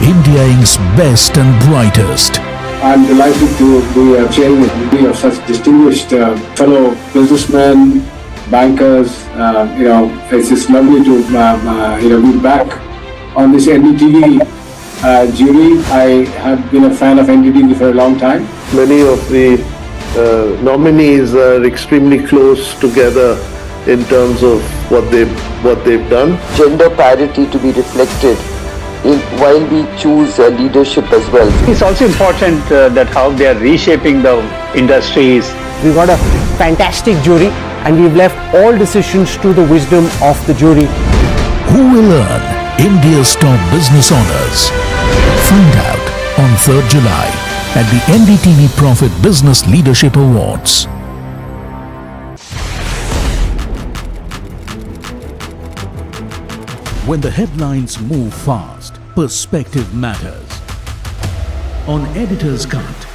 India Inc.'s best and brightest. I'm delighted to be sharing with you of such distinguished fellow businessmen, bankers. It's just lovely to be back on this NDTV jury. I have been a fan of NDTV for a long time. Many of the nominees are extremely close together in terms of what they've done. Gender parity to be reflected while we choose leadership as well. It's also important that how they are reshaping the industries. We got a fantastic jury and we've left all decisions to the wisdom of the jury. Who will earn India's top business honors? Find out on 3rd July at the NDTV Profit Business Leadership Awards. When the headlines move fast, perspective matters. On Editor's Cut,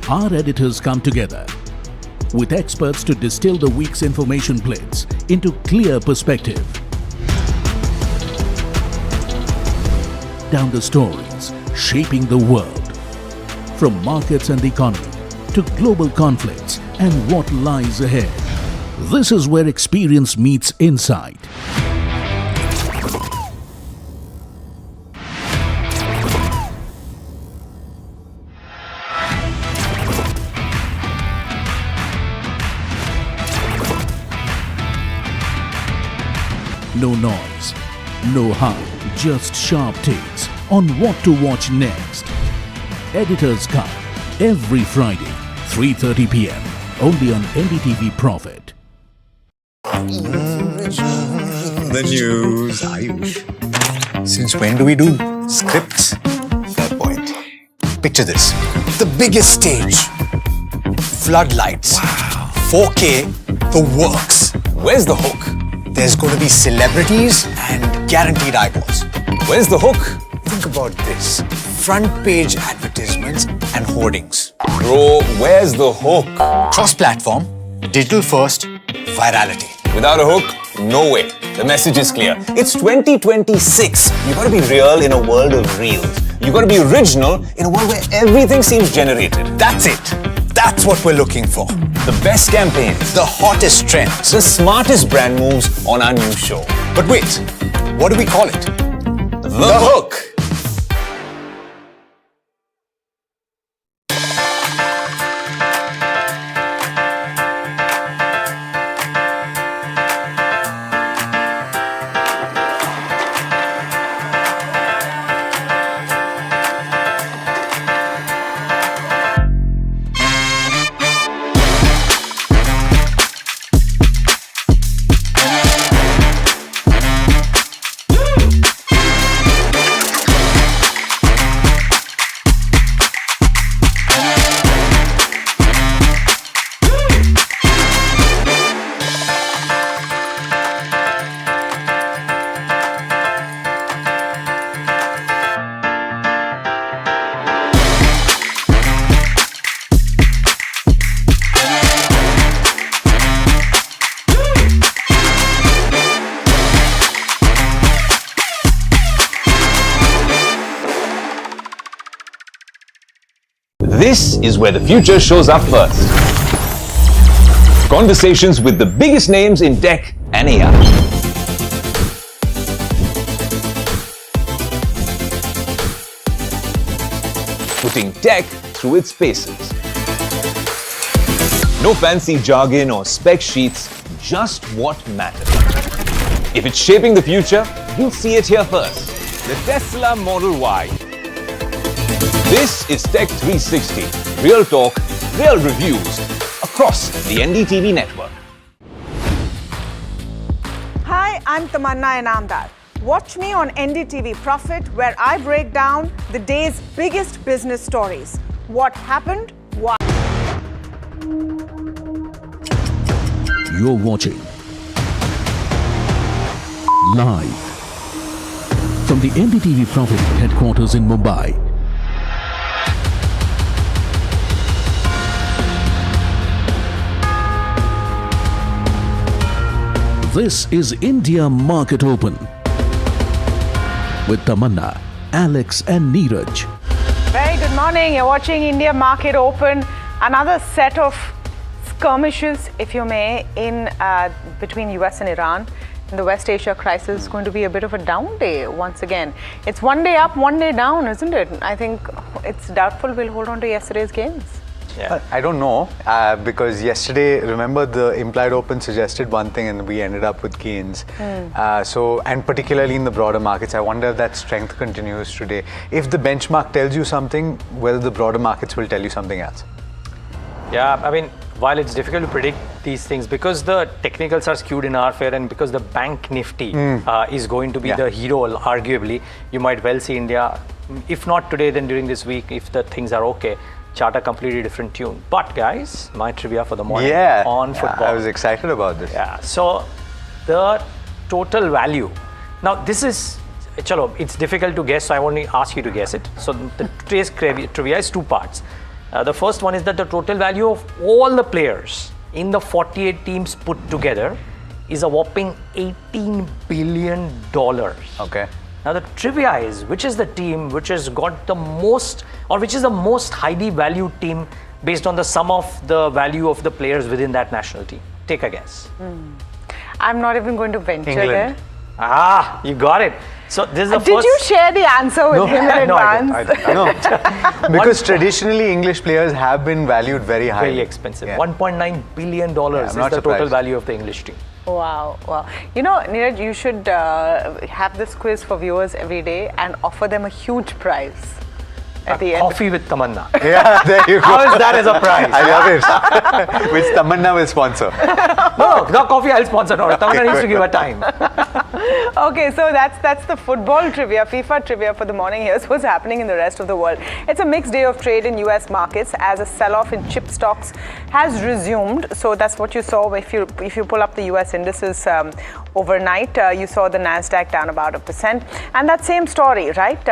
our editors come together with experts to distill the week's information plates into clear perspective. Down the stories shaping the world, from markets and the economy to global conflicts and what lies ahead. This is where experience meets insight. No noise, no hype, just sharp takes on what to watch next. Editor's Cut, every Friday, 3:30 p.m. only on NDTV Profit. The news, Ayush. Since when do we do scripts? Fair point. Picture this. The biggest stage. Floodlights. Wow. 4K, the works. Where's the hook? There's going to be celebrities and guaranteed eyeballs. Where's the hook? Think about this. Front page advertisements and hoardings. Bro, where's the hook? Cross-platform, digital first, virality. Without a hook, no way. The message is clear. It's 2026. You gotta be real in a world of reels. You gotta be original in a world where everything seems generated. That's it. That's what we're looking for. The best campaigns, the hottest trends, the smartest brand moves on our new show. But wait, what do we call it? The Hook. This is where the future shows up first. Conversations with the biggest names in tech and AI. Putting tech through its paces. No fancy jargon or spec sheets, just what matters. If it's shaping the future, you'll see it here first. The Tesla Model Y. This is Tech 360, real talk, real reviews across the NDTV network. Hi, I'm Tamanna Inamdar. Watch me on NDTV Profit, where I break down the day's biggest business stories. What happened, why. You're watching live from the NDTV Profit headquarters in Mumbai. This is India Market Open with Tamanna Alex and Neeraj. Very good morning. You're watching India Market Open. Another set of skirmishes, if you may, in between US and Iran. In the West Asia crisis is going to be a bit of a down day once again. It's one day up, one day down, isn't it? I think it's doubtful we'll hold on to yesterday's gains. Yeah. I don't know, because yesterday, remember, the implied open suggested one thing and we ended up with gains. And particularly in the broader markets, I wonder if that strength continues today. If the benchmark tells you something, whether the broader markets will tell you something else. Yeah, I mean, while it's difficult to predict these things, because the technicals are skewed in our favor and because the bank nifty is going to be the hero, arguably, you might well see India, if not today, then during this week, if the things are okay, chart a completely different tune. But guys, my trivia for the morning on football. I was excited about this. Yeah, so the total value. Now this is, chalo, it's difficult to guess, so I only ask you to guess it. So the today's trivia is two parts. The first one is that the total value of all the players in the 48 teams put together is a whopping $18 billion. Okay. Now the trivia is, which is the team which has got the most, or which is the most highly valued team based on the sum of the value of the players within that national team? Take a guess. I'm not even going to venture there. Ah, you got it. So this is the first. Did you share the answer with him in advance? No, I didn't. Because traditionally English players have been valued very high. Very expensive. $1.9 billion is the total value of the English team. Wow, wow. You know, Neeraj, you should have this quiz for viewers every day and offer them a huge prize at the end. Coffee with Tamanna. Yeah, there you go. How is that as a prize? I love it. Which Tamanna will sponsor. No, not coffee, I'll sponsor. No, Tamanna needs to give her time. Okay, so that's the football trivia, FIFA trivia for the morning. Here's what's happening in the rest of the world. It's a mixed day of trade in US markets as a sell-off in chip stocks has resumed. So that's what you saw if you pull up the US indices overnight. You saw the Nasdaq down about 1%, and that same story, right?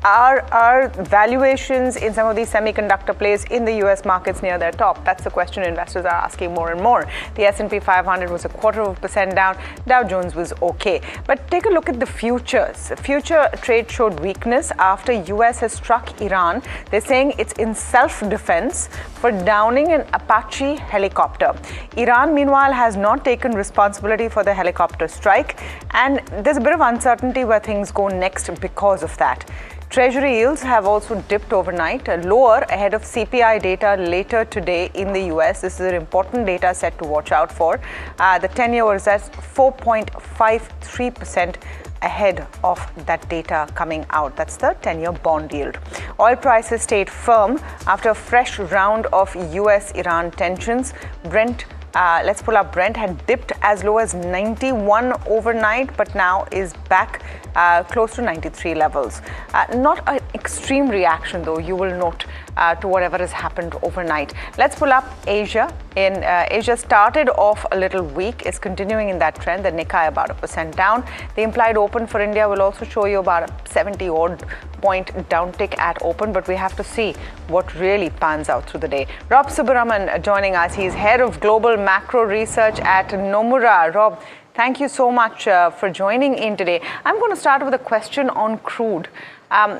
Are valuations in some of these semiconductor plays in the US markets near their top? That's the question investors are asking more and more. The S&P 500 was 0.25% down. Dow Jones was okay. But take a look at the futures. Future trade showed weakness after US has struck Iran. They're saying it's in self-defense for downing an Apache helicopter. Iran, meanwhile, has not taken responsibility for the helicopter strike, and there's a bit of uncertainty where things go next because of that. Treasury yields have also dipped overnight, lower ahead of CPI data later today in the US. This is an important data set to watch out for. The 10-year was at 4.53% ahead of that data coming out. That's the 10-year bond yield. Oil prices stayed firm after a fresh round of US-Iran tensions. Brent, let's pull up Brent, had dipped as low as 91 overnight, but now is back close to 93 levels. Not an extreme reaction, though, you will note, to whatever has happened overnight. Let's pull up Asia. Asia started off a little weak, is continuing in that trend. The Nikkei about 1% down. The implied open for India will also show you about a 70-odd point downtick at open, but we have to see what really pans out through the day. Rob Subramanian joining us. He's head of global macro research at Nomura. Rob, thank you so much for joining in today. I'm going to start with a question on crude,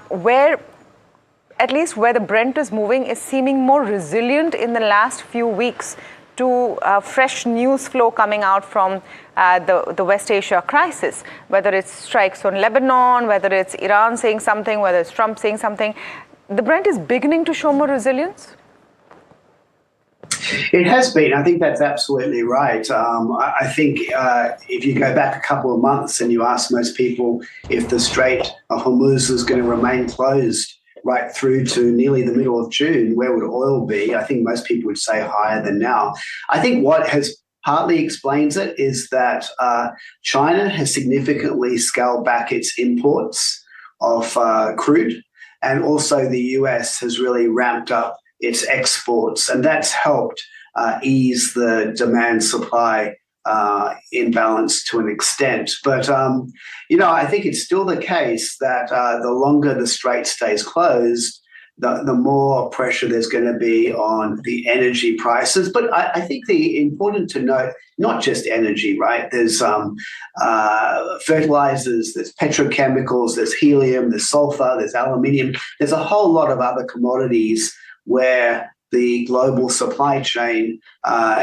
where at least where the Brent is moving is seeming more resilient in the last few weeks to fresh news flow coming out from the West Asia crisis, whether it's strikes on Lebanon, whether it's Iran saying something, whether it's Trump saying something. The Brent is beginning to show more resilience? It has been. I think that's absolutely right. I think if you go back a couple of months and you ask most people if the Strait of Hormuz was going to remain closed right through to nearly the middle of June, where would oil be? I think most people would say higher than now. I think what has partly explains it is that China has significantly scaled back its imports of crude, and also the US has really ramped up its exports, and that's helped ease the demand-supply imbalance to an extent. But, I think it's still the case that the longer the strait stays closed, the more pressure there's going to be on the energy prices. But I think the important to note, not just energy, right? There's fertilizers, there's petrochemicals, there's helium, there's sulfur, there's aluminium. There's a whole lot of other commodities where the global supply chain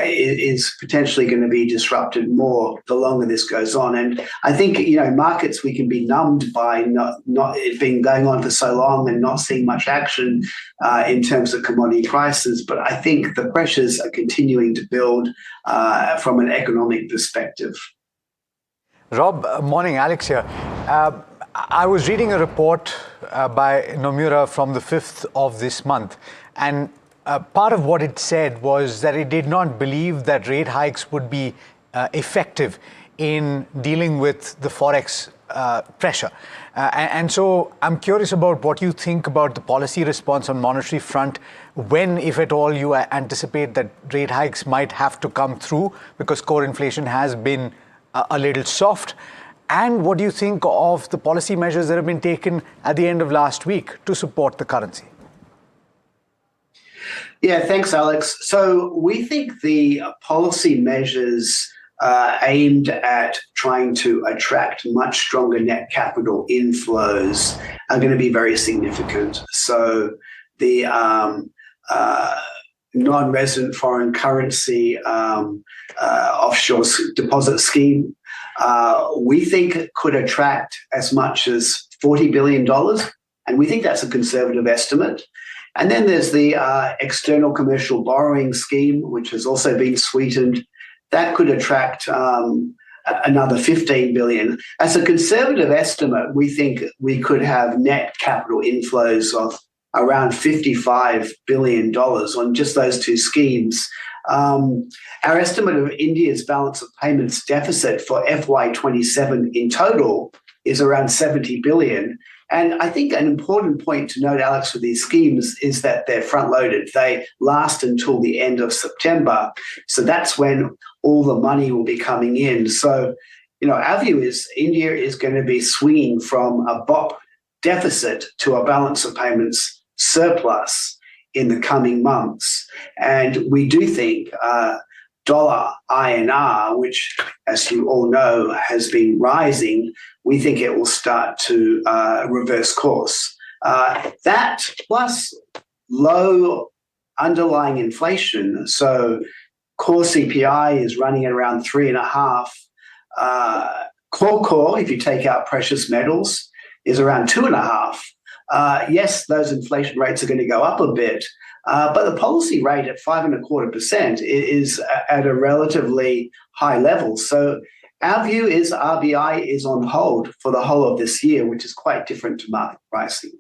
is potentially going to be disrupted more the longer this goes on. And I think, markets, we can be numbed by not it being going on for so long and not seeing much action in terms of commodity prices. But I think the pressures are continuing to build from an economic perspective. Rob, morning, Alex here. I was reading a report by Nomura from the 5th of this month, and part of what it said was that it did not believe that rate hikes would be effective in dealing with the forex pressure. And so I'm curious about what you think about the policy response on monetary front, when, if at all, you anticipate that rate hikes might have to come through because core inflation has been a little soft. And what do you think of the policy measures that have been taken at the end of last week to support the currency? Yeah, thanks, Alex. So we think the policy measures aimed at trying to attract much stronger net capital inflows are going to be very significant. So the non-resident foreign currency offshore deposit scheme, we think could attract as much as $40 billion. And we think that's a conservative estimate. And then there's the external commercial borrowing scheme, which has also been sweetened. That could attract another $15 billion. As a conservative estimate, we think we could have net capital inflows of around $55 billion on just those two schemes. Our estimate of India's balance of payments deficit for FY27 in total is around $70 billion. And I think an important point to note, Alex, with these schemes is that they're front-loaded. They last until the end of September. So that's when all the money will be coming in. So, our view is India is going to be swinging from a BOP deficit to a balance of payments surplus in the coming months. And we do think dollar INR, which, as you all know, has been rising, we think it will start to reverse course. That plus low underlying inflation, so core CPI is running at around 3.5. Core, if you take out precious metals, is around 2.5. Yes, those inflation rates are going to go up a bit, but the policy rate at 5.25% is at a relatively high level. So our view is RBI is on hold for the whole of this year, which is quite different to market pricing.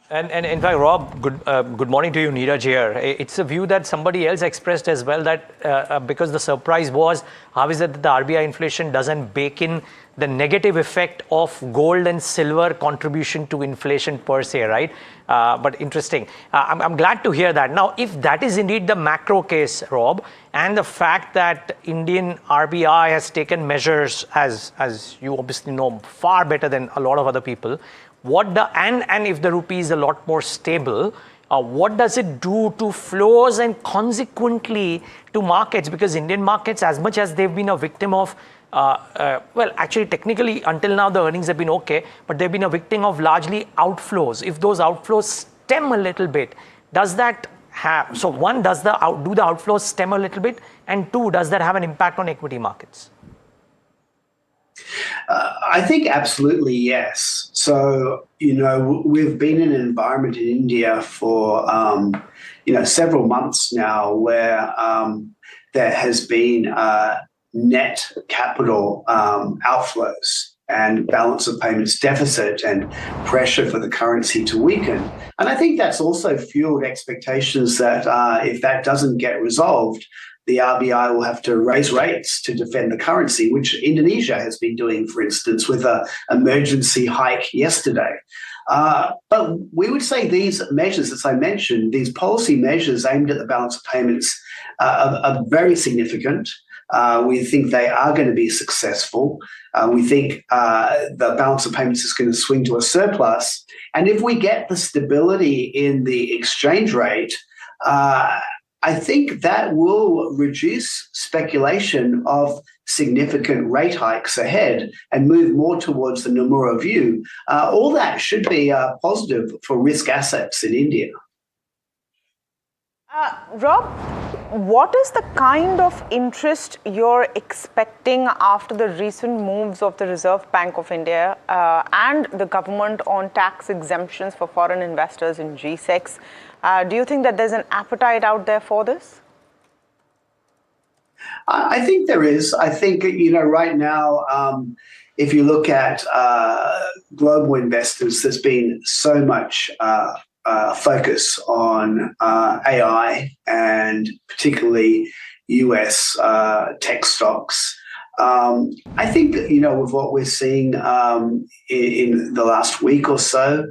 And in fact, Rob, good morning to you, Neeraj here. It's a view that somebody else expressed as well, that because the surprise was, how is it that the RBI inflation doesn't bake in the negative effect of gold and silver contribution to inflation per se, right? But interesting. I'm glad to hear that. Now, if that is indeed the macro case, Rob, and the fact that Indian RBI has taken measures, as you obviously know far better than a lot of other people, and if the rupee is a lot more stable, what does it do to flows and consequently to markets? Because Indian markets, as much as they've been a victim of, actually technically until now the earnings have been okay, but they've been a victim of largely outflows. If those outflows stem a little bit, does that have, so one, do the outflows stem a little bit? And two, does that have an impact on equity markets? I think absolutely yes. So, we've been in an environment in India for, several months now where there has been net capital outflows and balance of payments deficit and pressure for the currency to weaken. And I think that's also fueled expectations that if that doesn't get resolved, the RBI will have to raise rates to defend the currency, which Indonesia has been doing, for instance, with an emergency hike yesterday. But we would say these measures, as I mentioned, these policy measures aimed at the balance of payments are very significant. We think they are going to be successful. We think the balance of payments is going to swing to a surplus. And if we get the stability in the exchange rate, I think that will reduce speculation of significant rate hikes ahead and move more towards the Nomura view. All that should be positive for risk assets in India. Rob, what is the kind of interest you're expecting after the recent moves of the Reserve Bank of India and the government on tax exemptions for foreign investors in G-SECs? Do you think that there's an appetite out there for this? I think there is. I think, right now, if you look at global investors, there's been so much focus on AI and particularly US tech stocks. I think that, with what we're seeing in the last week or so,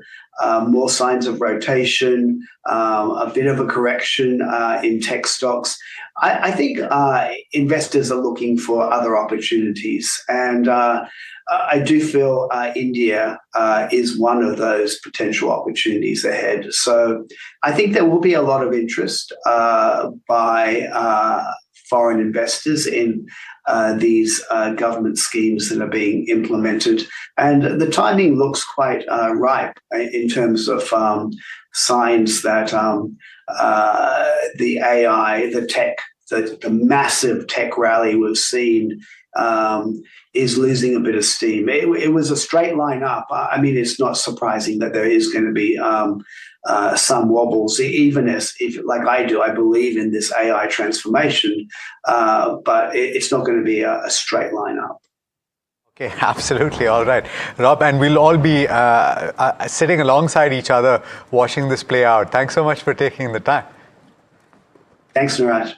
more signs of rotation, a bit of a correction in tech stocks. I think investors are looking for other opportunities. And I do feel India is one of those potential opportunities ahead. So I think there will be a lot of interest by foreign investors in these government schemes that are being implemented. And the timing looks quite ripe in terms of signs that the AI, the tech, the massive tech rally we've seen is losing a bit of steam. It was a straight line up. I mean, it's not surprising that there is going to be some wobbles, even if, like I do, I believe in this AI transformation, but it's not going to be a straight line up. Okay, absolutely. All right, Rob, and we'll all be sitting alongside each other watching this play out. Thanks so much for taking the time. Thanks, Niraj.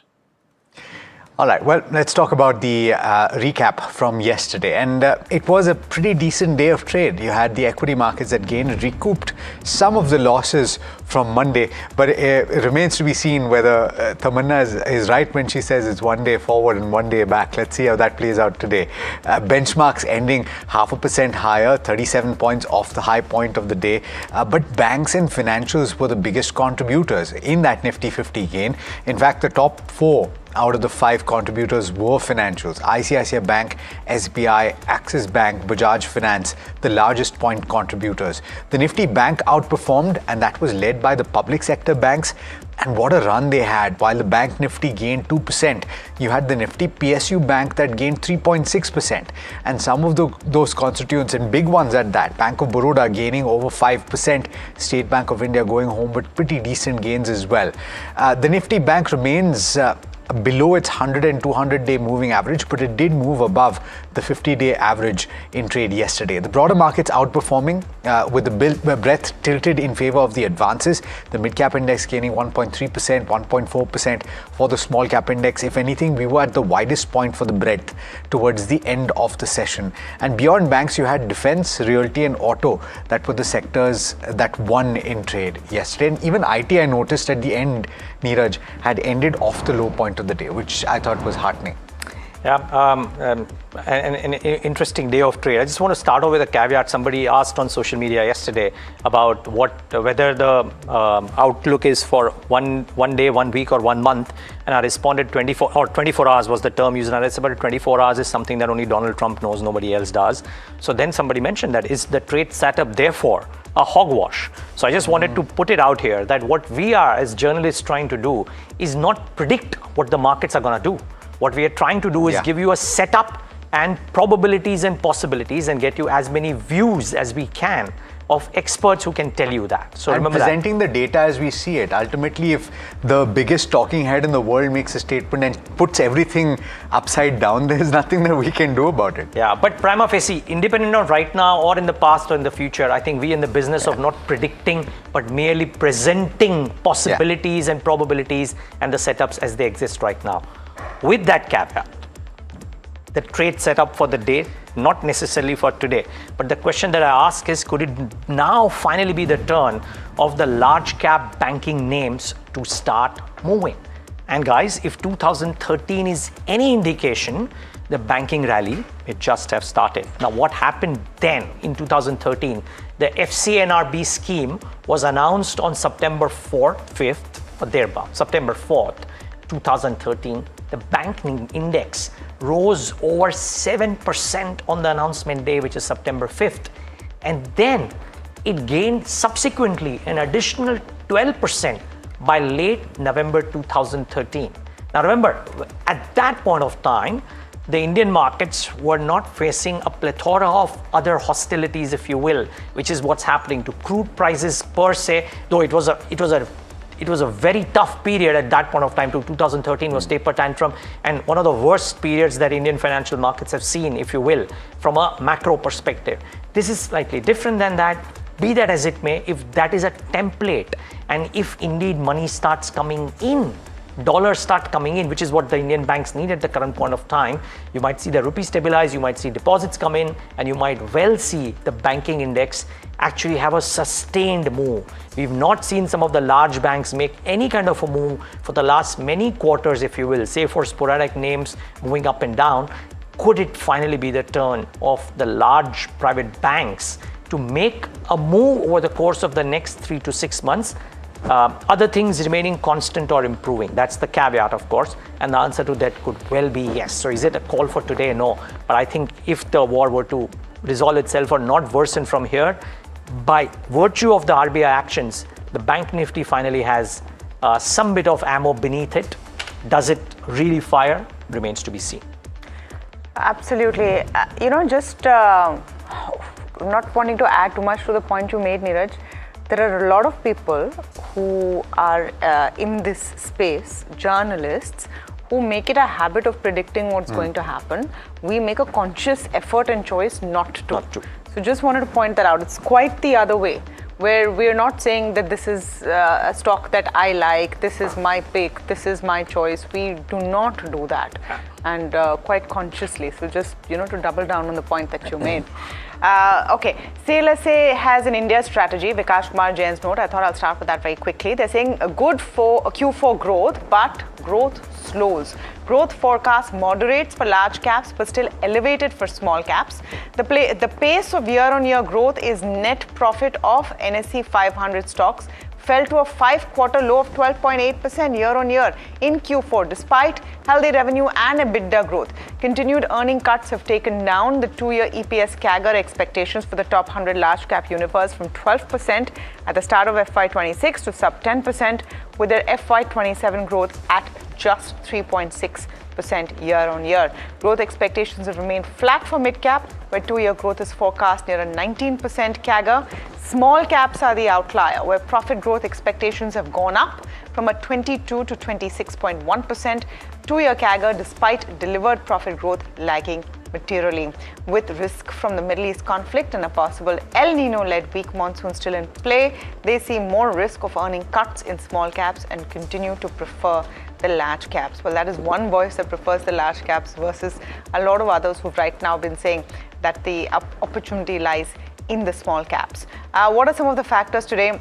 All right, well, let's talk about the recap from yesterday. And it was a pretty decent day of trade. You had the equity markets that gained, recouped some of the losses from Monday. But it remains to be seen whether Tamanna is right when she says it's 1 day forward and 1 day back. Let's see how that plays out today. Benchmarks ending 0.5% higher, 37 points off the high point of the day. But banks and financials were the biggest contributors in that Nifty 50 gain. In fact, the top 4 out of the 5 contributors were financials. ICICI Bank, SBI, Axis Bank, Bajaj Finance, the largest point contributors. The Nifty Bank outperformed, and that was led by the public sector banks. And what a run they had. While the Bank Nifty gained 2%, you had the Nifty PSU Bank that gained 3.6%. And some of those constituents, and big ones at that, Bank of Baroda gaining over 5%, State Bank of India going home with pretty decent gains as well. The Nifty Bank remains below its 100 and 200-day moving average, but it did move above the 50-day average in trade yesterday. The broader markets outperforming with the breadth tilted in favor of the advances. The mid-cap index gaining 1.3%, 1.4% for the small-cap index. If anything, we were at the widest point for the breadth towards the end of the session. And beyond banks, you had defense, realty and auto that were the sectors that won in trade yesterday. And even IT, I noticed at the end, Neeraj, had ended off the low point of the day, which I thought was heartening. Yeah, an interesting day of trade. I just want to start off with a caveat. Somebody asked on social media yesterday about whether the outlook is for one day, 1 week, or 1 month, and I responded 24 hours was the term used. And I said, but 24 hours is something that only Donald Trump knows, nobody else does. So then somebody mentioned that is the trade setup therefore a hogwash. So I just wanted to put it out here that what we are as journalists trying to do is not predict what the markets are going to do. What we are trying to do is give you a setup and probabilities and possibilities and get you as many views as we can of experts who can tell you that. So and remember presenting the data as we see it. Ultimately, if the biggest talking head in the world makes a statement and puts everything upside down, there's nothing that we can do about it. Yeah, but prima facie, independent of right now or in the past or in the future, I think we in the business of not predicting, but merely presenting possibilities and probabilities and the setups as they exist right now. With that caveat, the trade setup for the day, not necessarily for today, but the question that I ask is, could it now finally be the turn of the large cap banking names to start moving? And guys, if 2013 is any indication, the banking rally, it just have started. Now, what happened then in 2013? The FCNRB scheme was announced on September 4th, 5th, or thereabout, September 4th, 2013. The banking index rose over 7% on the announcement day, which is September 5th. And then it gained subsequently an additional 12% by late November 2013. Now remember, at that point of time, the Indian markets were not facing a plethora of other hostilities, if you will, which is what's happening to crude prices per se, though it was a very tough period at that point of time. To 2013 was taper tantrum, and one of the worst periods that Indian financial markets have seen, if you will, from a macro perspective. This is slightly different than that. Be that as it may, if that is a template, and if indeed money starts coming in, dollars start coming in, which is what the Indian banks need at the current point of time, you might see the rupee stabilize, you might see deposits come in, and you might well see the banking index actually have a sustained move. We've not seen some of the large banks make any kind of a move for the last many quarters, if you will, say for sporadic names moving up and down. Could it finally be the turn of the large private banks to make a move over the course of the next 3 to 6 months? Other things remaining constant or improving. That's the caveat, of course. And the answer to that could well be yes. So is it a call for today? No. But I think if the war were to resolve itself or not worsen from here, by virtue of the RBI actions, the bank nifty finally has some bit of ammo beneath it. Does it really fire? Remains to be seen. Absolutely. Just not wanting to add too much to the point you made, Neeraj, there are a lot of people who are in this space, journalists, who make it a habit of predicting what's going to happen. We make a conscious effort and choice not to. So just wanted to point that out. It's quite the other way, where we're not saying that this is a stock that I like, this is my pick, this is my choice. We do not do that, and quite consciously. So just, to double down on the point that you made. Okay, CLSA has an India strategy. Vikash Kumar Jain's note. I thought I'll start with that very quickly. They're saying a good for Q4 growth, but growth slows. Growth forecast moderates for large caps, but still elevated for small caps. The pace of year-on-year growth is net profit of NSE 500 stocks fell to a 5-quarter low of 12.8% year-on-year in Q4, despite healthy revenue and EBITDA growth. Continued earning cuts have taken down the 2-year EPS CAGR expectations for the top 100 large cap universe from 12% at the start of FY26 to sub 10%, with their FY27 growth at just 3.6% year-on-year. Growth expectations have remained flat for mid-cap, where 2-year growth is forecast near a 19% CAGR. Small caps are the outlier, where profit growth expectations have gone up from a 22 to 26.1% 2-year CAGR, despite delivered profit growth lagging materially. With risk from the Middle East conflict and a possible El Nino-led weak monsoon still in play, they see more risk of earning cuts in small caps and continue to prefer the large caps. Well, that is one voice that prefers the large caps versus a lot of others who've right now been saying that the opportunity lies in the small caps. What are some of the factors today?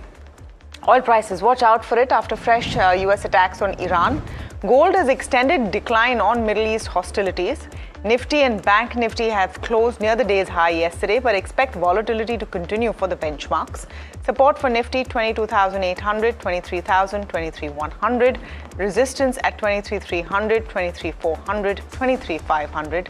Oil prices, watch out for it after fresh US attacks on Iran. Gold has extended decline on Middle East hostilities. Nifty and Bank Nifty have closed near the day's high yesterday, but expect volatility to continue for the benchmarks. Support for Nifty 22,800, 23,000, 23,100. Resistance at 23,300, 23,400, 23,500.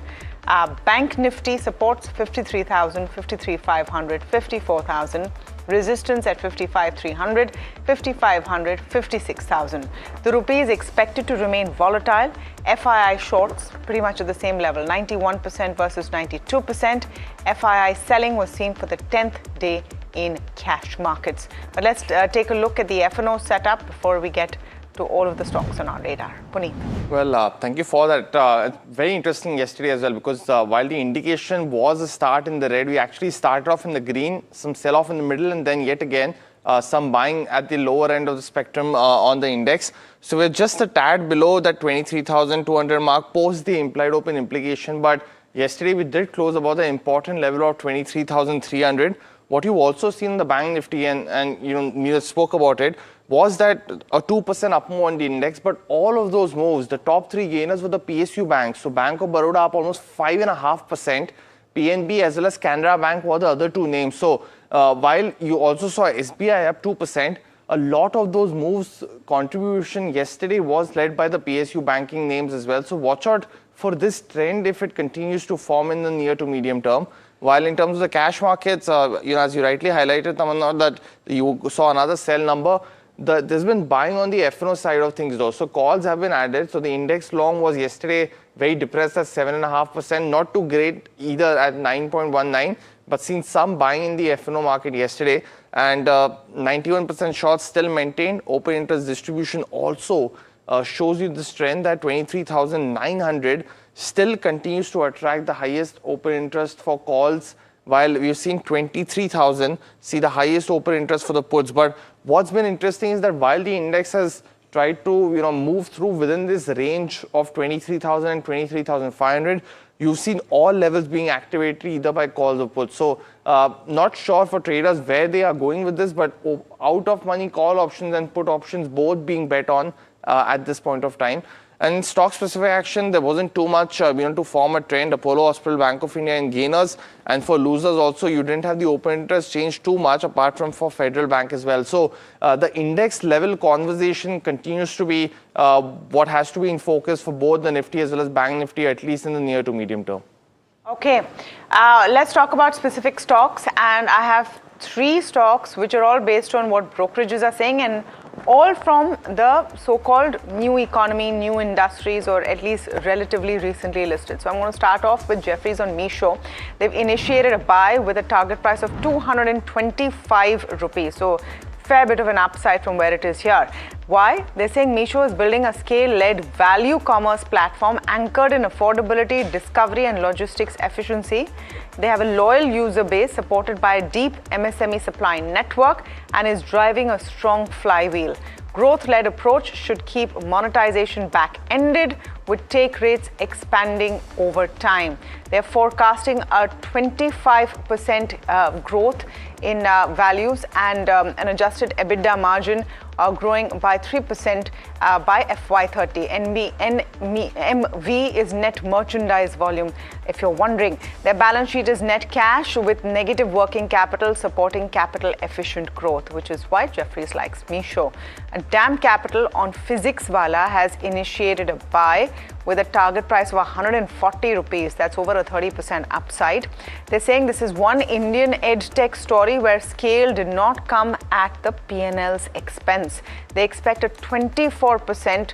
Bank Nifty supports 53,000, 53,500, 54,000. Resistance at 55,300, 55,500, 56,000. The rupee is expected to remain volatile. FII shorts pretty much at the same level, 91% versus 92%. FII selling was seen for the 10th day in cash markets. But let's take a look at the F&O setup before we get to all of the stocks on our radar. Puneet. Well, thank you for that. Very interesting yesterday as well, because while the indication was a start in the red, we actually started off in the green, some sell-off in the middle, and then yet again, some buying at the lower end of the spectrum on the index. So we're just a tad below that 23,200 mark post the implied open implication. But yesterday we did close above the important level of 23,300. what you also seen in the bank nifty, and you know, Neeraj spoke about it, was that a 2% up move on the index, but all of those moves, the top 3 gainers were the PSU banks. So Bank of Baroda up almost 5.5%, PNB as well as Canara Bank were the other 2 names. So while you also saw SBI up 2%, a lot of those moves contribution yesterday was led by the PSU banking names as well. So watch out for this trend if it continues to form in the near to medium term. While in terms of the cash markets, you know, as you rightly highlighted, Tamanna, that you saw another sell number. There's been buying on the F&O side of things though. So calls have been added. So the index long was yesterday very depressed at 7.5%, not too great either at 9.19, but seen some buying in the F&O market yesterday. And 91% shorts still maintained. Open interest distribution also shows you this trend that 23,900 still continues to attract the highest open interest for calls, while we've seen 23,000 see the highest open interest for the puts. But what's been interesting is that while the index has tried to, you know, move through within this range of 23,000 and 23,500, you've seen all levels being activated either by calls or puts. So not sure for traders where they are going with this, but out of money call options and put options both being bet on at this point of time. And in stock-specific action, there wasn't too much, to form a trend. Apollo Hospital, Bank of India in gainers. And for losers also, you didn't have the open interest change too much, apart from for Federal Bank as well. So the index level conversation continues to be what has to be in focus for both the Nifty as well as Bank Nifty, at least in the near to medium term. Okay, let's talk about specific stocks. And I have 3 stocks which are all based on what brokerages are saying, and all from the so-called new economy, new industries, or at least relatively recently listed. So I'm going to start off with Jefferies on Meesho. They've initiated a buy with a target price of 225 rupees. So fair bit of an upside from where it is here. Why? They're saying Meesho is building a scale-led value commerce platform anchored in affordability, discovery, and logistics efficiency. They have a loyal user base supported by a deep MSME supply network and is driving a strong flywheel. Growth-led approach should keep monetization back-ended, with take rates expanding over time. They're forecasting a 25% growth in values and an adjusted EBITDA margin growing by 3% by FY30. MV is net merchandise volume, if you're wondering. Their balance sheet is net cash with negative working capital supporting capital efficient growth, which is why Jefferies likes Meesho. DAM Capital on Physicswala has initiated a buy with a target price of 140 rupees. That's over a 30% upside. They're saying this is one Indian edtech story where scale did not come at the P&L's expense. They expect a 24%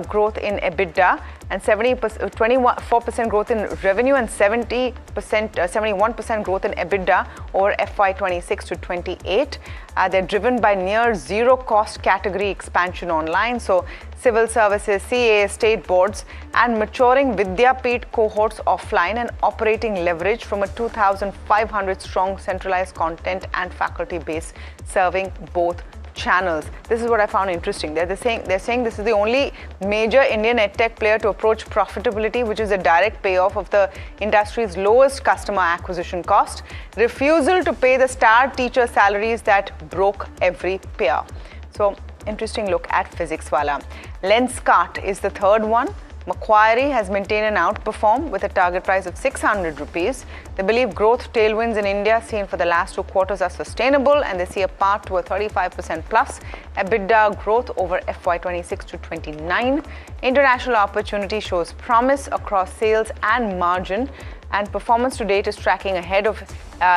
growth in EBITDA and 24% growth in revenue and 71% growth in EBITDA over FY26 to 28. They're driven by near zero cost category expansion online. So civil services, CA, state boards, and maturing Vidyapeeth cohorts offline, and operating leverage from a 2,500 strong centralized content and faculty base serving both channels. This is what I found interesting. They're saying this is the only major Indian edtech player to approach profitability, which is a direct payoff of the industry's lowest customer acquisition cost, refusal to pay the star teacher salaries that broke every peer. So interesting look at Physicswala. Lenskart is the third one. Macquarie has maintained an outperform with a target price of 600 rupees. They believe growth tailwinds in India seen for the last 2 quarters are sustainable, and they see a path to a 35% plus EBITDA growth over FY26 to 29. International opportunity shows promise across sales and margin, and performance to date is tracking ahead of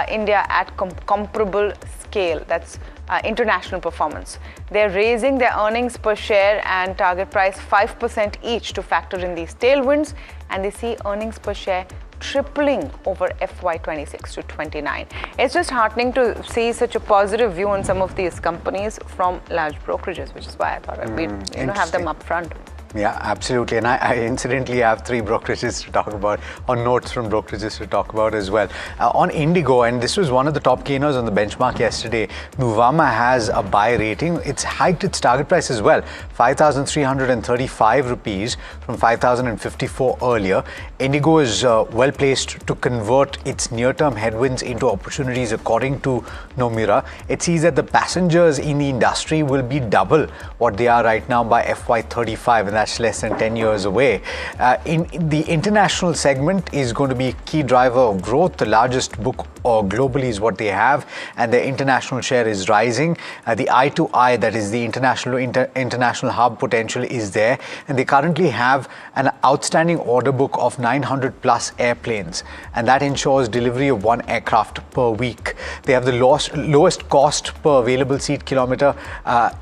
India at comparable scale. That's international performance. They're raising their earnings per share and target price 5% each to factor in these tailwinds, and they see earnings per share tripling over FY26 to 29. It's just heartening to see such a positive view on some of these companies from large brokerages, which is why I thought we'd have them up front. Yeah, absolutely. And I incidentally have 3 brokerages to talk about, or notes from brokerages to talk about as well. On Indigo, and this was one of the top gainers on the benchmark yesterday, Nuvama has a buy rating. It's hiked its target price as well, 5,335 rupees from 5,054 earlier. Indigo is well placed to convert its near-term headwinds into opportunities, according to Nomura. It sees that the passengers in the industry will be double what they are right now by FY35, and that's less than 10 years away. In the international segment is going to be a key driver of growth. The largest book globally is what they have, and their international share is rising. The I2I, that is the international hub potential, is there, and they currently have an outstanding order book of 900 plus airplanes, and that ensures delivery of 1 aircraft per week. They have the lowest cost per available seat kilometer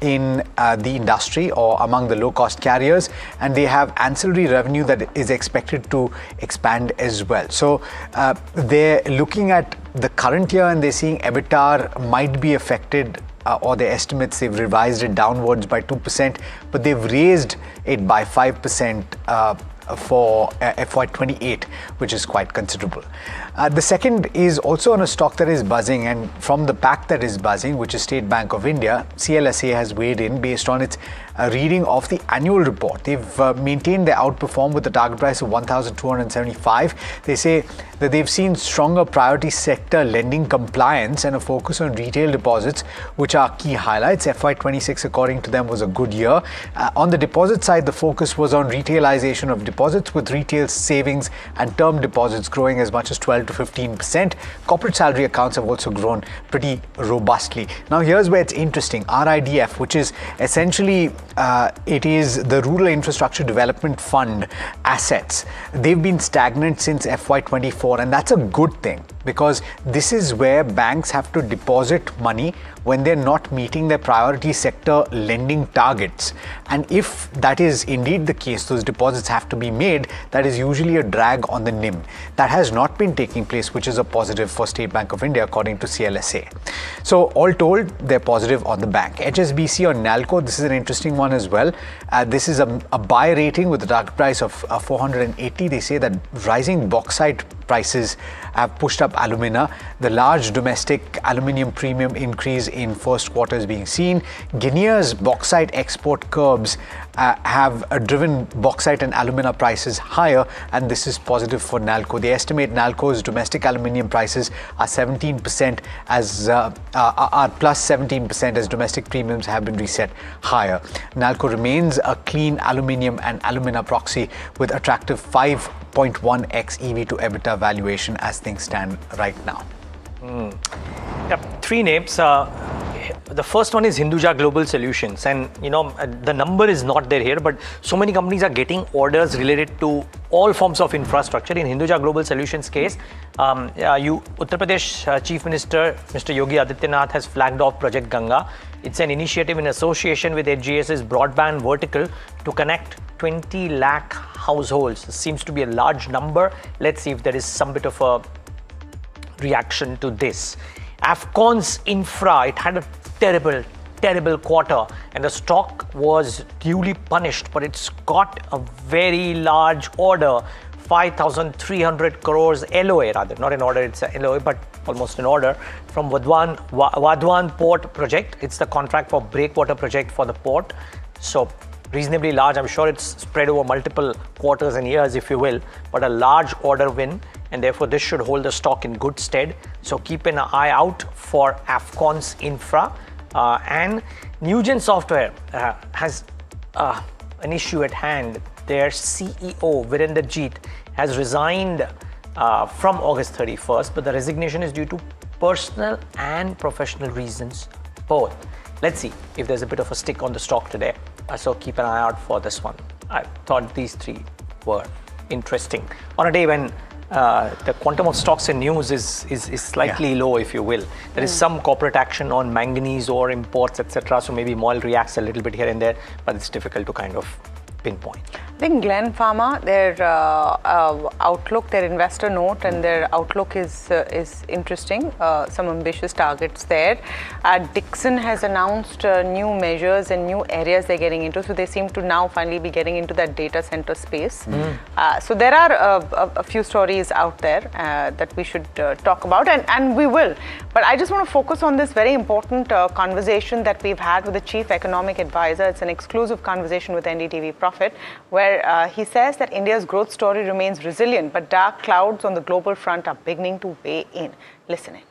in the industry, or among the low-cost carriers, and they have ancillary revenue that is expected to expand as well. So they're looking at the current year, and they're seeing EBITDA might be affected, or their estimates, they've revised it downwards by 2%, but they've raised it by 5% for FY28, which is quite considerable. The second is also on a stock that is buzzing, and from the pack that is buzzing, which is State Bank of India, CLSA has weighed in based on its reading of the annual report. They've maintained their outperform with a target price of 1,275. They say that they've seen stronger priority sector lending compliance and a focus on retail deposits, which are key highlights. FY26, according to them, was a good year. On the deposit side, the focus was on retailization of deposits, with retail savings and term deposits growing as much as 12 to 15%. Corporate salary accounts have also grown pretty robustly. Now, here's where it's interesting. RIDF, which is essentially it is the Rural Infrastructure Development Fund assets. They've been stagnant since FY24, and that's a good thing, because this is where banks have to deposit money when they're not meeting their priority sector lending targets. And if that is indeed the case, those deposits have to be made, that is usually a drag on the NIM. That has not been taking place, which is a positive for State Bank of India, according to CLSA. So all told, they're positive on the bank. HSBC on Nalco, this is an interesting one as well. This is a buy rating with a target price of 480. They say that rising bauxite prices have pushed up alumina. The large domestic aluminium premium increase in first quarter is being seen. Guinea's bauxite export curbs have driven bauxite and alumina prices higher, and this is positive for Nalco. They estimate Nalco's domestic aluminium prices are 17% are plus 17% as domestic premiums have been reset higher. Nalco remains a clean aluminium and alumina proxy with attractive 5.1x EV to EBITDA valuation as things stand right now. Yep, 3 names. The first one is Hinduja Global Solutions, and the number is not there here, but so many companies are getting orders related to all forms of infrastructure. In Hinduja Global Solutions case, Uttar Pradesh Chief Minister Mr. Yogi Adityanath has flagged off Project Ganga. It's an initiative in association with HGS's broadband vertical to connect 20 lakh households. This seems to be a large number. Let's see if there is some bit of a reaction to this. Afcon's Infra, it had a terrible quarter, and the stock was duly punished, but it's got a very large order, 5,300 crores LOA, rather, not an order, it's a LOA, but almost an order from Wadhwan Port project. It's the contract for breakwater project for the port. So reasonably large. I'm sure it's spread over multiple quarters and years, if you will, but a large order win, and therefore this should hold the stock in good stead. So keep an eye out for Afcon's Infra. And Newgen Software has an issue at hand. Their CEO, Virender Jeet, has resigned from August 31st, but the resignation is due to personal and professional reasons, both. Let's see if there's a bit of a stick on the stock today. So keep an eye out for this one. I thought these 3 were interesting on a day when the quantum of stocks in news is slightly low, if you will. There is some corporate action on manganese ore imports, etc. So maybe MOIL reacts a little bit here and there, but it's difficult to kind of pinpoint. I think Glen Pharma, their outlook, their investor note, and their outlook is interesting. Some ambitious targets there. Dixon has announced new measures and new areas they're getting into, so they seem to now finally be getting into that data center space. So there are a few stories out there that we should talk about, and we will. But I just want to focus on this very important conversation that we've had with the Chief Economic Advisor. It's an exclusive conversation with NDTV Profit, where he says that India's growth story remains resilient, but dark clouds on the global front are beginning to weigh in. Listen in.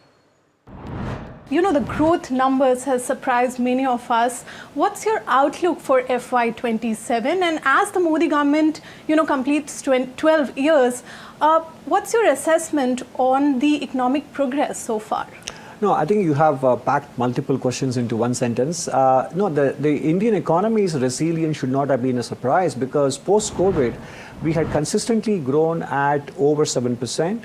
You know, the growth numbers has surprised many of us. What's your outlook for FY27? And as the Modi government, completes 12 years, what's your assessment on the economic progress so far? No, I think you have packed multiple questions into one sentence. No, the Indian economy's resilience should not have been a surprise, because post-COVID, we had consistently grown at over 7%.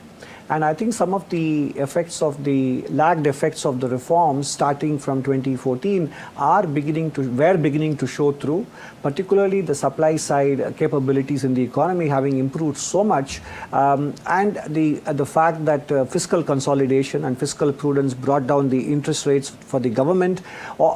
And I think some of the effects of the lagged effects of the reforms starting from 2014 were beginning to show through, particularly the supply side capabilities in the economy having improved so much, and the fact that fiscal consolidation and fiscal prudence brought down the interest rates for the government,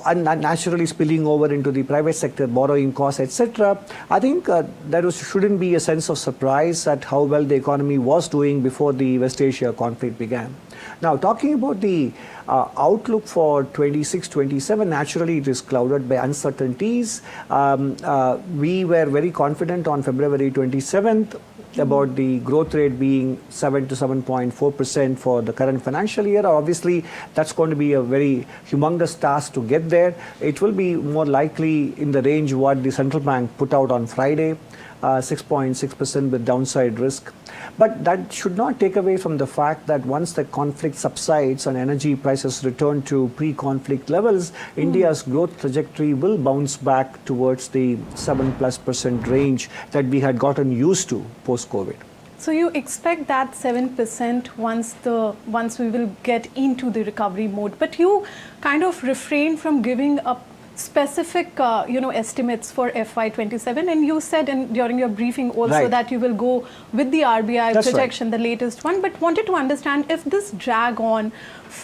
and naturally spilling over into the private sector borrowing costs, etc. I think there shouldn't be a sense of surprise at how well the economy was doing before the West Asia conflict began. Now, talking about the outlook for 26-27, naturally it is clouded by uncertainties. We were very confident on February 27th about the growth rate being 7 to 7.4% for the current financial year. Obviously, that's going to be a very humongous task to get there. It will be more likely in the range what the central bank put out on Friday, 6.6% with downside risk. But that should not take away from the fact that once the conflict subsides and energy prices return to pre-conflict levels, India's growth trajectory will bounce back towards the 7+% range that we had gotten used to post-COVID. So you expect that 7% once we will get into the recovery mode, but you kind of refrain from giving up specific estimates for FY27, and you said during your briefing also that you will go with the RBI projection, the latest one, but wanted to understand if this drag on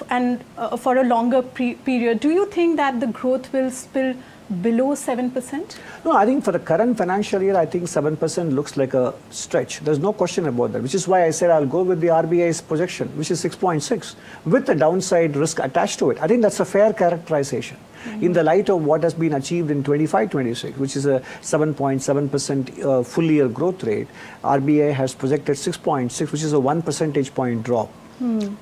and for a longer period, do you think that the growth will spill below 7%? No, I think for the current financial year, I think 7% looks like a stretch. There's no question about that, which is why I said I'll go with the RBI's projection, which is 6.6, with the downside risk attached to it. I think that's a fair characterization. In the light of what has been achieved in 25-26, which is a 7.7% full year growth rate, RBI has projected 6.6, which is a 1 percentage point drop.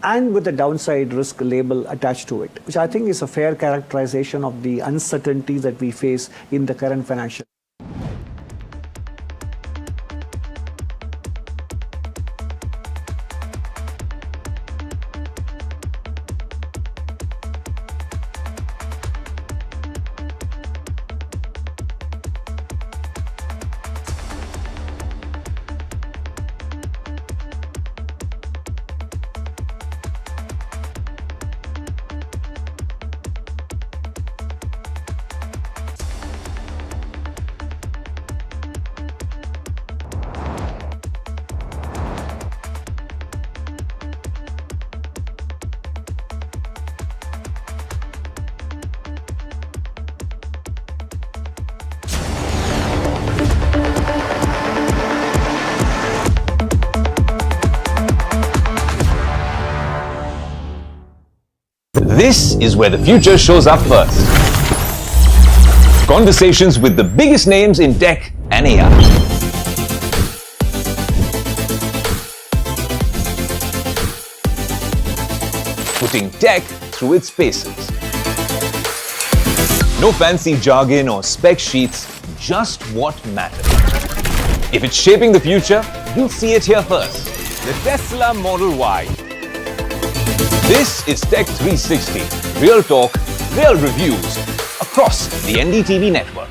And with the downside risk label attached to it, which I think is a fair characterization of the uncertainties that we face in the current financial. This is where the future shows up first. Conversations with the biggest names in tech and AI. Putting tech through its paces. No fancy jargon or spec sheets, just what matters. If it's shaping the future, you'll see it here first. The Tesla Model Y. This is Tech 360, real talk, real reviews across the NDTV network.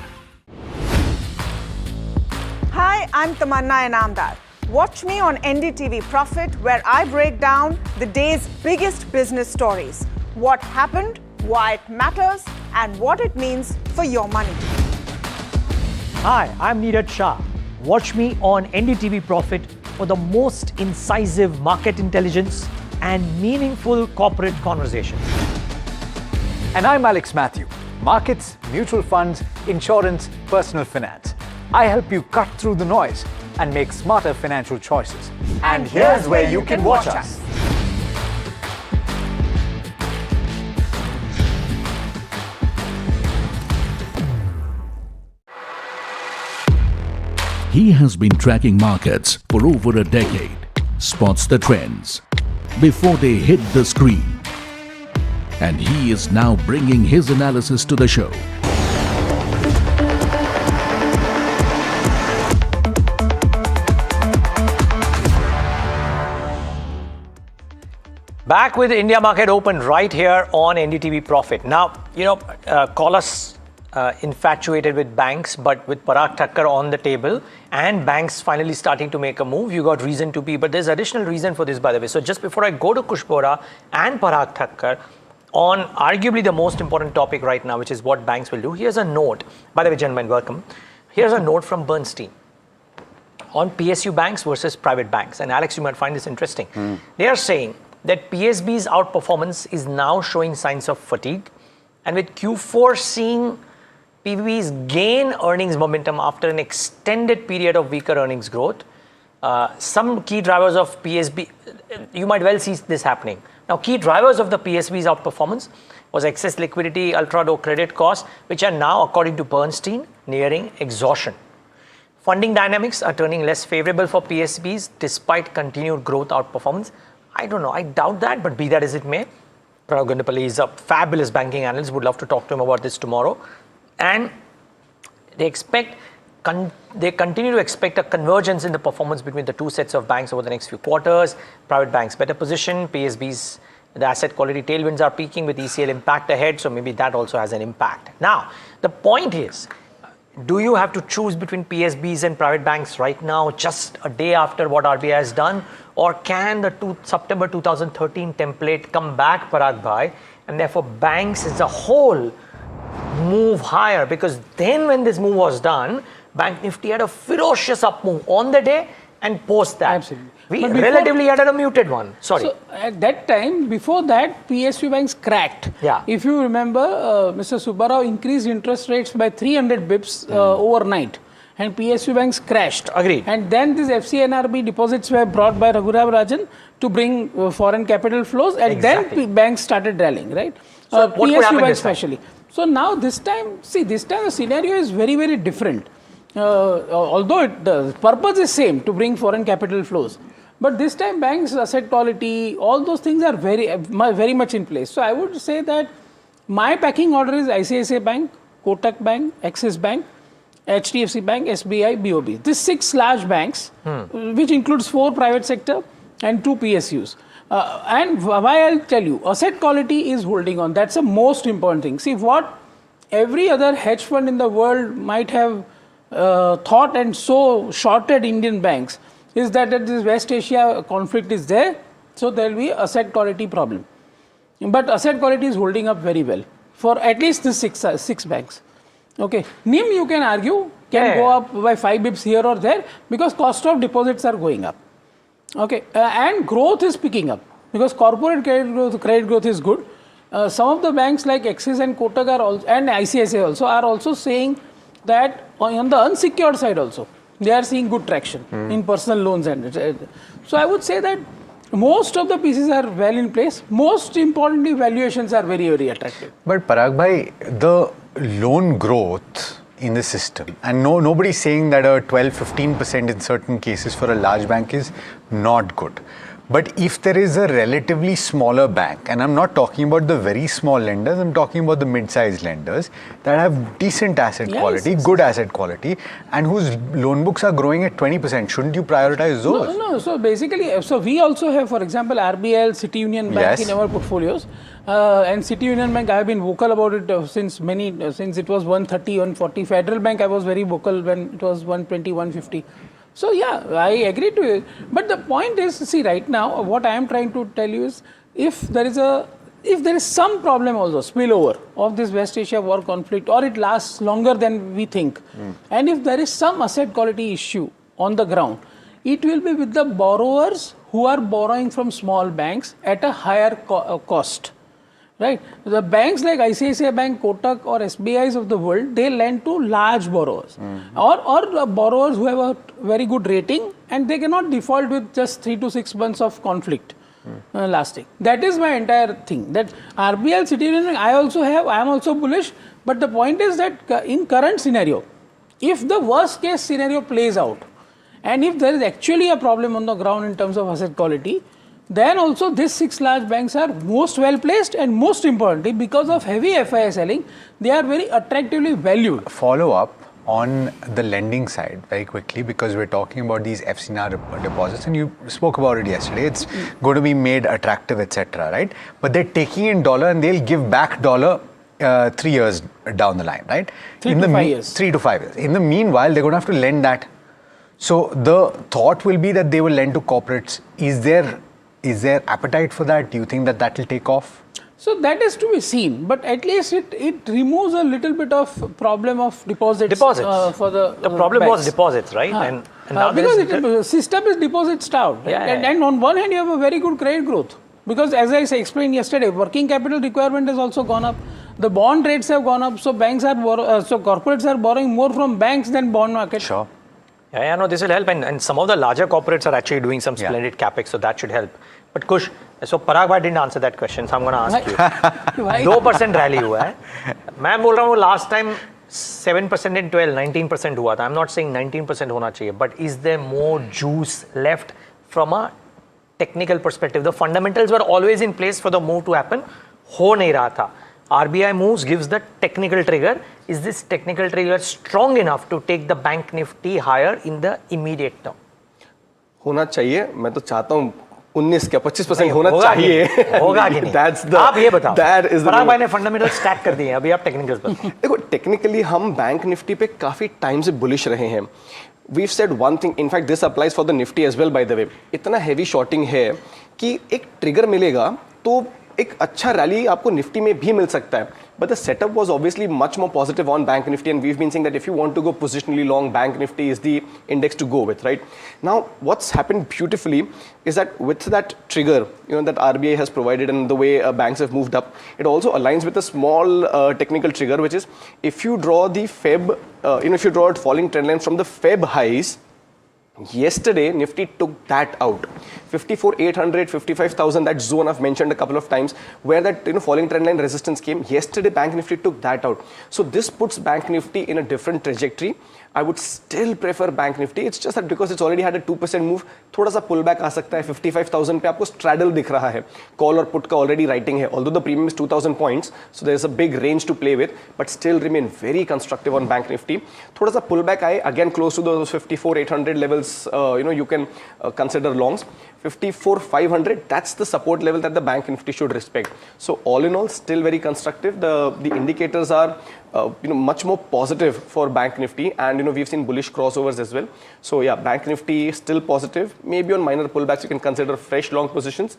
Hi, I'm Tamanna Inamdar. Watch me on NDTV Profit, where I break down the day's biggest business stories. What happened, why it matters, and what it means for your money. Hi, I'm Neeraj Shah. Watch me on NDTV Profit for the most incisive market intelligence and meaningful corporate conversations. And I'm Alex Matthew. Markets, mutual funds, insurance, personal finance. I help you cut through the noise and make smarter financial choices. And here's where you can watch us. He has been tracking markets for over a decade, spots the trends before they hit the screen. And he is now bringing his analysis to the show. Back with India Market Open right here on NDTV Profit. Now, call us infatuated with banks, but with Parag Thakkar on the table and banks finally starting to make a move, you got reason to be. But there's additional reason for this, by the way. So just before I go to Kush Bora and Parag Thakkar on arguably the most important topic right now, which is what banks will do, here's a note. By the way, gentlemen, welcome. Here's a note from Bernstein on PSU banks versus private banks. And Alex, you might find this interesting. They are saying that PSB's outperformance is now showing signs of fatigue. And with Q4 seeing PBBs gain earnings momentum after an extended period of weaker earnings growth, some key drivers of PSB, you might well see this happening. Now, key drivers of the PSB's outperformance was excess liquidity, ultra-low credit costs, which are now, according to Bernstein, nearing exhaustion. Funding dynamics are turning less favorable for PSBs despite continued growth outperformance. I don't know, I doubt that, but be that as it may, Pranav Gundapalli is a fabulous banking analyst. Would love to talk to him about this tomorrow. And they continue to expect a convergence in the performance between the two sets of banks over the next few quarters. Private banks better position, PSBs, the asset quality tailwinds are peaking with ECL impact ahead, so maybe that also has an impact. Now, the point is, do you have to choose between PSBs and private banks right now, just a day after what RBI has done? Or can the September 2013 template come back, Parag Bhai, and therefore banks as a whole move higher? Because then when this move was done, Bank Nifty had a ferocious up move on the day and post that. Absolutely. We relatively had a muted one. Sorry. So at that time, before that, PSU banks cracked. Yeah. If you remember, Mr. Subbarao increased interest rates by 300 bips overnight. And PSU banks crashed. Agreed. And then these FCNRB deposits were brought by Raghuram Rajan to bring foreign capital flows. And then banks started rallying, right? So what could happen banks especially. So now this time the scenario is very, very different. Although the purpose is same, to bring foreign capital flows. But this time banks' asset quality, all those things are very much in place. So I would say that my packing order is ICICI Bank, Kotak Bank, Axis Bank, HDFC Bank, SBI, BOB. These 6 large banks, which includes 4 private sector and 2 PSUs. And why I'll tell you, asset quality is holding on. That's the most important thing. See, what every other hedge fund in the world might have thought and so shorted Indian banks is that this West Asia conflict is there, so there will be asset quality problem. But asset quality is holding up very well for at least the 6 banks. Okay, NIM you can argue can go up by 5 bips here or there because cost of deposits are going up. Okay, and growth is picking up because corporate credit growth is good. Some of the banks like Axis and Kotak are also, and ICICI also are also saying that on the unsecured side also they are seeing good traction in personal loans and so I would say that most of the pieces are well in place. Most importantly, valuations are very, very attractive. But Parag Bhai, the loan growth in the system, and nobody's saying that a 12-15% in certain cases for a large bank is not good. But if there is a relatively smaller bank, and I'm not talking about the very small lenders, I'm talking about the mid-sized lenders that have decent asset quality, good asset quality, and whose loan books are growing at 20%, shouldn't you prioritize those? No. So basically, we also have, for example, RBL, City Union Bank in our portfolios. And City Union Bank, I have been vocal about it since it was 130, 140. Federal Bank, I was very vocal when it was 120, 150. So yeah, I agree to it. But the point is, see, right now, what I am trying to tell you is, if there is a if there is some problem also, spillover of this West Asia war conflict, or it lasts longer than we think, and if there is some asset quality issue on the ground, it will be with the borrowers who are borrowing from small banks at a higher cost. Right? The banks like ICICI Bank, Kotak or SBIs of the world, they lend to large borrowers or borrowers who have a very good rating and they cannot default with just 3 to 6 months of conflict lasting. That is my entire thing. That RBL citizen, I am also bullish, but the point is that in current scenario, if the worst case scenario plays out and if there is actually a problem on the ground in terms of asset quality, then also these 6 large banks are most well placed and most importantly because of heavy FII selling, they are very attractively valued. Follow up on the lending side very quickly because we're talking about these FCNR deposits and you spoke about it yesterday. It's going to be made attractive, etc. Right? But they're taking in dollar and they'll give back dollar 3 years down the line, right? 3 to 5 years. 3 to 5 years. In the meanwhile, they're going to have to lend that. So the thought will be that they will lend to corporates. Is there appetite for that? Do you think that will take off? So that is to be seen, but at least it removes a little bit of problem of deposits. For the problem banks. was deposits, right? And now because the system is deposit starved. Right? And on one hand, you have a very good credit growth because, as I explained yesterday, working capital requirement has also gone up. The bond rates have gone up, so corporates are borrowing more from banks than bond market. Sure. Yeah, no, this will help, and some of the larger corporates are actually doing some splendid capex, so that should help. But Kush, so Parag bhai didn't answer that question, so I'm going to ask you. 2% rally हुआ है. मैं बोल रहा हूँ last time 7% in 12, 19% हुआ था. I'm not saying 19% होना चाहिए, but is there more juice left from a technical perspective? The fundamentals were always in place for the move to happen. हो नहीं रहा था. RBI moves, gives the technical trigger. Is this technical trigger strong enough to take the bank nifty higher in the immediate term? होना चाहिए. मैं तो चाहता हूँ 19 क्या 25% होना चाहिए. होगा कि नहीं? That's the. आप ये बताओ. That is the. पराग भाई ने फंडामेंटल स्टैक कर दिए हैं. अभी आप टेक्निकल्स बताओ. देखो टेक्निकली हम बैंक निफ्टी पे काफी टाइम से बुलिश रहे हैं. We've said one thing. In fact, this applies for the Nifty as well. By the way, इतना heavy shorting है कि एक ट्रिगर मिलेगा तो एक अच्छा रैली आपको निफ्टी में भी मिल सकता है. But the setup was obviously much more positive on Bank Nifty, and we've been saying that if you want to go positionally long, Bank Nifty is the index to go with, right? Now, what's happened beautifully is that with that trigger, that RBI has provided and the way banks have moved up, it also aligns with a small technical trigger, which is if you draw the Feb, if you draw a falling trend line from the Feb highs. Yesterday, Nifty took that out. 54,800, 55,000, that zone I've mentioned a couple of times, where that falling trend line resistance came. Yesterday, Bank Nifty took that out. So this puts Bank Nifty in a different trajectory. I would still prefer Bank Nifty. It's just that because it's already had a 2% move, थोड़ा सा pullback आ सकता है. 55,000 पे आपको straddle दिख रहा है. Call और put का already writing है. Although the premium is 2,000 points, so there is a big range to play with, but still remain very constructive on Bank Nifty. थोड़ा सा pullback आए, again close to those 54,800 levels. You can consider longs. 54,500, that's the support level that the Bank Nifty should respect. So all in all, still very constructive. The indicators are much more positive for Bank Nifty, and we've seen bullish crossovers as well. So yeah, Bank Nifty still positive. Maybe on minor pullbacks you can consider fresh long positions.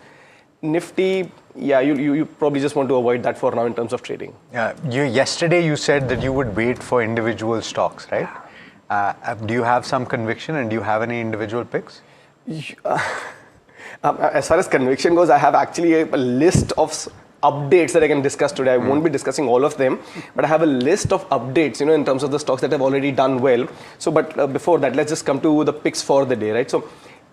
Nifty, yeah, you probably just want to avoid that for now in terms of trading. Yeah, yesterday you said that you would wait for individual stocks, right? Do you have some conviction and do you have any individual picks? As far as conviction goes, I have actually a list of updates that I can discuss today. I won't be discussing all of them, but I have a list of updates, in terms of the stocks that have already done well. So, but before that, let's just come to the picks for the day, right? So,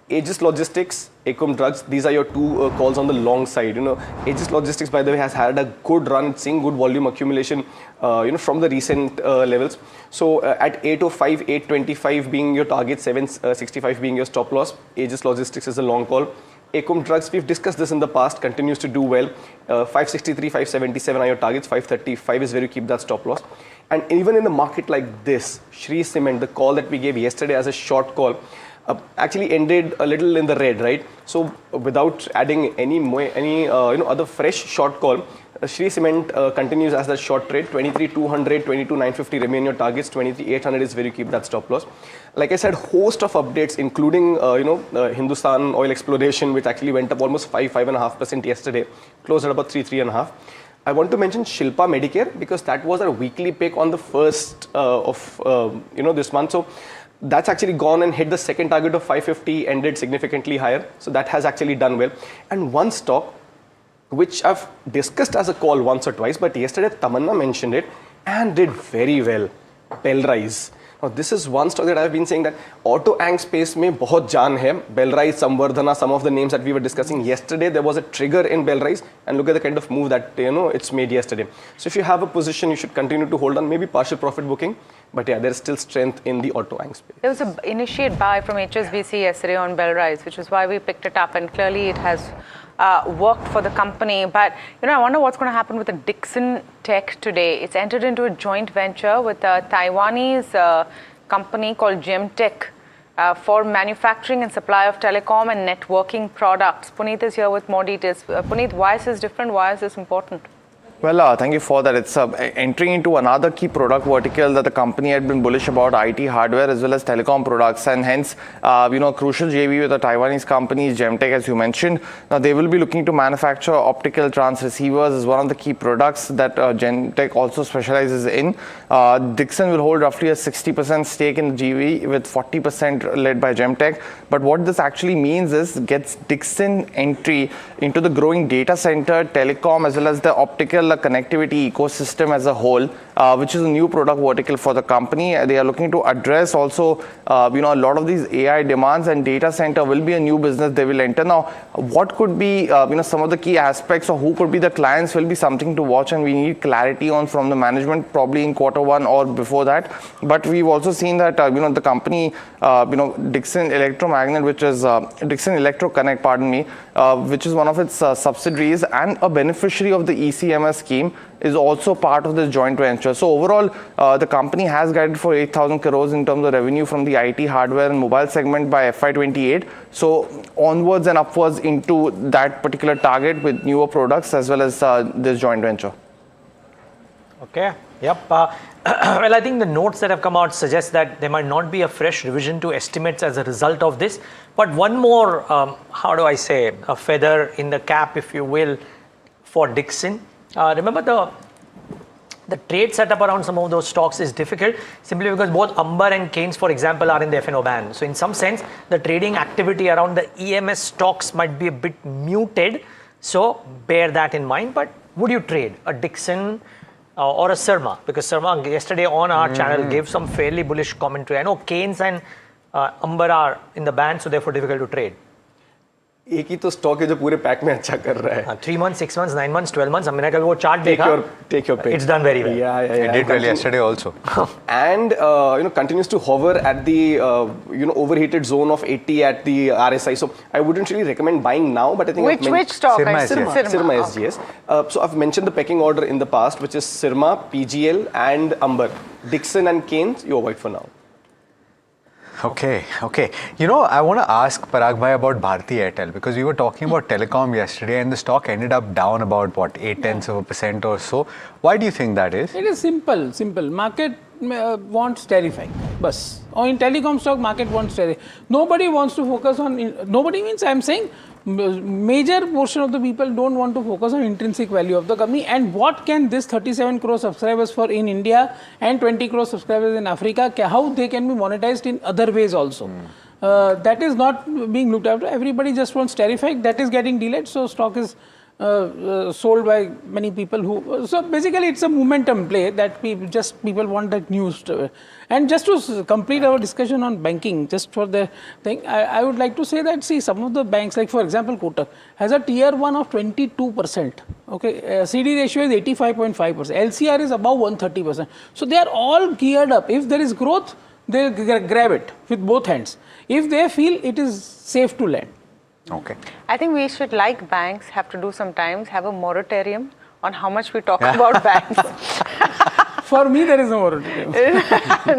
Aegis Logistics, Acom Drugs, these are your two calls on the long side. Aegis Logistics, by the way, has had a good run, it's seeing good volume accumulation, from the recent levels. So at 805, 825 being your target, 765 being your stop loss. Aegis Logistics is a long call. Acom Drugs, we've discussed this in the past, continues to do well. 563, 577 are your targets, 535 is where you keep that stop loss. And even in a market like this, Shree Cement, the call that we gave yesterday as a short call, actually ended a little in the red, right? So without adding any other fresh short call, Shree Cement continues as that short trade. 23,200, 22,950 remain your targets. 23,800 is where you keep that stop loss. Like I said, host of updates, including Hindustan Oil Exploration, which actually went up almost 5.5% yesterday, closed at about 3.5. I want to mention Shilpa Medicare because that was our weekly pick on the first of this month. So that's actually gone and hit the second target of 550, ended significantly higher. So that has actually done well. And one stock which I've discussed as a call once or twice, but yesterday Tamanna mentioned it and did very well. Bellrise. Now this is one stock that I've been saying that auto ang space mein bahut jaan hai. Bellrise, Samvardhana, some of the names that we were discussing yesterday, there was a trigger in Bellrise, and look at the kind of move that it's made yesterday. So if you have a position, you should continue to hold on, maybe partial profit booking, but yeah, there's still strength in the auto ang space. There was an initiate buy from HSBC yesterday on Bellrise, which is why we picked it up, and clearly it has worked for the company. But I wonder what's going to happen with the Dixon Tech today. It's entered into a joint venture with a Taiwanese company called Gemtech for manufacturing and supply of telecom and networking products. Puneet is here with more details. Puneet, why is this different? Why is this important? Well, thank you for that. It's entering into another key product vertical that the company had been bullish about, IT hardware as well as telecom products, and hence, crucial JV with the Taiwanese company, Gemtech, as you mentioned. Now, they will be looking to manufacture optical transceivers as one of the key products that Gemtech also specializes in. Dixon will hold roughly a 60% stake in the JV with 40% led by Gemtech. But what this actually means is gets Dixon entry into the growing data center, telecom, as well as the optical connectivity ecosystem as a whole, which is a new product vertical for the company. They are looking to address also, a lot of these AI demands, and data center will be a new business they will enter. Now, what could be, some of the key aspects or who could be the clients will be something to watch, and we need clarity on from the management probably in Q1 or before that. But we've also seen that, the company, Dixon Electromagnet, which is Dixon Electroconnect, pardon me, which is one of its subsidiaries and a beneficiary of the ECMS scheme, is also part of this joint venture. So overall, the company has guided for 8,000 crores in terms of revenue from the IT hardware and mobile segment by FY28. So onwards and upwards into that particular target with newer products as well as this joint venture. Okay. Yep. Well, I think the notes that have come out suggest that there might not be a fresh revision to estimates as a result of this. But one more, a feather in the cap, if you will, for Dixon. Remember the trade setup around some of those stocks is difficult simply because both Amber and Keynes, for example, are in the F&O ban. So in some sense, the trading activity around the EMS stocks might be a bit muted. So bear that in mind. But would you trade a Dixon or a Sirma? Because Sirma yesterday on our channel gave some fairly bullish commentary. I know Keynes and Amber are in the ban, so therefore difficult to trade. एक ही तो stock है जो पूरे pack में अच्छा कर रहा है. 3 months, 6 months, 9 months, 12 months. हमने कल वो चार्ट देखा. Take your pick. It's done very well. Yeah. It did well yesterday also. And continues to hover at the overheated zone of 80 at the RSI. So I wouldn't really recommend buying now, but I think which stock? Sirma SGS. So I've mentioned the pecking order in the past, which is Sirma, PGL, and Amber. Dixon and Keynes, you avoid for now. Okay. I want to ask Parag Bhai about Bharti Airtel because we were talking about telecom yesterday and the stock ended up down about 0.8% or so. Why do you think that is? It is simple. Market wants terrifying. Bas. Or in telecom stock, market wants terrifying. Nobody wants to focus on, nobody means I'm saying major portion of the people don't want to focus on intrinsic value of the company and what can this 37 crore subscribers for in India and 20 crore subscribers in Africa, how they can be monetized in other ways also. That is not being looked after. Everybody just wants terrific. That is getting delayed. So stock is sold by many people who. So basically, it's a momentum play that people want that news. And just to complete our discussion on banking, just for the thing, I would like to say that some of the banks, like for example, Kotak has a tier 1 of 22%. Okay, CD ratio is 85.5%. LCR is above 130%. So they are all geared up. If there is growth, they grab it with both hands. If they feel it is safe to lend. Okay. I think we should, like banks, have to do sometimes have a moratorium on how much we talk about banks. For me, there is no moratorium.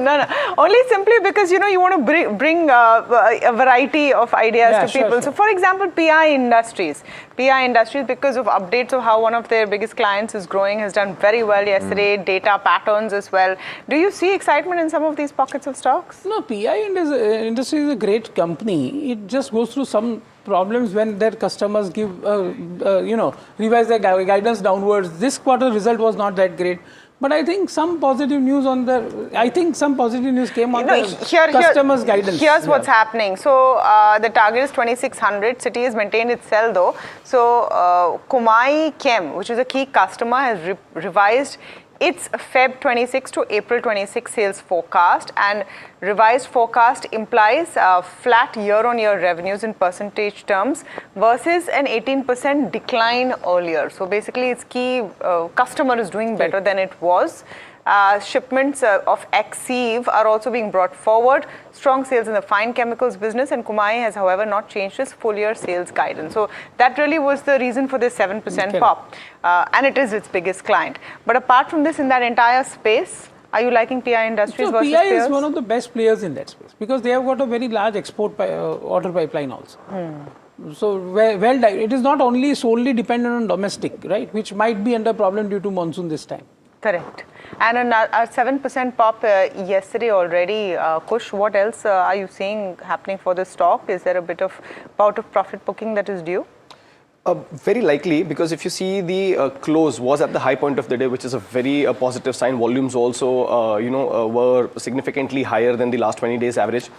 No. Only simply because, you want to bring a variety of ideas to people. So, for example, PI Industries, because of updates of how one of their biggest clients is growing, has done very well yesterday, data patterns as well. Do you see excitement in some of these pockets of stocks? No, PI Industries is a great company. It just goes through some problems when their customers give, revise their guidance downwards. This quarter result was not that great. But I think some positive news came on the customers' guidance. Here's what's happening. So the target is 2600. Citi has maintained its sell though. So Kumai Chem, which is a key customer, has revised its Feb 26 to April 26 sales forecast, and revised forecast implies flat year-on-year revenues in percentage terms versus an 18% decline earlier. So basically its key customer is doing better than it was. Shipments of Exceed are also being brought forward. Strong sales in the fine chemicals business, and Kumai has, however, not changed its full-year sales guidance. So that really was the reason for this 7% pop, and it is its biggest client. But apart from this, in that entire space, are you liking PI Industries versus PI peers? is one of the best players in that space because they have got a very large export order pipeline also. So it is not only solely dependent on domestic, right, which might be under problem due to monsoon this time. Correct. And a 7% pop yesterday already. Kush, what else are you seeing happening for this stock? Is there a bit of bout of profit booking that is due? Very likely, because if you see the close was at the high point of the day, which is a very positive sign. Volumes also, were significantly higher than the last 20 days average.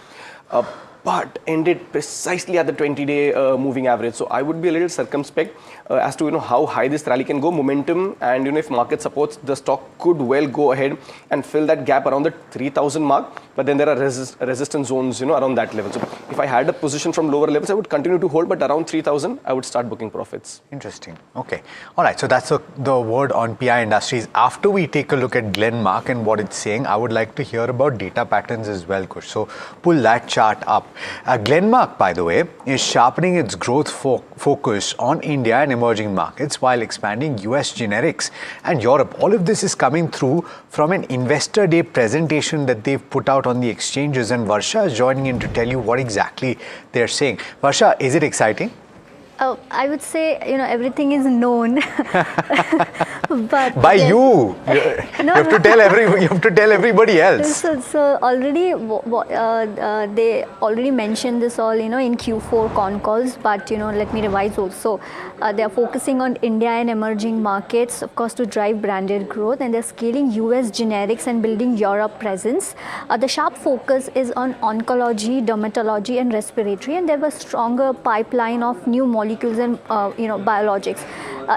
But ended precisely at the 20-day moving average. So I would be a little circumspect as to how high this rally can go. Momentum and if market supports, the stock could well go ahead and fill that gap around the 3,000 mark. But then there are resistance zones around that level. So if I had a position from lower levels, I would continue to hold. But around 3,000, I would start booking profits. Interesting. Okay. All right. So that's the word on PI Industries. After we take a look at Glenmark and what it's saying, I would like to hear about data patterns as well, Kush. So pull that chart up. Glenmark, by the way, is sharpening its growth focus on India and emerging markets while expanding US generics and Europe. All of this is coming through from an Investor Day presentation that they've put out on the exchanges, and Varsha is joining in to tell you what exactly they're saying. Varsha, is it exciting? Oh, I would say, everything is known. But by you have to tell everybody else. So already they already mentioned this all in Q4 con calls, but let me revise also. They are focusing on India and emerging markets, of course, to drive branded growth, and they're scaling US generics and building Europe presence. The sharp focus is on oncology, dermatology and respiratory, and they have a stronger pipeline of new molecules and biologics.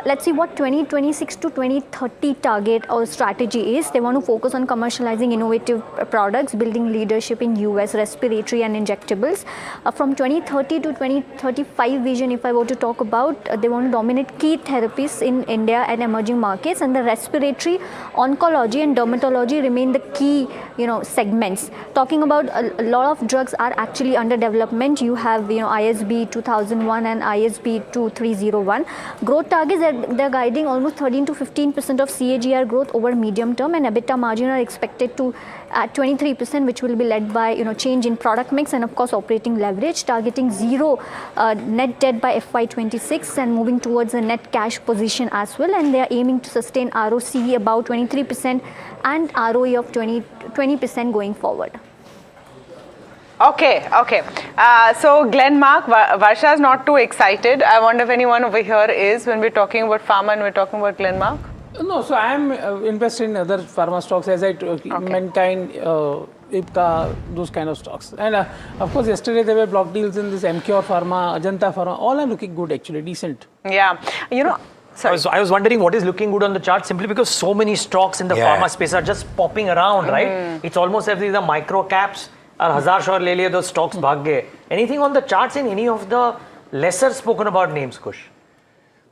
Let's see what 2026 to 2030 target or strategy is. They want to focus on commercializing innovative products, building leadership in US respiratory and injectables. From 2030 to 2035 vision, if I were to talk about, they want to dominate key therapies in India and emerging markets, and the respiratory, oncology and dermatology remain the key segments. Talking about a lot of drugs are actually under development. You have ISB 2001 and ISB 2301. Growth targets, they're guiding almost 13 to 15% of CAGR growth over medium term, and EBITDA margin are expected to at 23%, which will be led by change in product mix and of course operating leverage, targeting zero net debt by FY26 and moving towards a net cash position as well, and they are aiming to sustain ROCE about 23% and ROE of 20% going forward. Okay. So Glenmark, Varsha is not too excited. I wonder if anyone over here is, when we're talking about pharma and we're talking about Glenmark. No, so I am invested in other pharma stocks, as I told you, Mankind, Ipca, those kind of stocks. And of course, yesterday there were block deals in this Emcure Pharma, Ajanta Pharma. All are looking good, actually, decent. Yeah, I was wondering what is looking good on the chart, simply because so many stocks in the pharma space are just popping around, right? It's almost as if the micro caps are hazar shor le liye, those stocks bhag gaye. Anything on the charts in any of the lesser spoken about names, Kush?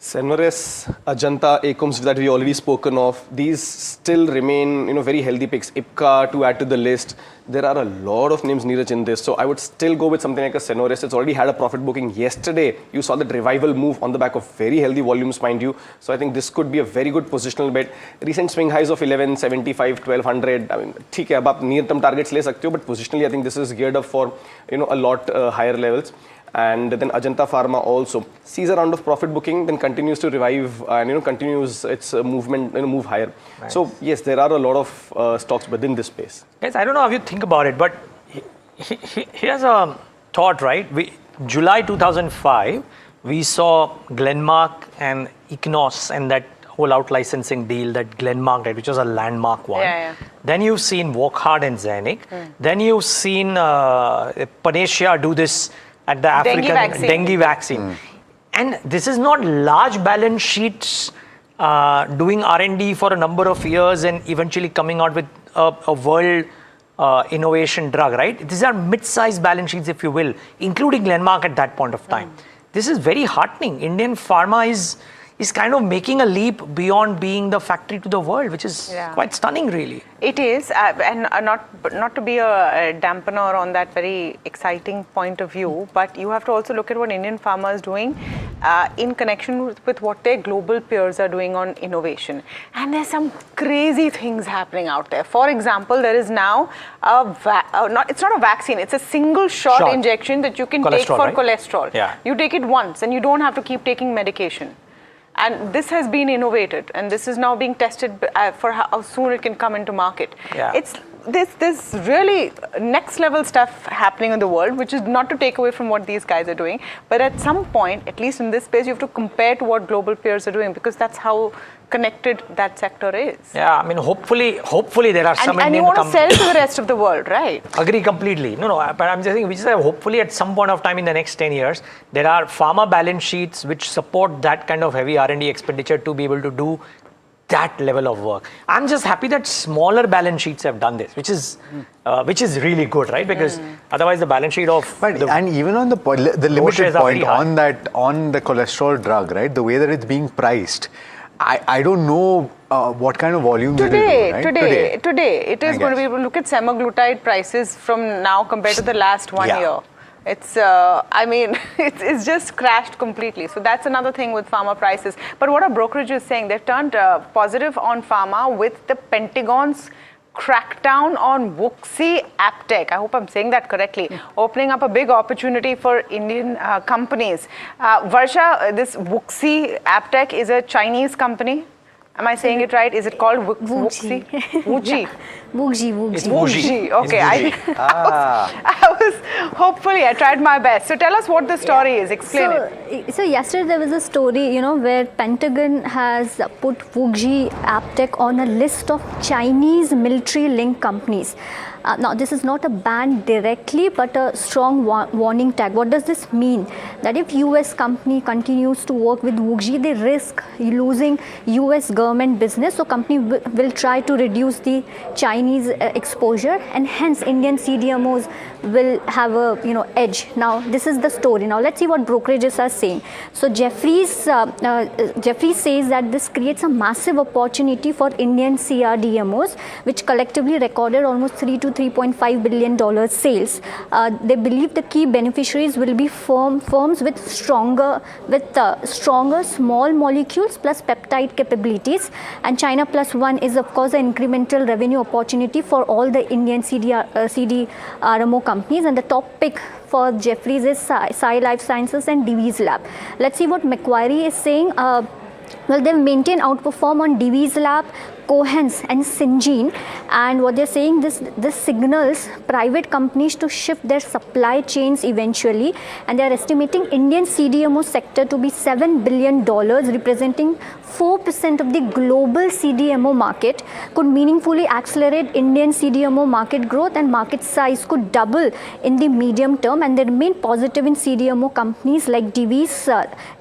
Cenovus, Ajanta, Acoms that we already spoken of, these still remain, very healthy picks. Ipca to add to the list. There are a lot of names, Neeraj, in this. So I would still go with something like a Cenovus. It's already had a profit booking yesterday. You saw that revival move on the back of very healthy volumes, mind you. So I think this could be a very good positional bet. Recent swing highs of 1175, 1200. I mean, ठीक है, अब आप near-term targets ले सकते हो, but positionally I think this is geared up for, a lot higher levels. And then Ajanta Pharma also sees a round of profit booking, then continues to revive and continues its movement, move higher. Nice. So yes, there are a lot of stocks within this space. Guys, I don't know how you think about it, but here's a thought, right? July 2005, we saw Glenmark and Ichnos and that whole out licensing deal that Glenmark did, which was a landmark one. Yeah. Then you've seen Wockhardt and Zenix. Then you've seen Panacea do this at the African dengue vaccine. And this is not large balance sheets doing R&D for a number of years and eventually coming out with a world innovation drug, right? These are mid-sized balance sheets, if you will, including Glenmark at that point of time. This is very heartening. Indian pharma is kind of making a leap beyond being the factory to the world, which is quite stunning, really. It is, and not to be a dampener on that very exciting point of view, but you have to also look at what Indian pharma is doing in connection with what their global peers are doing on innovation. And there's some crazy things happening out there. For example, there is now it's not a vaccine, it's a single shot injection that you can take for cholesterol. Yeah. You take it once and you don't have to keep taking medication. And this has been innovated, and this is now being tested for how soon it can come into market. Yeah. It's this really next level stuff happening in the world, which is not to take away from what these guys are doing, but at some point, at least in this space, you have to compare to what global peers are doing, because that's how connected that sector is. Yeah, I mean, hopefully there are some and Indian you want to sell to the rest of the world, right? Agree completely. No, but I'm just saying, which is hopefully at some point of time in the next 10 years, there are pharma balance sheets which support that kind of heavy R&D expenditure to be able to do that level of work. I'm just happy that smaller balance sheets have done this, which is really good, right? Because otherwise the balance sheet of and even on the limited point on the cholesterol drug, right? The way that it's being priced, I don't know what kind of volume today it is going to be able to look at semaglutide prices from now compared to the last 1 year. It's, I mean, it's just crashed completely. So that's another thing with pharma prices. But what our brokerage is saying, they've turned positive on pharma with the Pentagon's crackdown on Wuxi AppTech. I hope I'm saying that correctly. Opening up a big opportunity for Indian companies. Varsha, this Wuxi AppTech is a Chinese company. Am I saying it right? Is it called Wuxi? Wuxi. Wuxi. It's Wuxi. Okay. I tried my best. So tell us what the story is. Explain it. So yesterday there was a story, where Pentagon has put Wuxi AppTech on a list of Chinese military-linked companies. Now, this is not a ban directly, but a strong warning tag. What does this mean? That if US company continues to work with Wuxi, they risk losing US government business. So, company will try to reduce the Chinese exposure, and hence Indian CDMOs will have a edge. Now, this is the story. Now, let's see what brokerages are saying. So, Jefferies says that this creates a massive opportunity for Indian CRDMOs, which collectively recorded almost $3 to $3.5 billion sales. They believe the key beneficiaries will be firms with stronger small molecules plus peptide capabilities. And China Plus One is, of course, an incremental revenue opportunity for all the Indian CDRMO companies. And the top pick for Jefferies is Sai Life Sciences and Divi's Lab. Let's see what Macquarie is saying. Well, they've maintained outperform on Divi's Lab, Cohance and Syngene, and what they're saying, this signals private companies to shift their supply chains eventually, and they're estimating Indian CDMO sector to be $7 billion, representing 4% of the global CDMO market, could meaningfully accelerate Indian CDMO market growth, and market size could double in the medium term, and they remain positive in CDMO companies like Divi's,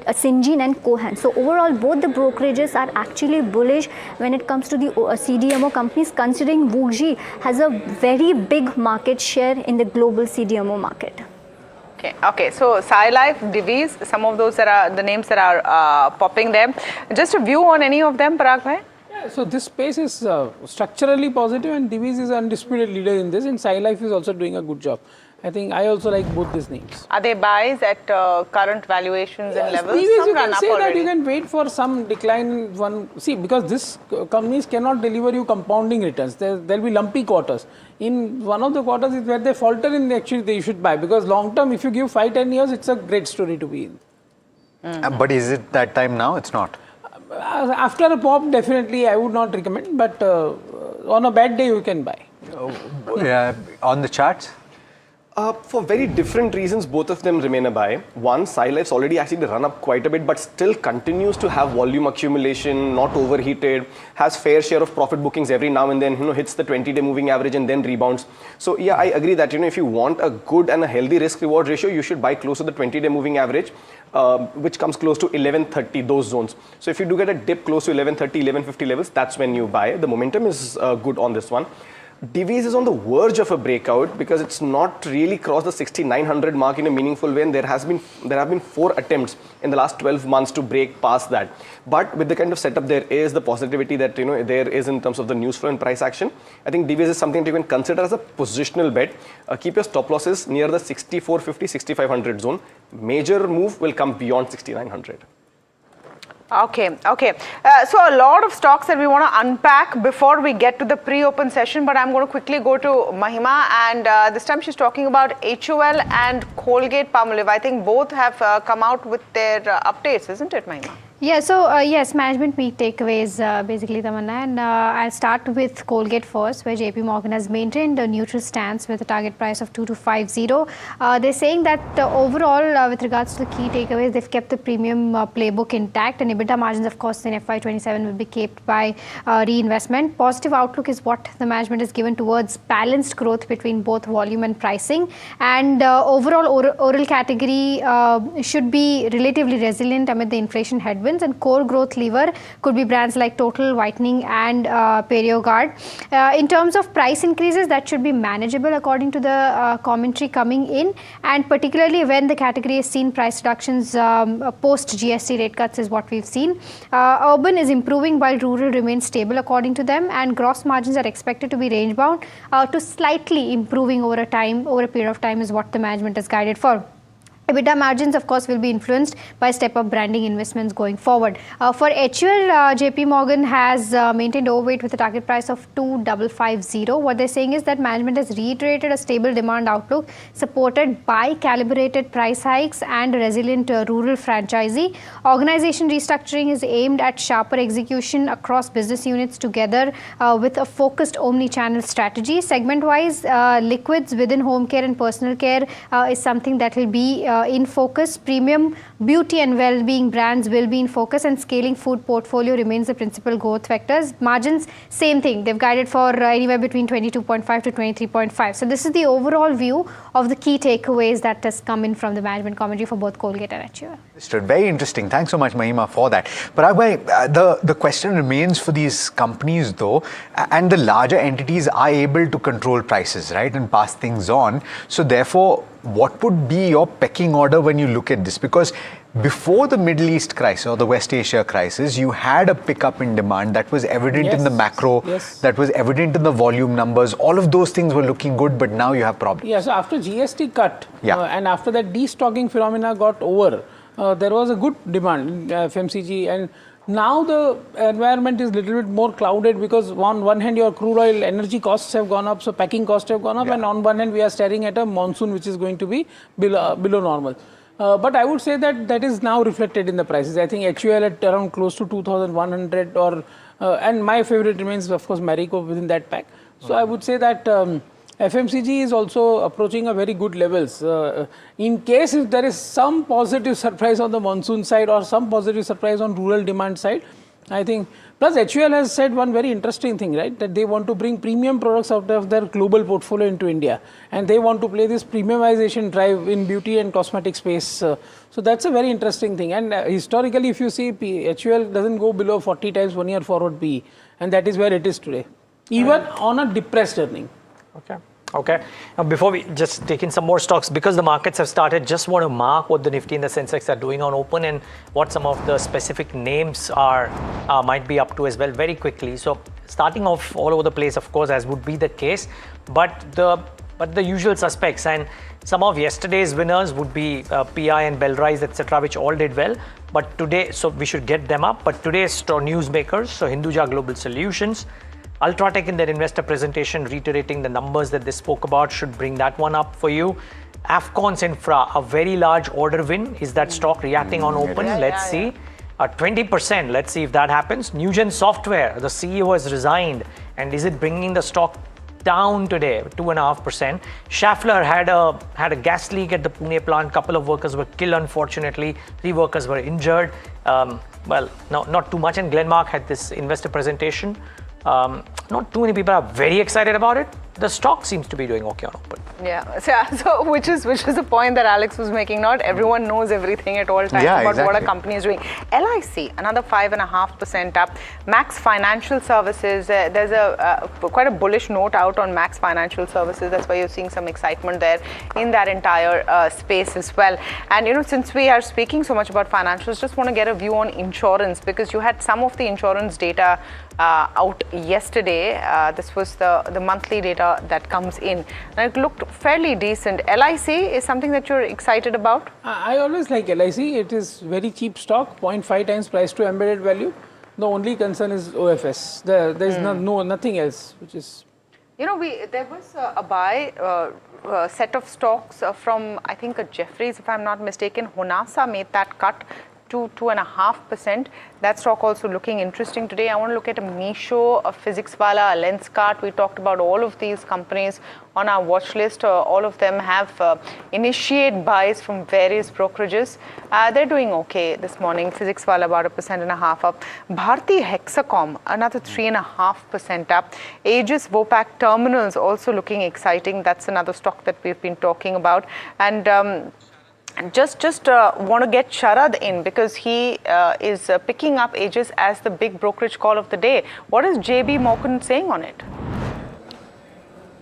Syngene and Cohance. So overall, both the brokerages are actually bullish when it comes to the CDMO companies, considering Wuxi has a very big market share in the global CDMO market. Okay. So Sai Life, Divi's, some of those that are the names that are popping there. Just a view on any of them, Parag bhai? Yeah, so this space is structurally positive, and Divi's is undisputed leader in this, and Sai Life is also doing a good job. I think I also like both these names. Are they buys at current valuations and levels? Divi's, you can say that you can wait for some decline. Because this companies cannot deliver you compounding returns. There will be lumpy quarters. In one of the quarters is where they falter in, actually they should buy, because long term, if you give 5-10 years, it's a great story to be in. But is it that time now? It's not. After a pop, definitely I would not recommend, but on a bad day you can buy. On the charts? For very different reasons, both of them remain a buy. One, Sai Life's already actually run up quite a bit, but still continues to have volume accumulation, not overheated, has fair share of profit bookings every now and then, hits the 20-day moving average and then rebounds. So yeah, I agree that, if you want a good and a healthy risk-reward ratio, you should buy close to the 20-day moving average, which comes close to 1130, those zones. So if you do get a dip close to 1130, 1150 levels, that's when you buy. The momentum is good on this one. Divi's is on the verge of a breakout because it's not really crossed the 6900 mark in a meaningful way, and there have been 4 attempts in the last 12 months to break past that. But with the kind of setup there is, the positivity that there is in terms of the news flow and price action, I think Divi's is something that you can consider as a positional bet. Keep your stop losses near the 6450, 6500 zone. Major move will come beyond 6900. Okay. So a lot of stocks that we want to unpack before we get to the pre-open session, but I'm going to quickly go to Mahima, and this time she's talking about HUL and Colgate-Palmolive. I think both have come out with their updates, isn't it, Mahima? Yeah, so yes, management meet takeaways basically, Tamanna, and I'll start with Colgate first, where JP Morgan has maintained a neutral stance with a target price of 2250. They're saying that overall, with regards to the key takeaways, they've kept the premium playbook intact, and EBITDA margins, of course, in FY27 will be kept by reinvestment. Positive outlook is what the management is given towards balanced growth between both volume and pricing, and overall oral category should be relatively resilient amid the inflation headwinds. And core growth lever could be brands like Total, Whitening and PerioGard. In terms of price increases, that should be manageable according to the commentary coming in, and particularly when the category has seen price reductions post GST rate cuts is what we've seen. Urban is improving while rural remains stable according to them, and gross margins are expected to be range bound to slightly improving over a period of time is what the management has guided for. EBITDA margins, of course, will be influenced by step-up branding investments going forward. For HUL, JP Morgan has maintained overweight with a target price of 2550. What they're saying is that management has reiterated a stable demand outlook supported by calibrated price hikes and a resilient rural franchisee. Organization restructuring is aimed at sharper execution across business units together with a focused omni-channel strategy. Segment-wise, liquids within home care and personal care is something that will be in focus. Premium beauty and well-being brands will be in focus, and scaling food portfolio remains the principal growth vectors. Margins, same thing. They've guided for anywhere between 22.5 to 23.5. So this is the overall view of the key takeaways that has come in from the management commentary for both Colgate and HUL. Very interesting. Thanks so much, Mahima, for that. But the question remains for these companies, though, and the larger entities are able to control prices, right, and pass things on. So therefore, what would be your pecking order when you look at this? Because before the Middle East crisis or the West Asia crisis, you had a pickup in demand that was evident in the macro, that was evident in the volume numbers. All of those things were looking good, but now you have problems. Yeah, so after GST cut and after that destocking phenomena got over, there was a good demand in FMCG, and now the environment is a little bit more clouded because on one hand your crude oil energy costs have gone up, so packing costs have gone up, and on one hand we are staring at a monsoon which is going to be below normal. But I would say that is now reflected in the prices. I think HUL at around close to 2,100 and my favorite remains of course Marico within that pack. So I would say that FMCG is also approaching a very good levels. In case if there is some positive surprise on the monsoon side or some positive surprise on rural demand side, I think, plus HUL has said one very interesting thing, right, that they want to bring premium products out of their global portfolio into India, and they want to play this premiumization drive in beauty and cosmetic space. So that's a very interesting thing, and historically if you see, HUL doesn't go below 40 times 1 year forward PE, and that is where it is today, even on a depressed earning. Okay. Okay. Now, before we just take in some more stocks, because the markets have started, just want to mark what the Nifty and the Sensex are doing on open and what some of the specific names are might be up to as well very quickly. So starting off all over the place, of course, as would be the case, but the usual suspects and some of yesterday's winners would be PI and Bellrise, etc., which all did well. But today, so we should get them up. But today's newsmakers, so Hinduja Global Solutions, Ultratech in their investor presentation reiterating the numbers that they spoke about, should bring that one up for you. Afcons Infra, a very large order win. Is that stock reacting on open? Let's see. 20%, let's see if that happens. Newgen Software, the CEO has resigned, and is it bringing the stock down today? 2.5%. Schaeffler had a gas leak at the Pune plant. Couple of workers were killed, unfortunately. 3 workers were injured. Well, no, not too much. And Glenmark had this investor presentation. Not too many people are very excited about it. The stock seems to be doing okay on open. Yeah, so which is the point that Alex was making. Not everyone knows everything at all times about what a company is doing. LIC, another 5.5% up. Max Financial Services, there's quite a bullish note out on Max Financial Services. That's why you're seeing some excitement there in that entire space as well. And since we are speaking so much about financials, just want to get a view on insurance, because you had some of the insurance data out yesterday. This was the monthly data that comes in, and it looked fairly decent. LIC is something that you're excited about? I always like LIC. It is very cheap stock, 0.5 times price to embedded value. The only concern is OFS. There's nothing else, which is... there was a buy set of stocks from, I think, Jefferies, if I'm not mistaken. Honasa made that cut to 2.5%. That stock also looking interesting today. I want to look at a Meesho, a PhysicsWallah, a Lenskart. We talked about all of these companies on our watch list. All of them have initiate buys from various brokerages. They're doing okay this morning. PhysicsWallah about 1.5% up. Bharti Hexacom, another 3.5% up. Aegis Vopak Terminals also looking exciting. That's another stock that we've been talking about. And just want to get Sharad in, because he is picking up Aegis as the big brokerage call of the day. What is JB Morgan saying on it?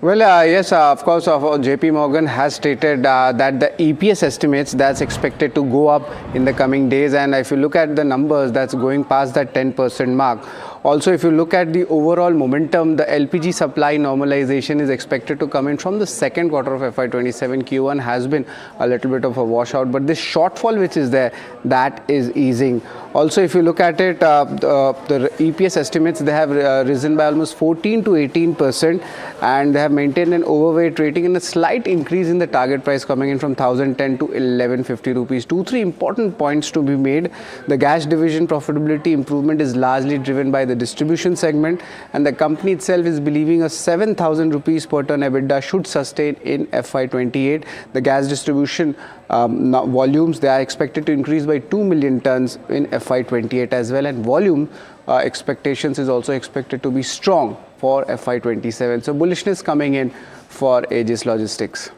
Well, yes, of course, JP Morgan has stated that the EPS estimates, that's expected to go up in the coming days. And if you look at the numbers, that's going past that 10% mark. Also, if you look at the overall momentum, the LPG supply normalization is expected to come in from the second quarter of FY27. Q1 has been a little bit of a washout, but this shortfall which is there, that is easing. Also, if you look at it, the EPS estimates, they have risen by almost 14 to 18%, and they have maintained an overweight rating and a slight increase in the target price coming in from 1,010 to 1,150 rupees. 2-3 important points to be made. The gas division profitability improvement is largely driven by the distribution segment, and the company itself is believing a 7,000 rupees per ton EBITDA should sustain in FY28. The gas distribution volumes, they are expected to increase by 2 million tons in FY28 as well, and volume expectations is also expected to be strong for FY27. So bullishness coming in for Aegis Logistics.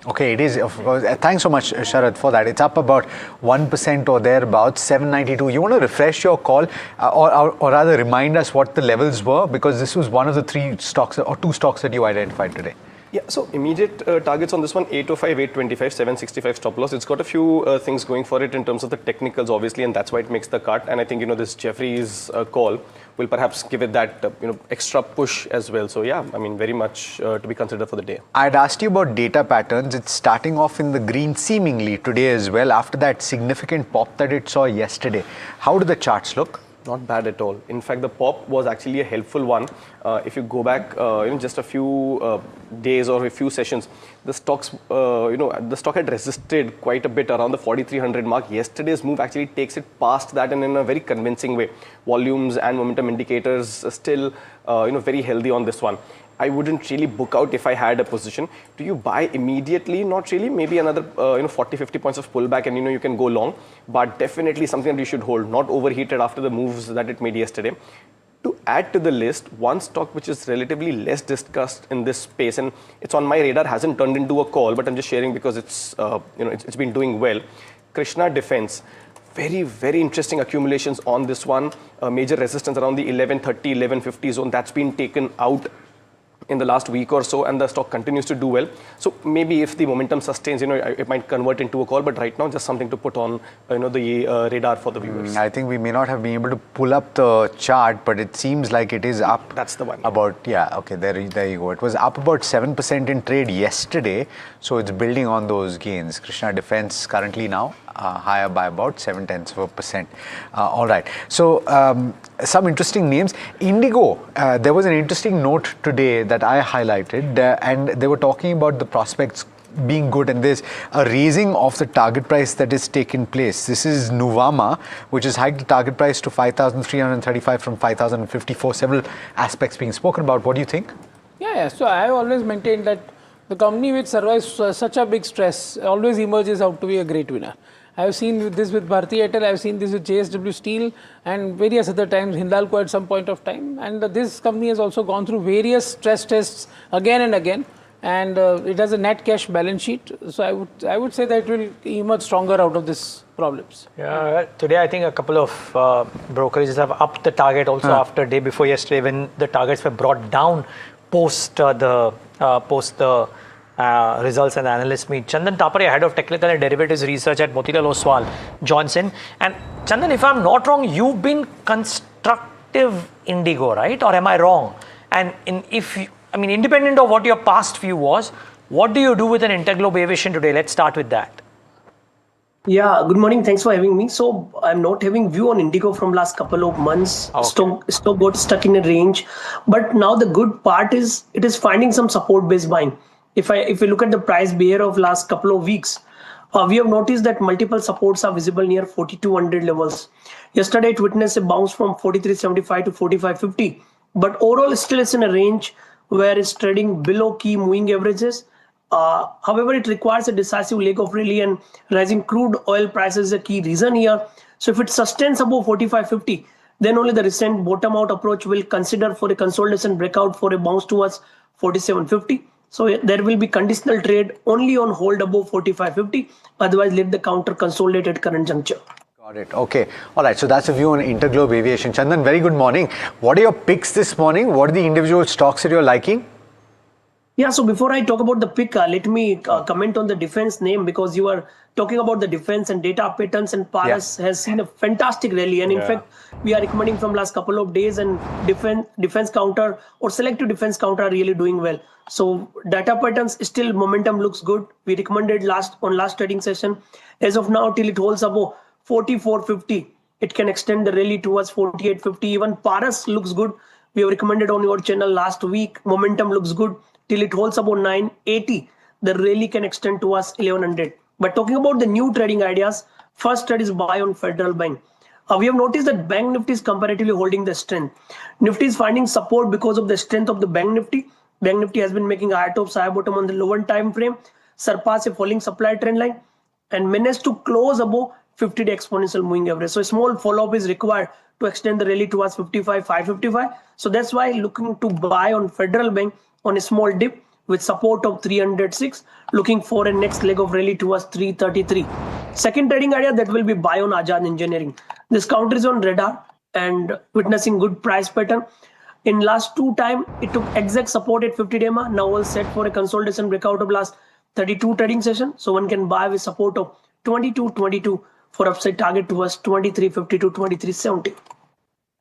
Okay, it is, of course. Thanks so much, Sharad, for that. It's up about 1% or thereabouts, 792. You want to refresh your call or rather remind us what the levels were, because this was one of the 3 stocks or 2 stocks that you identified today. Yeah, so immediate targets on this one, 805, 825, 765 stop loss. It's got a few things going for it in terms of the technicals, obviously, and that's why it makes the cut. And I think, this Jefferies call will perhaps give it that, extra push as well. So, yeah, I mean, very much to be considered for the day. I'd asked you about data patterns. It's starting off in the green seemingly today as well, after that significant pop that it saw yesterday. How do the charts look? Not bad at all. In fact, the pop was actually a helpful one. If you go back, just a few days or a few sessions, the stocks, the stock had resisted quite a bit around the 4,300 mark. Yesterday's move actually takes it past that, and in a very convincing way. Volumes and momentum indicators are still, very healthy on this one. I wouldn't really book out if I had a position. Do you buy immediately? Not really. Maybe another 40, 50 points of pullback, and you can go long. But definitely something that you should hold, not overheated after the moves that it made yesterday. To add to the list, one stock which is relatively less discussed in this space, and it's on my radar, hasn't turned into a call, but I'm just sharing because it's it's been doing well. Krishna Defense. Very, very interesting accumulations on this one. Major resistance around the 1130, 1150 zone. That's been taken out. in the last week or so, and the stock continues to do well. So maybe if the momentum sustains, it might convert into a call. But right now, just something to put on, the radar for the viewers. I think we may not have been able to pull up the chart, but it seems like it is up. That's the one. Okay, there you go. It was up about 7% in trade yesterday, so it's building on those gains. Krishna Defence currently now higher by about 0.7%. All right. So some interesting names. Indigo. There was an interesting note today that I highlighted, and they were talking about the prospects being good, and there's a raising of the target price that has taken place. This is Nuvama, which has hiked the target price to 5,335 from 5,054. Several aspects being spoken about. What do you think? Yeah. So I have always maintained that the company which survives such a big stress always emerges out to be a great winner. I have seen this with Bharti Airtel, I have seen this with JSW Steel and various other times, Hindalco at some point of time. And this company has also gone through various stress tests again and again. And it has a net cash balance sheet. So I would say that it will emerge stronger out of this problems. Yeah, today I think a couple of brokerages have upped the target also after day before yesterday when the targets were brought down post the results and analyst meet. Chandan Tapare, head of technical and derivatives research at Motilal Oswal Johnson. And Chandan, if I'm not wrong, you've been constructive Indigo, right? Or am I wrong? And independent of what your past view was, what do you do with an Interglobe Aviation today? Let's start with that. Yeah, good morning. Thanks for having me. So I'm not having view on Indigo from last couple of months. Okay. Stock got stuck in a range. But now the good part is it is finding some support-based buying. If we look at the price behavior of last couple of weeks, we have noticed that multiple supports are visible near 4,200 levels. Yesterday, it witnessed a bounce from 43.75 to 45.50. But overall, still it's in a range where it's trading below key moving averages. However, it requires a decisive leg of rally, and rising crude oil prices is a key reason here. So if it sustains above 45.50, then only the recent bottom out approach will consider for a consolidation breakout for a bounce towards 47.50. So there will be conditional trade only on hold above 45.50. Otherwise, let the counter consolidate at current juncture. Got it. Okay. All right. So that's a view on Interglobe Aviation. Chandan, very good morning. What are your picks this morning? What are the individual stocks that you're liking? Yeah, so before I talk about the pick, let me comment on the defense name, because you are talking about the defense and data patterns, and Paras has seen a fantastic rally. And in fact, we are recommending from last couple of days, and defense counter or selective defense counter are really doing well. So data patterns still momentum looks good. We recommended last trading session. As of now, till it holds above 44.50, it can extend the rally towards 48.50. Even Paras looks good. We have recommended on your channel last week. Momentum looks good. Till it holds about 980, the rally can extend towards 1100. But talking about the new trading ideas, first trade is buy on Federal Bank. We have noticed that Bank Nifty is comparatively holding the strength. Nifty is finding support because of the strength of the Bank Nifty. Bank Nifty has been making a high top, high bottom on the lower time frame, surpass a falling supply trend line, and managed to close above 50-day exponential moving average. So a small follow-up is required to extend the rally towards 555. So that's why looking to buy on Federal Bank on a small dip with support of 306, looking for a next leg of rally towards 333. Second trading idea that will be buy on Ajad Engineering. This counter is on radar and witnessing good price pattern. In last two time, it took exact support at 50 DMA. Now all set for a consolidation breakout of last 32 trading session. So one can buy with support of 22.22 for upside target towards 23.50 to 23.70.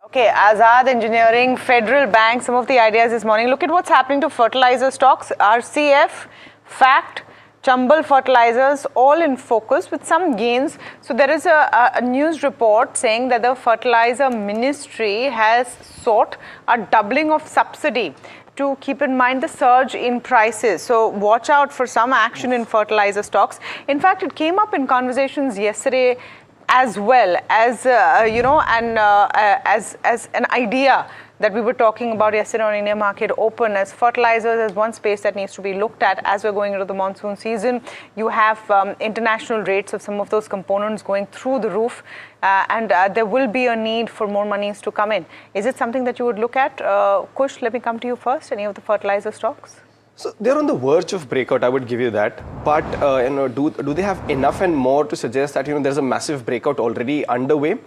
Okay, Azad Engineering, Federal Bank, some of the ideas this morning. Look at what's happening to fertilizer stocks. RCF, FACT, Chambal Fertilizers, all in focus with some gains. So there is a news report saying that the Fertilizer Ministry has sought a doubling of subsidy to keep in mind the surge in prices. So watch out for some action in fertilizer stocks. In fact, it came up in conversations yesterday as well as, as an idea that we were talking about yesterday on India Market Open, as fertilizers as one space that needs to be looked at as we're going into the monsoon season. You have international rates of some of those components going through the roof, and there will be a need for more monies to come in. Is it something that you would look at? Kush, let me come to you first. Any of the fertilizer stocks? So they're on the verge of breakout, I would give you that. But do they have enough and more to suggest that there's a massive breakout already underway?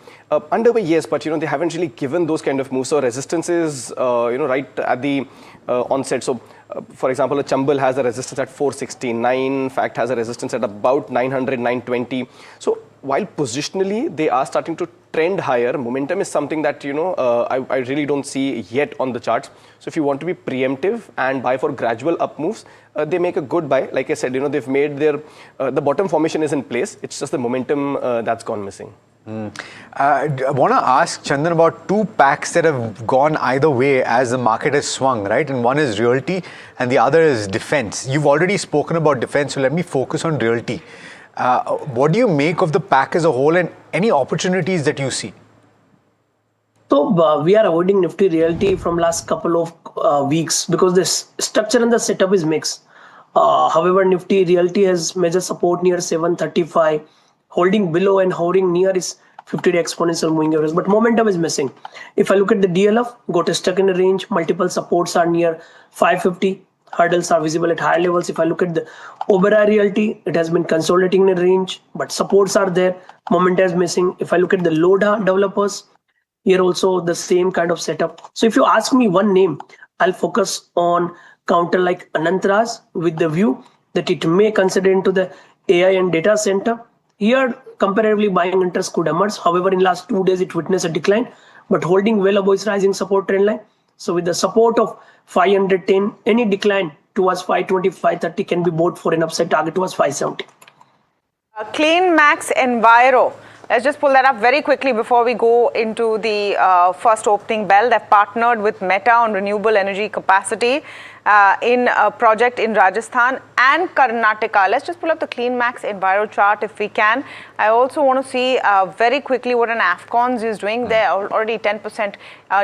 Underway, yes, but they haven't really given those kind of moves. So resistance is right at the onset. So for example, a Chambal has a resistance at 469. Fact has a resistance at about 900, 920. So while positionally they are starting to trend higher, momentum is something that I really don't see yet on the charts. So if you want to be preemptive and buy for gradual up moves, they make a good buy. Like I said, they've made their the bottom formation is in place. It's just the momentum that's gone missing. I want to ask Chandan about two packs that have gone either way as the market has swung, right? And one is realty and the other is defense. You've already spoken about defense, so let me focus on realty. What do you make of the pack as a whole and any opportunities that you see? So we are avoiding Nifty Realty from last couple of weeks because the structure and the setup is mixed. However, Nifty Realty has major support near 735, holding below and hovering near is 50-day exponential moving average, but momentum is missing. If I look at the DLF, got stuck in a range, multiple supports are near 550, hurdles are visible at higher levels. If I look at the Oberoi Realty, it has been consolidating in a range, but supports are there, momentum is missing. If I look at the Lodha developers, here also the same kind of setup. So if you ask me one name, I'll focus on counter like Anantraj with the view that it may consider into the AI and data center. Here, comparatively buying interest could emerge. However, in last 2 days, it witnessed a decline, but holding well above its rising support trend line. So with the support of 510, any decline towards 520, 530 can be bought for an upside target towards 570. Clean Max Enviro. Let's just pull that up very quickly before we go into the first opening bell. They've partnered with Meta on renewable energy capacity in a project in Rajasthan and Karnataka. Let's just pull up the Clean Max Enviro chart if we can. I also want to see very quickly what an Afcons is doing. They're already 10%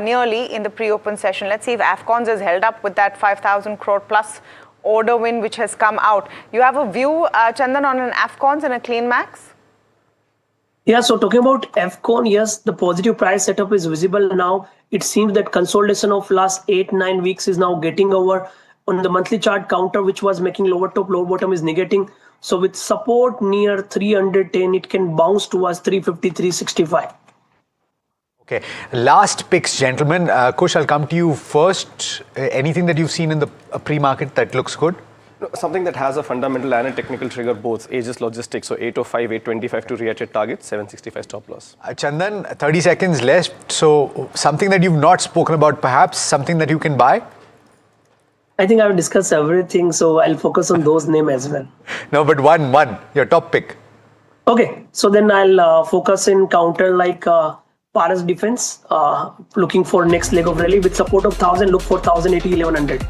nearly in the pre-open session. Let's see if Afcons is held up with that 5,000 crore plus order win which has come out. You have a view, Chandan, on an Afcons and a Clean Max? Yeah, so talking about Afcon, yes, the positive price setup is visible now. It seems that consolidation of last 8-9 weeks is now getting over. On the monthly chart, counter which was making lower top, lower bottom is negating. So with support near 310, it can bounce towards 350, 365. Okay, last picks, gentlemen. Kush, I'll come to you first. Anything that you've seen in the pre-market that looks good? Something that has a fundamental and a technical trigger, both. Aegis Logistics, so 805, 825 to reach target, 765 stop loss. Chandan, 30 seconds left. So something that you've not spoken about, perhaps something that you can buy? I think I've discussed everything, so I'll focus on those names as well. No, but one, your top pick. Okay, so then I'll focus in counter like Paras Defense, looking for next leg of rally with support of 1000, look for 1080, 1100.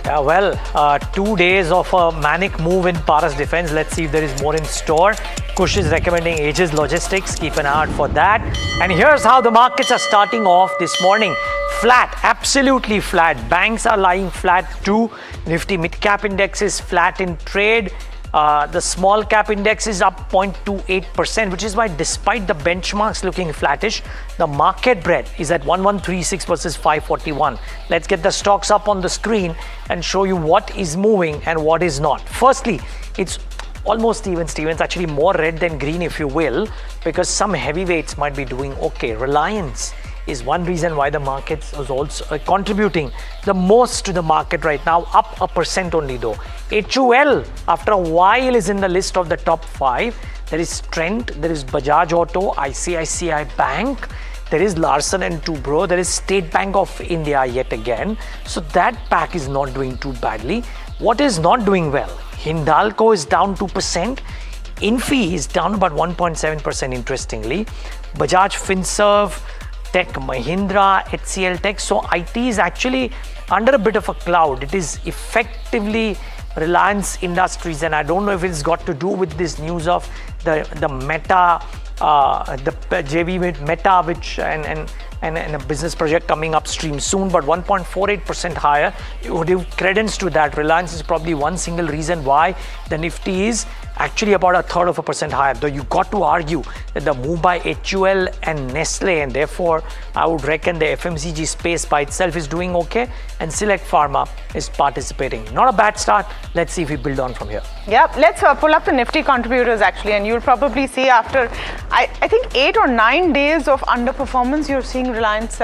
Yeah, well, 2 days of a manic move in Paras Defense. Let's see if there is more in store. Kush is recommending Aegis Logistics. Keep an eye out for that. And here's how the markets are starting off this morning. Flat, absolutely flat. Banks are lying flat too. Nifty mid-cap index is flat in trade. The small cap index is up 0.28%, which is why despite the benchmarks looking flattish, the market breadth is at 1136 versus 541. Let's get the stocks up on the screen and show you what is moving and what is not. Firstly, it's almost even, Stevens, actually more red than green, if you will, because some heavyweights might be doing okay. Reliance is one reason why the markets is also contributing the most to the market right now, up 1% only though. HUL, after a while, is in the list of the top 5. There is Trent, there is Bajaj Auto, ICICI Bank, there is Larsen and Toubro, there is State Bank of India yet again. So that pack is not doing too badly. What is not doing well? Hindalco is down 2%. Infi is down about 1.7% interestingly. Bajaj Finserv, Tech Mahindra, HCL Tech. So IT is actually under a bit of a cloud. It is effectively Reliance Industries, and I don't know if it's got to do with this news of the Meta, the JV with Meta, which and a business project coming upstream soon, but 1.48% higher. You would give credence to that. Reliance is probably one single reason why the Nifty is actually about 1/3% higher. Though you got to argue that the move by HUL and Nestle, and therefore I would reckon the FMCG space by itself is doing okay, and Select Pharma is participating. Not a bad start. Let's see if we build on from here. Yeah, let's pull up the Nifty contributors actually, and you'll probably see after, I think 8 or 9 days of underperformance, you're seeing Reliance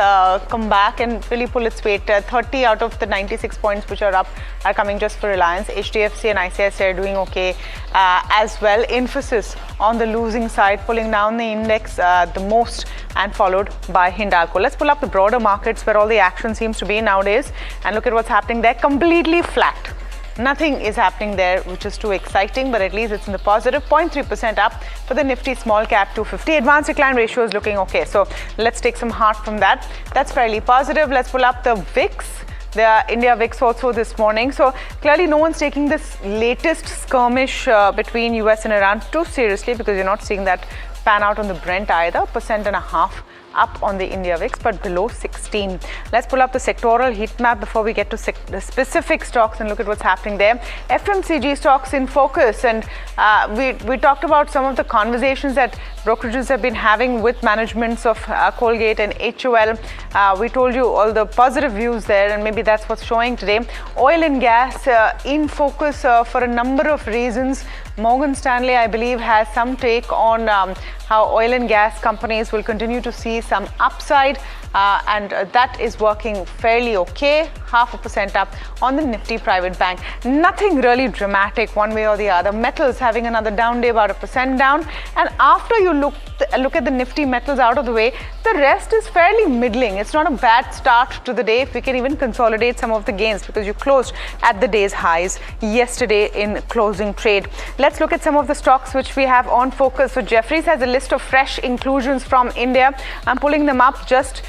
come back and really pull its weight. 30 out of the 96 points which are up are coming just for Reliance. HDFC and ICICI are doing okay as well. Infosys on the losing side, pulling down the index the most, and followed by Hindalco. Let's pull up the broader markets where all the action seems to be nowadays and look at what's happening there. Completely flat. Nothing is happening there, which is too exciting, but at least it's in the positive. 0.3% up for the Nifty small cap 250. Advanced decline ratio is looking okay. So let's take some heart from that. That's fairly positive. Let's pull up the VIX. The India VIX also this morning. So clearly no one's taking this latest skirmish between US and Iran too seriously, because you're not seeing that pan out on the Brent either. 1.5% up on the India VIX, but below 16. Let's pull up the sectoral heat map before we get to the specific stocks and look at what's happening there. FMCG stocks in focus, and we talked about some of the conversations that brokerages have been having with managements of Colgate and HUL. We told you all the positive views there, and maybe that's what's showing today. Oil and gas in focus for a number of reasons. Morgan Stanley, I believe, has some take on how oil and gas companies will continue to see some upside, and that is working fairly okay. 0.5% up on the Nifty Private Bank. Nothing really dramatic one way or the other. Metals having another down day, about 1% down. And after you look at the Nifty metals out of the way, the rest is fairly middling. It's not a bad start to the day if we can even consolidate some of the gains, because you closed at the day's highs yesterday in closing trade. Let's look at some of the stocks which we have on focus. So Jefferies has a list of fresh inclusions from India. I'm pulling them up just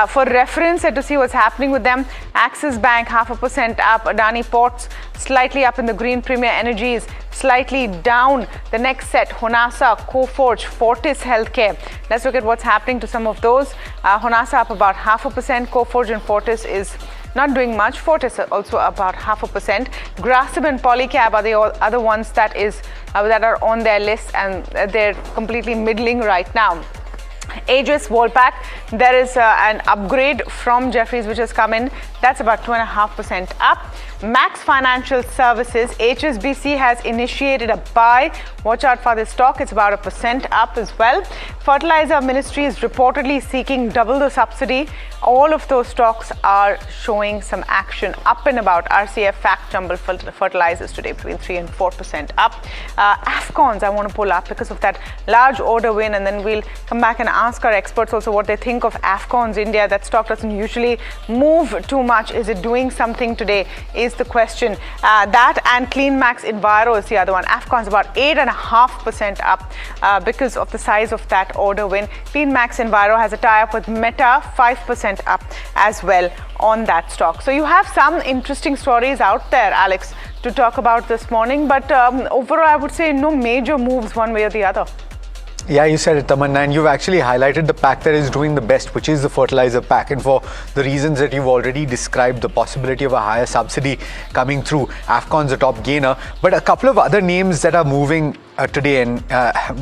for reference and to see what's happening with them. Axis Bank 0.5% up. Adani Ports slightly up in the green. Premier Energies slightly down. The next set, Honasa, Coforge, Fortis Healthcare. Let's look at what's happening to some of those. Honasa up about 0.5%. Coforge and Fortis is not doing much. Fortis also about 0.5%. Grasim and Polycab are the other ones that are on their list, and they're completely middling right now. Aegis Volpac, there is an upgrade from Jefferies which has come in. That's about 2.5% up. Max Financial Services, HSBC has initiated a buy. Watch out for this stock. It's about 1% up as well. Fertilizer Ministry is reportedly seeking double the subsidy. All of those stocks are showing some action up and about. RCF Fact Jumble Fertilizers today between 3 and 4% up. Afcons I want to pull up because of that large order win, and then we'll come back and ask our experts also what they think of Afcons India. That stock doesn't usually move too much. Is it doing something today is the question. That and CleanMax Enviro is the other one. Afcons about 8.5% up because of the size of that order win. CleanMax Enviro has a tie-up with Meta, 5% up as well on that stock. So you have some interesting stories out there, Alex, to talk about this morning, but overall I would say no major moves one way or the other. Yeah, you said it, Tamanna, and you've actually highlighted the pack that is doing the best, which is the fertilizer pack. And for the reasons that you've already described, the possibility of a higher subsidy coming through, Afcon's a top gainer. But a couple of other names that are moving today, and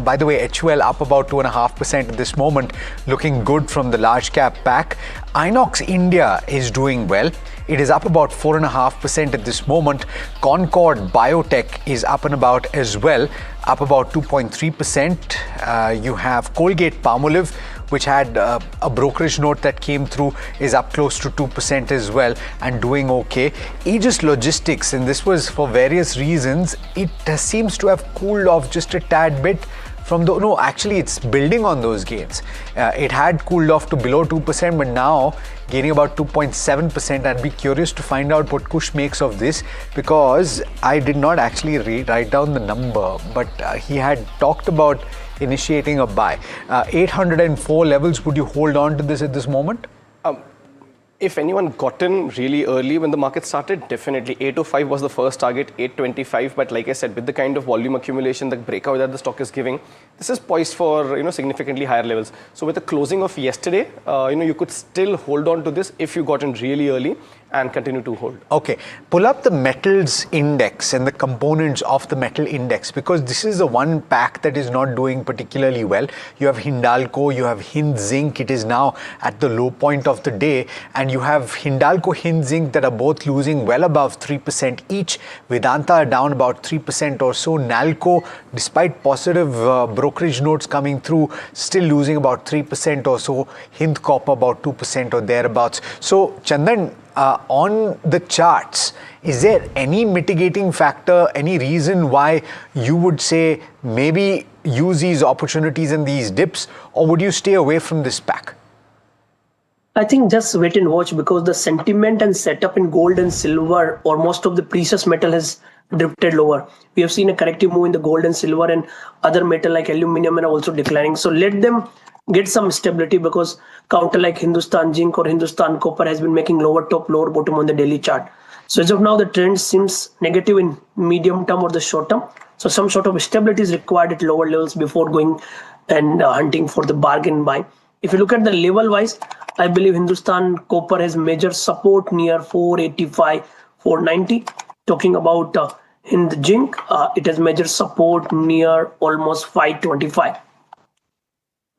by the way, HUL up about 2.5% at this moment, looking good from the large cap pack. Inox India is doing well. It is up about 4.5% at this moment. Concord Biotech is up and about as well, up about 2.3%. You have Colgate Palmolive, which had a brokerage note that came through, is up close to 2% as well and doing okay. Aegis Logistics, and this was for various reasons, it seems to have cooled off just a tad bit from the, no, actually it's building on those gains. It had cooled off to below 2%, but now gaining about 2.7%. I'd be curious to find out what Kush makes of this, because I did not actually write down the number, but he had talked about initiating a buy. 804 levels, would you hold on to this at this moment? If anyone got in really early when the market started, definitely 805 was the first target, 825. But like I said, with the kind of volume accumulation, the breakout that the stock is giving, this is poised for significantly higher levels. So with the closing of yesterday, you could still hold on to this if you got in really early. and continue to hold. Okay, pull up the metals index and the components of the metal index, because this is the one pack that is not doing particularly well. You have Hindalco, you have Hind Zinc, it is now at the low point of the day, and you have Hindalco, Hind Zinc that are both losing well above 3% each. Vedanta are down about 3% or so. Nalco, despite positive brokerage notes coming through, still losing about 3% or so. Hind Copper about 2% or thereabouts. So Chandan, on the charts, is there any mitigating factor, any reason why you would say maybe use these opportunities and these dips, or would you stay away from this pack? I think just wait and watch, because the sentiment and setup in gold and silver or most of the precious metal has drifted lower. We have seen a corrective move in the gold and silver, and other metal like aluminum are also declining. So let them get some stability, because counter like Hindustan Zinc or Hindustan Copper has been making lower top, lower bottom on the daily chart. So as of now, the trend seems negative in medium term or the short term. So some sort of stability is required at lower levels before going and hunting for the bargain buy. If you look at the level wise, I believe Hindustan Copper has major support near 485, 490. Talking about Hind Zinc, it has major support near almost 525.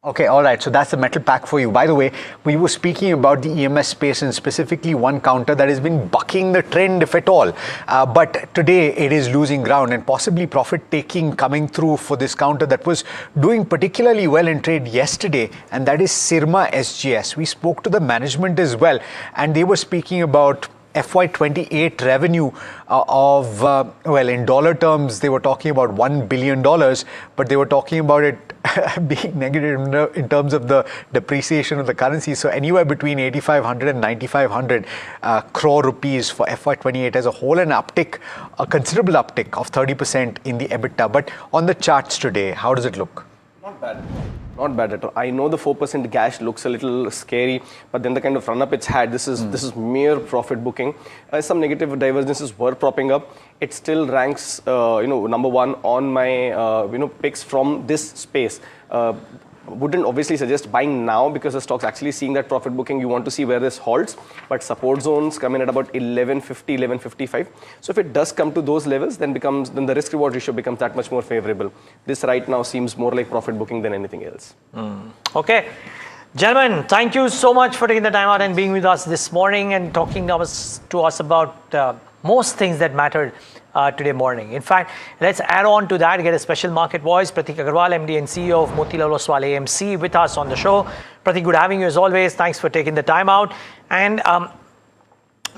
Okay, all right. So that's the metal pack for you. By the way, we were speaking about the EMS space and specifically one counter that has been bucking the trend, if at all. But today it is losing ground and possibly profit taking coming through for this counter that was doing particularly well in trade yesterday, and that is Sirma SGS. We spoke to the management as well, and they were speaking about FY28 revenue of, well, in dollar terms, they were talking about $1 billion, but they were talking about it being negative in terms of the depreciation of the currency. So anywhere between 8,500 and 9,500 crore rupees for FY28 as a whole, an uptick, a considerable uptick of 30% in the EBITDA. But on the charts today, how does it look? Not bad. Not bad at all. I know the 4% gash looks a little scary, but then the kind of run-up it's had, this is mere profit booking. Some negative divergences were propping up. It still ranks, number one on my, picks from this space. Wouldn't obviously suggest buying now, because the stock's actually seeing that profit booking. You want to see where this halts, but support zones come in at about 1150, 1155. So if it does come to those levels, then the risk reward ratio becomes that much more favorable. This right now seems more like profit booking than anything else. Okay. Gentlemen, thank you so much for taking the time out and being with us this morning and talking to us about most things that mattered today morning. In fact, let's add on to that, get a special market voice. Pratik Agarwal, MD and CEO of Motilal Oswal AMC, with us on the show. Pratik, good having you as always. Thanks for taking the time out. And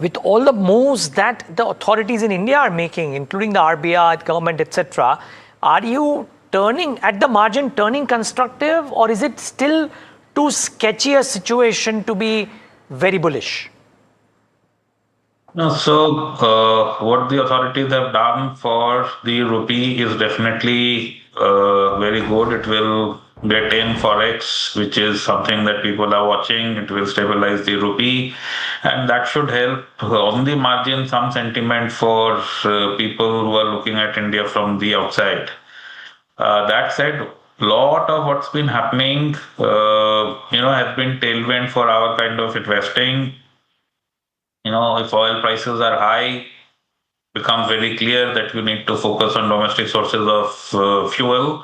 with all the moves that the authorities in India are making, including the RBI, government, etc., are you turning constructive, or is it still too sketchy a situation to be very bullish? No, so what the authorities have done for the rupee is definitely very good. It will get in Forex, which is something that people are watching. It will stabilize the rupee, and that should help on the margin some sentiment for people who are looking at India from the outside. That said, lot of what's been happening, has been tailwind for our kind of investing. If oil prices are high, becomes very clear that you need to focus on domestic sources of fuel.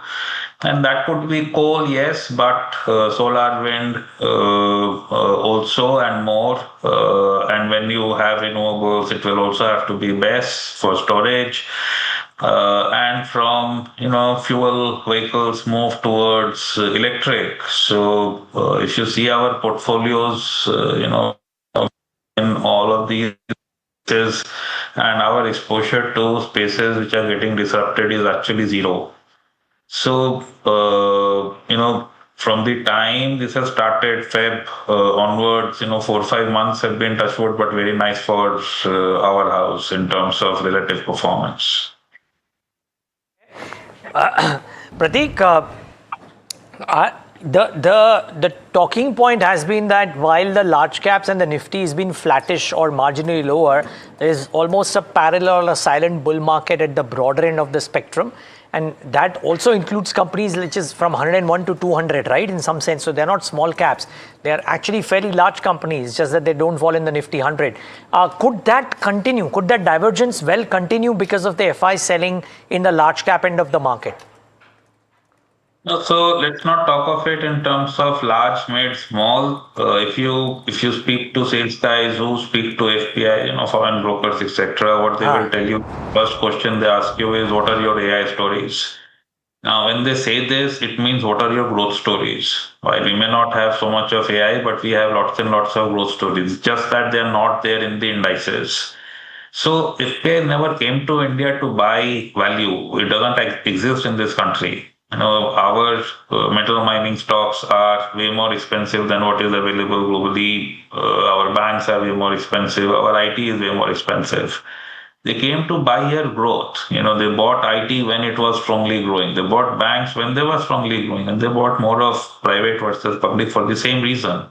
And that could be coal, yes, but solar, wind also, and more. And when you have renewables, it will also have to be BESS for storage. And from, fuel vehicles move towards electric. So if you see our portfolios, in all of these spaces, and our exposure to spaces which are getting disrupted is actually zero. So, from the time this has started, Feb onwards, 4 or 5 months have been touchwood, but very nice for our house in terms of relative performance. Pratik, the talking point has been that while the large caps and the Nifty has been flattish or marginally lower, there is almost a parallel or a silent bull market at the broader end of the spectrum. And that also includes companies which is from 101 to 200, right, in some sense. So they're not small caps. They're actually fairly large companies, just that they don't fall in the Nifty 100. Could that continue? Could that divergence well continue because of the FI selling in the large cap end of the market? No, so let's not talk of it in terms of large, mid, small. If you speak to sales guys who speak to FPI, foreign brokers, etc., what they will tell you, first question they ask you is, what are your AI stories? Now, when they say this, it means what are your growth stories? While we may not have so much of AI, but we have lots and lots of growth stories. Just that they are not there in the indices. So FPI never came to India to buy value. It doesn't exist in this country. Our metal mining stocks are way more expensive than what is available globally. Our banks are way more expensive. Our IT is way more expensive. They came to buy your growth. They bought IT when it was strongly growing. They bought banks when they were strongly growing, and they bought more of private versus public for the same reason.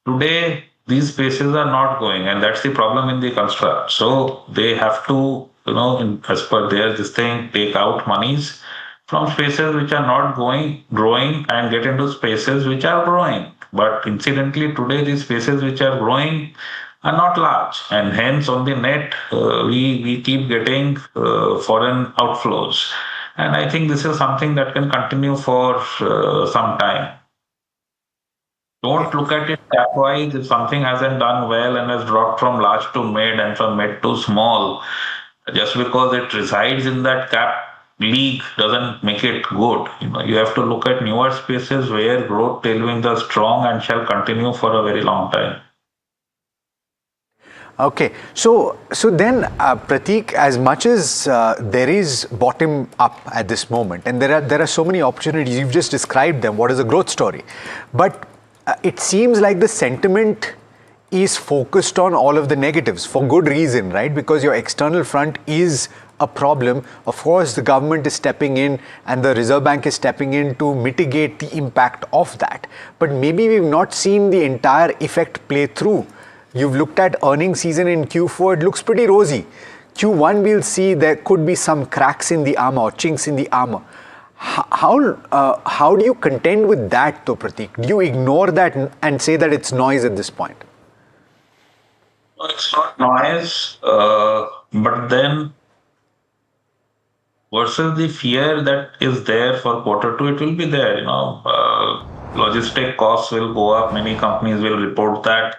Today, these spaces are not going, and that's the problem in the construct. So they have to, as per this thing, take out monies from spaces which are not growing and get into spaces which are growing. But incidentally, today these spaces which are growing are not large, and hence on the net we keep getting foreign outflows. And I think this is something that can continue for some time. Don't look at it cap wise. If something hasn't done well and has dropped from large to mid and from mid to small, just because it resides in that cap league doesn't make it good. You have to look at newer spaces where growth tailwinds are strong and shall continue for a very long time. Okay, so then Prateek, as much as there is bottom up at this moment, and there are so many opportunities, you've just described them. What is the growth story? But it seems like the sentiment is focused on all of the negatives for good reason, right? Because your external front is a problem. Of course, the government is stepping in and the Reserve Bank is stepping in to mitigate the impact of that. But maybe we've not seen the entire effect play through. You've looked at earnings season in Q4, it looks pretty rosy. Q1, we'll see there could be some cracks in the armor, or chinks in the armor. How do you contend with that though, Prateek? Do you ignore that and say that it's noise at this point? It's not noise, but then versus the fear that is there for Q2, it will be there. Logistic costs will go up. Many companies will report that.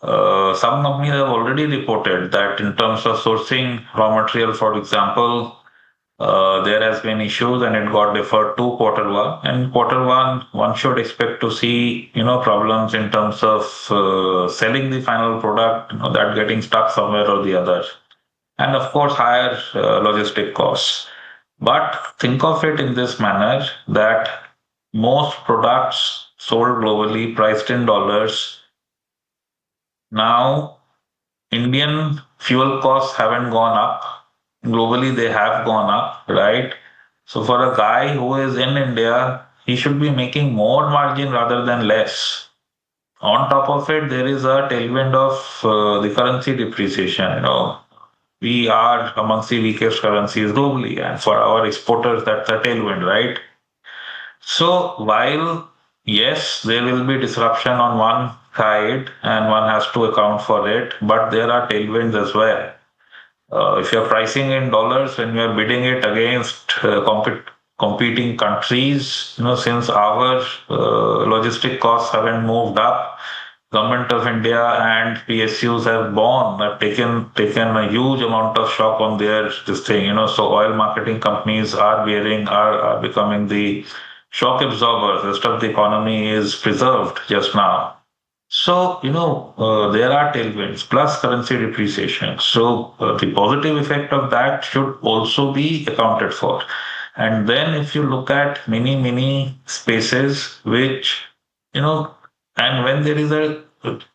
Some companies have already reported that in terms of sourcing raw material, for example, there has been issues and it got deferred to Q1. And Q1, one should expect to see, problems in terms of selling the final product, that getting stuck somewhere or the other. And of course, higher logistic costs. But think of it in this manner that most products sold globally, priced in dollars. Now, Indian fuel costs haven't gone up. Globally, they have gone up, right? So for a guy who is in India, he should be making more margin rather than less. On top of it, there is a tailwind of the currency depreciation. We are amongst the weakest currencies globally, and for our exporters, that's a tailwind, right? So while yes, there will be disruption on one side, and one has to account for it, but there are tailwinds as well. If you're pricing in dollars and you're bidding it against competing countries, since our logistic costs haven't moved up, Government of India and PSUs have taken a huge amount of shock on their this thing. So oil marketing companies are becoming the shock absorbers. The rest of the economy is preserved just now. So, there are tailwinds plus currency depreciation. So, the positive effect of that should also be accounted for. And then if you look at many spaces which, and when there is a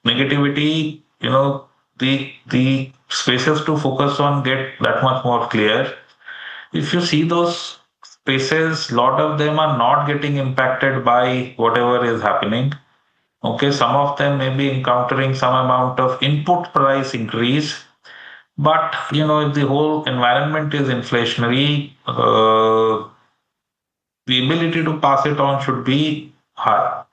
negativity, the spaces to focus on get that much more clear. If you see those spaces, a lot of them are not getting impacted by whatever is happening. Okay, some of them may be encountering some amount of input price increase, But, if the whole environment is inflationary, the ability to pass it on should be high.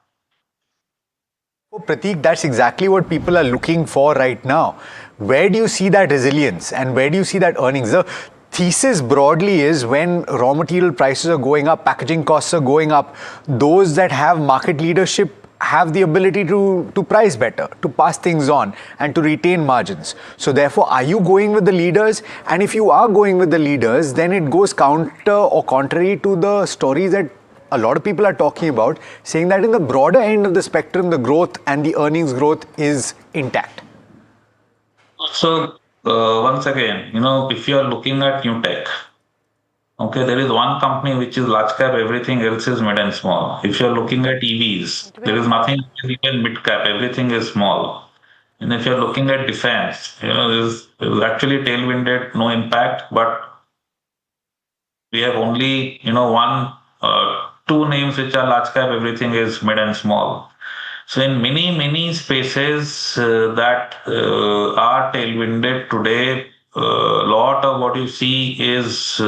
Oh, Prateek, that's exactly what people are looking for right now. Where do you see that resilience and where do you see that earnings? The thesis broadly is when raw material prices are going up, packaging costs are going up, those that have market leadership have the ability to price better, to pass things on and to retain margins. So therefore, are you going with the leaders? And if you are going with the leaders, then it goes counter or contrary to the stories that a lot of people are talking about, saying that in the broader end of the spectrum, the growth and the earnings growth is intact. So, once again, if you are looking at new tech, okay, there is one company which is large cap, everything else is mid and small. If you're looking at EVs, there is nothing even mid cap, everything is small. And if you're looking at defense, there's actually tailwinded, no impact, but we have only, two names which are large cap, everything is mid and small. So in many spaces that are tailwinded today, a lot of what you see is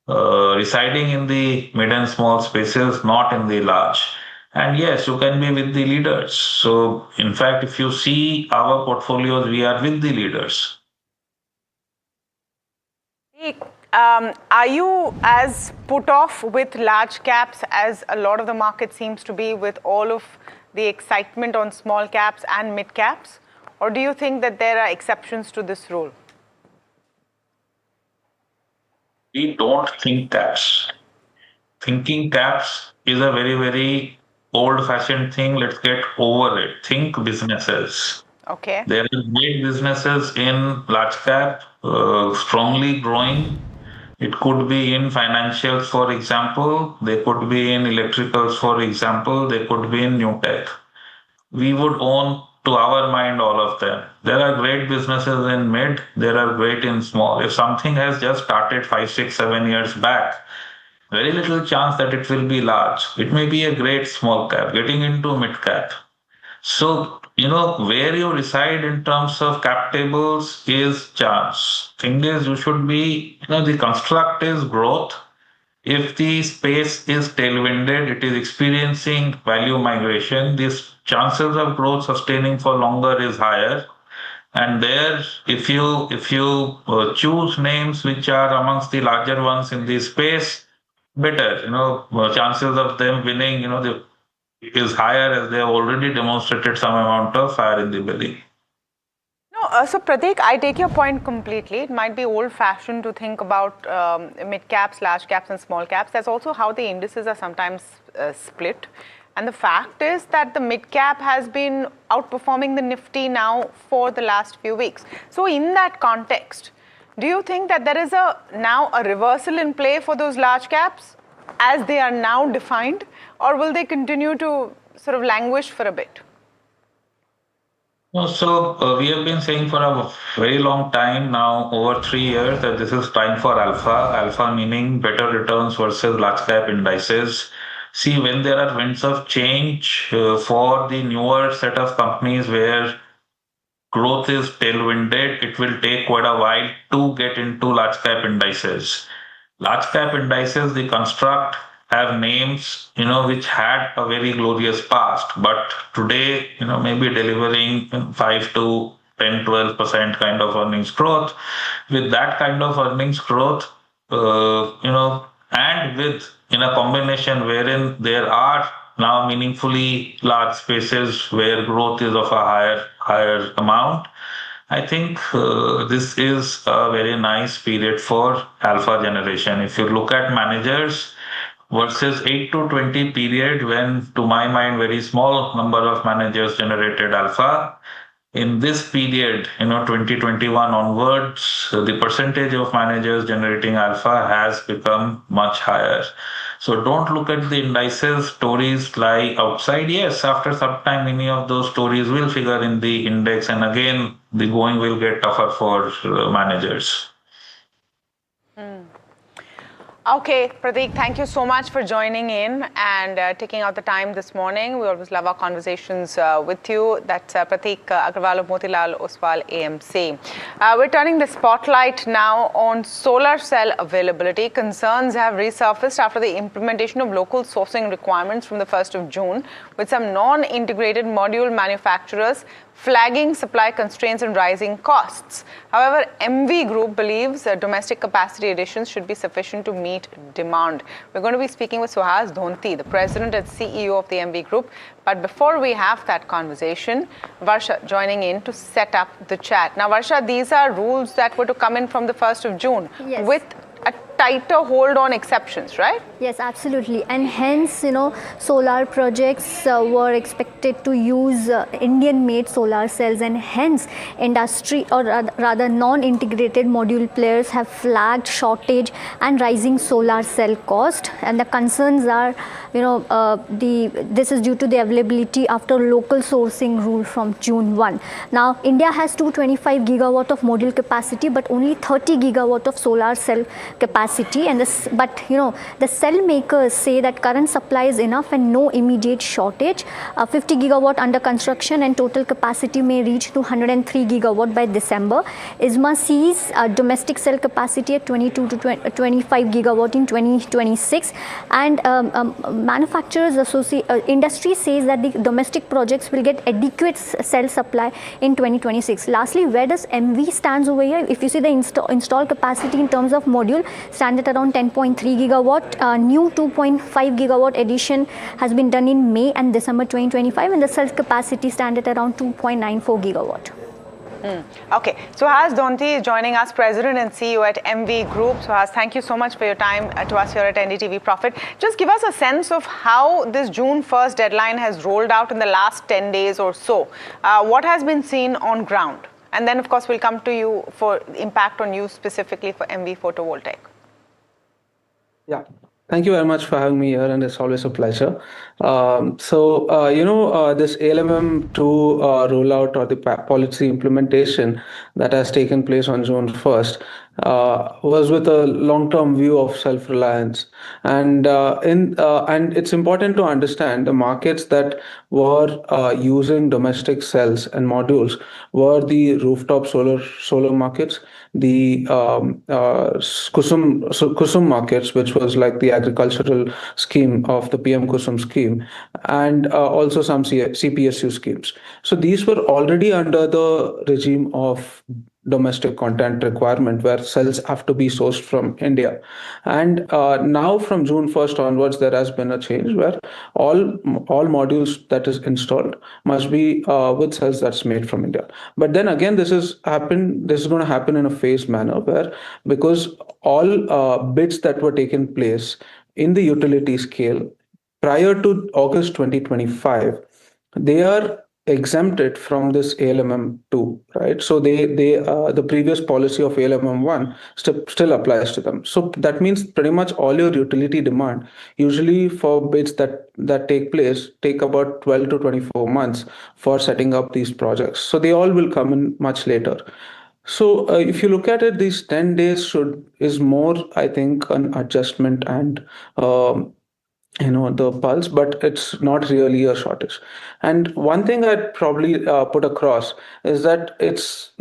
residing in the mid and small spaces, not in the large. And yes, you can be with the leaders. So in fact, if you see our portfolios, we are with the leaders. Are you as put off with large caps as a lot of the market seems to be with all of the excitement on small caps and mid caps? Or do you think that there are exceptions to this rule? We don't think caps. Thinking caps is a very, very old-fashioned thing. Let's get over it. Think businesses. Okay. There are great businesses in large cap, strongly growing. It could be in financials, for example. They could be in electricals, for example. They could be in new tech. We would own, to our mind, all of them. There are great businesses in mid. There are great in small. If something has just started 5, 6, 7 years back, very little chance that it will be large. It may be a great small cap, getting into mid cap. So, where you reside in terms of cap tables is chance. Thing is, you should be, the construct is growth. If the space is tailwinded, it is experiencing value migration. These chances of growth sustaining for longer is higher. And there, if you choose names which are amongst the larger ones in the space, better. Chances of them winning, is higher as they have already demonstrated some amount of fire in the belly. No, so Prateek, I take your point completely. It might be old-fashioned to think about mid caps, large caps, and small caps. That's also how the indices are sometimes split. And the fact is that the mid cap has been outperforming the Nifty now for the last few weeks. So in that context, do you think that there is now a reversal in play for those large caps as they are now defined, or will they continue to sort of languish for a bit? So we have been saying for a very long time now, over 3 years, that this is time for alpha. Alpha meaning better returns versus large cap indices. See, when there are winds of change for the newer set of companies where growth is tailwinded, it will take quite a while to get into large cap indices. Large cap indices, the construct have names, which had a very glorious past, but today, maybe delivering 5 to 10, 12% kind of earnings growth. With that kind of earnings growth, and with in a combination wherein there are now meaningfully large spaces where growth is of a higher amount, I think this is a very nice period for alpha generation. If you look at managers versus 8 to 20 period, when to my mind very small number of managers generated alpha, in this period, 2021 onwards, the percentage of managers generating alpha has become much higher. So don't look at the indices, stories lie outside. Yes, after some time, many of those stories will figure in the index, and again, the going will get tougher for managers. Okay, Prateek, thank you so much for joining in and taking out the time this morning. We always love our conversations with you. That's Prateek Agrawal of Motilal Oswal AMC. We're turning the spotlight now on solar cell availability. Concerns have resurfaced after the implementation of local sourcing requirements from the 1st of June, with some non-integrated module manufacturers flagging supply constraints and rising costs. However, MV Group believes that domestic capacity additions should be sufficient to meet demand. We're going to be speaking with Suhas Dhonti, the president and CEO of the MV Group. But before we have that conversation, Varsha joining in to set up the chat. Now, Varsha, these are rules that were to come in from the 1st of June with a tighter hold on exceptions, right? Yes, absolutely. And hence, solar projects were expected to use Indian-made solar cells, and hence industry, or rather non-integrated module players, have flagged shortage and rising solar cell cost. And the concerns are, this is due to the availability after local sourcing rule from June 1. Now, India has 225 gigawatt of module capacity, but only 30 gigawatt of solar cell capacity. And the cell makers say that current supply is enough and no immediate shortage. 50 gigawatt under construction, and total capacity may reach to 103 gigawatt by December. ISMA sees domestic cell capacity at 22 to 25 gigawatt in 2026, and industry says that the domestic projects will get adequate cell supply in 2026. Lastly, where does MV stands over here? If you see the installed capacity in terms of module, stand at around 10.3 gigawatt. New 2.5 gigawatt addition has been done in May and December 2025, and the cell capacity stand at around 2.94 gigawatt. Okay, Suhas Dhonti is joining us, President and CEO at MV Group. Suhas, thank you so much for your time to us here at NDTV Profit. Just give us a sense of how this June 1st deadline has rolled out in the last 10 days or so. What has been seen on ground? And then, of course, we'll come to you for impact on you specifically for MV Photovoltaic. Yeah, thank you very much for having me here, and it's always a pleasure. This ALMM2 rollout, or the policy implementation that has taken place on June 1st was with a long-term view of self-reliance, and it's important to understand the markets that were using domestic cells and modules were the rooftop solar markets, the Kusum markets, which was like the agricultural scheme of the PM Kusum scheme, and also some CPSU schemes. So these were already under the regime of domestic content requirement, where cells have to be sourced from India. And now from June 1st onwards, there has been a change where all modules that is installed must be with cells that's made from India. But then again, this is going to happen in a phased manner, where because all bids that were taken place in the utility scale prior to August 2025, they are exempted from this ALMM2, right? So the previous policy of ALMM1 still applies to them. So that means pretty much all your utility demand, usually for bids that take place, take about 12 to 24 months for setting up these projects. So they all will come in much later. So if you look at it, these 10 days is more, I think, an adjustment and the pulse, but it's not really a shortage. And one thing I'd probably put across is that it's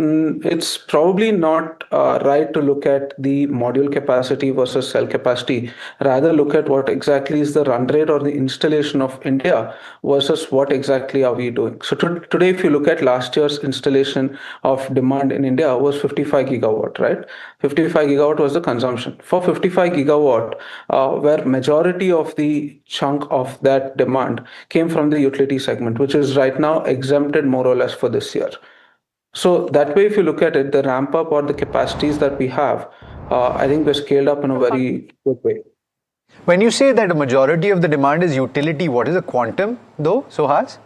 probably not right to look at the module capacity versus cell capacity. Rather, look at what exactly is the run rate or the installation of India versus what exactly are we doing. So today, if you look at last year's installation of demand in India was 55 gigawatt, right? 55 gigawatt was the consumption. For 55 gigawatt, where majority of the chunk of that demand came from the utility segment, which is right now exempted more or less for this year. So that way, if you look at it, the ramp up or the capacities that we have, I think we're scaled up in a very good way. When you say that a majority of the demand is utility, what is the quantum though, Suhas?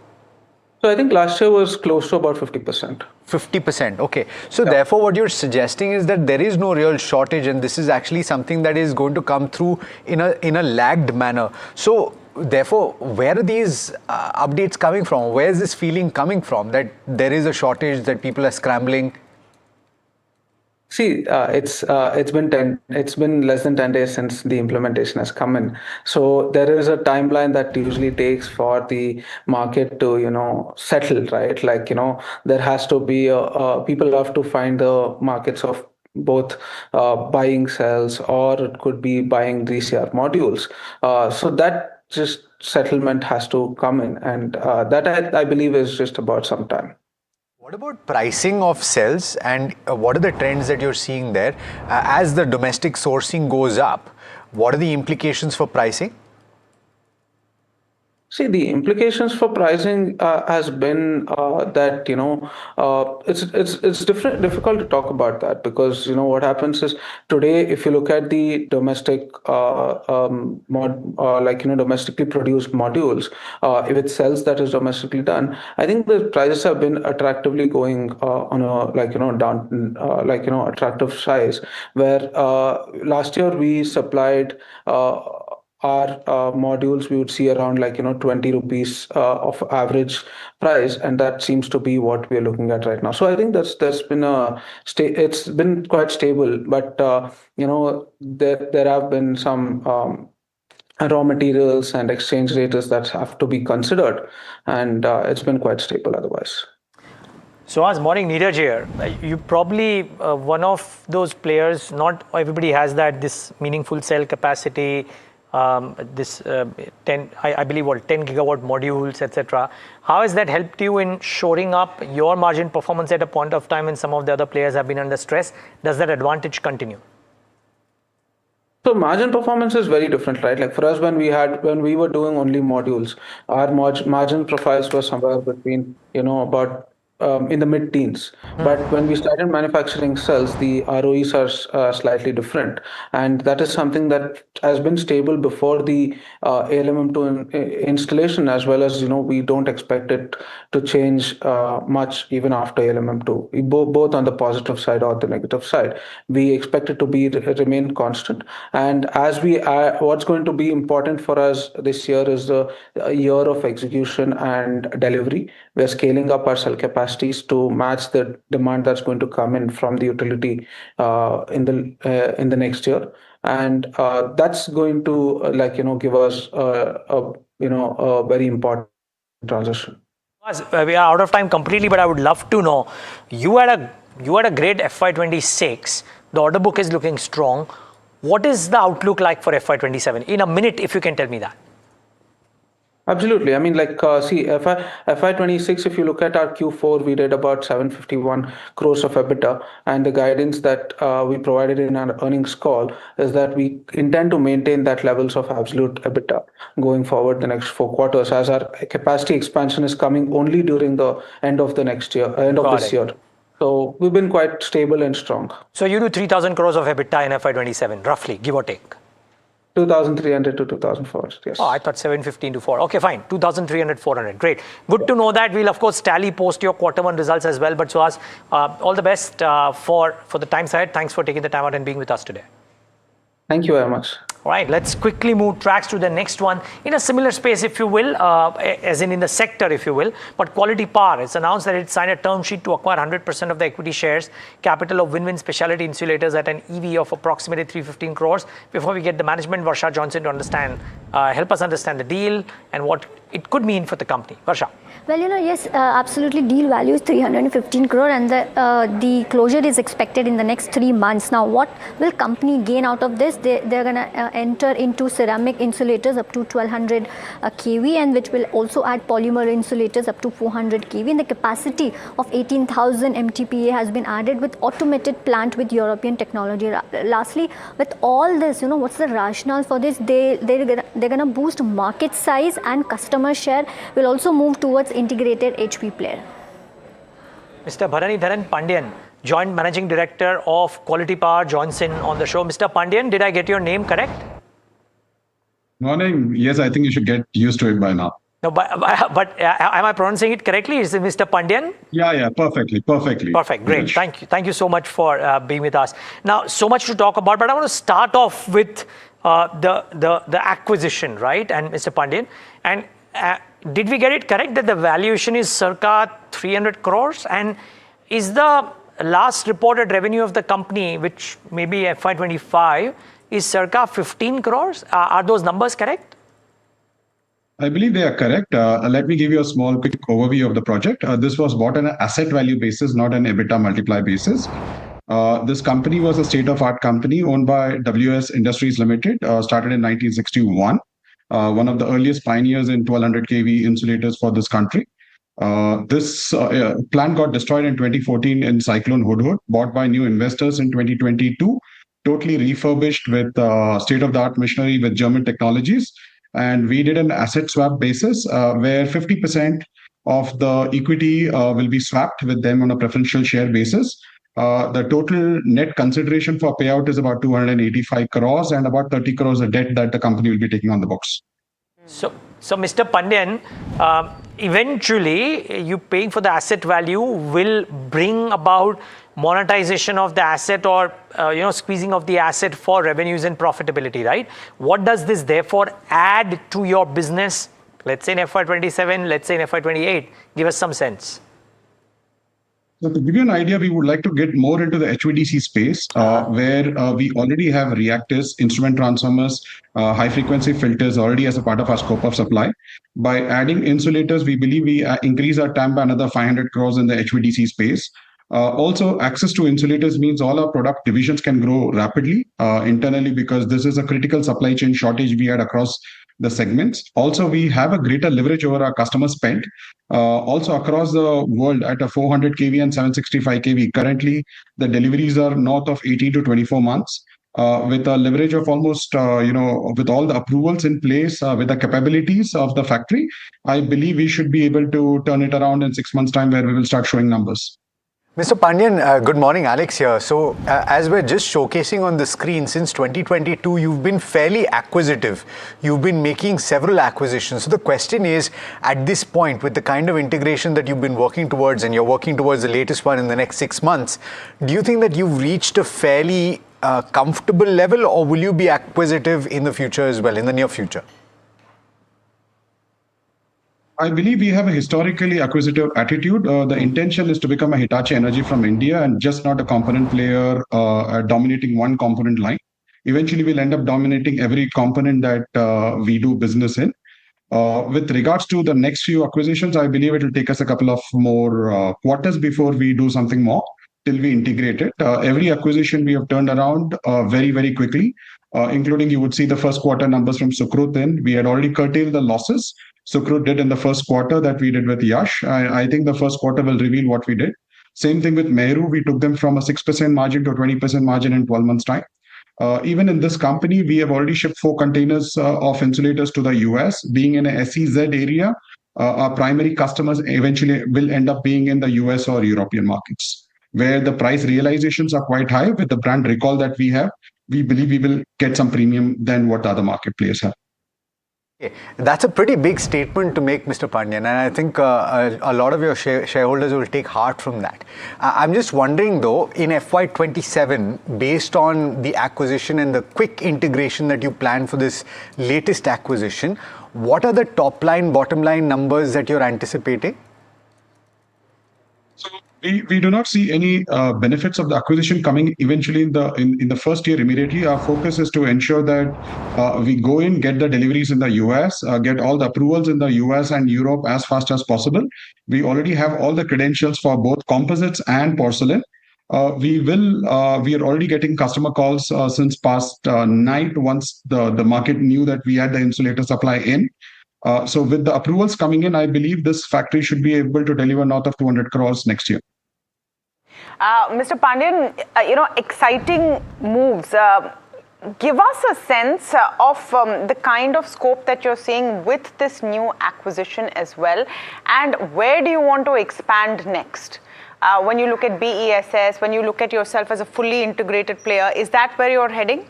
So I think last year was close to about 50%. 50%, okay. So therefore what you're suggesting is that there is no real shortage, and this is actually something that is going to come through in a lagged manner. So therefore, where are these updates coming from? Where is this feeling coming from that there is a shortage, that people are scrambling? See, it's been less than 10 days since the implementation has come in. So there is a timeline that usually takes for the market to settle, right? Like there has to be people have to find the markets of both buying cells, or it could be buying DCR modules. So that just settlement has to come in, and that I believe is just about some time. What about pricing of cells, and what are the trends that you're seeing there? As the domestic sourcing goes up, what are the implications for pricing? See, the implications for pricing has been that it's difficult to talk about that, because what happens is, today if you look at the domestic domestically produced modules, if it sells that is domestically done, I think the prices have been attractively going on a down attractive size, where last year we supplied our modules, we would see around 20 rupees of average price, and that seems to be what we're looking at right now. So I think that's been it's been quite stable, but there have been some raw materials and exchange rates that have to be considered, and it's been quite stable otherwise. So, as morning Neeraj here, you probably one of those players. Not everybody has this meaningful cell capacity. This 10, I believe, 10 gigawatt modules, etc. How has that helped you in shoring up your margin performance at a point of time when some of the other players have been under stress? Does that advantage continue? So margin performance is very different, right? Like for us, when we were doing only modules, our margin profiles were somewhere between about in the mid-teens. But when we started manufacturing cells, the ROEs are slightly different, and that is something that has been stable before the ALMM2 installation, as well as we don't expect it to change much even after ALMM2, both on the positive side or the negative side. We expect it to remain constant. And as what's going to be important for us this year is a year of execution and delivery. We're scaling up our cell capacities to match the demand that's going to come in from the utility in the next year, and that's going to give us a very important transition. We are out of time completely, but I would love to know, you had a great FY26. The order book is looking strong. What is the outlook like for FY27? In a minute, if you can tell me that. Absolutely. I mean, see, FY26, if you look at our Q4, we did about 751 crores of EBITDA. And the guidance that we provided in our earnings call is that we intend to maintain that levels of absolute EBITDA going forward the next 4 quarters, as our capacity expansion is coming only during the end of this year. So we've been quite stable and strong. So you do 3,000 crores of EBITDA in FY27, roughly, give or take. 2,300 to 2,400, yes. Oh, I thought 715 to 4. Okay, fine. 2,300, 400. Great. Good to know that. We'll, of course, tally post your Q1 results as well. But Suhas, all the best for the times ahead. Thanks for taking the time out and being with us today. Thank you very much. All right, let's quickly move tracks to the next one in a similar space, if you will, as in the sector, if you will. But Quality Power, it's announced that it signed a term sheet to acquire 100% of the equity shares, capital of Win-Win Specialty Insulators at an EV of approximately 315 crores. Before we get the management, Varsha Johnson to help us understand the deal and what it could mean for the company. Varsha. Well, yes, absolutely. Deal value is 315 crore, and the closure is expected in the next 3 months. Now, what will company gain out of this? They're going to enter into ceramic insulators up to 1200 kV, and which will also add polymer insulators up to 400 kV. And the capacity of 18,000 MTPA has been added with automated plant with European technology. Lastly, with all this, what's the rationale for this? They're going to boost market size and customer share. Will also move towards integrated HP player. Mr. Bharanidharan Pandyan, Joint Managing Director of Quality Power, Johnson on the show. Mr. Pandyan, did I get your name correct? Morning. Yes, I think you should get used to it by now. No, but am I pronouncing it correctly? Is it Mr. Pandyan? Yeah, perfectly. Perfect, great. Yes. Thank you so much for being with us. Now, so much to talk about, but I want to start off with the acquisition, right? And Mr. Pandyan, and did we get it correct that the valuation is circa 300 crores? And is the last reported revenue of the company, which may be FY25, is circa 15 crores. Are those numbers correct? I believe they are correct. Let me give you a small quick overview of the project. This was bought on an asset value basis, not an EBITDA multiply basis. This company was a state-of-art company owned by WS Industries Limited, started in 1961. One of the earliest pioneers in 1200 kV insulators for this country. This plant got destroyed in 2014 in Cyclone Hudhud, bought by new investors in 2022, totally refurbished with state-of-the-art machinery with German technologies. And we did an asset swap basis where 50% of the equity will be swapped with them on a preferential share basis. The total net consideration for payout is about 285 crores and about 30 crores of debt that the company will be taking on the books. So Mr. Pandyan, eventually you paying for the asset value will bring about monetization of the asset or squeezing of the asset for revenues and profitability, right? What does this therefore add to your business, let's say in FY27, let's say in FY28? Give us some sense. So to give you an idea, we would like to get more into the HVDC space, where we already have reactors, instrument transformers, high frequency filters already as a part of our scope of supply. By adding insulators, we believe we increase our TAM by another 500 crores in the HVDC space. Also, access to insulators means all our product divisions can grow rapidly internally, because this is a critical supply chain shortage we had across the segments. Also, we have a greater leverage over our customer spend. Also, across the world at a 400 kV and 765 kV, currently the deliveries are north of 18 to 24 months. With a leverage of almost, with all the approvals in place, with the capabilities of the factory, I believe we should be able to turn it around in 6 months' time, where we will start showing numbers. Mr. Pandyan, good morning, Alex here. So, as we're just showcasing on the screen, since 2022, you've been fairly acquisitive. You've been making several acquisitions. So the question is, at this point, with the kind of integration that you've been working towards, and you're working towards the latest one in the next 6 months, do you think that you've reached a fairly comfortable level, or will you be acquisitive in the future as well, in the near future? I believe we have a historically acquisitive attitude. The intention is to become a Hitachi Energy from India and just not a component player dominating one component line. Eventually, we'll end up dominating every component that we do business in. With regards to the next few acquisitions, I believe it will take us a couple of more quarters before we do something more till we integrate it. Every acquisition we have turned around very, very quickly, including you would see the first quarter numbers from Sukrut in. We had already curtailed the losses Sukrut did in the first quarter that we did with Yash. I think the first quarter will reveal what we did. Same thing with Meru. We took them from a 6% margin to a 20% margin in 12 months' time. Even in this company, we have already shipped 4 containers of insulators to the US. Being in a SEZ area, our primary customers eventually will end up being in the US or European markets, where the price realizations are quite high. With the brand recall that we have, we believe we will get some premium than what other market players have. Okay. That's a pretty big statement to make, Mr. Pandyan, and I think a lot of your shareholders will take heart from that. I'm just wondering though, in FY27, based on the acquisition and the quick integration that you plan for this latest acquisition, what are the top line, bottom line numbers that you're anticipating? We do not see any benefits of the acquisition coming eventually in the first year immediately. Our focus is to ensure that we go in, get the deliveries in the US, get all the approvals in the US and Europe as fast as possible. We already have all the credentials for both composites and porcelain. We are already getting customer calls since past night once the market knew that we had the insulator supply in. So with the approvals coming in, I believe this factory should be able to deliver north of 200 crores next year. Mr. Pandyan, exciting moves. Give us a sense of the kind of scope that you're seeing with this new acquisition as well, and where do you want to expand next? When you look at BESS, when you look at yourself as a fully integrated player, is that where you're heading?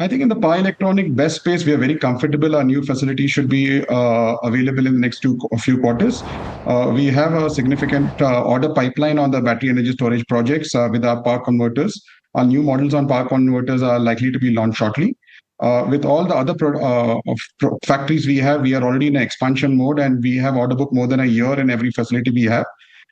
I think in the power electronic BESS space, we are very comfortable. Our new facility should be available in the next few quarters. We have a significant order pipeline on the battery energy storage projects with our power converters. Our new models on power converters are likely to be launched shortly. With all the other factories we are already in an expansion mode, and we have order book more than a year in every facility we have.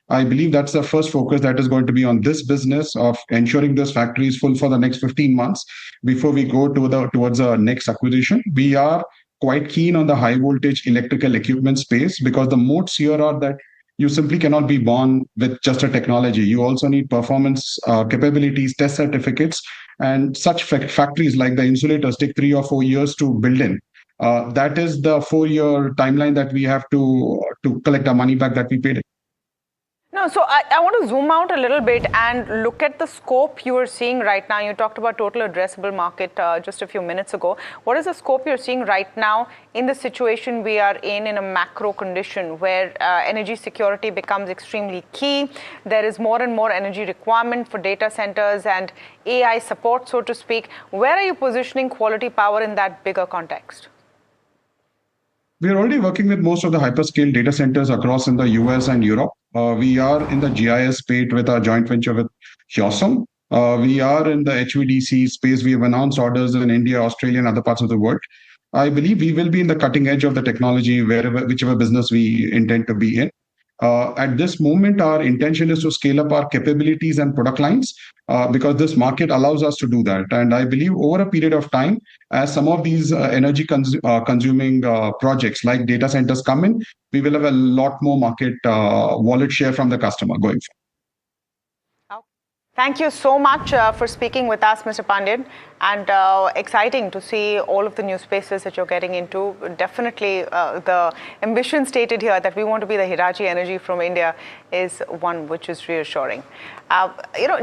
I believe that's the first focus that is going to be on this business of ensuring this factory is full for the next 15 months before we go towards the next acquisition. We are quite keen on the high voltage electrical equipment space because the moats here are that you simply cannot be born with just a technology. You also need performance capabilities, test certificates, and such factories like the insulators take 3 or 4 years to build in. That is the 4-year timeline that we have to collect our money back that we paid. No, so I want to zoom out a little bit and look at the scope you are seeing right now. You talked about total addressable market just a few minutes ago. What is the scope you're seeing right now in the situation we are in a macro condition where energy security becomes extremely key? There is more and more energy requirement for data centers and AI support, so to speak. Where are you positioning Quality Power in that bigger context? We are already working with most of the hyperscale data centers across in the US and Europe. We are in the GIS space with our joint venture with Hyosung. We are in the HVDC space. We have announced orders in India, Australia, and other parts of the world. I believe we will be in the cutting edge of the technology whichever business we intend to be in. At this moment, our intention is to scale up our capabilities and product lines because this market allows us to do that. And I believe over a period of time, as some of these energy consuming projects like data centers come in, we will have a lot more market wallet share from the customer going forward. Thank you so much for speaking with us, Mr. Pandyan, and exciting to see all of the new spaces that you're getting into. Definitely the ambition stated here that we want to be the Hitachi Energy from India is one which is reassuring.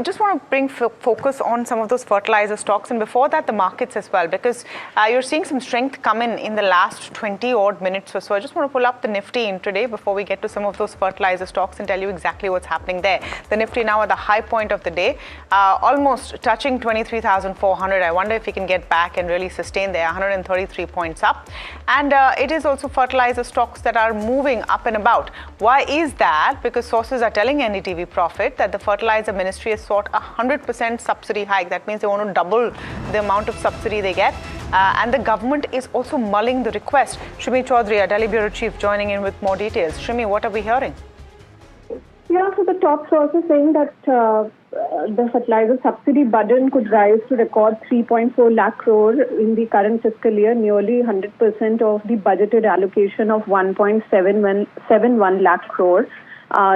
Just want to bring focus on some of those fertilizer stocks, and before that the markets as well, because you're seeing some strength come in the last 20 odd minutes or so. I just want to pull up the Nifty in today before we get to some of those fertilizer stocks and tell you exactly what's happening there. The Nifty now at the high point of the day, almost touching 23,400. I wonder if we can get back and really sustain there, 133 points up. And it is also fertilizer stocks that are moving up and about. Why is that? Because sources are telling NDTV Profit that the fertilizer ministry has sought 100% subsidy hike. That means they want to double the amount of subsidy they get. And the government is also mulling the request. Shimi Chaudhary, our Delhi Bureau Chief, joining in with more details. Shimi, what are we hearing? Yeah, so the top source is saying that the fertilizer subsidy burden could rise to record 3.4 lakh crore in the current fiscal year, nearly 100% of the budgeted allocation of 1.71 lakh crore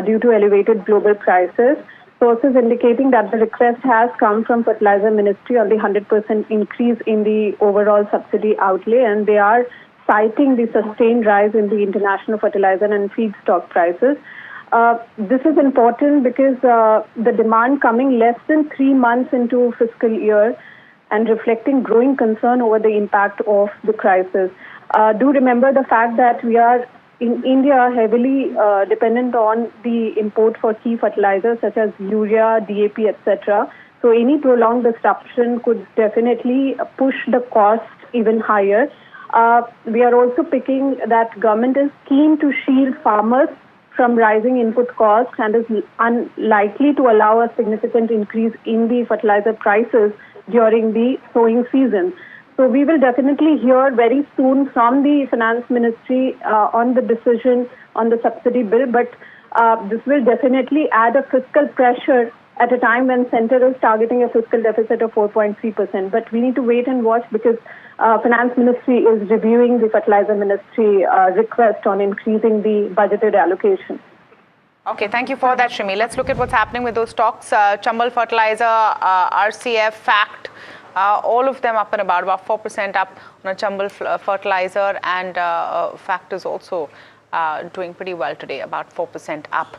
due to elevated global prices. Sources indicating that the request has come from Fertilizer Ministry on the 100% increase in the overall subsidy outlay, and they are citing the sustained rise in the international fertilizer and feedstock prices. This is important because the demand coming less than 3 months into fiscal year and reflecting growing concern over the impact of the crisis. Do remember the fact that we are in India heavily dependent on the import for key fertilizers such as urea, DAP, etc. So any prolonged disruption could definitely push the cost even higher. We are also picking that government is keen to shield farmers from rising input costs and is unlikely to allow a significant increase in the fertilizer prices during the sowing season. So we will definitely hear very soon from the Finance Ministry on the decision on the subsidy bill, but this will definitely add a fiscal pressure at a time when Centre is targeting a fiscal deficit of 4.3%. But we need to wait and watch because Finance Ministry is reviewing the Fertilizer Ministry request on increasing the budgeted allocation. Okay, thank you for that, Shimi. Let's look at what's happening with those stocks. Chambal Fertilizer, RCF, FACT, all of them up and about 4% up on a Chambal Fertilizer, and FACT is also doing pretty well today, about 4% up.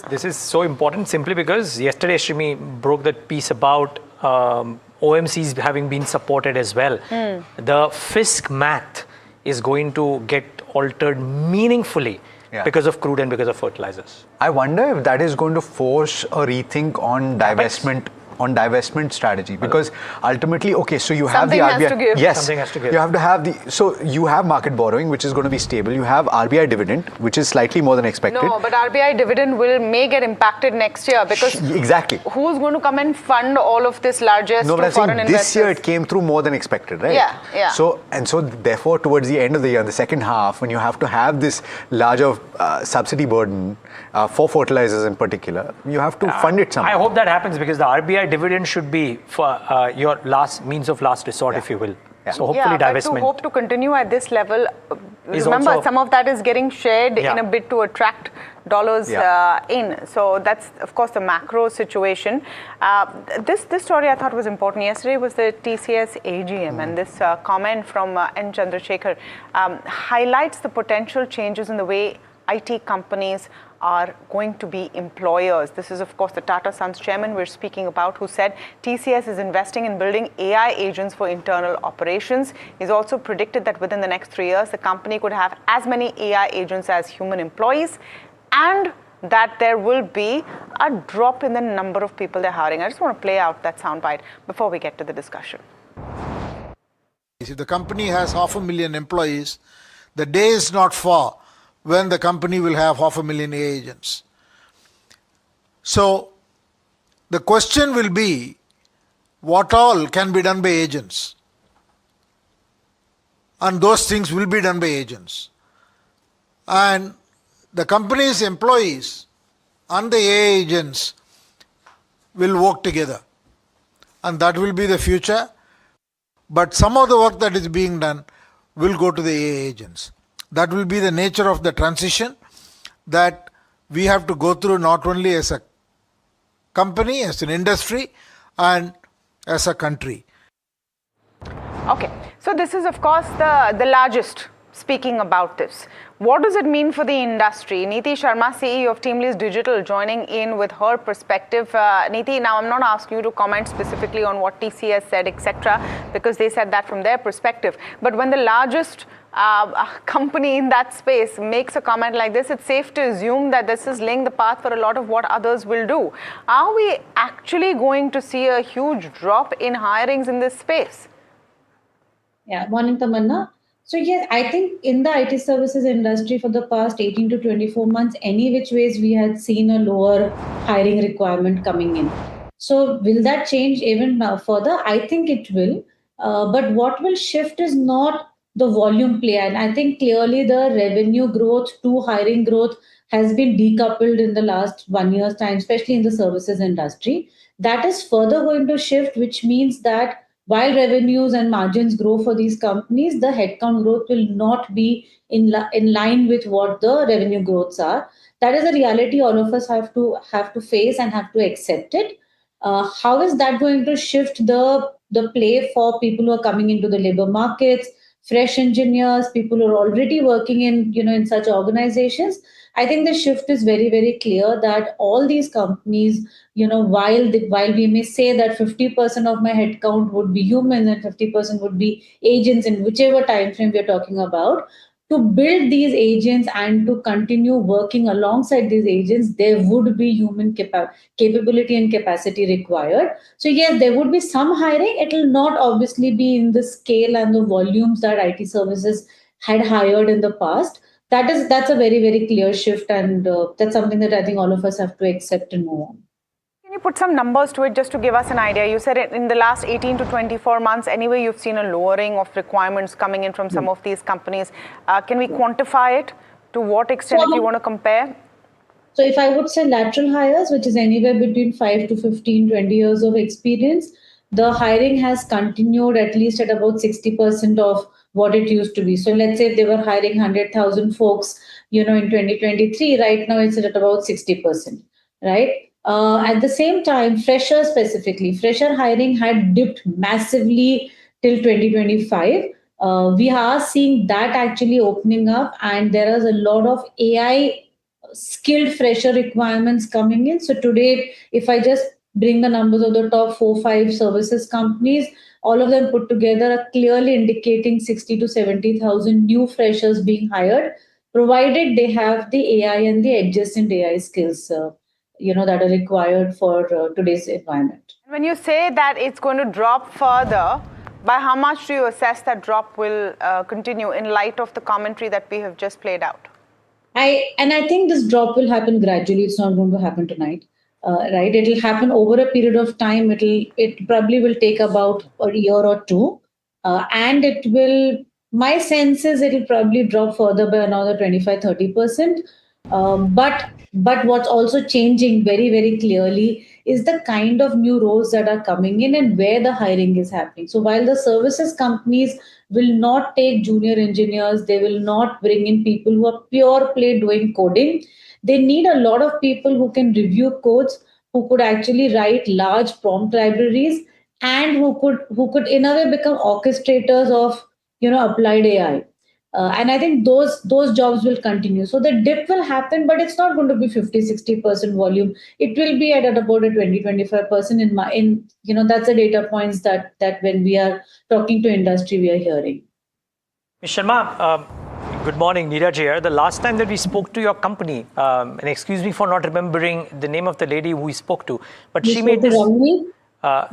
This is so important simply because yesterday Shimi broke that piece about OMCs having been supported as well. The fisc math is going to get altered meaningfully because of crude and because of fertilizers. I wonder if that is going to force a rethink on divestment on divestment strategy, because ultimately, okay, so you have the Something RBI. has to give. Yes, Something has to give. you have to have so you have market borrowing, which is going to be stable. You have RBI dividend, which is slightly more than expected. No, but RBI dividend may get impacted next year, because exactly, who's going to come and fund all of this largesse no, but to I'm saying foreign investors? this year it came through more than expected, right? Yeah. So therefore, towards the end of the year, in the second half, when you have to have this larger subsidy burden for fertilizers in particular, you have to fund it somehow. I hope that happens, because the RBI dividend should be for your means of last resort, if you will. So hopefully divestment. But to hope to continue at this level, is remember also, some of that is getting shared in a bid to attract dollars in. So that's of course the macro situation. This story I thought was important. Yesterday was the TCS AGM, and this comment from N. Chandrasekhar highlights the potential changes in the way IT companies are going to be employers. This is, of course, the Tata Sons chairman we're speaking about, who said TCS is investing in building AI agents for internal operations. He's also predicted that within the next 3 years, the company could have as many AI agents as human employees, and that there will be a drop in the number of people they're hiring. I just want to play out that soundbite before we get to the discussion. If the company has 500,000 employees, the day is not far when the company will have 500,000 agents. So the question will be, what all can be done by agents? And those things will be done by agents. And the company's employees and the AI agents will work together. And that will be the future. But some of the work that is being done will go to the AI agents. That will be the nature of the transition that we have to go through, not only as a company, as an industry, and as a country. Okay, so this is of course the largest speaking about this. What does it mean for the industry? Neeti Sharma, CEO of Teamlease Digital, joining in with her perspective. Neeti, now I'm not asking you to comment specifically on what TCS said, etc., because they said that from their perspective. But when the largest company in that space makes a comment like this, it's safe to assume that this is laying the path for a lot of what others will do. Are we actually going to see a huge drop in hirings in this space? Yeah, morning, Tamanna. So yes, I think in the IT services industry for the past 18 to 24 months, any which ways we had seen a lower hiring requirement coming in. So will that change even further? I think it will. But what will shift is not the volume play. And I think clearly the revenue growth to hiring growth has been decoupled in the last 1 year's time, especially in the services industry. That is further going to shift, which means that while revenues and margins grow for these companies, the headcount growth will not be in line with what the revenue growths are. That is a reality all of us have to face and have to accept it. How is that going to shift the play for people who are coming into the labor markets, fresh engineers, people who are already working in such organizations? I think the shift is very, very clear that all these companies, while we may say that 50% of my headcount would be humans and 50% would be agents in whichever time frame we're talking about, to build these agents and to continue working alongside these agents, there would be human capability and capacity required. So yes, there would be some hiring. It will not obviously be in the scale and the volumes that IT services had hired in the past. That's a very, very clear shift, and that's something that I think all of us have to accept and move on. Can you put some numbers to it just to give us an idea? You said in the last 18 to 24 months, anyway, you've seen a lowering of requirements coming in from some of these companies. Can we quantify it? To what extent, if you want to compare? So if I would say lateral hires, which is anywhere between 5 to 15, 20 years of experience, the hiring has continued at least at about 60% of what it used to be. So let's say if they were hiring 100,000 folks, in 2023, right now it's at about 60%, right? At the same time, fresher hiring had dipped massively till 2025. We are seeing that actually opening up, and there is a lot of AI skilled fresher requirements coming in. So today, if I just bring the numbers of the top 4-5 services companies, all of them put together are clearly indicating 60 to 70,000 new freshers being hired, provided they have the AI and the adjacent AI skills, that are required for today's environment. When you say that it's going to drop further, by how much do you assess that drop will continue in light of the commentary that we have just played out? I think this drop will happen gradually. It's not going to happen tonight, right? It will happen over a period of time. It probably will take about a year or two, and it will. My sense is it will probably drop further by another 25-30%. But what's also changing very, very clearly is the kind of new roles that are coming in and where the hiring is happening. So while the services companies will not take junior engineers, they will not bring in people who are pure play doing coding. They need a lot of people who can review codes, who could actually write large prompt libraries, and who could in a way become orchestrators of applied AI. And I think those jobs will continue. So the dip will happen, but it's not going to be 50-60% volume. It will be at about a 20-25% that's the data points that when we are talking to industry we are hearing. Ms. Sharma, good morning, Neeraj here. The last time that we spoke to your company, and excuse me for not remembering the name of the lady who we spoke to, but she made this. You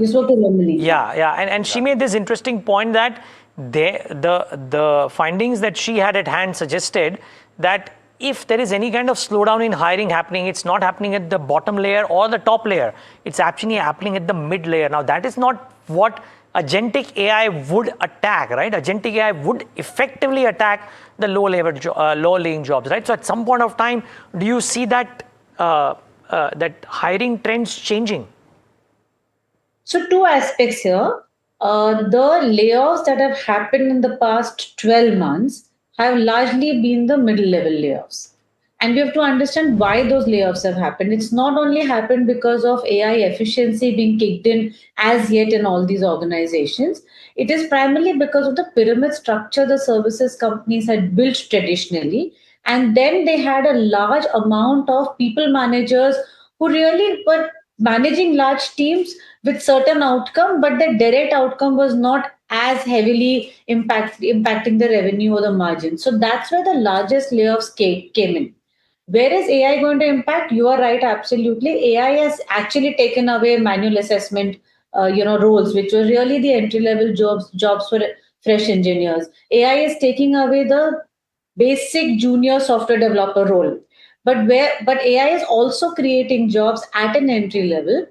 spoke to Ramani. Yeah, and she made this interesting point that the findings that she had at hand suggested that if there is any kind of slowdown in hiring happening, it's not happening at the bottom layer or the top layer. It's actually happening at the mid layer. Now, that is not what agentic AI would attack, right? Agentic AI would effectively attack the low-laying jobs, right? So, at some point of time, do you see that that hiring trends changing? So, two aspects here. The layoffs that have happened in the past 12 months have largely been the middle level layoffs. And we have to understand why those layoffs have happened. It's not only happened because of AI efficiency being kicked in as yet in all these organizations. It is primarily because of the pyramid structure the services companies had built traditionally. And then they had a large amount of people managers who really were managing large teams with certain outcome, but the direct outcome was not as heavily impacting the revenue or the margin. So that's where the largest layoffs came in. Where is AI going to impact? You are right, absolutely. AI has actually taken away manual assessment, roles, which were really the entry-level jobs for fresh engineers. AI is taking away the basic junior software developer role. But AI is also creating jobs at an entry level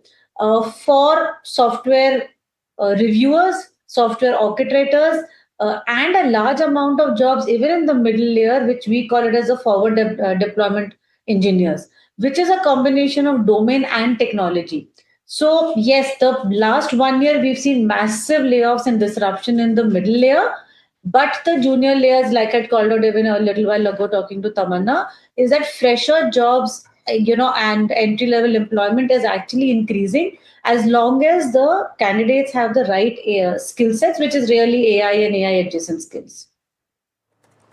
for software reviewers, software orchestrators, and a large amount of jobs even in the middle layer, which we call it as a forward deployment engineers, which is a combination of domain and technology. So yes, the last 1 year we've seen massive layoffs and disruption in the middle layer. But the junior layers, like I called out even a little while ago talking to Tamanna, is that fresher jobs, and entry-level employment is actually increasing as long as the candidates have the right skill sets, which is really AI and AI adjacent skills.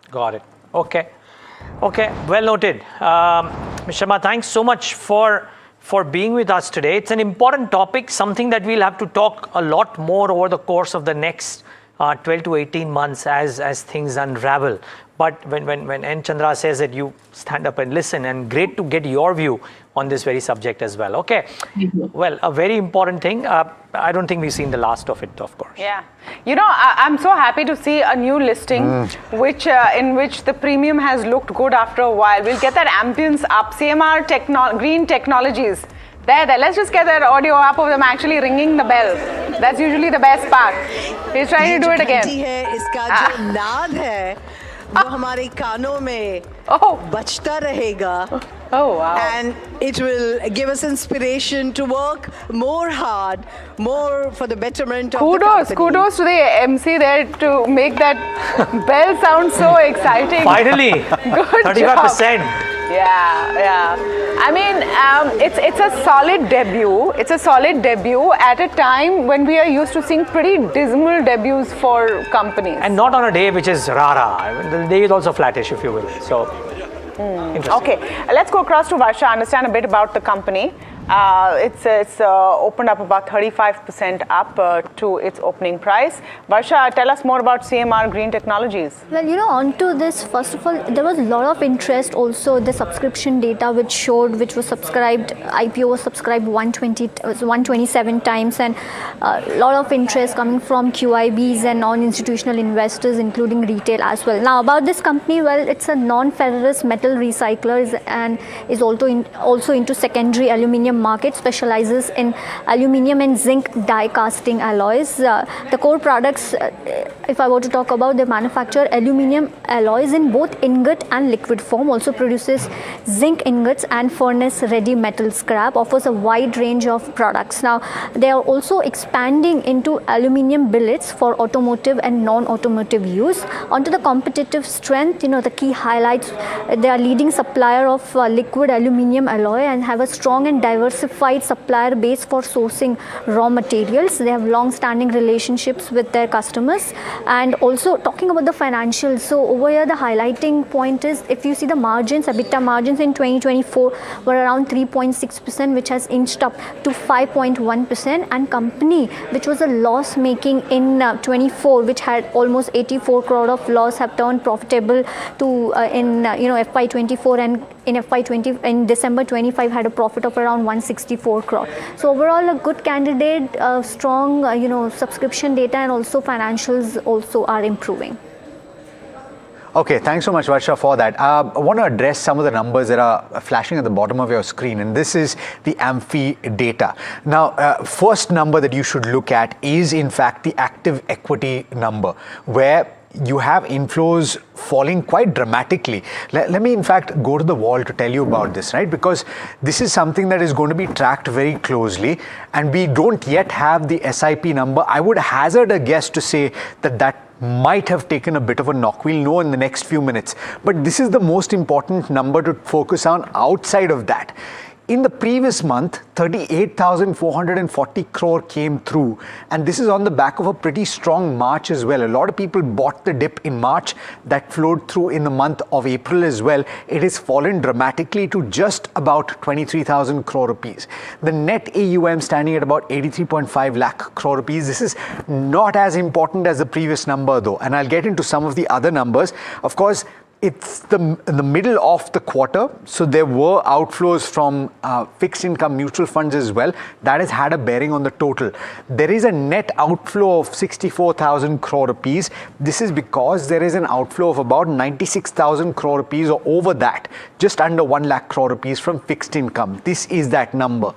Got it. Okay, well noted. Ms. Sharma, thanks so much for being with us today. It's an important topic, something that we'll have to talk a lot more over the course of the next 12 to 18 months as things unravel. But when N. Chandra says that you stand up and listen, and great to get your view on this very subject as well. Okay. Well, a very important thing. I don't think we've seen the last of it, of course. Yeah. I'm so happy to see a new listing in which the premium has looked good after a while. We'll get that ambience up. CMR Green Technologies. There. Let's just get that audio up of them actually ringing the bell. That's usually the best part. He's trying to do it again. इसका जो नाद है वो हमारे कानों में बजता रहेगा. Oh wow. And it will give us inspiration to work more hard, more for the betterment of the company. Kudos to the MC there to make that bell sound so exciting. Finally. Good 35%. job. Yeah. I mean, it's a solid debut. It's a solid debut at a time when we are used to seeing pretty dismal debuts for companies. And not on a day which is rara. The day is also flattish, if you will. So, Okay, let's go across to Varsha, understand a bit about the company. It's opened up about 35% up to its opening price. Varsha, tell us more about CMR Green Technologies. Well, onto this, first of all, there was a lot of interest also. The subscription data which was subscribed, IPO was subscribed 127 times, and a lot of interest coming from QIBs and non-institutional investors, including retail as well. Now, about this company, well, it's a non-ferrous metal recycler and is also into secondary aluminium market, specializes in aluminium and zinc die casting alloys. The core products, if I were to talk about, they manufacture aluminium alloys in both ingot and liquid form, also produces zinc ingots and furnace ready metal scrap, offers a wide range of products. Now, they are also expanding into aluminium billets for automotive and non-automotive use. Onto the competitive strength, the key highlights, they are leading supplier of liquid aluminium alloy and have a strong and diversified supplier base for sourcing raw materials. They have long-standing relationships with their customers. And also talking about the financials, so over here the highlighting point is, if you see the margins, EBITDA margins in 2024 were around 3.6%, which has inched up to 5.1%, and company which was a loss making in 24, which had almost 84 crore of loss, have turned profitable to in FY24, and in December 25 had a profit of around 164 crore. So overall a good candidate, strong subscription data, and also financials also are improving. Okay, thanks so much, Varsha, for that. I want to address some of the numbers that are flashing at the bottom of your screen, and this is the AMFI data. Now, first number that you should look at is, in fact, the active equity number, where you have inflows falling quite dramatically. Let me, in fact, go to the wall to tell you about this, right? Because this is something that is going to be tracked very closely, and we don't yet have the SIP number. I would hazard a guess to say that might have taken a bit of a knock. We'll know in the next few minutes. But this is the most important number to focus on outside of that. In the previous month, 38,440 crore came through, and this is on the back of a pretty strong March as well. A lot of people bought the dip in March. That flowed through in the month of April as well. It has fallen dramatically to just about 23,000 crore rupees. The net AUM standing at about 83.5 lakh crore rupees. This is not as important as the previous number though, and I'll get into some of the other numbers. Of course, it's the middle of the quarter, so there were outflows from fixed income mutual funds as well. That has had a bearing on the total. There is a net outflow of 64,000 crore rupees. This is because there is an outflow of about 96,000 crore rupees, or over that, just under 1 lakh crore rupees from fixed income. This is that number.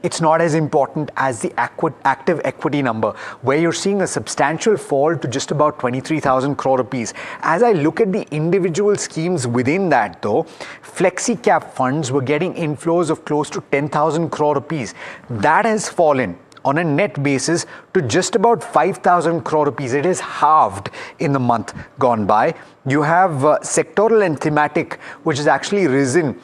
It's not as important as the active equity number, where you're seeing a substantial fall to just about 23,000 crore rupees. As I look at the individual schemes within that though, flexi cap funds were getting inflows of close to 10,000 crore rupees. That has fallen on a net basis to just about 5,000 crore rupees. It is halved in the month gone by. You have sectoral and thematic, which has actually risen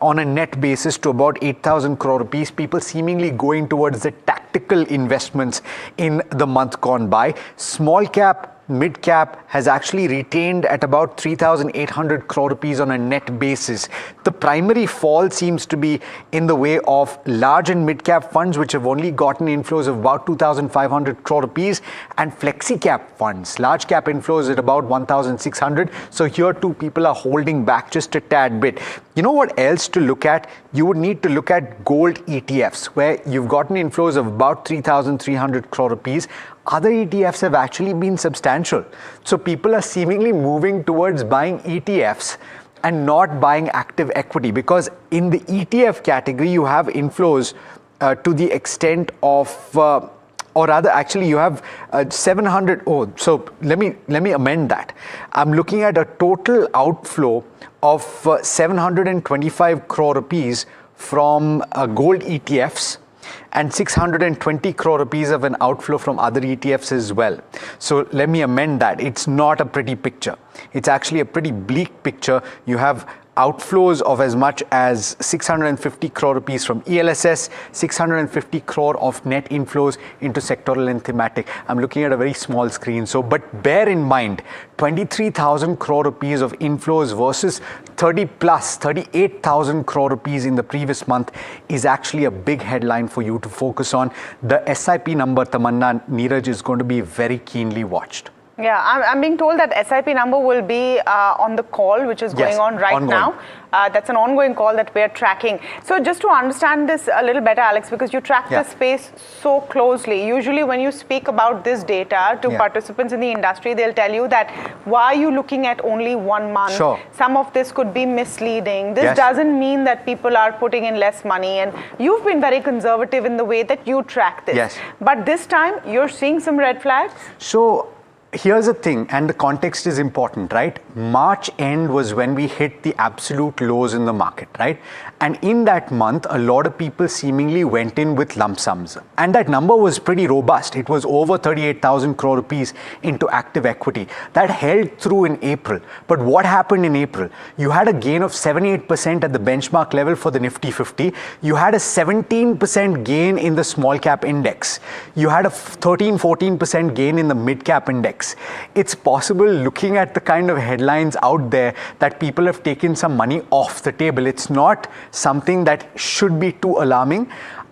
on a net basis to about 8,000 crore rupees. People seemingly going towards the tactical investments in the month gone by. Small cap, mid cap has actually retained at about 3,800 crore rupees on a net basis. The primary fall seems to be in the way of large and mid cap funds, which have only gotten inflows of about 2,500 crore rupees, and flexi cap funds, large cap inflows at about 1,600. So here too, people are holding back just a tad bit. You know what else to look at? You would need to look at gold ETFs, where you've gotten inflows of about 3,300 crore rupees. Other ETFs have actually been substantial. So people are seemingly moving towards buying ETFs and not buying active equity, because in the ETF category, you have inflows to the extent of, or rather, actually, you have 700. Oh, so let me amend that. I'm looking at a total outflow of 725 crore rupees from gold ETFs, and 620 crore rupees of an outflow from other ETFs as well. So let me amend that. It's not a pretty picture. It's actually a pretty bleak picture. You have outflows of as much as 650 crore rupees from ELSS, 650 crore of net inflows into sectoral and thematic. I'm looking at a very small screen. So, but bear in mind, 23,000 crore rupees of inflows versus 38,000 crore rupees in the previous month is actually a big headline for you to focus on. The SIP number, Tamanna, Neeraj, is going to be very keenly watched. Yeah, I'm being told that SIP number will be on the call, which is going on right now. That's an ongoing call that we're tracking. So just to understand this a little better, Alex, because you track this space so closely, usually when you speak about this data to participants in the industry, they'll tell you that why are you looking at only 1 month? Sure. Some of this could be misleading. This doesn't mean that people are putting in less money, and you've been very conservative in the way that you track this. Yes. But this time, you're seeing some red flags? So here's the thing, and the context is important, right? March end was when we hit the absolute lows in the market, right? And in that month, a lot of people seemingly went in with lump sums. And that number was pretty robust. It was over 38,000 crore rupees into active equity. That held through in April. But what happened in April? You had a gain of 7-8% at the benchmark level for the Nifty 50. You had a 17% gain in the small cap index. You had a 13-14% gain in the mid cap index. It's possible, looking at the kind of headlines out there, that people have taken some money off the table. It's not something that should be too alarming.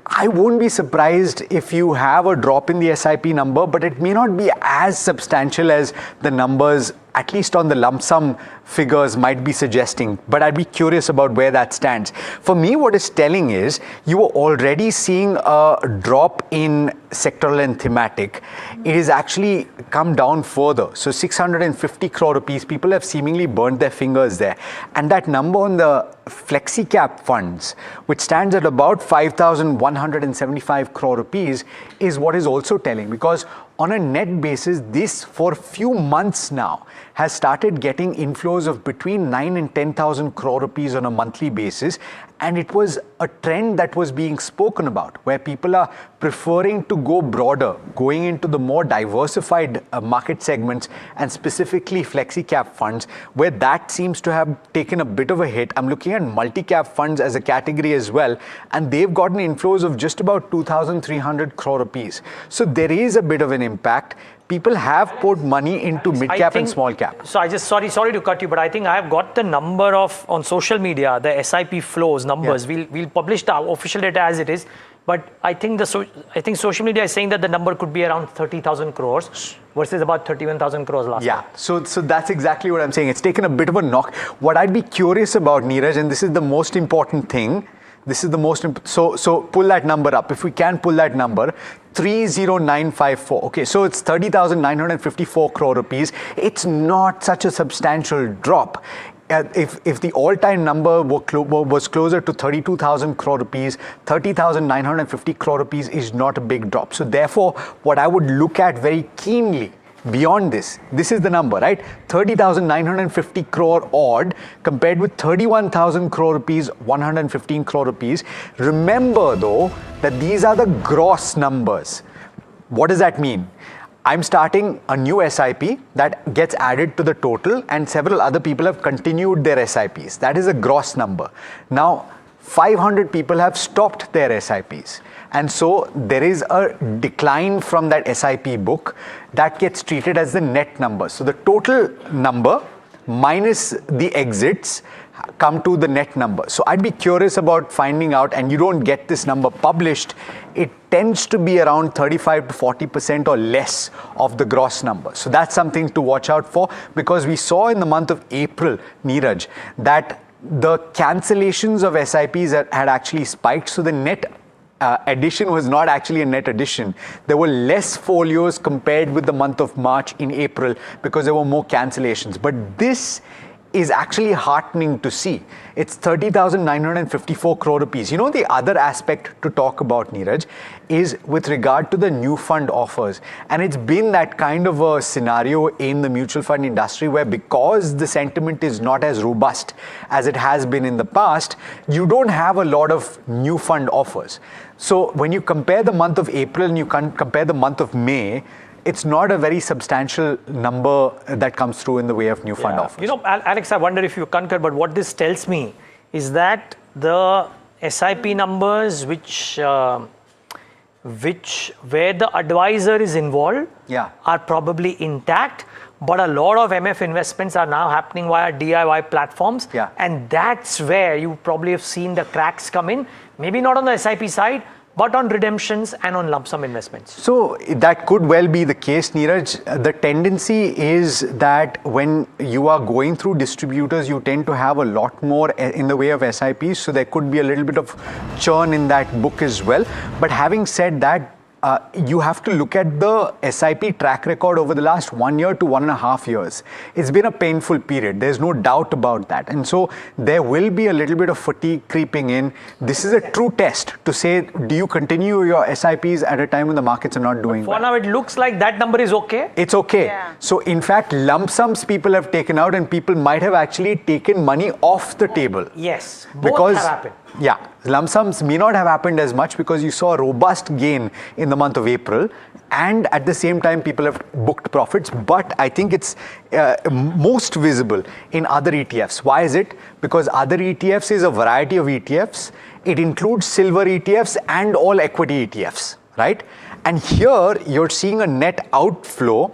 I won't be surprised if you have a drop in the SIP number, but it may not be as substantial as the numbers, at least on the lump sum figures, might be suggesting. But I'd be curious about where that stands. For me, what it's telling is you are already seeing a drop in sectoral and thematic. It has actually come down further. So 650 crore rupees, people have seemingly burnt their fingers there. And that number on the flexi cap funds, which stands at about 5,175 crore rupees, is what is also telling, because on a net basis, this for a few months now has started getting inflows of between 9 and 10,000 crore rupees on a monthly basis. And it was a trend that was being spoken about, where people are preferring to go broader, going into the more diversified market segments, and specifically flexi cap funds, where that seems to have taken a bit of a hit. I'm looking at multi-cap funds as a category as well, and they've gotten inflows of just about 2,300 crore rupees. So there is a bit of an impact. People have put money into mid-cap and small cap. So I just, sorry to cut you, but I think I have got the number of, on social media, the SIP flows numbers. We'll publish the official data as it is. But I think social media is saying that the number could be around 30,000 crores versus about 31,000 crores last time. So that's exactly what I'm saying. It's taken a bit of a knock. What I'd be curious about, Neeraj, and this is the most important thing, so pull that number up. If we can pull that number, 30954. Okay, so it's 30,954 crore rupees. It's not such a substantial drop. If the all-time number was closer to 32,000 crore rupees, 30,950 crore rupees is not a big drop. So therefore, what I would look at very keenly beyond this is the number, right? 30,950 crore odd compared with 31,000 crore rupees, 115 crore rupees. Remember though, that these are the gross numbers. What does that mean? I'm starting a new SIP that gets added to the total, and several other people have continued their SIPs. That is a gross number. Now, 500 people have stopped their SIPs. And so there is a decline from that SIP book that gets treated as the net number. So the total number minus the exits come to the net number. So I'd be curious about finding out, and you don't get this number published, it tends to be around 35 to 40% or less of the gross number. So that's something to watch out for, because we saw in the month of April, Neeraj, that the cancellations of SIPs had actually spiked. So the net addition was not actually a net addition. There were less folios compared with the month of March in April because there were more cancellations. But this is actually heartening to see. It's 30,954 crore rupees. You know, the other aspect to talk about, Neeraj, is with regard to the new fund offers. And it's been that kind of a scenario in the mutual fund industry where, because the sentiment is not as robust as it has been in the past, you don't have a lot of new fund offers. So when you compare the month of April and you compare the month of May, it's not a very substantial number that comes through in the way of new fund offers. You know, Alex, I wonder if you concur, but what this tells me is that the SIP numbers where the advisor is involved are probably intact, but a lot of MF investments are now happening via DIY platforms, and that's where you probably have seen the cracks come in, maybe not on the SIP side, but on redemptions and on lump sum investments. So that could well be the case, Neeraj. The tendency is that when you are going through distributors, you tend to have a lot more in the way of SIPs, so there could be a little bit of churn in that book as well. But having said that, you have to look at the SIP track record over the last 1 year to 1.5 years. It's been a painful period. There's no doubt about that. And so there will be a little bit of fatigue creeping in. This is a true test to say, do you continue your SIPs at a time when the markets are not doing well? For now, it looks like that number is okay. It's okay. So in fact, lump sums people have taken out, and people might have actually taken money off the table. Yes, both have happened. Yeah, lump sums may not have happened as much because you saw a robust gain in the month of April, and at the same time people have booked profits, but I think it's most visible in other ETFs. Why is it? Because other ETFs is a variety of ETFs. It includes silver ETFs and all equity ETFs, right? And here you're seeing a net outflow,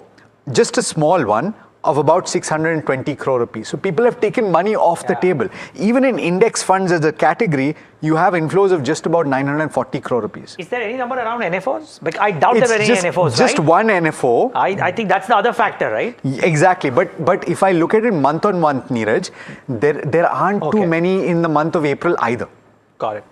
just a small one, of about 620 crore rupees. So people have taken money off the table. Even in index funds as a category, you have inflows of just about 940 crore rupees. Is there any number around NFOs? Because I doubt there are any NFOs, just right? one NFO. I think that's the other factor, right? Exactly. But if I look at it month on month, Neeraj, there aren't too many in the month of April either. Got it.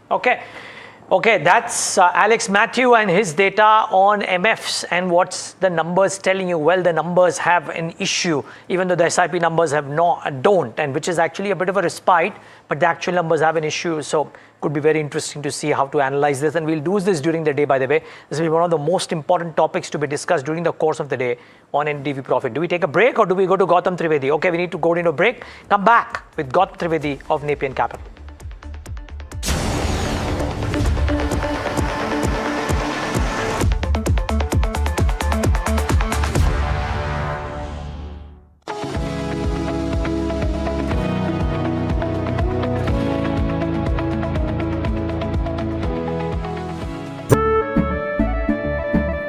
Okay, that's Alex Matthew and his data on MFs and what's the numbers telling you. Well, the numbers have an issue, even though the SIP numbers don't, and which is actually a bit of a respite, but the actual numbers have an issue. So could be very interesting to see how to analyze this, and we'll do this during the day, by the way. This will be one of the most important topics to be discussed during the course of the day on NDTV Profit. Do we take a break or do we go to Gautam Trivedi? Okay, we need to go into a break. Come back with Gautam Trivedi of Nepean Capital.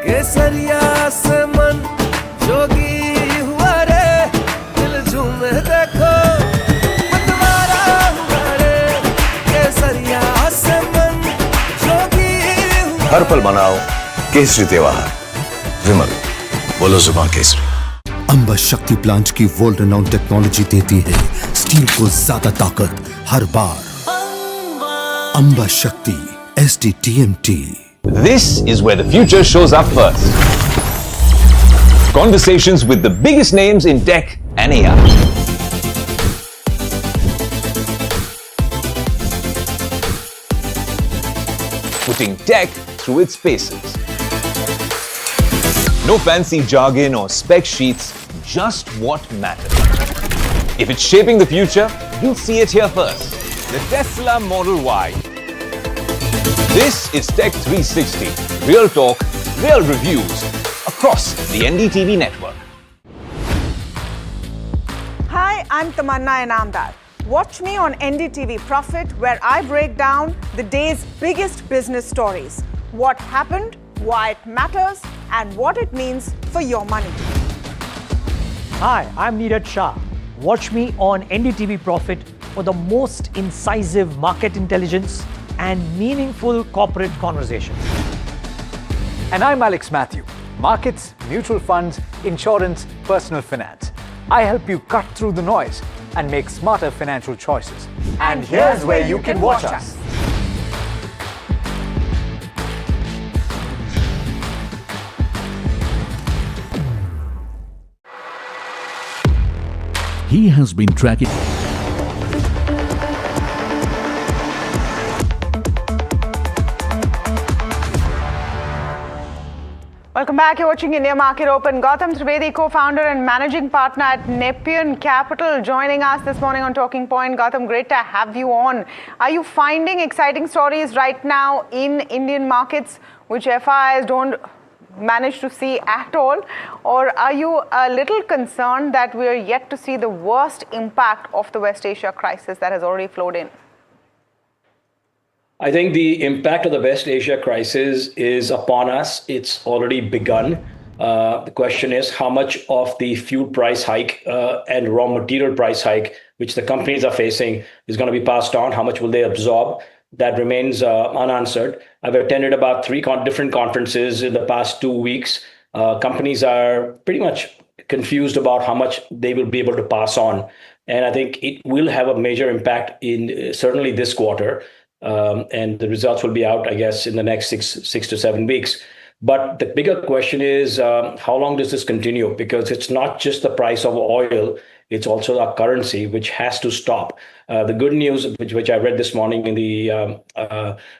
केसरिया से मन जोगी हुआ रे दिल झूमे देखो मतवारा हुआ रे केसरिया से मन जोगी हुआ हर पल मनाओ केसरी त्योहार विमल बोलो जुबान केसरी। अंबा शक्ति प्लांट की वर्ल्ड रेनाउंड टेक्नोलॉजी देती है स्टील को ज्यादा ताकत हर बार। अंबा शक्ति SDTMT। This is where the future shows up first. Conversations with the biggest names in tech and AI. Putting tech through its paces. No fancy jargon or spec sheets, just what matters. If it's shaping the future, you'll see it here first. The Tesla Model Y. This is Tech 360, real talk, real reviews across the NDTV network. Hi, I'm Tamanna Inamdar. Watch me on NDTV Profit, where I break down the day's biggest business stories. What happened, why it matters, and what it means for your money. Hi, I'm Neeraj Shah. Watch me on NDTV Profit for the most incisive market intelligence and meaningful corporate conversations. And I'm Alex Matthew. Markets, mutual funds, insurance, personal finance. I help you cut through the noise and make smarter financial choices. And here's where you can watch us. He has been tracking. Welcome back. You're watching India Market Open. Gautam Trivedi, co-founder and managing partner at Nepean Capital, joining us this morning on Talking Point. Gautam, great to have you on. Are you finding exciting stories right now in Indian markets which FIs don't managed to see at all? Or are you a little concerned that we are yet to see the worst impact of the West Asia crisis that has already flowed in? I think the impact of the West Asia crisis is upon us. It's already begun. The question is how much of the fuel price hike and raw material price hike, which the companies are facing, is going to be passed on? How much will they absorb? That remains unanswered. I've attended about three different conferences in the past 2 weeks. Companies are pretty much confused about how much they will be able to pass on. And I think it will have a major impact in certainly this quarter. And the results will be out, I guess, in the next six to 7 weeks. But the bigger question is, how long does this continue? Because it's not just the price of oil, it's also our currency, which has to stop. The good news, which I read this morning in the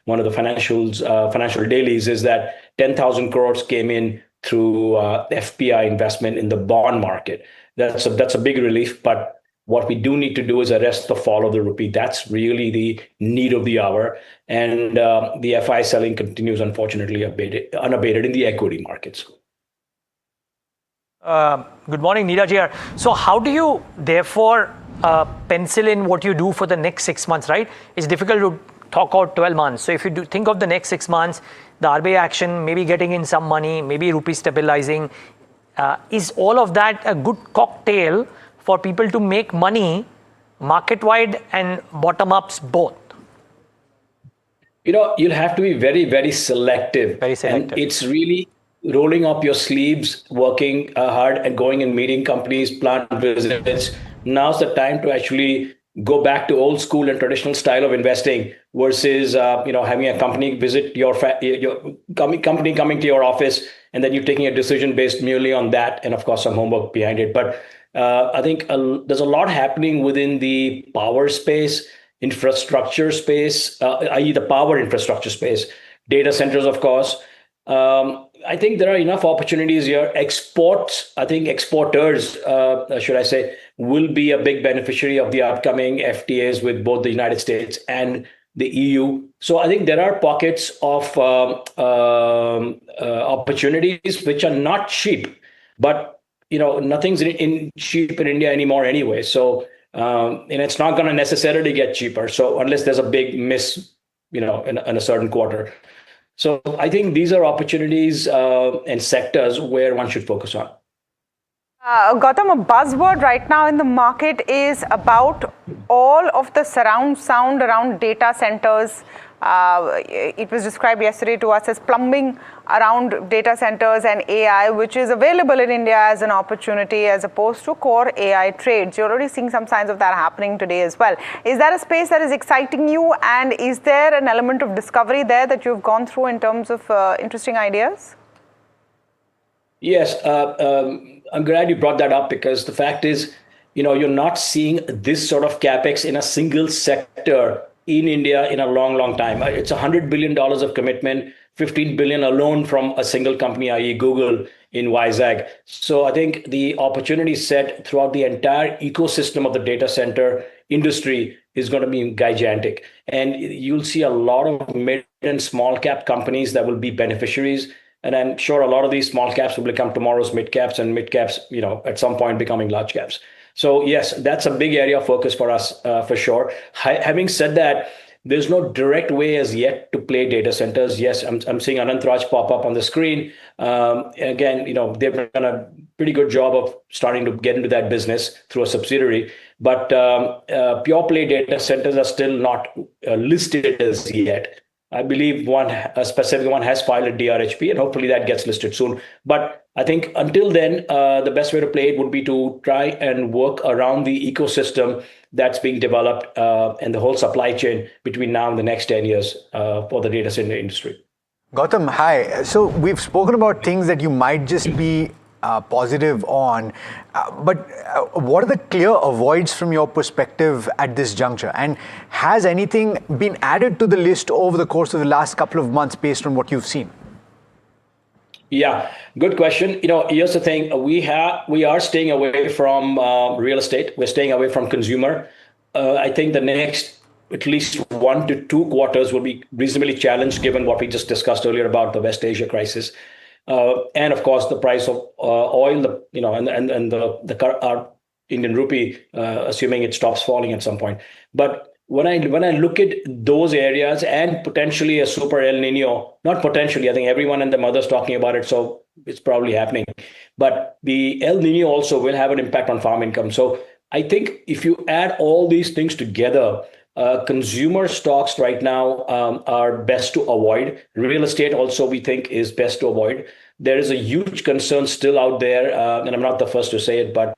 one of the financial dailies, is that 10,000 crores came in through FPI investment in the bond market. That's a big relief, but what we do need to do is arrest the fall of the rupee. That's really the need of the hour. And the FI selling continues, unfortunately, unabated in the equity markets. Good morning, Neeraj here. So how do you therefore pencil in what you do for the next 6 months, right? It's difficult to talk out 12 months. So if you think of the next 6 months, the RBI action, maybe getting in some money, maybe rupee stabilizing, is all of that a good cocktail for people to make money market-wide and bottom-ups both? You'll have to be very, very selective. Very selective. And it's really rolling up your sleeves, working hard and going and meeting companies, plant visits. Now's the time to actually go back to old school and traditional style of investing versus having a company visit your company coming to your office and then you taking a decision based merely on that and of course some homework behind it. But I think there's a lot happening within the power space, infrastructure space, i.e. the power infrastructure space, data centers, of course. I think there are enough opportunities here. Exports, I think exporters, should I say, will be a big beneficiary of the upcoming FTAs with both the United States and the EU. So I think there are pockets of opportunities which are not cheap, but nothing's cheap in India anymore anyway. So and it's not going to necessarily get cheaper. So unless there's a big miss, in a certain quarter. So I think these are opportunities and sectors where one should focus on. Gautam, a buzzword right now in the market is about all of the surround sound around data centers. It was described yesterday to us as plumbing around data centers and AI, which is available in India as an opportunity as opposed to core AI trades. You're already seeing some signs of that happening today as well. Is that a space that is exciting you? And is there an element of discovery there that you've gone through in terms of interesting ideas? Yes, I'm glad you brought that up because the fact is, you're not seeing this sort of capex in a single sector in India in a long, long time. It's $100 billion of commitment, 15 billion alone from a single company, i.e. Google in Vizag. So I think the opportunity set throughout the entire ecosystem of the data center industry is going to be gigantic. And you'll see a lot of mid and small cap companies that will be beneficiaries. And I'm sure a lot of these small caps will become tomorrow's mid caps and mid caps, at some point becoming large caps. So yes, that's a big area of focus for us for sure. Having said that, there's no direct way as yet to play data centers. Yes, I'm seeing Anant Raj pop up on the screen. Again, they've done a pretty good job of starting to get into that business through a subsidiary. But pure play data centers are still not listed as yet. I believe a specific one has filed a DRHP, and hopefully that gets listed soon. But I think until then, the best way to play it would be to try and work around the ecosystem that's being developed and the whole supply chain between now and the next 10 years for the data center industry. Gautam, hi. So we've spoken about things that you might just be positive on, but what are the clear avoids from your perspective at this juncture? And has anything been added to the list over the course of the last couple of months based on what you've seen? Yeah, good question. Here's the thing. We are staying away from real estate. We're staying away from consumer. I think the next at least 1 to 2 quarters will be reasonably challenged given what we just discussed earlier about the West Asia crisis. and of course the price of oil, and our Indian rupee, assuming it stops falling at some point. But when I look at those areas and potentially a super El Nino, not potentially, I think everyone and their mother's talking about it, so it's probably happening. But the El Nino also will have an impact on farm income. So I think if you add all these things together, consumer stocks right now are best to avoid. Real estate also, we think, is best to avoid. There is a huge concern still out there, and I'm not the first to say it, but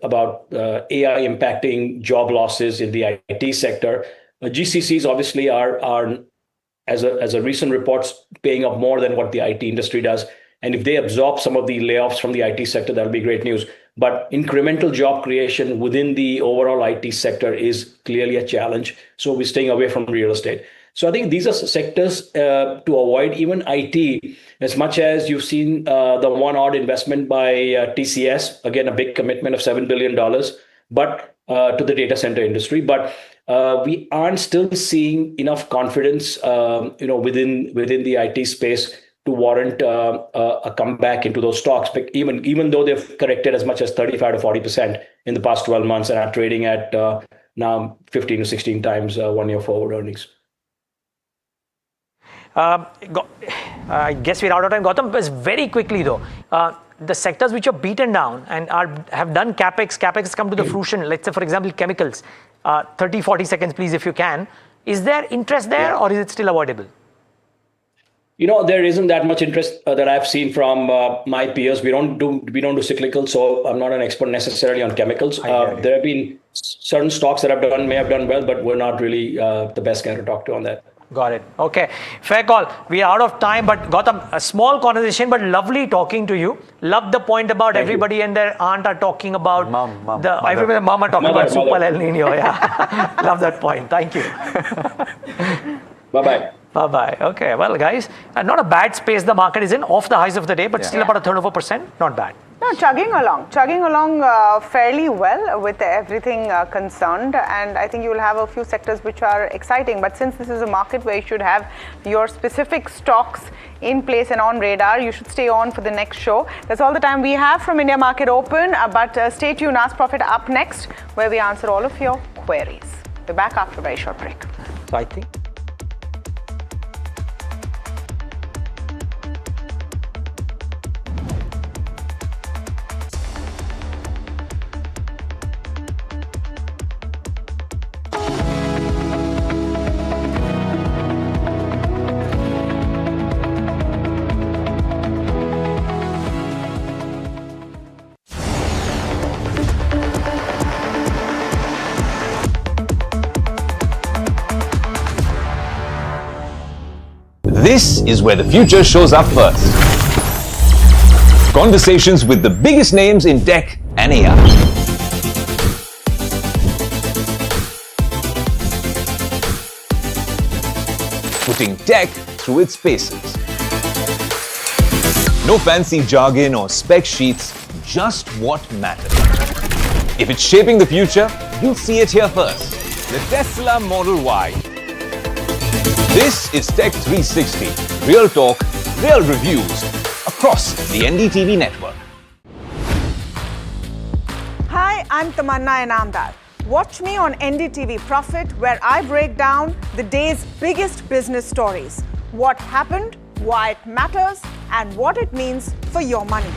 about AI impacting job losses in the IT sector. GCCs obviously are as a recent reports, paying up more than what the IT industry does. And if they absorb some of the layoffs from the IT sector, that'll be great news. But incremental job creation within the overall IT sector is clearly a challenge. So we're staying away from real estate. So I think these are sectors to avoid. Even IT, as much as you've seen the one odd investment by TCS, again, a big commitment of $7 billion, but to the data center industry. But we aren't still seeing enough confidence, within the IT space to warrant a comeback into those stocks. But even though they've corrected as much as 35 to 40% in the past 12 months and are trading at now 15 to 16 times 1 year forward earnings. I guess we're out of time. Gautam, just very quickly though, the sectors which are beaten down and have done capex has come to the fruition. Let's say, for example, chemicals. 30, 40 seconds, please, if you can. Is there interest there, or is it still avoidable? There isn't that much interest that I've seen from my peers. We don't do cyclical, so I'm not an expert necessarily on chemicals. There have been certain stocks that may have done well, but we're not really the best guy to talk to on that. Got it. Okay. Fair call. We are out of time, but Gautam, a small conversation, but lovely talking to you. Love the point about everybody and their aunt are talking about everybody and mom are talking about Super El Nino. Yeah. Love that point. Thank you. Bye-bye. Bye-bye. Okay. Well, guys, not a bad space the market is in, off the highs of the day, but still about a third of 1%. Not bad. No, chugging along fairly well with everything concerned, and I think you will have a few sectors which are exciting. But since this is a market where you should have your specific stocks in place and on radar, you should stay on for the next show. That's all the time we have from India Market Open, but stay tuned. Ask Profit up next, where we answer all of your queries. We're back after a very short break. So I think This is where the future shows up first. Conversations with the biggest names in tech and AI. Putting tech through its paces. No fancy jargon or spec sheets, just what matters. If it's shaping the future, you'll see it here first. The Tesla Model Y. This is Tech 360. Real talk, real reviews across the NDTV network. Hi, I'm Tamanna Inamdar. Watch me on NDTV Profit, where I break down the day's biggest business stories. What happened, why it matters, and what it means for your money.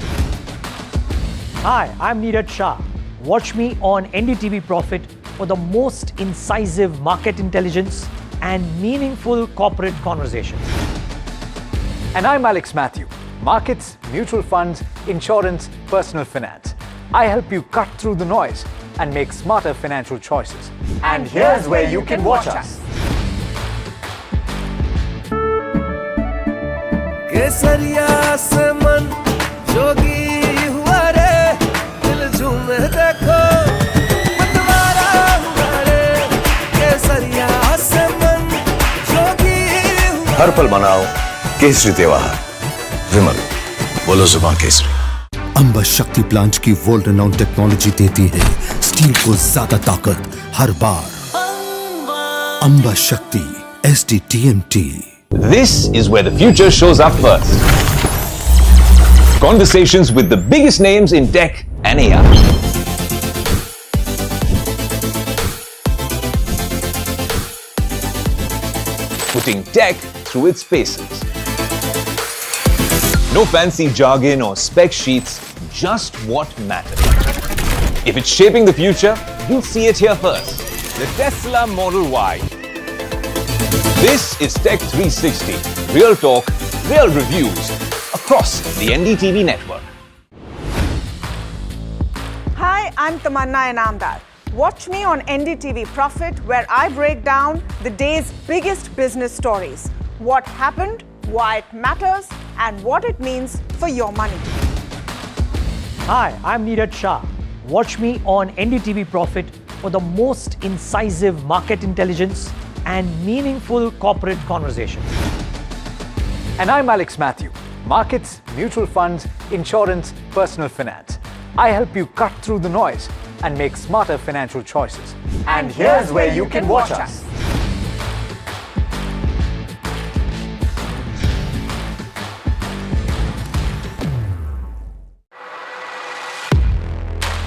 Hi, I'm Neeraj Shah. Watch me on NDTV Profit for the most incisive market intelligence and meaningful corporate conversations. And I'm Alex Matthew. Markets, mutual funds, insurance, personal finance. I help you cut through the noise and make smarter financial choices. And here's where you can watch us. केसरिया से मन जोगी हुआ रे दिल झूमे देखो मतवारा हुआ रे केसरिया से मन जोगी हुआ हर पल मनाओ केसरी त्योहार विमल बोलो जुबान केसरी अंबा शक्ति प्लांट की वर्ल्ड रेनाउंड टेक्नोलॉजी देती है स्टील को ज्यादा ताकत हर बार अंबा शक्ति SDTMT. This is where the future shows up first. Conversations with the biggest names in tech and AI. Putting tech through its paces. No fancy jargon or spec sheets, just what matters. If it's shaping the future, you'll see it here first. The Tesla Model Y. This is Tech 360. Real talk, real reviews across the NDTV network. Hi, I'm Tamanna Inamdar. Watch me on NDTV Profit, where I break down the day's biggest business stories. What happened, why it matters, and what it means for your money. Hi, I'm Neeraj Shah. Watch me on NDTV Profit for the most incisive market intelligence and meaningful corporate conversations. And I'm Alex Matthew. Markets, mutual funds, insurance, personal finance. I help you cut through the noise and make smarter financial choices. And here's where you can watch us.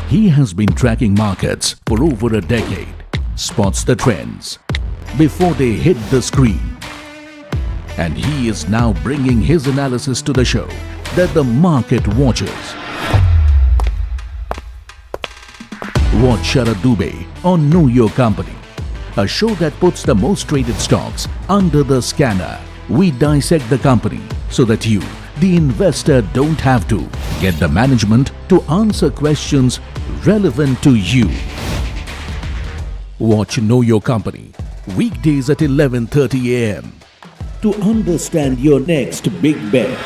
He has been tracking markets for over a decade, spots the trends before they hit the screen. And he is now bringing his analysis to the show that the market watches. Watch Sharad Dubey on Know Your Company, a show that puts the most traded stocks under the scanner. We dissect the company so that you, the investor, don't have to get the management to answer questions relevant to you. Watch Know Your Company weekdays at 11:30 a.m. to understand your next big bet.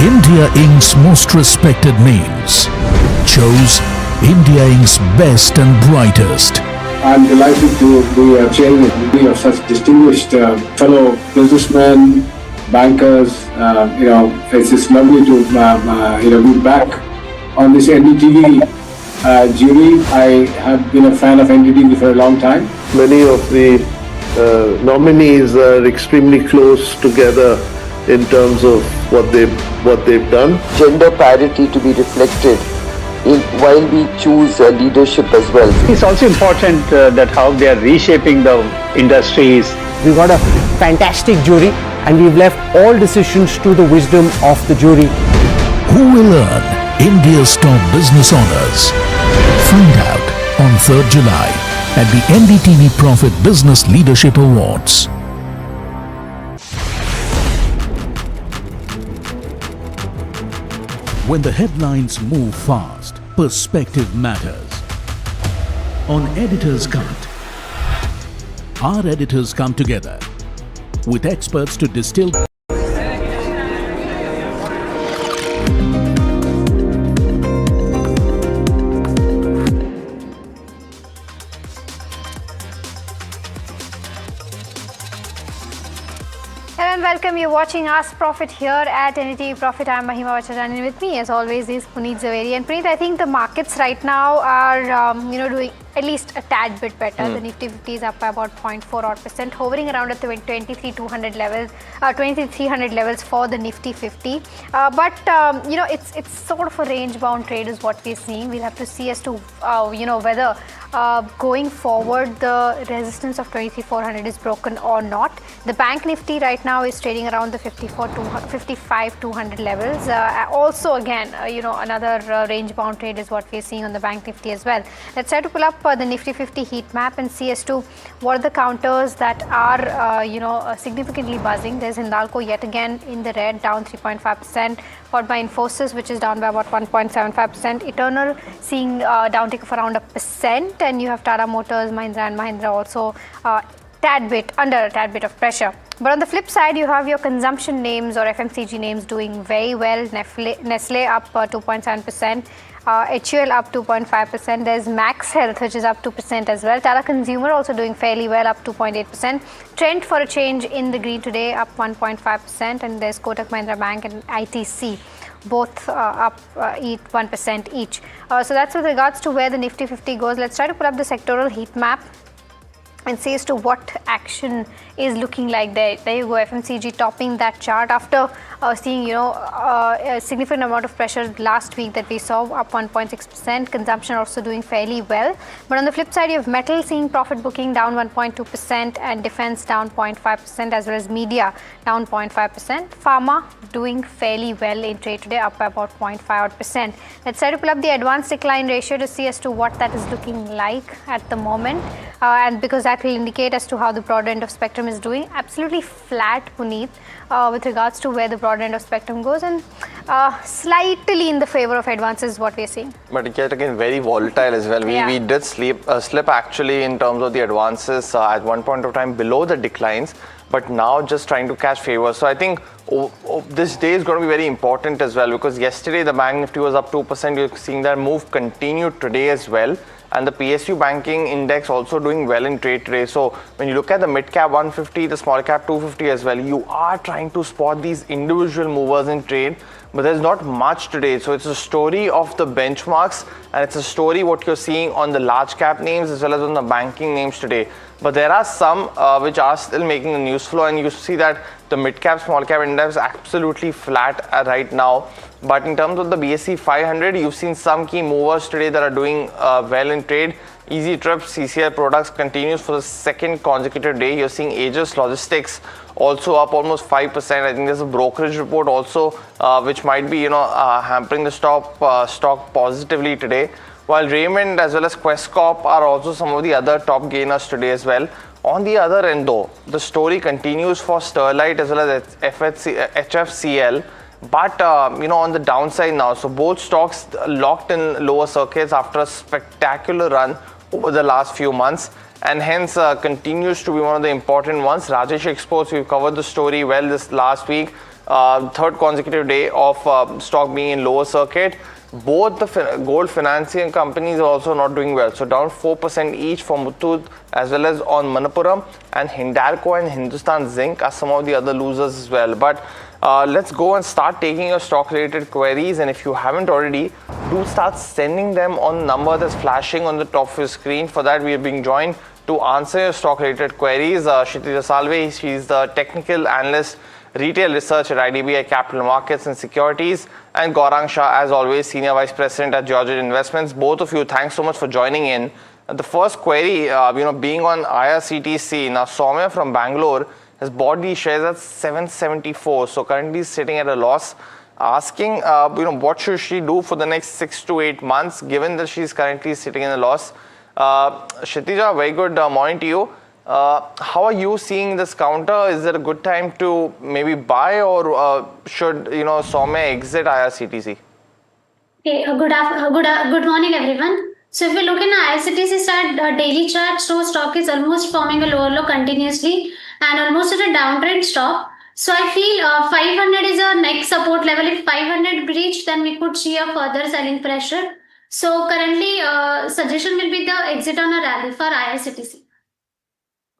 India Inc.'s most respected names chose India Inc.'s best and brightest. I'm delighted to be chairing of such distinguished fellow businessmen, bankers. It's just lovely to be back on this NDTV jury. I have been a fan of NDTV for a long time. Many of the nominees are extremely close together in terms of what they've done. Gender parity to be reflected while we choose leadership as well. It's also important that how they are reshaping the industries. We got a fantastic jury and we've left all decisions to the wisdom of the jury. Who will earn India's top business honors? Find out on 3rd July at the NDTV Profit Business Leadership Awards. When the headlines move fast, perspective matters. On Editor's Cut, our editors come together with experts to distill welcome. You're watching Ask Profit here at NDTV Profit. I'm Mahima Vachharani, and with me, as always, is Puneet Zaveri. And Puneet, I think the markets right now are, doing at least a tad bit better. The Nifty 50 is up by about 0.4%, hovering around at the 23,200 levels, 23,300 levels for the Nifty 50. But it's sort of a range-bound trade is what we're seeing. We'll have to see as to whether going forward the resistance of 23,400 is broken or not. The Bank Nifty right now is trading around the 55,200 levels. Also, again, another range-bound trade is what we're seeing on the Bank Nifty as well. Let's try to pull up the Nifty 50 heat map and see as to what are the counters that are, significantly buzzing. There's Hindalco yet again in the red, down 3.5%, followed by Infosys, which is down by about 1.75%. Eternal seeing downtick of around 1%, and you have Tata Motors, Mahindra and Mahindra also under a tad bit of pressure. But on the flip side, you have your consumption names or FMCG names doing very well. Nestle up 2.7%. HUL up 2.5%. There's Max Health, which is up 2% as well. Tata Consumer also doing fairly well, up 2.8%. Trent for a change in the green today, up 1.5%. And there's Kotak Mahindra Bank and ITC, both up 1% each. So that's with regards to where the Nifty 50 goes. Let's try to pull up the sectoral heat map. and see as to what action is looking like there. There you go, FMCG topping that chart after seeing a significant amount of pressure last week that we saw, up 1.6%. Consumption also doing fairly well. But on the flip side, you have metal seeing profit booking down 1.2% and defense down 0.5%, as well as media down 0.5%. Pharma doing fairly well in trade today, up by about 0.5%. Let's try to pull up the advanced decline ratio to see as to what that is looking like at the moment, and because that will indicate as to how the broader end of spectrum is doing. Absolutely flat, Puneet, with regards to where the broader end of spectrum goes, and slightly in the favor of advances is what we are seeing. But yet again, very volatile as well. We did slip actually in terms of the advances at one point of time below the declines, but now just trying to catch favor. So I think this day is going to be very important as well, because yesterday the Bank Nifty was up 2%. You're seeing that move continue today as well. And the PSU banking index also doing well in trade today. So when you look at the mid cap 150, the small cap 250 as well, you are trying to spot these individual movers in trade, but there's not much today. So it's a story of the benchmarks, and it's a story what you're seeing on the large cap names as well as on the banking names today. But there are some which are still making the news flow, and you see that the mid cap, small cap index is absolutely flat right now. But in terms of the BSE 500, you've seen some key movers today that are doing well in trade. Easy Trips, CCL Products continues for the second consecutive day. You're seeing Aegis Logistics also up almost 5%. I think there's a brokerage report also which might be hampering the stock positively today. While Raymond as well as Quest Corp are also some of the other top gainers today as well. On the other end though, the story continues for Sterlite as well as HFCL. But on the downside now, so both stocks locked in lower circuits after a spectacular run over the last few months, and hence continues to be one of the important ones. Rajesh Exports, we've covered the story well this last week. Third consecutive day of stock being in lower circuit. Both the gold financing companies are also not doing well. So down 4% each for Muthoot as well as on Manappuram, and Hindalco and Hindustan Zinc are some of the other losers as well. But let's go and start taking your stock related queries, and if you haven't already, do start sending them on the number that's flashing on the top of your screen. For that, we are being joined to answer your stock related queries. Kshitija Salve, she's the technical analyst, retail research at IDBI Capital Markets and Securities, and Gaurang Shah, as always, senior vice president at Georgette Investments. Both of you, thanks so much for joining in. The first query, being on IRCTC. Now, Soumya from Bangalore has bought these shares at 774, so currently sitting at a loss. Asking, what should she do for the next 6 to 8 months, given that she's currently sitting in a loss? Kshitija, very good morning to you. How are you seeing this counter? Is it a good time to maybe buy, or should Soumya exit IRCTC? Okay, good morning, everyone. So if we look in IRCTC daily chart, so stock is almost forming a lower low continuously and almost at a downtrend stop. So I feel 500 is our next support level. If 500 breached, then we could see a further selling pressure. So currently, suggestion will be the exit on a rally for IRCTC.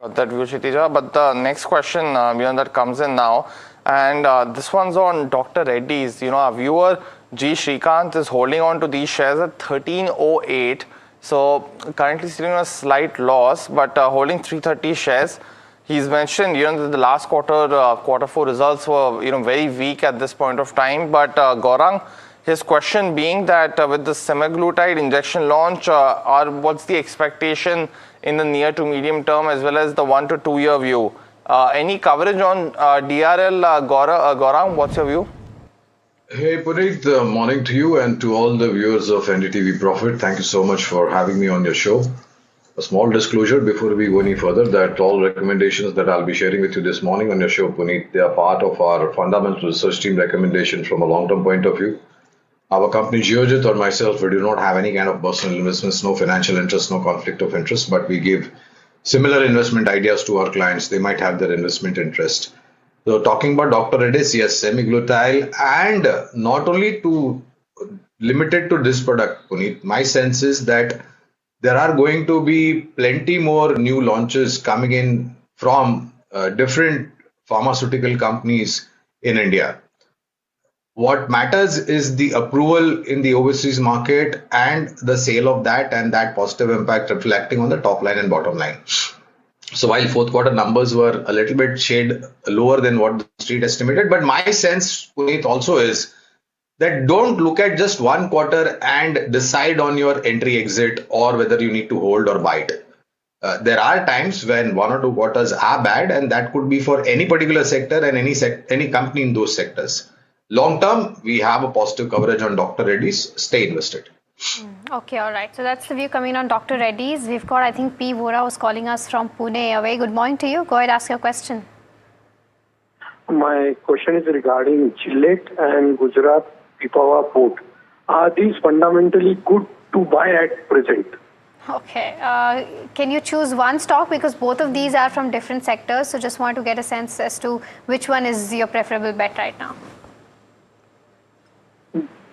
Got that view, Kshitija. But the next question that comes in now, and this one's on Dr. Reddy's. Our viewer G. Shrikant is holding on to these shares at 1308. So currently sitting on a slight loss, but holding 330 shares. He's mentioned, that the last quarter 4 results were, very weak at this point of time. But Gaurang, his question being that with the semaglutide injection launch, what's the expectation in the near to medium term as well as the 1 to 2 year view? Any coverage on DRL, Gaurang? What's your view? Hey Puneet, morning to you and to all the viewers of NDTV Profit. Thank you so much for having me on your show. A small disclosure before we go any further, that all recommendations that I'll be sharing with you this morning on your show, Puneet, they are part of our fundamental research team recommendation from a long-term point of view. Our company, Georgette, or myself, we do not have any kind of personal investments, no financial interest, no conflict of interest, but we give similar investment ideas to our clients. They might have their investment interest. So talking about Dr. Reddy's, yes, semaglutide, and not only limited to this product, Puneet, my sense is that there are going to be plenty more new launches coming in from different pharmaceutical companies in India. What matters is the approval in the overseas market and the sale of that, and that positive impact reflecting on the top line and bottom line. So while fourth quarter numbers were a little bit shade lower than what the street estimated, but my sense, Puneet, also is that don't look at just one quarter and decide on your entry exit or whether you need to hold or buy it. There are times when 1 or 2 quarters are bad, and that could be for any particular sector and any company in those sectors. Long term, we have a positive coverage on Dr. Reddy's. Stay invested. Okay, all right. So that's the view coming on Dr. Reddy's. We've got, I think, P. Vora was calling us from Pune. A very good morning to you. Go ahead, ask your question. My question is regarding Gillette and Gujarat Pipavav port. Are these fundamentally good to buy at present? Okay. Can you choose one stock? Because both of these are from different sectors. So just want to get a sense as to which one is your preferable bet right now.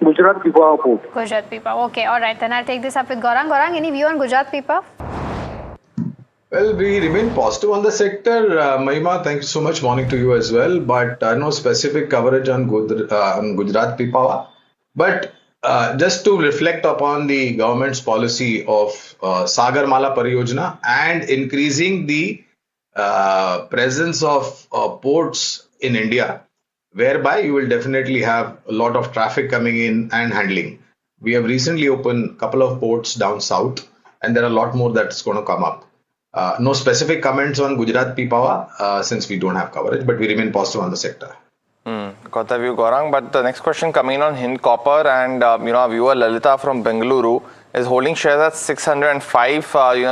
Gujarat Pipavav port. Gujarat Pipavav. Okay. All right. Then I'll take this up with Gaurang. Gaurang, any view on Gujarat Pipavav? Well, we remain positive on the sector. Mahima, thank you so much. Morning to you as well. But no specific coverage on Gujarat Pipavav. But just to reflect upon the government's policy of Sagarmala Pariyojana and increasing the presence of ports in India, whereby you will definitely have a lot of traffic coming in and handling. We have recently opened a couple of ports down south, and there are a lot more that's going to come up. No specific comments on Gujarat Pipavav since we don't have coverage, but we remain positive on the sector. Got the view, Gaurang. But the next question coming on Hind Copper, and our viewer Lalita from Bengaluru is holding shares at 605.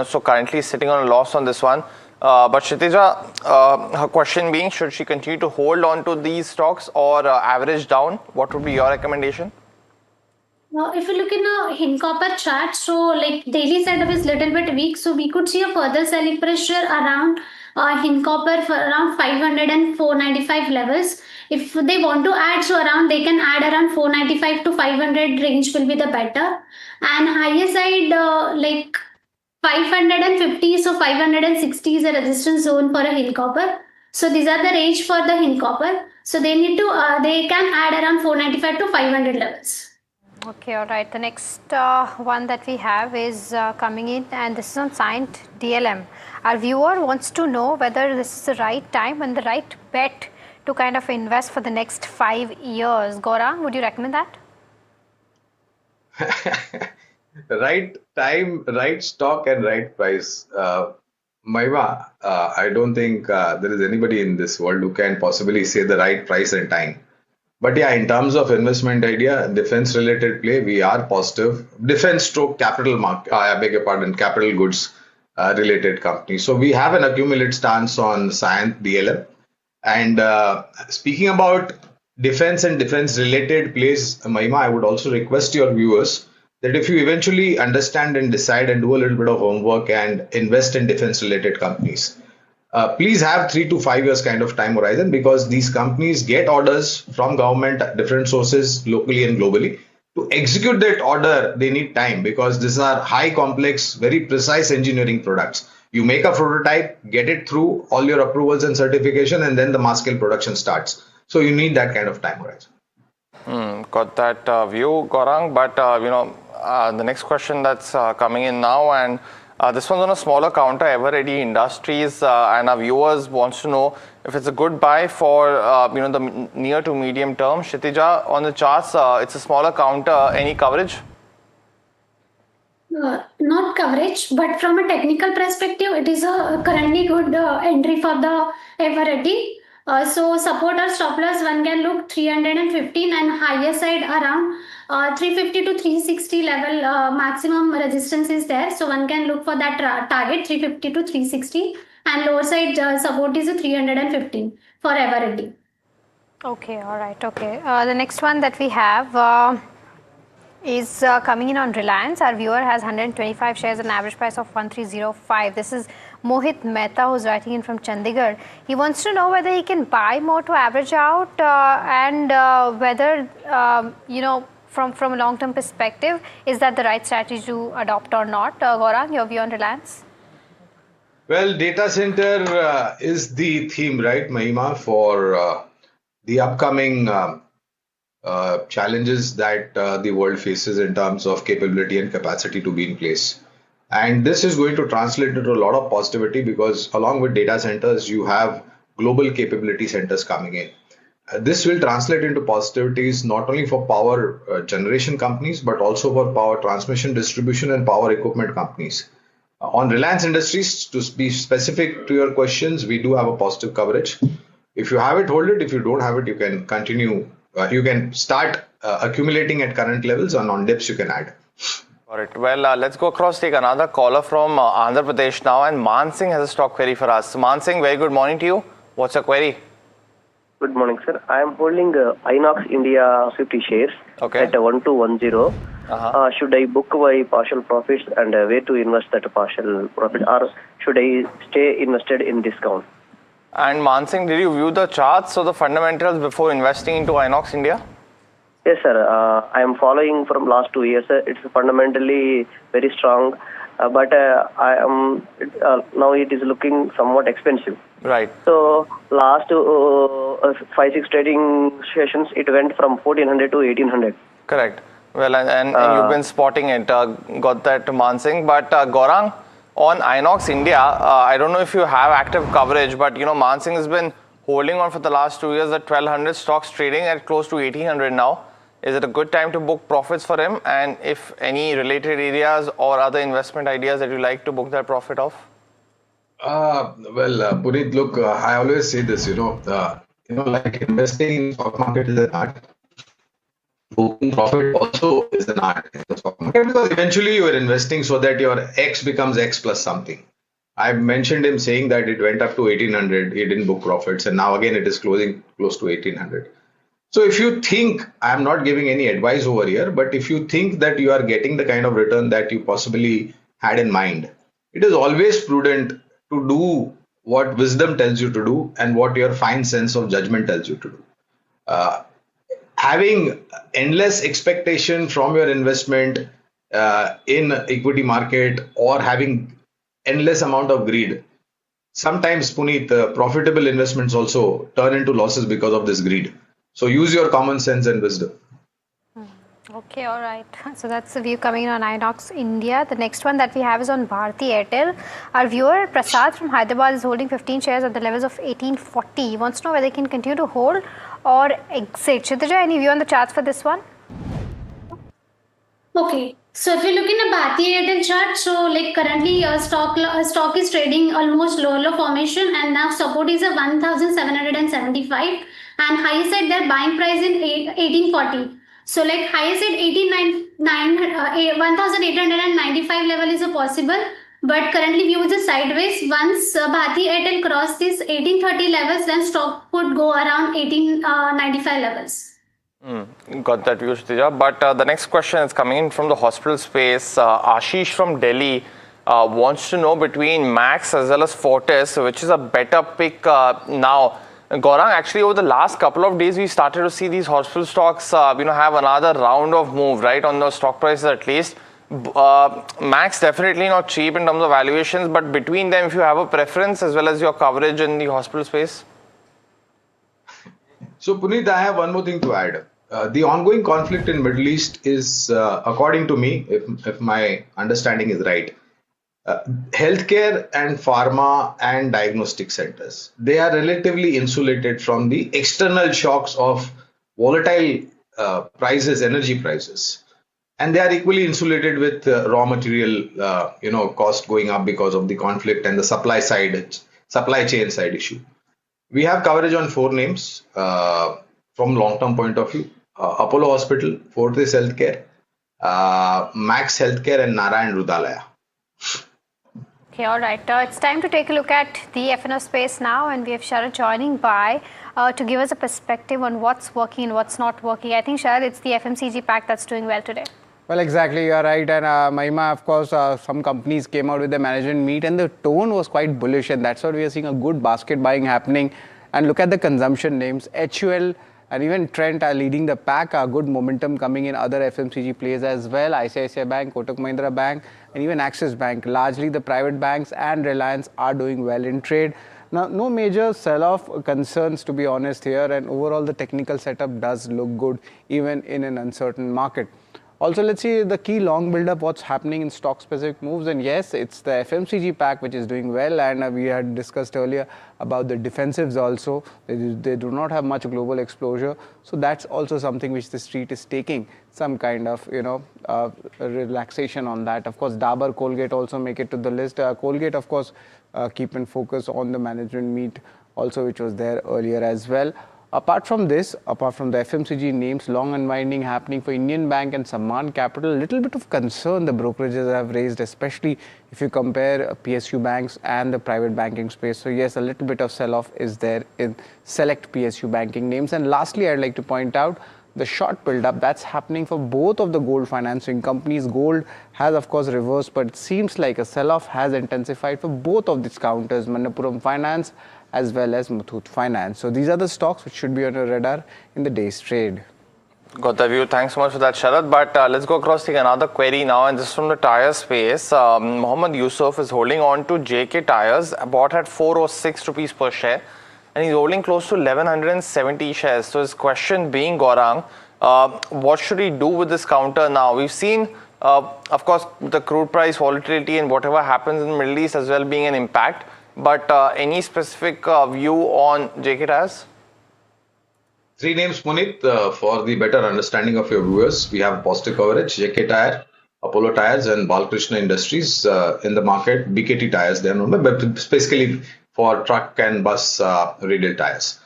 So currently sitting on a loss on this one. But Kshitija, her question being, should she continue to hold on to these stocks or average down? What would be your recommendation? If you look in a Hind Copper chart, so like daily setup is little bit weak, so we could see a further selling pressure around Hind Copper for around 500 and 495 levels. If they want to add, so around they can add around 495 to 500 range will be the better. And higher side like 550, so 560 is a resistance zone for a Hind Copper. So these are the range for the Hind Copper. So they need to they can add around 495 to 500 levels. Okay, all right. The next one that we have is coming in, and this is on Scient DLM. Our viewer wants to know whether this is the right time and the right bet to kind of invest for the next 5 years. Gaurang, would you recommend that? Right time, right stock, and right price. Mahima, I don't think there is anybody in this world who can possibly say the right price and time. But yeah, in terms of investment idea, defense related play, we are positive. Defense stroke capital market, I beg your pardon, capital goods related company. So we have an accumulated stance on Scient DLM. And speaking about defense and defense related plays, Mahima, I would also request your viewers that if you eventually understand and decide and do a little bit of homework and invest in defense related companies, please have 3 to 5 years kind of time horizon, because these companies get orders from government, different sources locally and globally. To execute that order, they need time, because these are high complex, very precise engineering products. You make a prototype, get it through all your approvals and certification, and then the mass scale production starts. So you need that kind of time horizon. Got that view, Gaurang. But the next question that's coming in now, and this one's on a smaller counter, Everready Industries, and our viewers wants to know if it's a good buy for the near to medium term. Kshitija, on the charts, it's a smaller counter. Any coverage? Not coverage, but from a technical perspective, it is a currently good entry for the Everready. So support or stop loss, one can look 315 and higher side around 350 to 360 level maximum resistance is there. So one can look for that target 350 to 360, and lower side support is a 315 for Everready. Okay, all right. Okay. The next one that we have is coming in on Reliance. Our viewer has 125 shares at an average price of 1305. This is Mohit Mehta, who's writing in from Chandigarh. He wants to know whether he can buy more to average out and whether, from a long-term perspective, is that the right strategy to adopt or not? Gaurang, your view on Reliance? Well, data center is the theme, right, Mahima, for the upcoming challenges that the world faces in terms of capability and capacity to be in place. And this is going to translate into a lot of positivity because along with data centers, you have global capability centers coming in. This will translate into positivities not only for power generation companies, but also for power transmission, distribution, and power equipment companies. On Reliance Industries, to be specific to your questions, we do have a positive coverage. If you have it, hold it. If you don't have it, you can continue. You can start accumulating at current levels, and on dips you can add. All right. Well, let's go across, take another caller from Andhra Pradesh now. And Man Singh has a stock query for us. Man Singh, very good morning to you. What's your query? Good morning, sir. I am holding Inox India 50 shares at 1210. Should I book my partial profits and where to invest that partial profit, or should I stay invested in discount? And Man Singh, did you view the charts or the fundamentals before investing into Inox India? Yes, sir. I am following from last 2 years. It's fundamentally very strong, but I am now it is looking somewhat expensive. Right. So last 5-6 trading sessions, it went from 1400 to 1800. Correct. Well, and you've been spotting it. Got that, Man Singh. But Gaurang, on Inox India, I don't know if you have active coverage, but Man Singh has been holding on for the last 2 years at 1200, stocks trading at close to 1800 now. Is it a good time to book profits for him? And if any related areas or other investment ideas that you like to book that profit of? Puneet, look, I always say this, like investing in stock market is an art. Booking profit also is an art in the stock market because eventually you are investing so that your X becomes X plus something. I mentioned him saying that it went up to 1800, he didn't book profits, and now again it is closing close to 1800. So if you think, I'm not giving any advice over here, but if you think that you are getting the kind of return that you possibly had in mind, it is always prudent to do what wisdom tells you to do and what your fine sense of judgment tells you to do. Having endless expectation from your investment in equity market or having endless amount of greed, sometimes, Puneet, profitable investments also turn into losses because of this greed. So use your common sense and wisdom. Okay, all right. So that's the view coming in on Inox India. The next one that we have is on Bharti Airtel. Our viewer Prasad from Hyderabad is holding 15 shares at the levels of 1840. He wants to know whether they can continue to hold or exit. Kshitija, any view on the charts for this one? Okay, so if you look in the Bharti Airtel chart, so like currently stock is trading almost low formation, and now support is a 1775 and highest at their buying price in 1840. So like highest at 1895 level is a possible, but currently views is sideways. Once Bharti Airtel cross this 1830 levels, then stock could go around 1895 levels. Got that view, Kshitija. But the next question is coming in from the hospital space. Ashish from Delhi wants to know between Max as well as Fortis, which is a better pick now. Gaurang, actually over the last couple of days, we started to see these hospital stocks, have another round of move, right, on the stock prices at least. Max definitely not cheap in terms of valuations, but between them, if you have a preference as well as your coverage in the hospital space. So Puneet, I have one more thing to add. The ongoing conflict in Middle East is, according to me, if my understanding is right, healthcare and pharma and diagnostic centers, they are relatively insulated from the external shocks of volatile prices, energy prices. And they are equally insulated with raw material, cost going up because of the conflict and the supply chain side issue. We have coverage on 4 names from long-term point of view: Apollo Hospital, Fortis Healthcare, Max Healthcare, and Narayan Rudalaya. Okay, all right. It's time to take a look at the F&O space now, and we have Sharad joining by to give us a perspective on what's working and what's not working. I think, Sharad, it's the FMCG pack that's doing well today. Well, exactly, you're right. And Mahima, of course, some companies came out with the management meet and the tone was quite bullish, and that's why we are seeing a good basket buying happening. And look at the consumption names. HUL and even Trent are leading the pack. Good momentum coming in other FMCG players as well. ICICI Bank, Kotak Mahindra Bank, and even Axis Bank. Largely the private banks and Reliance are doing well in trade. Now, no major sell-off concerns, to be honest here, and overall the technical setup does look good even in an uncertain market. Also, let's see the key long build-up, what's happening in stock-specific moves. And yes, it's the FMCG pack which is doing well. And we had discussed earlier about the defensives also. They do not have much global exposure. So that's also something which the street is taking some kind of, relaxation on that. Of course, Dabur, Colgate also make it to the list. Colgate, of course, keep in focus on the management meet also, which was there earlier as well. Apart from this, apart from the FMCG names, long unwinding happening for Indian Bank and Sammaan Capital, a little bit of concern the brokerages have raised, especially if you compare PSU banks and the private banking space. So yes, a little bit of sell-off is there in select PSU banking names. And lastly, I'd like to point out the short build-up that's happening for both of the gold financing companies. Gold has, of course, reversed, but it seems like a sell-off has intensified for both of these counters, Manappuram Finance as well as Muthoot Finance. So these are the stocks which should be on your radar in the day's trade. Got the view. Thanks so much for that, Sharad. But let's go across to another query now, and this is from the tyre space. Mohammed Yusuf is holding on to JK Tyres, bought at 406 rupees per share, and he's holding close to 1170 shares. So his question being, Gaurang, what should he do with this counter now? We've seen, of course, the crude price volatility and whatever happens in the Middle East as well being an impact. But any specific view on JK Tyres? Three names, Puneet, for the better understanding of your viewers. We have positive coverage: JK Tyre, Apollo Tyres, and Balkrishna Industries in the market. BKT Tyres, they are known, but basically for truck and bus radial tires.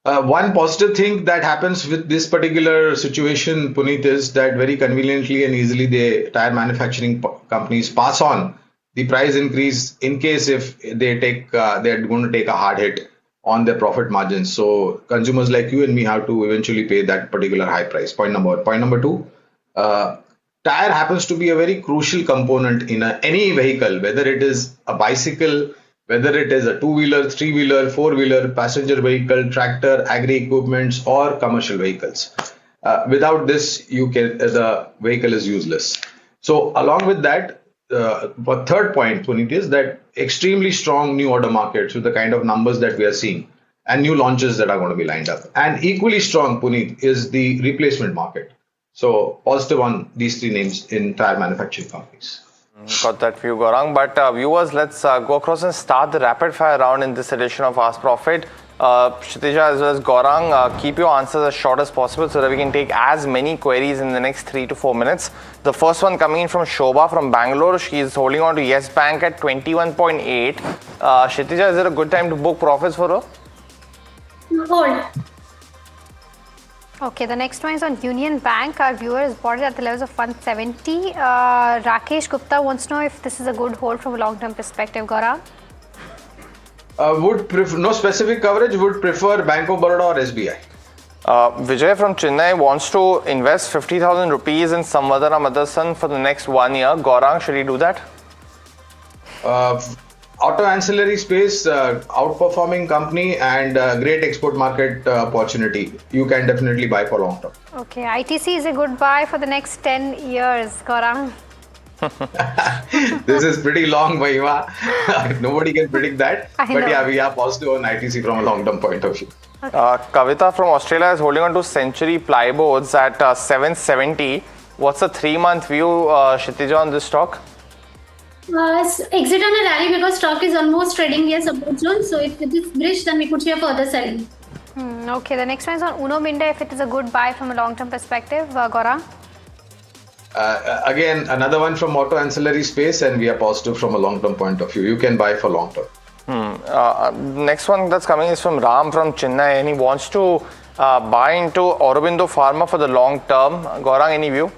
One positive thing that happens with this particular situation, Puneet, is that very conveniently and easily the tire manufacturing companies pass on the price increase in case if they take they're going to take a hard hit on their profit margins. So consumers like you and me have to eventually pay that particular high price. Point number one. Point number two, tire happens to be a very crucial component in any vehicle, whether it is a bicycle, whether it is a two-wheeler, three-wheeler, four-wheeler, passenger vehicle, tractor, agri-equipments, or commercial vehicles. Without this, the vehicle is useless. So along with that, the third point, Puneet, is that extremely strong new order markets with the kind of numbers that we are seeing and new launches that are going to be lined up. And equally strong, Puneet, is the replacement market. So positive on these three names in tire manufacturing companies. Got that view, Gaurang. But viewers, let's go across and start the rapid fire round in this edition of Ask Profit. Kshitija as well as Gaurang, keep your answers as short as possible so that we can take as many queries in the next 3 to 4 minutes. The first one coming in from Shobha from Bangalore. She is holding on to Yes Bank at 21.8. Kshitija, is it a good time to book profits for her? Hold. Okay, the next one is on Union Bank. Our viewer is bought it at the levels of 170. Rakesh Gupta wants to know if this is a good hold from a long-term perspective. Gaurang? No specific coverage, would prefer Bank of Baroda or SBI. Vijay from Chennai wants to invest 50,000 rupees in Samvardhana Motherson for the next 1 year. Gaurang, should he do that? Auto ancillary space, outperforming company and great export market opportunity. You can definitely buy for long term. Okay, ITC is a good buy for the next 10 years. Gaurang? This is pretty long, Mahima. Nobody can predict that. But yeah, we are positive on ITC from a long-term point of view. Kavita from Australia is holding on to Century Plyboards at 770. What's the 3-month view, Kshitija, on this stock? Exit on a rally because stock is almost trading near support zone. So if it is bridge, then we could see a further selling. Okay, the next one is on Uno Minda, if it is a good buy from a long-term perspective. Gaurang? Again, another one from auto ancillary space, and we are positive from a long-term point of view. You can buy for long-term. Next one that's coming is from Ram from Chennai, and he wants to buy into Aurobindo Pharma for the long term. Gaurang, any view?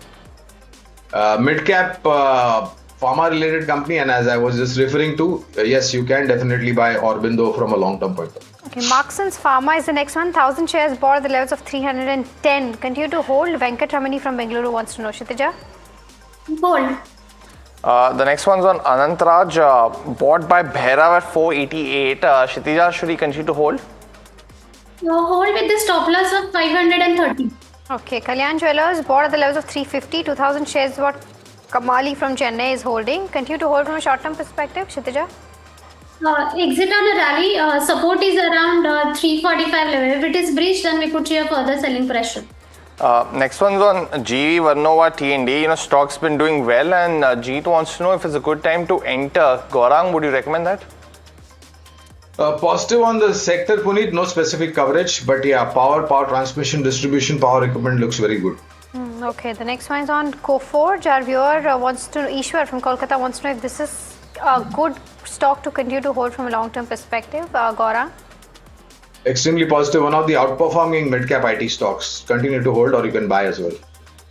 Mid-cap pharma-related company, and as I was just referring to, yes, you can definitely buy Aurobindo from a long-term point of view. Okay, Marksans Pharma is the next one. 1,000 shares bought at the levels of 310. Continue to hold. Venkat Ramani from Bengaluru wants to know. Kshitija? Hold. The next one's on Anantraj, bought by Bhairav at 488. Kshitija, should he continue to hold? Hold with the stop loss of 530. Okay, Kalyan Jewellers bought at the levels of 350. 2,000 shares what Kamali from Chennai is holding. Continue to hold from a short-term perspective. Kshitija? Exit on a rally. Support is around 345 level. If it is breached, then we could see a further selling pressure. Next one's on GE Vernova T&D. Stock's been doing well, and Jeet wants to know if it's a good time to enter. Gaurang, would you recommend that? Positive on the sector, Puneet. No specific coverage, but yeah, power transmission, distribution, power equipment looks very good. Okay, the next one is on Coforge. Our viewer wants to, Ishwar from Kolkata wants to know if this is a good stock to continue to hold from a long-term perspective. Gaurang? Extremely positive. One of the outperforming mid-cap IT stocks. Continue to hold, or you can buy as well.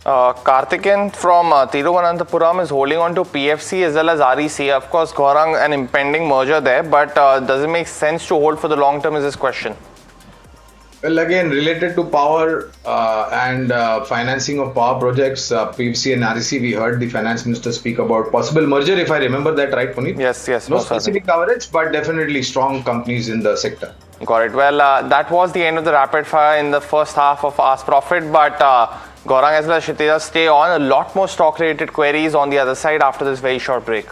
Karthikeyan from Thiruvananthapuram is holding on to PFC as well as REC. Of course, Gaurang, an impending merger there, but does it make sense to hold for the long term is his question. Well, again, related to power and financing of power projects, PFC and REC, we heard the finance minister speak about possible merger, if I remember that right, Puneet? Yes. No specific coverage, but definitely strong companies in the sector. Got it. Well, that was the end of the rapid fire in the first half of Ask Profit, but Gaurang as well as Kshitija stay on. A lot more stock related queries on the other side after this very short break.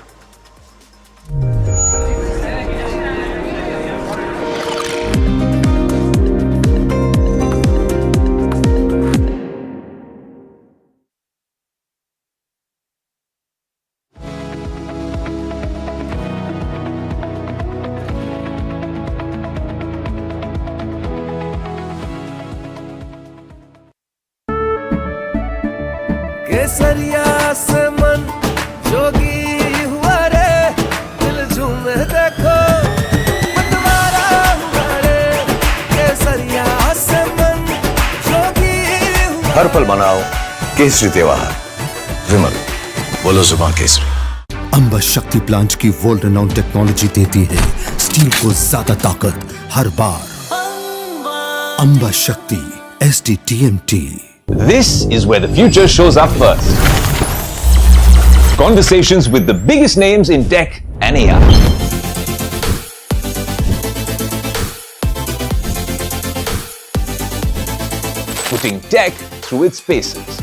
केसरिया से मन जोगी हुआ रे दिल झूमे देखो मतवारा हुआ रे केसरिया से मन जोगी हुआ हर पल मनाओ केसरी त्योहार विमल बोलो जुबान केसरी। अंबा शक्ति प्लांट की वर्ल्ड रेनाउंड टेक्नोलॉजी देती है स्टील को ज्यादा ताकत हर बार। अंबा शक्ति SDTMT। This is where the future shows up first. Conversations with the biggest names in tech and AI. Putting tech through its paces.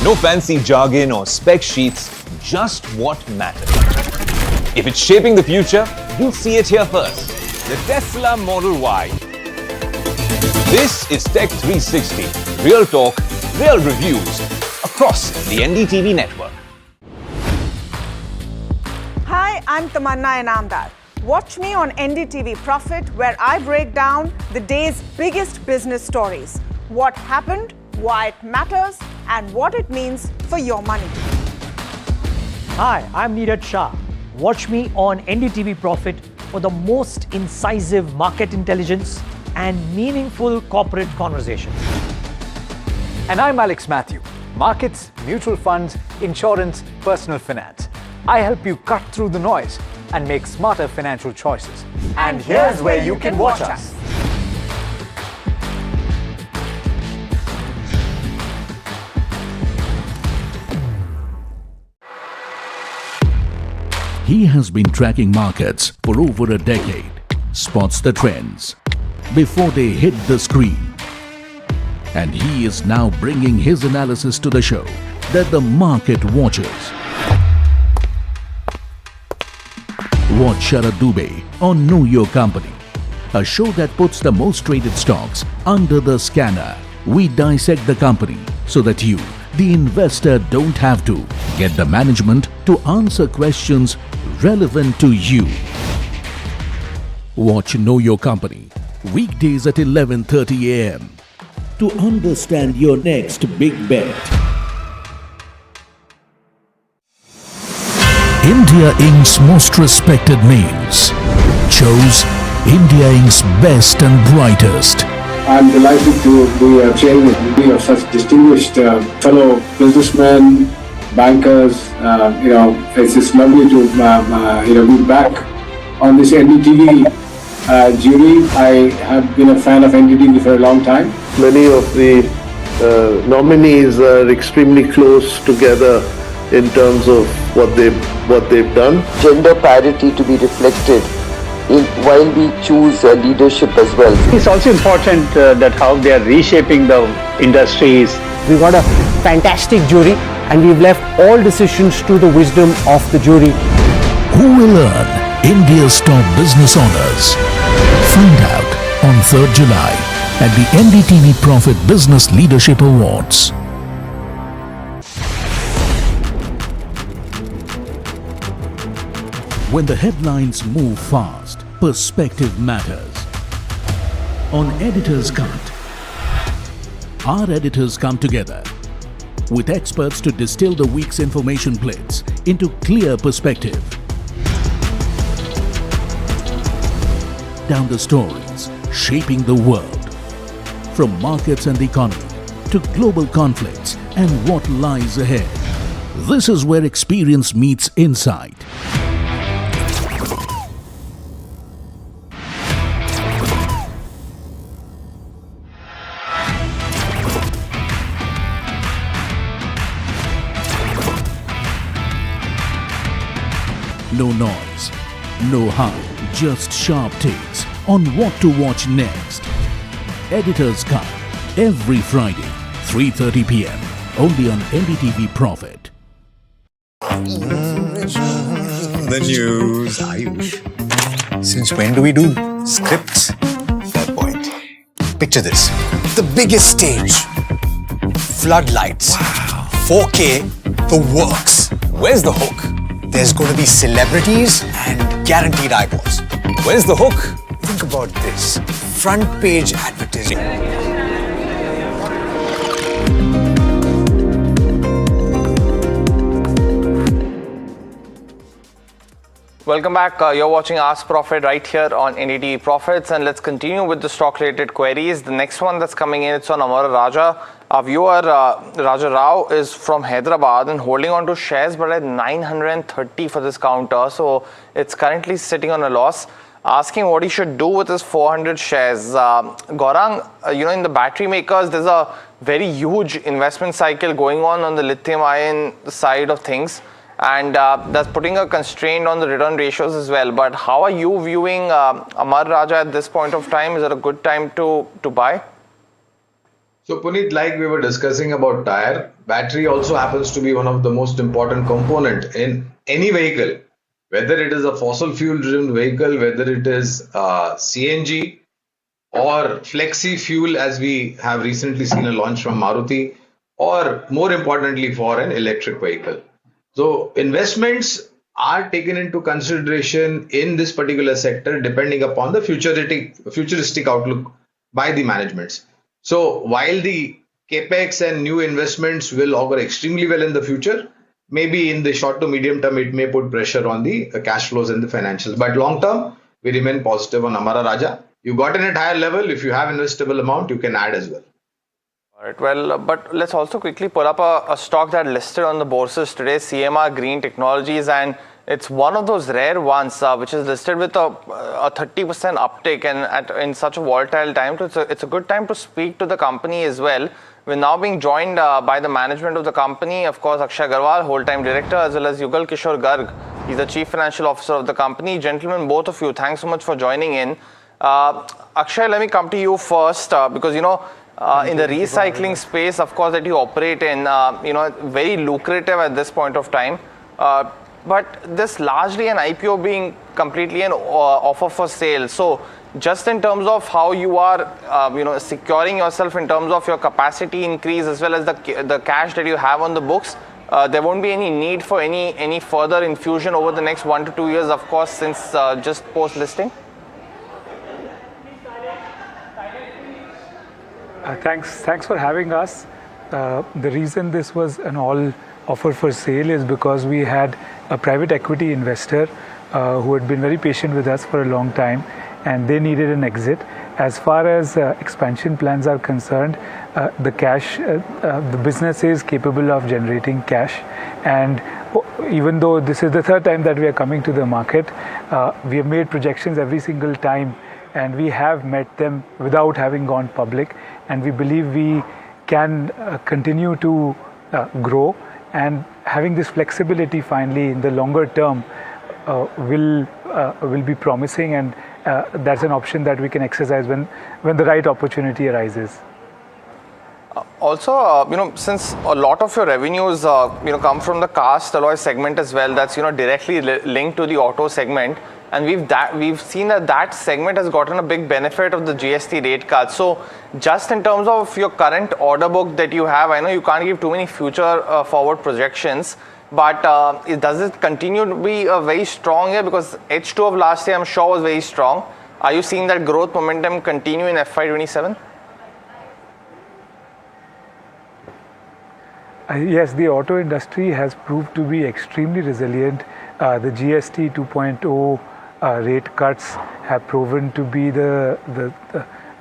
No fancy jargon or spec sheets, just what matters. If it's shaping the future, you'll see it here first. The Tesla Model Y. This is Tech 360. Real talk, real reviews across the NDTV network. Hi, I'm Tamanna Inamdar. Watch me on NDTV Profit, where I break down the day's biggest business stories. What happened, why it matters, and what it means for your money. Hi, I'm Neeraj Shah. Watch me on NDTV Profit for the most incisive market intelligence and meaningful corporate conversations. And I'm Alex Matthew. Markets, mutual funds, insurance, personal finance. I help you cut through the noise and make smarter financial choices. And here's where you can watch us. He has been tracking markets for over a decade, spots the trends before they hit the screen. And he is now bringing his analysis to the show that the market watches. Watch Sharad Dubey on Know Your Company, a show that puts the most traded stocks under the scanner. We dissect the company so that you, the investor, don't have to get the management to answer questions relevant to you. Watch Know Your Company weekdays at 11:30 a.m. to understand your next big bet. India Inc.'s most respected names chose India Inc.'s best and brightest. I'm delighted to be chairman of such distinguished fellow businessmen, bankers. It's just lovely to be back on this NDTV jury. I have been a fan of NDTV for a long time. Many of the nominees are extremely close together in terms of what they've done. Gender parity to be reflected while we choose leadership as well. It's also important that how they are reshaping the industries. We got a fantastic jury and we've left all decisions to the wisdom of the jury. Who will earn India's top business honors? Find out on 3rd July. at the NDTV Profit Business Leadership Awards. When the headlines move fast, perspective matters. On Editor's Cut, our editors come together with experts to distill the week's information blitz into clear perspective. Down the stories shaping the world, from markets and the economy to global conflicts and what lies ahead. This is where experience meets insight. No noise, no hype, just sharp takes on what to watch next. Editor's Cut, every Friday, 3:30 p.m. only on NDTV Profit. The news, Ayush. Since when do we do scripts? Fair point. Picture this. The biggest stage. Floodlights. Wow. 4K, the works. Where's the hook? There's going to be celebrities and guaranteed eyeballs. Where's the hook? Think about this. Front page advertising. Welcome back. You're watching Ask Profit right here on NDTV Profits, and let's continue with the stock-related queries. The next one that's coming in, it's on Amar Raja. Our viewer, Raja Rao, is from Hyderabad and holding on to shares, but at 930 for this counter. So it's currently sitting on a loss. Asking what he should do with his 400 shares. Gaurang, in the battery makers, there's a very huge investment cycle going on the lithium-ion side of things. And that's putting a constraint on the return ratios as well. But how are you viewing Amar Raja at this point of time? Is it a good time to buy? So Puneet, like we were discussing about tire, battery also happens to be one of the most important component in any vehicle, whether it is a fossil fuel driven vehicle, whether it is CNG or flexi fuel, as we have recently seen a launch from Maruti, or more importantly for an electric vehicle. So investments are taken into consideration in this particular sector depending upon the futuristic outlook by the managements. So while the capex and new investments will augur extremely well in the future, maybe in the short to medium term it may put pressure on the cash flows and the financials. But long term, we remain positive on Amara Raja. You got in at higher level. If you have investable amount, you can add as well. All right, well, but let's also quickly pull up a stock that listed on the bourses today, CMR Green Technologies, and it's one of those rare ones which is listed with a 30% uptick, and in such a volatile time. So it's a good time to speak to the company as well. We're now being joined by the management of the company, of course, Akshay Agarwal, whole-time director, as well as Yugal Kishore Garg. He's the chief financial officer of the company. Gentlemen, both of you, thanks so much for joining in. Akshay, let me come to you first because, in the recycling space, of course, that you operate in, very lucrative at this point of time. But this largely an IPO being completely an offer for sale. So just in terms of how you are, securing yourself in terms of your capacity increase as well as the cash that you have on the books, there won't be any need for any further infusion over the next 1 to 2 years, of course, since just post-listing? Thanks for having us. The reason this was an all offer for sale is because we had a private equity investor who had been very patient with us for a long time, and they needed an exit. As far as expansion plans are concerned, the business is capable of generating cash, and even though this is the third time that we are coming to the market, we have made projections every single time, and we have met them without having gone public, and we believe we can continue to grow, and having this flexibility finally in the longer term will be promising, and that's an option that we can exercise when the right opportunity arises. Also, since a lot of your revenues, come from the cast alloy segment as well, that's, directly linked to the auto segment. and we've seen that segment has gotten a big benefit of the GST rate cut. So just in terms of your current order book that you have, I know you can't give too many future forward projections, but does it continue to be very strong here? Because H2 of last year I'm sure was very strong. Are you seeing that growth momentum continue in FY27? Yes, the auto industry has proved to be extremely resilient. The GST 2.0 rate cuts have proven to be a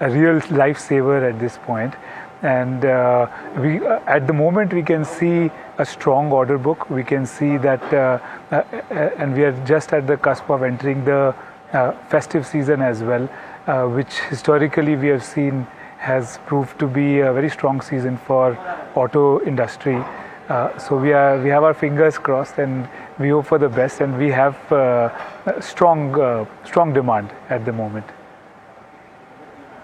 real lifesaver at this point. And at the moment we can see a strong order book. We can see that, and we are just at the cusp of entering the festive season as well, which historically we have seen has proved to be a very strong season for auto industry. So we have our fingers crossed and we hope for the best, and we have strong demand at the moment.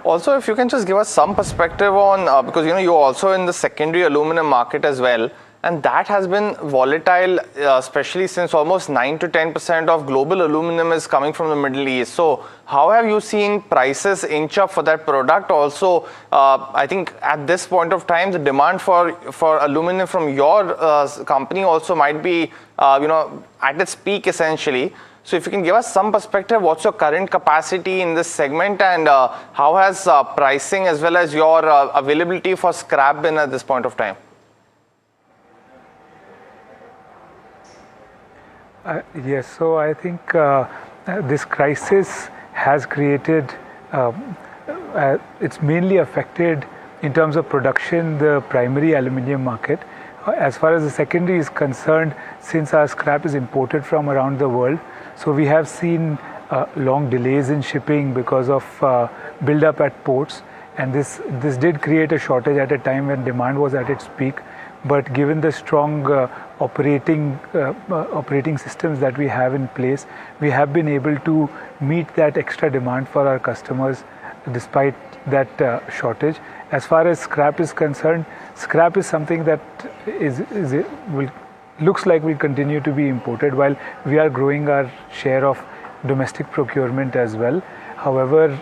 Also, if you can just give us some perspective on, because you're also in the secondary aluminum market as well, and that has been volatile, especially since almost 9 to 10% of global aluminum is coming from the Middle East. So how have you seen prices inch up for that product? Also, I think at this point of time, the demand for aluminum from your company also might be, at its peak essentially. So if you can give us some perspective, what's your current capacity in this segment, and how has pricing as well as your availability for scrap been at this point of time? Yes, so I think this crisis has created, it's mainly affected in terms of production the primary aluminium market. As far as the secondary is concerned, since our scrap is imported from around the world, so we have seen long delays in shipping because of build-up at ports, and this did create a shortage at a time when demand was at its peak. But given the strong operating systems that we have in place, we have been able to meet that extra demand for our customers despite that shortage. As far as scrap is concerned, scrap is something that looks like will continue to be imported, while we are growing our share of domestic procurement as well. However,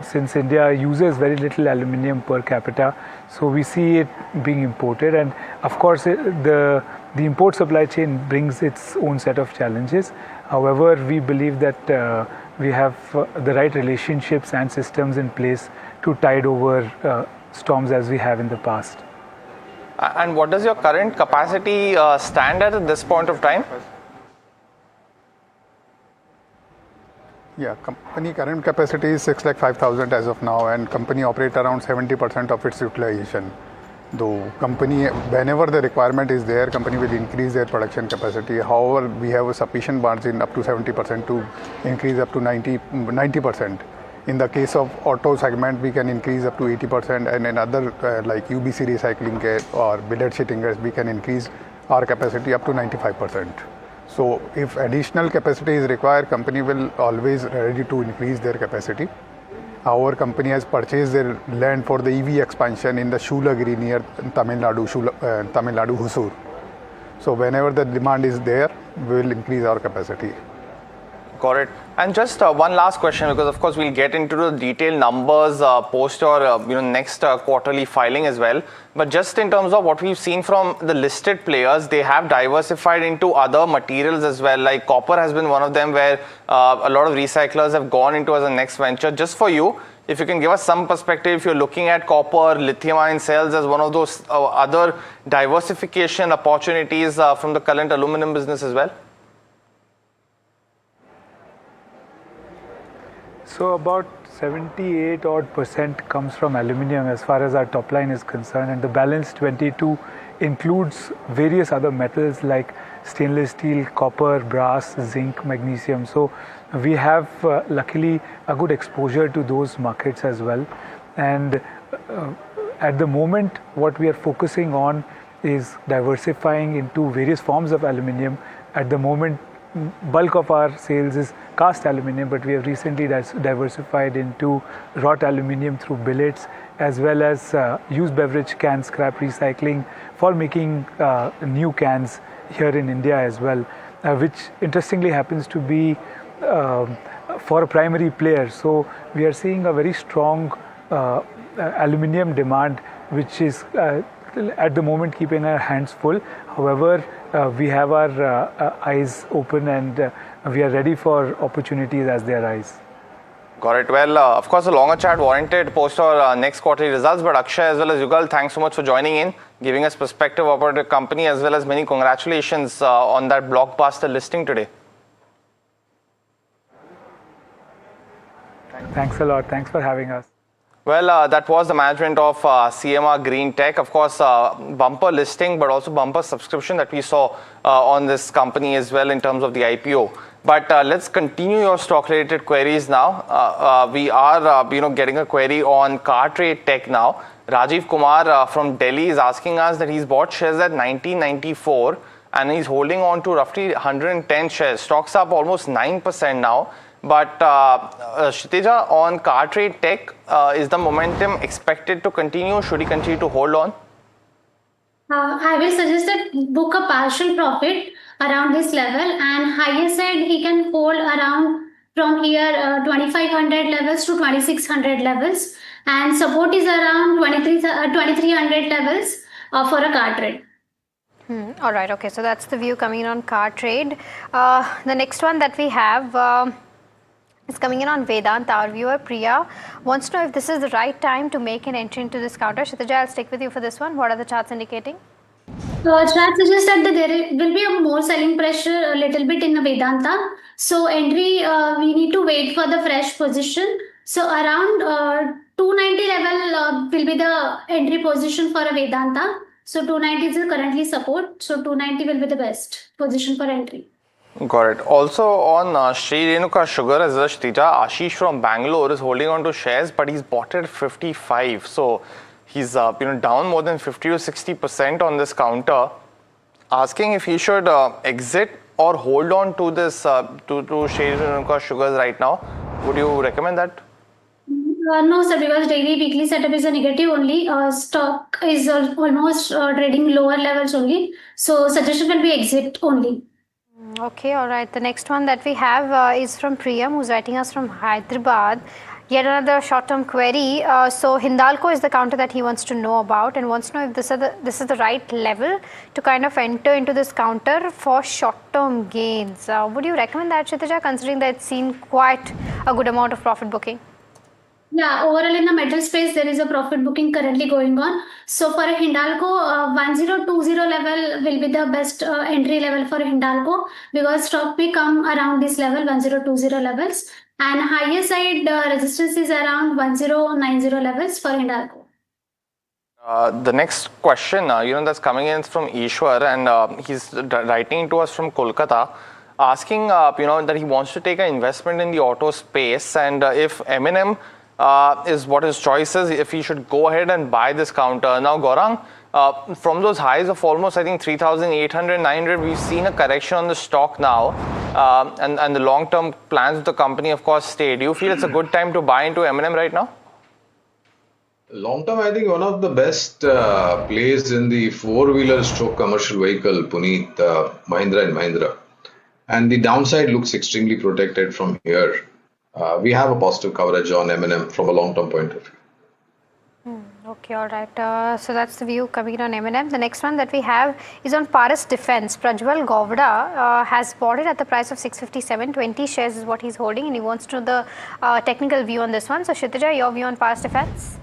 since India uses very little aluminium per capita, so we see it being imported, and of course the import supply chain brings its own set of challenges. However, we believe that we have the right relationships and systems in place to tide over storms as we have in the past. And what does your current capacity stand at this point of time? Yeah, company current capacity is 6,05,000 as of now, and company operate around 70% of its utilization. Though company, whenever the requirement is there, company will increase their production capacity. However, we have a sufficient margin up to 70% to increase up to 90%. In the case of auto segment, we can increase up to 80%, and in other like UBC recycling or billet sheeting, we can increase our capacity up to 95%. So if additional capacity is required, company will always ready to increase their capacity. Our company has purchased their land for the EV expansion in the Shoolagiri near Tamil Nadu, Hosur. So whenever the demand is there, we will increase our capacity. Got it. And just one last question, because of course we'll get into the detailed numbers post your next quarterly filing as well. But just in terms of what we've seen from the listed players, they have diversified into other materials as well. Like copper has been one of them, where a lot of recyclers have gone into as a next venture. Just for you, if you can give us some perspective, if you're looking at copper, lithium-ion cells as one of those other diversification opportunities from the current aluminum business as well. So about 78% comes from aluminium as far as our top line is concerned, and the balance 22 includes various other metals like stainless steel, copper, brass, zinc, magnesium. So we have luckily a good exposure to those markets as well. And at the moment, what we are focusing on is diversifying into various forms of aluminium. At the moment, bulk of our sales is cast aluminium, but we have recently diversified into wrought aluminium through billets, as well as used beverage can scrap recycling for making new cans here in India as well, which interestingly happens to be for a primary player. So we are seeing a very strong aluminium demand, which is at the moment keeping our hands full. However, we have our eyes open and we are ready for opportunities as they arise. Got it. Well, of course, a longer chat warranted post our next quarterly results. But Akshay as well as Yugal, thanks so much for joining in, giving us perspective about the company as well as many congratulations on that blockbuster listing today. Thanks a lot. Thanks for having us. Well, that was the management of CMR Green Tech. Of course, bumper listing, but also bumper subscription that we saw on this company as well in terms of the IPO. But let's continue your stock-related queries now. We are, getting a query on car trade tech now. Rajiv Kumar from Delhi is asking us that he's bought shares at 1994 and he's holding on to roughly 110 shares. Stocks up almost 9% now. But Kshitija, on car trade tech, is the momentum expected to continue? Should he continue to hold on? I will suggest that book a partial profit around this level, and higher side he can hold around from here 2500 levels to 2600 levels, and support is around 2300 levels for a car trade. All right, okay, so that's the view coming in on car trade. The next one that we have is coming in on Vedanta. Our viewer Priya wants to know if this is the right time to make an entry into this counter. Kshitija, I'll stick with you for this one. What are the charts indicating? Charts suggest that there will be a more selling pressure a little bit in the Vedanta. So entry, we need to wait for the fresh position. So around 290 level will be the entry position for a Vedanta. So 290 is currently support. So 290 will be the best position for entry. Got it. Also on Sri Renuka Sugar as well, Kshitija, Ashish from Bangalore is holding on to shares, but he's bought it 55. So he's down more than 50 to 60% on this counter. Asking if he should exit or hold on to this to Sri Renuka Sugars right now. Would you recommend that? No, sir, because daily weekly setup is a negative only. Stock is almost trading lower levels only. So suggestion will be exit only. Okay, all right. The next one that we have is from Priyam, who's writing us from Hyderabad. Yet another short-term query. So Hindalco is the counter that he wants to know about and wants to know if this is the right level to kind of enter into this counter for short-term gains. Would you recommend that, Kshitija, considering that it's seen quite a good amount of profit booking? Yeah, overall in the metal space, there is a profit booking currently going on. So for a Hindalco, 1020 level will be the best entry level for Hindalco, because stock may come around this level, 1020 levels. And higher side resistance is around 1090 levels for Hindalco. The next question, that's coming in from Ishwar, and he's writing to us from Kolkata, asking, that he wants to take an investment in the auto space, and if M&M is what his choice is, if he should go ahead and buy this counter. Now, Gaurang, from those highs of almost, I think, 3,800, 900, we've seen a correction on the stock now, and the long-term plans of the company, of course, stay. Do you feel it's a good time to buy into M&M right now? Long term, I think one of the best plays in the four-wheeler stroke commercial vehicle, Puneet, Mahindra and Mahindra. And the downside looks extremely protected from here. We have a positive coverage on M&M from a long-term point of view. Okay, all right. So that's the view coming in on M&M. The next one that we have is on Paras Defense. Prajwal Govda has bought it at the price of 657. 20 shares is what he's holding, and he wants to know the technical view on this one. So Kshitija, your view on Paras Defense?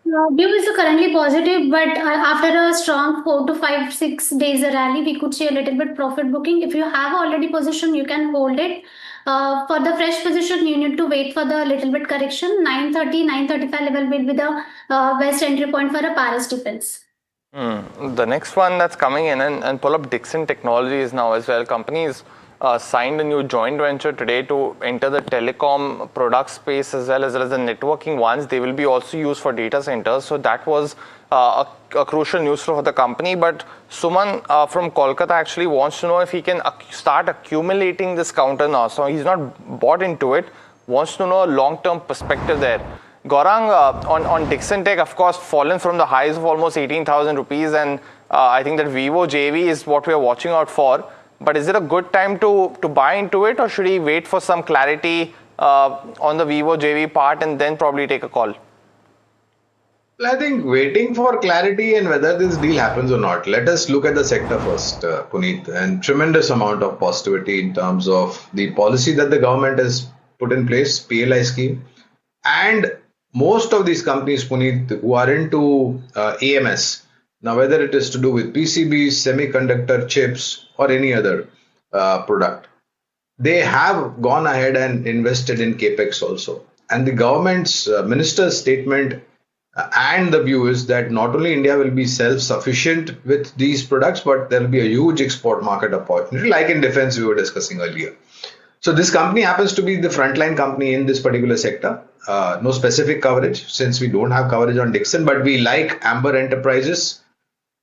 View is currently positive, but after a strong 4 to 5, 6 days rally, we could see a little bit profit booking. If you have already position, you can hold it. For the fresh position, you need to wait for the little bit correction. 930, 935 level will be the best entry point for a Paras Defense. The next one that's coming in, and pull up Dixon Technologies now as well. Companies signed a new joint venture today to enter the telecom product space as well as the networking ones. They will be also used for data centers. So that was a crucial news for the company. But Suman from Kolkata actually wants to know if he can start accumulating this counter now. So he's not bought into it, wants to know a long-term perspective there. Gaurang, on Dixon Tech, of course, fallen from the highs of almost 18,000 rupees, and I think that Vivo JV is what we are watching out for. But is it a good time to buy into it, or should he wait for some clarity on the Vivo JV part and then probably take a call? Well, I think waiting for clarity and whether this deal happens or not. Let us look at the sector first, Puneet, and tremendous amount of positivity in terms of the policy that the government has put in place, PLI scheme, and most of these companies, Puneet, who are into AMS, now whether it is to do with PCBs, semiconductor chips, or any other product, they have gone ahead and invested in capex also. And the government's minister's statement and the view is that not only India will be self-sufficient with these products, but there will be a huge export market opportunity, like in defense we were discussing earlier. So this company happens to be the frontline company in this particular sector. No specific coverage since we don't have coverage on Dixon, but we like Amber Enterprises,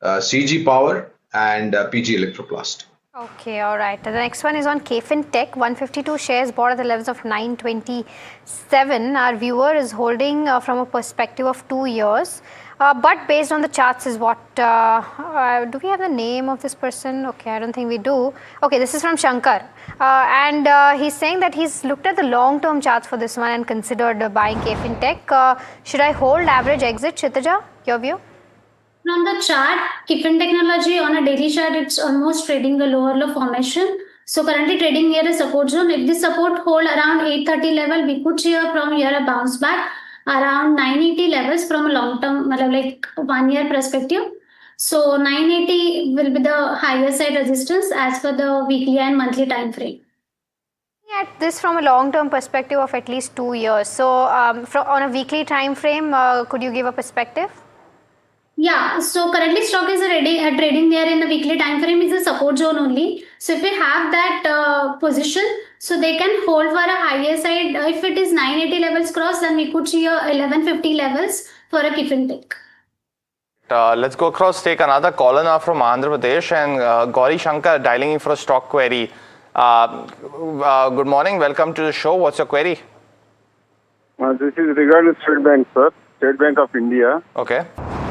CG Power, and PG Electroplast. Okay, all right. The next one is on KFin Tech. 152 shares bought at the levels of 927. Our viewer is holding from a perspective of 2 years. But based on the charts is what, do we have the name of this person? Okay, I don't think we do. Okay, this is from Shankar. And he's saying that he's looked at the long-term charts for this one and considered buying KFin Tech. Should I hold average exit, Kshitija? Your view? From the chart, KFin Technology on a daily chart, it's almost trading the lower low formation. So currently trading near a support zone. If this support hold around 830 level, we could see from here a bounce back around 980 levels from a long term, like 1 year perspective. So 980 will be the higher side resistance as per the weekly and monthly time frame. At this from a long-term perspective of at least 2 years. So on a weekly time frame, could you give a perspective? Yeah, so currently stock is trading there in the weekly time frame is a support zone only. So if we have that position, so they can hold for a higher side. If it is 980 levels cross, then we could see a 1150 levels for a KFin Tech. Let's go across, take another caller now from Andhra Pradesh, and Gauri Shankar dialing in for a stock query. Good morning, welcome to the show. What's your query? This is regarding State Bank, sir. State Bank of India. Okay.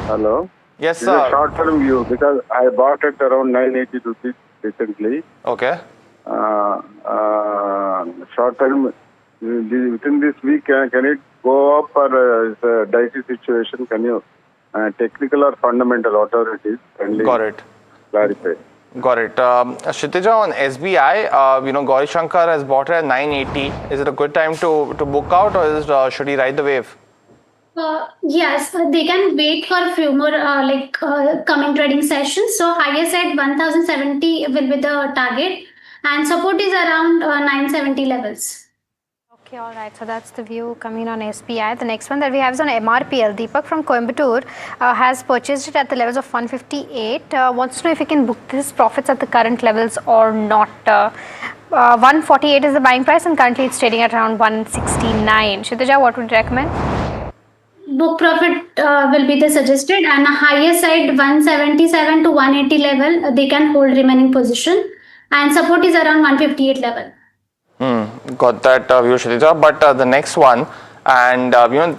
Hello. Yes, It's sir. a short-term view because I bought it around 980 rupees recently. Okay. Short-term, within this week, can it go up or is a dicey situation? Can you, technical or fundamental, whatever it is, kindly Got it. clarify. Got it. Kshitija, on SBI, Gauri Shankar has bought it at 980. Is it a good time to book out, or should he ride the wave? Yes, they can wait for a few more coming trading sessions. So highest at 1070 will be the target, and support is around 970 levels. Okay, all right. So that's the view coming on SBI. The next one that we have is on MRPL. Deepak from Coimbatore has purchased it at the levels of 158. Wants to know if he can book his profits at the current levels or not. 148 is the buying price, and currently it's trading at around 169. Kshitija, what would you recommend? Book profit will be the suggested, and a higher side 177 to 180 level they can hold remaining position, and support is around 158 level. Got that view, Kshitija. But the next one, and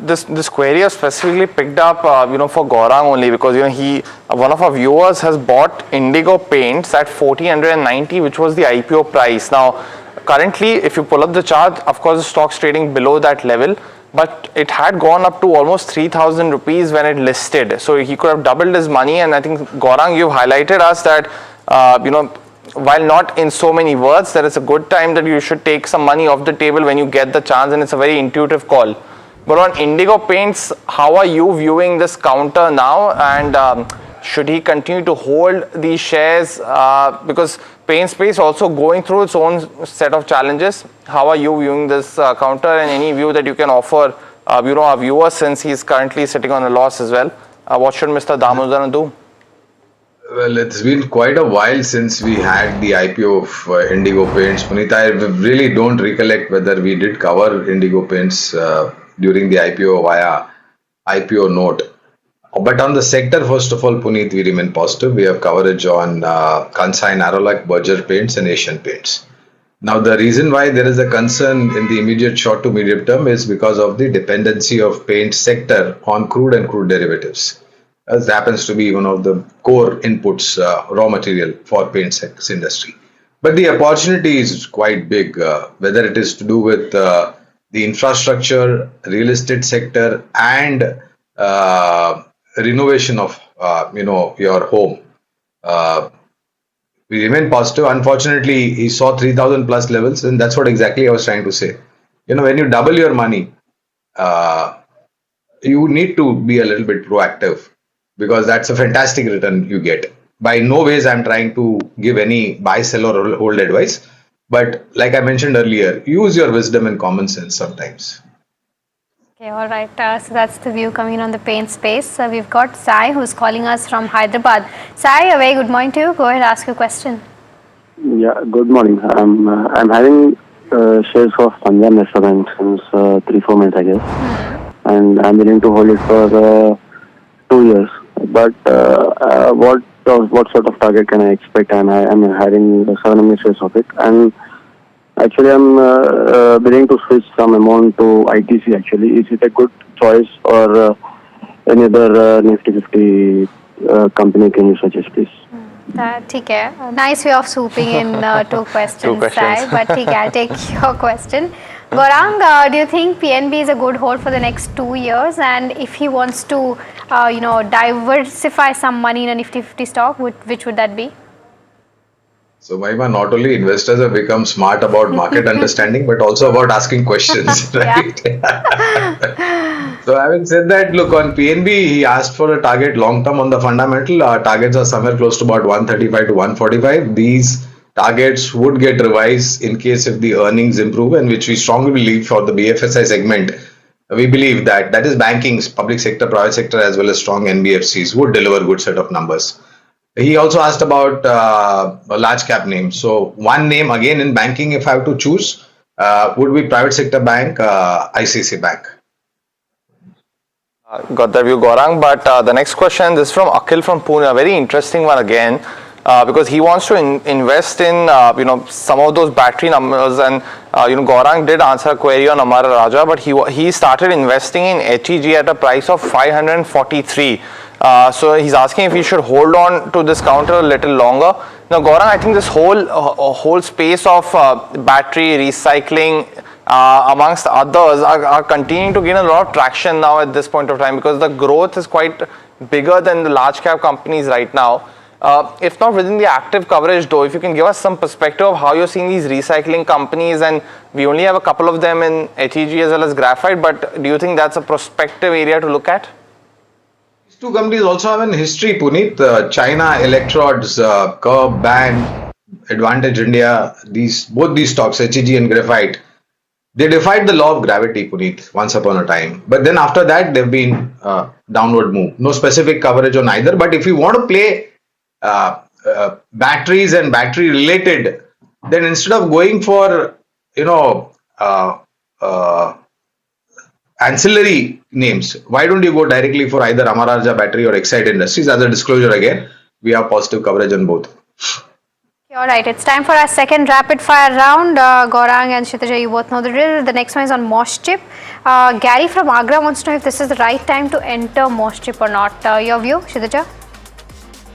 this query is specifically picked up for Gaurang only because one of our viewers has bought Indigo Paints at 1490, which was the IPO price. Now currently, if you pull up the chart, of course the stock's trading below that level, but it had gone up to almost 3,000 rupees when it listed. So he could have doubled his money. And I think, Gaurang, you've highlighted us that, while not in so many words, there is a good time that you should take some money off the table when you get the chance, and it's a very intuitive call. But on Indigo Paints, how are you viewing this counter now? And should he continue to hold these shares? Because paint space also going through its own set of challenges. How are you viewing this counter, and any view that you can offer our viewers, since he's currently sitting on a loss as well? What should Mr. Damodaran do? Well, it's been quite a while since we had the IPO of Indigo Paints. Puneet, I really don't recollect whether we did cover Indigo Paints during the IPO via IPO note. But on the sector, first of all, Puneet, we remain positive. We have coverage on Kansai, Narolak, Berger Paints and Asian Paints. Now, the reason why there is a concern in the immediate short to medium term is because of the dependency of paint sector on crude and crude derivatives. As happens to be one of the core inputs, raw material for paint industry. But the opportunity is quite big, whether it is to do with the infrastructure, real estate sector, and renovation of your home. We remain positive. Unfortunately, he saw 3,000 plus levels, and that's what exactly I was trying to say. When you double your money, you need to be a little bit proactive, because that's a fantastic return you get. By no ways I'm trying to give any buy, sell, or hold advice, but like I mentioned earlier, use your wisdom and common sense sometimes. Okay, all right. So that's the view coming on the paint space. We've got Sai, who's calling us from Hyderabad. Sai, a very good morning to you. Go ahead, ask your question. Yeah, good morning. I'm having shares of Punjab National Bank since 3-4 months, I guess, and I'm willing to hold it for 2 years. But what sort of target can I expect? I'm having 7 shares of it, and actually I'm willing to switch some amount to ITC. Actually, is it a good choice, or any other Nifty 50 company can you suggest, please? Okay. Nice way of swooping in two questions, Sai, but I'll take your question. Gaurang, do you think PNB is a good hold for the next 2 years? And if he wants to, diversify some money in a Nifty 50 stock, which would that be? So, Mahima, not only investors have become smart about market understanding, but also about asking questions, right? So, having said that, look, on PNB, he asked for a target long term on the fundamental. Our targets are somewhere close to about 135 to 145. These targets would get revised in case if the earnings improve, and which we strongly believe for the BFSI segment. We believe that is banking, public sector, private sector, as well as strong NBFCs would deliver good set of numbers. He also asked about a large cap name. So one name again in banking, if I have to choose, would be private sector bank, ICICI Bank. Got that view, Gaurang. But the next question, this is from Akhil from Pune, a very interesting one again, because he wants to invest in some of those battery numbers, and Gaurang did answer a query on Amara Raja, but he started investing in HEG at a price of 543. So he's asking if he should hold on to this counter a little longer. Now, Gaurang, I think this whole space of battery recycling, amongst others, are continuing to gain a lot of traction now at this point of time, because the growth is quite bigger than the large cap companies right now. If not within the active coverage, though, if you can give us some perspective of how you're seeing these recycling companies, and we only have a couple of them in HEG as well as graphite, but do you think that's a prospective area to look at? These two companies also have a history, Puneet. China Electrodes, Curb, Band, Advantage India, both these stocks, HEG and graphite, they defied the law of gravity, Puneet, once upon a time. But then after that, they've been downward move. No specific coverage on either. But if you want to play batteries and battery related, then instead of going for ancillary names, why don't you go directly for either Amara Raja Battery or Exide Industries? As a disclosure again, we have positive coverage on both. All right, it's time for our second rapid fire round. Gaurang and Kshitija, you both know the drill. The next one is on Mosh Chip. Gary from Agra wants to know if this is the right time to enter Mosh Chip or not. Your view, Kshitija?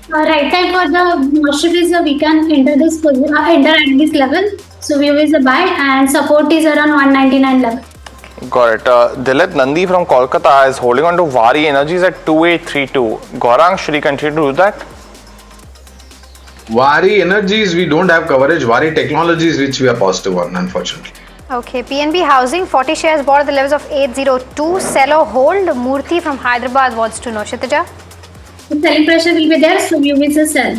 Right time for the Mosh Chip is we can enter at this level. So view is a buy, and support is around 199 level. Got it. Dilip Nandi from Kolkata is holding on to Vari Energies at 2832. Gaurang, should he continue to do that? Vari Energies, we don't have coverage. Vari Technologies, which we are positive on, unfortunately. Okay, PNB Housing, 40 shares bought at the levels of 802. Sell or hold? Murthy from Hyderabad wants to know. Kshitija? The selling pressure will be there, so you will sell.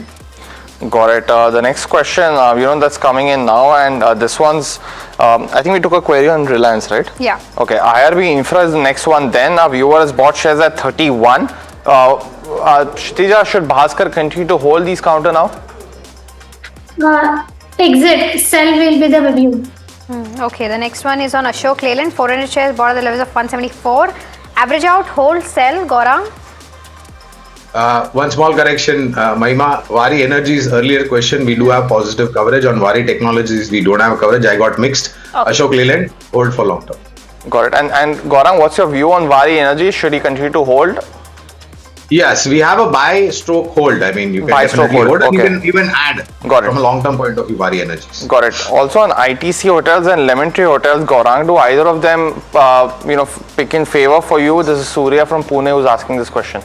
Got it. The next question, that's coming in now, and this one's, I think we took a query on Reliance, right? Yeah. Okay, IRB Infra is the next one. Then our viewer has bought shares at 31. Kshitija, should Bhaskar continue to hold these counter now? Exit, sell will be the view. Okay, the next one is on Ashok Leyland, 400 shares bought at the levels of 174. Average out, hold, sell. Gaurang? One small correction, Mahima, Vari Energies earlier question, we do have positive coverage. On Vari Technologies, we don't have coverage. I got mixed. Okay. Ashok Leyland, hold for long term. Got it. And Gaurang, what's your view on Vari Energy? Should he continue to hold? Yes, we have a buy stroke hold. I mean, you can Buy stroke definitely hold, hold and okay. you can even add Got it. from a long-term point of view, Vari Energies. Got it. Also on ITC Hotels and Lemon Tree Hotels, Gaurang, do either of them, pick in favor for you? This is Surya from Pune who's asking this question.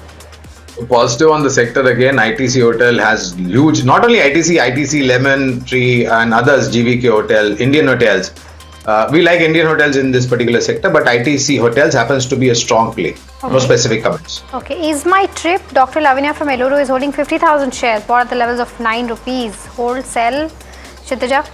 Positive on the sector again. ITC Hotel has huge, not only ITC, Lemon Tree and others, GVK Hotel, Indian Hotels. We like Indian hotels in this particular sector, but ITC Hotels happens to be a strong play. Okay. No specific comments. Okay, is my trip? Dr. Lavinia from Eluru is holding 50,000 shares, bought at the levels of 9 rupees. Hold, sell. Kshitija?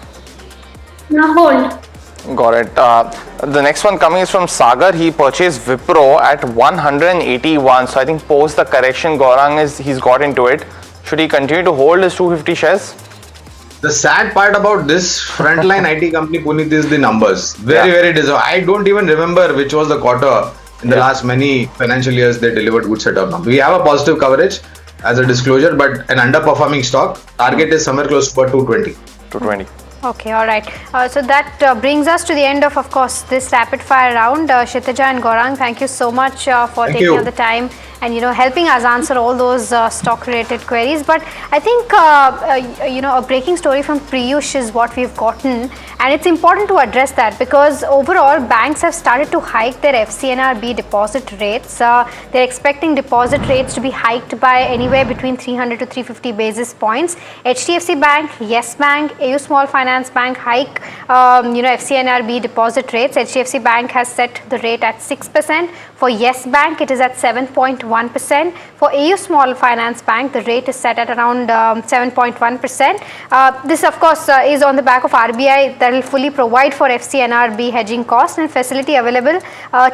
Now hold. Got it. The next one coming is from Sagar. He purchased Wipro at 181. So I think post the correction, Gaurang he's got into it. Should he continue to hold his 250 shares? The sad part about this frontline IT company, Puneet, is the numbers. Very deserved. I don't even remember which was the quarter in the last many financial years they delivered good set of numbers. We have a positive coverage as a disclosure, but an underperforming stock. Target is somewhere close to 220. 220. Okay, all right. So that brings us to the end of course, this rapid fire round. Kshitija and Gaurang, thank you so much for taking out the time and helping us answer all those stock related queries. But I think a breaking story from Piyush is what we've gotten, and it's important to address that because overall banks have started to hike their FCNRB deposit rates. They're expecting deposit rates to be hiked by anywhere between 300 to 350 basis points. HDFC Bank, Yes Bank, AU Small Finance Bank hike FCNRB deposit rates. HDFC Bank has set the rate at 6%. For Yes Bank, it is at 7.1%. For AU Small Finance Bank, the rate is set at around 7.1%. This, of course, is on the back of RBI that will fully provide for FCNRB hedging costs, and facility available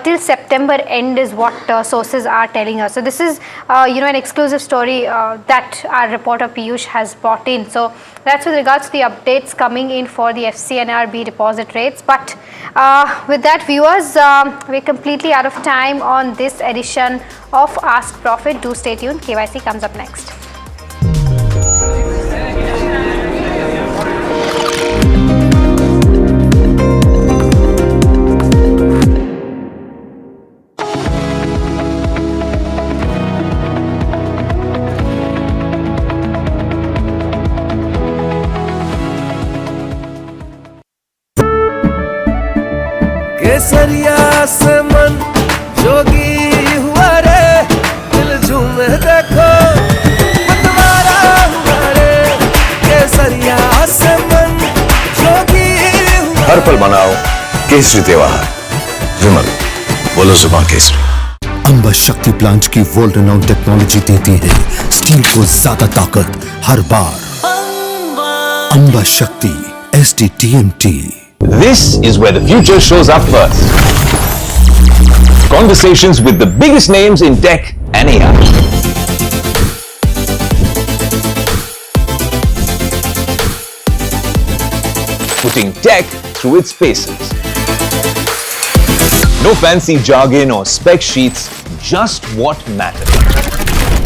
till September end is what sources are telling us. So this is an exclusive story that our reporter Piyush has brought in. So that's with regards to the updates coming in for the FCNRB deposit rates. But with that, viewers, we're completely out of time on this edition of Ask Profit. Do stay tuned. KYC comes up next. केसरिया से मन जोगी हुआ रे, दिल झूमे देखो मतवारा हुआ रे, केसरिया से मन जोगी हुआ। हर पल मनाओ केसरी त्योहार। विमल, बोलो जुबान केसरी। अंबा शक्ति प्लांट की वर्ल्ड रेनाउंड टेक्नोलॉजी देती है स्टील को ज्यादा ताकत हर बार। अंबा शक्ति SDTMT। This is where the future shows up first. Conversations with the biggest names in tech and AI. Putting tech through its paces. No fancy jargon or spec sheets, just what matters.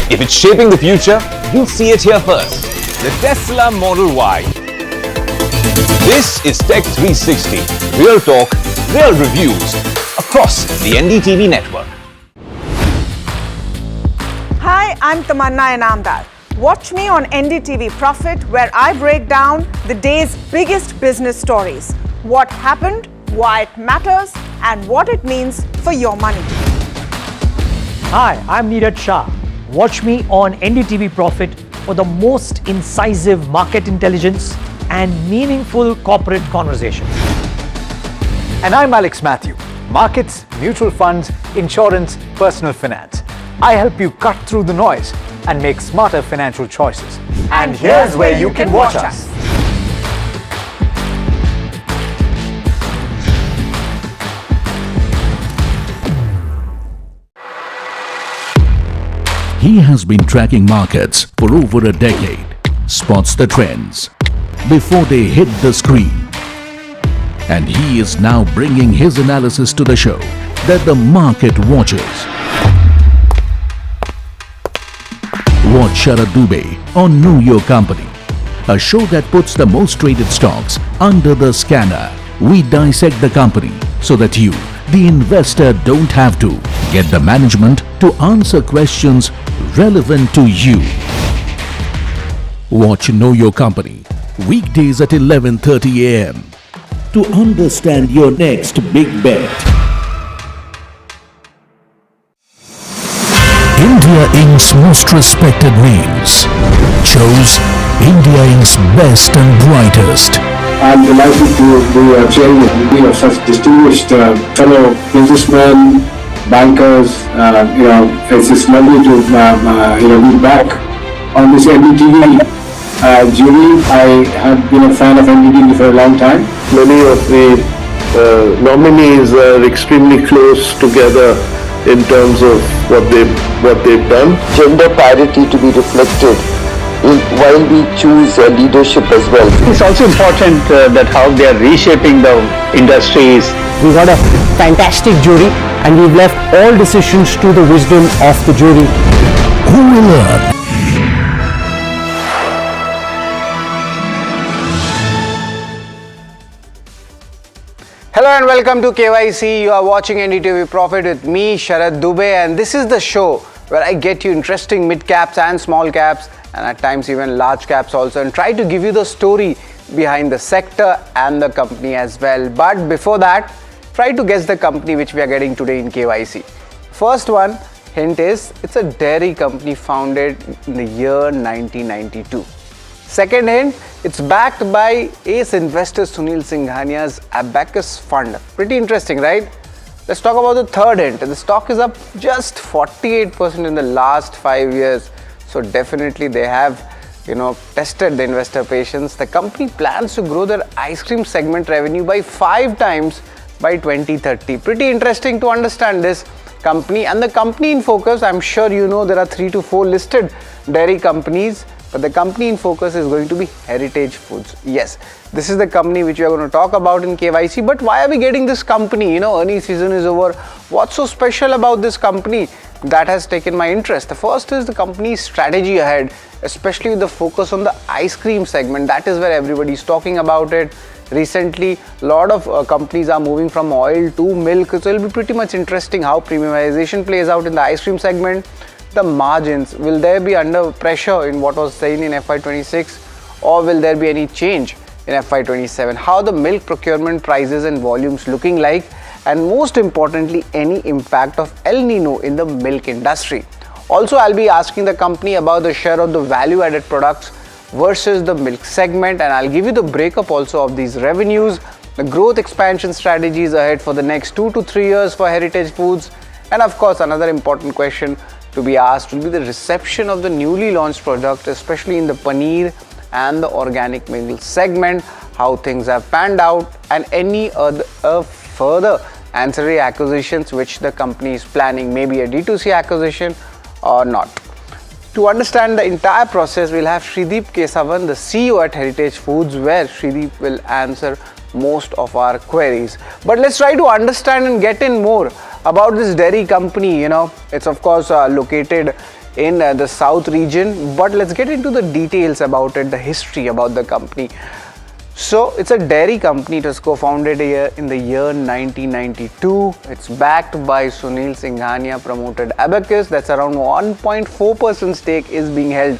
If it's shaping the future, you'll see it here first. The Tesla Model Y. This is Tech 360, real talk, real reviews across the NDTV network. Hi, I'm Tamanna Inamdar. Watch me on NDTV Profit, where I break down the day's biggest business stories. What happened, why it matters, and what it means for your money. Hi, I'm Neeraj Shah. Watch me on NDTV Profit for the most incisive market intelligence and meaningful corporate conversations. And I'm Alex Matthew. Markets, mutual funds, insurance, personal finance. I help you cut through the noise and make smarter financial choices. And here's where you can watch us. He has been tracking markets for over a decade, spots the trends before they hit the screen. And he is now bringing his analysis to the show that the market watches. Watch Sharad Dubey on Know Your Company, a show that puts the most traded stocks under the scanner. We dissect the company so that you, the investor, don't have to. Get the management to answer questions relevant to you. Watch Know Your Company weekdays at 11:30 a.m. to understand your next big bet. India Inc.'s most respected names chose India Inc.'s best and brightest. I'm delighted to be chairing of such distinguished fellow businessmen, bankers. It's just lovely to be back on this NDTV jury. I have been a fan of NDTV for a long time. Many of the nominees are extremely close together in terms of what they've done. Gender parity to be reflected while we choose leadership as well. It's also important that how they are reshaping the industries. We got a fantastic jury and we've left all decisions to the wisdom of the jury. Who will learn? Hello and welcome to KYC. You are watching NDTV Profit with me, Sharad Dubey, and this is the show where I get you interesting mid caps and small caps, and at times even large caps also, and try to give you the story behind the sector and the company as well. But before that, try to guess the company which we are getting today in KYC. First one hint is it's a dairy company founded in the year 1992. Second hint, it's backed by ace investor Sunil Singhania's Abacus fund. Pretty interesting, right? Let's talk about the third hint. The stock is up just 48% in the last 5 years. So definitely they have, tested the investor patience. The company plans to grow their ice cream segment revenue by 5 times by 2030. Pretty interesting to understand this company. And the company in focus, I'm sure you know there are 3 to 4 listed dairy companies. But the company in focus is going to be Heritage Foods. Yes, this is the company which we are going to talk about in KYC. But why are we getting this company? Earnings season is over. What's so special about this company that has taken my interest? The first is the company's strategy ahead, especially with the focus on the ice cream segment. That is where everybody's talking about it. Recently, a lot of companies are moving from oil to milk. So it'll be pretty much interesting how premiumization plays out in the ice cream segment. The margins, will there be under pressure in what was seen in FY26, or will there be any change in FY27? How the milk procurement prices and volumes looking like, and most importantly, any impact of El Nino in the milk industry. Also, I'll be asking the company about the share of the value-added products versus the milk segment, and I'll give you the breakup also of these revenues, the growth expansion strategies ahead for the next 2 to 3 years for Heritage Foods, and of course, another important question to be asked will be the reception of the newly launched product, especially in the paneer and the organic milk segment, how things have panned out, and any other further ancillary acquisitions which the company is planning, maybe a D2C acquisition or not. To understand the entire process, we'll have Shrideep Kesavan, the CEO at Heritage Foods, where Shrideep will answer most of our queries. But let's try to understand and get in more about this dairy company. It's of course located in the south region, but let's get into the details about it, the history about the company. So it's a dairy company. It was co-founded in the year 1992. It's backed by Sunil Singhania promoted Abacus. That's around 1.4% stake is being held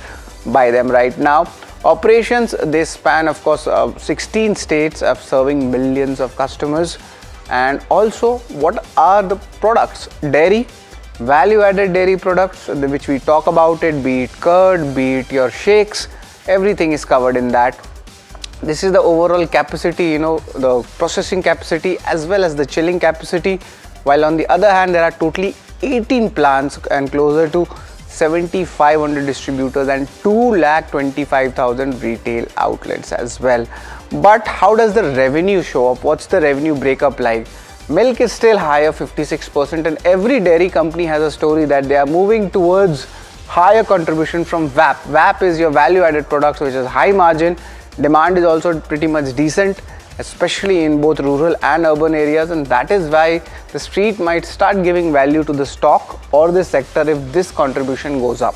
by them right now. Operations, they span of course 16 states of serving millions of customers. And also, what are the products? Dairy, value-added dairy products, which we talk about it, be it curd, be it your shakes, everything is covered in that. This is the overall capacity, the processing capacity as well as the chilling capacity. While on the other hand, there are totally 18 plants and closer to 7,500 distributors and 225,000 retail outlets as well. But how does the revenue show up? What's the revenue breakup like? Milk is still higher, 56%, and every dairy company has a story that they are moving towards higher contribution from VAP. VAP is your value-added products, which is high margin. Demand is also pretty much decent, especially in both rural and urban areas, and that is why the street might start giving value to the stock or the sector if this contribution goes up.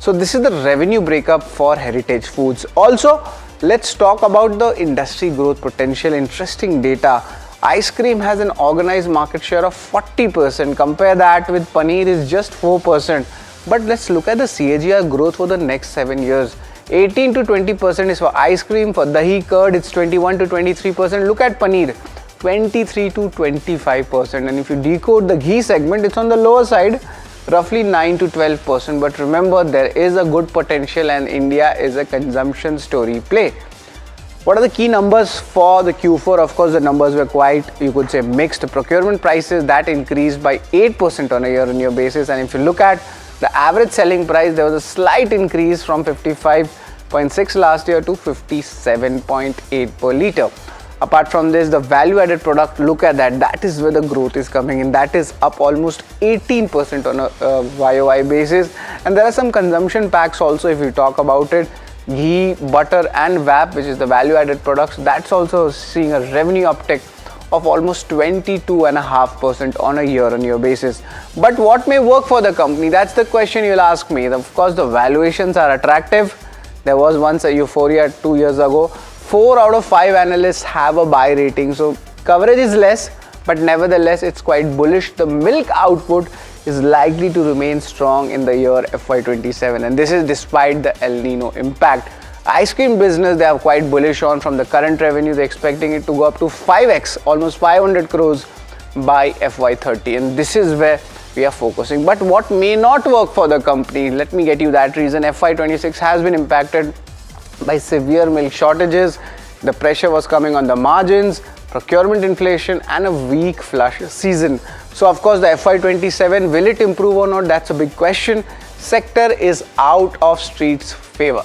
So this is the revenue breakup for Heritage Foods. Also, let's talk about the industry growth potential. Interesting data. Ice cream has an organized market share of 40%. Compare that with paneer is just 4%. But let's look at the CAGR growth for the next 7 years. 18 to 20% is for ice cream, for dahi curd it's 21 to 23%. Look at paneer, 23 to 25%, and if you decode the ghee segment, it's on the lower side, roughly 9 to 12%. But remember, there is a good potential and India is a consumption story play. What are the key numbers for the Q4? Of course, the numbers were quite, you could say, mixed. Procurement prices that increased by 8% on a year-on-year basis, and if you look at the average selling price, there was a slight increase from 55.6 last year to 57.8 per litre. Apart from this, the value-added product, look at that. That is where the growth is coming in. That is up almost 18% on a YOY basis. And there are some consumption packs also, if you talk about it. Ghee, butter and VAP, which is the value-added products, that's also seeing a revenue uptick of almost 22.5% on a year-on-year basis. But what may work for the company? That's the question you'll ask me. Of course, the valuations are attractive. There was once a euphoria 2 years ago. 4 out of 5 analysts have a buy rating, so coverage is less, but nevertheless it's quite bullish. The milk output is likely to remain strong in the year FY27, and this is despite the El Nino impact. Ice cream business, they are quite bullish on. From the current revenue, they're expecting it to go up to 5x, almost 500 crores by FY30, and this is where we are focusing. But what may not work for the company, let me get you that reason. FY26 has been impacted by severe milk shortages. The pressure was coming on the margins, procurement inflation and a weak flush season. So of course the FY27, will it improve or not? That's a big question. Sector is out of Street's favor.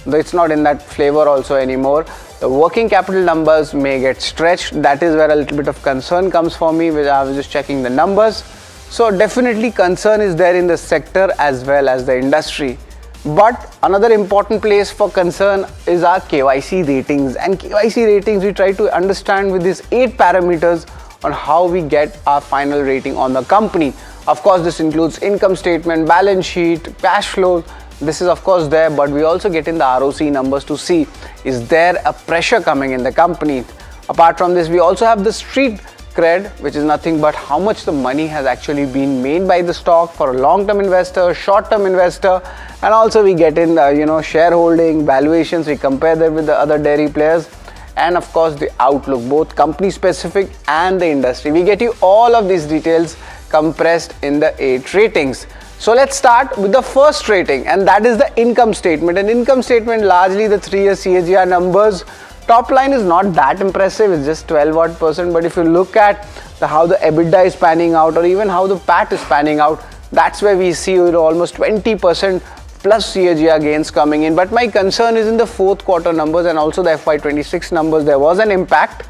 Though it's not in that flavor also anymore. The working capital numbers may get stretched. That is where a little bit of concern comes for me, which I was just checking the numbers. So definitely concern is there in the sector as well as the industry. But another important place for concern is our KYC ratings, and KYC ratings we try to understand with these 8 parameters on how we get our final rating on the company. Of course, this includes income statement, balance sheet, cash flow. This is of course there, but we also get in the ROC numbers to see, is there a pressure coming in the company. Apart from this, we also have the street cred, which is nothing but how much the money has actually been made by the stock for a long-term investor, short-term investor, and also we get in shareholding, valuations, we compare them with the other dairy players, and of course the outlook, both company specific and the industry. We get you all of these details compressed in the 8 ratings. So let's start with the first rating, and that is the income statement. An income statement, largely the 3-year CAGR numbers. Top line is not that impressive, it's just 12%, but if you look at how the EBITDA is panning out, or even how the PAT is panning out, that's where we see almost 20% plus CAGR gains coming in. But my concern is in the 4th quarter numbers and also the FY26 numbers. There was an impact,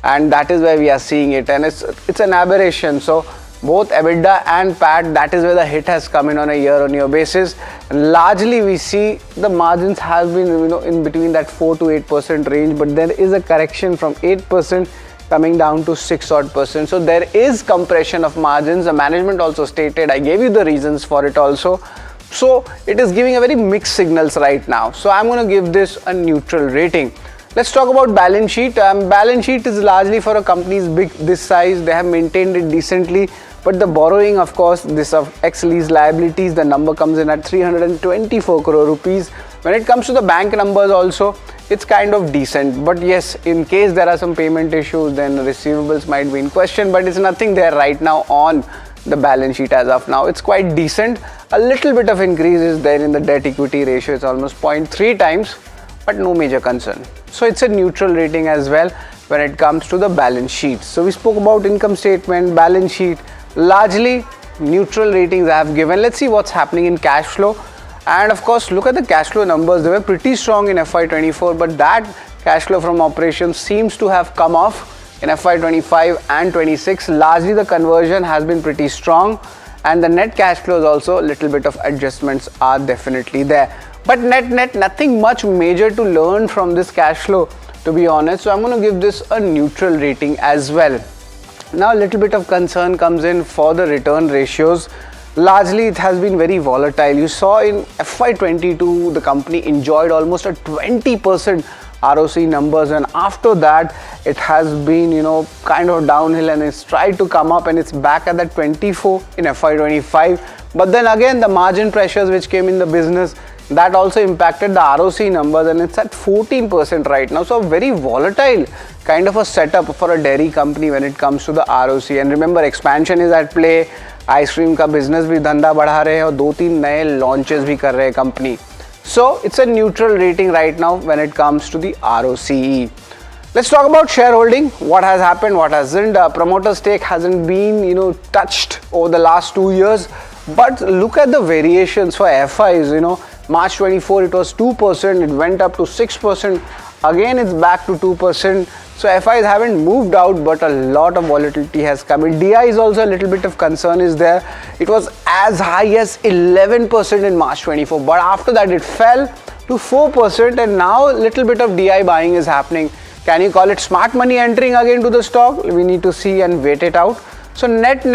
and that is where we are seeing it, and it's an aberration. So both EBITDA and PAT, that is where the hit has come in on a year-on-year basis. And largely we see the margins have been in between that 4 to 8% range, but there is a correction from 8% coming down to 6% odd. So there is compression of margins. The management also stated, I gave you the reasons for it also. So it is giving a very mixed signals right now. So I'm going to give this a neutral rating. Let's talk about balance sheet. Balance sheet is largely for a company's this size. They have maintained it decently. But the borrowing, of course, this of ex-lease liabilities, the number comes in at 324 crore rupees. When it comes to the bank numbers also, it's kind of decent. But yes, in case there are some payment issues, then receivables might be in question. But it's nothing there right now on the balance sheet as of now. It's quite decent. A little bit of increase is there in the debt equity ratio. It's almost 0.3 times, but no major concern. So it's a neutral rating as well when it comes to the balance sheet. So we spoke about income statement, balance sheet. Largely neutral ratings I have given. Let's see what's happening in cash flow. And of course, look at the cash flow numbers. They were pretty strong in FY24, but that cash flow from operations seems to have come off in FY25 and 26. Largely the conversion has been pretty strong, and the net cash flows also, a little bit of adjustments are definitely there. But net, nothing much major to learn from this cash flow, to be honest. So I'm going to give this a neutral rating as well. Now a little bit of concern comes in for the return ratios. Largely it has been very volatile. You saw in FY22 the company enjoyed almost a 20% ROC numbers, and after that it has been kind of downhill, and it's tried to come up, and it's back at that 24 in FY25. But then again, the margin pressures which came in the business, that also impacted the ROC numbers, and it's at 14% right now. So a very volatile kind of a setup for a dairy company when it comes to the ROC. And remember, expansion is at play. Ice cream का business भी धंधा बढ़ा रहे हैं और 2-3 नए launches भी कर रहे हैं company. So it's a neutral rating right now when it comes to the ROCE. Let's talk about shareholding. What has happened, what hasn't. Promoter stake hasn't been, touched over the last 2 years. But look at the variations for FIs. March 24 it was 2%. It went up to 6%. Again, it's back to 2%. So FIs haven't moved out, but a lot of volatility has come in. DI is also a little bit of concern is there. It was as high as 11% in March 24, but after that it fell to 4%, and now a little bit of DI buying is happening. Can you call it smart money entering again to the stock? We need to see and wait it out. So net,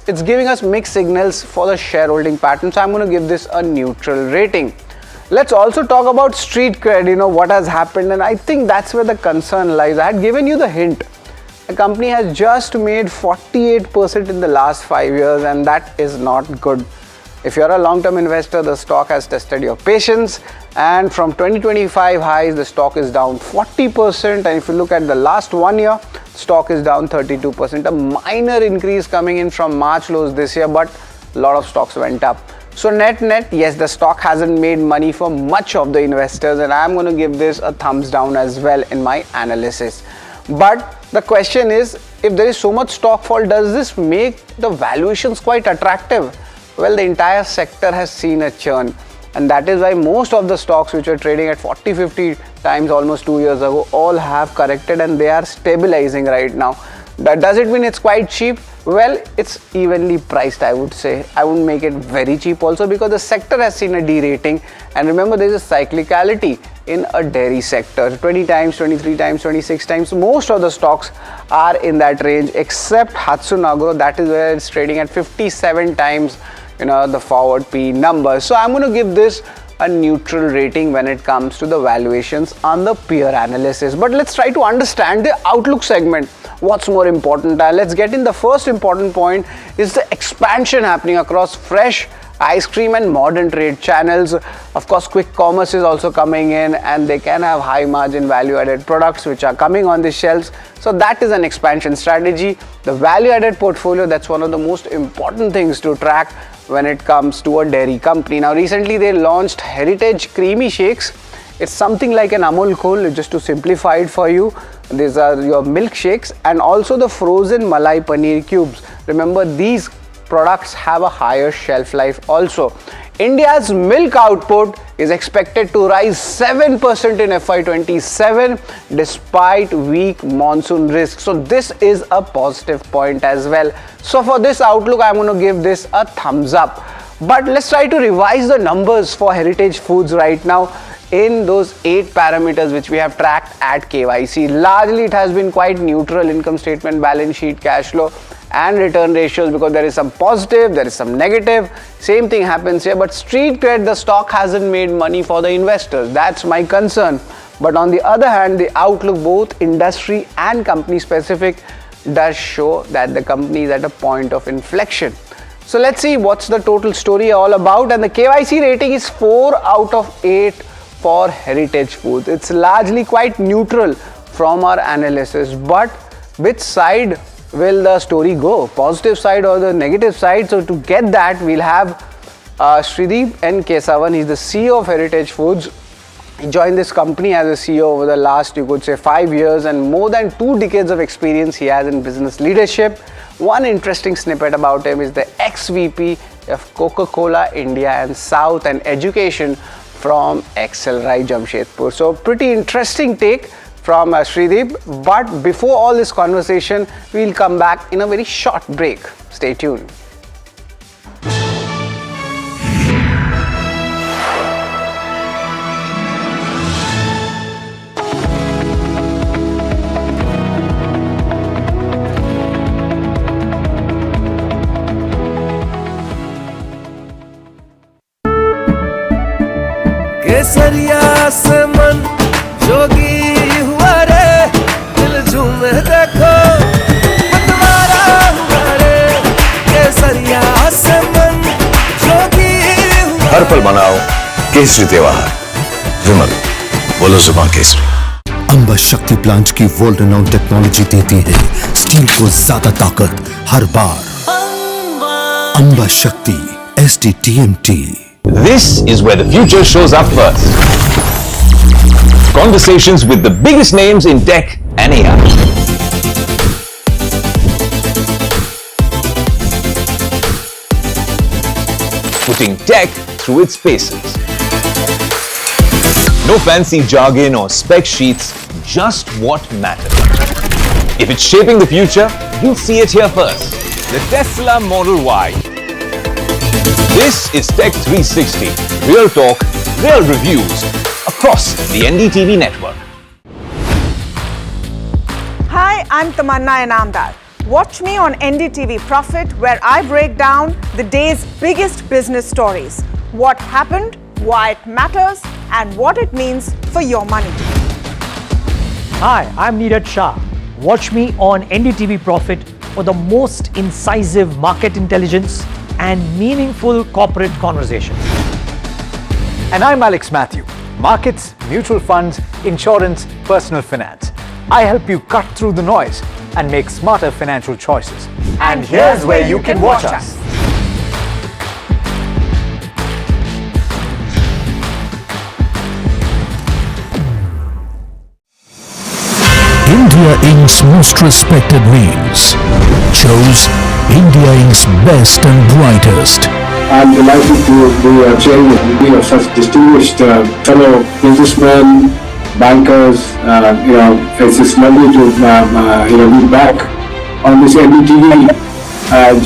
it's giving us mixed signals for the shareholding pattern. So I'm going to give this a neutral rating. Let's also talk about street cred, what has happened, and I think that's where the concern lies. I had given you the hint. The company has just made 48% in the last 5 years, and that is not good. If you're a long-term investor, the stock has tested your patience, and from 2025 highs, the stock is down 40%, and if you look at the last 1 year, stock is down 32%. A minor increase coming in from March lows this year, but a lot of stocks went up. So net, yes, the stock hasn't made money for much of the investors, and I'm going to give this a thumbs down as well in my analysis. But the question is, if there is so much stock fall, does this make the valuations quite attractive? Well, the entire sector has seen a churn, and that is why most of the stocks which were trading at 40-50 times almost 2 years ago all have corrected, and they are stabilizing right now. Does it mean it's quite cheap? Well, it's evenly priced, I would say. I wouldn't make it very cheap also, because the sector has seen a derating, and remember, there is a cyclicality in a dairy sector. 20 times, 23 times, 26 times, most of the stocks are in that range except Hatsun Agro. That is where it's trading at 57 times the forward P numbers. So I'm going to give this a neutral rating when it comes to the valuations on the peer analysis. But let's try to understand the outlook segment. What's more important? Let's get in. The first important point is the expansion happening across fresh, ice cream and modern trade channels. Of course, quick commerce is also coming in, and they can have high margin value added products which are coming on the shelves. So that is an expansion strategy. The value added portfolio, that's one of the most important things to track when it comes to a dairy company. Now recently they launched Heritage Creamy Shakes. It's something like an Amul Cool, just to simplify it for you. These are your milkshakes, and also the frozen Malai Paneer cubes. Remember, these products have a higher shelf life also. India's milk output is expected to rise 7% in FY27 despite weak monsoon risk. So this is a positive point as well. So for this outlook, I'm going to give this a thumbs up. But let's try to revise the numbers for Heritage Foods right now in those 8 parameters which we have tracked at KYC. Largely it has been quite neutral: income statement, balance sheet, cash flow and return ratios, because there is some positive, there is some negative. Same thing happens here, but street cred, the stock hasn't made money for the investors. That's my concern. But on the other hand, the outlook, both industry and company specific, does show that the company is at a point of inflection. So let's see what's the total story all about. And the KYC rating is 4 out of 8 for Heritage Foods. It's largely quite neutral from our analysis, but which side will the story go, positive side or the negative side? So to get that, we'll have Shrideep N. Kesavan. He's the CEO of Heritage Foods. He joined this company as a CEO over the last, you could say, 5 years, and more than 2 decades of experience he has in business leadership. One interesting snippet about him is the ex-VP of Coca-Cola India and South and education from Excelrai Jamshedpur. So pretty interesting take from Shrideep. But before all this conversation, we'll come back in a very short break. Stay tuned. केसरिया से मन जोगी हुआ रे, दिल झूमे देखो पतवारा हुआ रे। केसरिया से मन हर पल मनाओ केसरी त्योहार। विमल, बोलो जुबान केसरी। अंबा शक्ति प्लांट की वर्ल्ड रेनाउंड टेक्नोलॉजी देती है स्टील को ज्यादा ताकत हर बार। अंबा शक्ति SDTMT। This is where the future shows up first. Conversations with the biggest names in tech and AI. Putting tech through its paces. No fancy jargon or spec sheets, just what matters. If it's shaping the future, you'll see it here first. The Tesla Model Y. This is Tech 360. Real talk, real reviews across the NDTV network. Hi, I'm Tamanna Inamdar. Watch me on NDTV Profit, where I break down the day's biggest business stories. What happened, why it matters, and what it means for your money. Hi, I'm Neeraj Shah. Watch me on NDTV Profit for the most incisive market intelligence and meaningful corporate conversations. And I'm Alex Matthew. Markets, mutual funds, insurance, personal finance. I help you cut through the noise and make smarter financial choices. And here's where you can watch us. India Inc.'s most respected names chose India Inc.'s best and brightest. I'm delighted to be chairman of such distinguished fellow businessmen, bankers. It's lovely to be back on this NDTV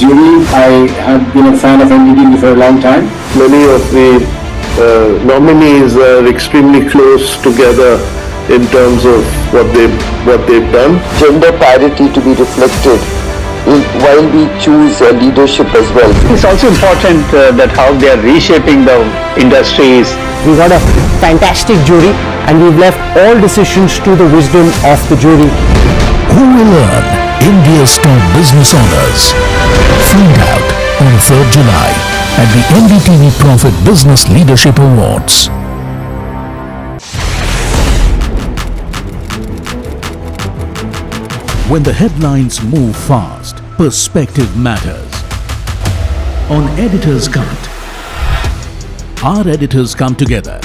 jury. I have been a fan of NDTV for a long time. Many of the nominees are extremely close together in terms of what they've done. Gender parity to be reflected while we choose leadership as well. It's also important that how they are reshaping the industries. We got a fantastic jury and we've left all decisions to the wisdom of the jury. Who will earn India's top business honors? Find out on 3rd July at the NDTV Profit Business Leadership Awards. When the headlines move fast, perspective matters. On Editor's Cut, our editors come together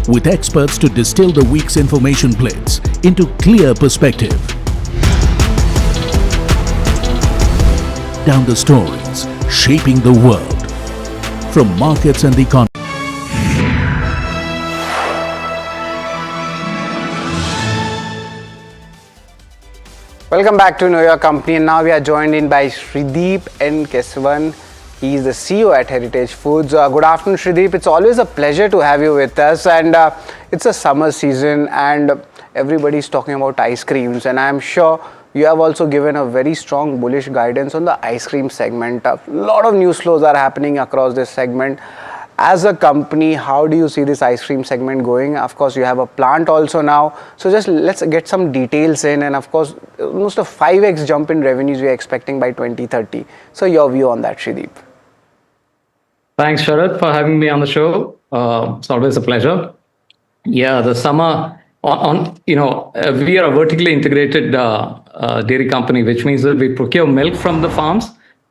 with experts to distill the week's information plates into clear perspective. Down the stories shaping the world, from markets and the economy. Welcome back to Know Your Company, and now we are joined in by Shrideep N. Keswan. He is the CEO at Heritage Foods. Good afternoon, Shrideep. It's always a pleasure to have you with us, and it's a summer season and everybody's talking about ice creams, and I'm sure you have also given a very strong bullish guidance on the ice cream segment. A lot of news flows are happening across this segment. As a company, how do you see this ice cream segment going? Of course, you have a plant also now. So just let's get some details in, and of course, almost a 5x jump in revenues we are expecting by 2030. So your view on that, Shrideep. Thanks, Sharad, for having me on the show. It's always a pleasure. Yeah, the summer we are a vertically integrated dairy company, which means that we procure milk from the farms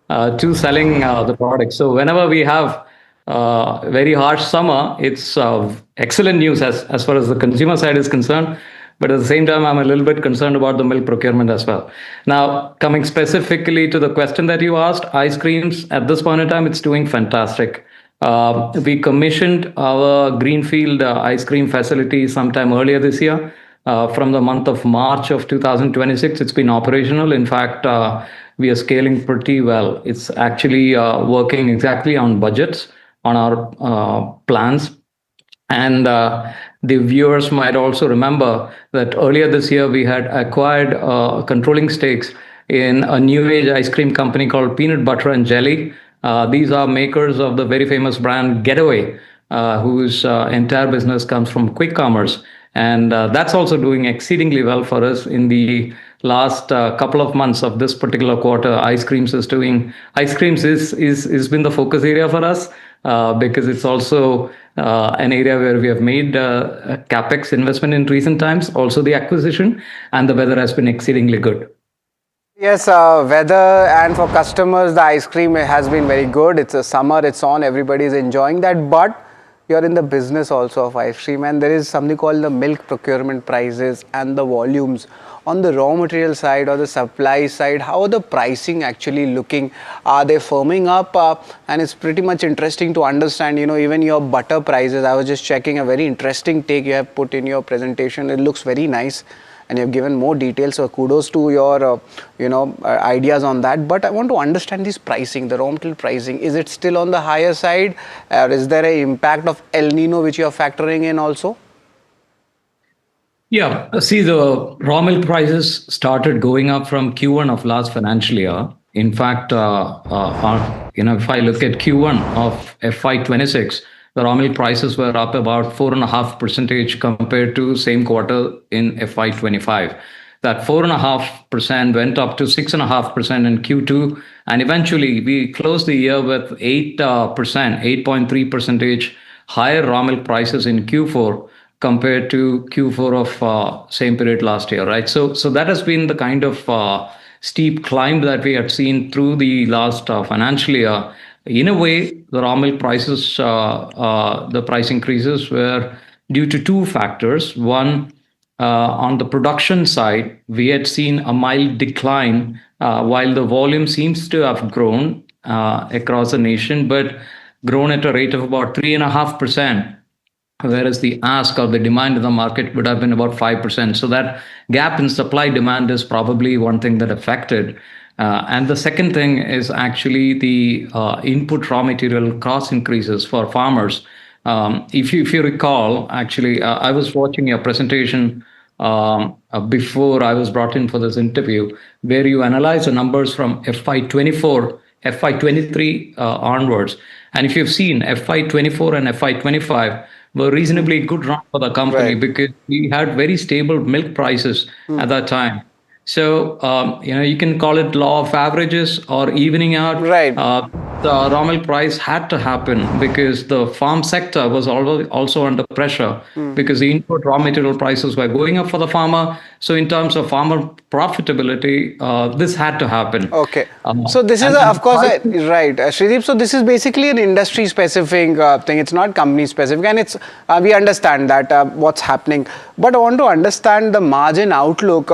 to selling the product. So whenever we have very harsh summer, it's excellent news as far as the consumer side is concerned. But at the same time, I'm a little bit concerned about the milk procurement as well. Now, coming specifically to the question that you asked, ice creams, at this point in time, it's doing fantastic. We commissioned our greenfield ice cream facility sometime earlier this year. From the month of March of 2026, it's been operational. In fact, we are scaling pretty well. It's actually working exactly on budgets, on our plans. And the viewers might also remember that earlier this year, we had acquired controlling stakes in a new age ice cream company called Peanut Butter and Jelly. These are makers of the very famous brand Getaway, whose entire business comes from quick commerce. And that's also doing exceedingly well for us in the last couple of months of this particular quarter. Ice creams has been the focus area for us. because it's also an area where we have made a capex investment in recent times, also the acquisition, and the weather has been exceedingly good. Yes, weather and for customers, the ice cream has been very good. It's a summer, it's on, everybody is enjoying that. But you're in the business also of ice cream, and there is something called the milk procurement prices and the volumes. On the raw material side or the supply side, how are the pricing actually looking? Are they firming up? And it's pretty much interesting to understand, even your butter prices. I was just checking a very interesting take you have put in your presentation. It looks very nice. And you've given more details, so kudos to your ideas on that. But I want to understand this pricing, the raw material pricing. Is it still on the higher side, or is there an impact of El Nino which you are factoring in also? Yeah, see, the raw milk prices started going up from Q1 of last financial year. In fact, if I look at Q1 of FY26, the raw milk prices were up about 4.5% compared to same quarter in FY25. That 4.5% went up to 6.5% in Q2, and eventually we closed the year with 8.3% higher raw milk prices in Q4 compared to Q4 of same period last year, right? So that has been the kind of steep climb that we had seen through the last financial year. In a way, the raw milk prices, the price increases were due to two factors. One, on the production side, we had seen a mild decline while the volume seems to have grown across the nation, but grown at a rate of about 3.5%, whereas the ask or the demand in the market would have been about 5%. So that gap in supply demand is probably one thing that affected. And the second thing is actually the input raw material cost increases for farmers. If you recall, actually, I was watching your presentation before I was brought in for this interview, where you analyze the numbers from FY24, FY23 onwards. And if you've seen FY24 and FY25 were reasonably good run for the company, because we had very stable milk prices at that time. So, you can call it law of averages or evening out. Right. The raw milk price had to happen because the farm sector was also under pressure because the input raw material prices were going up for the farmer. So in terms of farmer profitability, this had to happen. Okay. So this is, of course, right. Shrideep, so this is basically an industry specific thing. It's not company specific, and it's we understand that what's happening. But I want to understand the margin outlook.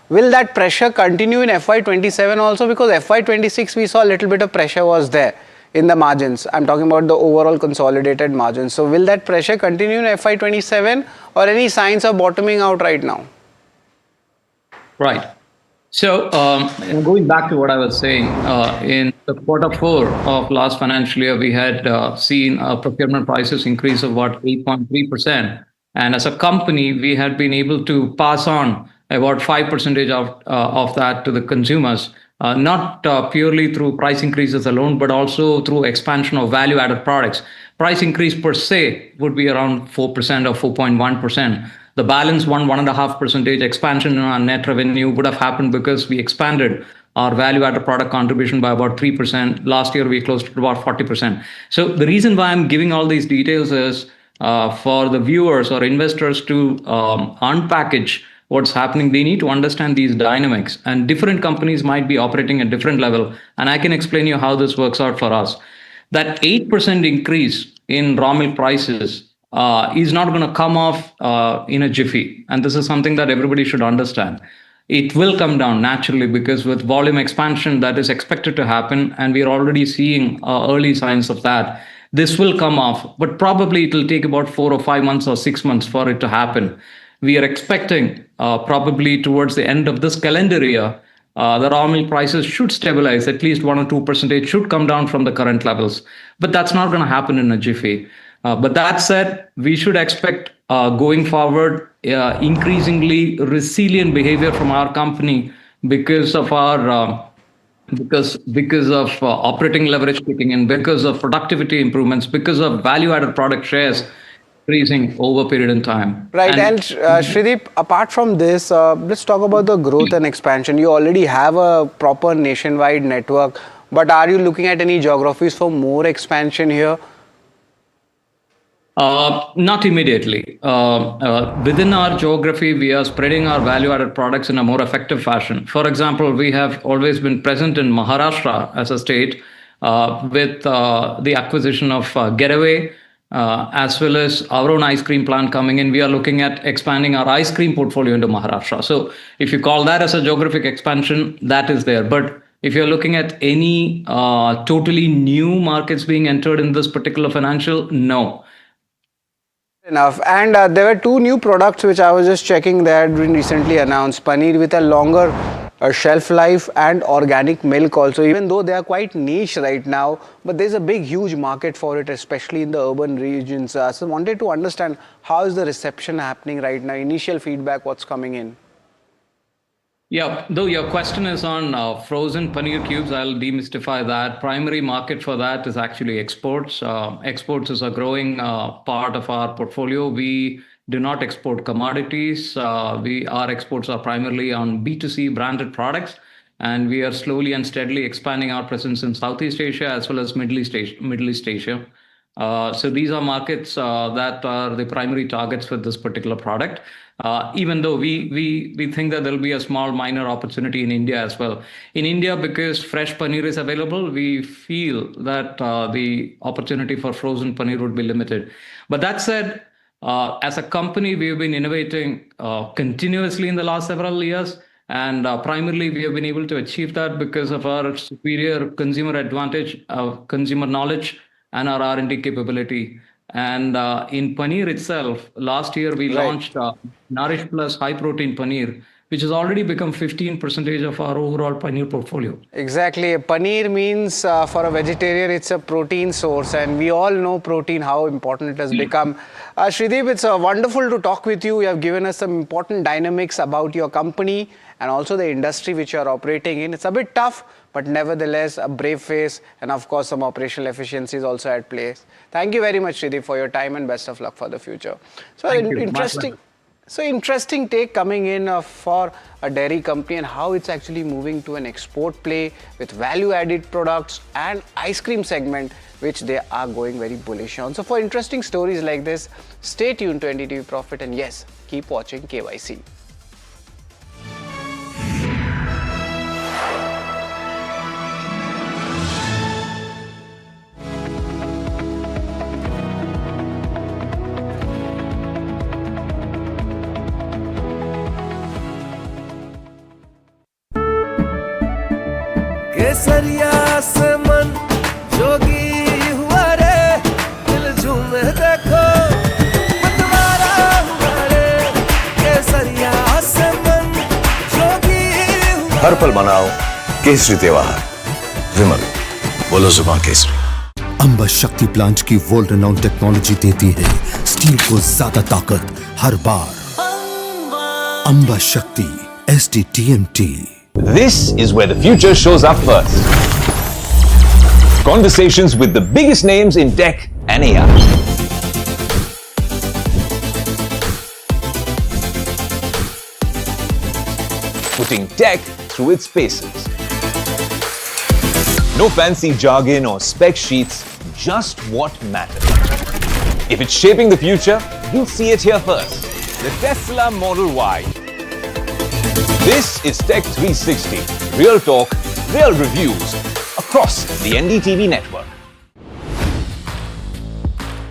Will that pressure continue in FY27 also? Because FY26 we saw a little bit of pressure was there in the margins. I'm talking about the overall consolidated margins. So will that pressure continue in FY27, or any signs of bottoming out right now? Right. So going back to what I was saying, in the Q4 of last financial year, we had seen procurement prices increase of about 8.3%. And as a company, we had been able to pass on about 5% of that to the consumers, not purely through price increases alone, but also through expansion of value-added products. Price increase per se would be around 4% or 4.1%. The balance 1.5% expansion in our net revenue would have happened because we expanded our value-added product contribution by about 3%. Last year, we closed at about 40%. So the reason why I'm giving all these details is for the viewers or investors to unpackage what's happening. They need to understand these dynamics, and different companies might be operating at different level. And I can explain you how this works out for us. That 8% increase in raw milk prices is not going to come off in a jiffy. And this is something that everybody should understand. It will come down naturally because with volume expansion that is expected to happen, and we are already seeing early signs of that, this will come off, but probably it will take about 4 or 5 months or 6 months for it to happen. We are expecting probably towards the end of this calendar year, the raw milk prices should stabilize, at least 1 or 2% should come down from the current levels. But that's not going to happen in a jiffy. But that said, we should expect going forward increasingly resilient behavior from our company because of our because of operating leverage kicking in, because of productivity improvements, because of value-added product shares increasing over a period in time. Right, and Shrideep, apart from this, let's talk about the growth and expansion. You already have a proper nationwide network, but are you looking at any geographies for more expansion here? Not immediately. Within our geography, we are spreading our value-added products in a more effective fashion. For example, we have always been present in Maharashtra as a state with the acquisition of Getaway, as well as our own ice cream plant coming in. We are looking at expanding our ice cream portfolio into Maharashtra. So if you call that as a geographic expansion, that is there. But if you're looking at any totally new markets being entered in this particular financial, no. Enough. And there were two new products which I was just checking that had been recently announced. Paneer with a longer shelf life and organic milk also, even though they are quite niche right now, but there's a big huge market for it, especially in the urban regions. So I wanted to understand how is the reception happening right now, initial feedback, what's coming in. Yeah, though your question is on frozen paneer cubes, I'll demystify that. Primary market for that is actually exports. Exports is a growing part of our portfolio. We do not export commodities. Our exports are primarily on B2C branded products, and we are slowly and steadily expanding our presence in Southeast Asia as well as Middle East Asia. So these are markets that are the primary targets for this particular product. Even though we think that there'll be a small minor opportunity in India as well. In India, because fresh paneer is available, we feel that the opportunity for frozen paneer would be limited. But that said, as a company, we've been innovating continuously in the last several years. And primarily, we have been able to achieve that because of our superior consumer advantage, consumer knowledge, and our R&D capability. And in paneer itself, last year we launched Nourish Plus High Protein Paneer, which has already become 15% of our overall paneer portfolio. Exactly. Paneer means for a vegetarian, it's a protein source, and we all know protein, how important it has become. Shrideep, it's wonderful to talk with you. You have given us some important dynamics about your company and also the industry which you are operating in. It's a bit tough, but nevertheless, a brave face, and of course, some operational efficiencies also at play. Thank you very much, Shrideep, for your time, and best of luck for the future. So interesting take coming in for a dairy company and how it's actually moving to an export play with value-added products and ice cream segment, which they are going very bullish on. So for interesting stories like this, stay tuned to NDTV Profit, and yes, keep watching KYC. केसरिया से मन जोगी हुआ रे, दिल झूमे देखो मतवारा हुआ रे, केसरिया से मन जोगी हुआ। हर पल मनाओ केसरी त्योहार। विमल, बोलो जुबान केसरी। अंबा शक्ति प्लांट की वर्ल्ड रेनाउंड टेक्नोलॉजी देती है स्टील को ज्यादा ताकत हर बार। अंबा शक्ति SDTMT. This is where the future shows up first. Conversations with the biggest names in tech and AI. Putting tech through its paces. No fancy jargon or spec sheets, just what matters. If it's shaping the future, you'll see it here first. The Tesla Model Y. This is Tech 360. Real talk, real reviews across the NDTV network.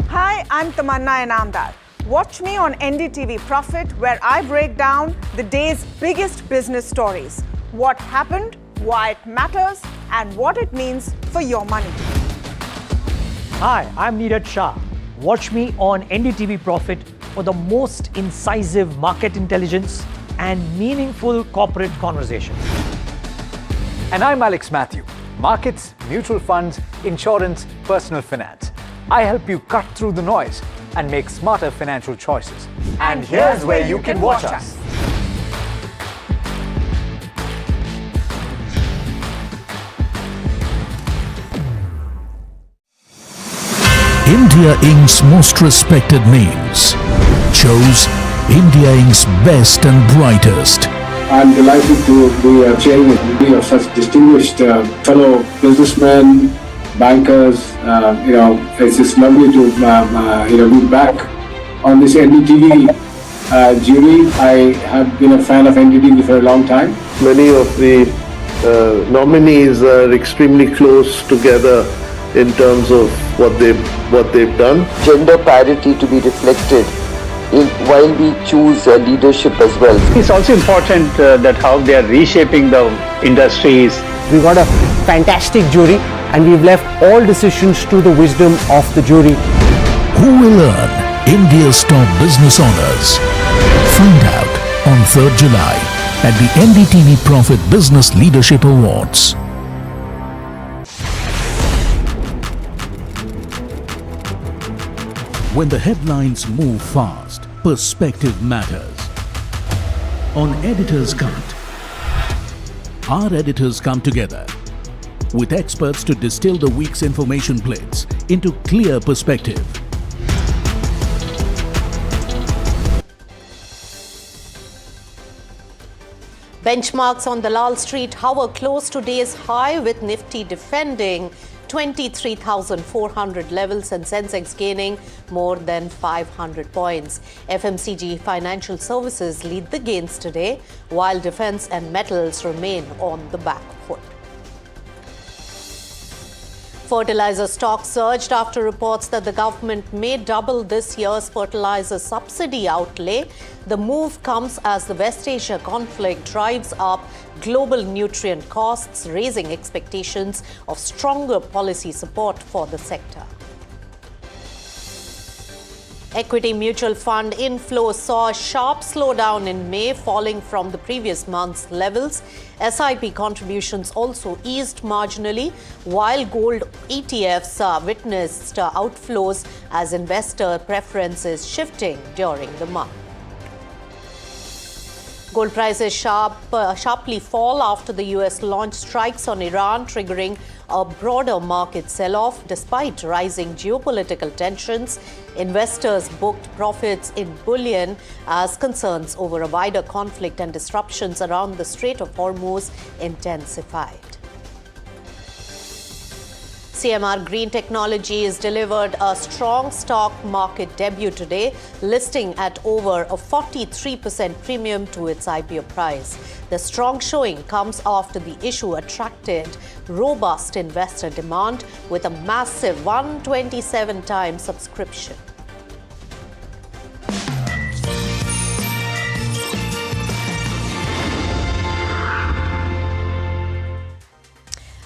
Hi, I'm Tamanna Inamdar. Watch me on NDTV Profit, where I break down the day's biggest business stories. What happened, why it matters, and what it means for your money. Hi, I'm Neeraj Shah. Watch me on NDTV Profit for the most incisive market intelligence and meaningful corporate conversation. And I'm Alex Matthew. Markets, mutual funds, insurance, personal finance. I help you cut through the noise and make smarter financial choices. And here's where you can watch us. India Inc.'s most respected names chose India Inc.'s best and brightest. I'm delighted to be chairing a committee of such distinguished fellow businessmen, bankers. It's just lovely to be back on this NDTV jury. I have been a fan of NDTV for a long time. Many of the nominees are extremely close together in terms of what they've done. Gender parity to be reflected while we choose leadership as well. It's also important that how they are reshaping the industries. We got a fantastic jury and we've left all decisions to the wisdom of the jury. Who will earn India's top business honors? Find out on 3rd July at the NDTV Profit Business Leadership Awards. When the headlines move fast, perspective matters. On Editor's Cut, our editors come together with experts to distill the week's information plates into clear perspective. Benchmarks on Dalal Street hover close to today's high, with Nifty defending 23,400 levels and Sensex gaining more than 500 points. FMCG financial services lead the gains today, while defense and metals remain on the back foot. Fertilizer stocks surged after reports that the government may double this year's fertilizer subsidy outlay. The move comes as the West Asia conflict drives up global nutrient costs, raising expectations of stronger policy support for the sector. Equity mutual fund inflows saw a sharp slowdown in May, falling from the previous month's levels. SIP contributions also eased marginally, while gold ETFs witnessed outflows as investor preferences shifting during the month. Gold prices sharply fall after the US launched strikes on Iran, triggering a broader market sell-off. Despite rising geopolitical tensions, investors booked profits in bullion as concerns over a wider conflict and disruptions around the Strait of Hormuz intensified. CMR Green Technologies delivered a strong stock market debut today, listing at over a 43% premium to its IPO price. The strong showing comes after the issue attracted robust investor demand with a massive 127 times subscription.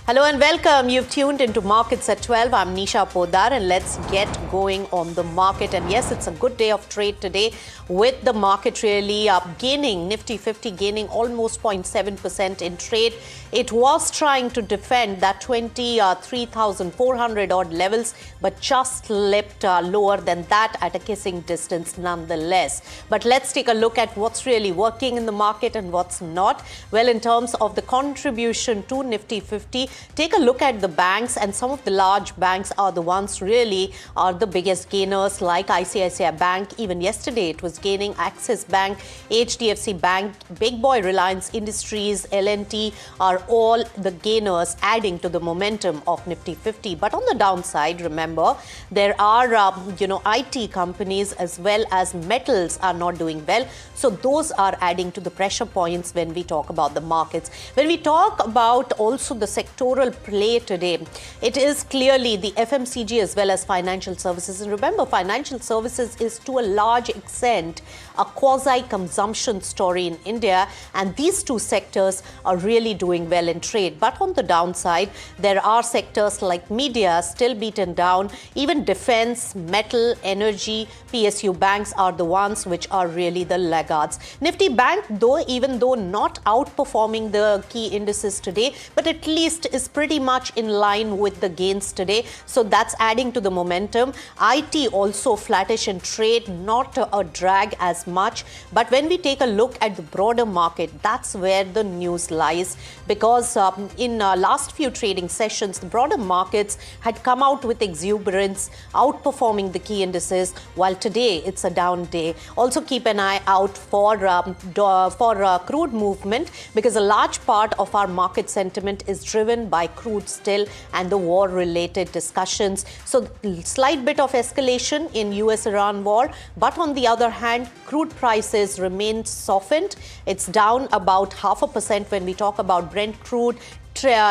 Hello and welcome. You've tuned into Markets at 12. I'm Nisha Podar and let's get going on the market. And yes, it's a good day of trade today with the market really gaining, Nifty 50 gaining almost 0.7% in trade. It was trying to defend that 23,400 odd levels, but just slipped lower than that at a kissing distance nonetheless. But let's take a look at what's really working in the market and what's not. Well, in terms of the contribution to Nifty 50, take a look at the banks, and some of the large banks are the ones really are the biggest gainers, like ICICI Bank. Even yesterday it was gaining. Axis Bank, HDFC Bank, Big Boy Reliance Industries, L&T are all the gainers, adding to the momentum of Nifty 50. But on the downside, remember, there are IT companies as well as metals are not doing well. So those are adding to the pressure points when we talk about the markets. When we talk about also the sectoral play today, it is clearly the FMCG as well as financial services. And remember, financial services is to a large extent a quasi-consumption story in India, and these two sectors are really doing well in trade. But on the downside, there are sectors like media still beaten down. Even defense, metal, energy, PSU banks are the ones which are really the laggards. Nifty Bank, even though not outperforming the key indices today, but at least is pretty much in line with the gains today. So that's adding to the momentum. IT also flattish in trade, not a drag as much. But when we take a look at the broader market, that's where the news lies, because in last few trading sessions, the broader markets had come out with exuberance, outperforming the key indices, while today it's a down day. Also keep an eye out for crude movement, because a large part of our market sentiment is driven driven by crude still and the war-related discussions. So slight bit of escalation in US-Iran war, but on the other hand, crude prices remain softened. It's down about 0.5% when we talk about Brent crude.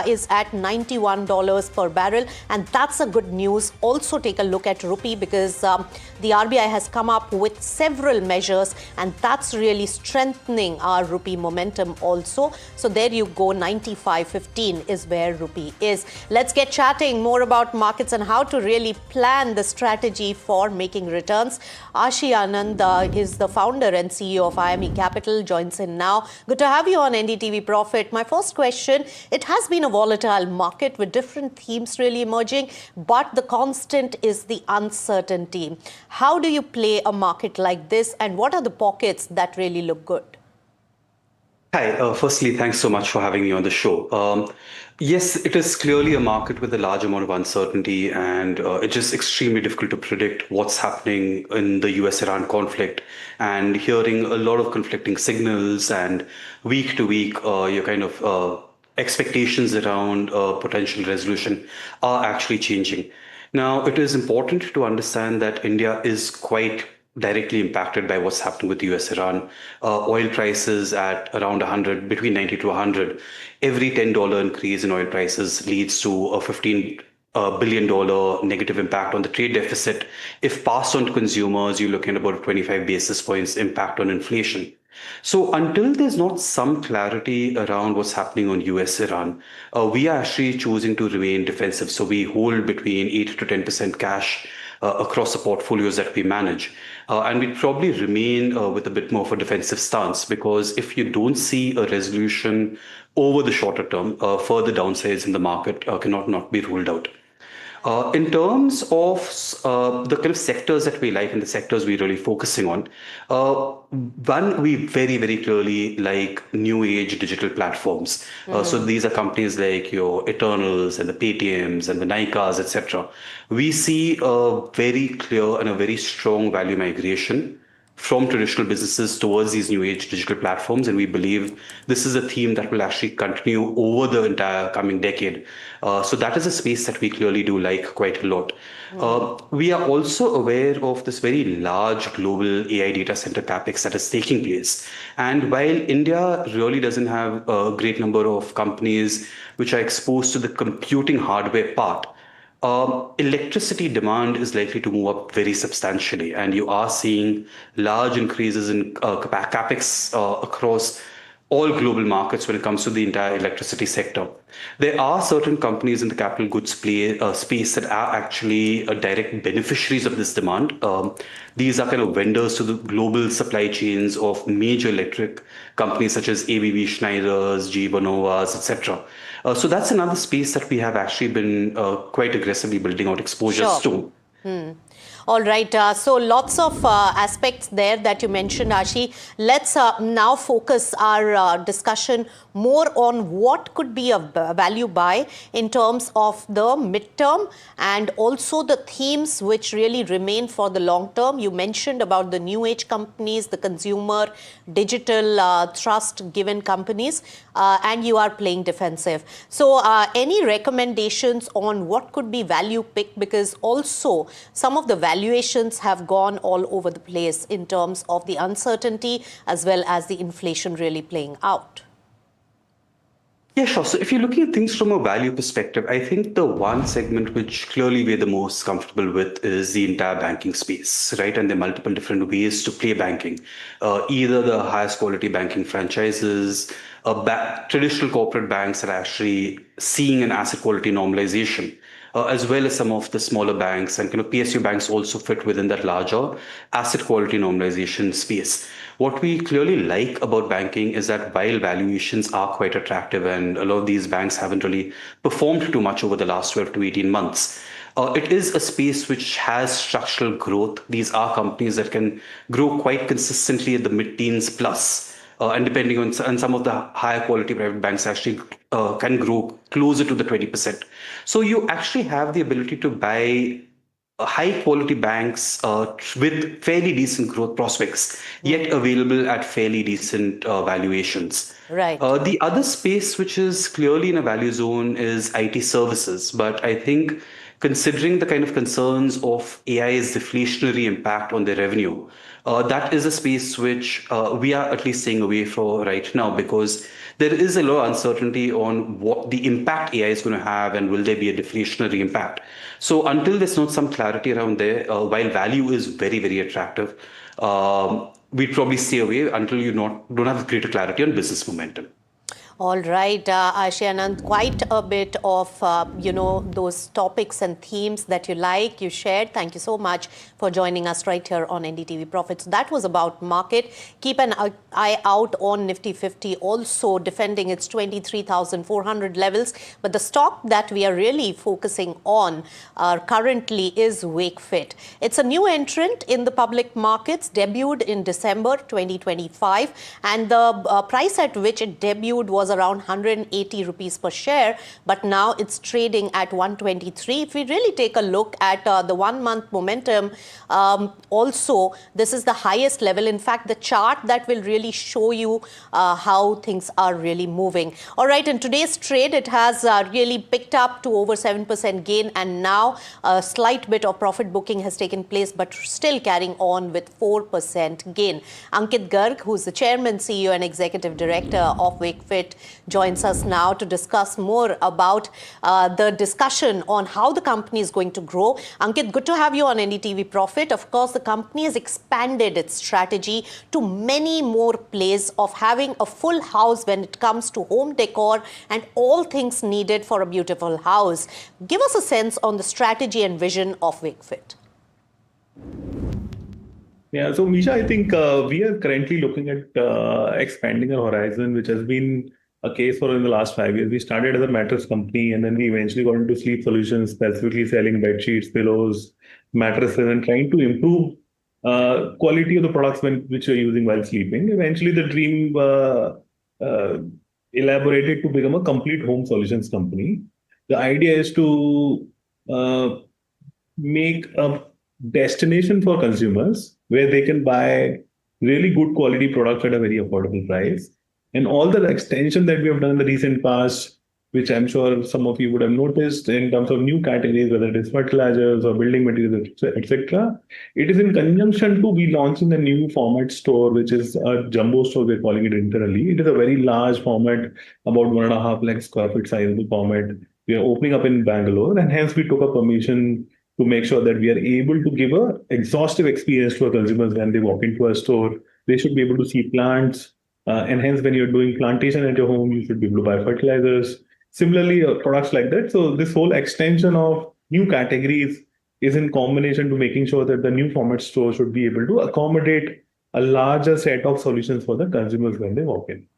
Is at $91 per barrel, and that's a good news. Also take a look at rupee, because the RBI has come up with several measures, and that's really strengthening our rupee momentum also. So there you go, 95.15 is where rupee is. Let's get chatting more about markets and how to really plan the strategy for making returns. Ashi Anand is the founder and CEO of IME Capital, joins in now. Good to have you on NDTV Profit. My first question, it has been a volatile market with different themes really emerging, but the constant is the uncertainty. How do you play a market like this, and what are the pockets that really look good? Hi, firstly, thanks so much for having me on the show. Yes, it is clearly a market with a large amount of uncertainty, and it's just extremely difficult to predict what's happening in the US-Iran conflict, and hearing a lot of conflicting signals, and week to week, you're kind of expectations around potential resolution are actually changing. Now, it is important to understand that India is quite directly impacted by what's happening with US-Iran. Oil prices at around 100, between 90 to 100. Every $10 increase in oil prices leads to a $15 billion negative impact on the trade deficit. If passed on to consumers, you're looking at about 25 basis points impact on inflation. So until there's not some clarity around what's happening on US-Iran, we are actually choosing to remain defensive. So we hold between 8 to 10% cash across the portfolios that we manage. And we probably remain with a bit more of a defensive stance, because if you don't see a resolution over the shorter term, further downsides in the market cannot not be ruled out. In terms of the kind of sectors that we like and the sectors we're really focusing on, one, we very, very clearly like new age digital platforms. So these are companies like your Eternals and the Paytms and the Nykas, etc. We see a very clear and a very strong value migration from traditional businesses towards these new age digital platforms. And we believe this is a theme that will actually continue over the entire coming decade. So that is a space that we clearly do like quite a lot. We are also aware of this very large global AI data center capex that is taking place. And while India really doesn't have a great number of companies which are exposed to the computing hardware part, electricity demand is likely to move up very substantially, and you are seeing large increases in capex across all global markets when it comes to the entire electricity sector. There are certain companies in the capital goods space that are actually direct beneficiaries of this demand. These are kind of vendors to the global supply chains of major electric companies such as ABB, Schneider's, GE Vernova's, etc. So that's another space that we have actually been quite aggressively building out exposures to. All right, so lots of aspects there that you mentioned, Ashi. Let's now focus our discussion more on what could be a value buy in terms of the midterm, and also the themes which really remain for the long term. You mentioned about the new age companies, the consumer, digital trust given companies, and you are playing defensive. So any recommendations on what could be value pick? Because also some of the valuations have gone all over the place in terms of the uncertainty as well as the inflation really playing out. Yeah, sure. So if you're looking at things from a value perspective, I think the one segment which clearly we're the most comfortable with is the entire banking space, right? And there are multiple different ways to play banking. Either the highest quality banking franchises, traditional corporate banks that are actually seeing an asset quality normalization, as well as some of the smaller banks, and PSU banks also fit within that larger asset quality normalization space. What we clearly like about banking is that while valuations are quite attractive and a lot of these banks haven't really performed too much over the last 12 to 18 months, it is a space which has structural growth. These are companies that can grow quite consistently at the mid-teens plus. And depending on some of the higher quality private banks actually can grow closer to the 20%. So you actually have the ability to buy high quality banks with fairly decent growth prospects, yet available at fairly decent valuations. Right. The other space which is clearly in a value zone is IT services. But I think considering the kind of concerns of AI's deflationary impact on their revenue, that is a space which we are at least staying away from right now, because there is a lot of uncertainty on what the impact AI is going to have and will there be a deflationary impact. So until there's not some clarity around there, while value is very, very attractive, we'd probably stay away until you don't have greater clarity on business momentum. All right, Ashianand, quite a bit of, those topics and themes that you like, you shared. Thank you so much for joining us right here on NDTV Profit. So that was about market. Keep an eye out on Nifty 50, also defending its 23,400 levels. But the stock that we are really focusing on currently is Wakefit. It's a new entrant in the public markets, debuted in December 2025. And the price at which it debuted was around 180 rupees per share, but now it's trading at 123. If we really take a look at the 1 month momentum, also this is the highest level. In fact, the chart that will really show you how things are really moving. All right, in today's trade, it has really picked up to over 7% gain, and now a slight bit of profit booking has taken place, but still carrying on with 4% gain. Ankit Garg, who's the chairman, CEO and executive director of Wakefit, joins us now to discuss more about the discussion on how the company is going to grow. Ankit, good to have you on NDTV Profit. Of course, the company has expanded its strategy to many more plays of having a full house when it comes to home decor and all things needed for a beautiful house. Give us a sense on the strategy and vision of Wakefit. Yeah, so Misha, I think we are currently looking at expanding our horizon, which has been a case for in the last 5 years. We started as a mattress company, and then we eventually got into sleep solutions, specifically selling bed sheets, pillows, mattresses, and trying to improve quality of the products which you're using while sleeping. Eventually, the dream elaborated to become a complete home solutions company. The idea is to make a destination for consumers where they can buy really good quality products at a very affordable price. And all the extension that we have done in the recent past, which I'm sure some of you would have noticed in terms of new categories, whether it is fertilizers or building materials, etc., it is in conjunction to be launching a new format store, which is a jumbo store, we're calling it internally. It is a very large format, about 1.5 lakh square feet sizable format. We are opening up in Bangalore, and hence we took a permission to make sure that we are able to give an exhaustive experience to our consumers when they walk into our store. They should be able to see plants, and hence when you're doing plantation at your home, you should be able to buy fertilizers. Similarly, products like that. So this whole extension of new categories is in combination to making sure that the new format store should be able to accommodate a larger set of solutions for the consumers when they walk in.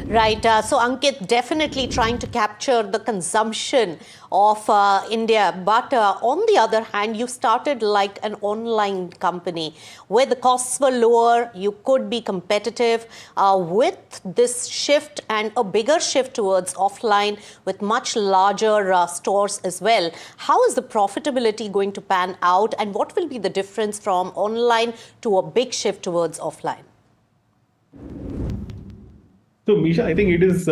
Right. So, Ankit, definitely trying to capture the consumption of India. But on the other hand, you started like an online company where the costs were lower. You could be competitive with this shift and a bigger shift towards offline with much larger stores as well. How is the profitability going to pan out, and what will be the difference from online to a big shift towards offline? So, Misha, I think it is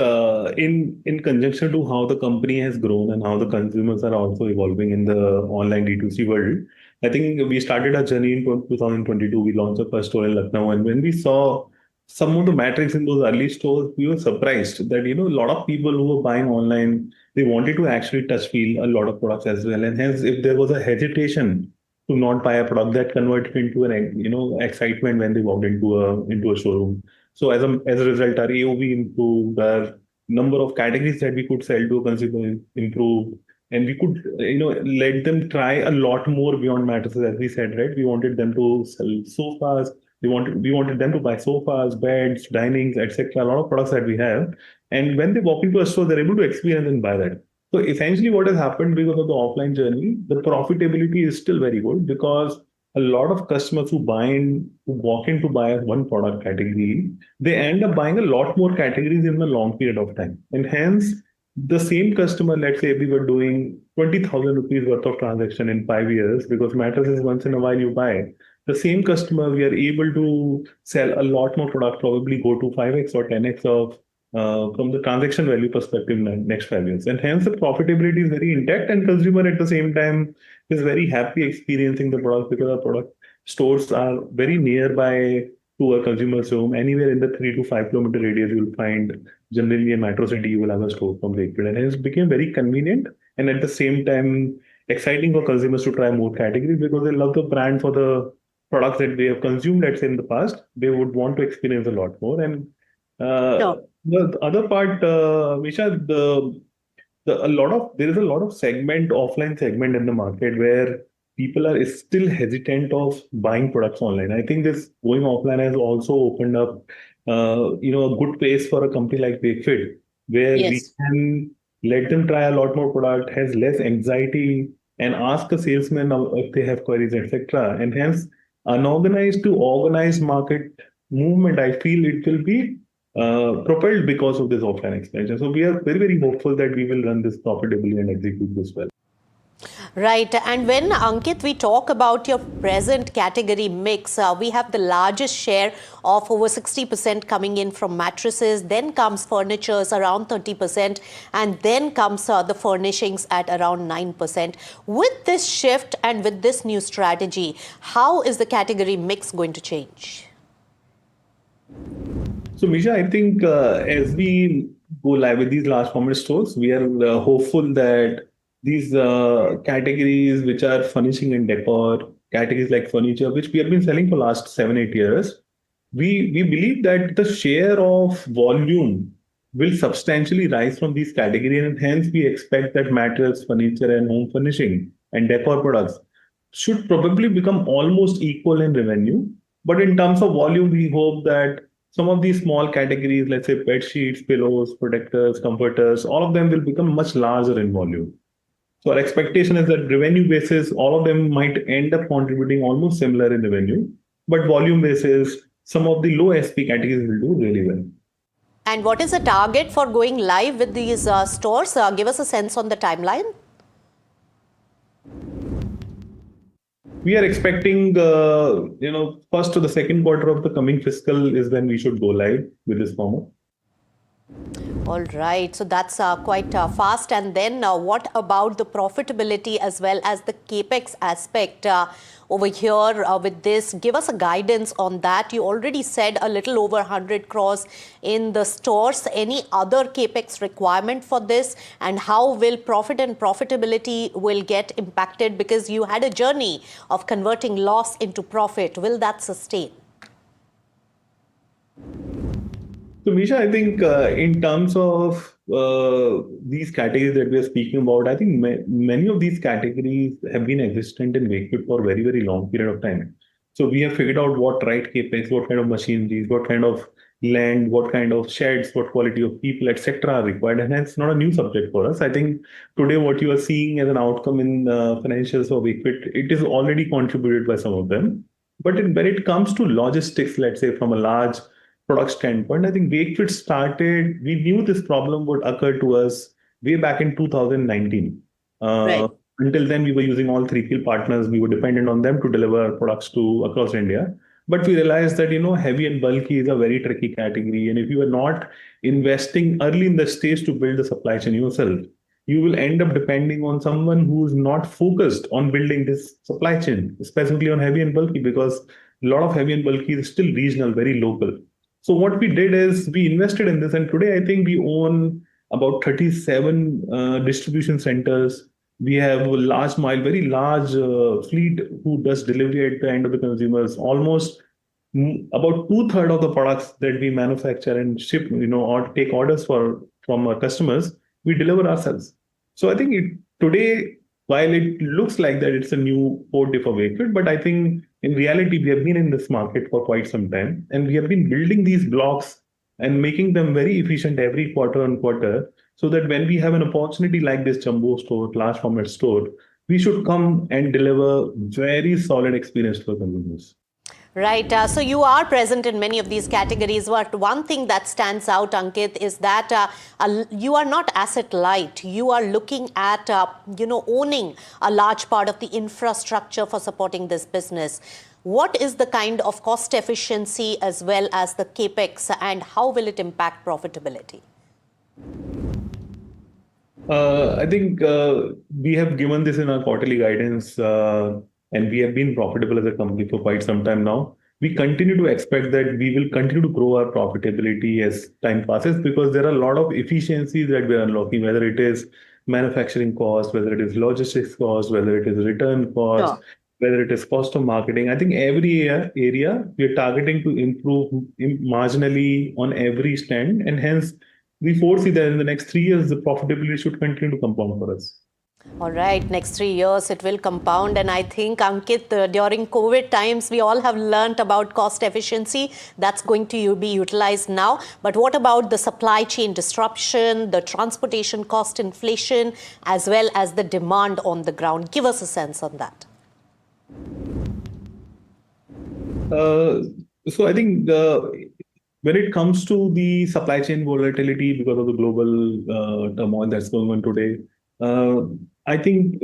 in conjunction to how the company has grown and how the consumers are also evolving in the online D2C world. I think we started our journey in 2022. We launched our first store in Lucknow, and when we saw some of the metrics in those early stores, we were surprised that a lot of people who were buying online, they wanted to actually touch feel a lot of products as well, and hence if there was a hesitation to not buy a product, that converted into an excitement when they walked into a showroom. So as a result, our AOV improved, our number of categories that we could sell to a consumer improved, and we could let them try a lot more beyond mattresses. As we said, right, we wanted them to sell sofas. We wanted them to buy sofas, beds, dinings, etc. A lot of products that we have, and when they walk into a store, they're able to experience and buy that. So essentially, what has happened because of the offline journey, the profitability is still very good because a lot of customers who walk in to buy one product category, they end up buying a lot more categories in a long period of time. And hence, the same customer, let's say we were doing 20,000 rupees worth of transaction in 5 years, because mattresses once in a while you buy. The same customer, we are able to sell a lot more product, probably go to 5x or 10x of from the transaction value perspective in next 5 years. And hence the profitability is very intact, and consumer at the same time is very happy experiencing the product, because our product stores are very nearby to a consumer's home. Anywhere in the 3 to 5 kilometer radius, you will find generally a metro city, you will have a store from Wakefit. And it became very convenient and at the same time exciting for consumers to try more categories, because they love the brand for the products that they have consumed, let's say in the past. They would want to experience a lot more. And the other part, Misha, there is a lot of offline segment in the market where people are still hesitant of buying products online. I think this going offline has also opened up, a good pace for a company like Wakefit, where we can let them try a lot more product, has less anxiety, and ask a salesman if they have queries, etc. And hence, unorganized to organized market movement, I feel it will be propelled because of this offline expansion. So we are very, very hopeful that we will run this profitably and execute this well. Right. And when, Ankit, we talk about your present category mix, we have the largest share of over 60% coming in from mattresses, then comes furnitures around 30%, and then comes the furnishings at around 9%. With this shift and with this new strategy, how is the category mix going to change? So, Misha, I think as we go live with these large format stores, we are hopeful that these categories which are furnishing and decor, categories like furniture, which we have been selling for last 7-8 years, we believe that the share of volume will substantially rise from these categories, and hence we expect that mattress, furniture, and home furnishing and decor products should probably become almost equal in revenue. But in terms of volume, we hope that some of these small categories, let's say bed sheets, pillows, protectors, comforters, all of them will become much larger in volume. So our expectation is that revenue basis, all of them might end up contributing almost similar in revenue, but volume basis, some of the low SP categories will do really well. And what is the target for going live with these stores? Give us a sense on the timeline. We are expecting, first to the second quarter of the coming fiscal is when we should go live with this format. All right, so that's quite fast. And then what about the profitability as well as the capex aspect over here with this? Give us a guidance on that. You already said a little over 100 crores in the stores. Any other capex requirement for this, and how will profit and profitability will get impacted? Because you had a journey of converting loss into profit. Will that sustain? So, Misha, I think in terms of these categories that we are speaking about, I think many of these categories have been existent in Wakefit for a very, very long period of time. So we have figured out what right capex, what kind of machineries, what kind of land, what kind of sheds, what quality of people, etc. are required. And it's not a new subject for us. I think today what you are seeing as an outcome in financials of Wakefit, it is already contributed by some of them. But when it comes to logistics, let's say from a large product standpoint, I think Wakefit started, we knew this problem would occur to us way back in 2019. Right. Until then, we were using all 3PL partners. We were dependent on them to deliver products to across India. But we realized that, heavy and bulky is a very tricky category. And if you are not investing early in the stage to build the supply chain yourself, you will end up depending on someone who's not focused on building this supply chain, specifically on heavy and bulky, because a lot of heavy and bulky is still regional, very local. So what we did is we invested in this, and today I think we own about 37 distribution centers. We have a large mile, very large fleet who does delivery at the end of the consumers. Almost about 2/3 of the products that we manufacture and ship, or take orders from our customers, we deliver ourselves. So I think today, while it looks like that it's a new forte for Wakefit, but I think in reality, we have been in this market for quite some time, and we have been building these blocks and making them very efficient every quarter on quarter, so that when we have an opportunity like this jumbo store, large format store, we should come and deliver very solid experience to our consumers. Right. So you are present in many of these categories. But one thing that stands out, Ankit, is that you are not asset light. You are looking at, owning a large part of the infrastructure for supporting this business. What is the kind of cost efficiency as well as the capex, and how will it impact profitability? I think we have given this in our quarterly guidance, and we have been profitable as a company for quite some time now. We continue to expect that we will continue to grow our profitability as time passes, because there are a lot of efficiencies that we are unlocking, whether it is manufacturing cost, whether it is logistics cost, whether it is return cost, whether it is cost of marketing. I think every area we are targeting to improve marginally on every stand, and hence we foresee that in the next 3 years, the profitability should continue to compound for us. All right, next 3 years it will compound, and I think, Ankit, during COVID times, we all have learnt about cost efficiency. That's going to be utilized now. But what about the supply chain disruption, the transportation cost inflation, as well as the demand on the ground? Give us a sense on that. So I think when it comes to the supply chain volatility because of the global turmoil that's going on today, I think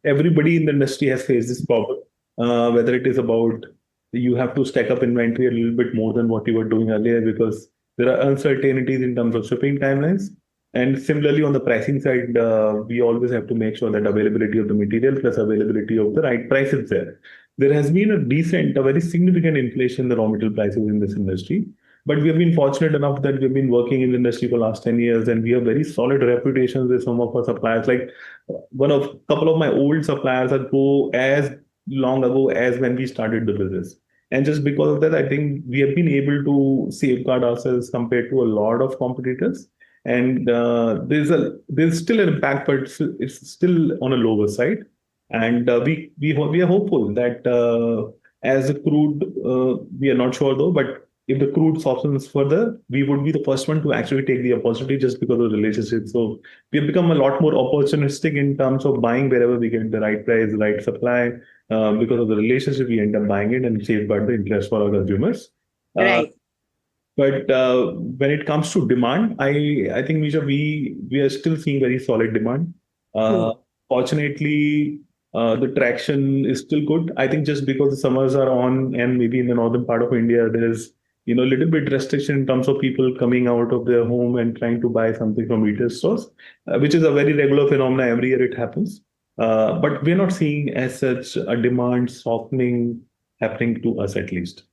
everybody in the industry has faced this problem, whether it is about you have to stack up inventory a little bit more than what you were doing earlier because there are uncertainties in terms of shipping timelines. And similarly, on the pricing side, we always have to make sure that availability of the material plus availability of the right price is there. There has been a very significant inflation in the raw material prices in this industry. But we have been fortunate enough that we've been working in the industry for the last 10 years, and we have very solid reputations with some of our suppliers. Like couple of my old suppliers that go as long ago as when we started the business. And just because of that, I think we have been able to safeguard ourselves compared to a lot of competitors. And there's still an impact, but it's still on a lower side. And we are hopeful that as the crude, we are not sure though, but if the crude softens further, we would be the first one to actually take the opportunity just because of the relationship. So we have become a lot more opportunistic in terms of buying wherever we get the right price, the right supply. Because of the relationship, we end up buying it and safeguard the interest for our consumers. Right. But when it comes to demand, I think, Misha, we are still seeing very solid demand. Fortunately, the traction is still good. I think just because the summers are on and maybe in the northern part of India, there's a little bit restriction in terms of people coming out of their home and trying to buy something from retail stores, which is a very regular phenomenon. Every year it happens. But we're not seeing as such a demand softening happening to us at least.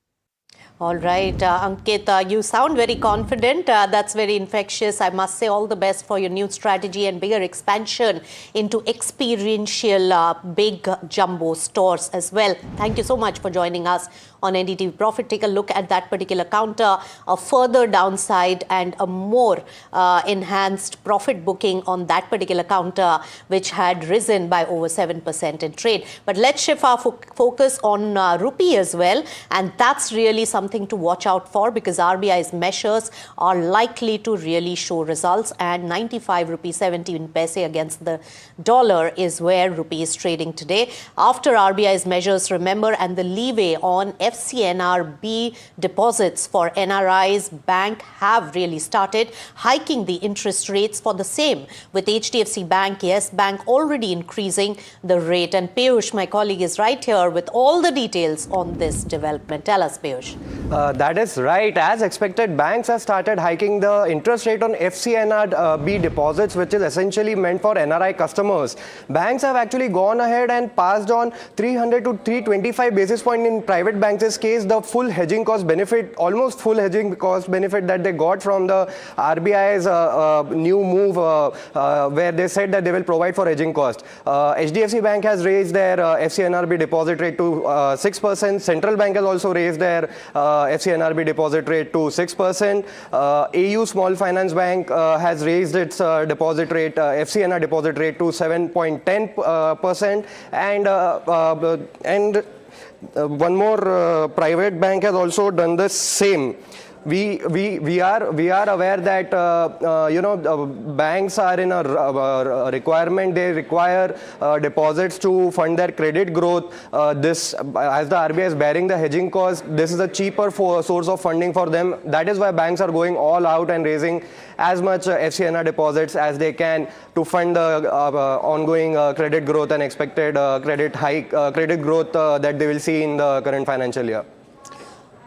All right, Ankit, you sound very confident. That's very infectious. I must say all the best for your new strategy and bigger expansion into experiential big jumbo stores as well. Thank you so much for joining us on NDTV Profit. Take a look at that particular counter, a further downside and a more enhanced profit booking on that particular counter, which had risen by over 7% in trade. But let's shift our focus on rupee as well. And that's really something to watch out for, because RBI's measures are likely to really show results. And 95 rupees 17 paise against the dollar is where rupee is trading today. After RBI's measures, remember, and the leeway on FCNRB deposits for NRIs, bank have really started hiking the interest rates for the same, with HDFC Bank, Yes Bank already increasing the rate. And Piyush, my colleague, is right here with all the details on this development. Tell us, Piyush. That is right. As expected, banks have started hiking the interest rate on FCNRB deposits, which is essentially meant for NRI customers. Banks have actually gone ahead and passed on 300 to 325 basis point in private banks' case, the full hedging cost benefit, almost full hedging cost benefit that they got from the RBI's new move, where they said that they will provide for hedging cost. HDFC Bank has raised their FCNRB deposit rate to 6%. Central Bank has also raised their FCNRB deposit rate to 6%. AU Small Finance Bank has raised its deposit rate, FCNR deposit rate to 7.10%. And one more private bank has also done the same. we are aware that banks are in a requirement. They require deposits to fund their credit growth. This, as the RBI is bearing the hedging cost, this is a cheaper source of funding for them. That is why banks are going all out and raising as much FCNR deposits as they can to fund the ongoing credit growth and expected credit growth that they will see in the current financial year.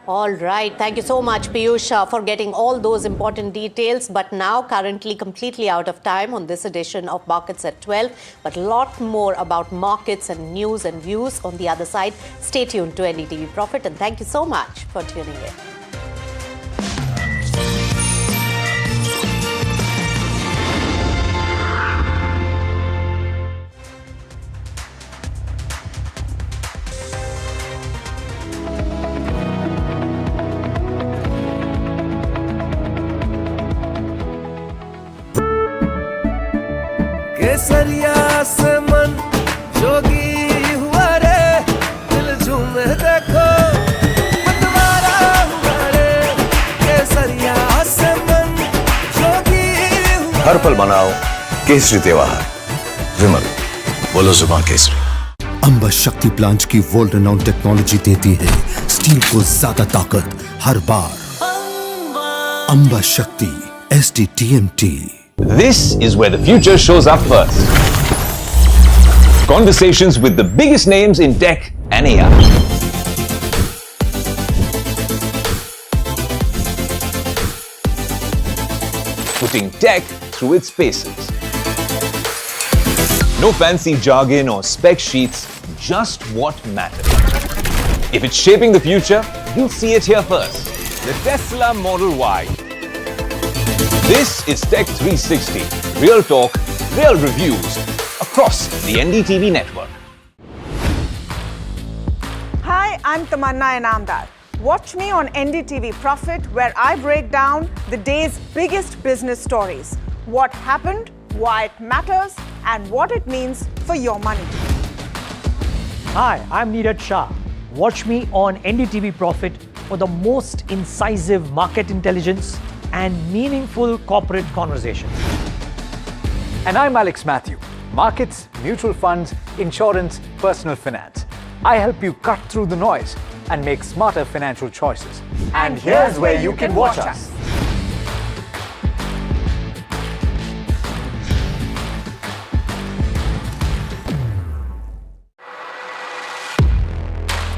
All right. Thank you so much, Piyush, for getting all those important details. But now, currently completely out of time on this edition of Markets at 12. But a lot more about markets and news and views on the other side. Stay tuned to NDTV Profit. And thank you so much for tuning in. केसरिया से मन जोगी हुआ रे दिल झूमे देखो मतवारा हुआ रे केसरिया से मन जोगी हुआ हर पल मनाओ केसरी त्योहार विमल बोलो जुबान केसरी। अंबा शक्ति प्लांट की वर्ल्ड रेनाउंड टेक्नोलॉजी देती है स्टील को ज्यादा ताकत हर बार। अंबा शक्ति SDTMT। This is where the future shows up first. Conversations with the biggest names in tech and AI. Putting tech through its paces. No fancy jargon or spec sheets, just what matters. If it's shaping the future, you'll see it here first. The Tesla Model Y. This is Tech 360. Real talk, real reviews across the NDTV network. Hi, I'm Tamanna Inamdar. Watch me on NDTV Profit, where I break down the day's biggest business stories. What happened, why it matters, and what it means for your money. Hi, I'm Neeraj Shah. Watch me on NDTV Profit for the most incisive market intelligence and meaningful corporate conversations. And I'm Alex Matthew. Markets, mutual funds, insurance, personal finance. I help you cut through the noise and make smarter financial choices. And here's where you can watch us.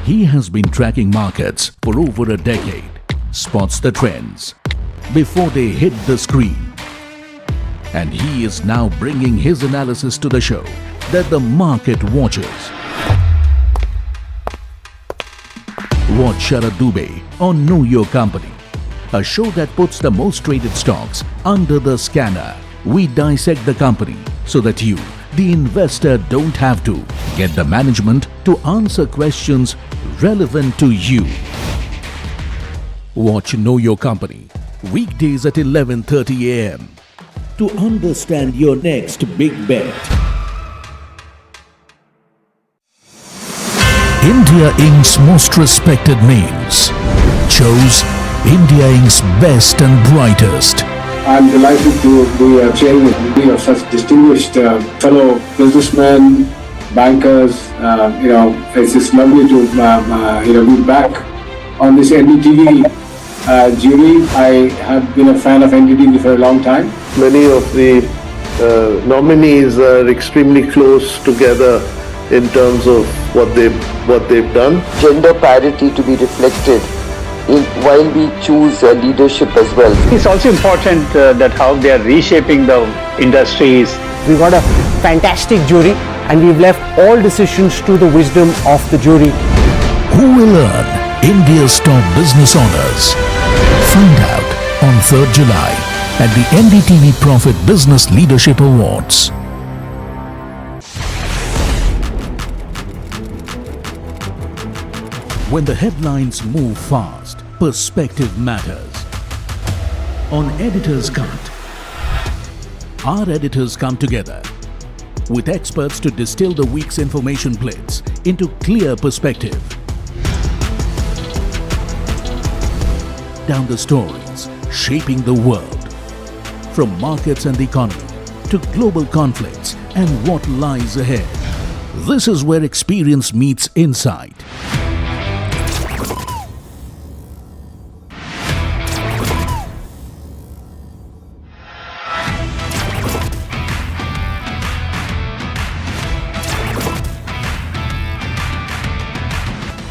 He has been tracking markets for over a decade, spots the trends before they hit the screen. And he is now bringing his analysis to the show that the market watches. Watch Sharad Dubey on Know Your Company, a show that puts the most traded stocks under the scanner. We dissect the company so that you, the investor, don't have to get the management to answer questions relevant to you. Watch Know Your Company weekdays at 11:30 a.m. to understand your next big bet. India Inc.'s most respected names chose India Inc.'s best and brightest. I'm delighted to be sharing with you of such distinguished fellow businessmen, bankers. It's just lovely to be back on this NDTV jury. I have been a fan of NDTV for a long time. Many of the nominees are extremely close together in terms of what they've done. Gender parity to be reflected while we choose leadership as well. It's also important that how they are reshaping the industries. We got a fantastic jury and we've left all decisions to the wisdom of the jury. Who will earn India's top business honors? Find out on 3rd July at the NDTV Profit Business Leadership Awards. When the headlines move fast, perspective matters. On Editor's Cut, our editors come together with experts to distill the week's information plates into clear perspective. down the stories shaping the world. From markets and the economy to global conflicts and what lies ahead. This is where experience meets insight.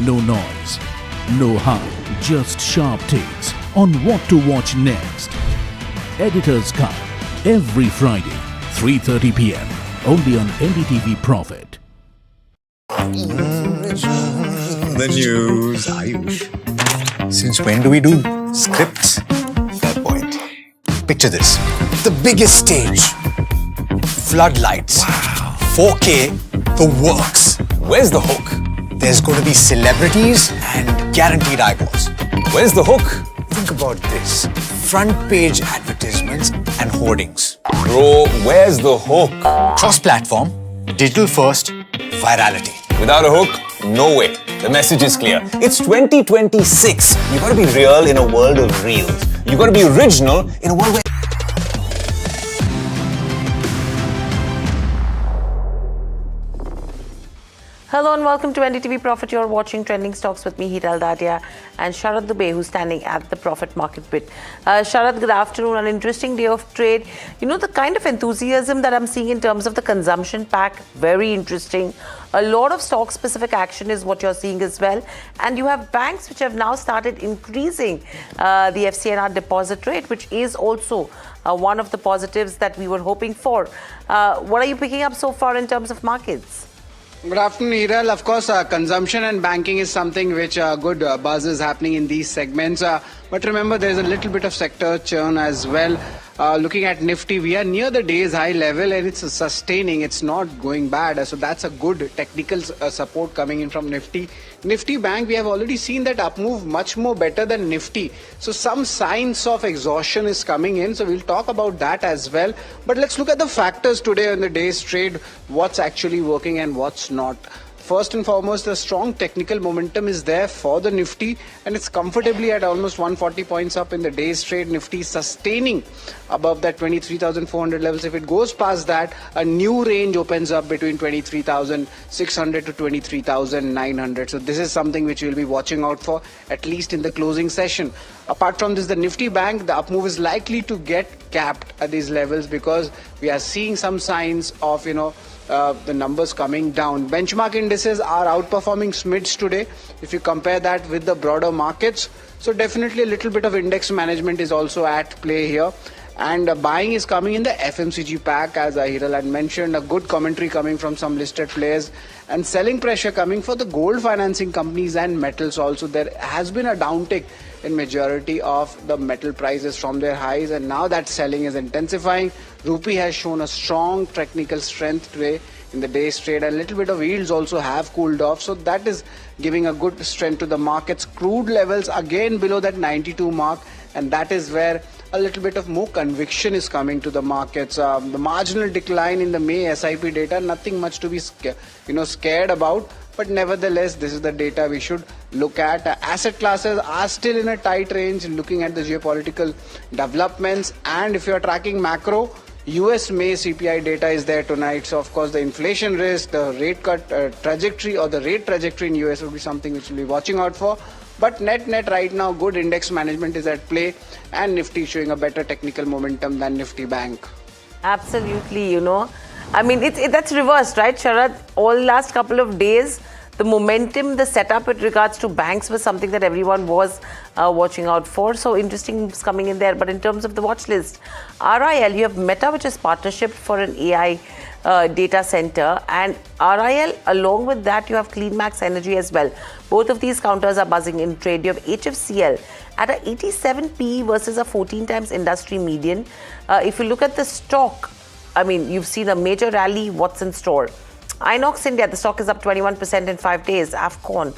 No noise, no hype, just sharp takes on what to watch next. Editor's Cut, every Friday, 3:30 p.m. only on NDTV Profit. The news, Ayush. Since when do we do scripts? Fair point. Picture this. The biggest stage. Floodlights. Wow. 4K, the works. Where's the hook? There's going to be celebrities and guaranteed eyeballs. Where's the hook? Think about this. Front page advertisements and hoardings. Bro, where's the hook? Cross-platform, digital first, virality. Without a hook, no way. The message is clear. It's 2026. You gotta be real in a world of reels. You gotta be original in a world where... Hello and welcome to NDTV Profit. You're watching Trending Stocks with me, Hiral Dadia, and Sharad Dubey, who's standing at the Profit Market Bit. Sharad, good afternoon. An interesting day of trade. You know, the kind of enthusiasm that I'm seeing in terms of the consumption pack, very interesting. A lot of stock-specific action is what you're seeing as well. And you have banks which have now started increasing the FCNR deposit rate, which is also one of the positives that we were hoping for. What are you picking up so far in terms of markets? Good afternoon, Hiral. Of course, consumption and banking is something which good buzz is happening in these segments. But remember, there's a little bit of sector churn as well. Looking at Nifty, we are near the day's high level and it's sustaining. It's not going bad. So that's a good technical support coming in from Nifty. Nifty Bank, we have already seen that up move much more better than Nifty. So some signs of exhaustion is coming in. So we'll talk about that as well. But let's look at the factors today on the day's trade. What's actually working and what's not. First and foremost, the strong technical momentum is there for the Nifty and it's comfortably at almost 140 points up in the day's trade. Nifty sustaining above that 23,400 levels. If it goes past that, a new range opens up between 23,600 to 23,900. So this is something which we'll be watching out for, at least in the closing session. Apart from this, the Nifty Bank, the up move is likely to get capped at these levels because we are seeing some signs of, the numbers coming down. Benchmark indices are outperforming SMIDs today if you compare that with the broader markets. So definitely a little bit of index management is also at play here. And buying is coming in the FMCG pack, as Hiral had mentioned, a good commentary coming from some listed players and selling pressure coming for the gold financing companies and metals also. There has been a downtick in majority of the metal prices from their highs and now that selling is intensifying. Rupee has shown a strong technical strength today in the day's trade. A little bit of yields also have cooled off, so that is giving a good strength to the markets. Crude levels again below that 92 mark, and that is where a little bit of more conviction is coming to the markets. The marginal decline in the May SIP data, nothing much to be scared about. But nevertheless, this is the data we should look at. Asset classes are still in a tight range looking at the geopolitical developments. And if you're tracking macro, US May CPI data is there tonight. So, of course, the inflation risk, the rate cut trajectory or the rate trajectory in US will be something which we'll be watching out for. But net right now, good index management is at play and Nifty showing a better technical momentum than Nifty Bank. Absolutely, I mean, that's reversed, right, Sharad? All last couple of days, the momentum, the setup with regards to banks was something that everyone was watching out for. So interesting moves coming in there. But in terms of the watch list, RIL, you have Meta, which is partnership for an AI data center. And RIL, along with that, you have CleanMax Energy as well. Both of these counters are buzzing in trade. You have HFCL at a 87 PE versus a 14 times industry median. If you look at the stock, I mean, you've seen a major rally. What's in store? Inox India, the stock is up 21% in 5 days. AFCON,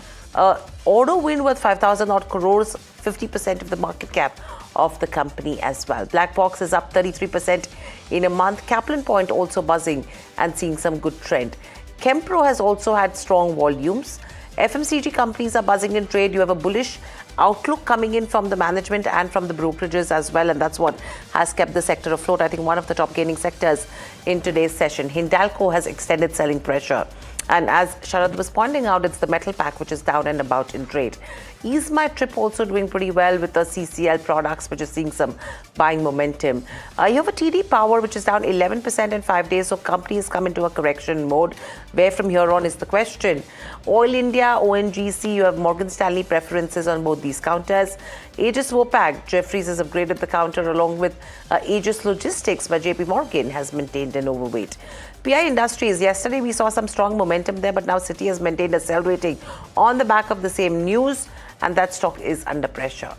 order win worth 5,000 odd crores, 50% of the market cap of the company as well. Black Box is up 33% in a month. Kaplan Point also buzzing and seeing some good trend. Kempro has also had strong volumes. FMCG companies are buzzing in trade. You have a bullish outlook coming in from the management and from the brokerages as well, and that's what has kept the sector afloat. I think one of the top gaining sectors in today's session. Hindalco has extended selling pressure. And as Sharad was pointing out, it's the metal pack which is down and about in trade. Is My Trip also doing pretty well with the CCL products, which is seeing some buying momentum. You have a TD Power, which is down 11% in 5 days. So company has come into a correction mode. Where from here on is the question. Oil India, ONGC, you have Morgan Stanley preferences on both these counters. Aegis Vopak, Jefferies has upgraded the counter along with Aegis Logistics, where JP Morgan has maintained an overweight. PI Industries, yesterday we saw some strong momentum there, but now Citi has maintained a sell rating on the back of the same news, and that stock is under pressure.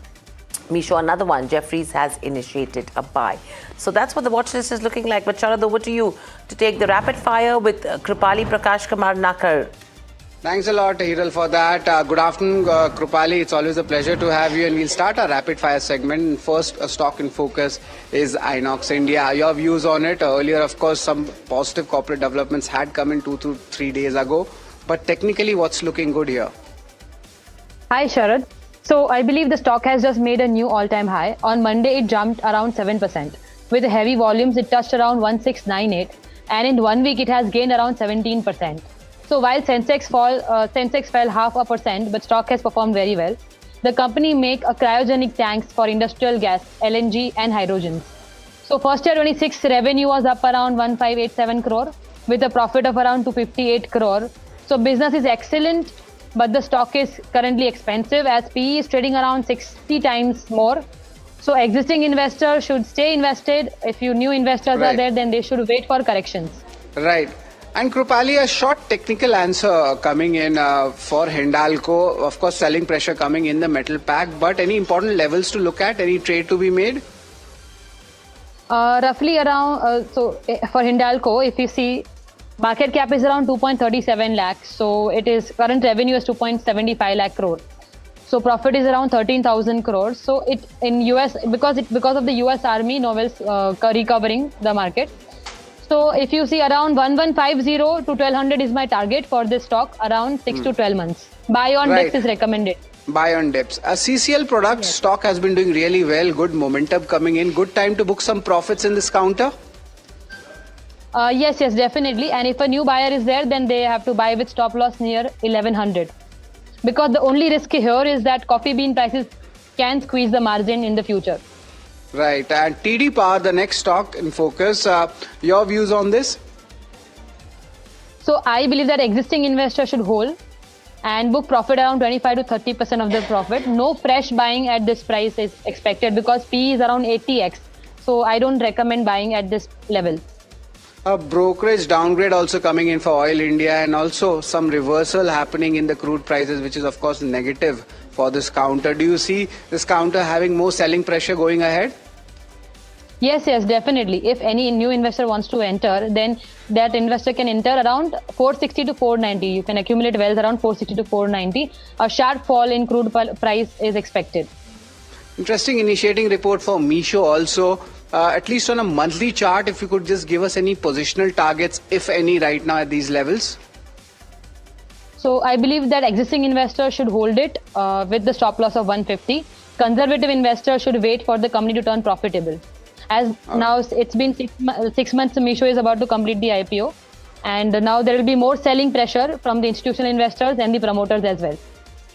Misho, another one, Jefferies has initiated a buy. So that's what the watch list is looking like. But Sharad, over to you to take the rapid fire with Kripali Prakash Kumar Nakar. Thanks a lot, Hiral, for that. Good afternoon, Kripali. It's always a pleasure to have you. And we'll start our rapid fire segment. First, a stock in focus is Inox India. Your views on it? Earlier, of course, some positive corporate developments had come in 2 to 3 days ago. But technically, what's looking good here? Hi, Sharad. So I believe the stock has just made a new all-time high. On Monday, it jumped around 7%. With heavy volumes, it touched around 1698. And in 1 week, it has gained around 17%. So while Sensex fell 0.5%, but stock has performed very well. The company make a cryogenic tanks for industrial gas, LNG and hydrogens. So first year 26 revenue was up around 1587 crore with a profit of around 258 crore. So business is excellent, but the stock is currently expensive as PE is trading around 60 times more. So existing investors should stay invested. If you new investors are there, then they should wait for corrections. Right. And Kripali, a short technical answer coming in for Hindalco. Of course, selling pressure coming in the metal pack, but any important levels to look at, any trade to be made? Roughly around, so for Hindalco, if you see, market cap is around 2.37 lakhs. So it is, current revenue is 2.75 lakh crore. So profit is around 13,000 crores. So it in US, because of the US Army novels recovering the market. So if you see around 1150 to 1200 is my target for this stock, around 6 to 12 months. Buy on dips is recommended. Buy on dips. A CCL product stock has been doing really well. Good momentum coming in. Good time to book some profits in this counter. Yes, definitely. And if a new buyer is there, then they have to buy with stop loss near 1100. Because the only risk here is that coffee bean prices can squeeze the margin in the future. Right, and TD Power, the next stock in focus. Your views on this? So I believe that existing investors should hold and book profit around 25 to 30% of the profit. No fresh buying at this price is expected because PE is around 80x. So I don't recommend buying at this level. A brokerage downgrade also coming in for Oil India, and also some reversal happening in the crude prices, which is of course negative for this counter. Do you see this counter having more selling pressure going ahead? Yes, definitely. If any new investor wants to enter, then that investor can enter around 460 to 490. You can accumulate wealth around 460 to 490. A sharp fall in crude price is expected. Interesting initiating report for Misho also. At least on a monthly chart, if you could just give us any positional targets, if any, right now at these levels. So I believe that existing investors should hold it with the stop loss of 150. Conservative investors should wait for the company to turn profitable. As now it's been 6 months, Misho is about to complete the IPO. And now there will be more selling pressure from the institutional investors and the promoters as well.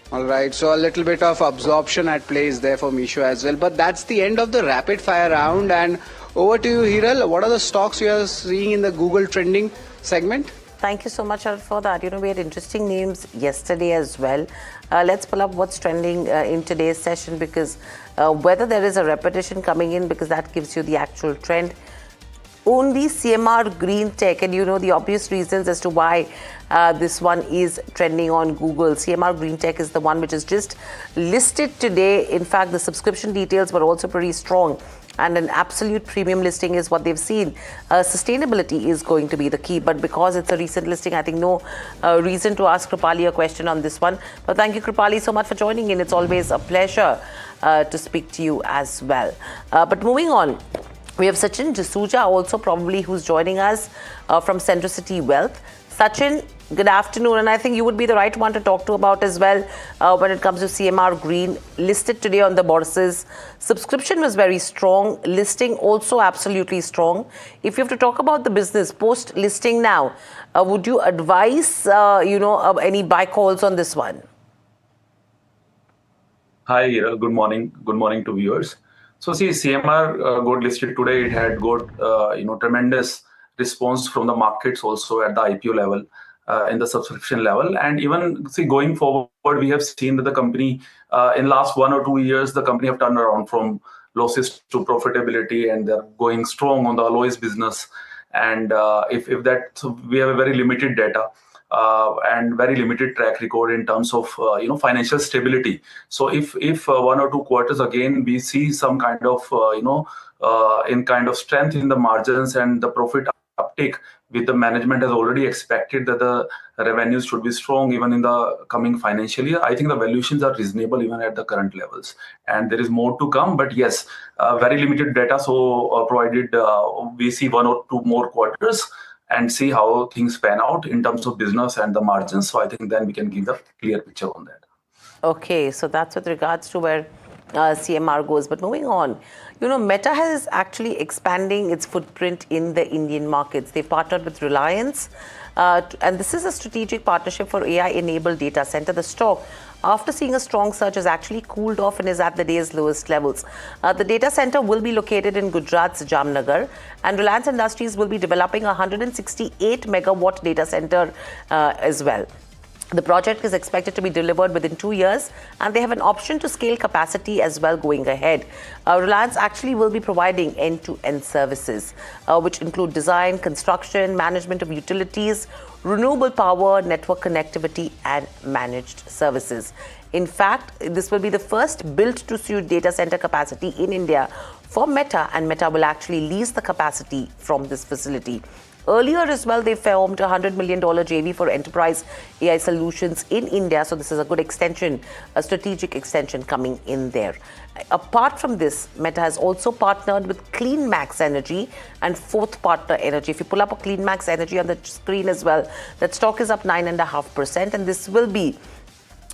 All right, so a little bit of absorption at play is there for Misho as well. But that's the end of the rapid fire round. And over to you, Hiral. What are the stocks you are seeing in the Google trending segment? Thank you so much, Sharad, for that. We had interesting names yesterday as well. Let's pull up what's trending in today's session, because whether there is a repetition coming in, because that gives you the actual trend. Only CMR Green Tech, and the obvious reasons as to why this one is trending on Google. CMR Green Tech is the one which is just listed today. In fact, the subscription details were also pretty strong, and an absolute premium listing is what they've seen. Sustainability is going to be the key, but because it's a recent listing, I think no reason to ask Kripali a question on this one. But thank you, Kripali, so much for joining in. It's always a pleasure to speak to you as well. But moving on, we have Sachin D'Souza also probably who's joining us from Centricity Wealth. Sachin, good afternoon, and I think you would be the right one to talk to about as well when it comes to CMR Green, listed today on the bourses. Subscription was very strong, listing also absolutely strong. If you have to talk about the business post-listing now, would you advise, any buy calls on this one? Hi, good morning. Good morning to viewers. So see, CMR got listed today. It had got tremendous response from the markets also at the IPO level, in the subscription level, and even see going forward, we have seen that the company in last 1 or 2 years, the company have turned around from losses to profitability, and they're going strong on the alloys business. And if that, so we have a very limited data. And very limited track record in terms of financial stability. So if 1 or 2 quarters again we see some kind of strength in the margins and the profit uptake, with the management has already expected that the revenues should be strong even in the coming financial year. I think the valuations are reasonable even at the current levels, and there is more to come. But yes, very limited data. So provided we see 1 or 2 more quarters and see how things pan out in terms of business and the margins. So I think then we can give the clear picture on that. Okay, so that's with regards to where CMR goes. But moving on, Meta is actually expanding its footprint in the Indian markets. They partnered with Reliance, and this is a strategic partnership for AI-enabled data center. The stock, after seeing a strong surge, has actually cooled off and is at the day's lowest levels. The data center will be located in Gujarat's Jamnagar, and Reliance Industries will be developing a 168 megawatt data center as well. The project is expected to be delivered within 2 years, and they have an option to scale capacity as well going ahead. Reliance actually will be providing end-to-end services, which include design, construction, management of utilities, renewable power, network connectivity, and managed services. In fact, this will be the first built-to-suit data center capacity in India for Meta, and Meta will actually lease the capacity from this facility. Earlier as well, they formed a $100 million JV for enterprise AI solutions in India. So this is a good extension, a strategic extension coming in there. Apart from this, Meta has also partnered with CleanMax Energy and Fourth Partner Energy. If you pull up a CleanMax Energy on the screen as well, that stock is up 9.5%. And this will be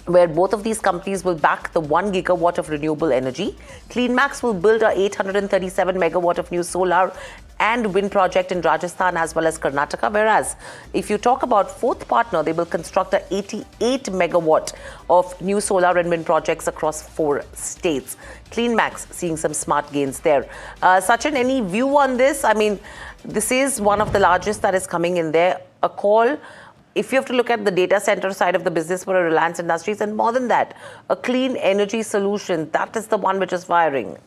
where both of these companies will back the 1 gigawatt of renewable energy. CleanMax will build a 837 megawatt of new solar and wind project in Rajasthan as well as Karnataka. Whereas if you talk about Fourth Partner, they will construct a 88 megawatt of new solar and wind projects across 4 states. CleanMax seeing some smart gains there. Sachin, any view on this? I mean, this is one of the largest that is coming in there. A call, if you have to look at the data center side of the business for a Reliance Industries, and more than that, a clean energy solution, that is the one which is firing.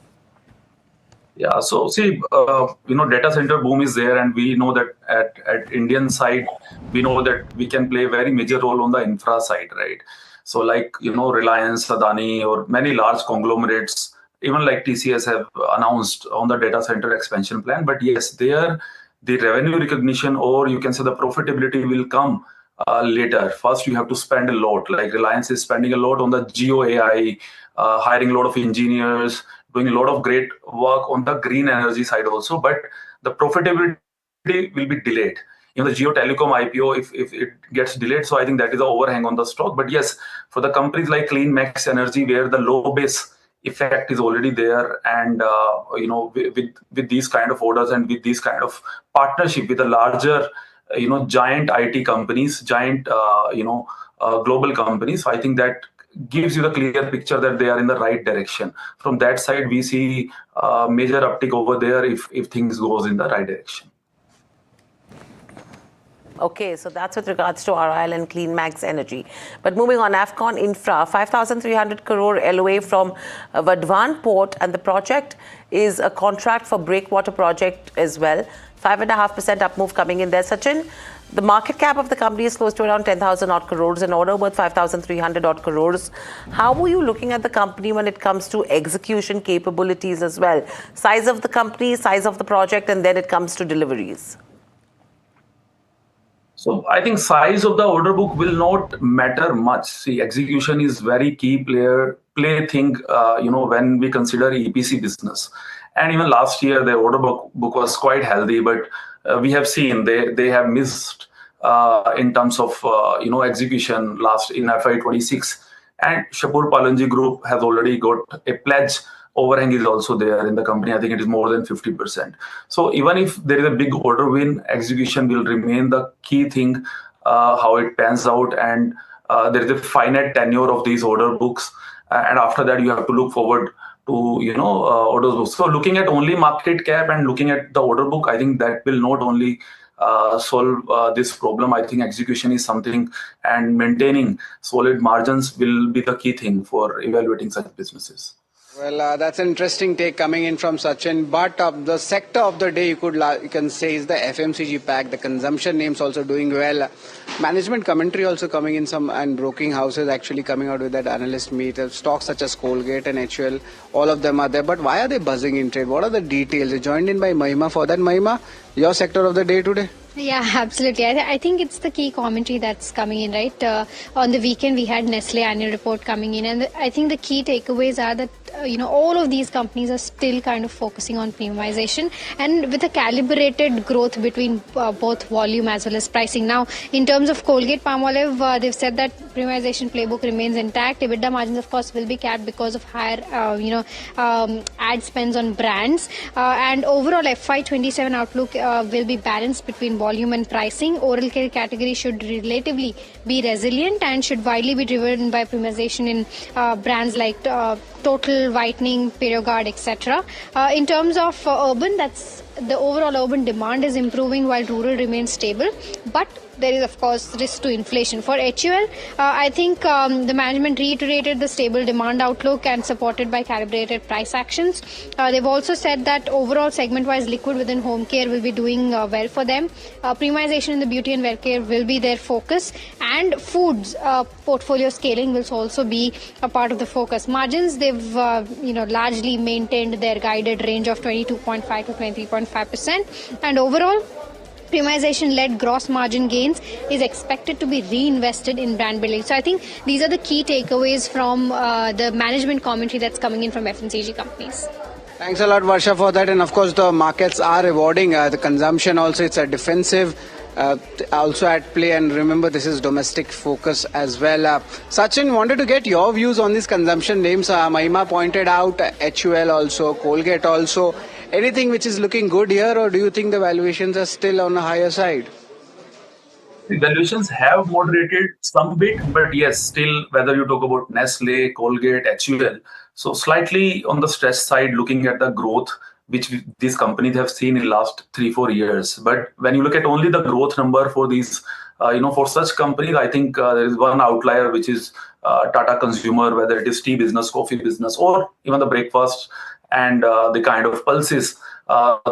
Yeah, so see, data center boom is there, and we know that at Indian side, we know that we can play a very major role on the infra side, right? So like, Reliance, Adani, or many large conglomerates, even like TCS have announced on the data center expansion plan. But yes, there, the revenue recognition, or you can say the profitability, will come later. First, you have to spend a lot. Like Reliance is spending a lot on the Geo AI, hiring a lot of engineers, doing a lot of great work on the green energy side also. But the profitability will be delayed. The Geo Telecom IPO, if it gets delayed, so I think that is an overhang on the stock. But yes, for the companies like CleanMax Energy, where the low base effect is already there, and with these kind of orders and with these kind of partnership with the larger giant IT companies, giant global companies, so I think that gives you the clear picture that they are in the right direction. From that side, we see major uptick over there if things goes in the right direction. Okay, so that's with regards to RIL and CleanMax Energy. But moving on, Afcon Infra, 5,300 crore LOA from Vadhavan Port, and the project is a contract for breakwater project as well. 5.5% up move coming in there. Sachin, the market cap of the company is close to around 10,000 odd crores, an order worth 5,300 odd crores. How are you looking at the company when it comes to execution capabilities as well? Size of the company, size of the project, and then it comes to deliveries. So I think size of the order book will not matter much. See, execution is very key play thing, when we consider EPC business. And even last year, their order book was quite healthy, but we have seen they have missed in terms of execution last in FY26. And Shapur Palanji Group has already got a pledge. Overhang is also there in the company. I think it is more than 50%. So even if there is a big order win, execution will remain the key thing, how it pans out. And there is a finite tenure of these order books. And after that, you have to look forward to, order books. So looking at only market cap and looking at the order book, I think that will not only solve this problem. I think execution is something, and maintaining solid margins will be the key thing for evaluating such businesses. Well, that's an interesting take coming in from Sachin. But the sector of the day, you can say, is the FMCG pack. The consumption names also doing well. Management commentary also coming in, some and broking houses actually coming out with that analyst meet. Stocks such as Colgate and HUL, all of them are there. But why are they buzzing in trade? What are the details? You're joined in by Mahima for that. Mahima, your sector of the day today? Yeah, absolutely. I think it's the key commentary that's coming in, right? On the weekend, we had Nestle annual report coming in, and I think the key takeaways are that, all of these companies are still kind of focusing on premiumization and with a calibrated growth between both volume as well as pricing. Now, in terms of Colgate Palmolive, they've said that premiumization playbook remains intact. EBITDA margins, of course, will be capped because of higher, ad spends on brands. And overall, FY27 outlook will be balanced between volume and pricing. Oral care category should relatively be resilient and should widely be driven by premiumization in brands like Total, Whitening, Perioguard, etc. In terms of urban, that's the overall urban demand is improving while rural remains stable. But there is, of course, risk to inflation. For HUL, I think the management reiterated the stable demand outlook and supported by calibrated price actions. They've also said that overall segment-wise liquid within home care will be doing well for them. Premiumization in the beauty and wear care will be their focus, and foods portfolio scaling will also be a part of the focus. Margins, they've largely maintained their guided range of 22.5 to 23.5%, and overall, premiumization-led gross margin gains is expected to be reinvested in brand building. So I think these are the key takeaways from the management commentary that's coming in from FMCG companies. Thanks a lot, Varsha, for that. And of course, the markets are rewarding the consumption also. It's a defensive also at play. And remember, this is domestic focus as well. Sachin, wanted to get your views on these consumption names. Mahima pointed out HUL also, Colgate also. Anything which is looking good here, or do you think the valuations are still on the higher side? The valuations have moderated some bit, but yes, still, whether you talk about Nestle, Colgate, HUL, so slightly on the stress side, looking at the growth which these companies have seen in last 3-4 years. But when you look at only the growth number for these, for such companies, I think there is one outlier, which is Tata Consumer, whether it is tea business, coffee business, or even the breakfast and the kind of pulses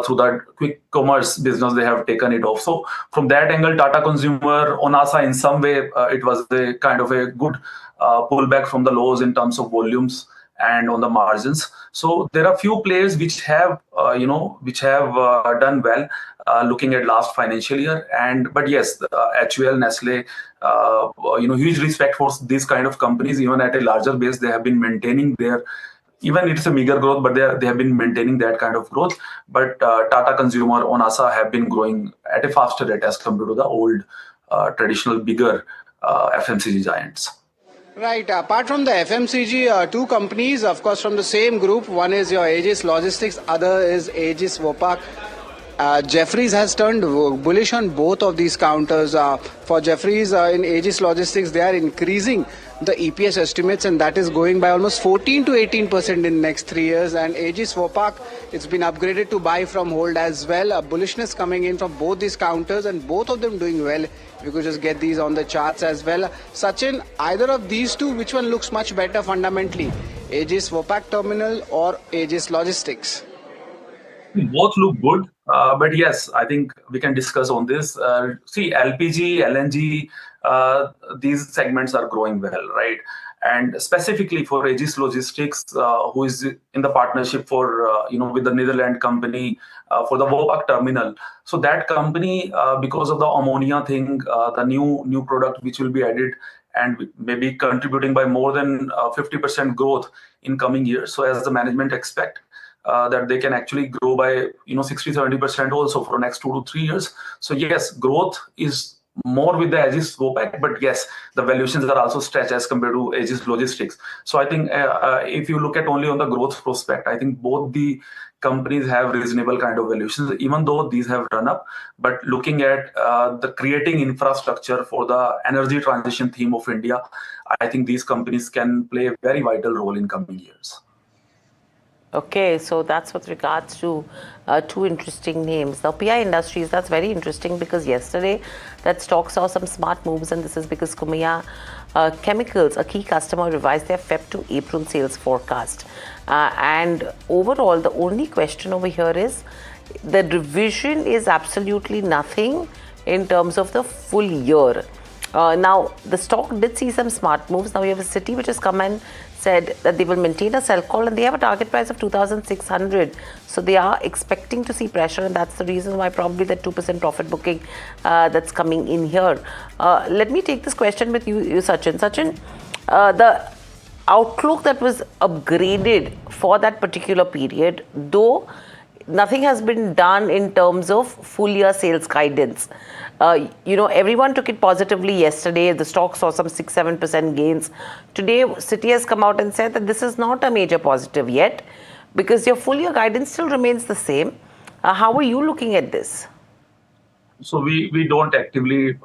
through that quick commerce business, they have taken it off. So from that angle, Tata Consumer, Onasa, in some way, it was a kind of a good pullback from the lows in terms of volumes and on the margins. So there are few players which have, done well looking at last financial year. But yes, HUL, Nestle, huge respect for these kind of companies. Even at a larger base, they have been maintaining their, even it's a meager growth, but they have been maintaining that kind of growth. But Tata Consumer, Onasa have been growing at a faster rate as compared to the old, traditional, bigger FMCG giants. Right. Apart from the FMCG, two companies, of course, from the same group. One is your Aegis Logistics, other is Aegis Vopak. Jefferies has turned bullish on both of these counters. For Jefferies, in Aegis Logistics, they are increasing the EPS estimates, and that is going by almost 14 to 18% in next 3 years. And Aegis Vopak, it's been upgraded to buy from hold as well. A bullishness coming in from both these counters, and both of them doing well. You could just get these on the charts as well. Sachin, either of these two, which one looks much better fundamentally? Aegis Vopak Terminal or Aegis Logistics? Both look good, but yes, I think we can discuss on this. See, LPG, LNG, these segments are growing well, right? And specifically for Aegis Logistics, who is in the partnership for, with the Netherlands company for the Vopak terminal. So that company, because of the ammonia thing, the new product which will be added and maybe contributing by more than 50% growth in coming years. So as the management expect, that they can actually grow by 60-70% also for next 2 to 3 years. So yes, growth is more with the Aegis Vopak, but yes, the valuations are also stretched as compared to Aegis Logistics. So I think if you look at only on the growth prospect, I think both the companies have reasonable kind of valuations, even though these have run up. But looking at the creating infrastructure for the energy transition theme of India, I think these companies can play a very vital role in coming years. Okay, so that's with regards to two interesting names. Now, PI Industries, that's very interesting because yesterday that stock saw some smart moves, and this is because Kumiya Chemicals, a key customer, revised their Feb to April sales forecast. And overall, the only question over here is the revision is absolutely nothing in terms of the full year. Now, the stock did see some smart moves. Now, we have a Citi which has come and said that they will maintain a sell call, and they have a target price of 2,600. So they are expecting to see pressure, and that's the reason why probably the 2% profit booking that's coming in here. Let me take this question with you, Sachin. Sachin, the outlook that was upgraded for that particular period, though nothing has been done in terms of full year sales guidance. Everyone took it positively yesterday. The stock saw some 6-7% gains. Today, Citi has come out and said that this is not a major positive yet because your full year guidance still remains the same. How are you looking at this? So we don't actively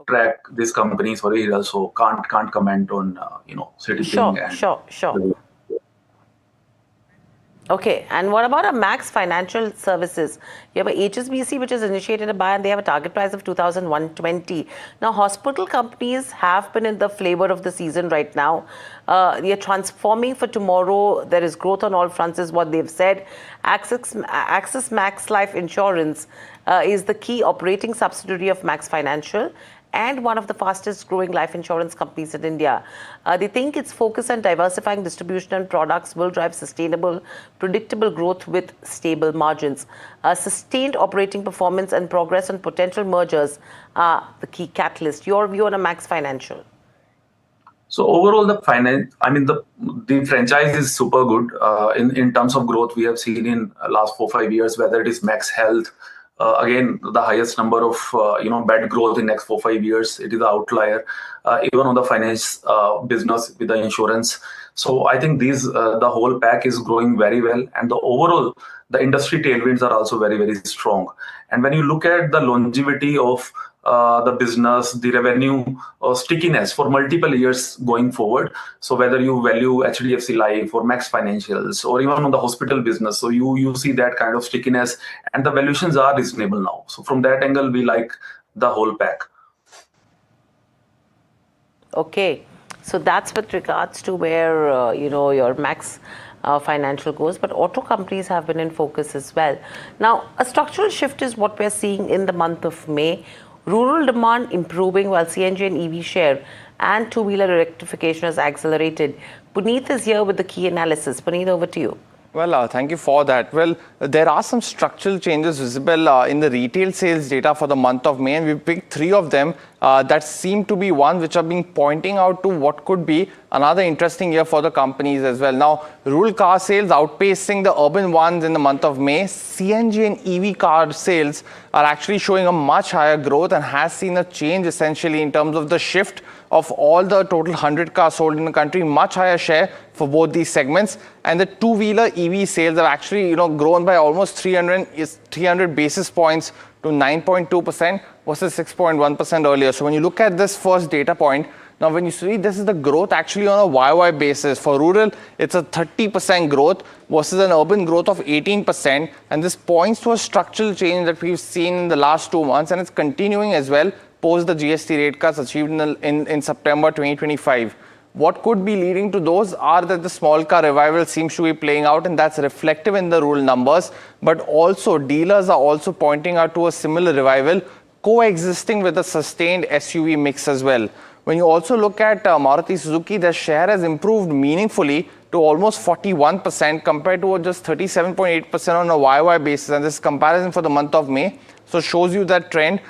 track these companies for real, so can't comment on Citi. Sure. Okay, and what about a Max Financial Services? You have a HSBC which has initiated a buy, and they have a target price of 2,120. Now, hospital companies have been in the flavor of the season right now. They are transforming for tomorrow. There is growth on all fronts, is what they've said. Axis Max Life Insurance is the key operating subsidiary of Max Financial and one of the fastest growing life insurance companies in India. They think its focus on diversifying distribution and products will drive sustainable, predictable growth with stable margins. Sustained operating performance and progress on potential mergers are the key catalyst. Your view on a Max Financial? So overall, the franchise is super good. In terms of growth, we have seen in last 4-5 years, whether it is Max Health, again, the highest number of bed growth in next 4-5 years. It is an outlier, even on the finance business with the insurance. So I think the whole pack is growing very well, and the overall the industry tailwinds are also very, very strong. And when you look at the longevity of the business, the revenue stickiness for multiple years going forward. So whether you value HDFC Life or Max Financials or even on the hospital business, so you see that kind of stickiness, and the valuations are reasonable now. So from that angle, we like the whole pack. Okay, so that's with regards to where your Max Financial goes, but auto companies have been in focus as well. Now, a structural shift is what we're seeing in the month of May. Rural demand improving while CNG and EV share and two-wheeler electrification has accelerated. Puneet is here with the key analysis. Puneet, over to you. Well, thank you for that. Well, there are some structural changes visible in the retail sales data for the month of May, and we picked 3 of them that seem to be one which are being pointing out to what could be another interesting year for the companies as well. Now, rural car sales outpacing the urban ones in the month of May. CNG and EV car sales are actually showing a much higher growth and has seen a change essentially in terms of the shift of all the total 100 cars sold in the country, much higher share for both these segments. And the two-wheeler EV sales have actually grown by almost 300 basis points to 9.2% versus 6.1% earlier. So when you look at this first data point, now when you see this is the growth actually on a YY basis. For rural, it's a 30% growth versus an urban growth of 18%. And this points to a structural change that we've seen in the last 2 months, and it's continuing as well post the GST rate cuts achieved in September 2025. What could be leading to those are that the small car revival seems to be playing out, and that's reflective in the rural numbers. But also dealers are also pointing out to a similar revival coexisting with a sustained SUV mix as well. When you also look at Maruti Suzuki, their share has improved meaningfully to almost 41% compared to just 37.8% on a YY basis. And this comparison for the month of May so shows you that trend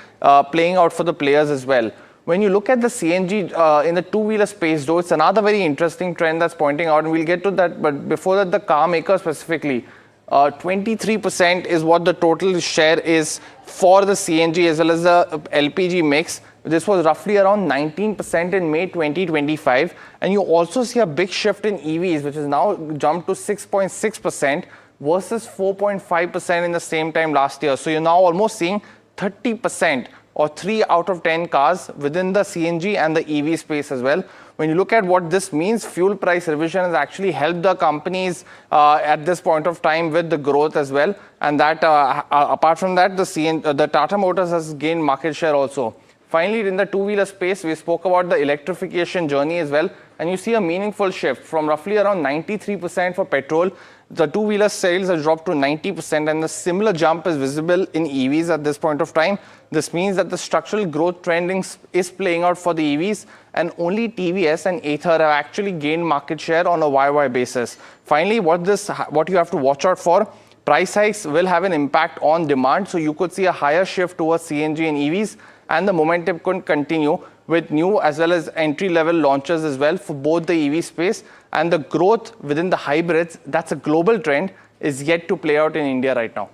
playing out for the players as well. When you look at the CNG in the two-wheeler space, though, it's another very interesting trend that's pointing out, and we'll get to that. But before that, the car maker specifically, 23% is what the total share is for the CNG as well as the LPG mix, This was roughly around 19% in May 2025. And you also see a big shift in EVs, which has now jumped to 6.6% versus 4.5% in the same time last year. So you're now almost seeing 30% or 3 out of 10 cars within the CNG and the EV space as well. When you look at what this means, fuel price revision has actually helped the companies at this point of time with the growth as well. And that apart from that, the Tata Motors has gained market share also. Finally, in the two-wheeler space, we spoke about the electrification journey as well. And you see a meaningful shift from roughly around 93% for petrol. The two-wheeler sales have dropped to 90%, and the similar jump is visible in EVs at this point of time. This means that the structural growth trending is playing out for the EVs, and only TVS and Ather have actually gained market share on a YY basis. Finally, what you have to watch out for, price hikes will have an impact on demand, so you could see a higher shift towards CNG and EVs, and the momentum could continue with new as well as entry-level launches as well for both the EV space, and the growth within the hybrids, that's a global trend, is yet to play out in India right now.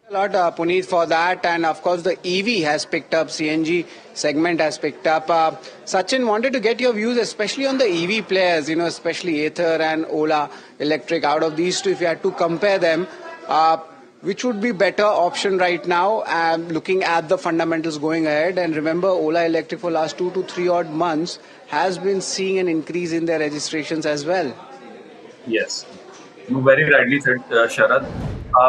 A lot, Puneet, for that, and of course the EV has picked up, CNG segment has picked up. Sachin, wanted to get your views, especially on the EV players, especially Ather and Ola Electric. Out of these two, if you had to compare them, which would be better option right now, looking at the fundamentals going ahead? And remember, Ola Electric for last 2 to 3 odd months has been seeing an increase in their registrations as well. Yes, you very rightly said, Sharad.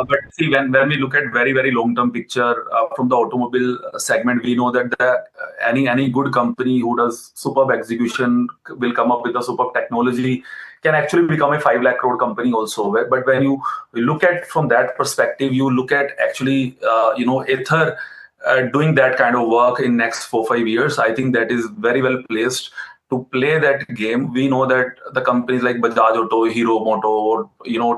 But see, when we look at very, very long-term picture from the automobile segment, we know that any good company who does superb execution will come up with a superb technology, can actually become a 5 lakh crore company also. But when you look at from that perspective, you look at actually, Ather doing that kind of work in next 4-5 years, I think that is very well placed to play that game. We know that the companies like Bajaj Auto, Hero Moto, or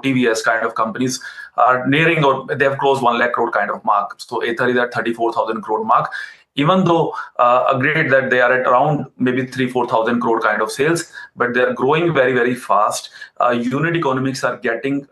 TVS kind of companies are nearing, or they have closed 1 lakh crore kind of mark. So Ather is at 34,000 crore mark. Even though agreed that they are at around maybe 3,000-4,000 crore kind of sales, but they are growing very, very fast. Unit economics are getting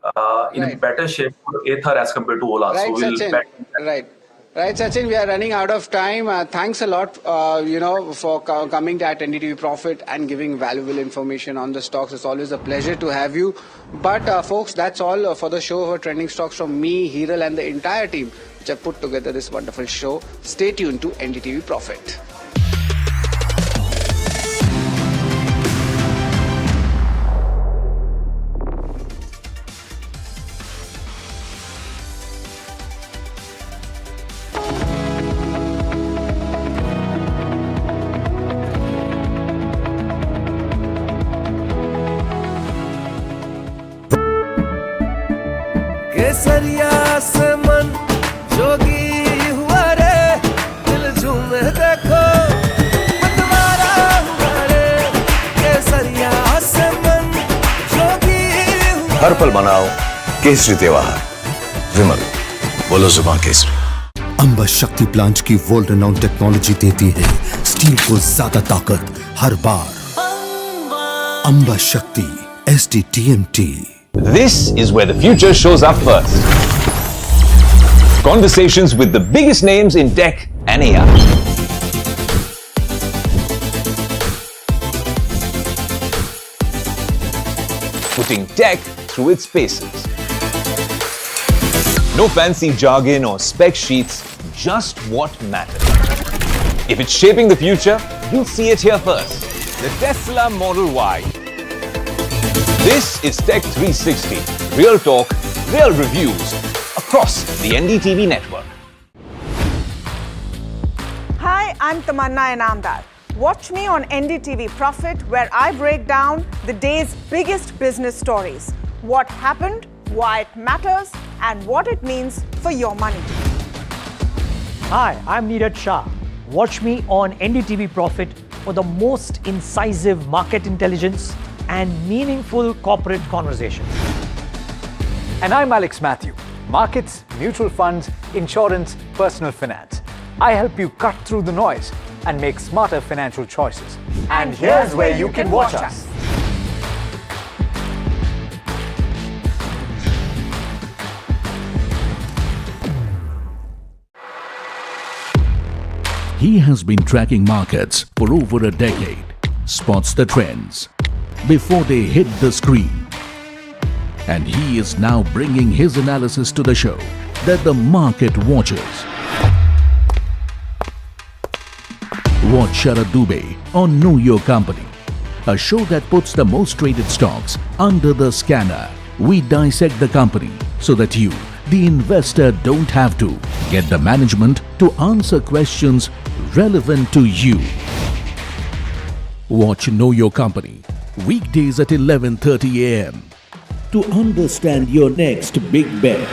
in better shape for Ather as compared to Ola. Right, so we'll Sachin. Right, Sachin, we are running out of time. Thanks a lot, for coming at NDTV Profit and giving valuable information on the stocks. It's always a pleasure to have you. But folks, that's all for the show of trending stocks from me, Hiral, and the entire team which have put together this wonderful show. Stay tuned to NDTV Profit. केसरिया से मन जोगी हुआ रे, दिल झूमे देखो मतवारा हुआ रे, केसरिया से मन जोगी हुआ। हर पल मनाओ केसरी त्योहार, विमल बोलो जुबान केसरी। अंबा शक्ति प्लांट की वर्ल्ड रेनाउंड टेक्नोलॉजी देती है स्टील को ज्यादा ताकत हर बार। अंबा शक्ति SDTMT. This is where the future shows up first. Conversations with the biggest names in tech and AI. Putting tech through its paces. No fancy jargon or spec sheets, just what matters. If it's shaping the future, you'll see it here first. The Tesla Model Y. This is Tech 360. Real talk, real reviews across the NDTV network. Hi, I'm Tamanna Inamdar. Watch me on NDTV Profit, where I break down the day's biggest business stories. What happened, why it matters, and what it means for your money. Hi, I'm Neeraj Shah. Watch me on NDTV Profit for the most incisive market intelligence and meaningful corporate conversations. And I'm Alex Matthew. Markets, mutual funds, insurance, personal finance. I help you cut through the noise and make smarter financial choices. And here's where you can watch us. He has been tracking markets for over a decade, spots the trends before they hit the screen. And he is now bringing his analysis to the show that the market watches. Watch Sharad Dubey on Know Your Company, a show that puts the most traded stocks under the scanner. We dissect the company so that you, the investor, don't have to. Get the management to answer questions relevant to you. Watch Know Your Company weekdays at 11:30 a.m. to understand your next big bet.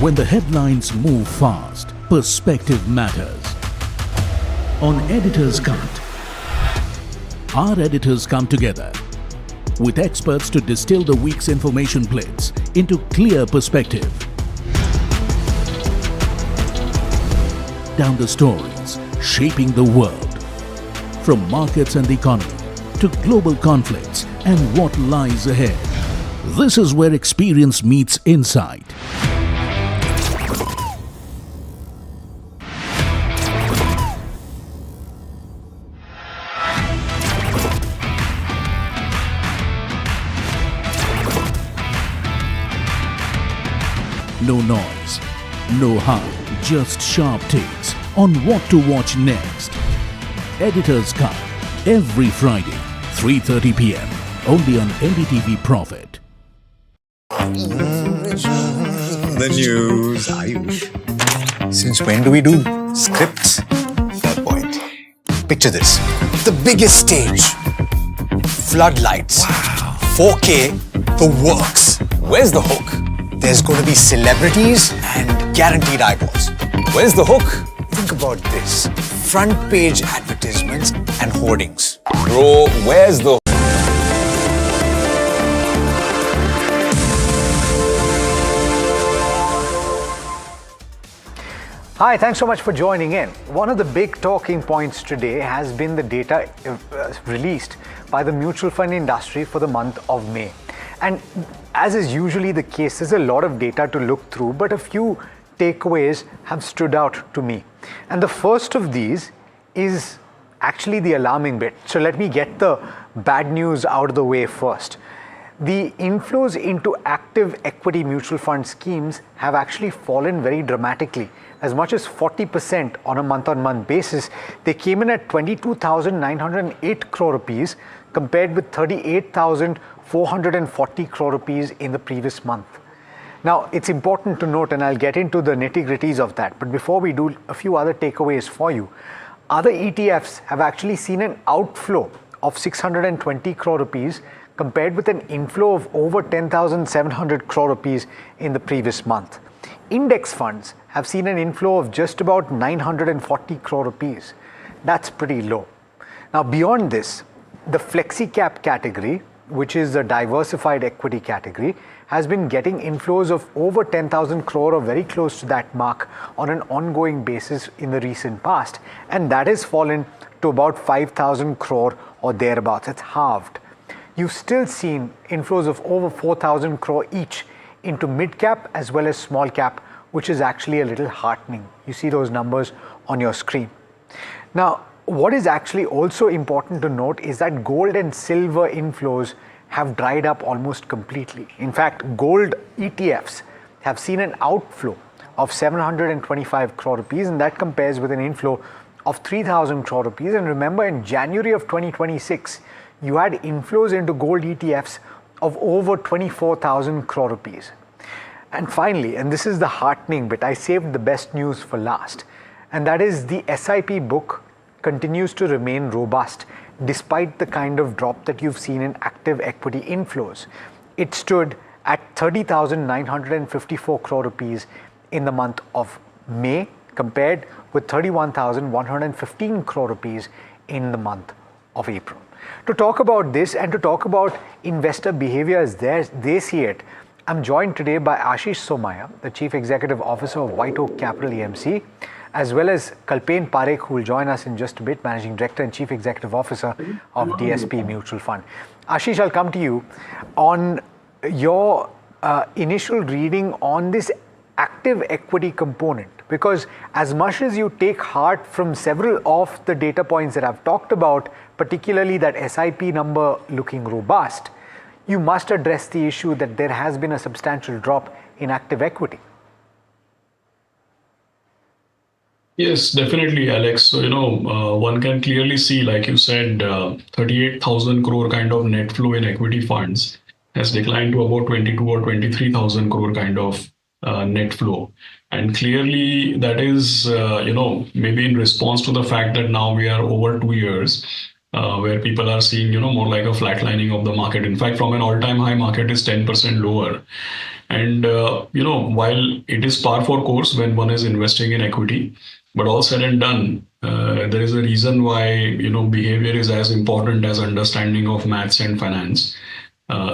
When the headlines move fast, perspective matters. On Editor's Cut, our editors come together with experts to distill the week's information plates into clear perspective. Down the stories shaping the world, from markets and the economy to global conflicts and what lies ahead. This is where experience meets insight. No noise, no hype, just sharp takes on what to watch next. Editor's Cut, every Friday, 3:30 p.m. only on NDTV Profit. The news, Ayush. Since when do we do scripts? Fair point. Picture this. The biggest stage. Floodlights. Wow. 4K, the works. Where's the hook? There's going to be celebrities and guaranteed eyeballs. Where's the hook? Think about this. Front page advertisements and hoardings. Bro, where's the... Hi, thanks so much for joining in. One of the big talking points today has been the data released by the mutual fund industry for the month of May. And as is usually the case, there's a lot of data to look through, but a few takeaways have stood out to me. And the first of these is actually the alarming bit. So let me get the bad news out of the way first. The inflows into active equity mutual fund schemes have actually fallen very dramatically, as much as 40% on a month-on-month basis. They came in at 22,908 crore rupees compared with 38,440 crore rupees in the previous month. Now, it's important to note, and I'll get into the nitty-gritties of that, but before we do, a few other takeaways for you. Other ETFs have actually seen an outflow of 620 crore rupees compared with an inflow of over 10,700 crore rupees in the previous month. Index funds have seen an inflow of just about 940 crore rupees. That's pretty low. Now, beyond this, the flexi cap category, which is the diversified equity category, has been getting inflows of over 10,000 crore or very close to that mark on an ongoing basis in the recent past, and that has fallen to about 5,000 crore or thereabouts. It's halved. You've still seen inflows of over 4,000 crore each into mid cap as well as small cap, which is actually a little heartening. You see those numbers on your screen. Now, what is actually also important to note is that gold and silver inflows have dried up almost completely. In fact, gold ETFs have seen an outflow of 725 crore rupees, and that compares with an inflow of 3,000 crore rupees. And remember, in January of 2026, you had inflows into gold ETFs of over 24,000 crore rupees. And finally, and this is the heartening bit, I saved the best news for last, and that is the SIP book continues to remain robust despite the kind of drop that you've seen in active equity inflows. It stood at 30,954 crore rupees in the month of May compared with 31,115 crore rupees in the month of April. To talk about this and to talk about investor behavior as they see it, I'm joined today by Ashish Somaya, the Chief Executive Officer of White Oak Capital EMC, as well as Kalpen Parekh, who will join us in just a bit, Managing Director and Chief Executive Officer of DSP Mutual Fund. Ashish, I'll come to you on your initial reading on this active equity component? Because as much as you take heart from several of the data points that I've talked about, particularly that SIP number looking robust, you must address the issue that there has been a substantial drop in active equity. Yes, definitely, Alex. So, one can clearly see, like you said, 38,000 crore kind of net flow in equity funds has declined to about 22 or 23,000 crore kind of net flow. And clearly that is, maybe in response to the fact that now we are over 2 years where people are seeing, more like a flatlining of the market. In fact, from an all-time high, market is 10% lower. And, while it is par for course when one is investing in equity, but all said and done, there is a reason why, behavior is as important as understanding of maths and finance.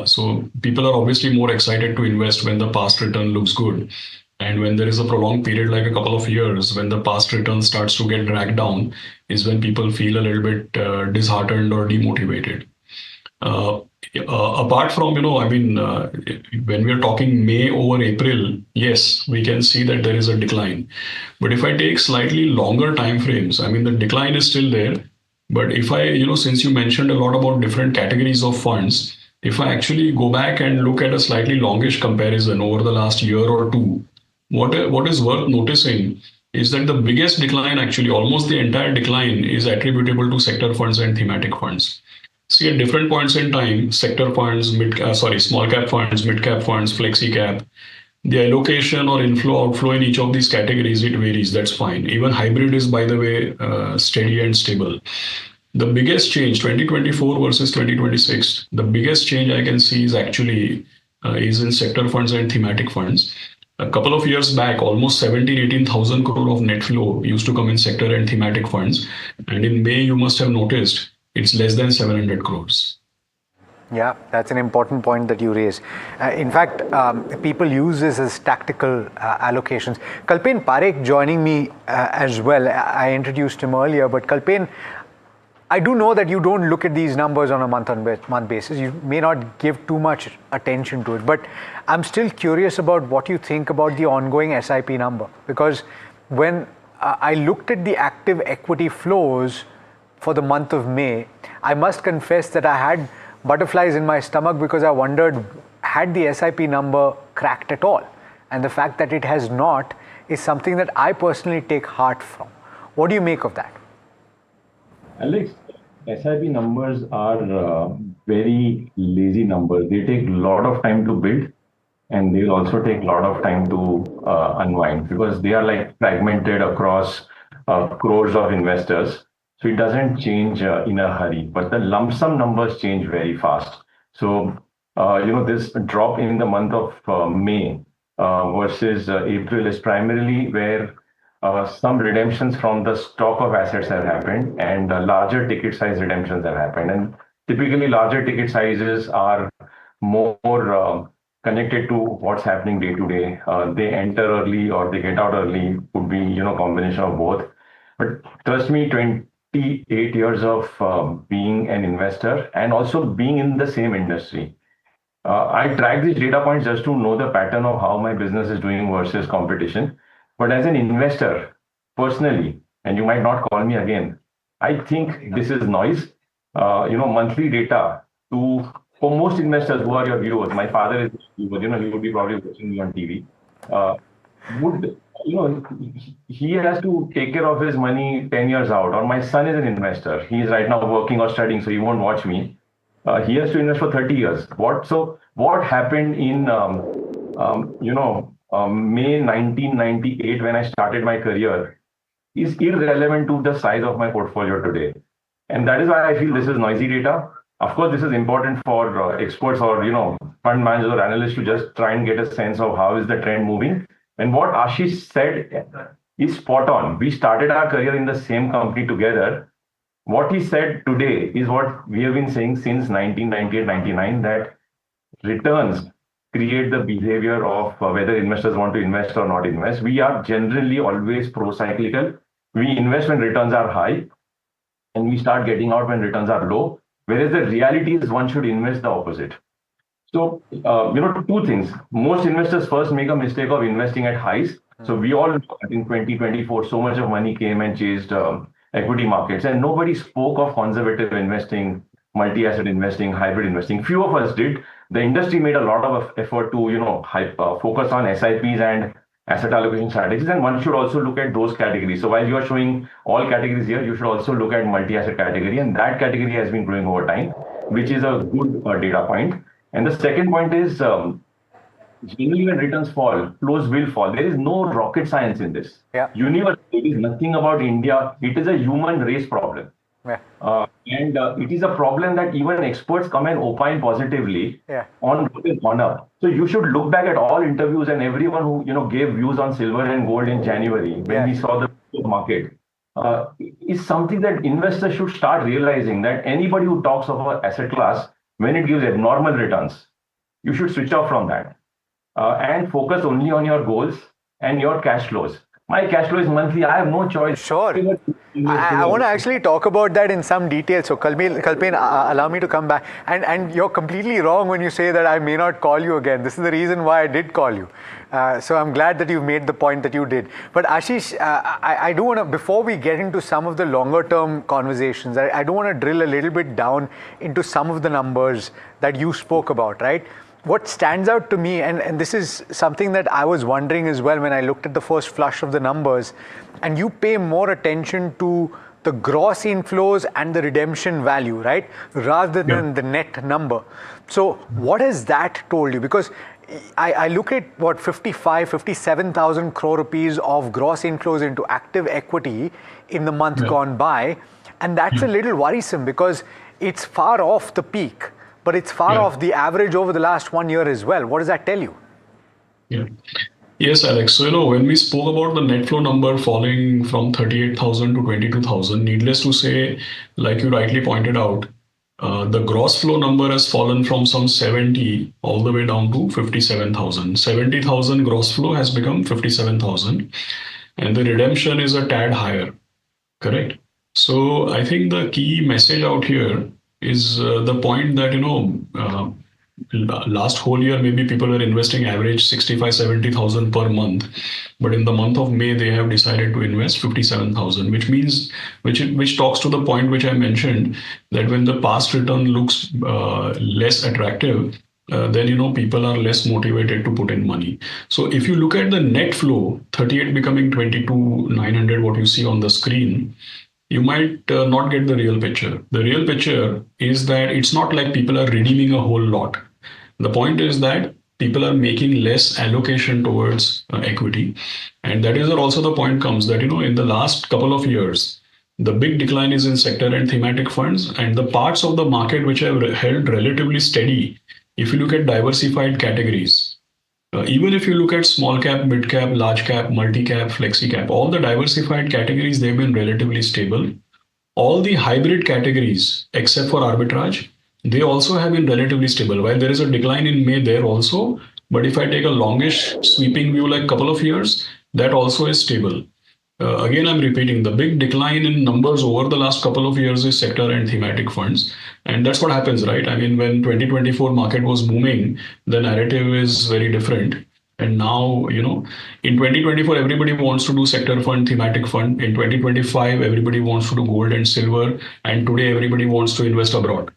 So people are obviously more excited to invest when the past return looks good. And when there is a prolonged period like a couple of years, when the past return starts to get dragged down, is when people feel a little bit disheartened or demotivated. Apart from, when we are talking May over April, yes, we can see that there is a decline. But if I take slightly longer time frames, the decline is still there. But if I, since you mentioned a lot about different categories of funds, if I actually go back and look at a slightly longish comparison over the last year or two, what is worth noticing is that the biggest decline, actually almost the entire decline, is attributable to sector funds and thematic funds. See, at different points in time, sector funds, small cap funds, mid cap funds, flexi cap, the allocation or inflow outflow in each of these categories, it varies. That's fine. Even hybrid is, by the way, steady and stable. The biggest change, 2024 versus 2026, the biggest change I can see is actually is in sector funds and thematic funds. A couple of years back, almost 18,000 crore of net flow used to come in sector and thematic funds. And in May, you must have noticed it's less than 700 crores. Yeah, that's an important point that you raise. In fact, people use this as tactical allocations. Kalpen Parekh joining me as well. I introduced him earlier, but Kalpen, I do know that you don't look at these numbers on a month-on-month basis. You may not give too much attention to it, but I'm still curious about what you think about the ongoing SIP number. Because when I looked at the active equity flows for the month of May, I must confess that I had butterflies in my stomach because I wondered, had the SIP number cracked at all? And the fact that it has not is something that I personally take heart from. What do you make of that? Alex, SIP numbers are very lazy numbers. They take a lot of time to build, and they'll also take a lot of time to unwind because they are like fragmented across crores of investors. So it doesn't change in a hurry, but the lump sum numbers change very fast. So, this drop in the month of May versus April is primarily where some redemptions from the stock of assets have happened and larger ticket size redemptions have happened. And typically larger ticket sizes are more connected to what's happening day to day. They enter early or they get out early, could be, combination of both. But trust me, 28 years of being an investor and also being in the same industry. I track these data points just to know the pattern of how my business is doing versus competition. But as an investor, personally, and you might not call me again, I think this is noise. Monthly data for most investors who are your viewers, my father is a viewer, he would be probably watching me on TV, he has to take care of his money 10 years out. Or my son is an investor. He is right now working or studying, so he won't watch me. He has to invest for 30 years. What happened in, May 1998 when I started my career is irrelevant to the size of my portfolio today. And that is why I feel this is noisy data. Of course, this is important for experts or, fund managers or analysts to just try and get a sense of how is the trend moving. And what Ashish said is spot on. We started our career in the same company together. What he said today is what we have been saying since 1998-99, that returns create the behavior of whether investors want to invest or not invest. We are generally always pro-cyclical. We invest when returns are high and we start getting out when returns are low. Whereas the reality is one should invest the opposite. So, two things. Most investors first make a mistake of investing at highs. So we all, in 2024, so much of money came and chased equity markets, and nobody spoke of conservative investing, multi-asset investing, hybrid investing. Few of us did. The industry made a lot of effort to, focus on SIPs and asset allocation strategies, and one should also look at those categories. So while you are showing all categories here, you should also look at multi-asset category, and that category has been growing over time, which is a good data point. And the second point is, generally when returns fall, flows will fall. There is no rocket science in this. Yeah. Universe, it is nothing about India. It is a human race problem. Yeah. And it is a problem that even experts come and opine positively on what is gone up. So you should look back at all interviews and everyone who gave views on silver and gold in January when we saw the market. Is something that investors should start realizing, that anybody who talks of an asset class when it gives abnormal returns, you should switch off from that and focus only on your goals and your cash flows. My cash flow is monthly. I have no choice. Sure. I want to actually talk about that in some detail. So Kalpen, allow me to come back. And you're completely wrong when you say that I may not call you again. This is the reason why I did call you. So I'm glad that you've made the point that you did. But Ashish, I do want to, before we get into some of the longer term conversations, I do want to drill a little bit down into some of the numbers that you spoke about, right? What stands out to me, and this is something that I was wondering as well when I looked at the first flush of the numbers, and you pay more attention to the gross inflows and the redemption value, right? Rather than the net number. So what has that told you? Because I look at 57,000 crore rupees of gross inflows into active equity in the month gone by. And that's a little worrisome because it's far off the peak, but it's far off the average over the last 1 year as well. What does that tell you? Yeah. Yes, Alex. So, when we spoke about the net flow number falling from 38,000 to 22,000, needless to say, like you rightly pointed out, the gross flow number has fallen from some 70 all the way down to 57,000. 70,000 gross flow has become 57,000, and the redemption is a tad higher. Correct. So, I think the key message out here is the point that, last whole year, maybe people were investing average 65,000-70,000 per month. But in the month of May, they have decided to invest 57,000, which talks to the point which I mentioned, that when the past return looks less attractive, then, people are less motivated to put in money. So if you look at the net flow, 38 becoming 22,900, what you see on the screen, you might not get the real picture. The real picture is that it's not like people are redeeming a whole lot. The point is that people are making less allocation towards equity. And that is where also the point comes that, in the last couple of years, the big decline is in sector and thematic funds, and the parts of the market which have held relatively steady. If you look at diversified categories, even if you look at small cap, mid cap, large cap, multi cap, flexi cap, all the diversified categories, they've been relatively stable. All the hybrid categories, except for arbitrage, they also have been relatively stable. While there is a decline in May there also, but if I take a longish sweeping view, like a couple of years, that also is stable. Again, I'm repeating, the big decline in numbers over the last couple of years is sector and thematic funds. And that's what happens, right? I mean, when 2024 market was booming, the narrative is very different. And now, in 2024, everybody wants to do sector fund, thematic fund. In 2025, everybody wants to do gold and silver. And today, everybody wants to invest abroad.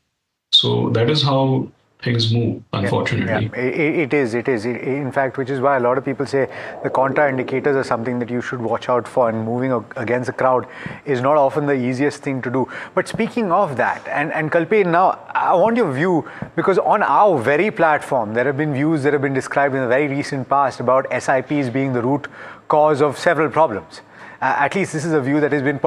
So that is how things move, unfortunately. Yeah, it is. In fact, which is why a lot of people say the contra indicators are something that you should watch out for, and moving against the crowd is not often the easiest thing to do. But speaking of that, and Kalpen, now I want your view, because on our very platform, there have been views that have been described in the very recent past about SIPs being the root cause of several problems. At least this is a view that has been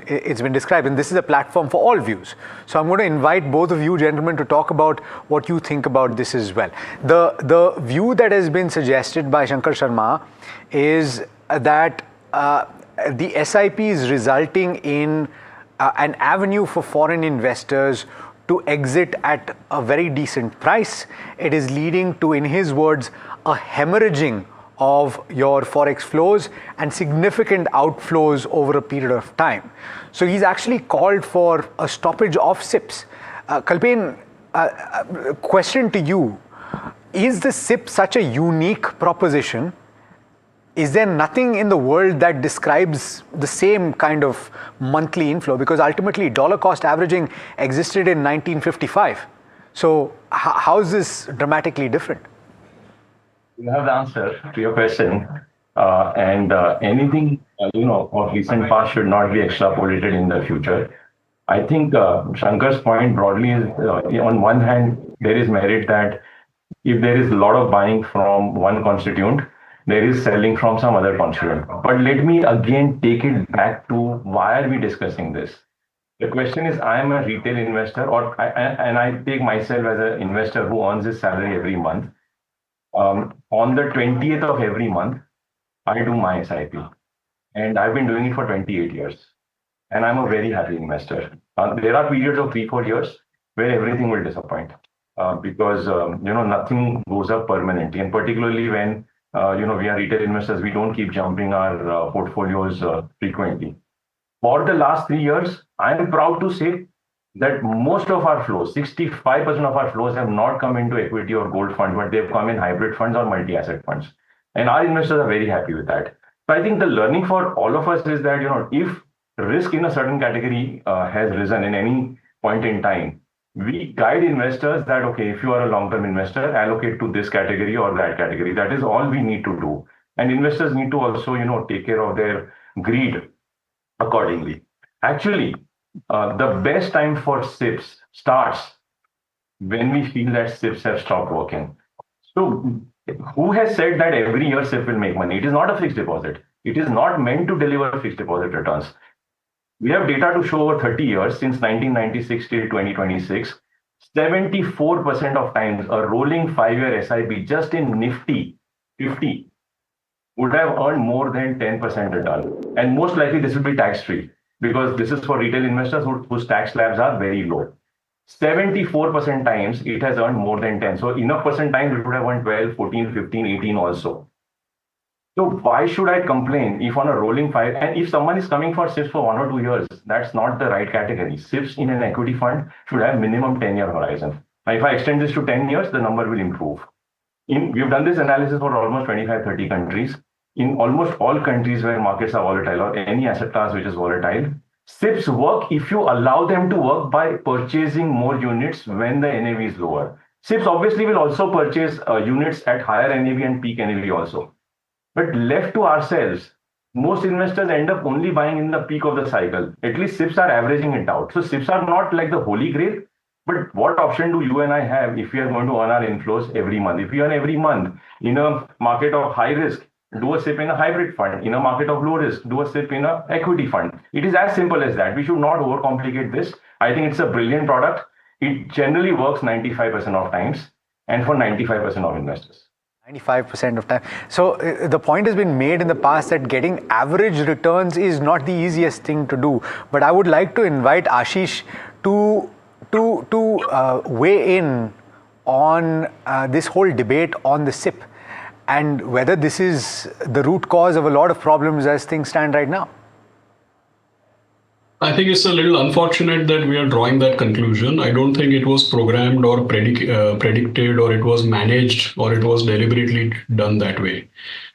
it's been described, and this is a platform for all views. So I'm going to invite both of you gentlemen to talk about what you think about this as well. The view that has been suggested by Shankar Sharma is that the SIP is resulting in an avenue for foreign investors to exit at a very decent price. It is leading to, in his words, a hemorrhaging of your forex flows and significant outflows over a period of time. So he's actually called for a stoppage of SIPs. Kalpen, question to you, is the SIP such a unique proposition? Is there nothing in the world that describes the same kind of monthly inflow? Because ultimately dollar cost averaging existed in 1955. So how is this dramatically different? You have the answer to your question. Anything, of recent past should not be extrapolated in the future. I think Shankar's point broadly is, on one hand, there is merit that if there is a lot of buying from one constituent, there is selling from some other constituent. But let me again take it back to why are we discussing this? The question is, I am a retail investor, and I take myself as an investor who earns his salary every month. On the 20th of every month, I do my SIP. And I've been doing it for 28 years. And I'm a very happy investor. There are periods of 3-4 years where everything will disappoint because nothing goes up permanently, and particularly when we are retail investors, we don't keep jumping our portfolios frequently. For the last 3 years, I am proud to say that most of our flows, 65% of our flows, have not come into equity or gold funds, but they've come in hybrid funds or multi-asset funds, and our investors are very happy with that. So I think the learning for all of us is that if risk in a certain category has risen in any point in time, we guide investors that, okay, if you are a long-term investor, allocate to this category or that category. That is all we need to do. And investors need to also, take care of their greed accordingly. Actually, the best time for SIPs starts when we feel that SIPs have stopped working. So who has said that every year SIP will make money? It is not a fixed deposit. It is not meant to deliver fixed deposit returns. We have data to show over 30 years, since 1996 till 2026, 74% of times a rolling 5-year SIP just in Nifty 50 would have earned more than 10% return. And most likely this will be tax-free because this is for retail investors whose tax slabs are very low. 74% times it has earned more than 10. So enough percent times it would have earned 12, 14, 15, 18 also. So why should I complain if on a rolling 5, and if someone is coming for SIPs for 1 or 2 years, that's not the right category. SIPs in an equity fund should have minimum 10-year horizon. Now, if I extend this to 10 years, the number will improve. We've done this analysis for almost 25, 30 countries. In almost all countries where markets are volatile or any asset class which is volatile, SIPs work if you allow them to work by purchasing more units when the NAV is lower. SIPs obviously will also purchase units at higher NAV and peak NAV also. But left to ourselves, most investors end up only buying in the peak of the cycle. At least SIPs are averaging it out. So SIPs are not like the holy grail. But what option do you and I have if we are going to earn our inflows every month? If we earn every month in a market of high risk, do a SIP in a hybrid fund. In a market of low risk, do a SIP in an equity fund. It is as simple as that. We should not overcomplicate this. I think it's a brilliant product. It generally works 95% of times and for 95% of investors. 95% of time. So the point has been made in the past that getting average returns is not the easiest thing to do. But I would like to invite Ashish to weigh in on this whole debate on the SIP and whether this is the root cause of a lot of problems as things stand right now. I think it's a little unfortunate that we are drawing that conclusion. I don't think it was programmed or predicted or it was managed or it was deliberately done that way.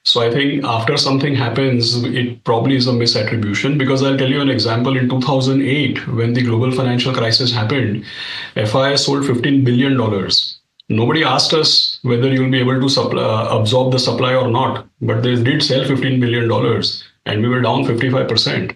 So I think after something happens, it probably is a misattribution, because I'll tell you an example. In 2008, when the global financial crisis happened, FIS sold $15 billion. Nobody asked us whether you'll be able to absorb the supply or not, but they did sell $15 billion and we were down 55%.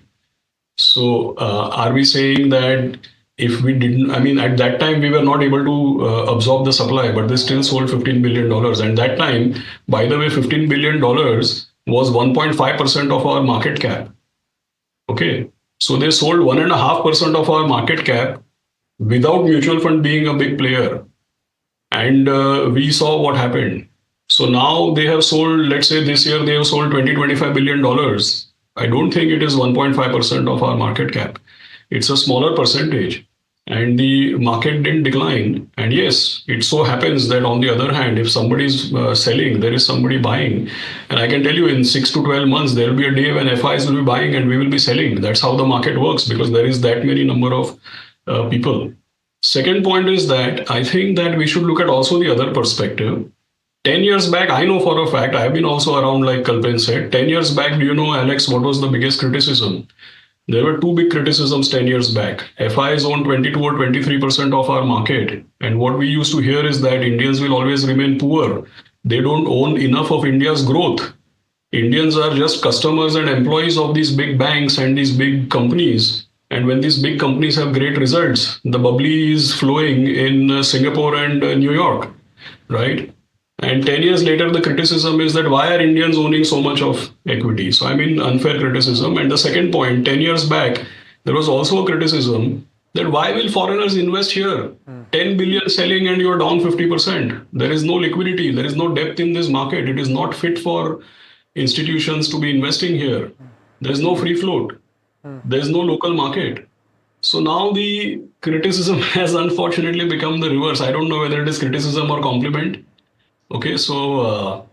So are we saying that if we didn't, I mean, at that time we were not able to absorb the supply, but they still sold $15 billion. And that time, by the way, $15 billion was 1.5% of our market cap. Okay. So they sold 1.5% of our market cap without mutual fund being a big player. And we saw what happened. So now they have sold, let's say this year they have sold $20-25 billion. I don't think it is 1.5% of our market cap. It's a smaller percentage and the market didn't decline. And yes, it so happens that on the other hand, if somebody is selling, there is somebody buying. And I can tell you in 6 to 12 months, there will be a day when FIs will be buying and we will be selling. That's how the market works, because there is that many number of people. Second point is that I think that we should look at also the other perspective. 10 years back, I know for a fact, I have been also around, like Kalpen said. 10 years back, do you know, Alex, what was the biggest criticism? There were two big criticisms 10 years back. FIs own 22 or 23% of our market. And what we used to hear is that Indians will always remain poor. They don't own enough of India's growth. Indians are just customers and employees of these big banks and these big companies. And when these big companies have great results, the bubbly is flowing in Singapore and New York, right? And 10 years later, the criticism is that why are Indians owning so much of equity? So, I mean, unfair criticism. And the second point, 10 years back, there was also a criticism that why will foreigners invest here? 10 billion selling and you're down 50%. There is no liquidity. There is no depth in this market. It is not fit for institutions to be investing here. There's no free float. There's no local market. So now the criticism has unfortunately become the reverse. I don't know whether it is criticism or compliment. Okay, so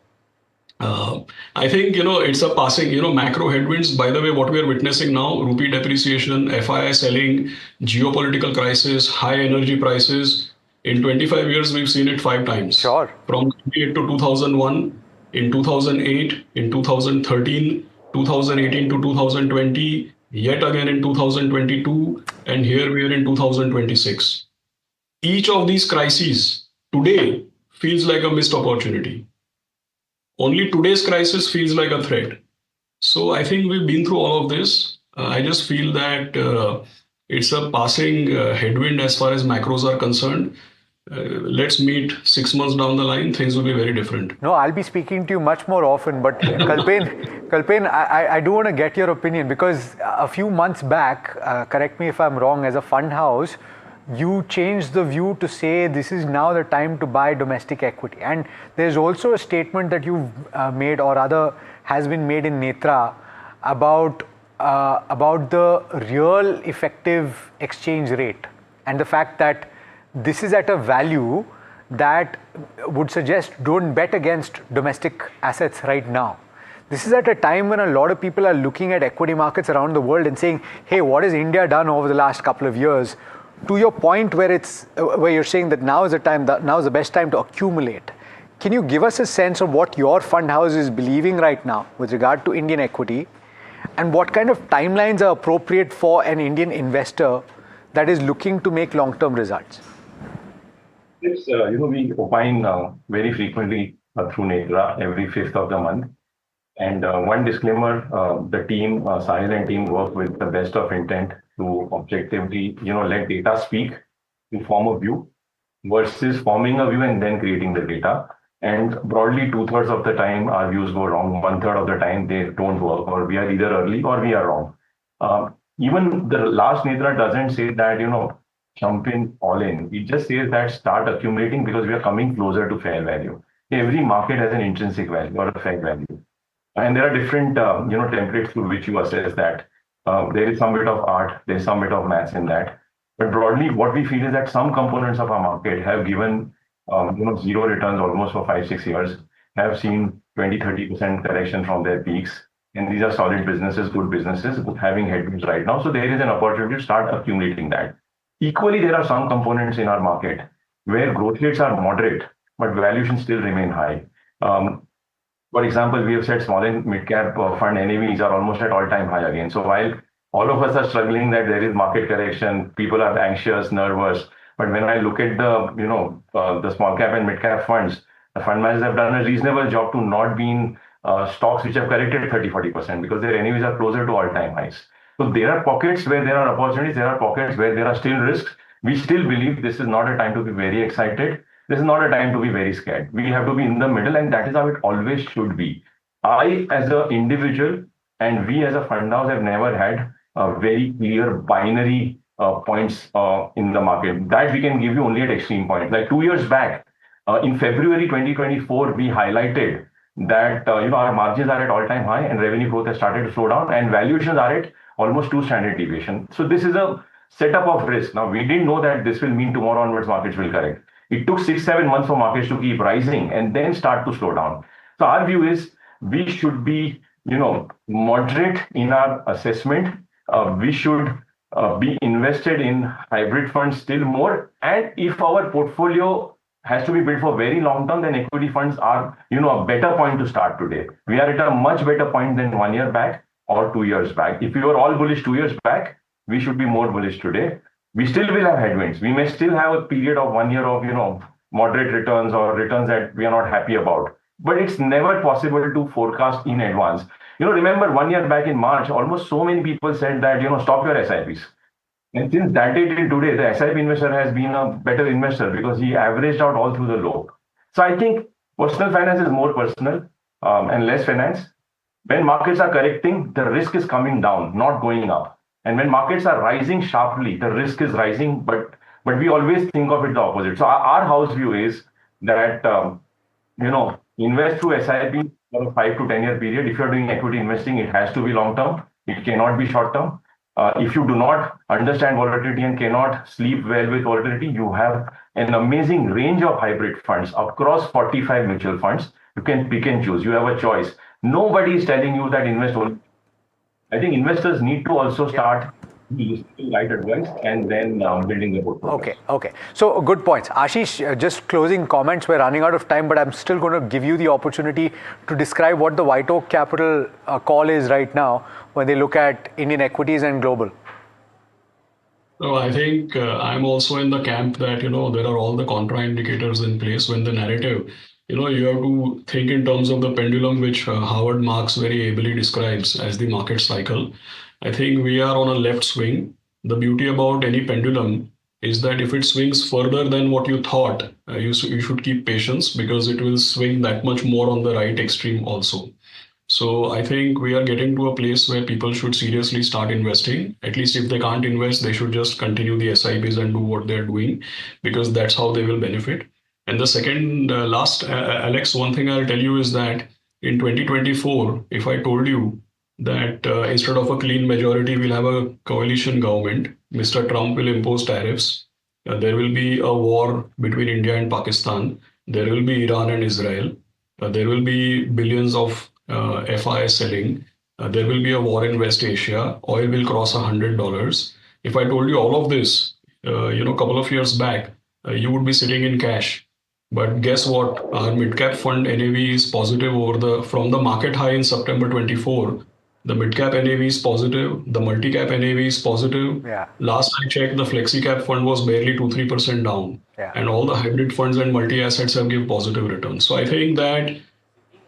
I think, it's a passing, macro headwinds. By the way, what we are witnessing now, rupee depreciation, FII selling, geopolitical crisis, high energy prices. In 25 years, we've seen it 5 times. Sure. From 98 to 2001, in 2008, in 2013, 2018 to 2020, yet again in 2022, and here we are in 2026. Each of these crises today feels like a missed opportunity. Only today's crisis feels like a threat. So I think we've been through all of this. I just feel that it's a passing headwind as far as macros are concerned. Let's meet 6 months down the line, things will be very different. No, I'll be speaking to you much more often, but Kalpen, I do want to get your opinion because a few months back, correct me if I'm wrong, as a fund house, you changed the view to say this is now the time to buy domestic equity. And there's also a statement that you've made or rather has been made in Netra about the real effective exchange rate and the fact that this is at a value that would suggest don't bet against domestic assets right now. This is at a time when a lot of people are looking at equity markets around the world and saying, hey, what has India done over the last couple of years? To your point where you're saying that now is the best time to accumulate. Can you give us a sense of what your fund house is believing right now with regard to Indian equity and what kind of timelines are appropriate for an Indian investor that is looking to make long-term results? Yes, we opine very frequently through Netra every 5th of the month. And one disclaimer, the team, Sahil and team work with the best of intent to objectively, let data speak to form a view versus forming a view and then creating the data. And broadly, 2/3 of the time, our views go wrong. 1/3 of the time, they don't work, or we are either early or we are wrong. Even the last Netra doesn't say that, jump in all in. It just says that start accumulating because we are coming closer to fair value. Every market has an intrinsic value or a fair value. And there are different, templates through which you assess that. There is some bit of art, there's some bit of maths in that. But broadly, what we feel is that some components of our market have given, zero returns almost for 5-6 years, have seen 20-30% correction from their peaks. And these are solid businesses, good businesses, having headwinds right now. So there is an opportunity to start accumulating that. Equally, there are some components in our market where growth rates are moderate, but valuations still remain high. For example, we have said small and mid-cap fund NAVs are almost at all-time high again. So while all of us are struggling that there is market correction, people are anxious, nervous. But when I look at the small cap and mid-cap funds, the fund managers have done a reasonable job to not be in stocks which have corrected 30-40% because their NAVs are closer to all-time highs. So there are pockets where there are opportunities, there are pockets where there are still risks. We still believe this is not a time to be very excited. This is not a time to be very scared. We have to be in the middle, and that is how it always should be. I, as an individual, and we as a fund house have never had a very clear binary points in the market. That we can give you only at extreme points. Like 2 years back, in February 2024, we highlighted that our margins are at all-time high and revenue growth has started to slow down and valuations are at almost 2 standard deviation. So this is a setup of risk. Now, we didn't know that this will mean tomorrow onwards markets will correct. It took 6-7 months for markets to keep rising and then start to slow down. So our view is we should be, moderate in our assessment. We should be invested in hybrid funds still more. And if our portfolio has to be built for very long term, then equity funds are, a better point to start today. We are at a much better point than 1 year back or 2 years back. If we were all bullish 2 years back, we should be more bullish today. We still will have headwinds. We may still have a period of 1 year of, moderate returns or returns that we are not happy about. But it's never possible to forecast in advance. Remember 1 year back in March, almost so many people said that, stop your SIPs. And since that day till today, the SIP investor has been a better investor because he averaged out all through the low. So I think personal finance is more personal and less finance. When markets are correcting, the risk is coming down, not going up. And when markets are rising sharply, the risk is rising, but we always think of it the opposite. So our house view is that, invest through SIP for a 5 to 10 year period. If you're doing equity investing, it has to be long term. It cannot be short term. If you do not understand volatility and cannot sleep well with volatility, you have an amazing range of hybrid funds across 45 mutual funds. You can pick and choose. You have a choice. Nobody is telling you that invest only. I think investors need to also start listening to right advice and then building the portfolio. Okay. So good points. Ashish, just closing comments. We're running out of time, but I'm still going to give you the opportunity to describe what the White Oak Capital call is right now when they look at Indian equities and global. So I think I'm also in the camp that, there are all the contra indicators in place when the narrative, you have to think in terms of the pendulum, which Howard Marks very ably describes as the market cycle. I think we are on a left swing. The beauty about any pendulum is that if it swings further than what you thought, you should keep patience because it will swing that much more on the right extreme also. So I think we are getting to a place where people should seriously start investing. At least if they can't invest, they should just continue the SIPs and do what they're doing because that's how they will benefit. And the second, Alex, one thing I'll tell you is that in 2024, if I told you that instead of a clean majority, we'll have a coalition government, Mr. Trump will impose tariffs, there will be a war between India and Pakistan, there will be Iran and Israel, there will be billions of FIs selling, there will be a war in West Asia, oil will cross $100. If I told you all of this, a couple of years back, you would be sitting in cash. But guess what? Our mid-cap fund NAV is positive from the market high in September 24. The mid-cap NAV is positive. The multi-cap NAV is positive. Yeah. Last I checked, the flexi-cap fund was barely 2-3% down. Yeah. And all the hybrid funds and multi-assets have given positive returns. So I think that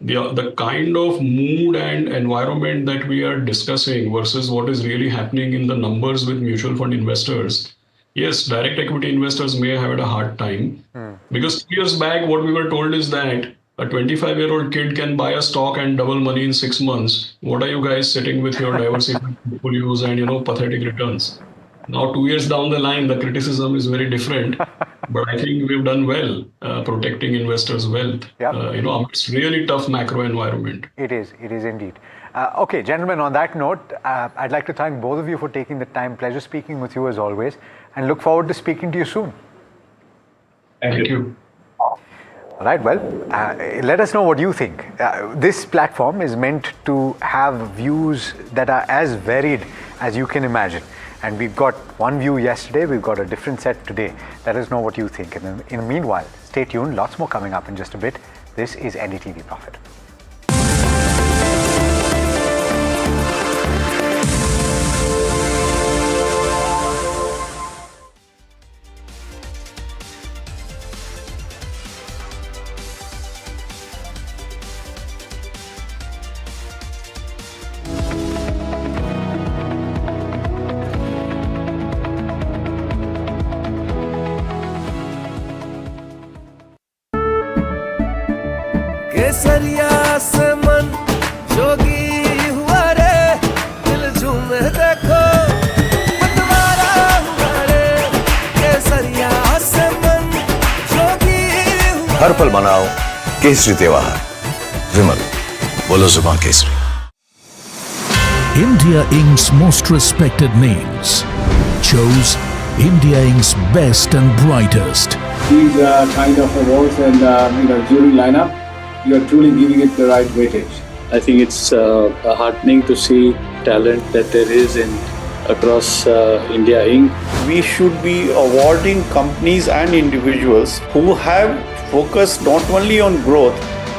the kind of mood and environment that we are discussing versus what is really happening in the numbers with mutual fund investors, yes, direct equity investors may have had a hard time because 2 years back, what we were told is that a 25-year-old kid can buy a stock and double money in 6 months. What are you guys sitting with your diversified portfolios and, pathetic returns? Now, 2 years down the line, the criticism is very different. But I think we've done well protecting investors' wealth. Yep. It's really tough macro environment. It is indeed. Okay, gentlemen, on that note, I'd like to thank both of you for taking the time. Pleasure speaking with you as always, and look forward to speaking to you soon. Thank you. All right, well, let us know what you think. This platform is meant to have views that are as varied as you can imagine. And we've got one view yesterday, we've got a different set today. Let us know what you think. And in the meanwhile, stay tuned, lots more coming up in just a bit. This is NDTV Profit. केसरिया से मन जोगी हुआ रे दिल झूमे देखो मतवारा हुआ रे केसरिया से मन जोगी हुआ हर पल मनाओ केसरी त्योहार विमल बोलो जुबान Kesari India Inc.'s most respected names chose India Inc.'s best and brightest. These kind of awards and jury lineup, you are truly giving it the right weightage. I think it's heartening to see talent that there is in across India Inc. We should be awarding companies and individuals who have focused not only on growth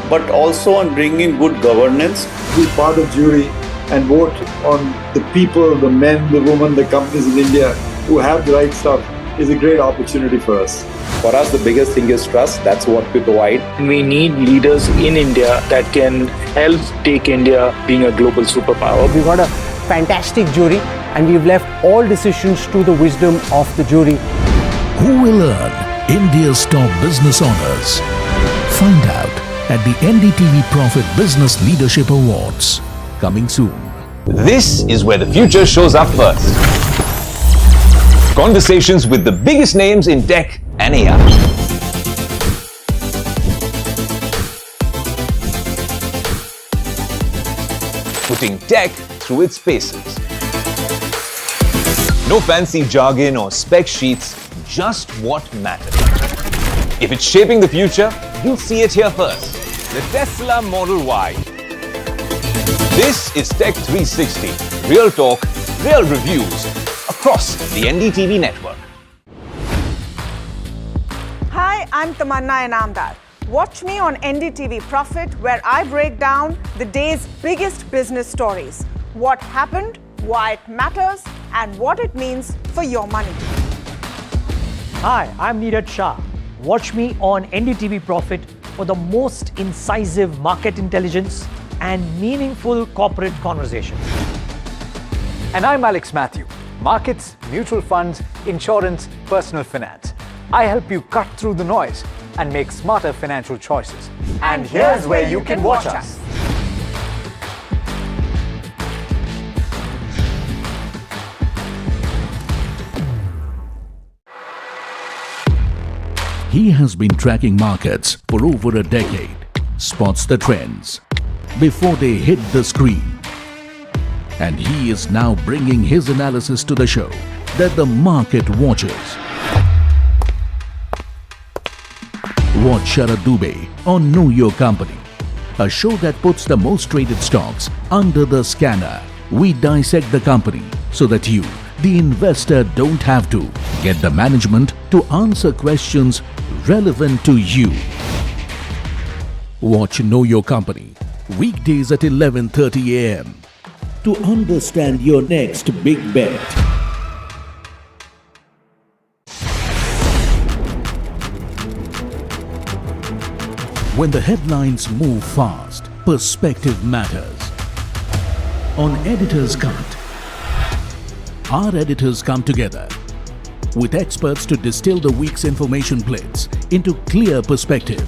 but also on bringing good governance. Be part of jury and vote on the people, the men, the women, the companies in India who have the right stuff is a great opportunity for us. For us, the biggest thing is trust. That's what we provide. We need leaders in India that can help take India being a global superpower. We got a fantastic jury and we've left all decisions to the wisdom of the jury. Who will earn India's top business honors? Find out at the NDTV Profit Business Leadership Awards. Coming soon. This is where the future shows up first. Conversations with the biggest names in tech and AI. Putting tech through its paces. No fancy jargon or spec sheets, just what matters. If it's shaping the future, you'll see it here first. The Tesla Model Y. This is Tech 360. Real talk, real reviews across the NDTV network. Hi, I'm Tamanna Inamdar. Watch me on NDTV Profit, where I break down the day's biggest business stories. What happened, why it matters, and what it means for your money. Hi, I'm Neeraj Shah. Watch me on NDTV Profit for the most incisive market intelligence and meaningful corporate conversations. And I'm Alex Matthew. Markets, mutual funds, insurance, personal finance. I help you cut through the noise and make smarter financial choices. And here's where you can watch us. He has been tracking markets for over a decade, spots the trends before they hit the screen. And he is now bringing his analysis to the show that the market watches. Watch Sharad Dubey on Know Your Company, a show that puts the most traded stocks under the scanner. We dissect the company so that you, the investor, don't have to get the management to answer questions relevant to you. Watch Know Your Company weekdays at 11:30 a.m. to understand your next big bet. When the headlines move fast, perspective matters. On Editor's Cut, our editors come together with experts to distill the week's information plates into clear perspective.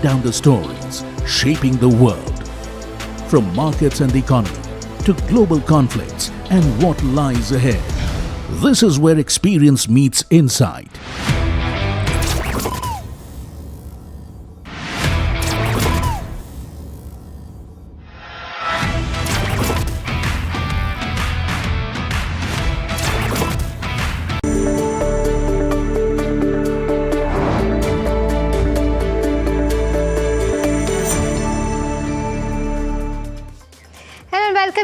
Down the stories shaping the world, from markets and the economy to global conflicts and what lies ahead. This is where experience meets insight.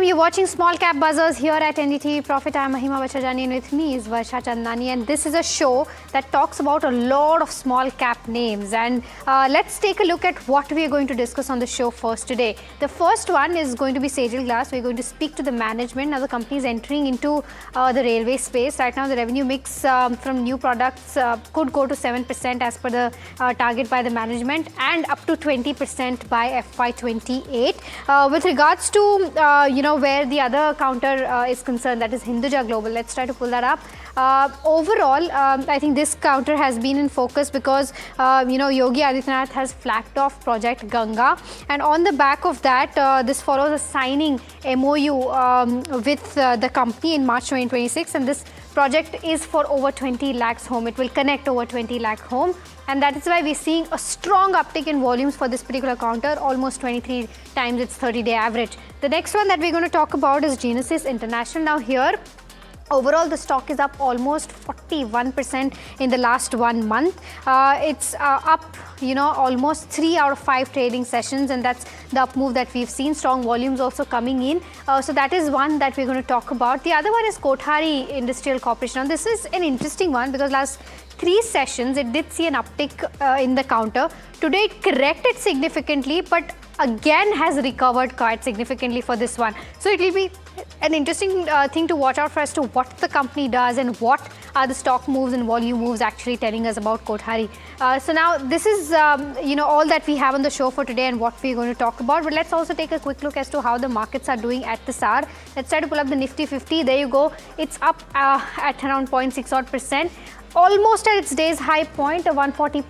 You're watching Small Cap Buzzers here at NDTV Profit. I'm Mahima Bachajani and with me is Varsha Chandani, and this is a show that talks about a lot of small cap names. And let's take a look at what we are going to discuss on the show first today. The first one is going to be Sajal Glass. We're going to speak to the management. Now the company is entering into the railway space. Right now the revenue mix from new products could go to 7% as per the target by the management, and up to 20% by FY28. With regards to where the other counter is concerned, that is Hinduja Global. Let's try to pull that up. Overall, I think this counter has been in focus because Yogi Adityanath has flagged off Project Ganga, and on the back of that, this follows a signing MOU with the company in March 2026, and this project is for over 20 lakhs home. It will connect over 20 lakh home, and that is why we're seeing a strong uptick in volumes for this particular counter, almost 23 times its 30-day average. The next one that we're going to talk about is Genesis International. Now here, Overall, the stock is up almost 41% in the last 1 month. It's up, almost 3 out of 5 trading sessions, and that's the up move that we've seen. Strong volumes also coming in. So that is one that we're going to talk about. The other one is Kothari Industrial Corporation. Now, this is an interesting one because last 3 sessions, it did see an uptick in the counter. Today, it corrected significantly, but again has recovered quite significantly for this one. So it will be an interesting thing to watch out for as to what the company does and what are the stock moves and volume moves actually telling us about Kothari. So now this is all that we have on the show for today and what we're going to talk about. But let's also take a quick look as to how the markets are doing at this hour. Let's try to pull up the Nifty 50. There you go. It's up at around 0.6 odd %. Almost at its day's high point, a 140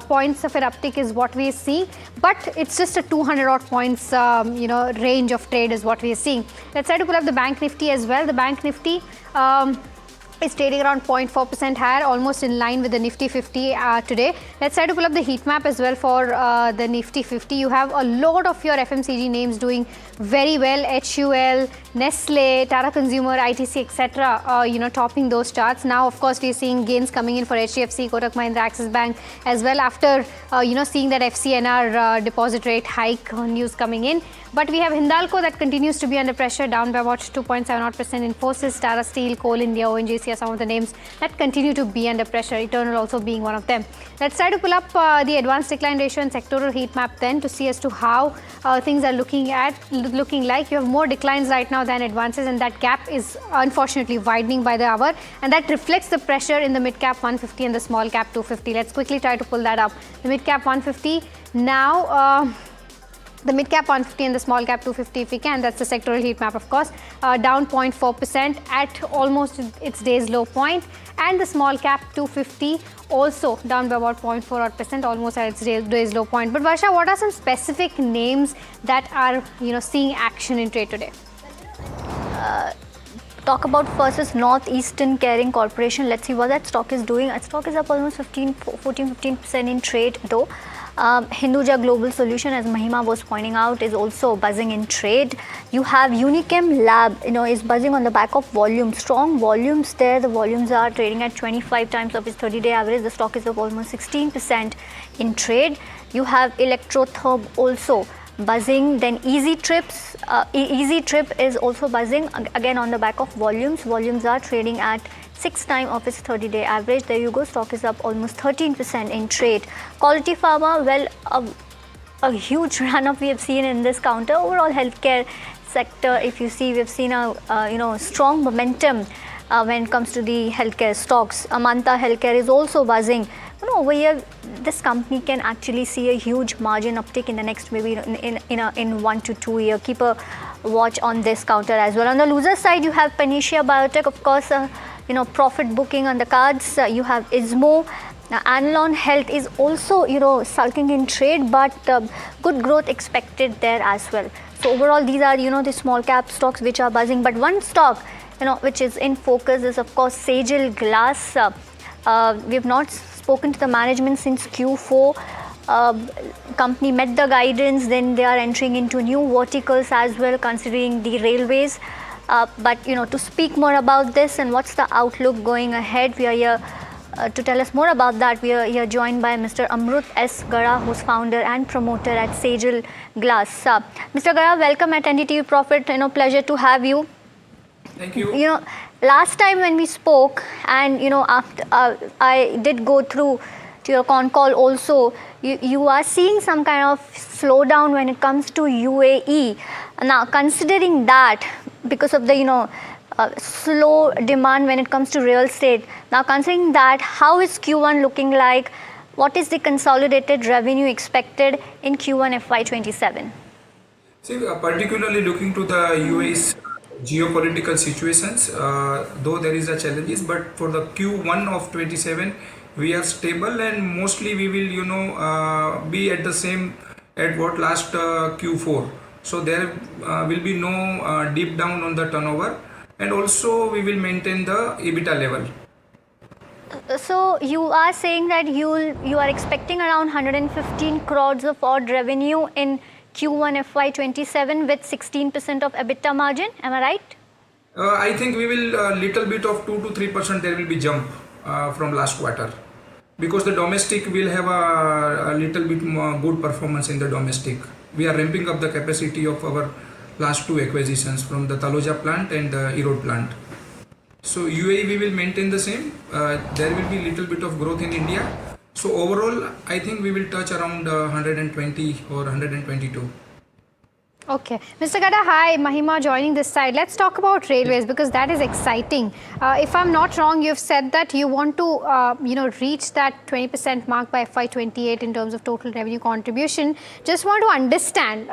points of an uptick is what we are seeing, but it's just a 200 odd points, range of trade is what we are seeing. Let's try to pull up the Bank Nifty as well. The Bank Nifty is trading around 0.4% higher, almost in line with the Nifty 50 today. Let's try to pull up the heat map as well for the Nifty 50. You have a lot of your FMCG names doing very well. HUL, Nestle, Tata Consumer, ITC, etc. Topping those charts. Now, of course, we are seeing gains coming in for HDFC, Kotak Mahindra, Axis Bank as well after seeing that FCNR deposit rate hike news coming in. But we have Hindalco that continues to be under pressure, down by about 2.7% Infosys, Tata Steel, Coal India, ONGC are some of the names that continue to be under pressure, Eternal also being one of them. Let's try to pull up the advanced decline ratio and sectoral heat map then to see as to how things are looking like. You have more declines right now than advances, and that gap is unfortunately widening by the hour, and that reflects the pressure in the mid cap 150 and the small cap 250. Let's quickly try to pull that up. The mid cap 150 now. The mid cap 150 and the small cap 250 if we can, that's the sectoral heat map of course, down 0.4% at almost its day's low point, and the small cap 250 also down by about 0.4% almost at its day's low point. But Varsha, what are some specific names that are seeing action in trade today? Talk about first is Northeastern Caring Corporation. Let's see what that stock is doing. That stock is up almost 14-15% in trade though. Hinduja Global Solution, as Mahima was pointing out, is also buzzing in trade. You have Unichem Lab, is buzzing on the back of volume. Strong volumes there. The volumes are trading at 25 times of its 30-day average. The stock is up almost 16% in trade. You have Electrotherm also buzzing. Then Easy Trip is also buzzing again on the back of volumes. Volumes are trading at 6 times of its 30-day average. There you go. Stock is up almost 13% in trade. Quality Pharma, well, a huge run-up we have seen in this counter. Overall healthcare sector, if you see, we've seen a strong momentum when it comes to the healthcare stocks. Amanta Healthcare is also buzzing. Over here, this company can actually see a huge margin uptick in the next maybe in 1 to 2 years. Keep a watch on this counter as well. On the loser side, you have Panacea Biotech, of course. Profit booking on the cards. You have ISMO. Anlon Health is also, sulking in trade, but good growth expected there as well. So overall, these are, the small cap stocks which are buzzing. But one stock, which is in focus is, of course, Sajal Glass. We have not spoken to the management since Q4. Company met the guidance. Then they are entering into new verticals as well, considering the railways. But to speak more about this and what's the outlook going ahead, we are here to tell us more about that. We are here joined by Mr. Amrut S. Gara, who's founder and promoter at Sajal Glass. Mr. Gara, welcome at NDTV Profit. Pleasure to have you. Thank you. Last time when we spoke, and after I did go through to your con call also, you are seeing some kind of slowdown when it comes to UAE. Now, considering that, because of the slow demand when it comes to real estate. Now, considering that, how is Q1 looking like? What is the consolidated revenue expected in Q1 FY27? See, particularly looking to the UAE's geopolitical situations, though there is a challenges, but for the Q1 of 27, we are stable, and mostly we will, be at the same at what last Q4. So there will be no deep down on the turnover, and also we will maintain the EBITDA level. So you are saying that you are expecting around 115 crores of odd revenue in Q1 FY27 with 16% of EBITDA margin. Am I right? I think we will little bit of 2 to 3% there will be jump from last quarter, because the domestic will have a little bit more good performance in the domestic. We are ramping up the capacity of our last two acquisitions from the Taloja plant and the Erode plant. So UAE we will maintain the same. There will be little bit of growth in India. So overall, I think we will touch around 120 or 122. Okay. Mr. Gada, hi. Mahima joining this side. Let's talk about railways because that is exciting. If I'm not wrong, you've said that you want to, reach that 20% mark by FY28 in terms of total revenue contribution. Just want to understand,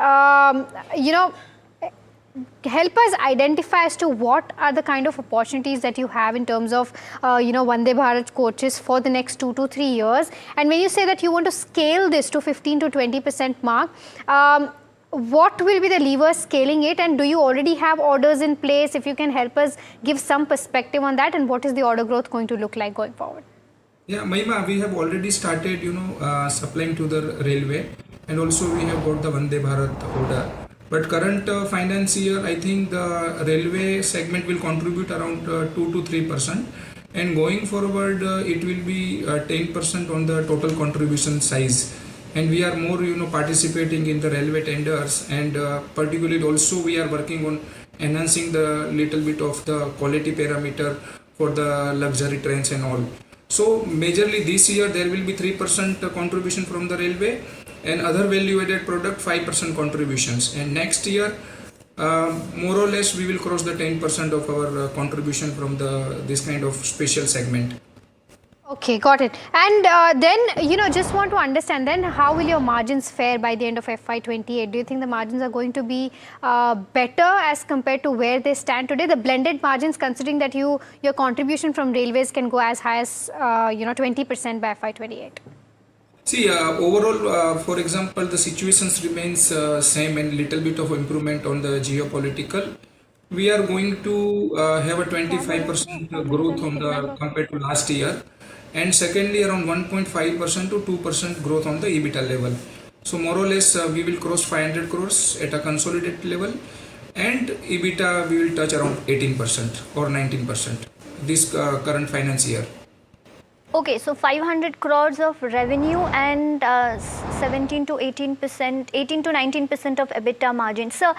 help us identify as to what are the kind of opportunities that you have in terms of, Vande Bharat coaches for the next 2 to 3 years. And when you say that you want to scale this to 15 to 20% mark, what will be the levers scaling it, and do you already have orders in place? If you can help us give some perspective on that, and what is the order growth going to look like going forward? Yeah, Mahima, we have already started, supplying to the railway, and also we have got the Vande Bharat order. But current finance year, I think the railway segment will contribute around 2 to 3%, and going forward, it will be 10% on the total contribution size. And we are more, participating in the railway tenders, and particularly also we are working on enhancing the little bit of the quality parameter for the luxury trains and all. So majorly this year there will be 3% contribution from the railway, and other value added product 5% contributions. And next year, more or less we will cross the 10% of our contribution from this kind of special segment. Okay, got it. And then, just want to understand then how will your margins fare by the end of FY28? Do you think the margins are going to be better as compared to where they stand today? The blended margins, considering that your contribution from railways can go as high as 20% by FY28. See, overall, for example, the situations remains same and little bit of improvement on the geopolitical. We are going to have a 25% growth on the compared to last year. And secondly, around 1.5% to 2% growth on the EBITDA level. So more or less, we will cross 500 crores at a consolidated level, and EBITDA we will touch around 18% or 19% this current finance year. Okay, so 500 crores of revenue and 17 to 18%, 18 to 19% of EBITDA margin. So,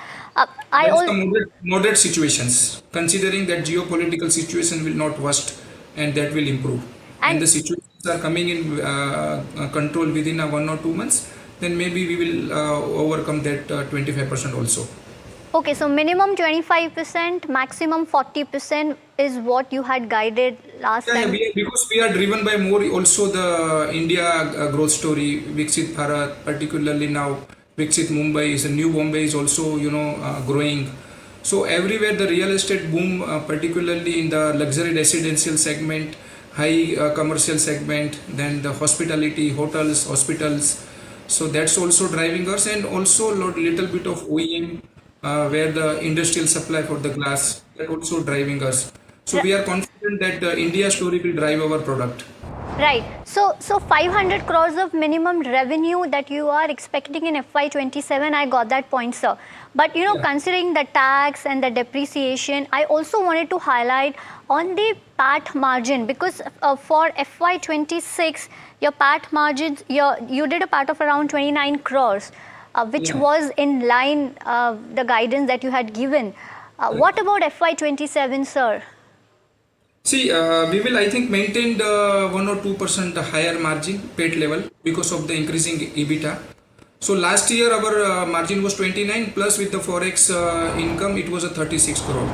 I also moderate situations, considering that geopolitical situation will not worst and that will improve. And the situations are coming in control within 1 or 2 months, then maybe we will overcome that 25% also. Okay, so minimum 25%, maximum 40% is what you had guided last time. Yeah, because we are driven by more also the India growth story, Viksit Bharat, particularly now Viksit Mumbai is a new Bombay is also growing. So everywhere the real estate boom, particularly in the luxury residential segment, high commercial segment, then the hospitality, hotels, hospitals. So that's also driving us, and also little bit of OEM where the industrial supply for the glass, that also driving us. So we are confident that the India story will drive our product. Right. So 500 crores of minimum revenue that you are expecting in FY27, I got that point, sir. But considering the tax and the depreciation, I also wanted to highlight on the PAT margin, because for FY26, your PAT margins, you did a PAT of around 29 crores, which was in line the guidance that you had given. What about FY27, sir? See, we will, I think, maintain the 1 or 2% higher margin PAT level because of the increasing EBITDA. So last year our margin was 29, plus with the forex income it was a 36 crore.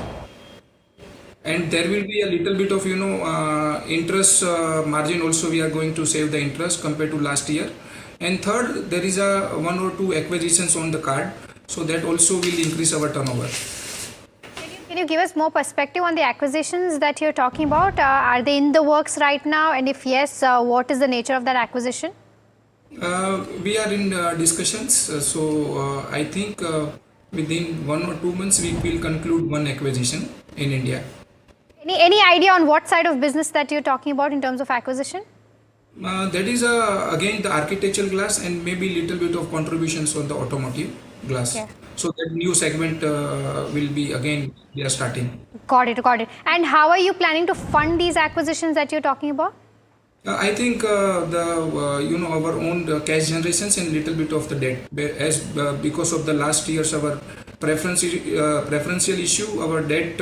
And there will be a little bit of interest margin also. We are going to save the interest compared to last year. And third, there is a 1 or 2 acquisitions on the card, so that also will increase our turnover. Can you give us more perspective on the acquisitions that you're talking about? Are they in the works right now? And if yes, what is the nature of that acquisition? We are in discussions. So I think within 1 or 2 months we will conclude one acquisition in India. Any idea on what side of business that you're talking about in terms of acquisition? That is again the architectural glass and maybe little bit of contributions on the automotive. glass. Okay. So that new segment will be again we are starting. Got it, got it. And how are you planning to fund these acquisitions that you're talking about? I think our own cash generations and little bit of the debt, as because of the last years our preferential issue, our debt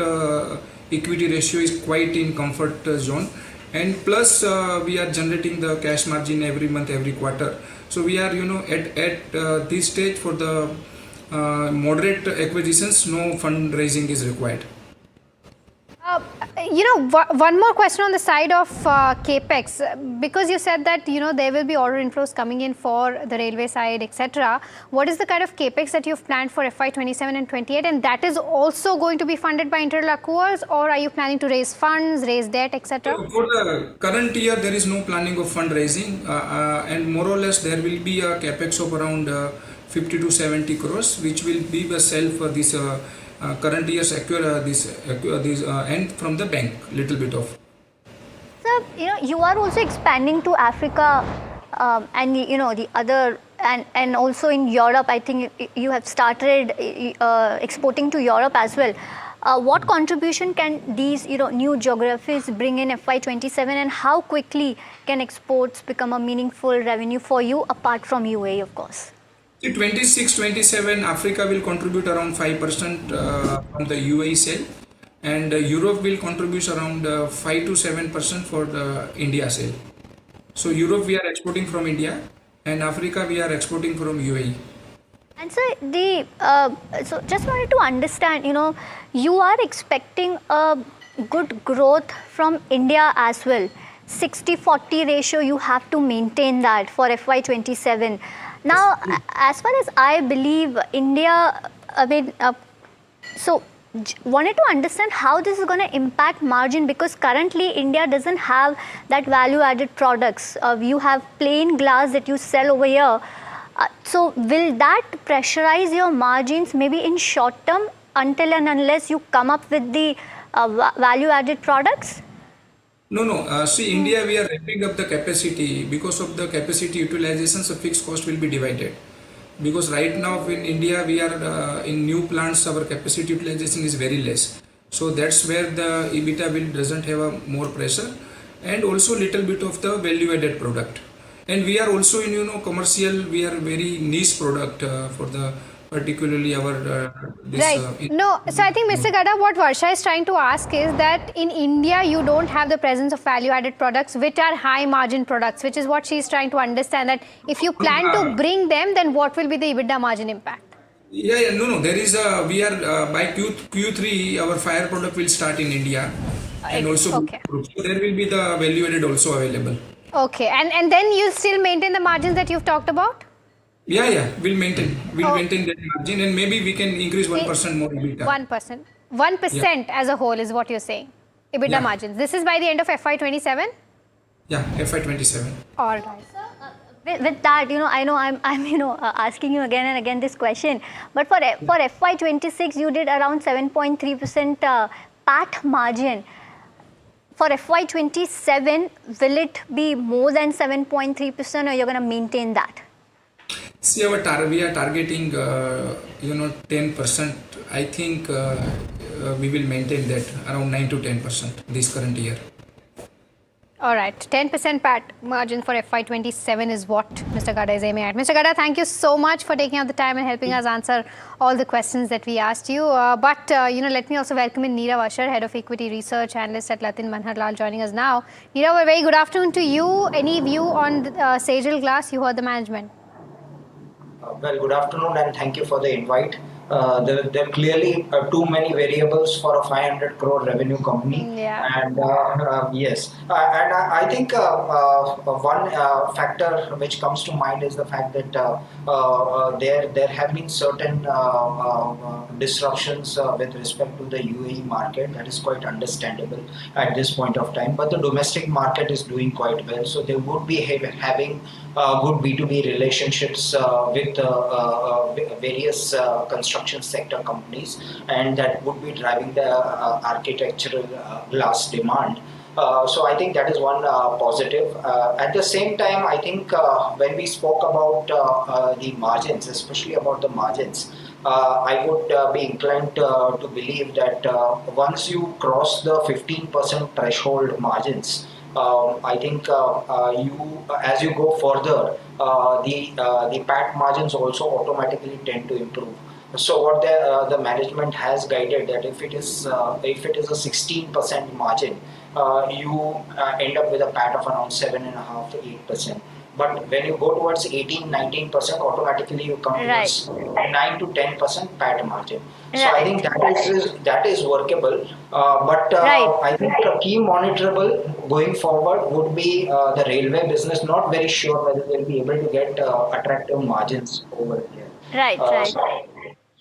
equity ratio is quite in comfort zone, and plus we are generating the cash margin every month, every quarter. So we are at this stage for the moderate acquisitions, no fundraising is required. One more question on the side of capex, because you said that there will be order inflows coming in for the railway side, etc. What is the kind of capex that you've planned for FY27 and 28, and that is also going to be funded by internal accruals, or are you planning to raise funds, raise debt, etc.? For the current year, there is no planning of fundraising, and more or less there will be a capex of around 50 to 70 crores, which will be the self for this. Current year's and from the bank little bit of. Sir, you are also expanding to Africa, and the other, and also in Europe. I think you have started exporting to Europe as well. What contribution can these new geographies bring in FY27, and how quickly can exports become a meaningful revenue for you apart from UAE, of course? 26-27 Africa will contribute around 5% from the UAE sale, and Europe will contribute around 5 to 7% for the India sale. So Europe we are exporting from India, and Africa we are exporting from UAE. And so just wanted to understand, you are expecting a good growth from India as well. 60-40 ratio, you have to maintain that for FY27. Now, as far as I believe, India, so wanted to understand how this is going to impact margin, because currently India doesn't have that value-added products. You have plain glass that you sell over here. So will that pressurize your margins maybe in short term until and unless you come up with the value-added products? No. See, India, we are ramping up the capacity. Because of the capacity utilization, so fixed cost will be divided. Because right now in India, we are in new plants, our capacity utilization is very less. So that's where the EBITDA doesn't have a more pressure, and also little bit of the value-added product. And we are also in commercial. We are very niche product for the particularly our So I think Mr. Gada, what Varsha is trying to ask is that in India you don't have the presence of value-added products which are high margin products, which is what she is trying to understand, that if you plan to bring them, then what will be the EBITDA margin impact? No. There is we are by Q3 our fire product will start in India, and also so there will be the value-added also available. Okay, and then you'll still maintain the margins that you've talked about? Yeah, we'll maintain that margin, and maybe we can increase 1% more EBITDA. 1% as a whole is what you're saying, EBITDA margins. This is by the end of FY27? Yeah, FY27. All right. With that, I know I'm asking you again and again this question, but for FY26 you did around 7.3% PAT margin. For FY27, will it be more than 7.3%, or you're going to maintain that? See, we are targeting 10%. I think we will maintain that around 9 to 10% this current year. All right, 10% PAT margin for FY27 is what Mr. Gada is aiming at. Mr. Gada, thank you so much for taking out the time and helping us answer all the questions that we asked you. But let me also welcome in Neera Vasher, Head of Equity Research Analyst at Latin Manharlal, joining us now. Neera, a very good afternoon to you. Any view on Sejal Glass? You heard the management. Well, good afternoon and thank you for the invite. There are clearly too many variables for a 500 crore revenue company. And yes, and I think one factor which comes to mind is the fact that there have been certain disruptions with respect to the UAE market. That is quite understandable at this point of time, but the domestic market is doing quite well, so they would be having good B2B relationships with various construction sector companies, and that would be driving the architectural glass demand. So I think that is one positive. At the same time, I think when we spoke about the margins, especially about the margins, I would be inclined to believe that once you cross the 15% threshold margins, I think as you go further, the PAT margins also automatically tend to improve. So what the management has guided that if it is a 16% margin, you end up with a PAT of around 7.5 to 8%. But when you go towards 18-19%, automatically you come towards 9 to 10% PAT margin. So I think that is workable. But I think a key monitorable going forward would be the railway business. Not very sure whether they'll be able to get attractive margins over here. Right.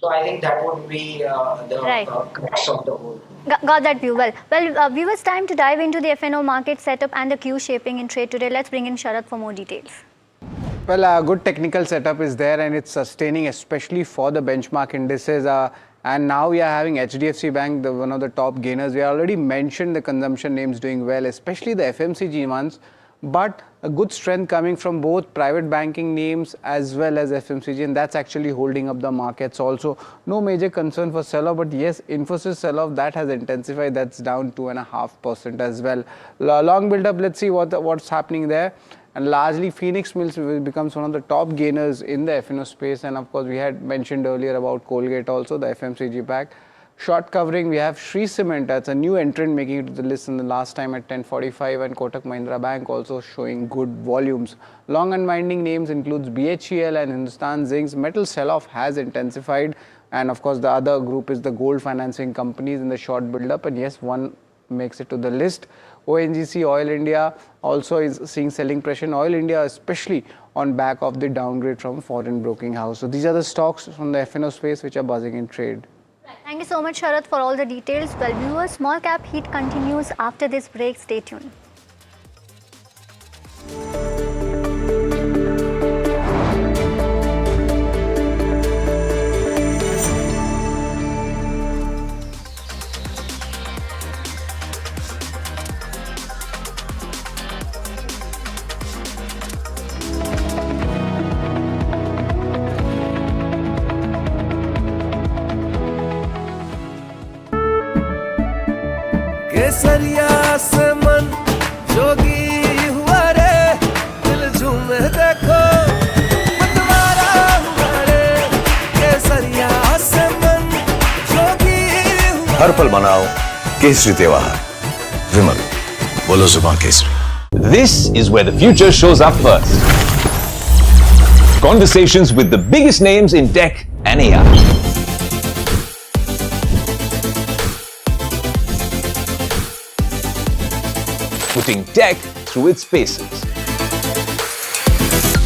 So I think that would be the crux of the whole. Got that view. Well, viewers, time to dive into the FNO market setup and the Q shaping in trade today. Let's bring in Sharad for more details. Well, a good technical setup is there and it's sustaining, especially for the benchmark indices. And now we are having HDFC Bank, one of the top gainers. We already mentioned the consumption names doing well, especially the FMCG ones. But a good strength coming from both private banking names as well as FMCG, and that's actually holding up the markets also. No major concern for sell-off, but yes, Infosys sell-off, that has intensified. That's down 2.5% as well. Long build-up, let's see what's happening there. And largely, Phoenix Mills becomes one of the top gainers in the FNO space. And of course, we had mentioned earlier about Colgate also, the FMCG pack. Short covering, we have Shree Cement. That's a new entrant making it to the list in the last time at 10:45, and Kotak Mahindra Bank also showing good volumes. Long unwinding names includes BHEL and Hindustan Zinc's. Metal sell-off has intensified, and of course the other group is the gold financing companies in the short build-up, and yes, one makes it to the list. ONGC, Oil India also is seeing selling pressure. Oil India especially on back of the downgrade from foreign broking house. So these are the stocks from the FNO space which are buzzing in trade. Thank you so much, Sharad, for all the details. Well, viewers, small cap heat continues after this break. Stay tuned. केसरिया से मन जोगी हुआ रे दिल झूमे देखो मतवारा हुआ रे केसरिया से मन जोगी हुआ हर पल मनाओ केसरी त्योहार विमल बोलो जुबान Kesari. This is where the future shows up first. Conversations with the biggest names in tech and AI. Putting tech through its paces.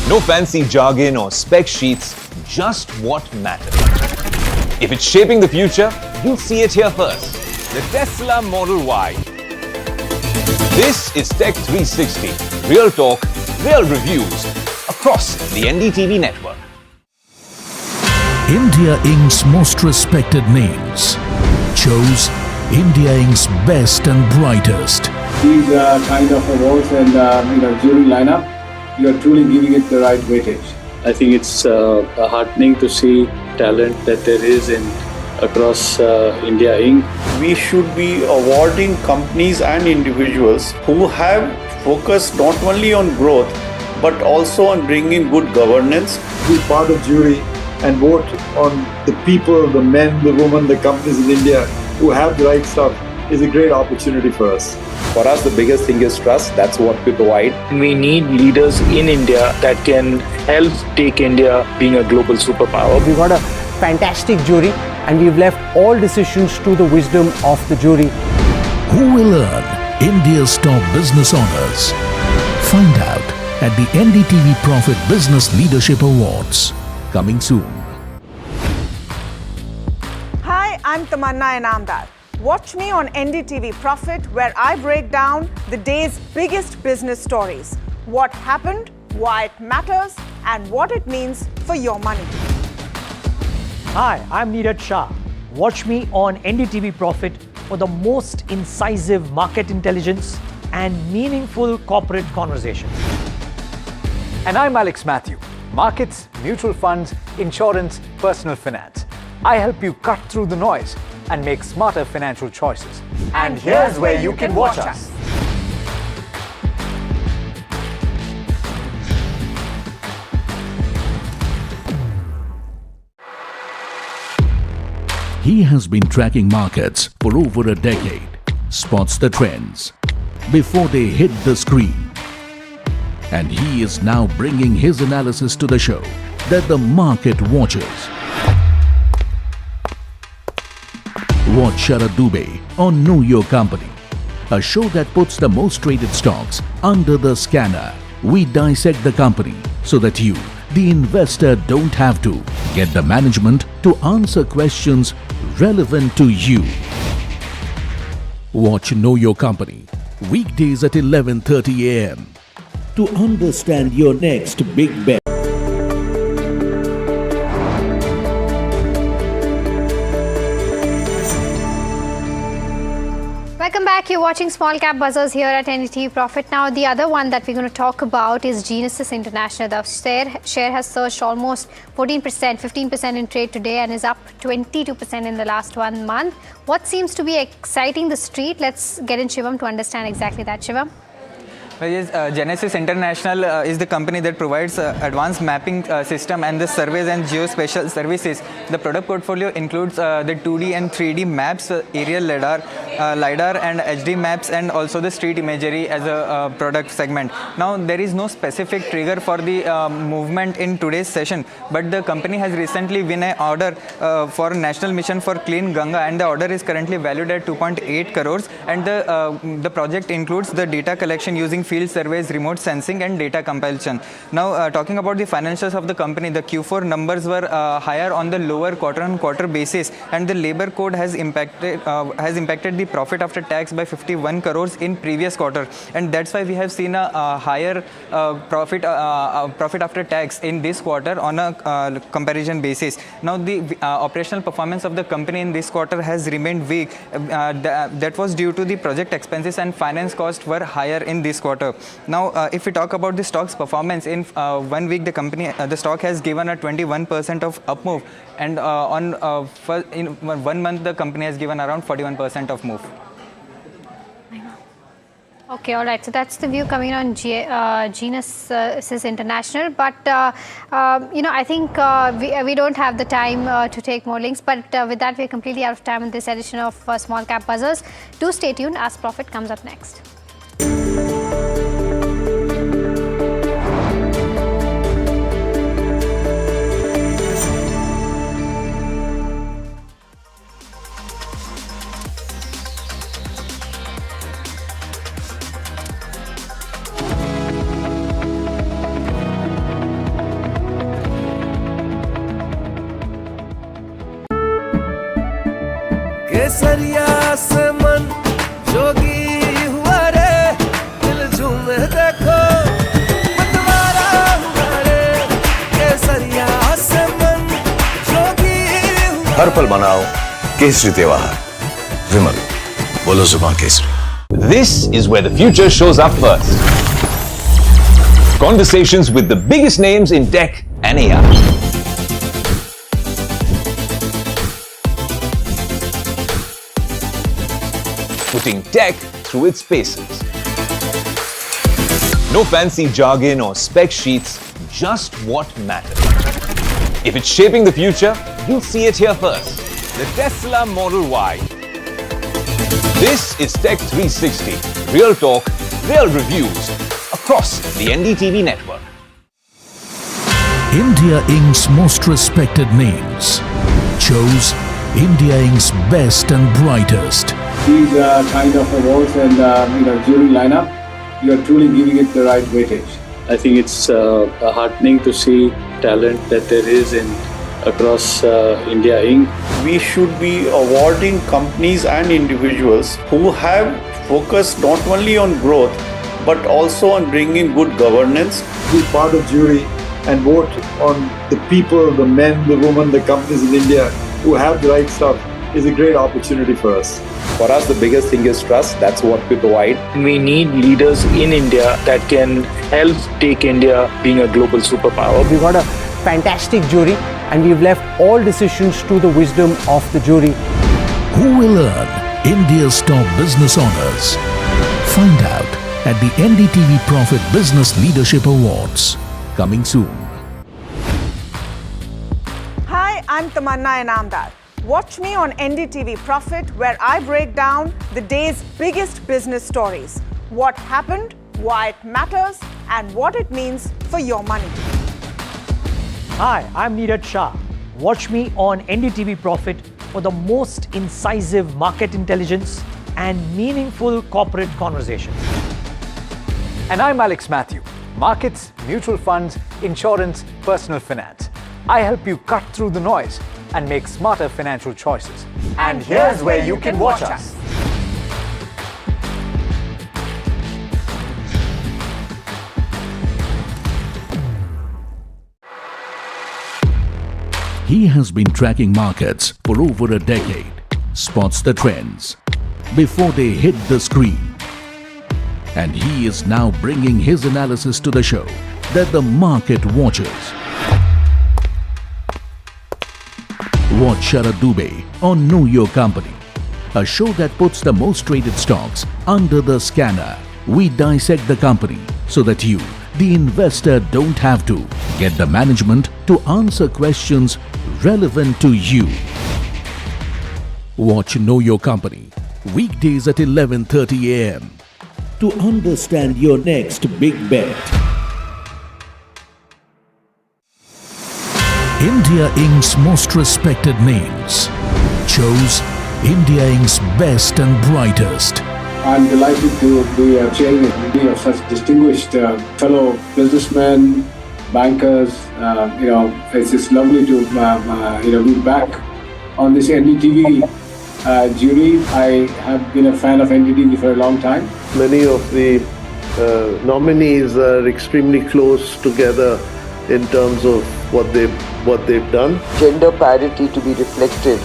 No fancy jargon or spec sheets, just what matters. If it's shaping the future, you'll see it here first. The Tesla Model Y. This is Tech 360. Real talk, real reviews across the NDTV network. India Inc.'s most respected names chose India Inc.'s best and brightest. These kind of awards and jury lineup, you are truly giving it the right weightage. I think it's heartening to see talent that there is across India Inc. We should be awarding companies and individuals who have focused not only on growth but also on bringing good governance. Be part of jury and vote on the people, the men, the women, the companies in India who have the right stuff is a great opportunity for us. For us, the biggest thing is trust. That's what we provide. We need leaders in India that can help take India being a global superpower. We've got a fantastic jury and we've left all decisions to the wisdom of the jury. Who will earn India's top business honors? Find out at the NDTV Profit Business Leadership Awards. Coming soon. Hi, I'm Tamanna Inamdar. Watch me on NDTV Profit, where I break down the day's biggest business stories. What happened, why it matters, and what it means for your money. Hi, I'm Neeraj Shah. Watch me on NDTV Profit for the most incisive market intelligence, and meaningful corporate conversations. And I'm Alex Matthew. Markets, mutual funds, insurance, personal finance. I help you cut through the noise and make smarter financial choices. And here's where you can watch us. He has been tracking markets for over a decade, spots the trends before they hit the screen. And he is now bringing his analysis to the show that the market watches. Watch Sharad Dubey on Know Your Company, a show that puts the most traded stocks under the scanner. We dissect the company so that you, the investor, don't have to get the management to answer questions relevant to you. Watch Know Your Company weekdays at 11:30 a.m. to understand your next big bet. Welcome back. You're watching Small Cap Buzzers here at NDTV Profit. Now, the other one that we're going to talk about is Genesis International. The share has surged almost 14%, 15% in trade today and is up 22% in the last 1 month. What seems to be exciting the street? Let's get in Shivam to understand exactly that. Shivam? Well, yes, Genesis International is the company that provides advanced mapping system and the surveys and geospatial services. The product portfolio includes the 2D and 3D maps, aerial LiDAR and HD maps, and also the street imagery as a product segment. Now, there is no specific trigger for the movement in today's session, but the company has recently won an order for National Mission for Clean Ganga, and the order is currently valued at 2.8 crores, and the project includes the data collection using field surveys, remote sensing and data compilation. Now, talking about the financials of the company, the Q4 numbers were higher on the lower quarter-on-quarter basis, and the labor code has impacted the profit after tax by 51 crores in previous quarter, and that's why we have seen a higher profit after tax in this quarter on a comparison basis. Now, the operational performance of the company in this quarter has remained weak. That was due to the project expenses and finance costs were higher in this quarter. Now, if we talk about the stock's performance in 1 week, the stock has given a 21% of up move, and in 1 month the company has given around 41% of move. Okay, all right. So that's the view coming on Genesis International. But, I think we don't have the time to take more links. But with that, we're completely out of time in this edition of Small Cap Buzzers. Do stay tuned as Profit comes up next. केसरिया से मन जोगी हुआ रे दिल झूमे देखो मतवारा हुआ रे केसरिया से मन जोगी हुआ हर पल मनाओ केसरी त्योहार विमल बोलो जुबान Kesari. This is where the future shows up first. Conversations with the biggest names in tech and AI. Putting tech through its paces. No fancy jargon or spec sheets, just what matters. If it's shaping the future, you'll see it here first. The Tesla Model Y. This is Tech 360. Real talk, real reviews across the NDTV network. India Inc.'s most respected names chose India Inc.'s best and brightest. These kind of awards and jury lineup, you are truly giving it the right weightage. I think it's heartening to see talent that there is across India Inc. We should be awarding companies and individuals who have focused not only on growth but also on bringing good governance. Be part of jury and vote on the people, the men, the women, the companies in India who have the right stuff. is a great opportunity for us. For us, the biggest thing is trust. That's what we provide. We need leaders in India that can help take India being a global superpower. We got a fantastic jury and we've left all decisions to the wisdom of the jury. Who will earn India's top business honors? Find out at the NDTV Profit Business Leadership Awards. Coming soon. Hi, I'm Tamanna Inamdar. Watch me on NDTV Profit, where I break down the day's biggest business stories. What happened, why it matters, and what it means for your money. Hi, I'm Neeraj Shah. Watch me on NDTV Profit for the most incisive market intelligence and meaningful corporate conversations. And I'm Alex Matthew. Markets, mutual funds, insurance, personal finance. I help you cut through the noise and make smarter financial choices. And here's where you can watch us. He has been tracking markets for over a decade, spots the trends before they hit the screen. And he is now bringing his analysis to the show that the market watches. Watch Sharad Dubey on Know Your Company, a show that puts the most traded stocks under the scanner. We dissect the company so that you, the investor, don't have to get the management to answer questions relevant to you. Watch Know Your Company weekdays at 11:30 a.m. to understand your next big bet. India Inc.'s most respected names chose India Inc.'s best and brightest. I'm delighted to be chairing a committee of such distinguished fellow businessmen, bankers. It's just lovely to be back on this NDTV jury. I have been a fan of NDTV for a long time. Many of the nominees are extremely close together in terms of what they've done. Gender parity to be reflected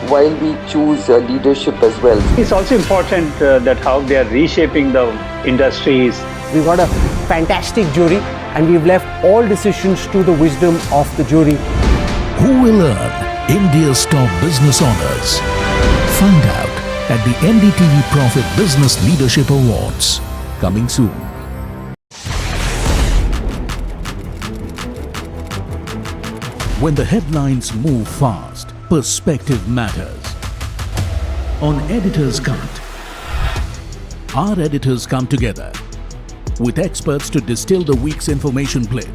while we choose leadership as well. It's also important that how they are reshaping the industries. We got a fantastic jury and we've left all decisions to the wisdom of the jury. Who will earn India's top business honors? Find out at the NDTV Profit Business Leadership Awards. Coming soon. When the headlines move fast, perspective matters. On Editor's Cut, our editors come together with experts to distill the week's information play.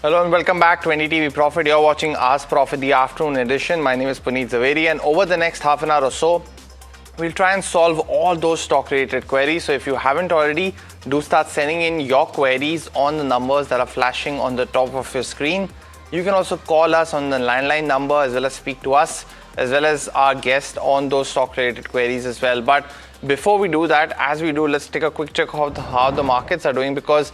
Hello and welcome back to NDTV Profit. You're watching Ask Profit, the afternoon edition. My name is Puneet Zaveri, and over the next half an hour or so, we'll try and solve all those stock-related queries. So if you haven't already, do start sending in your queries on the numbers that are flashing on the top of your screen. You can also call us on the landline number as well as speak to us as well as our guest on those stock-related queries as well. But before we do that, as we do, let's take a quick check of how the markets are doing, because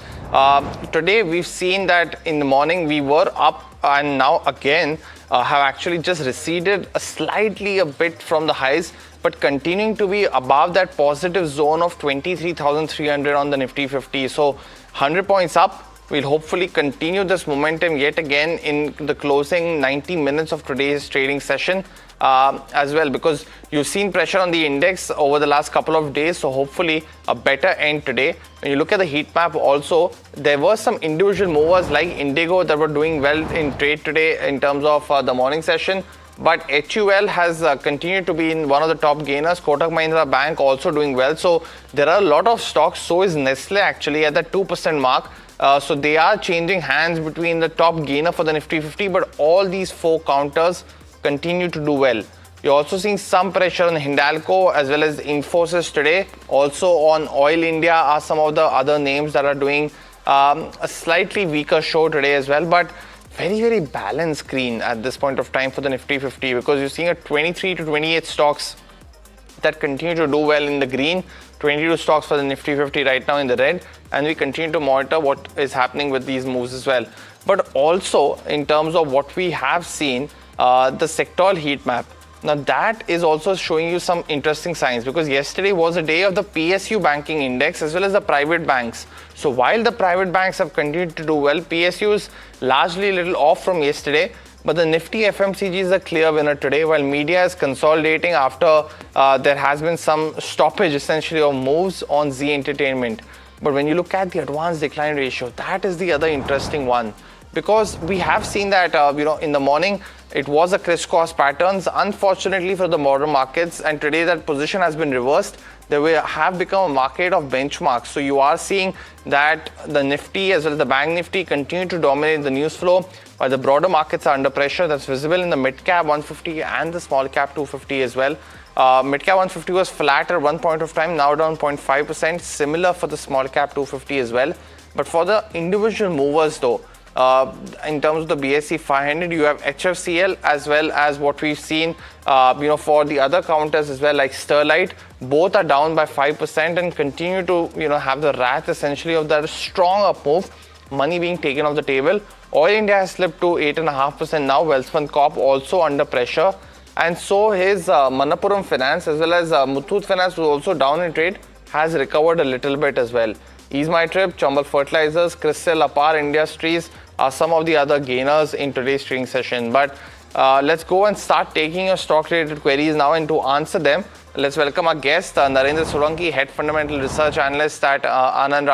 today we've seen that in the morning we were up and now again have actually just receded a bit from the highs, but continuing to be above that positive zone of 23,300 on the Nifty 50. So 100 points up. We'll hopefully continue this momentum yet again in the closing 90 minutes of today's trading session as well, because you've seen pressure on the index over the last couple of days. So hopefully a better end today. When you look at the heat map also, there were some individual movers like Indigo that were doing well in trade today in terms of the morning session. But HUL has continued to be in one of the top gainers. Kotak Mahindra Bank also doing well. So there are a lot of stocks. So is Nestle actually at the 2% mark. So they are changing hands between the top gainer for the Nifty 50. But all these four counters continue to do well. You're also seeing some pressure on Hindalco as well as Infosys today. Also on Oil India are some of the other names that are doing a slightly weaker show today as well. But very, very balanced screen at this point of time for the Nifty 50, because you're seeing a 23 to 28 stocks that continue to do well in the green, 22 stocks for the Nifty 50 right now in the red, and we continue to monitor what is happening with these moves as well. But also in terms of what we have seen, the sectoral heat map. Now that is also showing you some interesting signs, because yesterday was a day of the PSU banking index as well as the private banks. So while the private banks have continued to do well, PSU is largely a little off from yesterday. But the Nifty FMCG is a clear winner today, while media is consolidating after there has been some stoppage essentially of moves on Z Entertainment. But when you look at the advanced decline ratio, that is the other interesting one, because we have seen that in the morning it was a crisscross patterns, unfortunately for the modern markets, and today that position has been reversed. They have become a market of benchmarks. So you are seeing that the Nifty as well as the Bank Nifty continue to dominate the news flow, while the broader markets are under pressure. That's visible in the mid cap 150 and the small cap 250 as well. Mid cap 150 was flat at one point of time, now down 0.5%. Similar for the small cap 250 as well. But for the individual movers though, in terms of the BSE 500, you have HFCL as well as what we've seen, for the other counters as well, like Sterlite. Both are down by 5% and continue to, have the wrath essentially of that strong up move, money being taken off the table. Oil India has slipped to 8.5% now. Welspun Corp also under pressure. And so his Manappuram Finance as well as Muthoot Finance, was also down in trade, has recovered a little bit as well. Ease My Trip, Chambal Fertilizers, Crystal, Apar Industries are some of the other gainers in today's trading session. But let's go and start taking your stock related queries now, and to answer them, let's welcome our guest, Narendra Solanki, Head Fundamental Research Analyst at Anand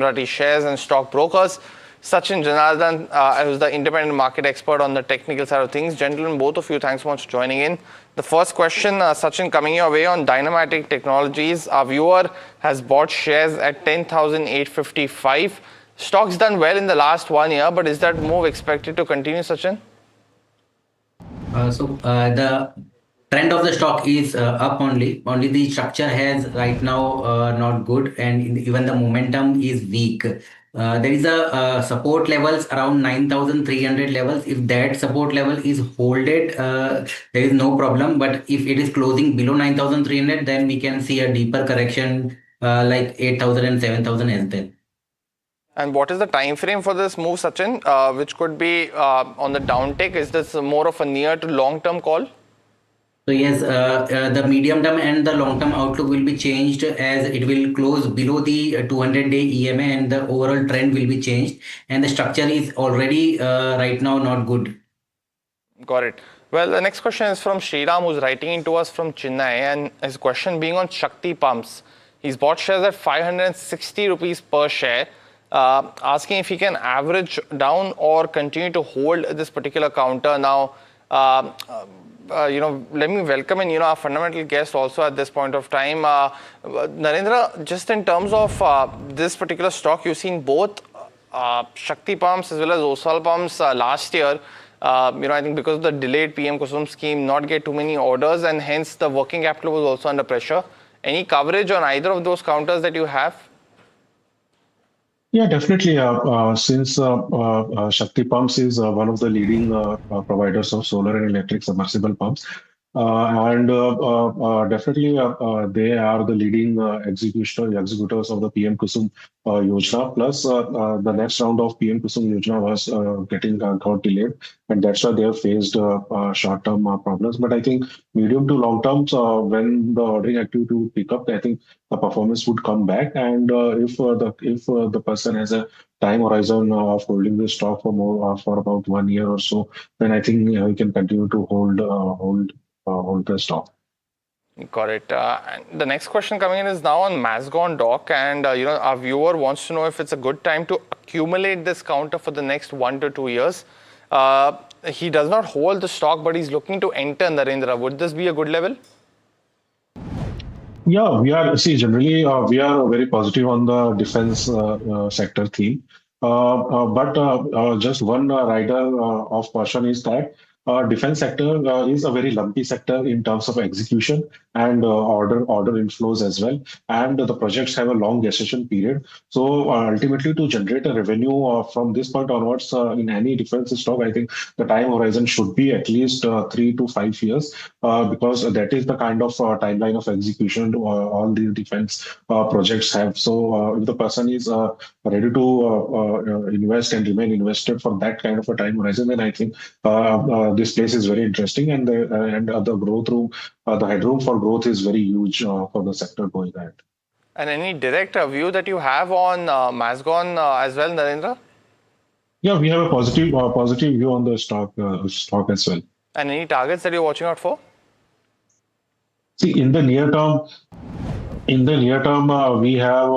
Rathi Shares and Stock Brokers. Sachin Janardhan, who's the independent market expert on the technical side of things. Gentlemen, both of you, thanks so much for joining in. The first question, Sachin, coming your way on Dynamatic Technologies. Our viewer has bought shares at 10,855. Stock's done well in the last 1 year, but is that move expected to continue, Sachin? The trend of the stock is up only. Only the structure has right now not good, and even the momentum is weak. There is a support levels around 9,300 levels. If that support level is holded, there is no problem. But if it is closing below 9,300, then we can see a deeper correction like 8,000 and 7,000 as well. And what is the time frame for this move, Sachin, which could be on the downtick? Is this more of a near to long-term call? So yes, the medium term and the long term outlook will be changed as it will close below the 200-day EMA, and the overall trend will be changed. And the structure is already right now not good. Got it. Well, the next question is from Sriram, who's writing into us from Chennai, and his question being on Shakti Pumps. He's bought shares at 560 rupees per share, asking if he can average down or continue to hold this particular counter now. Let me welcome in, our fundamental guest also at this point of time. Narendra, just in terms of this particular stock, you've seen both Shakti Pumps as well as Oswal Pumps last year. I think because of the delayed PM Kusum scheme, not get too many orders, and hence the working capital was also under pressure. Any coverage on either of those counters that you have? Yeah, definitely. Since Shakti Pumps is one of the leading providers of solar and electric submersible pumps, definitely they are the leading executors of the PM Kusum Yojana. Plus, the next round of PM Kusum Yojana was got delayed, and that's why they have faced short-term problems. But I think medium to long term, when the ordering activity would pick up, I think the performance would come back. And if the person has a time horizon of holding the stock for about 1 year or so, then I think we can continue to hold the stock. Got it. And the next question coming in is now on Mazagon Dock, and our viewer wants to know if it's a good time to accumulate this counter for the next 1 to 2 years. He does not hold the stock, but he's looking to enter, Narendra. Would this be a good level? Yeah, generally we are very positive on the defense sector theme. But just one rider of caution is that defense sector is a very lumpy sector in terms of execution and order inflows as well. And the projects have a long gestation period. So ultimately, to generate a revenue from this point onwards in any defense stock, I think the time horizon should be at least 3 to 5 years, because that is the kind of timeline of execution all the defense projects have. So if the person is ready to invest and remain invested for that kind of a time horizon, then I think this place is very interesting, and the growth room, the headroom for growth is very huge for the sector going ahead. And any direct view that you have on Mazgon as well, Narendra? Yeah, we have a positive view on the stock as well. And any targets that you're watching out for? See, in the near term, we have.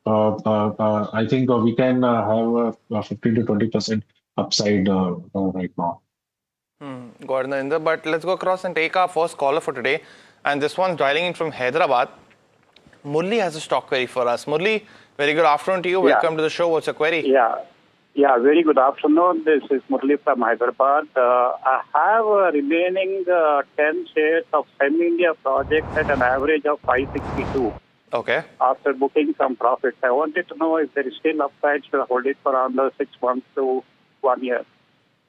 I think we can have a 15 to 20% upside right now. Got it, Narendra. But let's go across and take our first caller for today. And this one's dialing in from Hyderabad. Murli has a stock query for us. Murli, very good afternoon to you. Yeah. Welcome to the show. What's your query? Yeah, very good afternoon. This is Murli from Hyderabad. I have remaining 10 shares of SEM India project at an average of 562. Okay. After booking some profits, I wanted to know if there is still upside. Should I hold it for around 6 months to 1 year?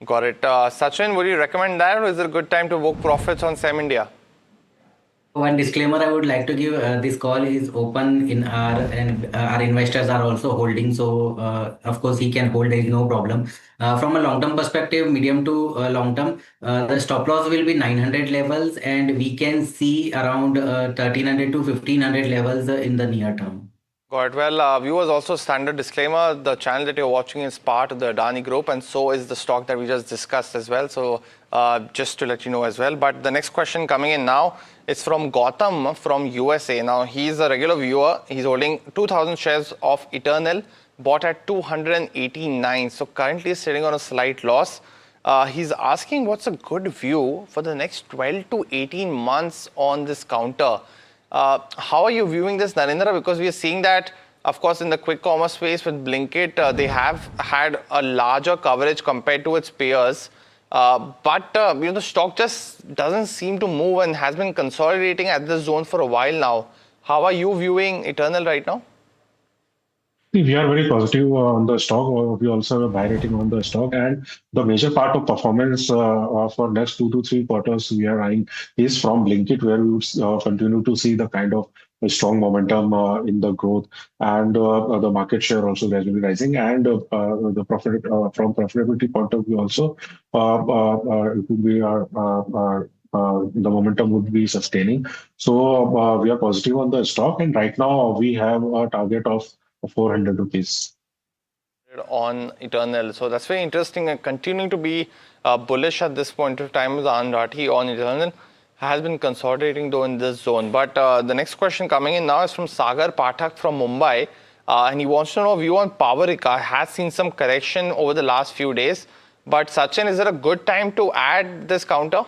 Got it. Sachin, would you recommend that, or is it a good time to book profits on SEM India? One disclaimer I would like to give: this call is open in our investors are also holding. So of course he can hold. There is no problem. From a long-term perspective, medium to long-term, the stop loss will be 900 levels, and we can see around 1300 to 1500 levels in the near term. Got it. Well, viewers, also standard disclaimer: the channel that you're watching is part of the Adani Group, and so is the stock that we just discussed as well. So just to let you know as well. But the next question coming in now is from Gautam from USA. Now, he's a regular viewer. He's holding 2,000 shares of Eternal, bought at 289. So currently sitting on a slight loss. He's asking what's a good view for the next 12 to 18 months on this counter. How are you viewing this, Narendra? Because we are seeing that, of course, in the quick commerce space with Blinkit, they have had a larger coverage compared to its peers. But the stock just doesn't seem to move and has been consolidating at this zone for a while now. How are you viewing Eternal right now? We are very positive on the stock. We also have a buy rating on the stock, and the major part of performance for next 2 to 3 quarters we are eyeing is from Blinkit, where we would continue to see the kind of a strong momentum in the growth, and the market share also gradually rising, and the profit from profitability point of view also it would be the momentum would be sustaining. So we are positive on the stock, and right now we have a target of 400 rupees on Eternal. So that's very interesting, and continuing to be bullish at this point of time with Andrati on Eternal. Has been consolidating though in this zone. But the next question coming in now is from Sagar Pathak from Mumbai, and he wants to know view on Powerica. Has seen some correction over the last few days, but Sachin, is it a good time to add this counter?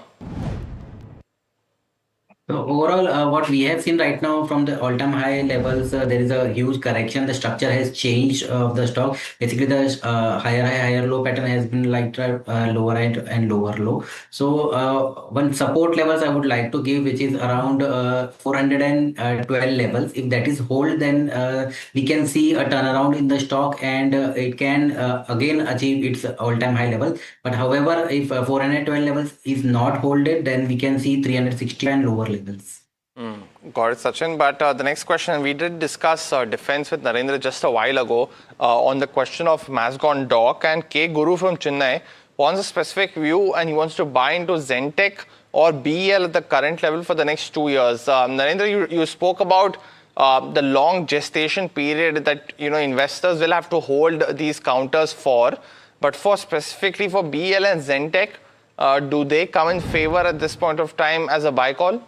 So overall, what we have seen right now from the all-time high levels, there is a huge correction. The structure has changed of the stock. Basically, the higher high, higher low pattern has been like lower high and lower low. So one support levels I would like to give, which is around 412 levels. If that is hold, then we can see a turnaround in the stock, and it can again achieve its all-time high level. But however, if 412 levels is not holded, then we can see 360 and lower levels. Got it, Sachin. But the next question, we did discuss defense with Narendra just a while ago on the question of Mazgon Dock, and K. Guru from Chennai wants a specific view, and he wants to buy into Zentech or BEL at the current level for the next 2 years. Narendra, you spoke about the long gestation period that investors will have to hold these counters for. But for specifically for BEL and Zentech, do they come in favor at this point of time as a buy call?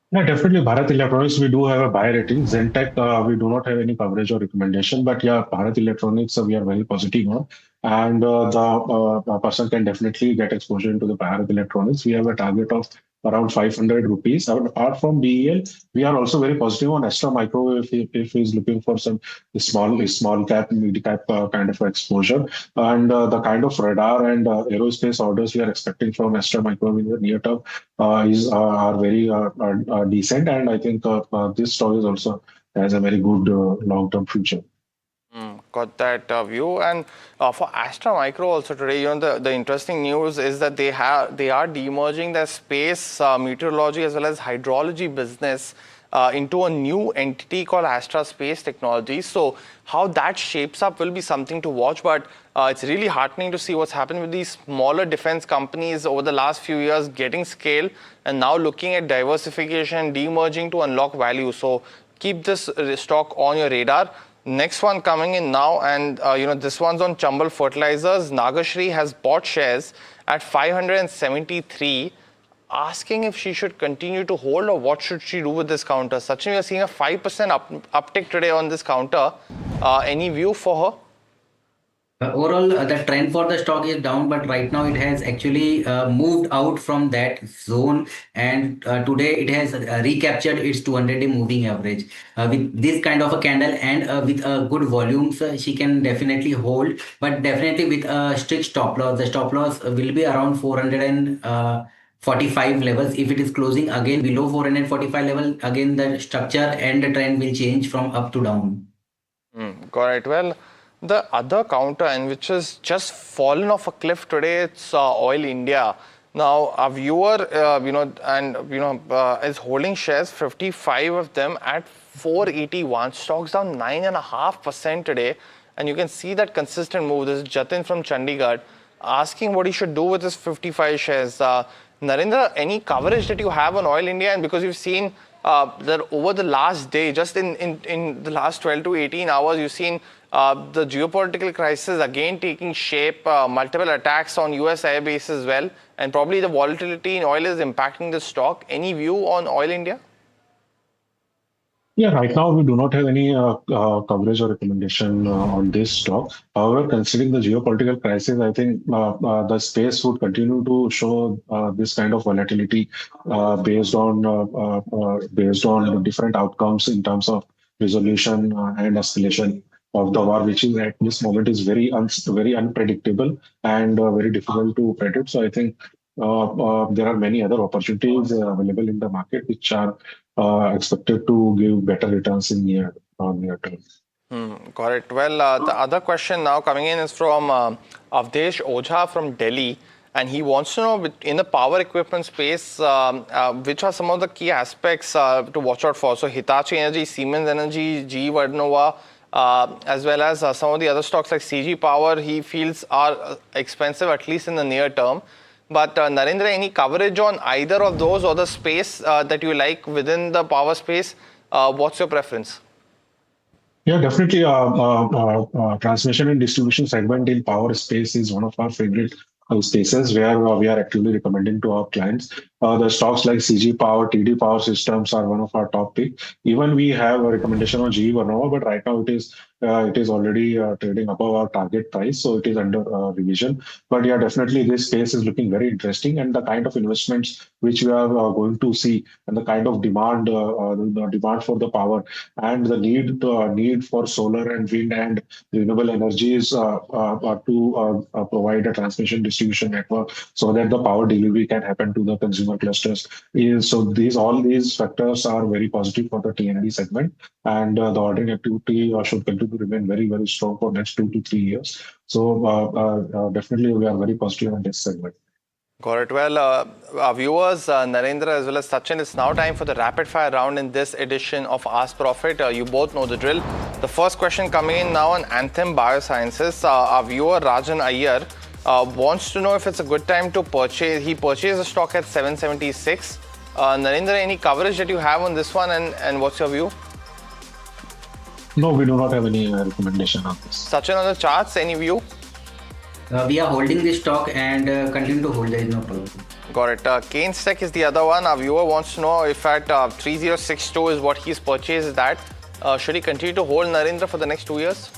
Yeah, definitely. Bharat Electronics, we do have a buy rating. Zentech, we do not have any coverage or recommendation. But yeah, Bharat Electronics, we are very positive on. And the person can definitely get exposure into the Bharat Electronics. We have a target of around 500 rupees. Apart from BEL, we are also very positive on Astra Micro if he's looking for some small cap, mid cap kind of exposure. And the kind of radar and aerospace orders we are expecting from Astra Micro in the near term are very decent. And I think this stock is also has a very good long-term future. Got that view. And for Astra Micro also today, the interesting news is that they are demerging their space meteorology as well as hydrology business into a new entity called Astra Space Technologies. So how that shapes up will be something to watch, but it's really heartening to see what's happened with these smaller defense companies over the last few years getting scale and now looking at diversification, demerging to unlock value. So keep this stock on your radar. Next one coming in now, and this one's on Chambal Fertilizers. Nagashri has bought shares at 573, asking if she should continue to hold or what should she do with this counter. Sachin, we are seeing a 5% uptick today on this counter. Any view for her? Overall, the trend for the stock is down, but right now it has actually moved out from that zone, and today it has recaptured its 200-day moving average. With this kind of a candle and with good volumes, she can definitely hold, but definitely with a strict stop loss. The stop loss will be around 445 levels. If it is closing again below 445 level, again the structure and the trend will change from up to down. Got it. Well, the other counter, and which has just fallen off a cliff today, it's Oil India. Now, a viewer, is holding shares, 55 of them at 481. Stocks down 9.5% today, and you can see that consistent move. This is Jatin from Chandigarh asking what he should do with his 55 shares. Narendra, any coverage that you have on Oil India? And because you've seen that over the last day, just in the last 12 to 18 hours, you've seen the geopolitical crisis again taking shape, multiple attacks on US air base as well, and probably the volatility in oil is impacting the stock. Any view on Oil India? Yeah, right now we do not have any coverage or recommendation on this stock. However, considering the geopolitical crisis, I think the space would continue to show this kind of volatility based on different outcomes in terms of resolution and escalation of the war, which is at this moment is very unpredictable and very difficult to predict. So I think there are many other opportunities available in the market which are expected to give better returns in near term. Got it. Well, the other question now coming in is from Avdesh Ojha from Delhi, and he wants to know in the power equipment space, which are some of the key aspects to watch out for. So Hitachi Energy, Siemens Energy, GE Vernova, as well as some of the other stocks like CG Power, he feels are expensive, at least in the near term. But Narendra, any coverage on either of those or the space that you like within the power space? What's your preference? Yeah, definitely. Transmission and distribution segment in power space is one of our favorite spaces where we are actively recommending to our clients. The stocks like CG Power, TD Power Systems are one of our top picks. Even we have a recommendation on GE Vernova, but right now it is already trading above our target price, so it is under revision. But yeah, definitely this space is looking very interesting, and the kind of investments which we are going to see, and the kind of demand, the demand for the power, and the need for solar and wind and renewable energies to provide a transmission distribution network so that the power delivery can happen to the consumer clusters. So all these factors are very positive for the T&D segment, and the ordering activity should continue to remain very, very strong for next 2 to 3 years. So definitely we are very positive on this segment. Got it. Well, our viewers, Narendra as well as Sachin, it's now time for the rapid fire round in this edition of Ask Profit. You both know the drill. The first question coming in now on Anthem Biosciences. Our viewer Rajan Iyer wants to know if it's a good time to purchase. He purchased the stock at 776. Narendra, any coverage that you have on this one, and what's your view? No, we do not have any recommendation on this. Sachin, on the charts, any view? We are holding this stock and continue to hold. There is no problem. Got it. Keynes Tech is the other one. Our viewer wants to know if at 3062 is what he's purchased that. Should he continue to hold, Narendra, for the next 2 years?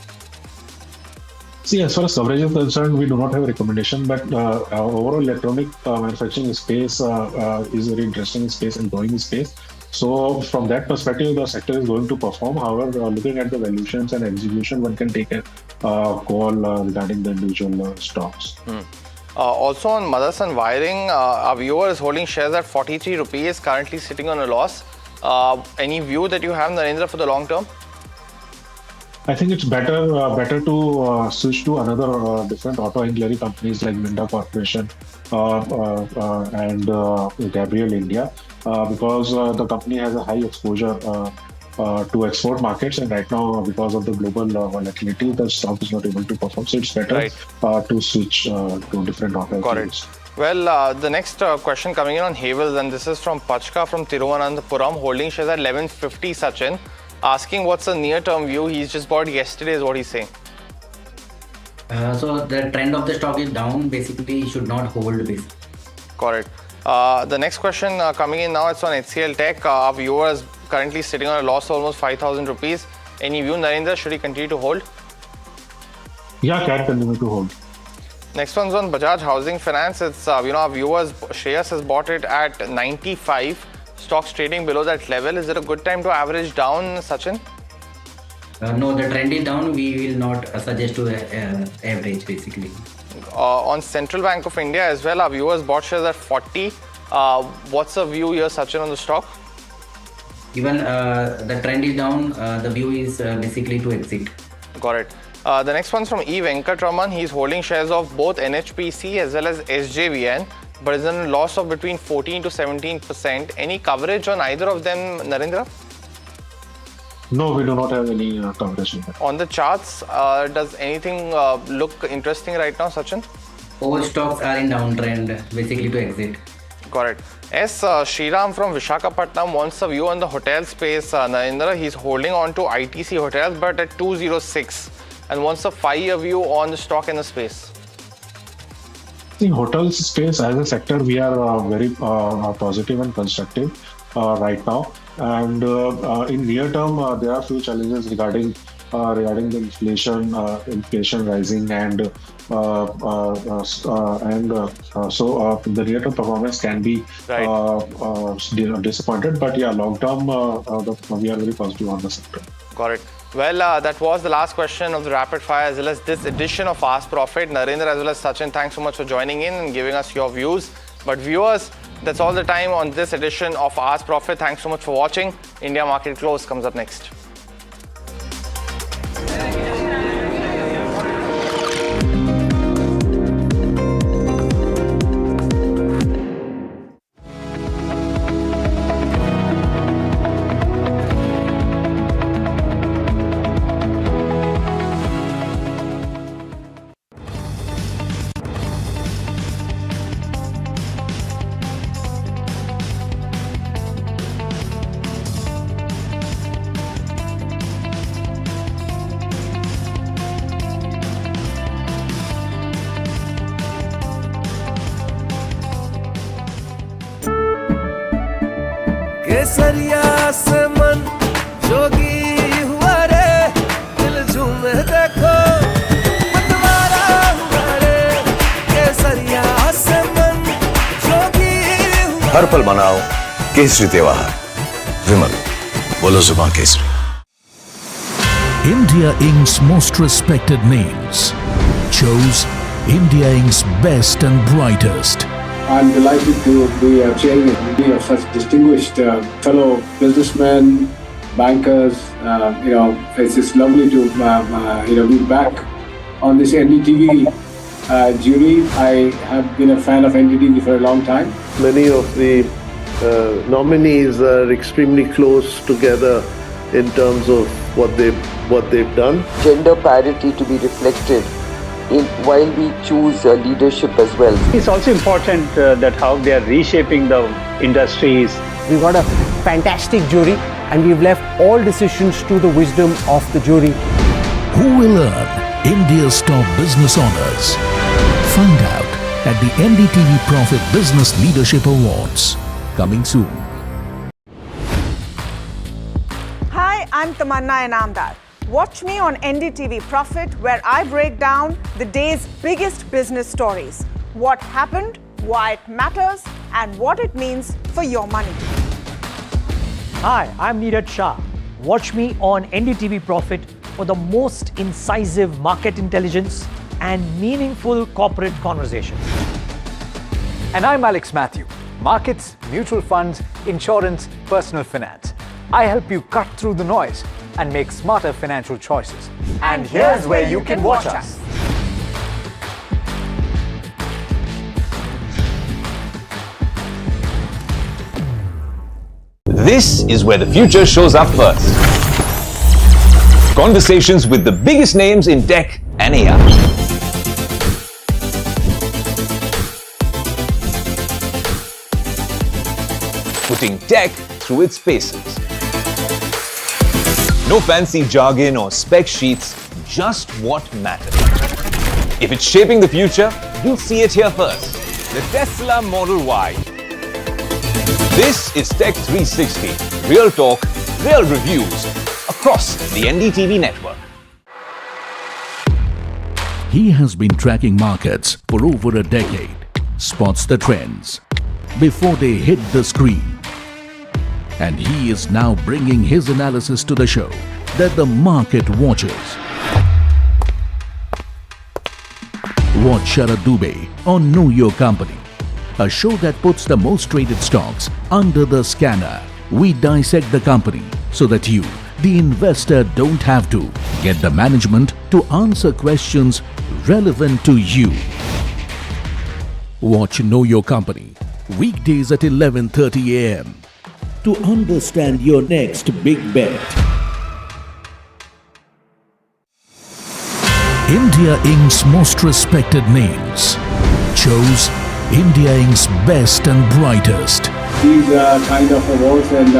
See, as far as coverage is concerned, we do not have a recommendation, but our overall electronic manufacturing space is a very interesting space and growing space. So, from that perspective, the sector is going to perform. However, looking at the valuations and execution, one can take a call regarding the individual stocks. Also on Motherson Wiring, our viewer is holding shares at 43 rupees, currently sitting on a loss. Any view that you have, Narendra, for the long term? I think it's better to switch to another different auto ancillary companies like Minda Corporation and Gabriel India because the company has a high exposure to export markets, and right now because of the global volatility, the stock is not able to perform. So it's better to switch to different auto ancillaries. Well, the next question coming in on Havels, and this is from Pachka from Tiruvananthapuram, holding shares at 1150, Sachin. Asking what's the near-term view. He's just bought yesterday is what he's saying. So the trend of the stock is down. Basically, should not hold this. Correct. The next question coming in now, it's on HCL Tech. Our viewer is currently sitting on a loss of almost 5,000 rupees. Any view, Narendra? Should he continue to hold? Yeah, can continue to hold. Next one's on Bajaj Housing Finance. It's our viewers, Shreyas has bought it at 95. Stocks trading below that level. Is it a good time to average down, Sachin? No, the trend is down. We will not suggest to average basically. On Central Bank of India as well, our viewers bought shares at 40. What's the view here, Sachin, on the stock? Even the trend is down. The view is basically to exit. Got it. The next one's from E. Venkatraman. He's holding shares of both NHPC as well as SJVN, but is in a loss of between 14 to 17%. Any coverage on either of them, Narendra? No, we do not have any coverage on that. On the charts, does anything look interesting right now, Sachin? All stocks are in downtrend, basically to exit. Got it. S. Sriram from Vishakhapatnam wants a view on the hotel space. Narendra, he's holding on to ITC Hotels, but at 206, and wants a 5-year view on the stock in the space. In hotels space as a sector, we are very positive and constructive right now. And in near term, there are few challenges regarding the inflation rising, and so the near term performance can be disappointed. But yeah, long term, we are very positive on the sector. Got it. Well, that was the last question of the rapid fire as well as this edition of Ask Profit. Narendra as well as Sachin, thanks so much for joining in and giving us your views. But viewers, that's all the time on this edition of Ask Profit. Thanks so much for watching. India Market Close comes up next. केसरिया से मन जोगी हुआ रे दिल झूमे देखो मतवारा हुआ रे केसरिया से मन जोगी हुआ हर पल मनाओ केसरी त्योहार विमल बोलो जुबान Kesari India Inc.'s most respected names chose India Inc.'s best and brightest. I'm delighted to be chairman of such distinguished fellow businessmen, bankers. It's just lovely to be back on this NDTV jury. I have been a fan of NDTV for a long time. Many of the nominees are extremely close together in terms of what they've done. Gender parity to be reflected while we choose leadership as well. It's also important that how they are reshaping the industries. We've got a fantastic jury and we've left all decisions to the wisdom of the jury. Who will earn India's top business honors? Find out at the NDTV Profit Business Leadership Awards. Coming soon. Hi, I'm Tamanna Inamdar. Watch me on NDTV Profit, where I break down the day's biggest business stories. What happened, why it matters, and what it means for your money. Hi, I'm Neeraj Shah. Watch me on NDTV Profit for the most incisive market intelligence and meaningful corporate conversations. And I'm Alex Matthew. Markets, mutual funds, insurance, personal finance. I help you cut through the noise and make smarter financial choices. And here's where you can watch us. This is where the future shows up first. Conversations with the biggest names in tech and AI. Putting tech through its paces. No fancy jargon or spec sheets, just what matters. If it's shaping the future, you'll see it here first. The Tesla Model Y. This is Tech 360. Real talk, real reviews across the NDTV network. He has been tracking markets for over a decade, spots the trends before they hit the screen. And he is now bringing his analysis to the show that the market watches. Watch Sharad Dubey on Know Your Company, a show that puts the most traded stocks under the scanner. We dissect the company so that you, the investor, don't have to get the management to answer questions relevant to you. Watch Know Your Company weekdays at 11:30 a.m. to understand your next big bet. India Inc.'s most respected names chose India Inc.'s best and brightest. These kind of awards and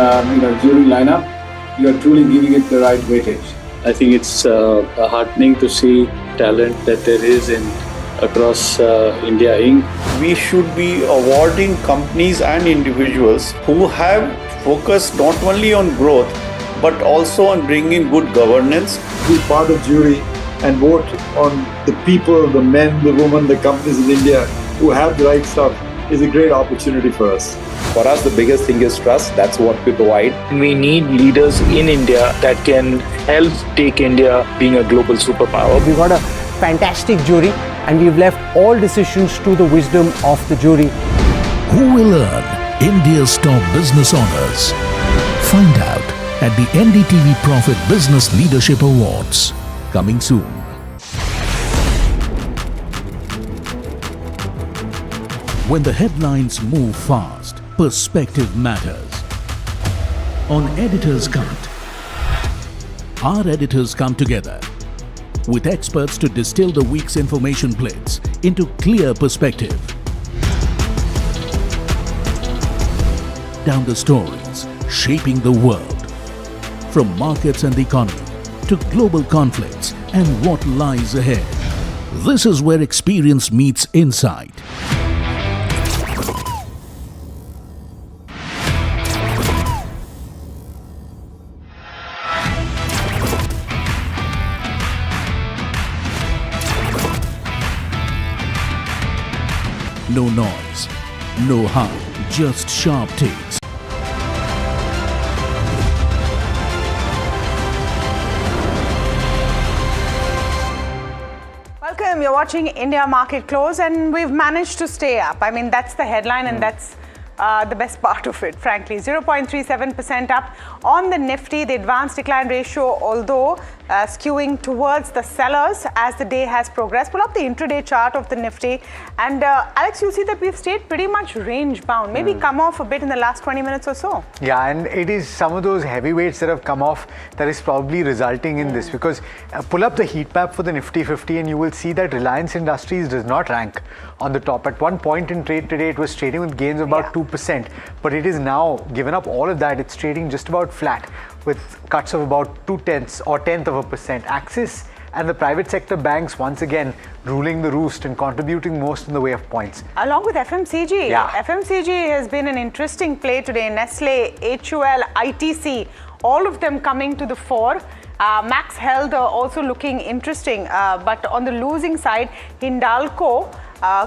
jury lineup, you are truly giving it the right weightage. I think it's heartening to see talent that there is across India Inc. We should be awarding companies and individuals who have focused not only on growth but also on bringing good governance. Be part of jury and vote on the people, the men, the women, the companies in India who have the right stuff is a great opportunity for us. For us, the biggest thing is trust. That's what we provide. We need leaders in India that can help take India being a global superpower. We've got a fantastic jury and we've left all decisions to the wisdom of the jury. Who will earn India's top business honors? Find out at the NDTV Profit Business Leadership Awards. Coming soon. When the headlines move fast, perspective matters. On Editor's Cut, our editors come together with experts to distill the week's information blitz into clear perspective. Down the stories shaping the world, from markets and the economy to global conflicts and what lies ahead. This is where experience meets insight. No noise, no hype, just sharp takes. Welcome, you're watching India Market Close, and we've managed to stay up. I mean, that's the headline and that's the best part of it, frankly. 0.37% up on the Nifty. The advanced decline ratio, although skewing towards the sellers as the day has progressed. Pull up the intraday chart of the Nifty. And Alex, you'll see that we've stayed pretty much range bound. Maybe come off a bit in the last 20 minutes or so. Yeah, and it is some of those heavyweights that have come off that is probably resulting in this, because pull up the heat map for the Nifty 50 and you will see that Reliance Industries does not rank on the top. At one point in trade today, it was trading with gains of about 2%, but it is now given up all of that. It's trading just about flat with cuts of about 0.2 or 0.1%. Axis and the private sector banks once again ruling the roost and contributing most in the way of points. Along with FMCG. Yeah. FMCG has been an interesting play today. Nestle, HUL, ITC, all of them coming to the fore. Max Health also looking interesting, but on the losing side, Hindalco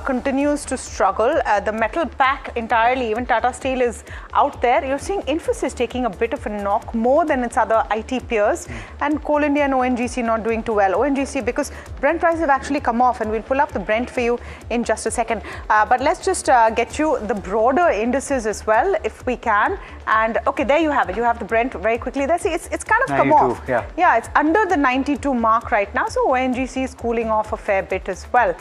continues to struggle. The metal pack entirely, even Tata Steel is out there. You're seeing Infosys taking a bit of a knock more than its other IT peers, and Coal India and ONGC not doing too well. ONGC, because Brent prices have actually come off, and we'll pull up the Brent for you in just a second. But let's just get you the broader indices as well, if we can. And okay, there you have it. You have the Brent very quickly there. See, it's kind of come off. Yeah, it's under the 92 mark right now. So ONGC is cooling off a fair bit as well.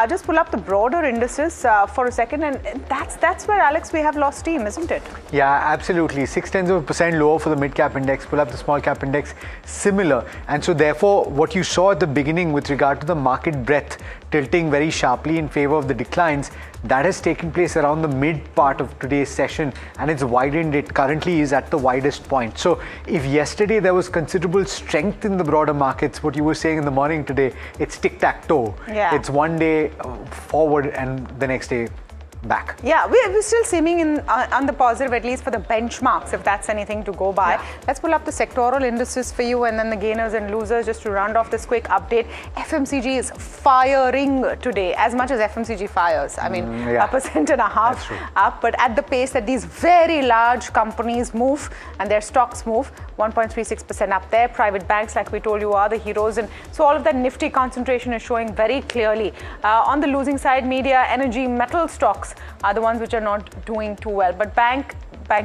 Just pull up the broader indices for a second, and that's where, Alex, we have lost steam, isn't it? Yeah, absolutely. 0.6% lower for the mid-cap index. Pull up the small-cap index, similar. And so therefore, what you saw at the beginning with regard to the market breadth tilting very sharply in favor of the declines, that has taken place around the mid part of today's session, and it's widened. It currently is at the widest point. So if yesterday there was considerable strength in the broader markets, what you were saying in the morning today, it's tic-tac-toe. Yeah. It's one day forward and the next day back. Yeah, we're still seeming on the positive, at least for the benchmarks, if that's anything to go by. Let's pull up the sectoral indices for you, and then the gainers and losers, just to round off this quick update. FMCG is firing today, as much as FMCG fires. I mean, 1.5% up, but at the pace that these very large companies move and their stocks move, 1.36% up there. Private banks, like we told you, are the heroes, and so all of that nifty concentration is showing very clearly. On the losing side, media, energy, metal stocks are the ones which are not doing too well. But Bank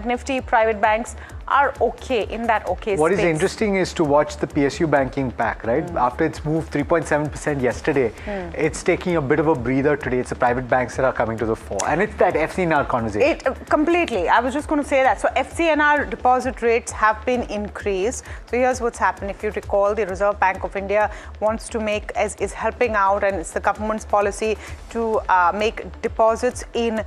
Nifty, private banks are okay in that space. What is interesting is to watch the PSU banking pack, right? After it's moved 3.7% yesterday, it's taking a bit of a breather today. It's the private banks that are coming to the fore. And it's that FCNR conversation. Completely. I was just going to say that. So FCNR deposit rates have been increased. So here's what's happened. If you recall, the Reserve Bank of India wants to make, is helping out, and it's the government's policy to make deposits in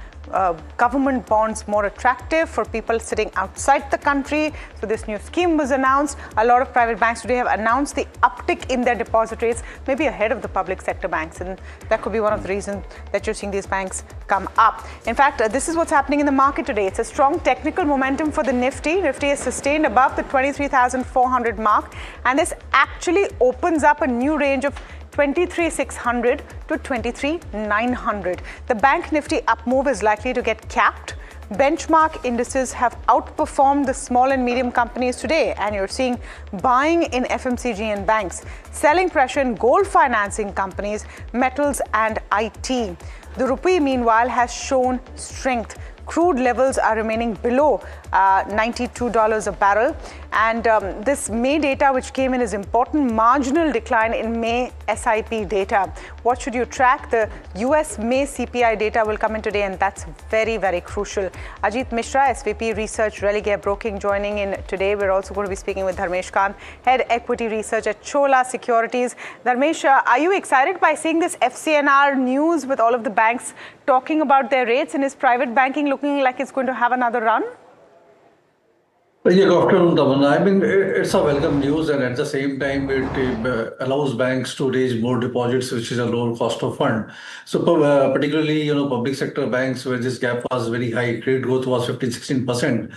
government bonds more attractive for people sitting outside the country. So this new scheme was announced. A lot of private banks today have announced the uptick in their deposit rates, maybe ahead of the public sector banks, and that could be one of the reasons that you're seeing these banks come up. In fact, this is what's happening in the market today. It's a strong technical momentum for the Nifty. Nifty is sustained above the 23,400 mark, and this actually opens up a new range of 23,600 to 23,900. The Bank Nifty up move is likely to get capped. Benchmark indices have outperformed the small and medium companies today, and you're seeing buying in FMCG and banks, selling pressure in gold financing companies, metals and IT. The rupee, meanwhile, has shown strength. Crude levels are remaining below $92 a barrel. And this May data, which came in, is important. Marginal decline in May SIP data. What should you track? The US May CPI data will come in today, and that's very, very crucial. Ajit Mishra, SVP Research, Religare Broking, joining in today. We're also going to be speaking with Dharmesh Kant, Head Equity Research at Chola Securities. Dharmesh, are you excited by seeing this FCNR news with all of the banks talking about their rates, and is private banking looking like it's going to have another run? Yeah, good afternoon, Tamanna. I mean, it's a welcome news, and at the same time, it allows banks to raise more deposits, which is a lower cost of fund. So, particularly, public sector banks, where this gap was very high, credit growth was 15-16%,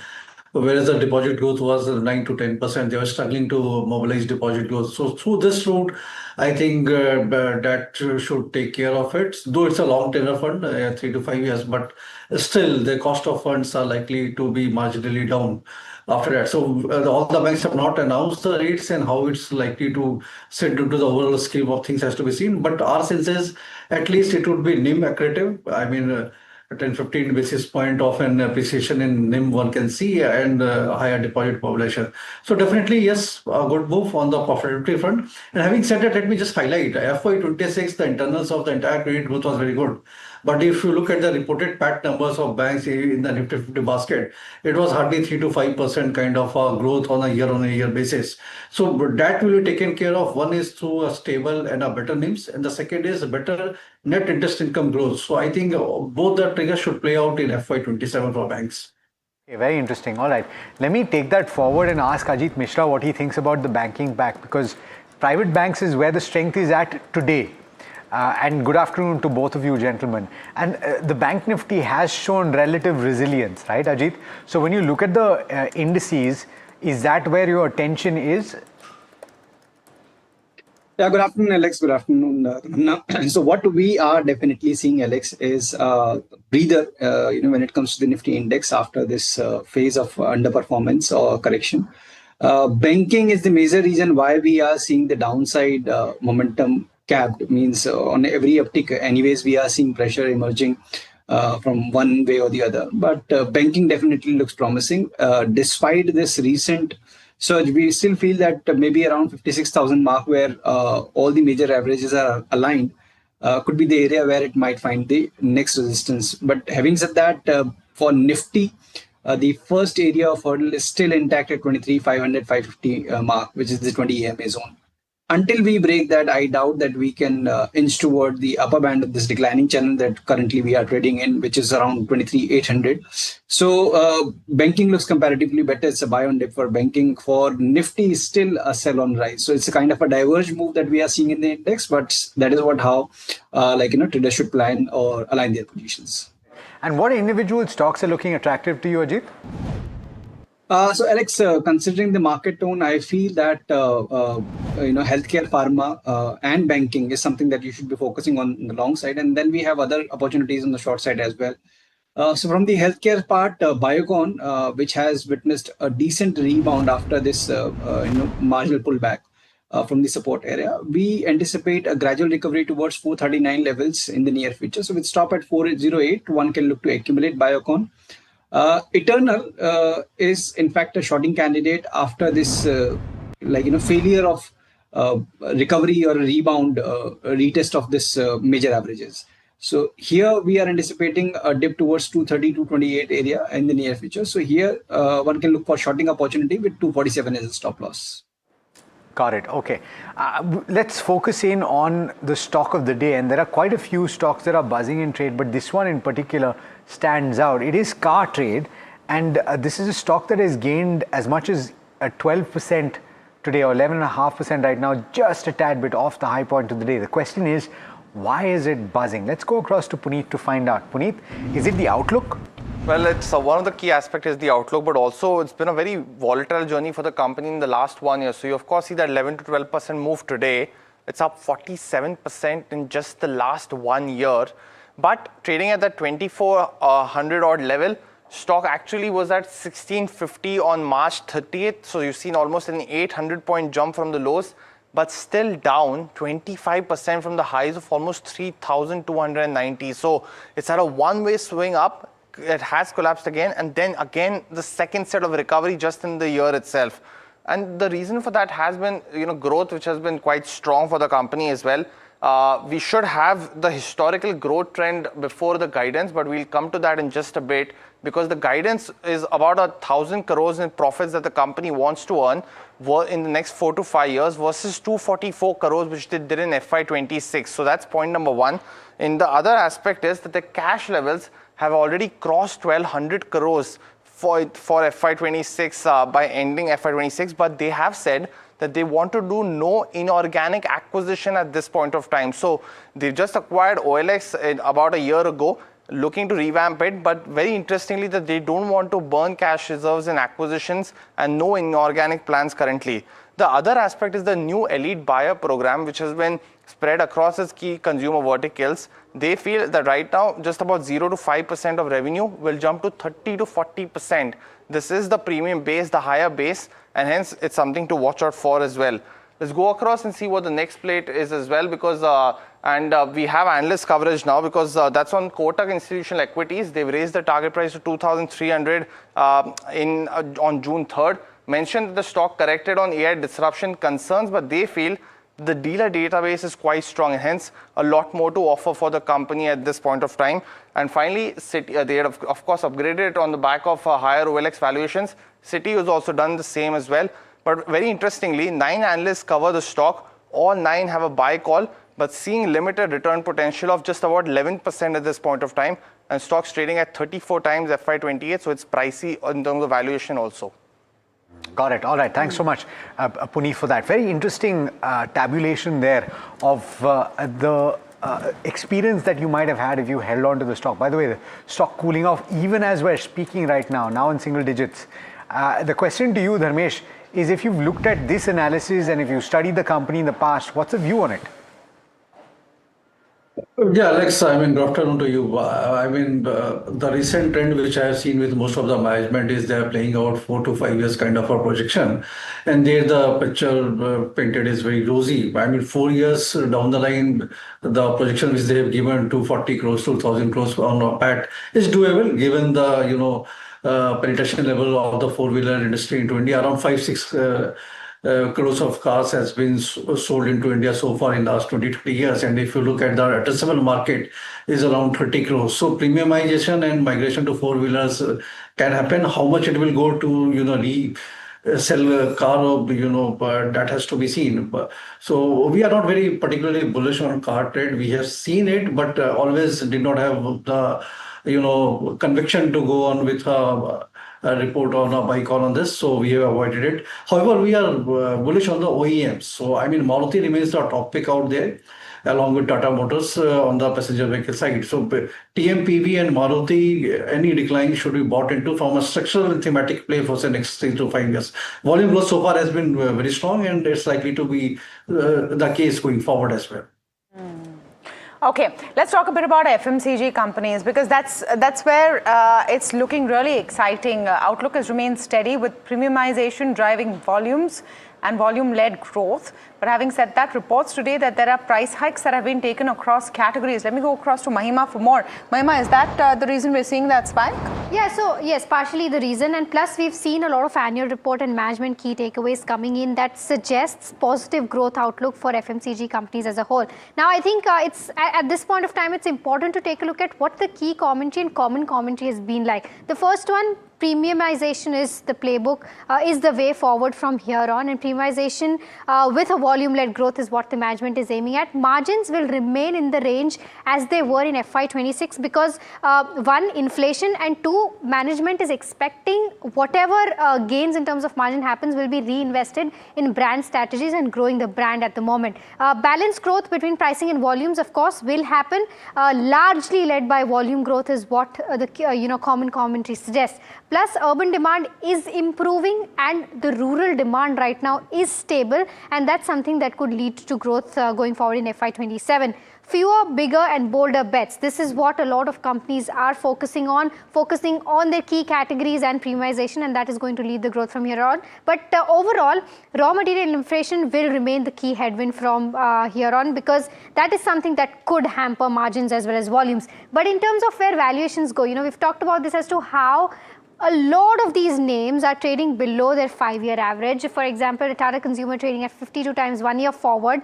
whereas the deposit growth was 9 to 10%. They were struggling to mobilize deposit growth. So, through this route, I think that should take care of it. Though it's a long tenor fund, 3 to 5 years, but still, the cost of funds are likely to be marginally down after that. So all the banks have not announced the rates, and how it's likely to sit into the overall scheme of things has to be seen. But our sense is at least it would be NIM accretive. I mean, 10-15 basis point of an appreciation in NIM one can see, and higher deposit population. So definitely, yes, a good move on the profitability front. And having said that, let me just highlight FY26, the internals of the entire credit growth was very good. But if you look at the reported PAT numbers of banks in the Nifty 50 basket, it was hardly 3 to 5% kind of growth on a year basis. So that will be taken care of. One is through a stable and a better NIMs, and the second is better net interest income growth. So I think both the triggers should play out in FY27 for banks. Okay, very interesting. All right. Let me take that forward and ask Ajit Mishra what he thinks about the banking pack, because private banks is where the strength is at today. And good afternoon to both of you, gentlemen. And the Bank Nifty has shown relative resilience, right, Ajit? So when you look at the indices, is that where your attention is? Yeah, good afternoon, Alex. Good afternoon, Tamanna. So what we are definitely seeing, Alex, is breather. When it comes to the Nifty index after this phase of underperformance or correction. Banking is the major reason why we are seeing the downside momentum capped. Means on every uptick, anyways, we are seeing pressure emerging from one way or the other. But banking definitely looks promising. Despite this recent surge, we still feel that maybe around 56,000 mark, where all the major averages are aligned, could be the area where it might find the next resistance. But having said that, for Nifty, the first area of hurdle is still intact at 23,500, 550 mark, which is the 20 EMA zone. Until we break that, I doubt that we can inch toward the upper band of this declining channel that currently we are trading in, which is around 23,800. So banking looks comparatively better. It's a buy on dip for banking. For Nifty is still a sell on rise. So it's a kind of a diverge move that we are seeing in the index, but that is how traders should plan or align their positions. And what individual stocks are looking attractive to you, Ajit? So Alex, considering the market tone, I feel that healthcare, pharma, and banking is something that you should be focusing on the long side, and then we have other opportunities on the short side as well. So from the healthcare part, Biocon, which has witnessed a decent rebound after this marginal pullback from the support area, we anticipate a gradual recovery towards 439 levels in the near future. So with stop at 408, one can look to accumulate Biocon. Eternal is in fact a shorting candidate after this failure of recovery or a rebound retest of this major averages. So here we are anticipating a dip towards 230, 228 area in the near future. So here one can look for shorting opportunity with 247 as a stop loss. Got it. Okay. Let's focus in on the stock of the day. And there are quite a few stocks that are buzzing in trade, but this one in particular stands out. It is Car Trade. And this is a stock that has gained as much as 12% today, or 11.5% right now, just a tad bit off the high point of the day. The question is, why is it buzzing? Let's go across to Puneet to find out. Puneet, is it the outlook? Well, it's one of the key aspects is the outlook, but also it's been a very volatile journey for the company in the last 1 year. So you of course see that 11 to 12% move today. It's up 47% in just the last 1 year. But trading at that 2400 odd level, stock actually was at 1650 on March 30th. So you've seen almost an 800 point jump from the lows, but still down 25% from the highs of almost 3290. So it's at a one-way swing up. It has collapsed again, and then again the second set of recovery just in the year itself. And the reason for that has been growth, which has been quite strong for the company as well. We should have the historical growth trend before the guidance, but we'll come to that in just a bit, because the guidance is about 1,000 crores in profits that the company wants to earn in the next 4 to 5 years versus 244 crores which they did in FY26. So that's point number one. And the other aspect is that the cash levels have already crossed 1,200 crores for FY26 by ending FY26, but they have said that they want to do no inorganic acquisition at this point of time. So they just acquired OLX about a year ago, looking to revamp it, but very interestingly that they don't want to burn cash reserves in acquisitions and no inorganic plans currently. The other aspect is the new elite buyer program, which has been spread across its key consumer verticals. They feel that right now just about 0 to 5% of revenue will jump to 30 to 40%. This is the premium base, the higher base, and hence it's something to watch out for as well. Let's go across and see what the next plate is as well, because we have analyst coverage now, because that's on Kotak Institutional Equities. They've raised the target price to 2,300 on June 3rd. Mentioned that the stock corrected on AI disruption concerns, but they feel the dealer database is quite strong, and hence a lot more to offer for the company at this point of time. And finally, Citi, they had of course upgraded it on the back of higher OLX valuations. Citi has also done the same as well. But very interestingly, 9 analysts cover the stock. All 9 have a buy call, but seeing limited return potential of just about 11% at this point of time. And stock's trading at 34 times FY28, so it's pricey in terms of valuation also. Got it. All right. Thanks so much, Puneet, for that. Very interesting tabulation there of the experience that you might have had if you held on to the stock. By the way, the stock cooling off even as we're speaking right now in single digits. The question to you, Dharmesh, is if you've looked at this analysis and if you studied the company in the past, what's the view on it? Yeah, Alex, good afternoon to you. The recent trend which I have seen with most of the management is they are playing out 4 to 5 years kind of a projection. And there the picture painted is very rosy. 4 years down the line, the projection which they have given 240 crores, 2,000 crores on a PAT is doable given the, penetration level of the four-wheeler industry into India. Around 5-6 crores of cars has been sold into India so far in the last 20 years. And if you look at the addressable market is around 30 crores. So premiumization and migration to four-wheelers can happen. How much it will go to, sell a car, but that has to be seen. So we are not very particularly bullish on car trade. We have seen it, but always did not have the, conviction to go on with a report on a buy call on this, so we have avoided it. However, we are bullish on the OEMs. So Maruti remains the top pick out there, along with Tata Motors on the passenger vehicle side. So TMPV and Maruti, any decline should be bought into from a structural and thematic play for the next 3 to 5 years. Volume growth so far has been very strong, and it's likely to be the case going forward as well. Okay, let's talk a bit about FMCG companies, because that's where it's looking really exciting. Outlook has remained steady with premiumization driving volumes and volume-led growth. But having said that, reports today that there are price hikes that have been taken across categories. Let me go across to Mahima for more. Mahima, is that the reason we're seeing that spike? Yeah, so yes, partially the reason. And plus, we've seen a lot of annual report and management key takeaways coming in that suggests positive growth outlook for FMCG companies as a whole. Now, I think it's at this point of time, it's important to take a look at what the key commentary and common commentary has been like. The first one, premiumization is the playbook, is the way forward from here on, and premiumization with a volume-led growth is what the management is aiming at. Margins will remain in the range as they were in FY26 because one, inflation, and two, management is expecting whatever gains in terms of margin happens will be reinvested in brand strategies and growing the brand at the moment. Balanced growth between pricing and volumes, of course, will happen, largely led by volume growth is what the common commentary suggests. Plus, urban demand is improving and the rural demand right now is stable, and that's something that could lead to growth going forward in FY27. Fewer, bigger and bolder bets. This is what a lot of companies are focusing on their key categories and premiumization, and that is going to lead the growth from here on. But overall, raw material inflation will remain the key headwind from here on, because that is something that could hamper margins as well as volumes. But in terms of where valuations go, we've talked about this as to how a lot of these names are trading below their 5-year average. For example, Tata Consumer trading at 52 times 1 year forward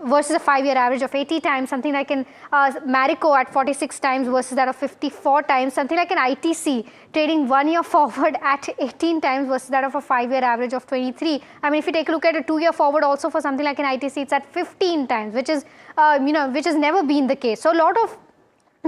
versus a 5-year average of 80 times. Something like an Marico at 46 times versus that of 54 times. Something like an ITC trading 1 year forward at 18 times versus that of a 5-year average of 23. If you take a look at a 2-year forward also for something like an ITC, it's at 15 times, which is which has never been the case. So a lot of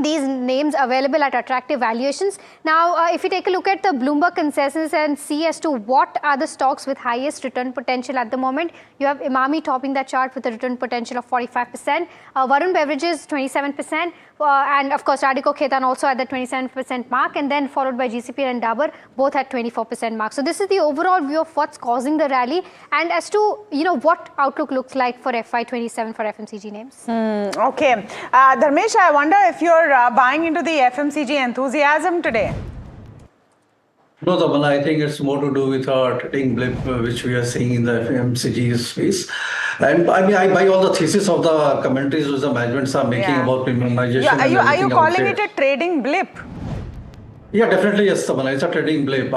these names available at attractive valuations. Now, if you take a look at the Bloomberg consensus and see as to what are the stocks with highest return potential at the moment, you have Emami topping that chart with a return potential of 45%, Varun Beverages 27%, and of course Radico Khaitan also at the 27% mark, and then followed by GCP and Dabur both at 24% mark. So this is the overall view of what's causing the rally, and as to what outlook looks like for FY27 for FMCG names. Okay, Dharmesh, I wonder if you're buying into the FMCG enthusiasm today. No, Tamanna, I think it's more to do with our trading blip, which we are seeing in the FMCG space. And I buy all the thesis of the commentaries which the managements are making about premiumization. Are you calling it a trading blip? Yeah, definitely, yes, Tamanna. It's a trading blip.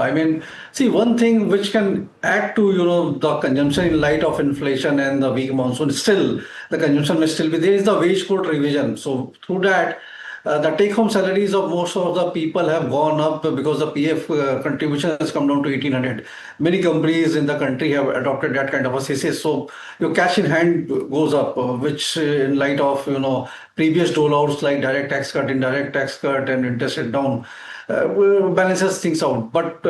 See, one thing which can add to, the consumption in light of inflation and the weak monsoon, still, the consumption may still be there, is the wage code revision. So through that, the take-home salaries of most of the people have gone up because the PF contribution has come down to 1,800. Many companies in the country have adopted that kind of a CC. So your cash in hand goes up, which in light of previous dolouts like direct tax cut, indirect tax cut, and interest rate down, balances things out. But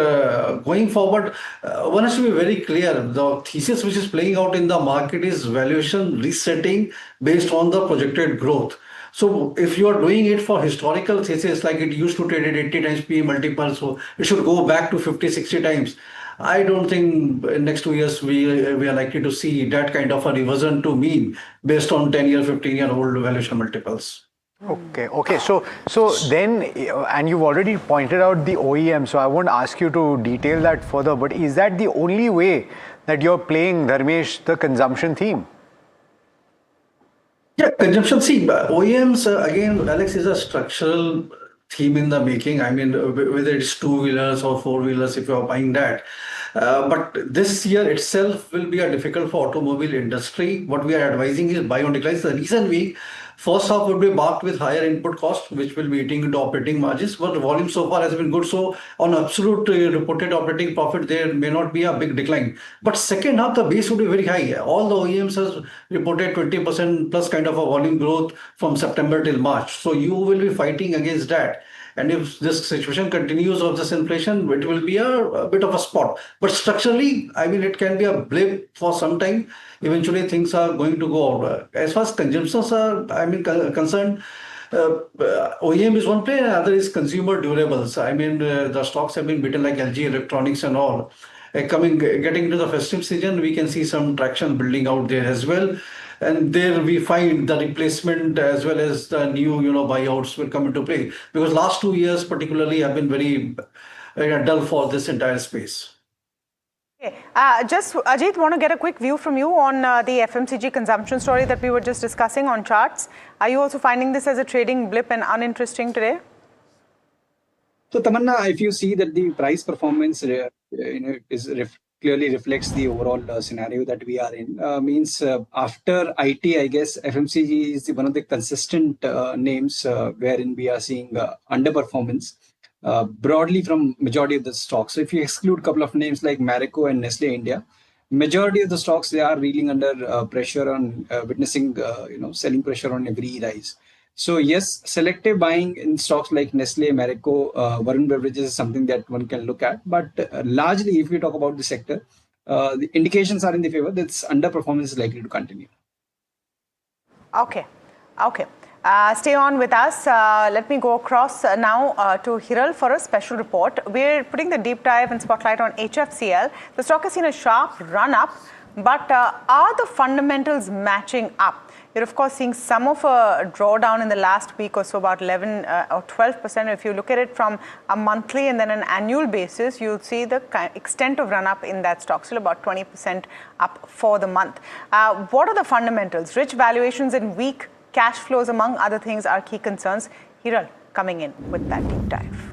going forward, one has to be very clear. The thesis which is playing out in the market is valuation resetting based on the projected growth. So if you are doing it for historical thesis, like it used to trade at 80 times PE multiple, so it should go back to 50, 60 times. I don't think in next 2 years we are likely to see that kind of a reversion to mean based on 10-year, 15-year-old valuation multiples. Okay. So then, and you've already pointed out the OEM, so I won't ask you to detail that further, but is that the only way that you're playing, Dharmesh, the consumption theme? Yeah, consumption theme. OEMs, again, Alex, is a structural theme in the making. I mean, whether it's two-wheelers or four-wheelers, if you're buying that. But this year itself will be a difficult for automobile industry. What we are advising is buy on declines. The reason being, first half will be marked with higher input cost, which will be eating into operating margins, but the volume so far has been good. So on absolute reported operating profit, there may not be a big decline. But second half, the base would be very high. All the OEMs has reported 20% plus kind of a volume growth from September till March. So you will be fighting against that. And if this situation continues of this inflation, it will be a bit of a spot. But structurally, I mean, it can be a blip for some time. Eventually, things are going to go out. As far as consumptions are, concerned, OEM is one play, and other is consumer durables. I mean, the stocks have been beaten like LG Electronics and all. Getting into the festive season, we can see some traction building out there as well. And there we find the replacement as well as the new, buyouts will come into play, because last 2 years particularly have been very dull for this entire space. Okay. Just Ajit, want to get a quick view from you on the FMCG consumption story that we were just discussing on charts. Are you also finding this as a trading blip and uninteresting today? So Tamanna, if you see that the price performance, clearly reflects the overall scenario that we are in. Means after IT, I guess FMCG is one of the consistent names wherein we are seeing underperformance broadly from majority of the stocks. So if you exclude a couple of names like Marico and Nestle India, majority of the stocks, they are reeling under pressure on witnessing selling pressure on every rise. So yes, selective buying in stocks like Nestle, Marico, Varun Beverages is something that one can look at. But largely, if we talk about the sector, the indications are in the favor that underperformance is likely to continue. Okay. Stay on with us. Let me go across now to Hiral for a special report. We're putting the deep dive and spotlight on HFCL. The stock has seen a sharp run up, but are the fundamentals matching up? You're of course seeing some of a drawdown in the last week or so, about 11 or 12%. If you look at it from a monthly and then an annual basis, you'll see the extent of run up in that stock, still about 20% up for the month. What are the fundamentals? Rich valuations and weak cash flows, among other things, are key concerns. Hiral coming in with that deep dive.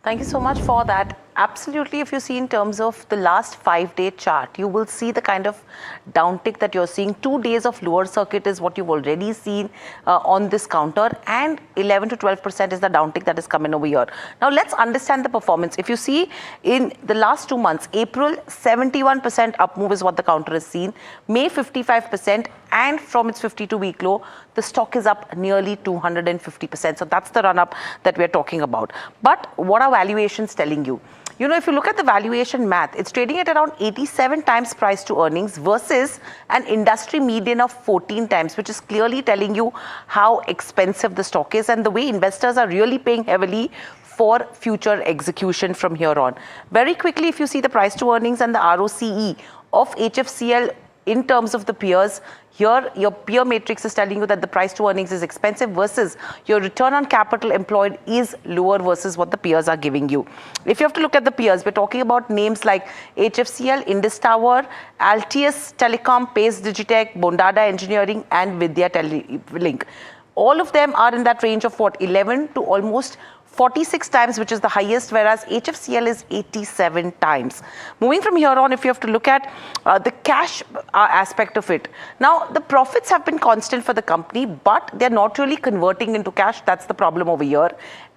Thank you so much for that. Absolutely, if you see in terms of the last 5-day chart, you will see the kind of downtick that you're seeing. 2 days of lower circuit is what you've already seen on this counter, and 11 to 12% is the downtick that is coming over here. Now let's understand the performance. If you see in the last 2 months, April 71% up move is what the counter has seen, May 55%, and from its 52-week low, the stock is up nearly 250%. So that's the run up that we're talking about. But what are valuations telling you? If you look at the valuation math, it's trading at around 87 times price to earnings versus an industry median of 14 times, which is clearly telling you how expensive the stock is and the way investors are really paying heavily for future execution from here on. Very quickly, if you see the price to earnings and the ROCE of HFCL in terms of the peers, here your peer matrix is telling you that the price to earnings is expensive versus your return on capital employed is lower versus what the peers are giving you. If you have to look at the peers, we're talking about names like HFCL, Indus Tower, Altius Telecom, Pace Digitech, Bondada Engineering, and Vidya Telelink. All of them are in that range of 11 to almost 46 times, which is the highest, whereas HFCL is 87 times. Moving from here on, if you have to look at the cash aspect of it. Now, the profits have been constant for the company, but they're not really converting into cash. That's the problem over here.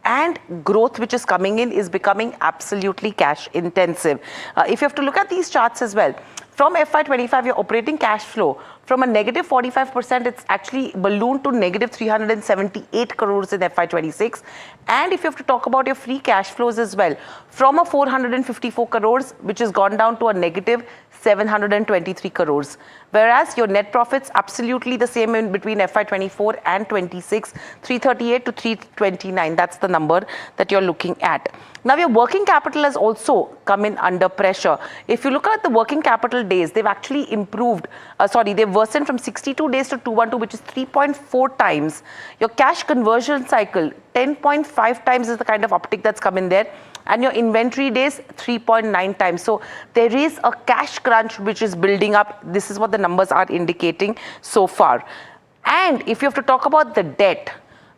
And growth which is coming in is becoming absolutely cash intensive. If you have to look at these charts as well, From FY25, your operating cash flow from a negative 45%, it's actually ballooned to negative 378 crores in FY26. And if you have to talk about your free cash flows as well, from a 454 crores, which has gone down to a negative 723 crores. Whereas your net profits absolutely the same in between FY24 and 26, 338 to 329. That's the number that you're looking at. Now your working capital has also come in under pressure. If you look at the working capital days, they've actually improved. They've worsened from 62 days to 212, which is 3.4 times. Your cash conversion cycle, 10.5 times is the kind of uptick that's come in there. And your inventory days, 3.9 times. So there is a cash crunch which is building up. This is what the numbers are indicating so far. And if you have to talk about the debt,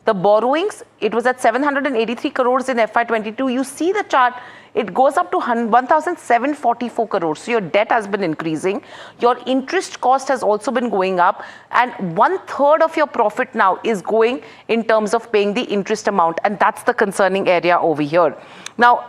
the borrowings, it was at 783 crores in FY22. You see the chart, it goes up to 1,744 crores. So your debt has been increasing. Your interest cost has also been going up. And 1/3 of your profit now is going in terms of paying the interest amount. And that's the concerning area over here. Now,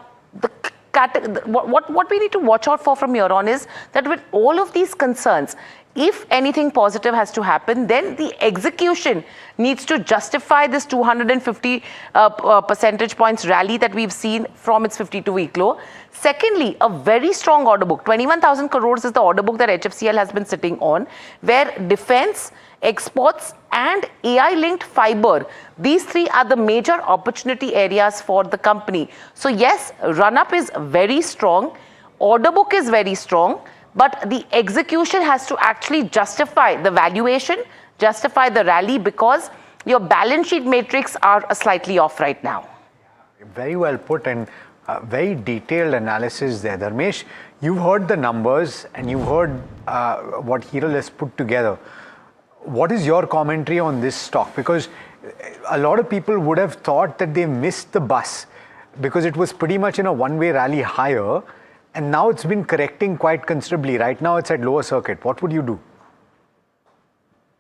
what we need to watch out for from here on is that with all of these concerns, if anything positive has to happen, then the execution needs to justify this 250 percentage points rally that we've seen from its 52-week low. Secondly, a very strong order book. 21,000 crores is the order book that HFCL has been sitting on, where defense, exports and AI-linked fiber, these three are the major opportunity areas for the company. So yes, run-up is very strong, order book is very strong, but the execution has to actually justify the valuation, justify the rally, because your balance sheet matrix are slightly off right now. Very well put, and very detailed analysis there. Dharmesh, you've heard the numbers and you've heard what Hiral has put together. What is your commentary on this stock? Because a lot of people would have thought that they missed the bus because it was pretty much in a one-way rally higher, and now it's been correcting quite considerably. Right now it's at lower circuit. What would you do?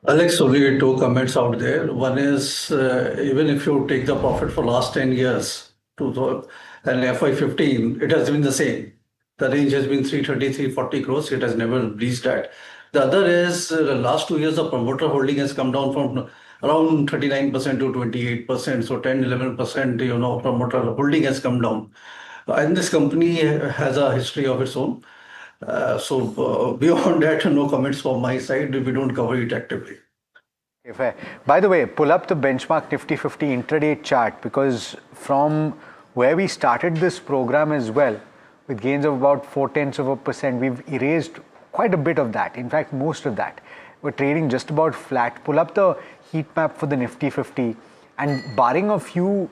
Alex, only two comments out there. One is, even if you take the profit for last 10 years and FY15, it has been the same. The range has been 330, 340 crores. It has never reached that. The other is, the last 2 years, the promoter holding has come down from around 39% to 28%. So 10, 11%, promoter holding has come down. And this company has a history of its own. Beyond that, no comments from my side. We don't cover it actively. Okay, fair. By the way, pull up the benchmark Nifty 50 intraday chart, because from where we started this program as well, with gains of about 0.4%, we've erased quite a bit of that. In fact, most of that. We're trading just about flat. Pull up the heat map for the Nifty 50, and barring a few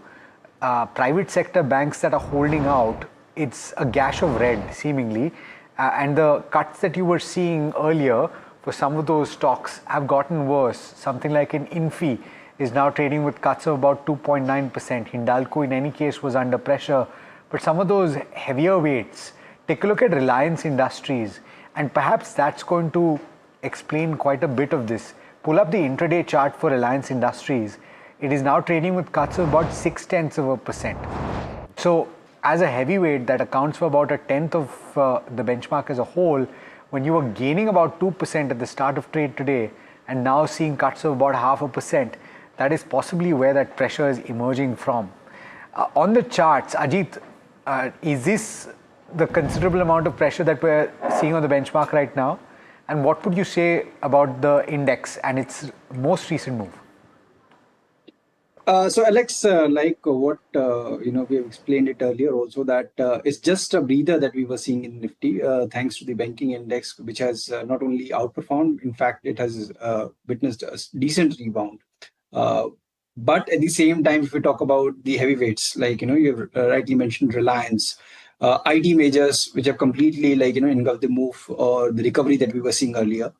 private sector banks that are holding out, it's a gash of red seemingly, and the cuts that you were seeing earlier for some of those stocks have gotten worse. Something like an Infi is now trading with cuts of about 2.9%. Hindalco in any case was under pressure, but some of those heavier weights, take a look at Reliance Industries, and perhaps that's going to explain quite a bit of this. Pull up the intraday chart for Reliance Industries. It is now trading with cuts of about 0.6%. So as a heavyweight, that accounts for about 1/10 of the benchmark as a whole. When you were gaining about 2% at the start of trade today and now seeing cuts of about 0.5%, that is possibly where that pressure is emerging from. On the charts, Ajit, is this the considerable amount of pressure that we're seeing on the benchmark right now? And what would you say about the index and its most recent move? So Alex, like what we have explained it earlier also, that it's just a breather that we were seeing in Nifty, thanks to the banking index, which has not only outperformed, in fact, it has witnessed a decent rebound. But at the same time, if we talk about the heavyweights, like you've rightly mentioned Reliance, IT majors, which have completely engulfed the move or the recovery that we were seeing earlier.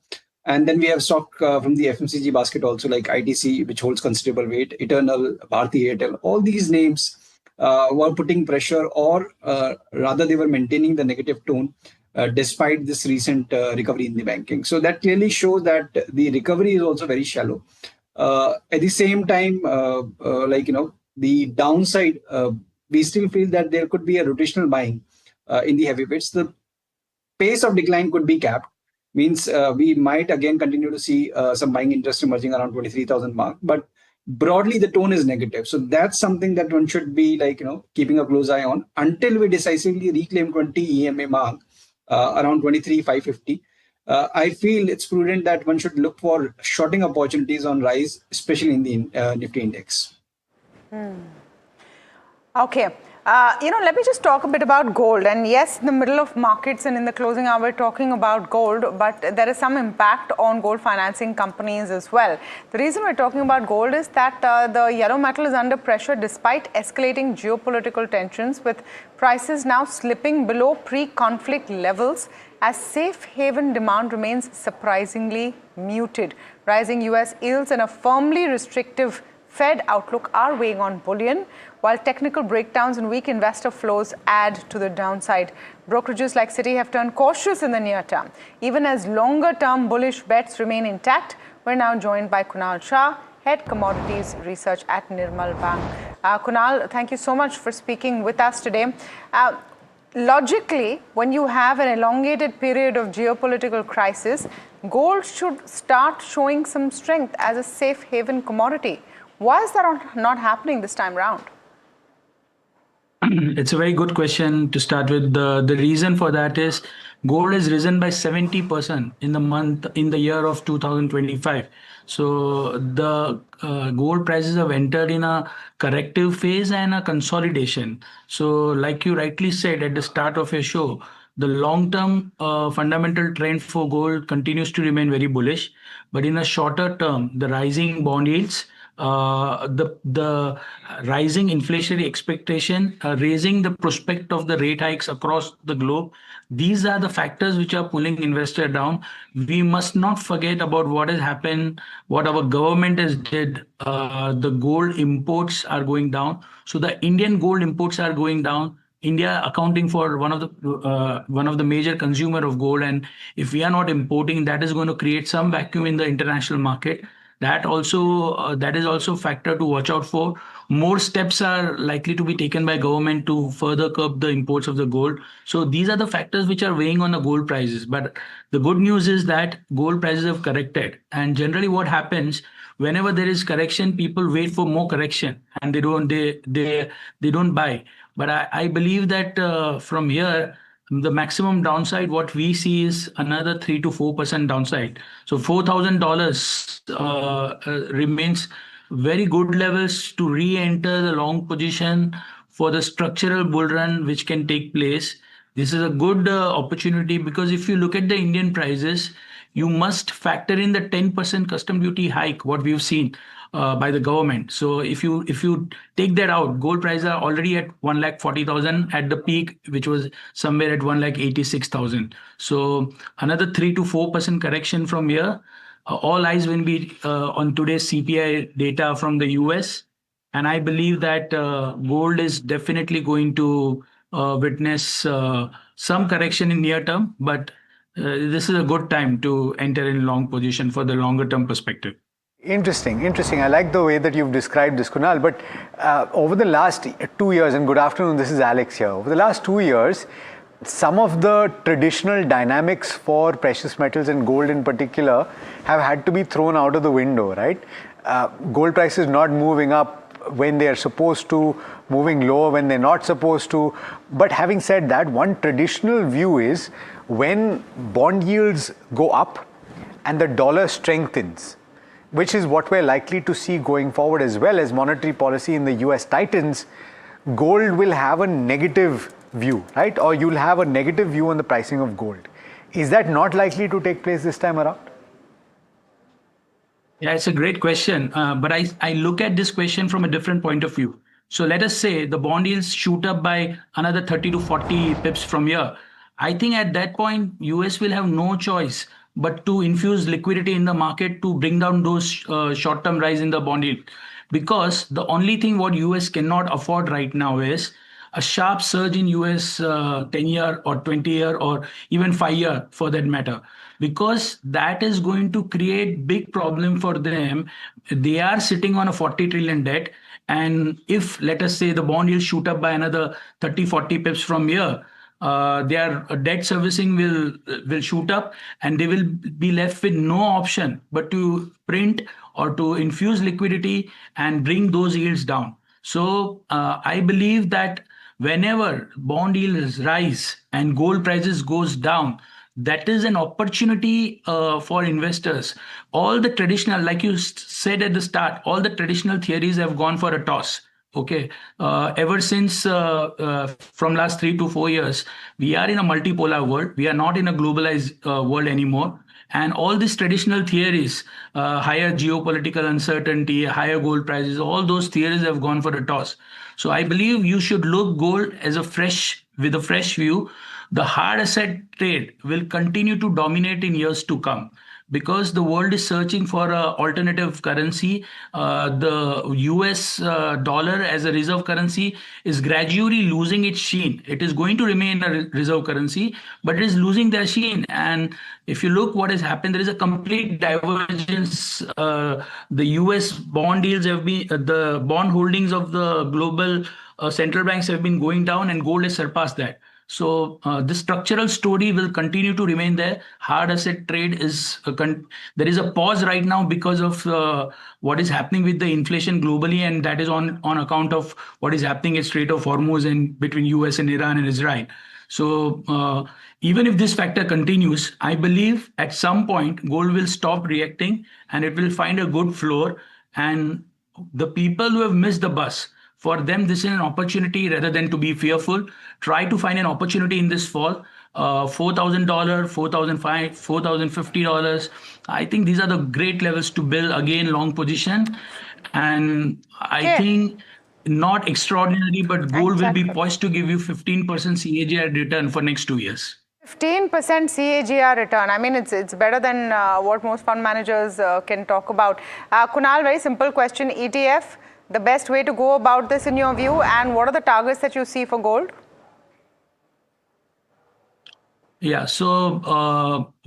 And then we have stock from the FMCG basket also, like ITC, which holds considerable weight, Eternal, Bharti Airtel. All these names were putting pressure, or rather they were maintaining the negative tone despite this recent recovery in the banking. So that clearly shows that the recovery is also very shallow. At the same time, the downside, we still feel that there could be a rotational buying in the heavyweights. The pace of decline could be capped. means we might again continue to see some buying interest emerging around 23,000 mark. But broadly, the tone is negative. So that's something that one should be keeping a close eye on until we decisively reclaim 20 EMA mark around 23,550. I feel it's prudent that one should look for shorting opportunities on rise, especially in the Nifty index. Okay. Let me just talk a bit about gold. And yes, in the middle of markets and in the closing hour, we're talking about gold, but there is some impact on gold financing companies as well. The reason we're talking about gold is that the yellow metal is under pressure despite escalating geopolitical tensions, with prices now slipping below pre-conflict levels as safe haven demand remains surprisingly muted. Rising US yields and a firmly restrictive Fed outlook are weighing on bullion, while technical breakdowns and weak investor flows add to the downside. Brokerages like Citi have turned cautious in the near term. Even as longer-term bullish bets remain intact, we're now joined by Kunal Shah, Head Commodities Research at Nirmal Bang. Kunal, thank you so much for speaking with us today. Logically, when you have an elongated period of geopolitical crisis, gold should start showing some strength as a safe haven commodity. Why is that not happening this time around? It's a very good question to start with. The reason for that is gold has risen by 70% in the year of 2025. So the gold prices have entered in a corrective phase and a consolidation. So like you rightly said at the start of your show, the long-term fundamental trend for gold continues to remain very bullish. But in a shorter term, the rising bond yields, the rising inflationary expectation, raising the prospect of the rate hikes across the globe, these are the factors which are pulling investor down. We must not forget about what has happened, what our government has did. The gold imports are going down. So the Indian gold imports are going down. India accounting for one of the major consumer of gold, and if we are not importing, that is going to create some vacuum in the international market. That is also a factor to watch out for. More steps are likely to be taken by government to further curb the imports of the gold. So these are the factors which are weighing on the gold prices. But the good news is that gold prices have corrected. And generally what happens whenever there is correction, people wait for more correction and they don't buy. But I believe that from here, the maximum downside, what we see is another 3 to 4% downside. So $4,000 remains very good levels to re-enter the long position for the structural bull run which can take place. This is a good opportunity because if you look at the Indian prices, you must factor in the 10% custom duty hike, what we've seen by the government. So if you take that out, gold prices are already at 1,40,000 at the peak, which was somewhere at 1,86,000. So another 3 to 4% correction from here. All eyes will be on today's CPI data from the US. And I believe that gold is definitely going to witness some correction in near term, but this is a good time to enter in long position for the longer term perspective. Interesting. I like the way that you've described this, Kunal. But over the last 2 years, and good afternoon, this is Alex here. Over the last 2 years, some of the traditional dynamics for precious metals and gold in particular have had to be thrown out of the window, right? Gold prices not moving up when they are supposed to, moving lower when they're not supposed to. But having said that, one traditional view is when bond yields go up and the dollar strengthens, which is what we're likely to see going forward as well as monetary policy in the US tightens, gold will have a negative view, right? Or you'll have a negative view on the pricing of gold. Is that not likely to take place this time around? Yeah, it's a great question. But I look at this question from a different point of view. So let us say the bond yields shoot up by another 30 to 40 pips from here. I think at that point, US will have no choice but to infuse liquidity in the market to bring down those short-term rise in the bond yield. Because the only thing what US cannot afford right now is a sharp surge in US 10-year or 20-year or even 5-year for that matter. Because that is going to create big problem for them. They are sitting on a 40 trillion debt. And if, let us say, the bond yield shoot up by another 30, 40 pips from here, their debt servicing will shoot up, and they will be left with no option but to print or to infuse liquidity and bring those yields down. So I believe that whenever bond yields rise and gold prices goes down, that is an opportunity for investors. All the traditional, like you said at the start, all the traditional theories have gone for a toss. Okay, ever since from last 3 to 4 years, we are in a multipolar world. We are not in a globalized world anymore. And all these traditional theories, higher geopolitical uncertainty, higher gold prices, all those theories have gone for a toss. So I believe you should look gold as with a fresh view. The hard asset trade will continue to dominate in years to come, because the world is searching for an alternative currency. The US dollar as a reserve currency is gradually losing its sheen. It is going to remain a reserve currency, but it is losing their sheen. And if you look what has happened, there is a complete divergence. The US bond yields have been, the bond holdings of the global central banks have been going down, and gold has surpassed that. So the structural story will continue to remain there. Hard asset trade is there is a pause right now because of what is happening with the inflation globally, and that is on account of what is happening at Strait of Hormuz and between US and Iran and Israel. So even if this factor continues, I believe at some point gold will stop reacting and it will find a good floor. And the people who have missed the bus, for them, this is an opportunity rather than to be fearful. Try to find an opportunity in this fall. $4,000, $4,500, $4,050. I think these are the great levels to build again long position. And I think not extraordinary, but gold will be poised to give you 15% CAGR return for next 2 years. 15% CAGR return. I mean, it's better than what most fund managers can talk about. Kunal, very simple question. ETF, the best way to go about this in your view, and what are the targets that you see for gold? Yeah, so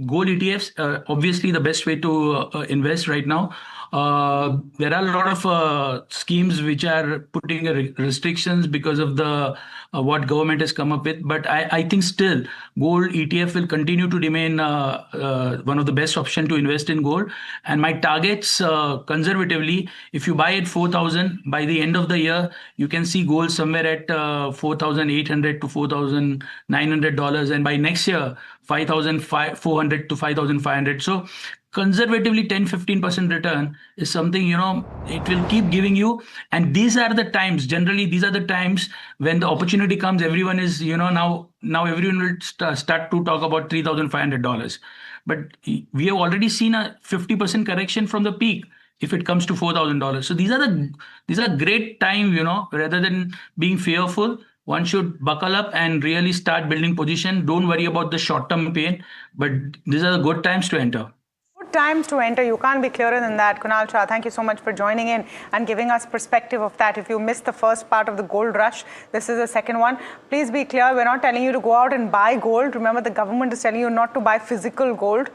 gold ETFs, obviously the best way to invest right now. There are a lot of schemes which are putting restrictions because of the what government has come up with. But I think still gold ETF will continue to remain one of the best option to invest in gold. And my targets conservatively, if you buy at 4,000, by the end of the year, you can see gold somewhere at $4,800 to $4,900. And by next year, $5,400 to $5,500. So conservatively 10-15% return is something, it will keep giving you. And these are the times, generally these are the times when the opportunity comes. Everyone is, now everyone will start to talk about $3,500. But we have already seen a 50% correction from the peak if it comes to $4,000. So these are great time, rather than being fearful. One should buckle up and really start building position. Don't worry about the short-term pain, but these are the good times to enter. Good times to enter. You can't be clearer than that. Kunal Shah, thank you so much for joining in and giving us perspective of that. If you missed the first part of the gold rush, this is the second one. Please be clear, we're not telling you to go out and buy gold. Remember, the government is telling you not to buy physical gold.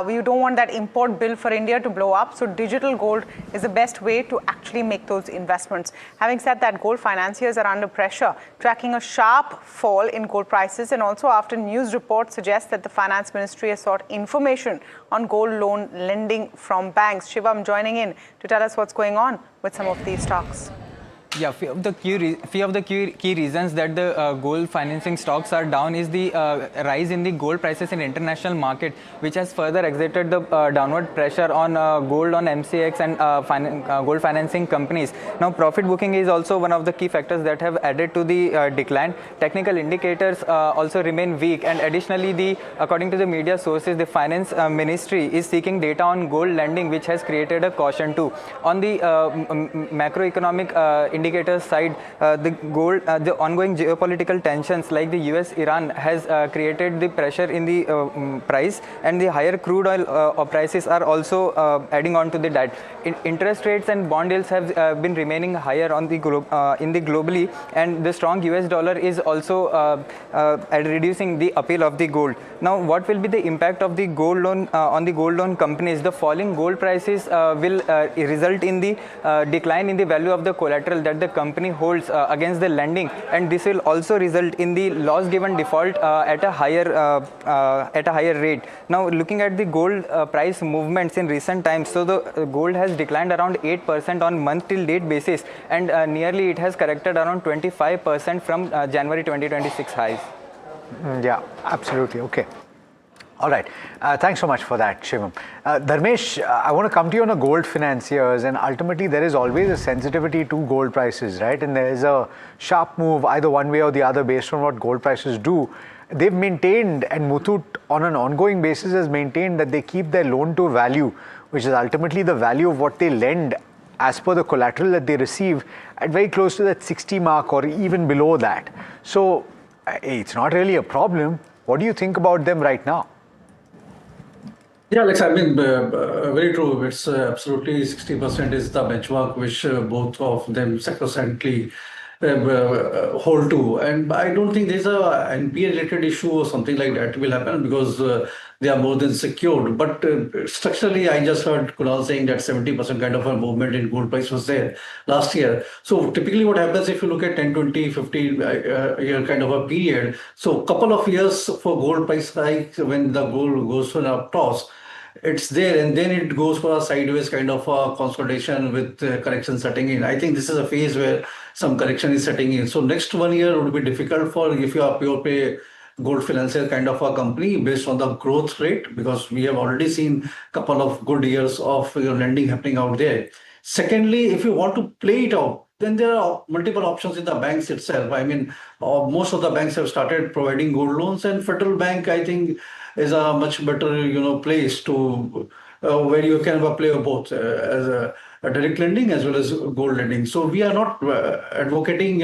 You don't want that import bill for India to blow up. So digital gold is the best way to actually make those investments. Having said that, gold financiers are under pressure, tracking a sharp fall in gold prices, and also after news reports suggest that the finance ministry has sought information on gold loan lending from banks. Shivam joining in to tell us what's going on with some of these stocks. Yeah, few of the key reasons that the gold financing stocks are down is the rise in the gold prices in international market, which has further exerted the downward pressure on gold on MCX and gold financing companies. Now, profit booking is also one of the key factors that have added to the decline. Technical indicators also remain weak, and additionally, according to the media sources, the finance ministry is seeking data on gold lending, which has created a caution too. On the macroeconomic indicators side, the ongoing geopolitical tensions like the US-Iran has created the pressure in the price, and the higher crude oil prices are also adding on to the that. Interest rates and bond yields have been remaining higher on the globally, and the strong US dollar is also reducing the appeal of the gold. Now, what will be the impact of the gold loan on the gold loan companies? The falling gold prices will result in the decline in the value of the collateral that that the company holds against the lending, and this will also result in the loss given default at a higher rate. Now, looking at the gold price movements in recent times, so the gold has declined around 8% on month till date basis, and nearly it has corrected around 25% from January 2026 highs. Yeah, absolutely. Okay. All right. Thanks so much for that, Shivam. Dharmesh, I want to come to you on a gold financiers, and ultimately there is always a sensitivity to gold prices, right? And there is a sharp move either one way or the other based on what gold prices do. They've maintained, and Muthoot on an ongoing basis has maintained that they keep their loan to value, which is ultimately the value of what they lend as per the collateral that they receive, at very close to that 60 mark or even below that. So it's not really a problem. What do you think about them right now? Yeah, Alex, I mean, very true. It's absolutely 60% is the benchmark which both of them sacrosanctly hold to. And I don't think there's a NPA related issue or something like that will happen because they are more than secured. But structurally, I just heard Kunal saying that 70% kind of a movement in gold price was there last year. So typically what happens if you look at 10, 20, 50 year kind of a period, so couple of years for gold price hike when the gold goes for a toss, it's there and then it goes for a sideways kind of a consolidation with correction setting in. I think this is a phase where some correction is setting in. So next 1 year would be difficult for if you are pure play gold financier kind of a company based on the growth rate, because we have already seen a couple of good years of lending happening out there. Secondly, if you want to play it out, then there are multiple options in the banks itself. I mean, most of the banks have started providing gold loans, and Federal Bank, I think, is a much better, place to where you can play both as a direct lending as well as gold lending. So we are not advocating,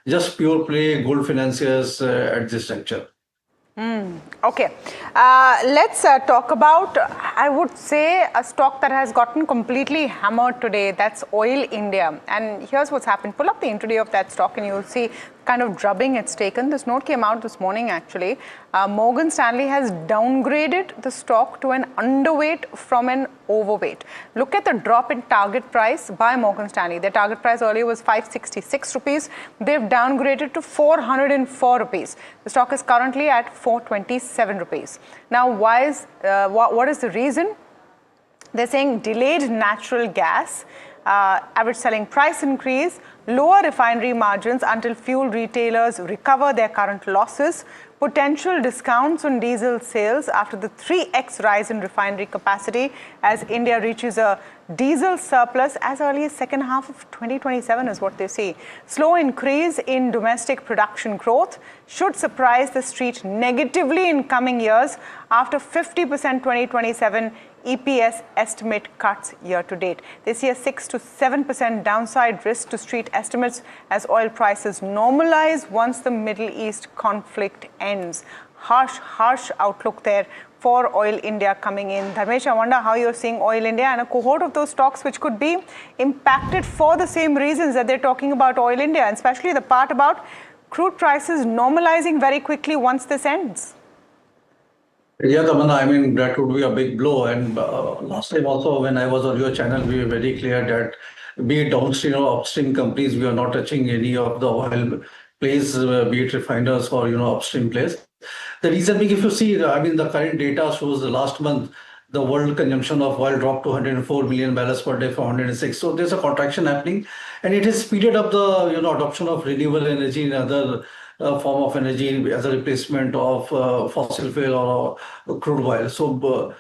just pure play gold financiers at this juncture. Okay, let's talk about, I would say, a stock that has gotten completely hammered today. That's Oil India. And here's what's happened. Pull up the intraday of that stock and you'll see kind of drubbing it's taken. This note came out this morning actually. Morgan Stanley has downgraded the stock to an underweight from an overweight. Look at the drop in target price by Morgan Stanley. Their target price earlier was 566 rupees. They've downgraded to 404 rupees. The stock is currently at 427 rupees. Now, what is the reason? They're saying delayed natural gas, average selling price increase, lower refinery margins until fuel retailers recover their current losses, potential discounts on diesel sales after the 3x rise in refinery capacity as India reaches a diesel surplus as early as second half of 2027 is what they see. Slow increase in domestic production growth should surprise the street negatively in coming years after 50% 2027 EPS estimate cuts year to date. They see a 6 to 7% downside risk to street estimates as oil prices normalize once the Middle East conflict ends. Harsh outlook there for Oil India coming in. Dharmesh, I wonder how you're seeing Oil India and a cohort of those stocks which could be impacted for the same reasons that they're talking about Oil India, and especially the part about crude prices normalizing very quickly once this ends. Yeah, Tamanna, I mean, that would be a big blow. And last time also, when I was on your channel, we were very clear that be it downstream or upstream companies, we are not touching any of the oil plays, be it refiners or, upstream plays. The reason being, if you see, I mean, the current data shows the last month, the world consumption of oil dropped to 104 million barrels per day from 106. So there's a contraction happening, and it has speeded up the, adoption of renewable energy and other form of energy as a replacement of fossil fuel or crude oil. So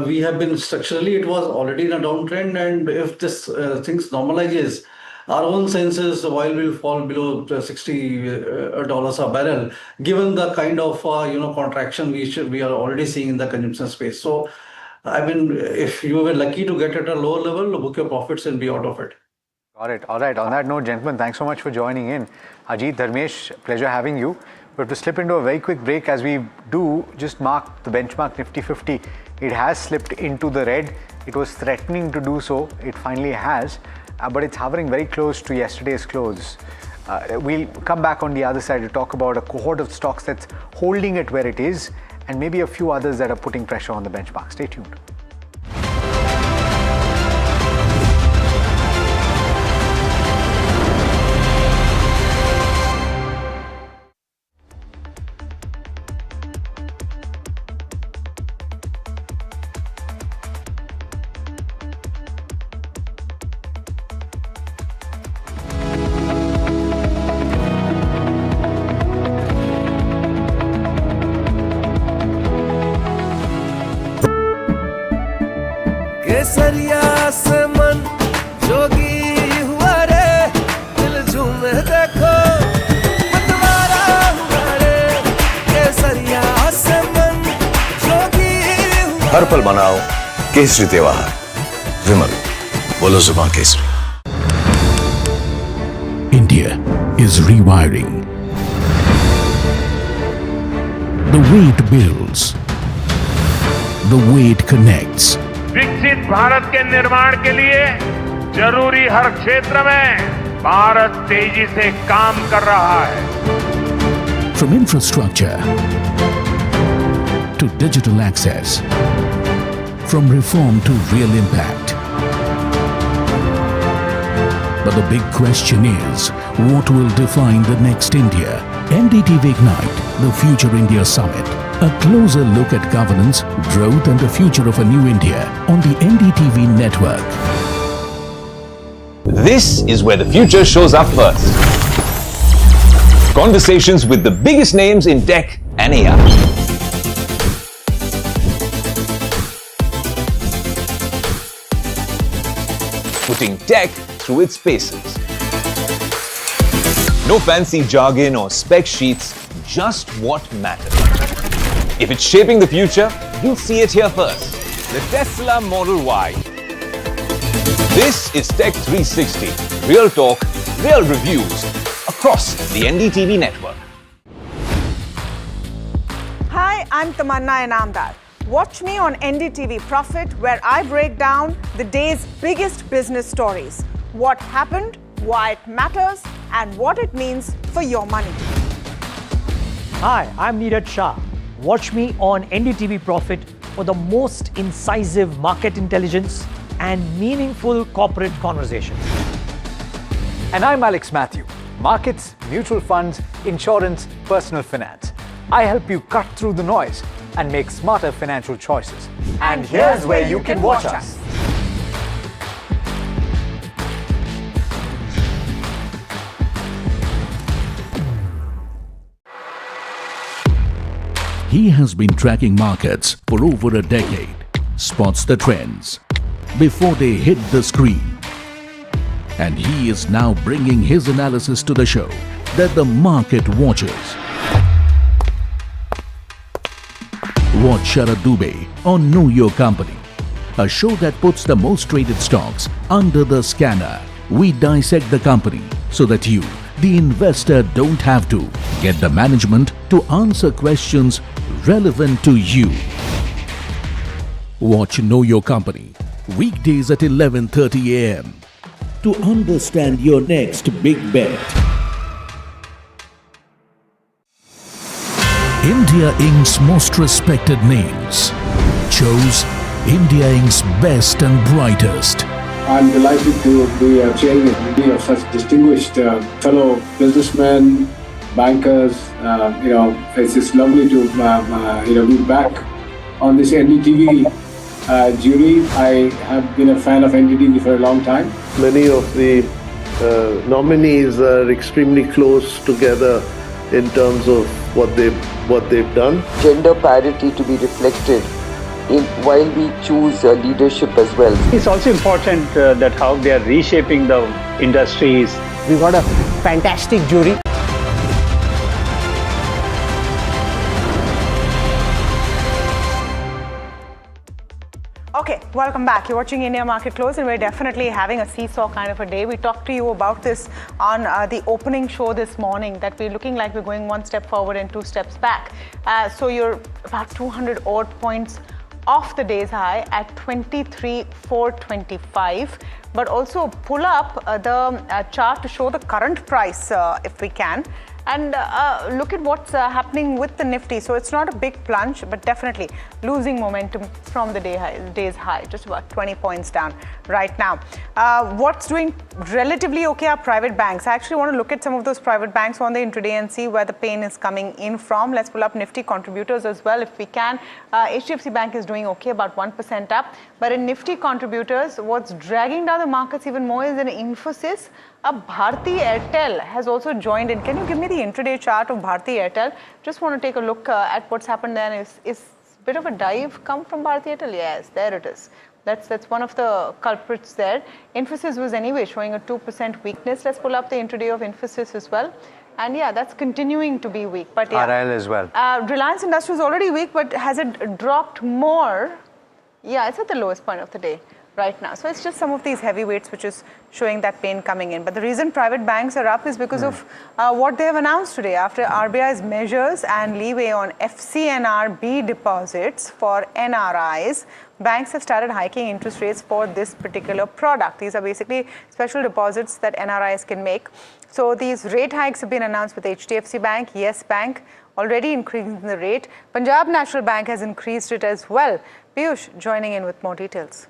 we have been structurally, it was already in a downtrend, and if this things normalizes, our own sense is the oil will fall below $60 a barrel, given the kind of contraction we are already seeing in the consumption space. So, I mean, if you were lucky to get at a lower level, book your profits and be out of it. Got it. All right. On that note, gentlemen, thanks so much for joining in. Ajit, Dharmesh, pleasure having you. We have to slip into a very quick break. As we do, just mark the benchmark Nifty 50. It has slipped into the red. It was threatening to do so. It finally has. But it's hovering very close to yesterday's close. We'll come back on the other side to talk about a cohort of stocks that's holding it where it is, and maybe a few others that are putting pressure on the benchmark. Stay tuned. केसरिया से मन जोगी हुआ रे, दिल झूमे देखो मतवारा हुआ रे, केसरिया से मन जोगी हुआ। हर पल मनाओ केसरी त्योहार। विमल, बोलो जुबान Kesari. India is rewiring. The way it builds, the way it connects. विकसित भारत के निर्माण के लिए जरूरी हर क्षेत्र में भारत तेजी से काम कर रहा है। From infrastructure to digital access, from reform to real impact. But the big question is, what will define the next India? NDTV Ignite, the Future India Summit. A closer look at governance, growth and the future of a new India on the NDTV network. This is where the future shows up first. Conversations with the biggest names in tech and AI. Putting tech through its paces. No fancy jargon or spec sheets, just what matters. If it's shaping the future, you'll see it here first. The Tesla Model Y. This is Tech 360. Real talk, real reviews across the NDTV network. Hi, I'm Tamanna Inamdar. Watch me on NDTV Profit, where I break down the day's biggest business stories. What happened, why it matters, and what it means for your money. Hi, I'm Neeraj Shah. Watch me on NDTV Profit for the most incisive market intelligence and meaningful corporate conversations. And I'm Alex Matthew. Markets, mutual funds, insurance, personal finance. I help you cut through the noise and make smarter financial choices. And here's where you can watch us. He has been tracking markets for over a decade, spots the trends before they hit the screen. And he is now bringing his analysis to the show that the market watches. Watch Sharad Dubey on Know Your Company, a show that puts the most traded stocks under the scanner. We dissect the company so that you, the investor, don't have to. Get the management to answer questions relevant to you. Watch Know Your Company weekdays at 11:30 a.m. to understand your next big bet. India Inc.'s most respected names chose India Inc.'s best and brightest. I'm delighted to be chairman of such distinguished fellow businessmen, bankers. It's just lovely to be back on this NDTV jury. I have been a fan of NDTV for a long time. Many of the nominees are extremely close together in terms of what they've done. Gender parity to be reflected while we choose leadership as well. It's also important that how they are reshaping the industries. We got a fantastic jury. Okay, welcome back. You're watching India Market Close, and we're definitely having a seesaw kind of a day. We talked to you about this on the opening show this morning, that we're looking like we're going one step forward and two steps back. So you're about 200 odd points off the day's high at 23,425. But also pull up the chart to show the current price if we can. And look at what's happening with the Nifty. So it's not a big plunge, but definitely losing momentum from the day's high, just about 20 points down right now. What's doing relatively okay are private banks. I actually want to look at some of those private banks on the intraday and see where the pain is coming in from. Let's pull up Nifty contributors as well if we can. HDFC Bank is doing okay, about 1% up. But in Nifty contributors, what's dragging down the markets even more is an Infosys. Bharti Airtel has also joined in. Can you give me the intraday chart of Bharti Airtel? Just want to take a look at what's happened there. Is a bit of a dive come from Bharti Airtel? Yes, there it is. That's one of the culprits there. Infosys was anyway showing a 2% weakness. Let's pull up the intraday of Infosys as well. And yeah, that's continuing to be weak. But yeah, RIL as well. Reliance Industries is already weak, but has it dropped more? Yeah, it's at the lowest point of the day right now. So it's just some of these heavyweights which is showing that pain coming in. But the reason private banks are up is because of what they have announced today. After RBI's measures and leeway on FCNRB deposits for NRIs, banks have started hiking interest rates for this particular product. These are basically special deposits that NRIs can make. So these rate hikes have been announced with HDFC Bank, Yes Bank, already increasing the rate. Punjab National Bank has increased it as well. Piyush joining in with more details.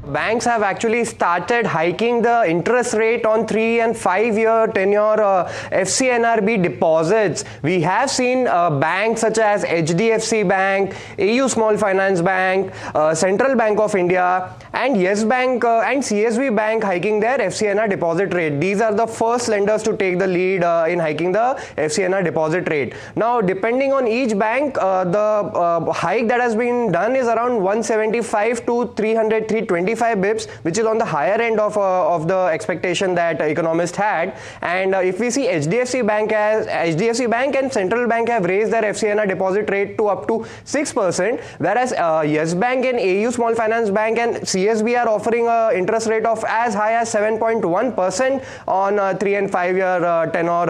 Banks have actually started hiking the interest rate on 3 and 5 year tenure FCNRB deposits. We have seen banks such as HDFC Bank, AU Small Finance Bank, Central Bank of India and Yes Bank and CSB Bank hiking their FCNR deposit rate. These are the first lenders to take the lead in hiking the FCNR deposit rate. Now depending on each bank, the hike that has been done is around 175 to 325 bips, which is on the higher end of the expectation that economists had. And if we see HDFC Bank and Central Bank have raised their FCNR deposit rate to up to 6%, whereas Yes Bank and AU Small Finance Bank and CSB are offering an interest rate of as high as 7.1% on 3 and 5 year tenor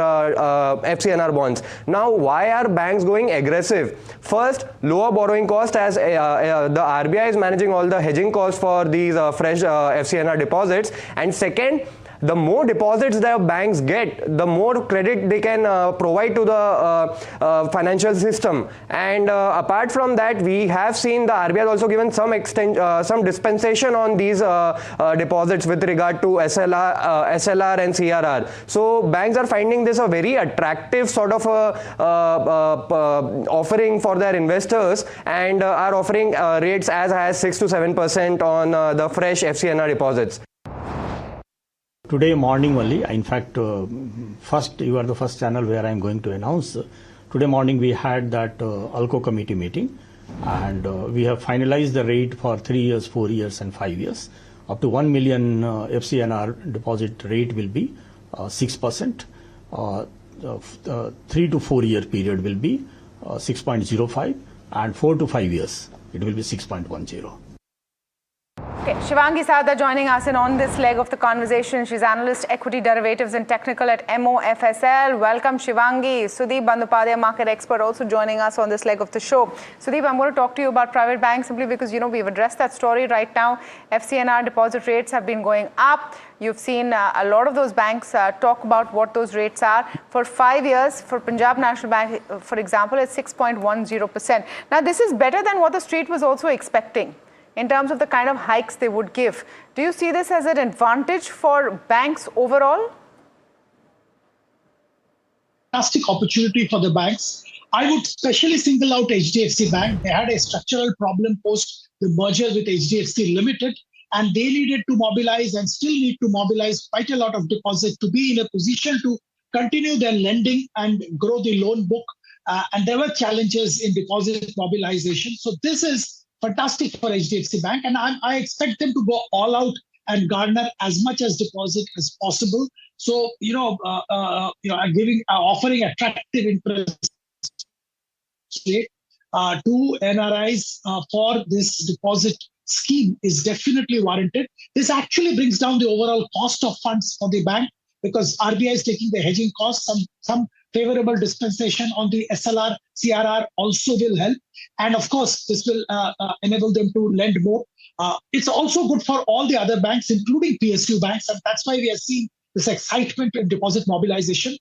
FCNR bonds. Now, why are banks going aggressive? First, lower borrowing cost, as the RBI is managing all the hedging costs for these fresh FCNR deposits. And second, the more deposits the banks get, the more credit they can provide to the financial system. And apart from that, we have seen the RBI has also given some dispensation on these deposits with regard to SLR and CRR. So banks are finding this a very attractive sort of offering for their investors and are offering rates as high as 6 to 7% on the fresh FCNR deposits. Today morning only, in fact, first you are the first channel where I am going to announce. Today morning we had that ALCO committee meeting and we have finalized the rate for 3 years, 4 years and 5 years. Up to 1 million FCNR deposit rate will be 6%. 3 to 4 year period will be 6.05 and 4 to 5 years it will be 6.10. Okay, Shivangi Sada joining us in on this leg of the conversation. She's analyst, equity derivatives and technical at MOFSL. Welcome, Shivangi. Sudeep Bandopadhyay, market expert, also joining us on this leg of the show. Sudeep, I'm going to talk to you about private banks simply because, you know, we've addressed that story right now. FCNR deposit rates have been going up. You've seen a lot of those banks talk about what those rates are. For 5 years, for Punjab National Bank, for example, it's 6.10%. Now, this is better than what the street was also expecting in terms of the kind of hikes they would give. Do you see this as an advantage for banks overall? Fantastic opportunity for the banks. I would especially single out HDFC Bank. They had a structural problem post the merger with HDFC Limited, and they needed to mobilize and still need to mobilize quite a lot of deposits to be in a position to continue their lending and grow the loan book. And there were challenges in deposit mobilization. So this is fantastic for HDFC Bank, and I expect them to go all out and garner as much as deposit as possible. So offering attractive interest rate to NRIs for this deposit scheme is definitely warranted. This actually brings down the overall cost of funds for the bank because RBI is taking the hedging costs. Some favorable dispensation on the SLR, CRR also will help. And of course, this will enable them to lend more. It's also good for all the other banks, including PSU banks. And that's why we are seeing this excitement in deposit mobilization.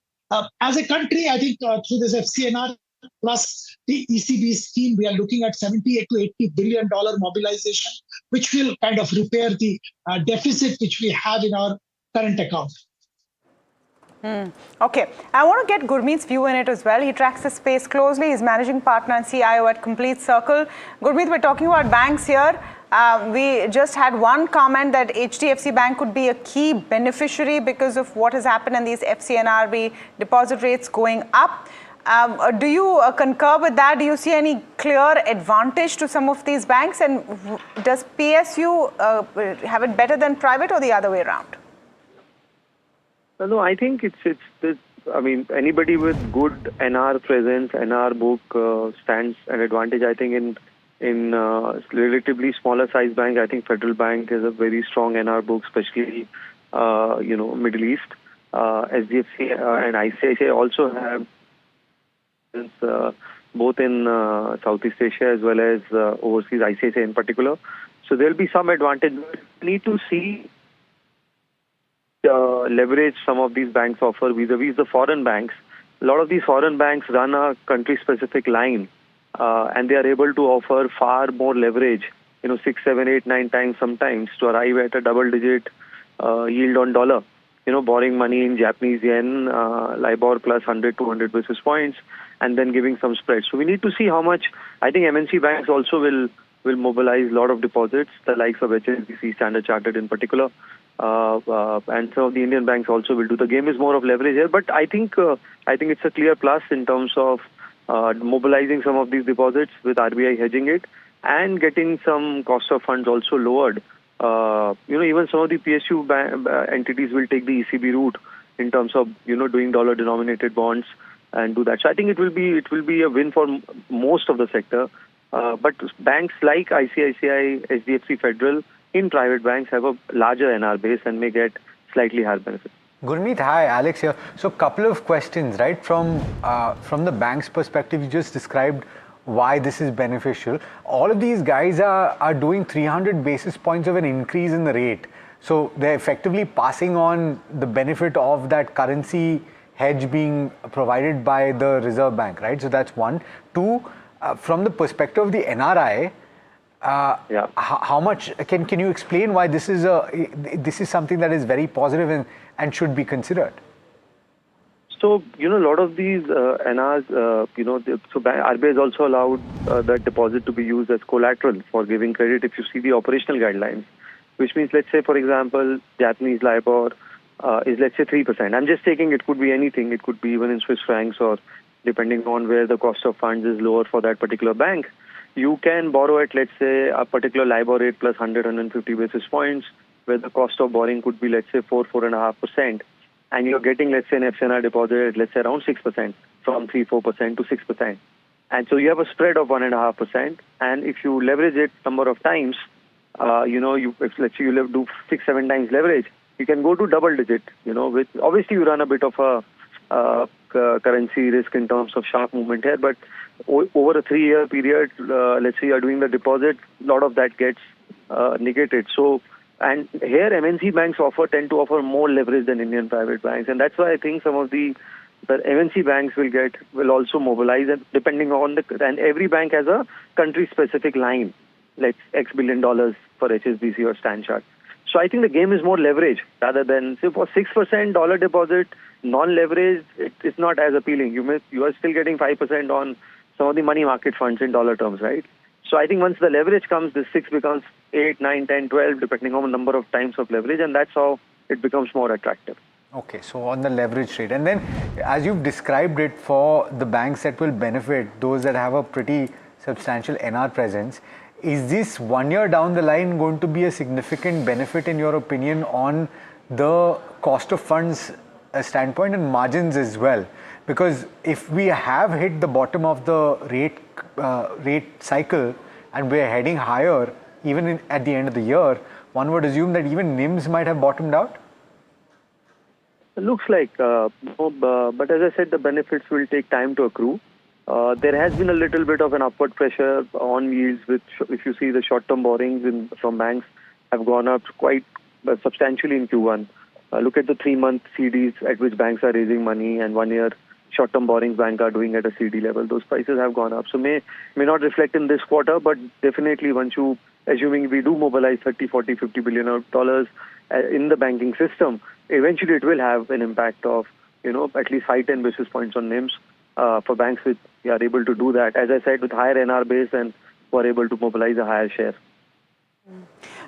As a country, I think through this FCNR plus the ECB scheme, we are looking at $78 to $80 billion mobilization, which will kind of repair the deficit which we have in our current account. Okay, I want to get Gurmeet's view in it as well. He tracks the space closely. He's managing partner and CIO at Complete Circle. Gurmeet, we're talking about banks here. We just had one comment that HDFC Bank could be a key beneficiary because of what has happened in these FCNRB deposit rates going up. Do you concur with that? Do you see any clear advantage to some of these banks? And does PSU have it better than private or the other way around? No, I think it's this. I mean, anybody with good NR presence, NR book stands an advantage. I think in relatively smaller size banks, I think Federal Bank has a very strong NR book, especially Middle East. SDFC and ICICI also have both in Southeast Asia as well as overseas, ICICI in particular. So there will be some advantage. We need to see leverage some of these banks offer vis-a-vis the foreign banks. A lot of these foreign banks run a country-specific line, and they are able to offer far more leverage, 6, 7, 8, 9 times sometimes to arrive at a double-digit yield on dollar. Borrowing money in Japanese yen, LIBOR plus 100, 200 basis points, and then giving some spread. So we need to see how much. I think MNC banks also will mobilize a lot of deposits, the likes of HSBC, Standard Chartered in particular. And some of the Indian banks also will do. The game is more of leverage here, but I think it's a clear plus in terms of mobilizing some of these deposits with RBI hedging it and getting some cost of funds also lowered. Even some of the PSU entities will take the ECB route in terms of doing dollar-denominated bonds and do that. So I think it will be a win for most of the sector. But banks like ICICI, SDFC, Federal in private banks have a larger NR base and may get slightly higher benefit. Gurmeet, hi, Alex here. So couple of questions, right? From the bank's perspective, you just described why this is beneficial. All of these guys are doing 300 basis points of an increase in the rate. So they're effectively passing on the benefit of that currency hedge being provided by the Reserve Bank, right? So that's one. Two, from the perspective of the NRI, how much can you explain why this is something that is very positive and should be considered? So, a lot of these NRs, so RBI has also allowed that deposit to be used as collateral for giving credit if you see the operational guidelines, which means, let's say, for example, Japanese LIBOR is, let's say, 3%. I'm just taking, it could be anything. It could be even in Swiss francs or depending on where the cost of funds is lower for that particular bank. You can borrow at, let's say, a particular LIBOR rate plus 100, 150 basis points, where the cost of borrowing could be, let's say, 4.5%. And you're getting, let's say, an FCNR deposit, let's say, around 6%, from 3-4% to 6%. And so you have a spread of 1.5%. And if you leverage it number of times, if, let's say, you do 6-7 times leverage, you can go to double digit, with obviously you run a bit of a currency risk in terms of sharp movement here. But over a 3-year period, let's say you're doing the deposit, a lot of that gets negated. So, and here MNC banks tend to offer more leverage than Indian private banks, and that's why I think some of the MNC banks will also mobilize, and depending on and every bank has a country-specific line, like X $billion for HSBC or Standard Chartered. So I think the game is more leverage rather than, say, for 6% dollar deposit, non-leverage, it's not as appealing. You are still getting 5% on some of the money market funds in dollar terms, right? So I think once the leverage comes, this 6 becomes 8, 9, 10, 12, depending on the number of times of leverage, and that's how it becomes more attractive. Okay, so on the leverage rate, and then as you've described it for the banks that will benefit, those that have a pretty substantial NR presence, is this 1 year down the line going to be a significant benefit in your opinion on the cost of funds standpoint and margins as well? Because if we have hit the bottom of the rate cycle and we're heading higher even at the end of the year, one would assume that even NIMs might have bottomed out? It looks like, but as I said, the benefits will take time to accrue. There has been a little bit of an upward pressure on yields, which if you see the short-term borrowings from banks have gone up quite substantially in Q1. Look at the 3-month CDs at which banks are raising money, and 1 year short-term borrowings banks are doing at a CD level. Those prices have gone up. So may not reflect in this quarter, but definitely once you, assuming we do mobilize 30, 40, 50 billion of dollars in the banking system, eventually it will have an impact of, at least 5-10 basis points on NIMs for banks which are able to do that. As I said, with higher NR base and who are able to mobilize a higher share.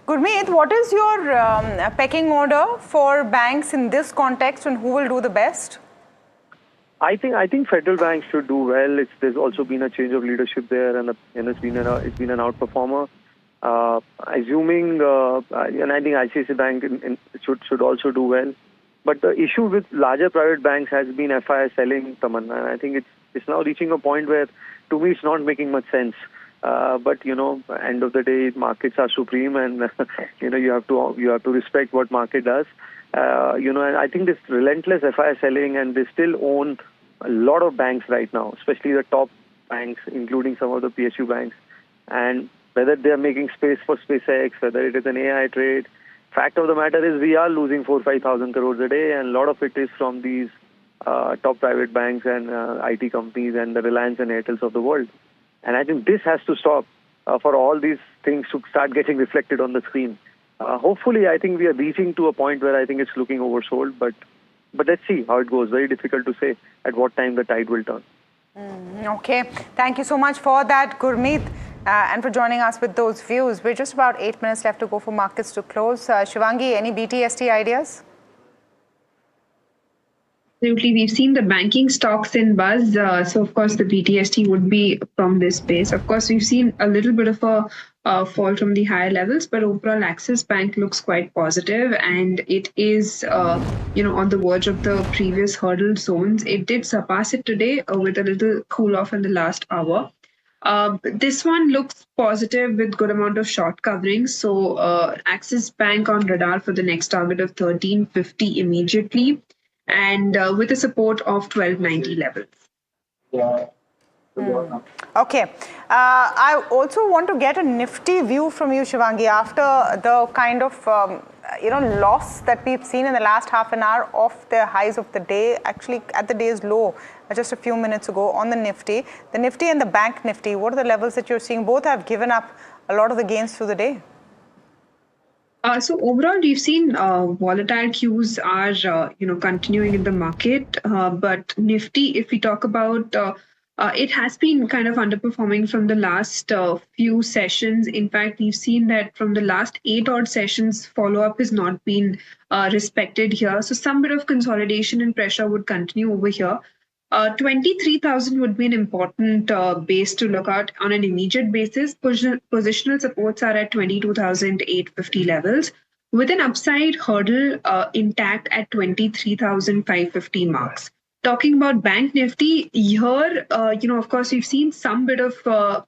Gurmeet, what is your pecking order for banks in this context and who will do the best? I think federal banks should do well. There's also been a change of leadership there, and it's been an outperformer. Assuming, and I think ICICI Bank should also do well. But the issue with larger private banks has been FII selling, Tamanna, and I think it's now reaching a point where, to me, it's not making much sense. But end of the day, markets are supreme, and you have to respect what market does. And I think this relentless FII selling, and they still own a lot of banks right now, especially the top banks, including some of the PSU banks. And whether they are making space for SpaceX, whether it is an AI trade, fact of the matter is we are losing 4,000-5,000 crores a day, and a lot of it is from these top private banks and IT companies and the Reliance and Airtels of the world. And I think this has to stop for all these things to start getting reflected on the screen. Hopefully, I think we are reaching to a point where I think it's looking oversold, but let's see how it goes. Very difficult to say at what time the tide will turn. Okay. Thank you so much for that, Gurmeet, and for joining us with those views. We're just about 8 minutes left to go for markets to close. Shivangi, any BTST ideas? Absolutely. We've seen the banking stocks in buzz. So, of course, the BTST would be from this space. Of course, we've seen a little bit of a fall from the higher levels, but overall Axis Bank looks quite positive, and it is, on the verge of the previous hurdle zones. It did surpass it today with a little cool off in the last hour. This one looks positive with good amount of short covering. So Axis Bank on radar for the next target of 1350 immediately, and with a support of 1290 levels. Okay. I also want to get a nifty view from you, Shivangi, after the kind of loss that we've seen in the last half an hour of the highs of the day, actually at the day's low just a few minutes ago on the Nifty. The Nifty and the Bank Nifty, what are the levels that you're seeing? Both have given up a lot of the gains through the day. So overall, we've seen volatile cues are continuing in the market, but Nifty, if we talk about, it has been kind of underperforming from the last few sessions. In fact, we've seen that from the last 8 odd sessions, follow-up has not been respected here. So some bit of consolidation and pressure would continue over here. 23,000 would be an important base to look at on an immediate basis. Positional supports are at 22,850 levels, with an upside hurdle intact at 23,550 marks. Talking about Bank Nifty, here, of course, we've seen some bit of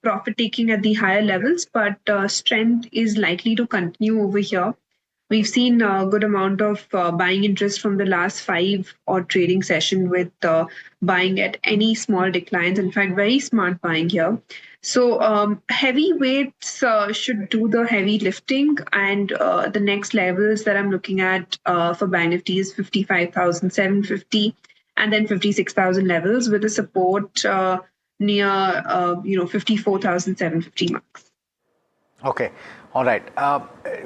profit taking at the higher levels, but strength is likely to continue over here. We've seen a good amount of buying interest from the last 5 odd trading session with buying at any small declines. In fact, very smart buying here. So heavyweights should do the heavy lifting, and the next levels that I'm looking at for Bank Nifty is 55,750 and then 56,000 levels with a support near 54,750 marks. Okay. All right.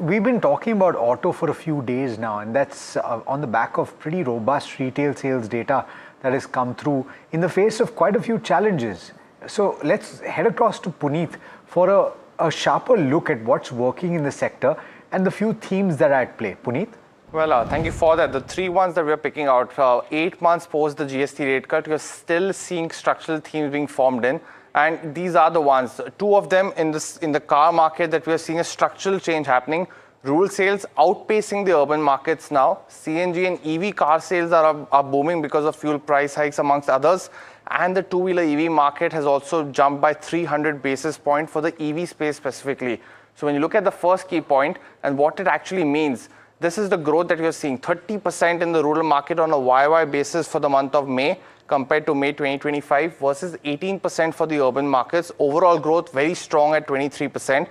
We've been talking about auto for a few days now, and that's on the back of pretty robust retail sales data that has come through in the face of quite a few challenges. So let's head across to Puneet for a sharper look at what's working in the sector and the few themes that are at play. Puneet? Well, thank you for that. The 3 ones that we're picking out, 8 months post the GST rate cut, you're still seeing structural themes being formed in. And these are the ones, 2 of them in the car market that we are seeing a structural change happening. Rural sales outpacing the urban markets now. CNG and EV car sales are booming because of fuel price hikes amongst others. And the two-wheeler EV market has also jumped by 300 basis points for the EV space specifically. So when you look at the first key point and what it actually means, this is the growth that you're seeing, 30% in the rural market on a YY basis for the month of May, compared to May 2025 versus 18% for the urban markets. Overall growth very strong at 23%.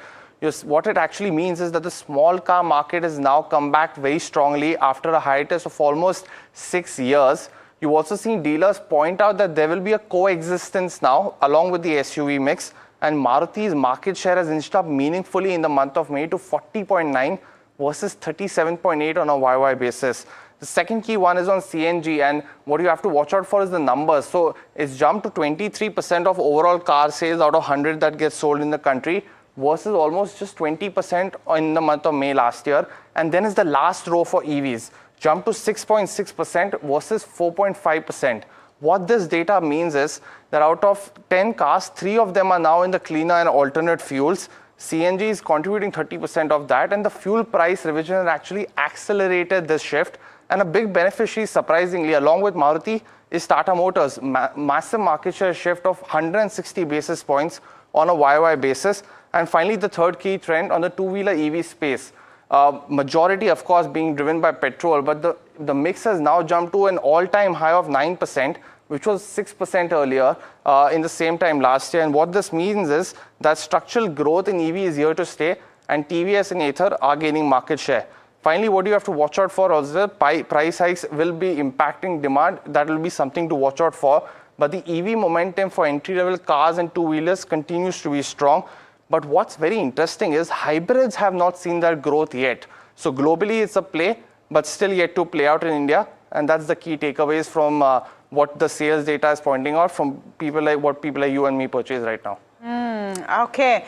What it actually means is that the small car market has now come back very strongly after a hiatus of almost 6 years. You've also seen dealers point out that there will be a coexistence now along with the SUV mix, and Maruti's market share has inched up meaningfully in the month of May to 40.9 versus 37.8 on a YY basis. The second key one is on CNG, and what you have to watch out for is the numbers. So it's jumped to 23% of overall car sales out of 100 that get sold in the country versus almost just 20% in the month of May last year. And then is the last row for EVs, jumped to 6.6% versus 4.5%. What this data means is that out of 10 cars, 3 of them are now in the cleaner and alternate fuels. CNG is contributing 30% of that, and the fuel price revision has actually accelerated this shift. And a big beneficiary, surprisingly, along with Maruti, is Tata Motors. Massive market share shift of 160 basis points on a YY basis. And finally, the third key trend on the two-wheeler EV space. Majority, of course, being driven by petrol, but the mix has now jumped to an all-time high of 9%, which was 6% earlier in the same time last year. And what this means is that structural growth in EV is here to stay, and TVS and Ather are gaining market share. Finally, what you have to watch out for is that price hikes will be impacting demand. That will be something to watch out for. But the EV momentum for entry-level cars and two-wheelers continues to be strong. But what's very interesting is hybrids have not seen that growth yet. So globally, it's a play, but still yet to play out in India. And that's the key takeaways from what the sales data is pointing out from people like you and me purchase right now. Okay.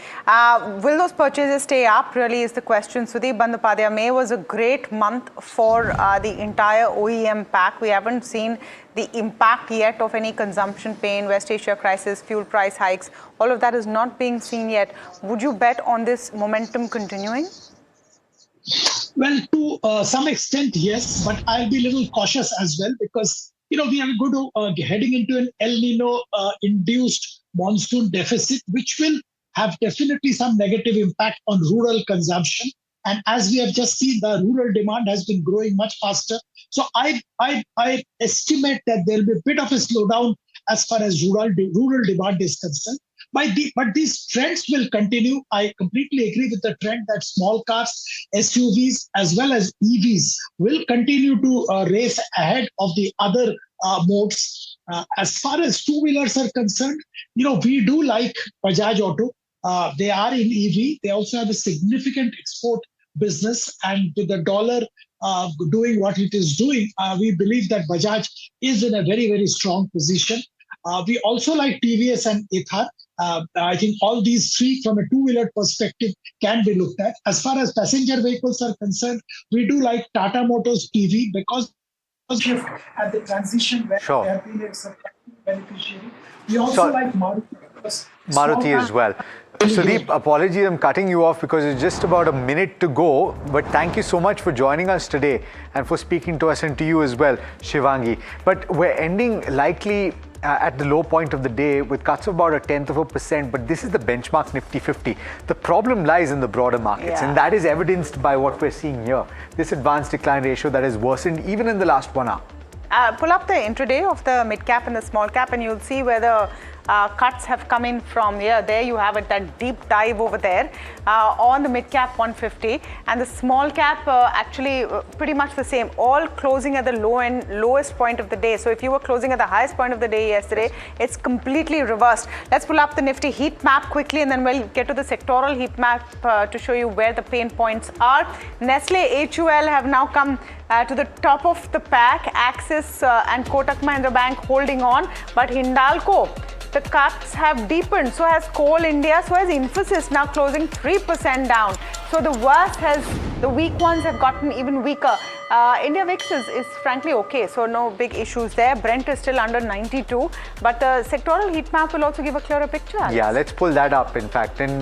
Will those purchases stay up, really, is the question. Sudeep Bandyopadhyay, May was a great month for the entire OEM pack. We haven't seen the impact yet of any consumption pain, West Asia crisis, fuel price hikes. All of that is not being seen yet. Would you bet on this momentum continuing? Well, to some extent, yes, but I'll be a little cautious as well because, we are heading into an El Nino induced monsoon deficit, which will have definitely some negative impact on rural consumption. And as we have just seen, the rural demand has been growing much faster. So I estimate that there will be a bit of a slowdown as far as rural demand is concerned. But these trends will continue. I completely agree with the trend that small cars, SUVs, as well as EVs will continue to race ahead of the other modes. As far as two-wheelers are concerned, we do like Bajaj Auto. They are in EV. They also have a significant export business. And with the dollar doing what it is doing, we believe that Bajaj is in a very, very strong position. We also like TVS and Ather. I think all these three from a two-wheeler perspective can be looked at. As far as passenger vehicles are concerned, we do like Tata Motors EV because at the transition where they have been a beneficiary. We also like Maruti as well. Sudeep, apologies, I'm cutting you off because it's just about a minute to go. But thank you so much for joining us today and for speaking to us and to you as well, Shivangi. But we're ending likely at the low point of the day with cuts of about 0.1%, but this is the benchmark Nifty 50. The problem lies in the broader markets, and that is evidenced by what we're seeing here. This advanced decline ratio that has worsened even in the last 1 hour. Pull up the intraday of the mid cap and the small cap, and you'll see where the cuts have come in from. There you have it, that deep dive over there on the mid cap 150, and the small cap actually pretty much the same, all closing at the lowest point of the day. So if you were closing at the highest point of the day yesterday, it's completely reversed. Let's pull up the Nifty heat map quickly, and then we'll get to the sectoral heat map to show you where the pain points are. Nestle, HUL have now come to the top of the pack. Axis and Kotak Mahindra Bank holding on, but Hindalco, the cuts have deepened. So has Coal India, so has Infosys, now closing 3% down. So the weak ones have gotten even weaker. India VIX is frankly okay, so no big issues there. Brent is still under 92, but the sectoral heat map will also give a clearer picture, Alex. Yeah, let's pull that up, in fact. And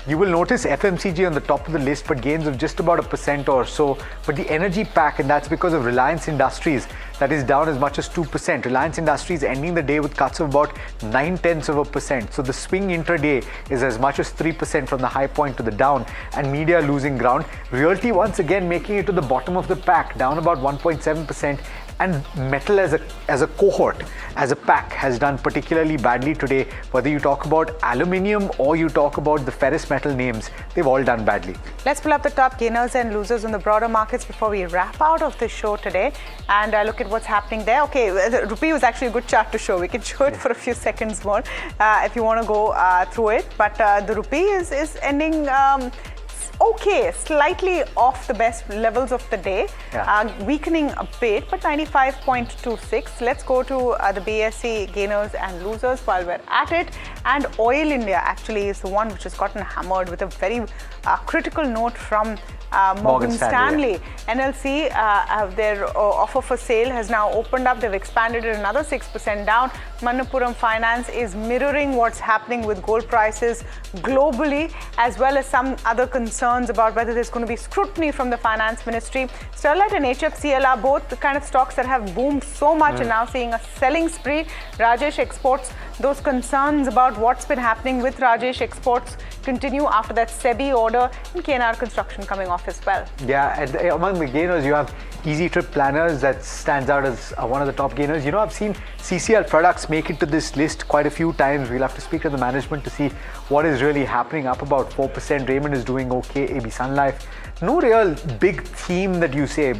you will notice FMCG on the top of the list, but gains of just about 1% or so. But the energy pack, and that's because of Reliance Industries, that is down as much as 2%. Reliance Industries ending the day with cuts of about 0.9%. So the swing intraday is as much as 3% from the high point to the down, and media losing ground. Realty once again making it to the bottom of the pack, down about 1.7%. And metal as a cohort, as a pack, has done particularly badly today. Whether you talk about aluminium or you talk about the ferrous metal names, they've all done badly. Let's pull up the top gainers and losers on the broader markets before we wrap out of this show today and look at what's happening there. Okay, the rupee was actually a good chart to show. We can show it for a few seconds more if you want to go through it. But the rupee is ending okay, slightly off the best levels of the day, weakening a bit, but 95.26. Let's go to the BSE gainers and losers while we're at it. And Oil India actually is the one which has gotten hammered with a very critical note from Morgan Stanley. NLC, their offer for sale has now opened up. They've expanded it another 6% down. Manappuram Finance is mirroring what's happening with gold prices globally, as well as some other concerns about whether there's going to be scrutiny from the finance ministry. Sterlite and HFCL are both the kind of stocks that have boomed so much and now seeing a selling spree. Rajesh Exports, those concerns about what's been happening with Rajesh Exports continue after that SEBI order, and KNR Construction coming off as well. Yeah, and among the gainers, you have Easy Trip Planners that stands out as one of the top gainers. You know, I've seen CCL products make it to this list quite a few times. We'll have to speak to the management to see what is really happening. Up about 4%. Raymond is doing okay. AB Sun Life. No real big theme that you say.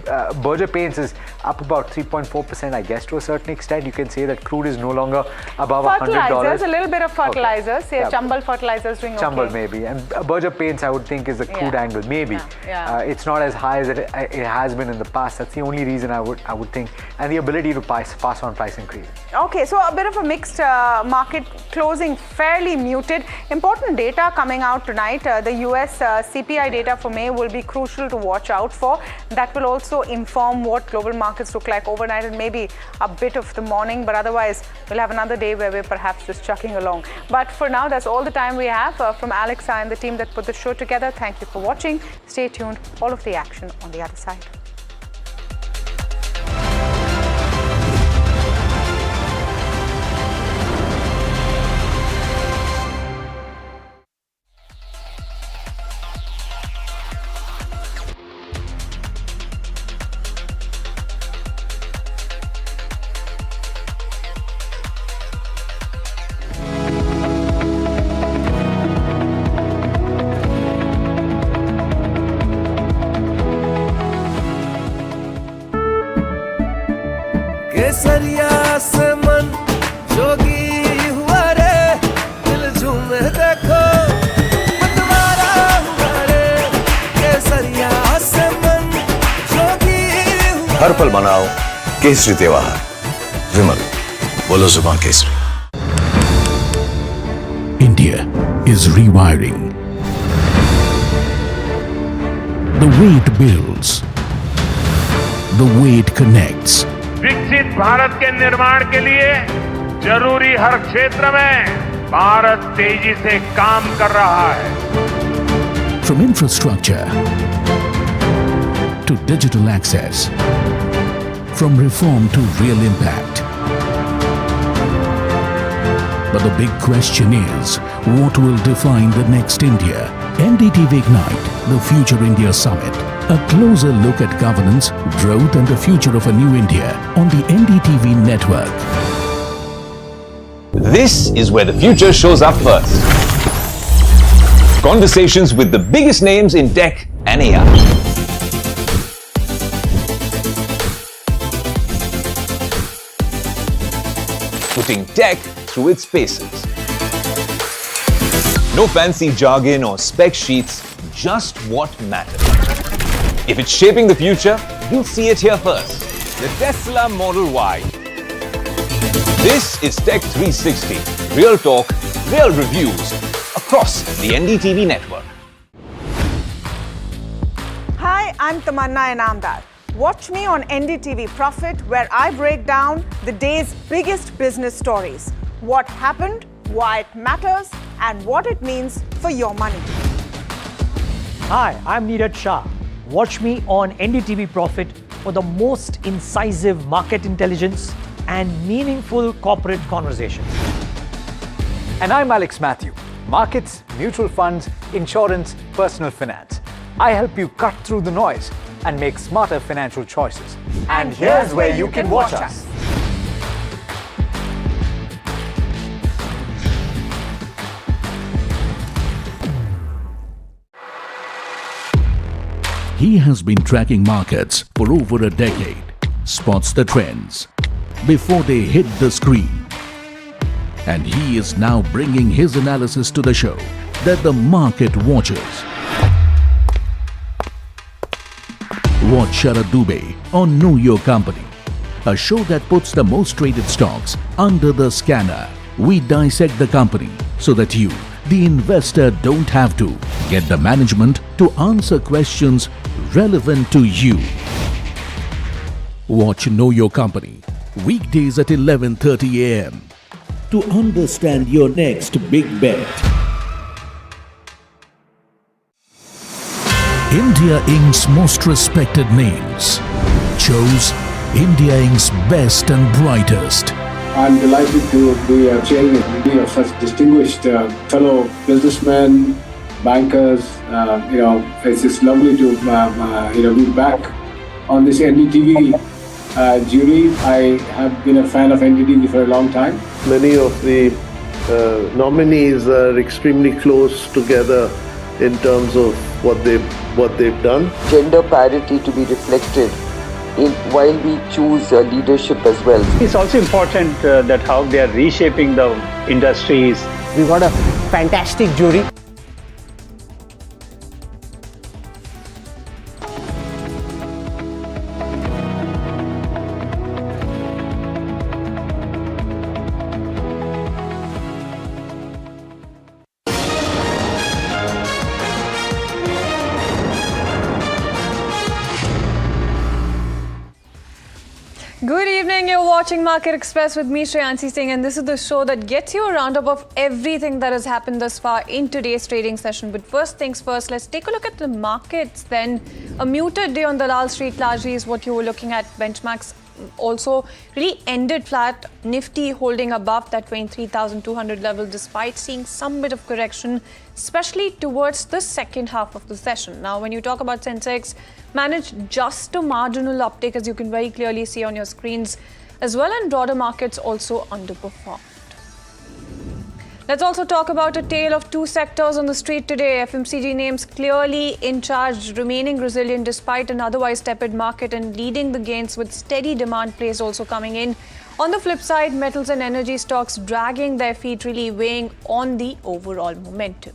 Berger Paints is up about 3.4%, I guess, to a certain extent. You can say that crude is no longer above $100. Fertilizers, a little bit of fertilizers. Okay. Yeah, Chambal Fertilizers doing okay. Chambal maybe. And Berger Paints, I would think, is the crude angle. Maybe. It's not as high as it has been in the past. That's the only reason I would think. And the ability to pass on price increase. Okay, so a bit of a mixed market, closing fairly muted. Important data coming out tonight. The US CPI data for May will be crucial to watch out for. That will also inform what global markets look like overnight and maybe a bit of the morning. But otherwise, we'll have another day where we're perhaps just chugging along. But for now, that's all the time we have from Alexa and the team that put the show together. Thank you for watching. Stay tuned. All of the action on the other side. केसरिया से मन जोगी हुआ रे दिल झूमे देखो मतवारा हुआ रे केसरिया से मन जोगी हुआ हर पल मनाओ केसरी त्योहार विमल बोलो जुबान Kesari India is rewiring. The way it builds, the way it connects. विकसित भारत के निर्माण के लिए जरूरी हर क्षेत्र में भारत तेजी से काम कर रहा है। From infrastructure to digital access, from reform to real impact. But the big question is, what will define the next India? NDTV Ignite, the Future India Summit. A closer look at governance, growth and the future of a new India on the NDTV network. This is where the future shows up first. Conversations with the biggest names in tech and AI. Putting tech through its paces. No fancy jargon or spec sheets, just what matters. If it's shaping the future, you'll see it here first. The Tesla Model Y. This is Tech 360. Real talk, real reviews across the NDTV network. Hi, I'm Tamanna Inamdar. Watch me on NDTV Profit, where I break down the day's biggest business stories. What happened, why it matters, and what it means for your money. Hi, I'm Neeraj Shah. Watch me on NDTV Profit for the most incisive market intelligence and meaningful corporate conversations. And I'm Alex Matthew. Markets, mutual funds, insurance, personal finance. I help you cut through the noise and make smarter financial choices. And here's where you can watch us. He has been tracking markets for over a decade, spots the trends before they hit the screen. And he is now bringing his analysis to the show that the market watches. Watch Sharad Dubey on Know Your Company, a show that puts the most traded stocks under the scanner. We dissect the company so that you, the investor, don't have to. Get the management to answer questions relevant to you. Watch Know Your Company weekdays at 11:30 a.m. to understand your next big bet. India Inc.'s most respected names chose India Inc.'s best and brightest. I'm delighted to be chairing of such distinguished fellow businessmen, bankers. It's just lovely to be back on this NDTV jury. I have been a fan of NDTV for a long time. Many of the nominees are extremely close together in terms of what they've done. Gender parity to be reflected in while we choose leadership as well. It's also important that how they are reshaping the industries. We got a fantastic jury. Good evening, you're watching Market Express with me, Shreyansi Singh, and this is the show that gets you a roundup of everything that has happened thus far in today's trading session. But first things first, let's take a look at the markets then. A muted day on Dalal Street largely is what you were looking at. Benchmarks also really ended flat. Nifty holding above that 23,200 level despite seeing some bit of correction, especially towards the second half of the session. Now, when you talk about Sensex, managed just a marginal uptick, as you can very clearly see on your screens, as well, and broader markets also underperformed. Let's also talk about a tale of two sectors on the street today. FMCG names clearly in charge, remaining resilient despite an otherwise tepid market and leading the gains with steady demand plays also coming in. On the flip side, metals and energy stocks dragging their feet, really weighing on the overall momentum.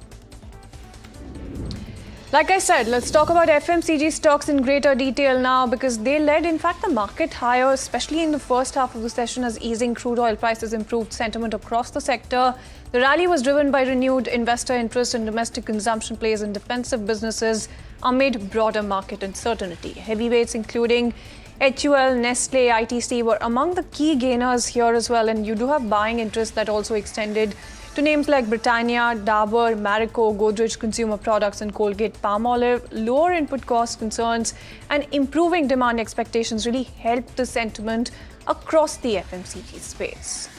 Like I said, let's talk about FMCG stocks in greater detail now because they led, in fact, the market higher, especially in the first half of the session as easing crude oil prices improved sentiment across the sector. The rally was driven by renewed investor interest in domestic consumption plays and defensive businesses amid broader market uncertainty. Heavyweights including HUL, Nestle, ITC were among the key gainers here as well, and you do have buying interest that also extended to names like Britannia, Dabur, Marico, Godrej Consumer Products and Colgate Palmolive. Lower input cost concerns and improving demand expectations really helped the sentiment across the FMCG space.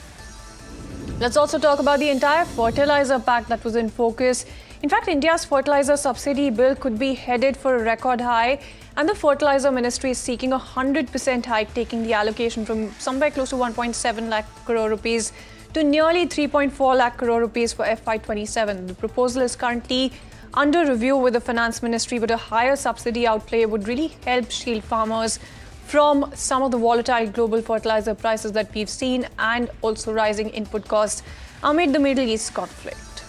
Let's also talk about the entire fertilizer pack that was in focus. In fact, India's fertilizer subsidy bill could be headed for a record high, and the fertilizer ministry is seeking a 100% hike, taking the allocation from somewhere close to 1.7 lakh crore rupees to nearly 3.4 lakh crore rupees for FY27. The proposal is currently under review with the finance ministry, but a higher subsidy outlay would really help shield farmers from some of the volatile global fertilizer prices that we've seen and also rising input costs amid the Middle East conflict.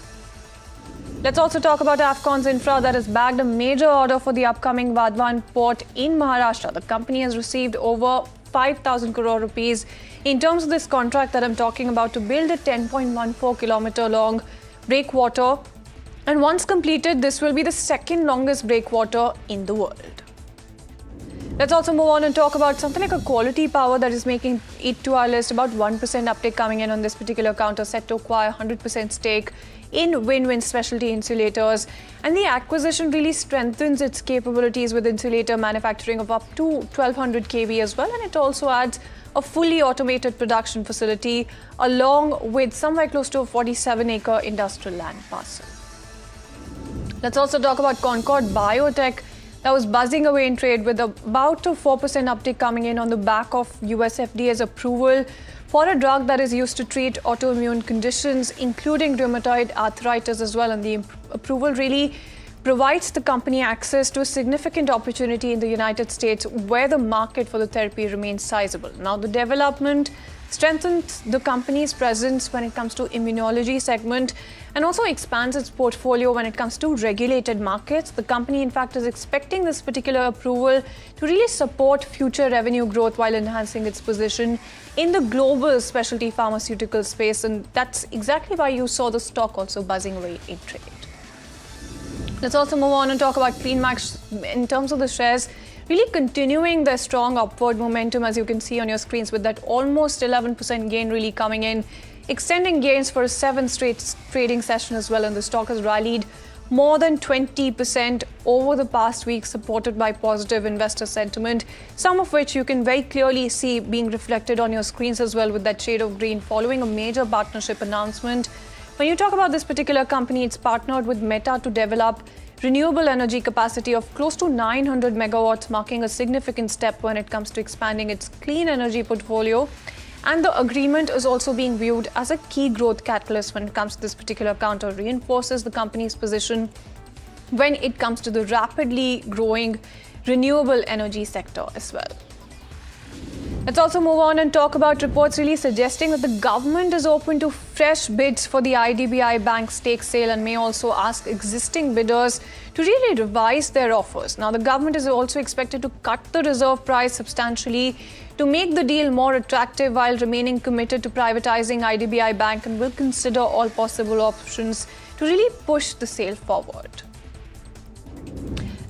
Let's also talk about Afcon's Infra that has bagged a major order for the upcoming Vadhavan port in Maharashtra. The company has received over 5,000 crore rupees in terms of this contract that I'm talking about to build a 10.14 kilometer long breakwater. And once completed, this will be the second longest breakwater in the world. Let's also move on and talk about something like a Quality Power that is making it to our list. About 1% uptick coming in on this particular counter, set to acquire 100% stake in Win-Win Specialty Insulators. And the acquisition really strengthens its capabilities with insulator manufacturing of up to 1200 kV as well. And it also adds a fully automated production facility along with somewhere close to a 47-acre industrial land parcel. Let's also talk about Concord Biotech that was buzzing away in trade with about a 4% uptick coming in on the back of US FDA's approval for a drug that is used to treat autoimmune conditions, including rheumatoid arthritis as well. And the approval really provides the company access to a significant opportunity in the United States where the market for the therapy remains sizable. Now, the development strengthens the company's presence when it comes to immunology segment and also expands its portfolio when it comes to regulated markets. The company, in fact, is expecting this particular approval to really support future revenue growth while enhancing its position in the global specialty pharmaceutical space. And that's exactly why you saw the stock also buzzing away in trade. Let's also move on and talk about CleanMax in terms of the shares really continuing their strong upward momentum, as you can see on your screens, with that almost 11% gain really coming in, extending gains for a 7th straight trading session as well. And the stock has rallied more than 20% over the past week, supported by positive investor sentiment, some of which you can very clearly see being reflected on your screens as well, with that shade of green following a major partnership announcement. When you talk about this particular company, it's partnered with Meta to develop renewable energy capacity of close to 900 megawatts, marking a significant step when it comes to expanding its clean energy portfolio. And the agreement is also being viewed as a key growth catalyst when it comes to this particular account, or reinforces the company's position when it comes to the rapidly growing renewable energy sector as well. Let's also move on and talk about reports really suggesting that the government is open to fresh bids for the IDBI Bank stake sale and may also ask existing bidders to really revise their offers. Now, the government is also expected to cut the reserve price substantially to make the deal more attractive while remaining committed to privatizing IDBI Bank, and will consider all possible options to really push the sale forward.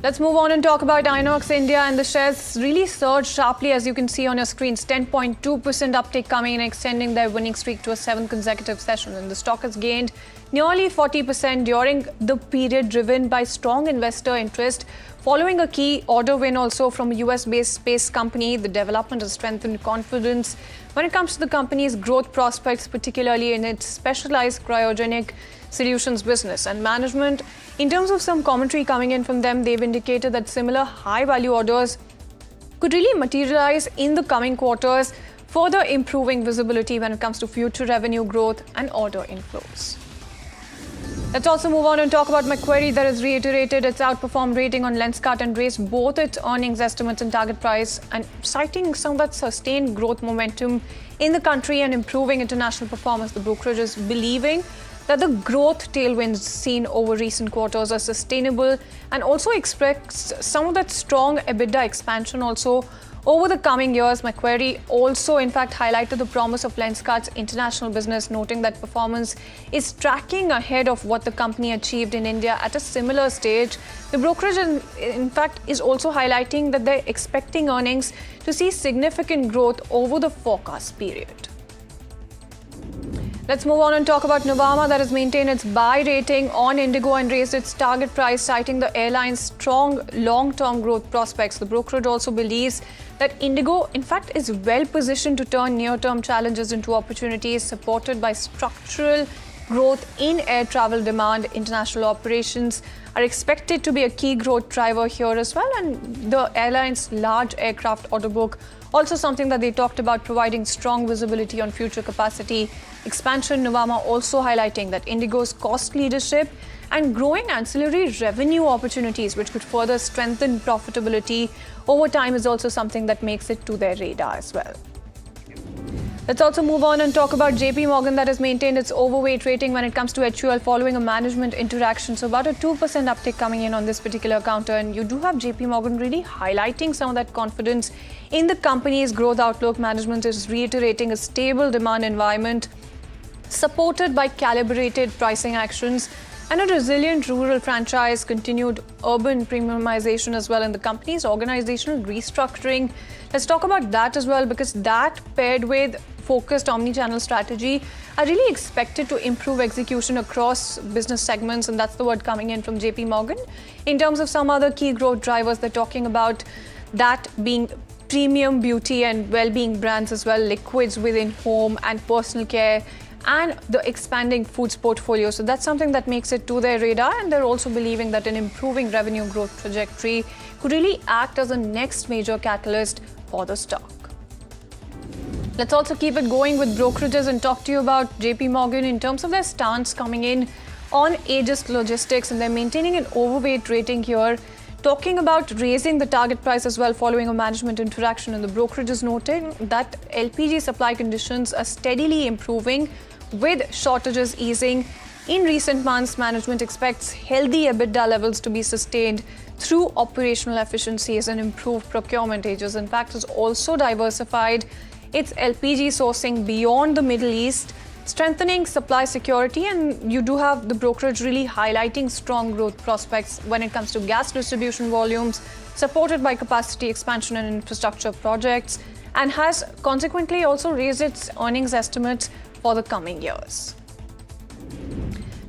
Let's move on and talk about Inox India, and the shares really surged sharply, as you can see on your screens. 10.2% uptake coming in, extending their winning streak to a 7th consecutive session. And the stock has gained nearly 40% during the period, driven by strong investor interest following a key order win also from a US-based space company. The development has strengthened confidence when it comes to the company's growth prospects, particularly in its specialized cryogenic solutions business. And management, in terms of some commentary coming in from them, they've indicated that similar high-value orders could really materialize in the coming quarters, further improving visibility when it comes to future revenue growth and order inflows. Let's also move on and talk about Macquarie, that has reiterated its outperform rating on Lenskart and raised both its earnings estimates and target price, and citing some of that sustained growth momentum in the country and improving international performance. The brokerage is believing that the growth tailwinds seen over recent quarters are sustainable, and also expects some of that strong EBITDA expansion also over the coming years. Macquarie also, in fact, highlighted the promise of Lenskart's international business, noting that performance is tracking ahead of what the company achieved in India at a similar stage. The brokerage, in fact, is also highlighting that they're expecting earnings to see significant growth over the forecast period. Let's move on and talk about Nuvama, that has maintained its buy rating on Indigo and raised its target price, citing the airline's strong long-term growth prospects. The brokerage also believes that Indigo, in fact, is well positioned to turn near-term challenges into opportunities, supported by structural growth in air travel demand. International operations are expected to be a key growth driver here as well, and the airline's large aircraft order book, also something that they talked about, providing strong visibility on future capacity expansion. Nuvama also highlighting that Indigo's cost leadership and growing ancillary revenue opportunities, which could further strengthen profitability over time, is also something that makes it to their radar as well. Let's also move on and talk about JP Morgan, that has maintained its overweight rating when it comes to HUL following a management interaction. So about a 2% uptick coming in on this particular counter, and you do have JP Morgan really highlighting some of that confidence in the company's growth outlook. Management is reiterating a stable demand environment supported by calibrated pricing actions and a resilient rural franchise, continued urban premiumization as well, and the company's organizational restructuring. Let's talk about that as well, because that, paired with focused omni-channel strategy, are really expected to improve execution across business segments, and that's the word coming in from JP Morgan. In terms of some other key growth drivers, they're talking about that being premium beauty and well-being brands as well, liquids within home and personal care, and the expanding foods portfolio. So that's something that makes it to their radar, and they're also believing that an improving revenue growth trajectory could really act as a next major catalyst for the stock. Let's also keep it going with brokerages and talk to you about JP Morgan in terms of their stance coming in on Aegis Logistics, and they're maintaining an overweight rating here, talking about raising the target price as well following a management interaction, and the brokerage is noting that LPG supply conditions are steadily improving with shortages easing. In recent months, management expects healthy EBITDA levels to be sustained through operational efficiencies and improved procurement ages. In fact, has also diversified its LPG sourcing beyond the Middle East, strengthening supply security, and you do have the brokerage really highlighting strong growth prospects when it comes to gas distribution volumes, supported by capacity expansion and infrastructure projects, and has consequently also raised its earnings estimates for the coming years.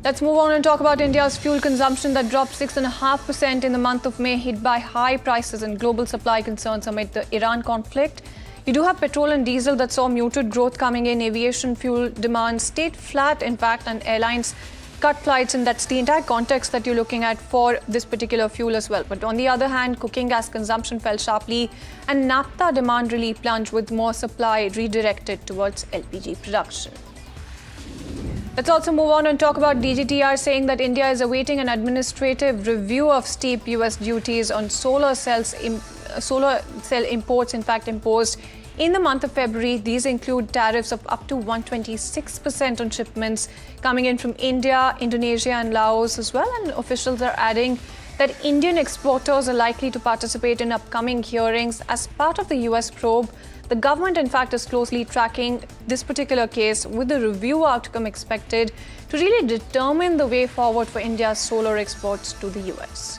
Let's move on and talk about India's fuel consumption that dropped 6.5% in the month of May, hit by high prices and global supply concerns amid the Iran conflict. You do have petrol and diesel that saw muted growth coming in. Aviation fuel demand stayed flat, in fact, and airlines cut flights, and that's the entire context that you're looking at for this particular fuel as well. But on the other hand, cooking gas consumption fell sharply and naphtha demand really plunged with more supply redirected towards LPG production. Let's also move on and talk about DGTR saying that India is awaiting an administrative review of steep US duties on solar cell imports, in fact, imposed in the month of February. These include tariffs of up to 126% on shipments coming in from India, Indonesia and Laos as well. And officials are adding that Indian exporters are likely to participate in upcoming hearings as part of the US probe. The government, in fact, is closely tracking this particular case with the review outcome expected to really determine the way forward for India's solar exports to the US.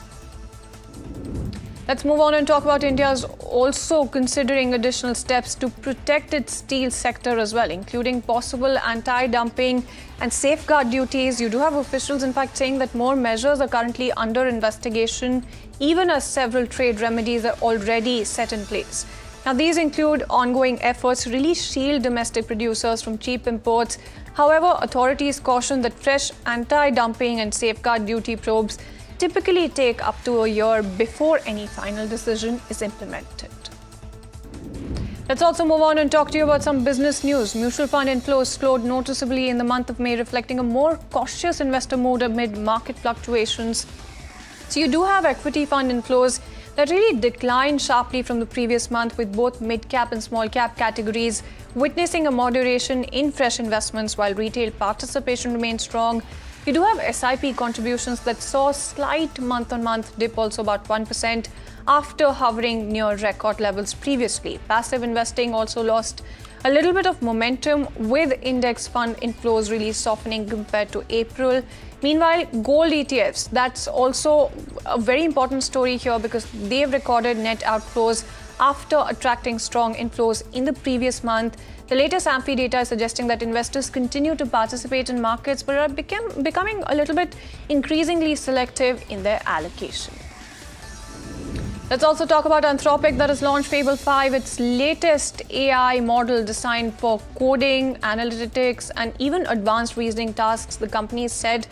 Let's move on and talk about India's also considering additional steps to protect its steel sector as well, including possible anti-dumping and safeguard duties. You do have officials, in fact, saying that more measures are currently under investigation, even as several trade remedies are already set in place. Now, these include ongoing efforts to really shield domestic producers from cheap imports. However, authorities caution that fresh anti-dumping and safeguard duty probes typically take up to a year before any final decision is implemented. Let's also move on and talk to you about some business news. Mutual fund inflows slowed noticeably in the month of May, reflecting a more cautious investor mood amid market fluctuations. So you do have equity fund inflows that really declined sharply from the previous month, with both mid-cap and small-cap categories witnessing a moderation in fresh investments while retail participation remained strong. You do have SIP contributions that saw a slight month-on-month dip, also about 1%, after hovering near record levels previously. Passive investing also lost a little bit of momentum, with index fund inflows really softening compared to April. Meanwhile, gold ETFs, that's also a very important story here because they've recorded net outflows after attracting strong inflows in the previous month. The latest AMFI data is suggesting that investors continue to participate in markets but are becoming a little bit increasingly selective in their allocation. Let's also talk about Anthropic that has launched Fable 5, its latest AI model designed for coding, analytics, and even advanced reasoning tasks. The company said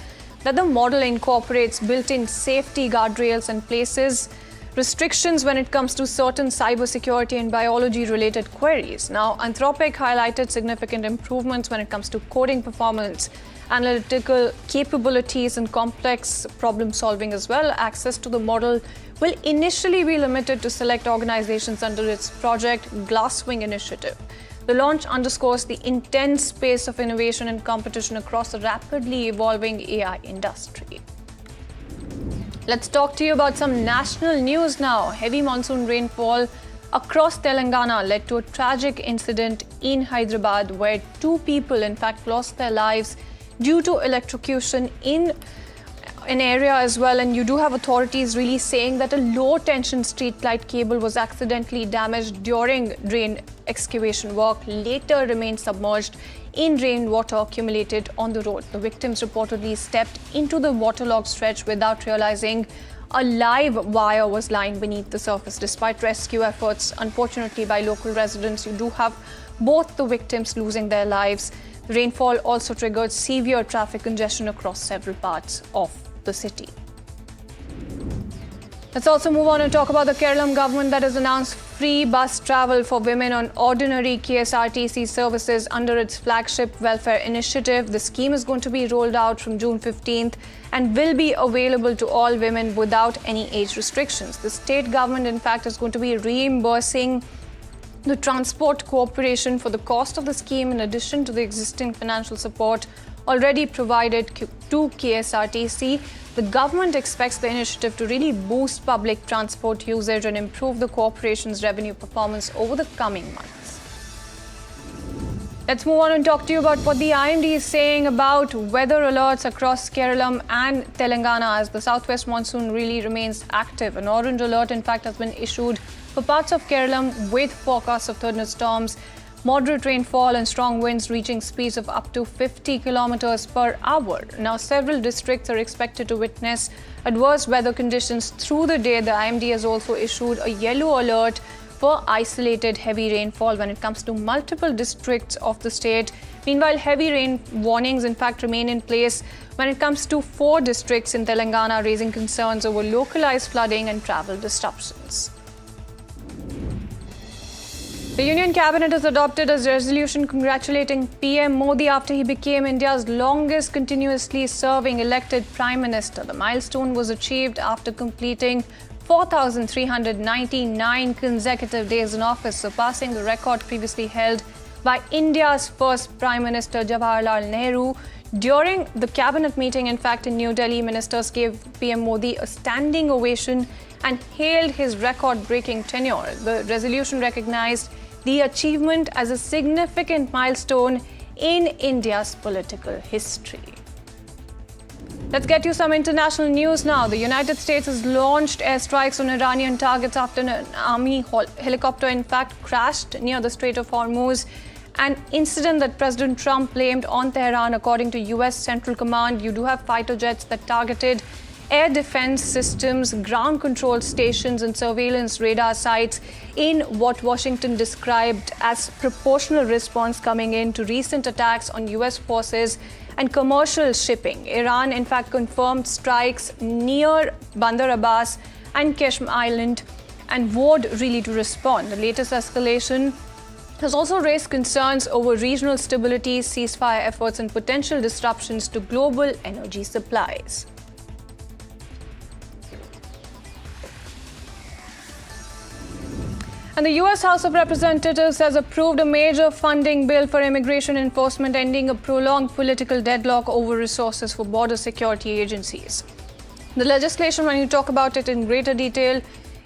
that the model incorporates built-in safety guardrails and places restrictions when it comes to certain cybersecurity and biology-related queries. Now, Anthropic highlighted significant improvements when it comes to coding performance, analytical capabilities, and complex problem solving as well. Access to the model will initially be limited to select organizations under its Project Glasswing initiative. The launch underscores the intense pace of innovation and competition across the rapidly evolving AI industry. Let's talk to you about some national news now. Heavy monsoon rainfall across Telangana led to a tragic incident in Hyderabad where 2 people, in fact, lost their lives due to electrocution in an area as well. And you do have authorities really saying that a low-tension streetlight cable was accidentally damaged during drain excavation work, later remained submerged in rainwater accumulated on the road. The victims reportedly stepped into the waterlogged stretch without realizing a live wire was lying beneath the surface. Despite rescue efforts, unfortunately, by local residents, you do have both the victims losing their lives. The rainfall also triggered severe traffic congestion across several parts of the city. Let's also move on and talk about the Kerala government that has announced free bus travel for women on ordinary KSRTC services under its flagship welfare initiative. The scheme is going to be rolled out from June 15th and will be available to all women without any age restrictions. The state government, in fact, is going to be reimbursing the Transport Corporation for the cost of the scheme in addition to the existing financial support already provided to KSRTC. The government expects the initiative to really boost public transport usage and improve the corporation's revenue performance over the coming months. Let's move on and talk to you about what the IMD is saying about weather alerts across Kerala and Telangana as the southwest monsoon really remains active. An orange alert, in fact, has been issued for parts of Kerala with forecasts of thunderstorms, moderate rainfall and strong winds reaching speeds of up to 50 kilometers per hour. Now, several districts are expected to witness adverse weather conditions through the day. The IMD has also issued a yellow alert for isolated heavy rainfall when it comes to multiple districts of the state. Meanwhile, heavy rain warnings, in fact, remain in place when it comes to 4 districts in Telangana, raising concerns over localized flooding and travel disruptions. The Union Cabinet has adopted a resolution congratulating PM Modi after he became India's longest continuously serving elected Prime Minister. The milestone was achieved after completing 4,399 consecutive days in office, surpassing the record previously held by India's first Prime Minister Jawaharlal Nehru. During the cabinet meeting, in fact, in New Delhi, ministers gave PM Modi a standing ovation and hailed his record-breaking tenure. The resolution recognized the achievement as a significant milestone in India's political history. Let's get you some international news now. The United States has launched airstrikes on Iranian targets after an army helicopter, in fact, crashed near the Strait of Hormuz. An incident that President Trump blamed on Tehran. According to US Central Command, you do have fighter jets that targeted air defense systems, ground control stations and surveillance radar sites in what Washington described as proportional response coming in to recent attacks on US forces and commercial shipping. Iran, in fact, confirmed strikes near Bandar Abbas and Qashm Island and vowed really to respond. The latest escalation has also raised concerns over regional stability, ceasefire efforts and potential disruptions to global energy supplies. And the US House of Representatives has approved a major funding bill for immigration enforcement, ending a prolonged political deadlock over resources for border security agencies. The legislation, when you talk about it in greater detail,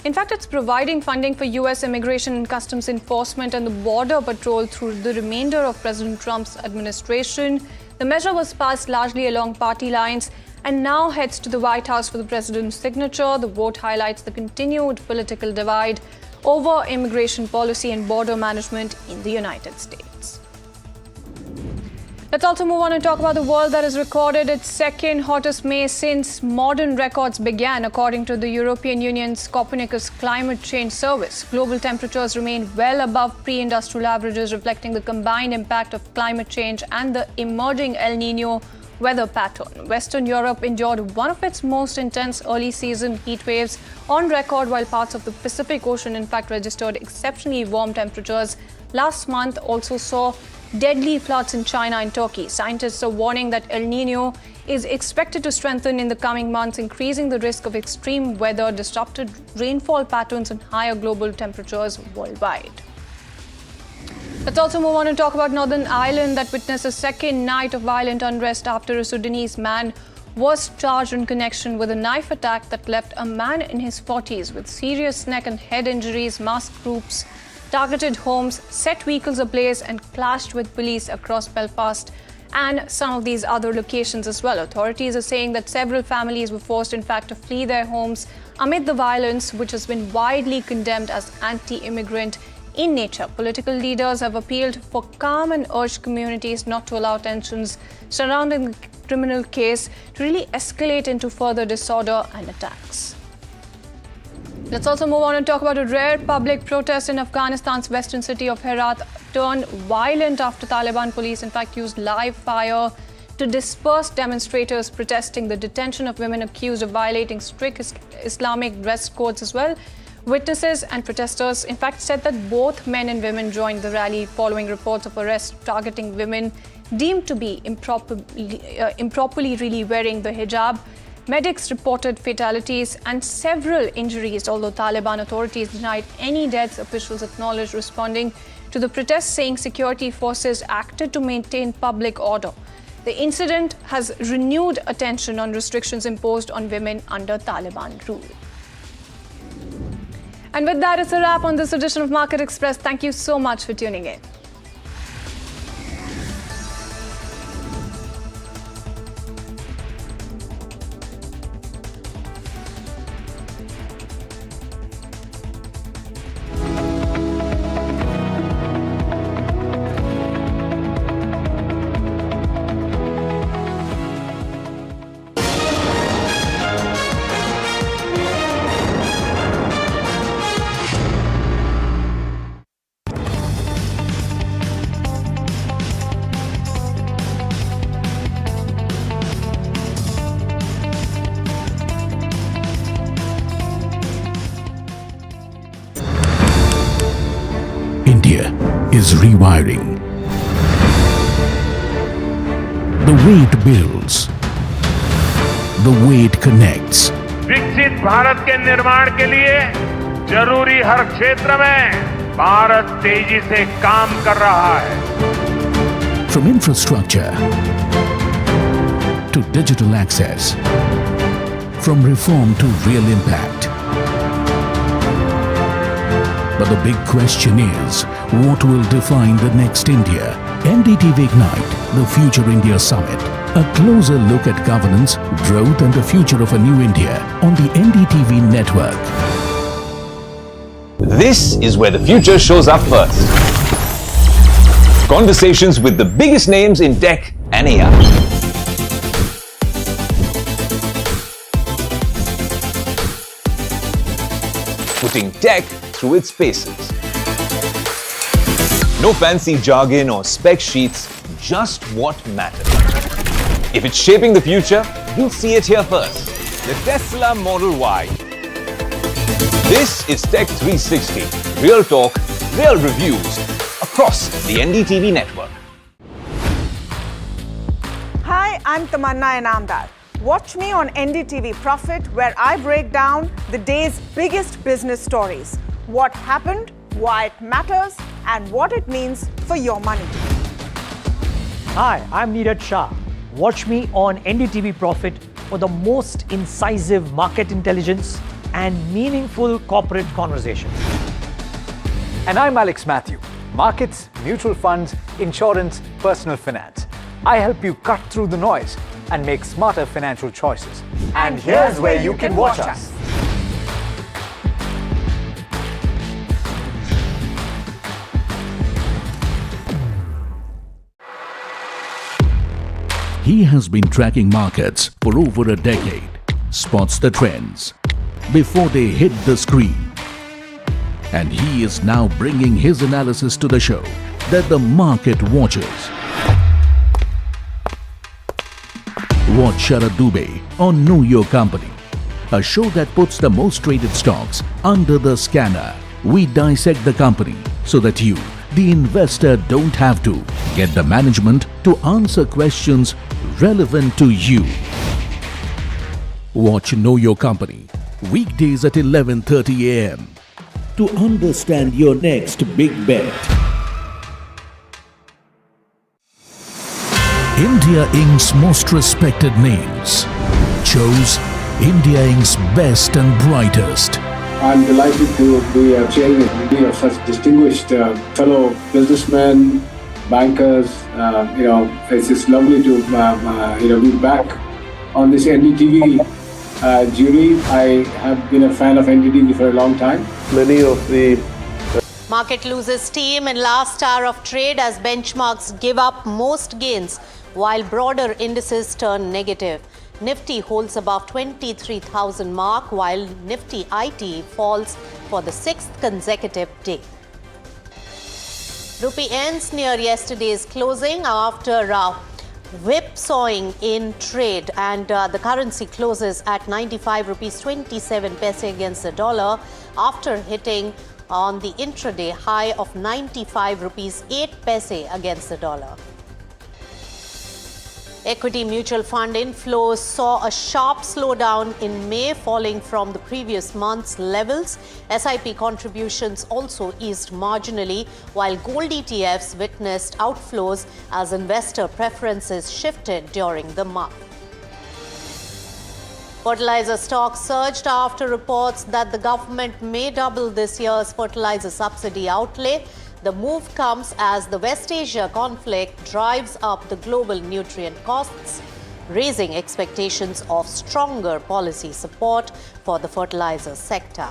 in fact, it's providing funding for US immigration and customs enforcement and the border patrol through the remainder of President Trump's administration. The measure was passed largely along party lines and now heads to the White House for the president's signature. The vote highlights the continued political divide over immigration policy and border management in the United States. Let's also move on and talk about the world that has recorded its second hottest May since modern records began, according to the European Union's Copernicus Climate Change Service. Global temperatures remain well above pre-industrial averages, reflecting the combined impact of climate change and the emerging El Niño weather pattern. Western Europe endured one of its most intense early season heat waves on record, while parts of the Pacific Ocean, in fact, registered exceptionally warm temperatures. Last month also saw deadly floods in China and Turkey. Scientists are warning that El Niño is expected to strengthen in the coming months, increasing the risk of extreme weather, disrupted rainfall patterns, and higher global temperatures worldwide. Let's also move on and talk about Northern Ireland that witnessed a second night of violent unrest after a Sudanese man was charged in connection with a knife attack that left a man in his 40s with serious neck and head injuries. Masked groups targeted homes, set vehicles ablaze and clashed with police across Belfast and some of these other locations as well. Authorities are saying that several families were forced, in fact, to flee their homes amid the violence, which has been widely condemned as anti-immigrant in nature. Political leaders have appealed for calm and urged communities not to allow tensions surrounding the criminal case to really escalate into further disorder and attacks. Let's also move on and talk about a rare public protest in Afghanistan's western city of Herat turned violent after Taliban police, in fact, used live fire to disperse demonstrators protesting the detention of women accused of violating strict Islamic dress codes as well. Witnesses and protesters, in fact, said that both men and women joined the rally following reports of arrests targeting women deemed to be improperly really wearing the hijab. Medics reported fatalities and several injuries, although Taliban authorities denied any deaths. Officials acknowledged responding to the protests, saying security forces acted to maintain public order. The incident has renewed attention on restrictions imposed on women under Taliban rule. And with that, it's a wrap on this edition of Market Express. Thank you so much for tuning in. India is rewiring. The way it builds, the way it connects. विकसित भारत के निर्माण के लिए जरूरी हर क्षेत्र में भारत तेजी से काम कर रहा है. From infrastructure to digital access, from reform to real impact. But the big question is, what will define the next India? NDTV Ignite, the Future India Summit. A closer look at governance, growth and the future of a new India on the NDTV network. This is where the future shows up first. Conversations with the biggest names in tech and AI. Putting tech through its paces. No fancy jargon or spec sheets, just what matters. If it's shaping the future, you'll see it here first. The Tesla Model Y. This is Tech 360. Real talk, real reviews across the NDTV network. Hi, I'm Tamanna Inamdar. Watch me on NDTV Profit, where I break down the day's biggest business stories. What happened, why it matters, and what it means for your money. Hi, I'm Neeraj Shah. Watch me on NDTV Profit for the most incisive market intelligence and meaningful corporate conversations. And I'm Alex Matthew. Markets, mutual funds, insurance, personal finance. I help you cut through the noise and make smarter financial choices. And here's where you can watch us. He has been tracking markets for over a decade, spots the trends before they hit the screen. And he is now bringing his analysis to the show that the market watches. Watch Sharad Dubey on Know Your Company, a show that puts the most traded stocks under the scanner. We dissect the company so that you, the investor, don't have to. Get the management to answer questions relevant to you. Watch Know Your Company, weekdays at 11:30 a.m. to understand your next big bet. India Inc.'s most respected names chose India Inc.'s best and brightest. I'm delighted to be chairman of such distinguished fellow businessmen, bankers. It's just lovely to be back on this NDTV jury. I have been a fan of NDTV for a long time. Many of the market loses steam in last hour of trade as benchmarks give up most gains while broader indices turn negative. Nifty holds above 23,000 mark while Nifty IT falls for the 6th consecutive day. Rupee ends near yesterday's closing after whipsawing in trade, and the currency closes at 95 rupees 27 paise against the dollar after hitting on the intraday high of 95 rupees 8 paise against the dollar. Equity mutual fund inflows saw a sharp slowdown in May, falling from the previous month's levels. SIP contributions also eased marginally, while gold ETFs witnessed outflows as investor preferences shifted during the month. Fertilizer stocks surged after reports that the government may double this year's fertilizer subsidy outlay. The move comes as the West Asia conflict drives up the global nutrient costs, raising expectations of stronger policy support for the fertilizer sector.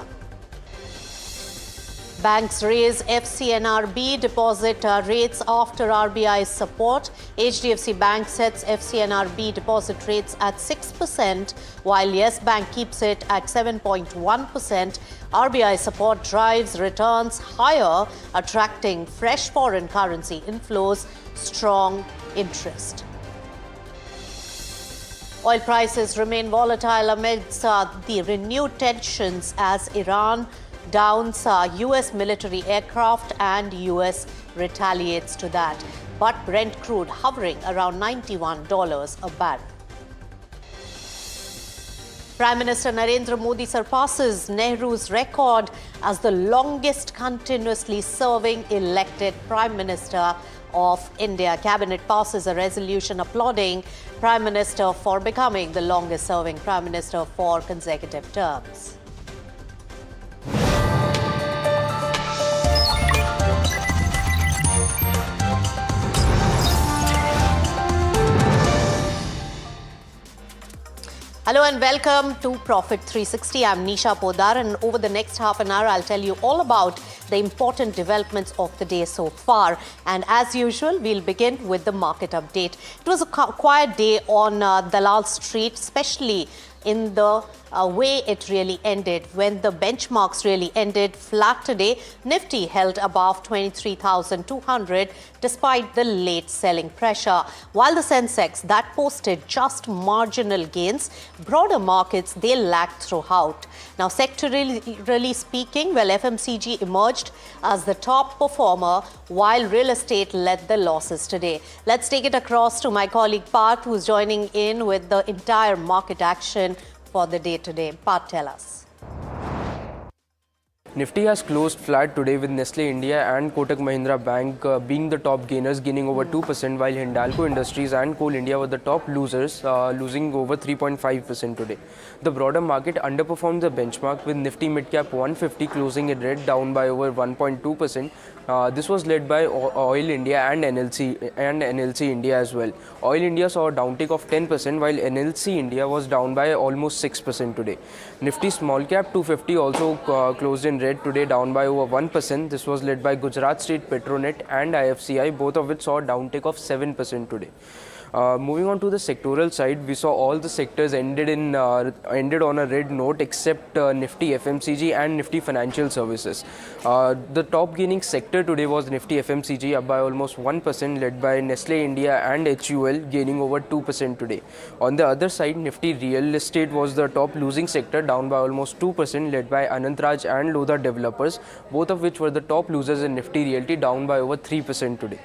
Banks raise FCNRB deposit rates after RBI's support. HDFC Bank sets FCNRB deposit rates at 6%, while Yes Bank keeps it at 7.1%. RBI support drives returns higher, attracting fresh foreign currency inflows, strong interest. Oil prices remain volatile amidst the renewed tensions as Iran downs US military aircraft and US retaliates to that. But Brent crude hovering around $91 a barrel. Prime Minister Narendra Modi surpasses Nehru's record as the longest continuously serving elected Prime Minister of India. Cabinet passes a resolution applauding Prime Minister for becoming the longest serving Prime Minister for consecutive terms. Hello and welcome to Profit 360. I'm Nisha Podar, and over the next half an hour, I'll tell you all about the important developments of the day so far. And as usual, we'll begin with the market update. It was a quiet day on Dalal Street, especially in the way it really ended. When the benchmarks really ended flat today, Nifty held above 23,200 despite the late selling pressure. While the Sensex, that posted just marginal gains, broader markets, they lagged throughout. Now, sectorally speaking, well, FMCG emerged as the top performer while real estate led the losses today. Let's take it across to my colleague Parth, who's joining in with the entire market action for the day today. Parth, tell us. Nifty has closed flat today with Nestle India and Kotak Mahindra Bank being the top gainers, gaining over 2%, while Hindalco Industries and Coal India were the top losers, losing over 3.5% today. The broader market underperformed the benchmark, with Nifty Midcap 150 closing in red, down by over 1.2%. This was led by Oil India and NLC India as well. Oil India saw a downtick of 10%, while NLC India was down by almost 6% today. Nifty Small Cap 250 also closed in red today, down by over 1%. This was led by Gujarat State Petronet and IFCI, both of which saw a downtick of 7% today. Moving on to the sectoral side, we saw all the sectors ended on a red note except Nifty FMCG and Nifty Financial Services. The top gaining sector today was Nifty FMCG, up by almost 1%, led by Nestle India and HUL, gaining over 2% today. On the other side, Nifty Real Estate was the top losing sector, down by almost 2%, led by Anantraj and Lodha Developers, both of which were the top losers in Nifty Realty, down by over 3% today.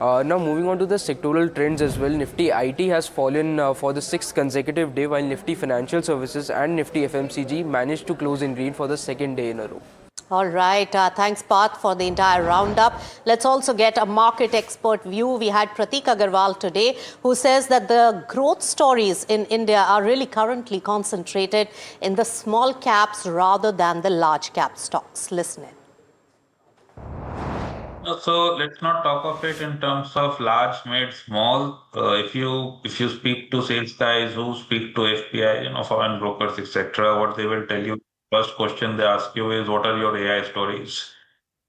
Now moving on to the sectoral trends as well, Nifty IT has fallen for the 6th consecutive day, while Nifty Financial Services and Nifty FMCG managed to close in green for the 2nd day in a row. All right. Thanks, Parth, for the entire roundup. Let's also get a market expert view. We had Pratik Agarwal today, who says that the growth stories in India are really currently concentrated in the small caps rather than the large cap stocks. Listen in. So let's not talk of it in terms of large, mid, small. If you speak to sales guys who speak to FPI, foreign brokers, etc., what they will tell you, first question they ask you is, what are your AI stories?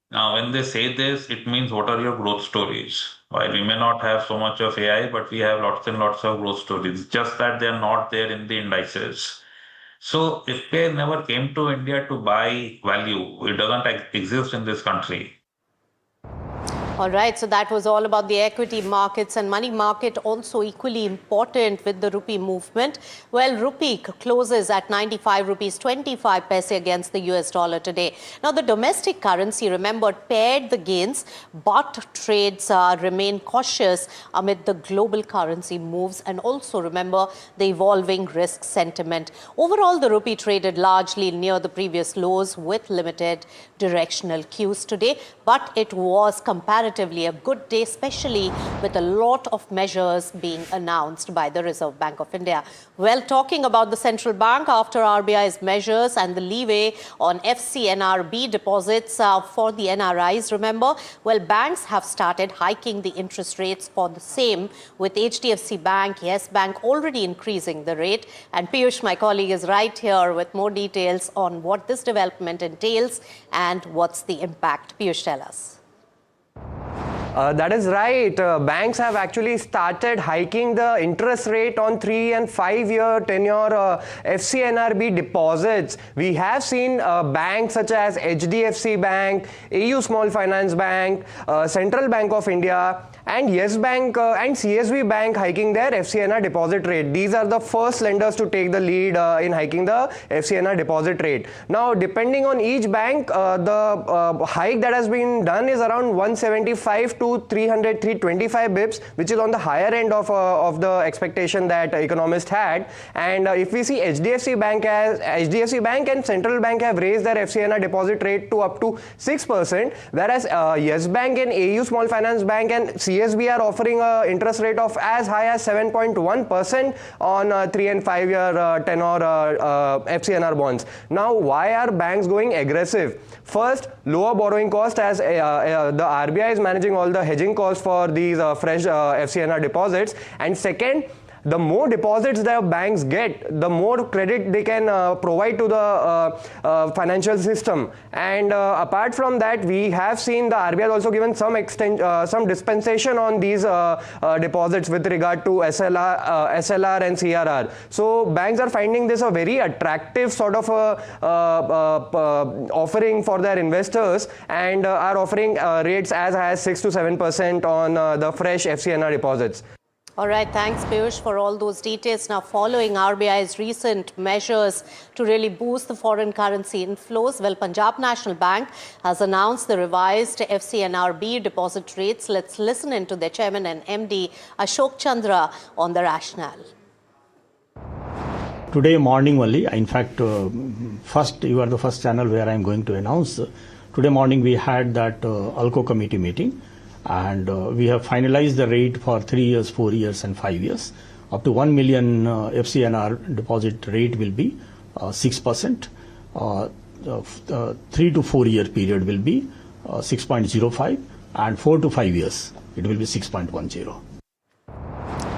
Now, when they say this, it means what are your growth stories? While we may not have so much of AI, but we have lots and lots of growth stories. Just that they are not there in the indices. So FPI never came to India to buy value. It doesn't exist in this country. All right, so that was all about the equity markets and money market, also equally important with the rupee movement. Well, rupee closes at 95 rupees 25 paise against the US dollar today. Now, the domestic currency, remember, paired the gains, but trades remain cautious amid the global currency moves and also, remember, the evolving risk sentiment. Overall, the rupee traded largely near the previous lows with limited directional cues today, but it was comparatively a good day, especially with a lot of measures being announced by the Reserve Bank of India. Well, talking about the central bank after RBI's measures and the leeway on FCNRB deposits for the NRIs, remember, well, banks have started hiking the interest rates for the same, with HDFC Bank, Yes Bank already increasing the rate. And Piyush, my colleague, is right here with more details on what this development entails and what's the impact. Piyush, tell us. That is right. Banks have actually started hiking the interest rate on 3 and 5 year tenure FCNRB deposits. We have seen banks such as HDFC Bank, AU Small Finance Bank, Central Bank of India, and Yes Bank and CSB Bank hiking their FCNR deposit rate. These are the first lenders to take the lead in hiking the FCNR deposit rate. Now, depending on each bank, the hike that has been done is around 175 to 325 bips, which is on the higher end of the expectation that economists had. And if we see HDFC Bank and Central Bank have raised their FCNR deposit rate to up to 6%, whereas Yes Bank and AU Small Finance Bank and CSB are offering an interest rate of as high as 7.1% on 3 and 5 year tenor FCNR bonds. Now, why are banks going aggressive? First, lower borrowing cost, as the RBI is managing all the hedging costs for these fresh FCNR deposits. And second, the more deposits the banks get, the more credit they can provide to the financial system. And apart from that, we have seen the RBI has also given some dispensation on these deposits with regard to SLR and CRR. So banks are finding this a very attractive sort of offering for their investors, and are offering rates as high as 6 to 7% on the fresh FCNR deposits. All right, thanks Piyush for all those details. Now, following RBI's recent measures to really boost the foreign currency inflows, well, Punjab National Bank has announced the revised FCNRB deposit rates. Let's listen into their chairman and MD, Ashok Chandra, on the rationale. Today morning only, in fact, first, you are the first channel where I am going to announce. Today morning we had that ALCO committee meeting, and we have finalized the rate for 3 years, 4 years and 5 years. Up to 1 million FCNR deposit rate will be 6%. 3 to 4 year period will be 6.05, and 4 to 5 years it will be 6.10.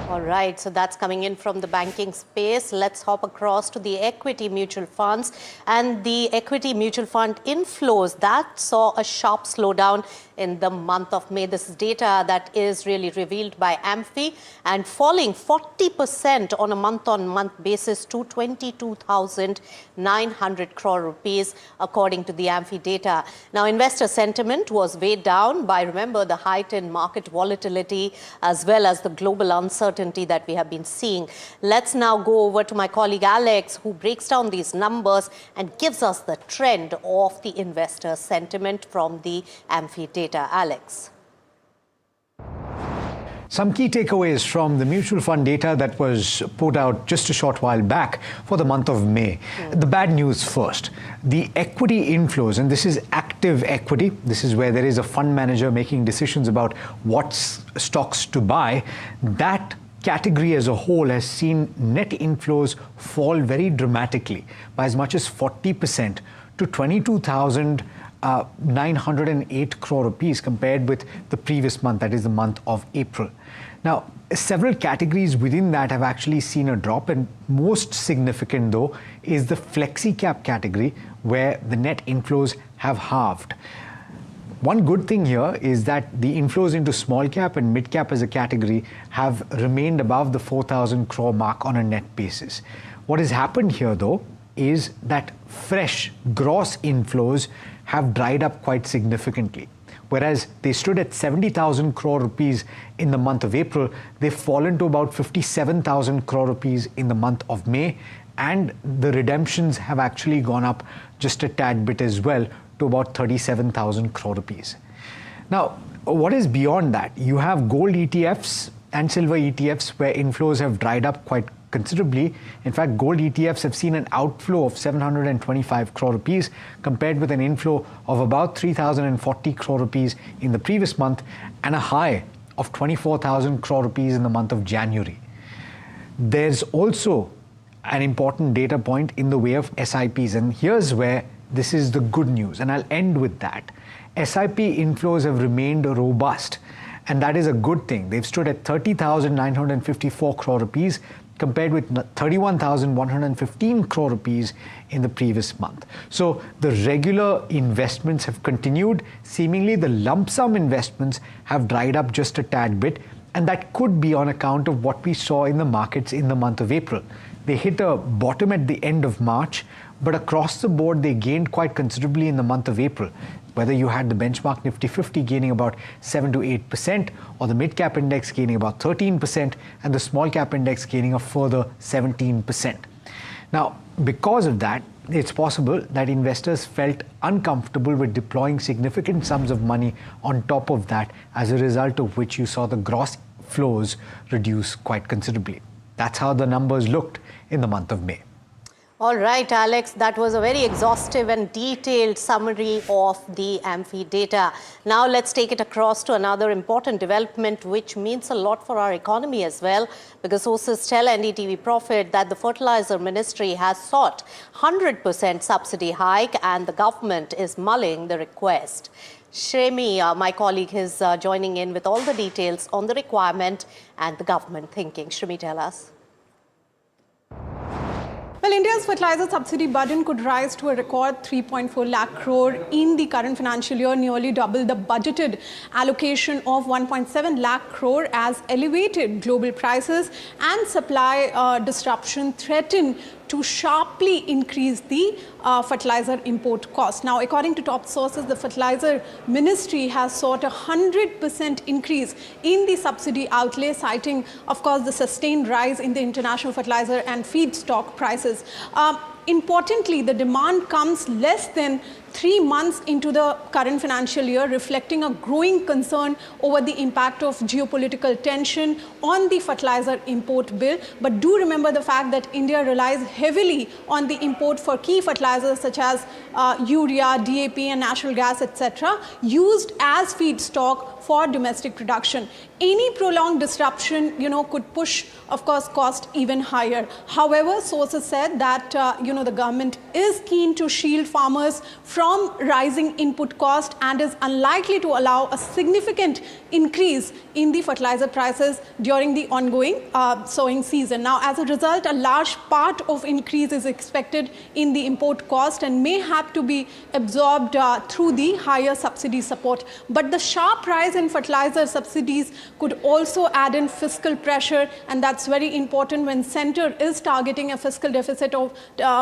All right, so that's coming in from the banking space. Let's hop across to the equity mutual funds. And the equity mutual fund inflows, that saw a sharp slowdown in the month of May. This is data that is really revealed by AMFI, and falling 40% on a month-on-month basis to 22,900 crore rupees, according to the AMFI data. Now, investor sentiment was weighed down by, remember, the heightened market volatility as well as the global uncertainty that we have been seeing. Let's now go over to my colleague Alex, who breaks down these numbers and gives us the trend of the investor sentiment from the AMFI data. Alex. Some key takeaways from the mutual fund data that was put out just a short while back for the month of May. The bad news first. The equity inflows, and this is active equity, this is where there is a fund manager making decisions about what stocks to buy. That category as a whole has seen net inflows fall very dramatically by as much as 40% to 22,908 crore rupees compared with the previous month, that is the month of April. Now, several categories within that have actually seen a drop, and most significant though is the flexi cap category, where the net inflows have halved. One good thing here is that the inflows into small cap and mid cap as a category have remained above the 4,000 crore mark on a net basis. What has happened here though is that fresh gross inflows have dried up quite significantly. Whereas they stood at 70,000 crore rupees in the month of April, they've fallen to about 57,000 crore rupees in the month of May. And the redemptions have actually gone up just a tad bit as well to about 37,000 crore rupees. Now, what is beyond that? You have gold ETFs and silver ETFs where inflows have dried up quite considerably. In fact, gold ETFs have seen an outflow of 725 crore rupees compared with an inflow of about 3,040 crore rupees in the previous month and a high of 24,000 crore rupees in the month of January. There's also an important data point in the way of SIPs, and here's where this is the good news, and I'll end with that. SIP inflows have remained robust, and that is a good thing. They've stood at 30,954 crore rupees compared with 31,115 crore rupees in the previous month. So the regular investments have continued. Seemingly the lump sum investments have dried up just a tad bit, and that could be on account of what we saw in the markets in the month of April. They hit a bottom at the end of March, but across the board they gained quite considerably in the month of April. Whether you had the benchmark Nifty 50 gaining about 7 to 8%, or the mid-cap index gaining about 13%, and the small-cap index gaining a further 17%. Now, because of that, it's possible that investors felt uncomfortable with deploying significant sums of money on top of that, as a result of which you saw the gross flows reduce quite considerably. That's how the numbers looked in the month of May. All right, Alex, that was a very exhaustive and detailed summary of the AMFI data. Now let's take it across to another important development which means a lot for our economy as well, because sources tell NDTV Profit that the Fertilizer Ministry has sought 100% subsidy hike and the government is mulling the request. Shremi, my colleague, is joining in with all the details on the requirement and the government thinking. Shremi, tell us. Well, India's fertilizer subsidy burden could rise to a record 3.4 lakh crore in the current financial year, nearly double the budgeted allocation of 1.7 lakh crore, as elevated global prices and supply disruption threaten to sharply increase the fertilizer import cost. Now, according to top sources, the Fertilizer Ministry has sought a 100% increase in the subsidy outlay, citing, of course, the sustained rise in the international fertilizer and feedstock prices. Importantly, the demand comes less than 3 months into the current financial year, reflecting a growing concern over the impact of geopolitical tension on the fertilizer import bill. But do remember the fact that India relies heavily on the import for key fertilizers such as urea, DAP and natural gas, etc., used as feedstock for domestic production. Any prolonged disruption, could push, of course, cost even higher. However, sources said that, the government is keen to shield farmers from rising input cost and is unlikely to allow a significant increase in the fertilizer prices during the ongoing sowing season. Now, as a result, a large part of increase is expected in the import cost and may have to be absorbed through the higher subsidy support. But the sharp rise in fertilizer subsidies could also add in fiscal pressure, and that's very important when Centre is targeting a fiscal deficit of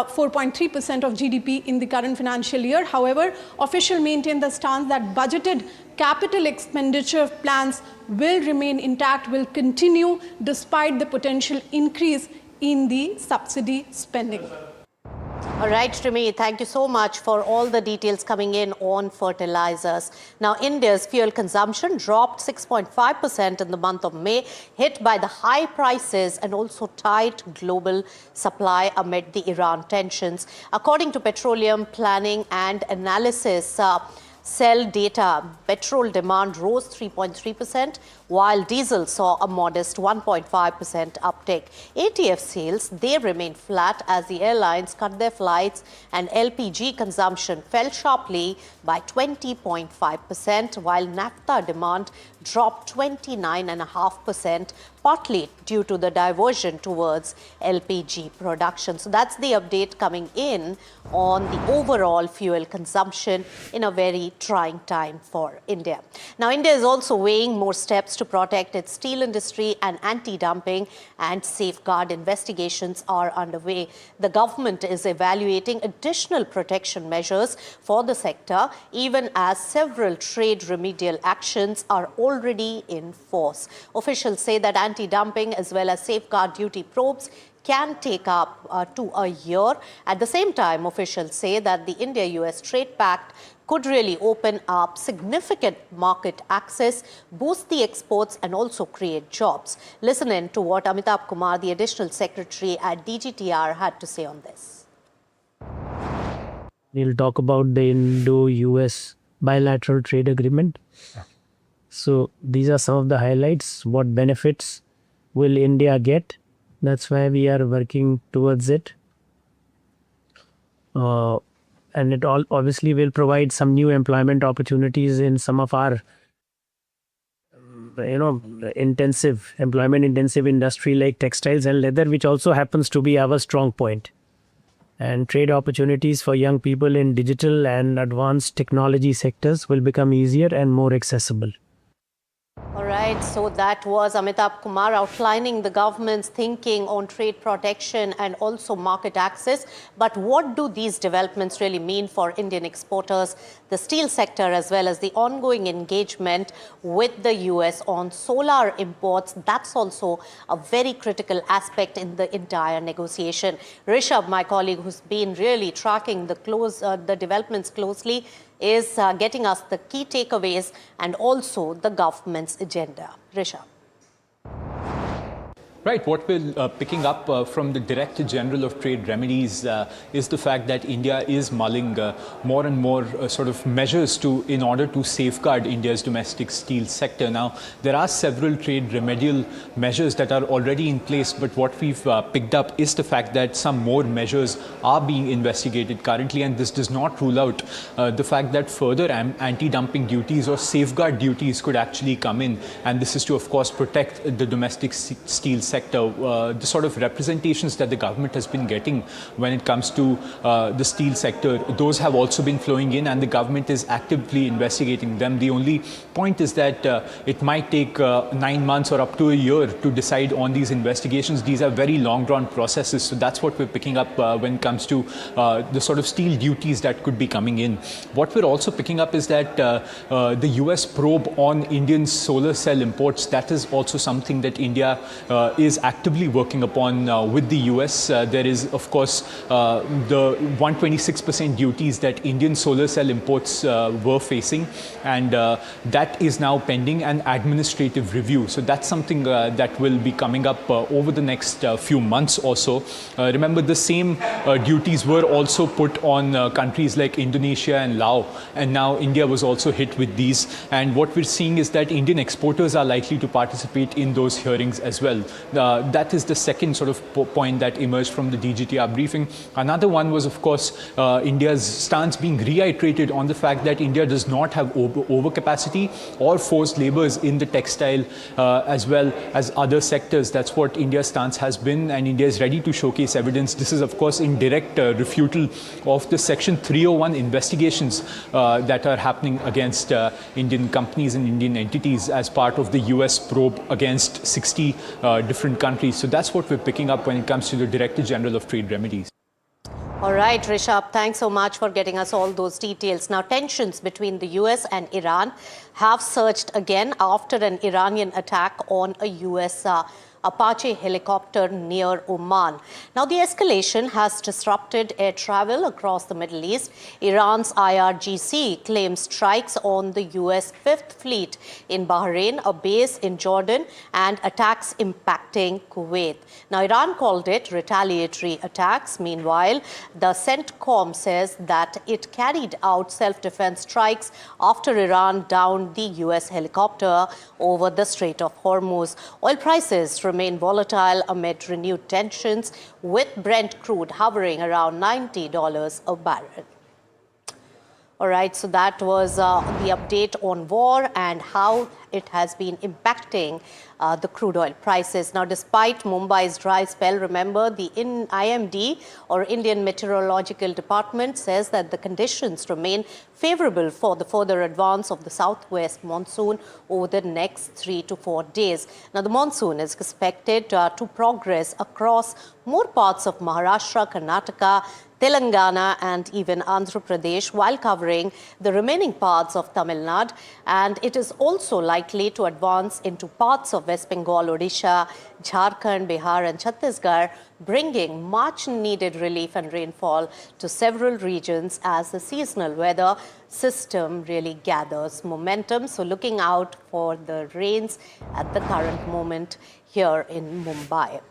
4.3% of GDP in the current financial year. However, officials maintain the stance that budgeted capital expenditure plans will remain intact, will continue despite the potential increase in the subsidy spending. All right, Shrimi, thank you so much for all the details coming in on fertilizers. Now, India's fuel consumption dropped 6.5% in the month of May, hit by the high prices and also tight global supply amid the Iran tensions. According to Petroleum Planning and Analysis Cell data, petrol demand rose 3.3%, while diesel saw a modest 1.5% uptick. ATF sales, they remained flat as the airlines cut their flights and LPG consumption fell sharply by 20.5%, while naphtha demand dropped 29.5%, partly due to the diversion towards LPG production. So that's the update coming in on the overall fuel consumption in a very trying time for India. Now, India is also weighing more steps to to protect its steel industry and anti-dumping and safeguard investigations are underway. The government is evaluating additional protection measures for the sector, even as several trade remedial actions are already in force. Officials say that anti-dumping as well as safeguard duty probes can take up to a year. At the same time, officials say that the India-US Trade Pact could really open up significant market access, boost the exports and also create jobs. Listen in to what Amitabh Kumar, the Additional Secretary at DGTR, had to say on this. We'll talk about the Indo-US bilateral trade agreement. So these are some of the highlights. What benefits will India get? That's why we are working towards it. And it all obviously will provide some new employment opportunities in some of our, employment intensive industry like textiles and leather, which also happens to be our strong point. And trade opportunities for young people in digital and advanced technology sectors will become easier and more accessible. All right, so that was Amitabh Kumar outlining the government's thinking on trade protection and also market access. But what do these developments really mean for Indian exporters, the steel sector, as well as the ongoing engagement with the US on solar imports? That's also a very critical aspect in the entire negotiation. Rishabh, my colleague who's been really tracking the developments closely, is getting us the key takeaways and also the government's agenda. Rishabh. Right, what we're picking up from the Director General of Trade Remedies is the fact that India is mulling more and more sort of measures in order to safeguard India's domestic steel sector. Now, there are several trade remedial measures that are already in place, but what we've picked up is the fact that some more measures are being investigated currently, and this does not rule out the fact that further anti-dumping duties or safeguard duties could actually come in, and this is to, of course, protect the domestic steel sector. The sort of representations that the government has been getting when it comes to the steel sector, those have also been flowing in, and the government is actively investigating them. The only point is that it might take 9 months or up to a year to decide on these investigations. These are very long drawn processes, so that's what we're picking up when it comes to the sort of steel duties that could be coming in. What we're also picking up is that the US probe on Indian solar cell imports, that is also something that India is actively working upon with the US. There is, of course, the 126% duties that Indian solar cell imports were facing, and that is now pending an administrative review. So that's something that will be coming up over the next few months or so. Remember, the same duties were also put on countries like Indonesia and Laos, and now India was also hit with these. And what we're seeing is that Indian exporters are likely to participate in those hearings as well. That is the second sort of point that emerged from the DGTR briefing. Another one was, of course, India's stance being reiterated on the fact that India does not have overcapacity or forced labours in the textile as well as other sectors. That's what India's stance has been, and India is ready to showcase evidence. This is, of course, in direct refutal of the Section 301 investigations that are happening against Indian companies and Indian entities as part of the US probe against 60 different countries. So that's what we're picking up when it comes to the Director General of Trade Remedies. All right, Rishabh, thanks so much for getting us all those details. Now, tensions between the US and Iran have surged again after an Iranian attack on a US Apache helicopter near Oman. Now, the escalation has disrupted air travel across the Middle East. Iran's IRGC claims strikes on the US Fifth Fleet in Bahrain, a base in Jordan, and attacks impacting Kuwait. Now, Iran called it retaliatory attacks. Meanwhile, the CENTCOM says that it carried out self-defense strikes after Iran downed the US helicopter over the Strait of Hormuz. Oil prices remain volatile amid renewed tensions, with Brent crude hovering around $90 a barrel. All right, so that was the update on war and how it has been impacting the crude oil prices. Now, despite Mumbai's dry spell, remember the IMD or Indian Meteorological Department says that the conditions remain favorable for the further advance of the southwest monsoon over the next 3 to 4 days. Now, the monsoon is expected to progress across more parts of Maharashtra, Karnataka, Telangana and even Andhra Pradesh while covering the remaining parts of Tamil Nadu, and it is also likely to advance into parts of West Bengal, Odisha, Jharkhand, Bihar and Chhattisgarh, bringing much needed relief and rainfall to several regions as the seasonal weather system really gathers momentum. So looking out for the rains at the current moment here in Mumbai.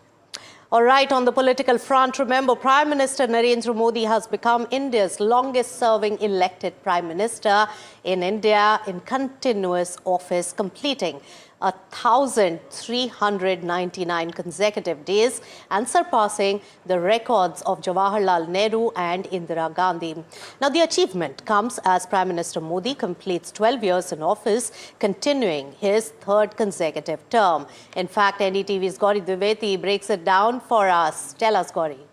All right, on the political front, remember, Prime Minister Narendra Modi has become India's longest-serving elected Prime Minister in India in continuous office, completing 1,399 consecutive days and surpassing the records of Jawaharlal Nehru and Indira Gandhi. Now, the achievement comes as Prime Minister Modi completes 12 years in office, continuing his third consecutive term. In fact, NDTV's Gauri Dwivedi breaks it down for us. Tell us, Gauri.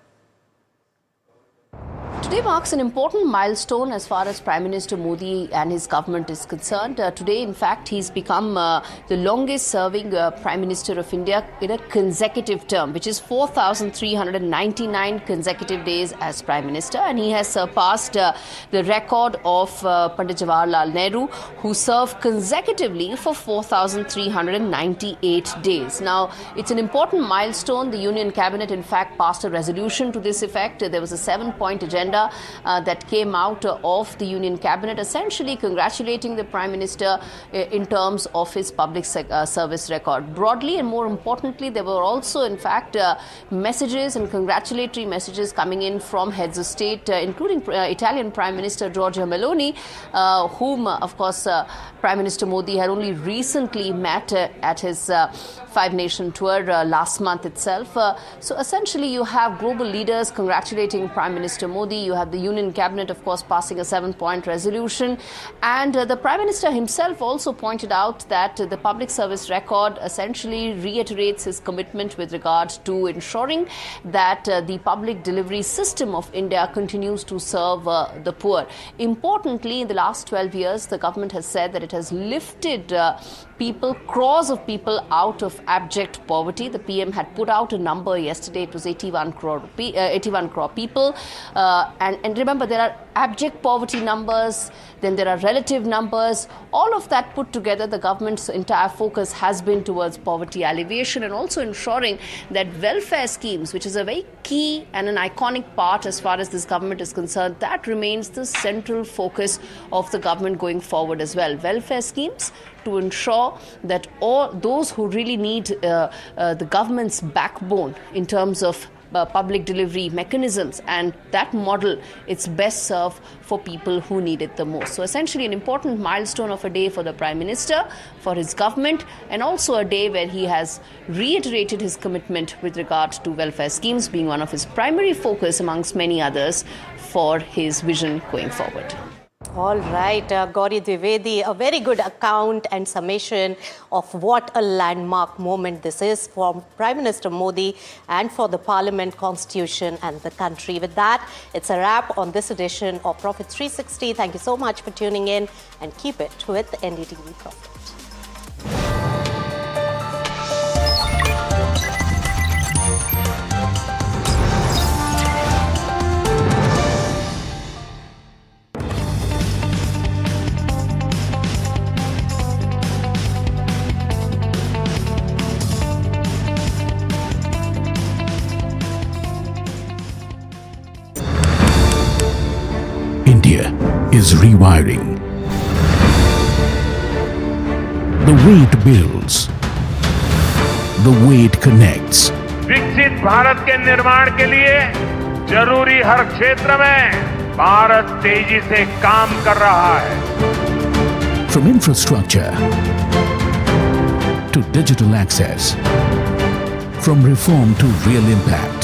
Today marks an important milestone as far as Prime Minister Modi and his government is concerned. Today, in fact, he's become the longest-serving Prime Minister of India in a consecutive term, which is 4,399 consecutive days as Prime Minister. And he has surpassed the record of Pandit Jawaharlal Nehru, who served consecutively for 4,398 days. Now, it's an important milestone. The Union Cabinet, in fact, passed a resolution to this effect. There was a 7-point agenda that came out of the Union Cabinet, essentially congratulating the Prime Minister in terms of his public service record. Broadly and more importantly, there were also, in fact, messages and congratulatory messages coming in from heads of state, including Italian Prime Minister Giorgia Meloni, whom, of course, Prime Minister Modi had only recently met at his 5-nation tour last month itself. So essentially, you have global leaders congratulating Prime Minister Modi. You have the Union Cabinet, of course, passing a 7-point resolution. And the Prime Minister himself also pointed out that the public service record essentially reiterates his commitment with regard to ensuring that the public delivery system of India continues to serve the poor. Importantly, in the last 12 years, the government has said that it has lifted crores of people out of abject poverty. The PM had put out a number yesterday. It was 81 crore people. And remember, there are abject poverty numbers, then there are relative numbers. All of that put together, the government's entire focus has been towards poverty alleviation and also ensuring that welfare schemes, which is a very key and an iconic part as far as this government is concerned, that remains the central focus of the government going forward as well. Welfare schemes to ensure that all those who really need the government's backbone in terms of public delivery mechanisms, and that model, it's best served for people who need it the most. So essentially an important milestone of a day for the Prime Minister, for his government, and also a day where he has reiterated his commitment with regard to welfare schemes being one of his primary focus amongst many others for his vision going forward. All right, Gauri Dwivedi, a very good account and summation of what a landmark moment this is for Prime Minister Modi and for the Parliament, Constitution and the country. With that, it's a wrap on this edition of Profit 360. Thank you so much for tuning in and keep it with NDTV Profit. India is rewiring. The way it builds, the way it connects. विकसित भारत के निर्माण के लिए जरूरी हर क्षेत्र में भारत तेजी से काम कर रहा है. From infrastructure to digital access, from reform to real impact.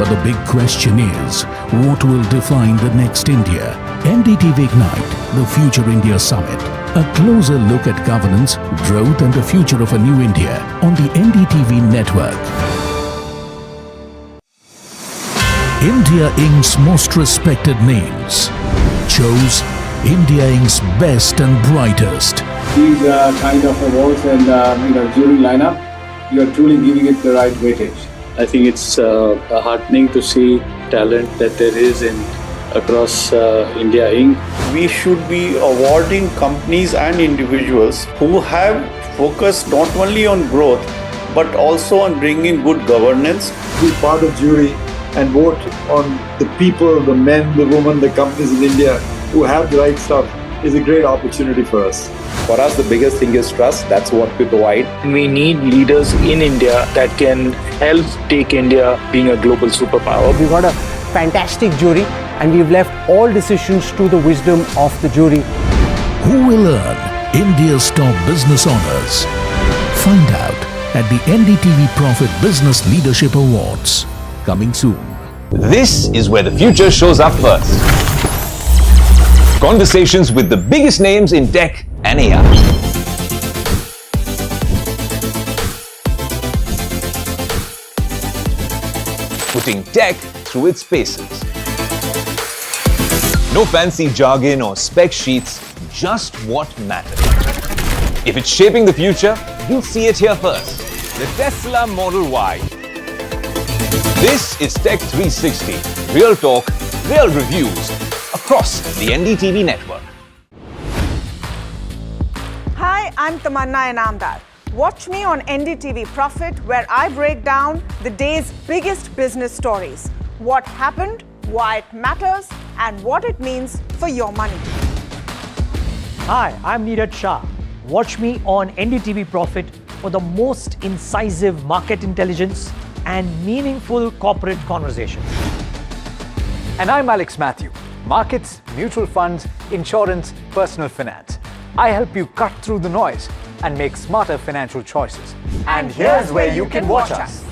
But the big question is, what will define the next India? NDTV Ignite, the Future India Summit. A closer look at governance, growth and the future of a new India on the NDTV network. India Inc.'s most respected names chose India Inc.'s best and brightest. These kind of awards and jury lineup, you are truly giving it the right weightage. I think it's heartening to see talent that there is across India Inc. We should be awarding companies and individuals who have focused not only on growth but also on bringing good governance. Be part of jury and vote on the people, the men, the women, the companies in India who have the right stuff is a great opportunity for us. For us, the biggest thing is trust. That's what we provide. We need leaders in India that can help take India being a global superpower. We got a fantastic jury and we've left all decisions to the wisdom of the jury. Who will earn India's top business honors? Find out at the NDTV Profit Business Leadership Awards. Coming soon. This is where the future shows up first. Conversations with the biggest names in tech and AI. Putting tech through its paces. No fancy jargon or spec sheets, just what matters. If it's shaping the future, you'll see it here first. The Tesla Model Y. This is Tech 360. Real talk, real reviews across the NDTV network. Hi, I'm Tamanna Inamdar. Watch me on NDTV Profit, where I break down the day's biggest business stories. What happened, why it matters, and what it means for your money. Hi, I'm Neeraj Shah. Watch me on NDTV Profit for the most incisive market intelligence and meaningful corporate conversations. And I'm Alex Matthew. Markets, mutual funds, insurance, personal finance. I help you cut through the noise and make smarter financial choices. And here's where you can watch us.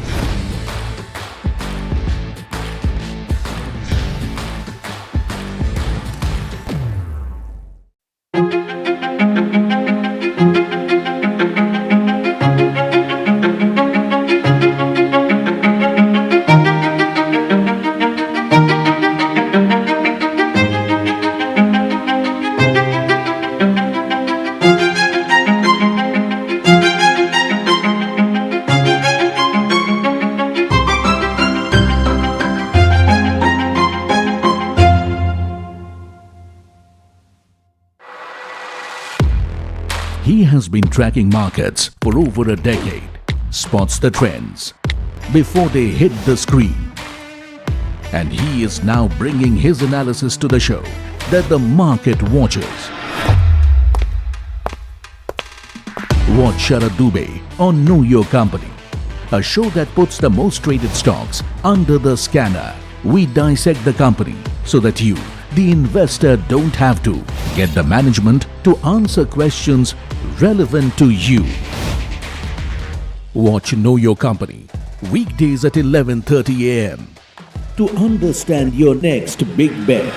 He has been tracking markets for over a decade, spots the trends before they hit the screen. And he is now bringing his analysis to the show that the market watches. Watch Sharad Dubey on Know Your Company, a show that puts the most traded stocks under the scanner. We dissect the company so that you, the investor, don't have to get the management to answer questions relevant to you. Watch Know Your Company weekdays at 11:30 a.m. to understand your next big bet.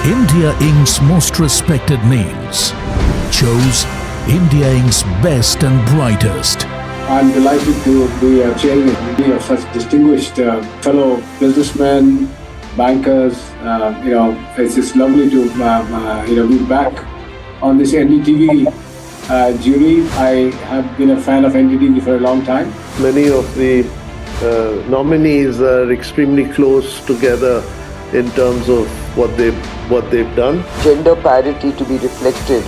India Inc.'s most respected names chose India Inc.'s best and brightest. I'm delighted to be chairing of such distinguished fellow businessmen, bankers. It's just lovely to be back on this NDTV jury. I have been a fan of NDTV for a long time. Many of the nominees are extremely close together in terms of what they've done. Gender parity to be reflected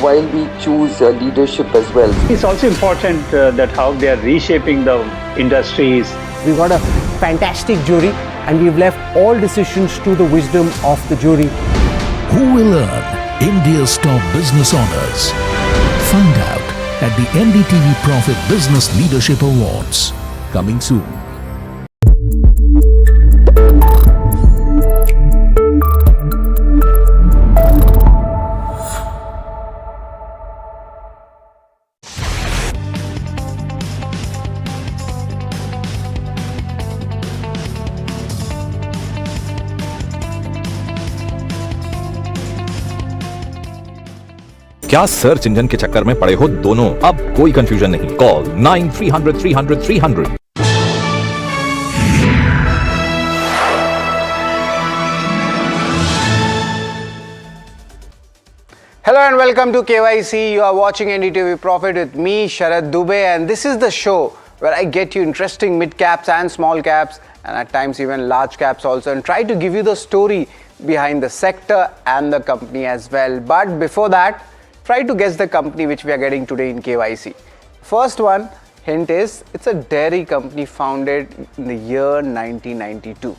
while we choose leadership as well. It's also important that how they are reshaping the industries. We got a fantastic jury and we've left all decisions to the wisdom of the jury. Who will earn India's top business honors. Find out at the NDTV Profit Business Leadership Awards. Coming soon. क्या search engine के चक्कर में पड़े हो दोनों? अब कोई confusion नहीं। Call 9300 Hello and welcome to KYC. You are watching NDTV Profit with me, Sharad Dubey, and this is the show where I get you interesting mid caps and small caps, and at times even large caps also, and try to give you the story behind the sector and the company as well. But before that, try to guess the company which we are getting today in KYC. First one hint is it's a dairy company founded in the year 1992.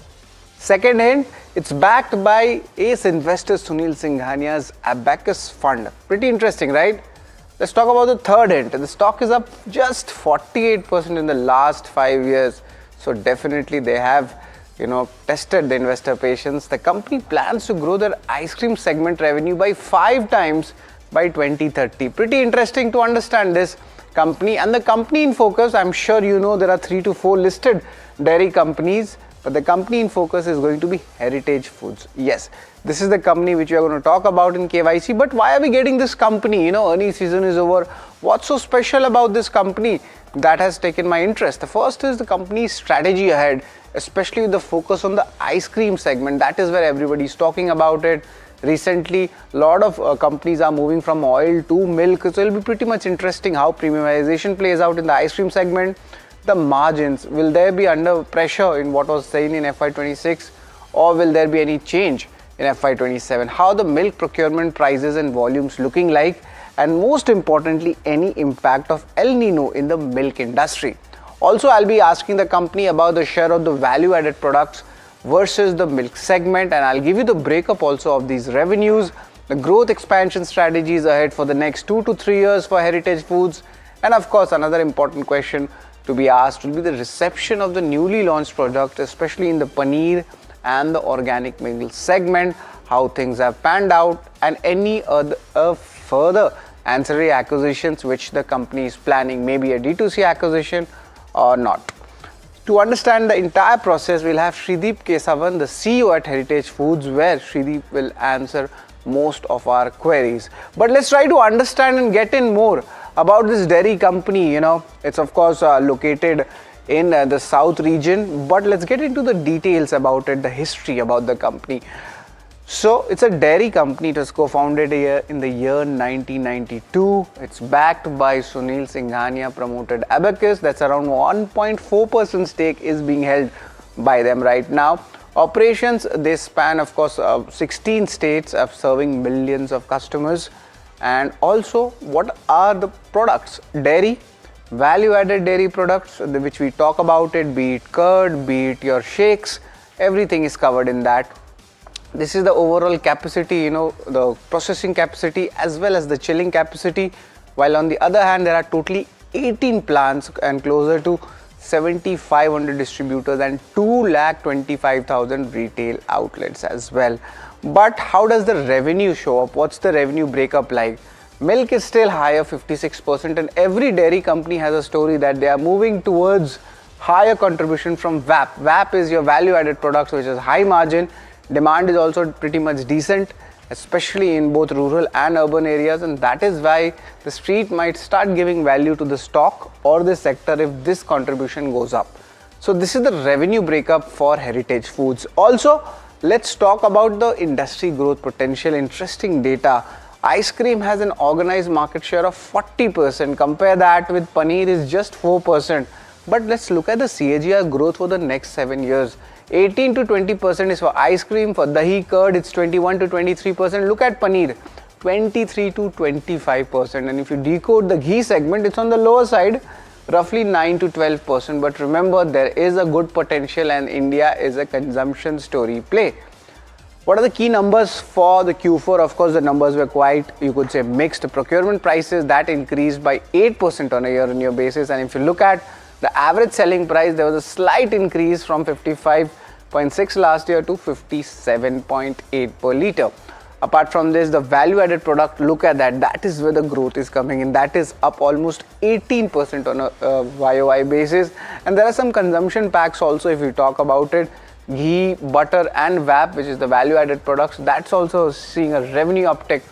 Second hint, it's backed by ace investor Sunil Singhania's Abacus fund. Pretty interesting, right? Let's talk about the third hint. The stock is up just 48% in the last 5 years. So definitely they have, tested the investor patience. The company plans to grow their ice cream segment revenue by 5 times by 2030. Pretty interesting to understand this company. And the company in focus, I'm sure you know there are 3 to 4 listed dairy companies, but the company in focus is going to be Heritage Foods. Yes, this is the company which we are going to talk about in KYC. But why are we getting this company? Earnings season is over. What's so special about this company that has taken my interest? The first is the company's strategy ahead, especially with the focus on the ice cream segment. That is where everybody is talking about it. Recently, a lot of companies are moving from oil to milk. So it will be pretty much interesting how premiumization plays out in the ice cream segment. The margins, will there be under pressure in what was seen in FY26, or will there be any change in FY27? How the milk procurement prices and volumes looking like, and most importantly, any impact of El Nino in the milk industry. Also, I'll be asking the company about the share of the value-added products versus the milk segment, and I'll give you the breakup also of these revenues, the growth expansion strategies ahead for the next 2 to 3 years for Heritage Foods, and of course another important question to be asked will be the reception of the newly launched product, especially in the paneer and the organic milk segment, how things have panned out, and any other further ancillary acquisitions which the company is planning, maybe a D2C acquisition or not. To understand the entire process, we'll have Shrideep Kesavan, the CEO at Heritage Foods, where Shrideep will answer most of our queries. But let's try to understand and get in more about this dairy company. It's of course located in the south region, but let's get into the details about it, the history about the company. So it's a dairy company. It was co-founded in the year 1992. It's backed by Sunil Singhania promoted Abacus. That's around 1.4% stake is being held by them right now. Operations, they span of course 16 states of serving millions of customers. And also, what are the products? Dairy, value-added dairy products, which we talk about it, be it curd, be it your shakes, everything is covered in that. This is the overall capacity, the processing capacity as well as the chilling capacity. While on the other hand, there are totally 18 plants and closer to 7,500 distributors and 225,000 retail outlets as well. But how does the revenue show up? What's the revenue breakup like? Milk is still higher, 56%, and every dairy company has a story that they are moving towards higher contribution from VAP. VAP is your value-added products, which is high margin. Demand is also pretty much decent, especially in both rural and urban areas, and that is why the street might start giving value to the stock or the sector if this contribution goes up. So this is the revenue breakup for Heritage Foods. Also, let's talk about the industry growth potential. Interesting data. Ice cream has an organized market share of 40%. Compare that with paneer is just 4%. But let's look at the CAGR growth for the next 7 years. 18 to 20% is for ice cream. For dahi curd, it's 21 to 23%. Look at paneer, 23 to 25%. And if you decode the ghee segment, it's on the lower side, roughly 9 to 12%. But remember, there is a good potential and India is a consumption story play. What are the key numbers for the Q4? Of course, the numbers were quite, you could say, mixed. Procurement prices, that increased by 8% on a year-on-year basis. And if you look at the average selling price, there was a slight increase from 55.6 last year to 57.8 per litre. Apart from this, the value-added product, look at that. That is where the growth is coming in. That is up almost 18% on a YOY basis. And there are some consumption packs also, if you talk about it. Ghee, butter and VAP, which is the value-added products, that's also seeing a revenue uptick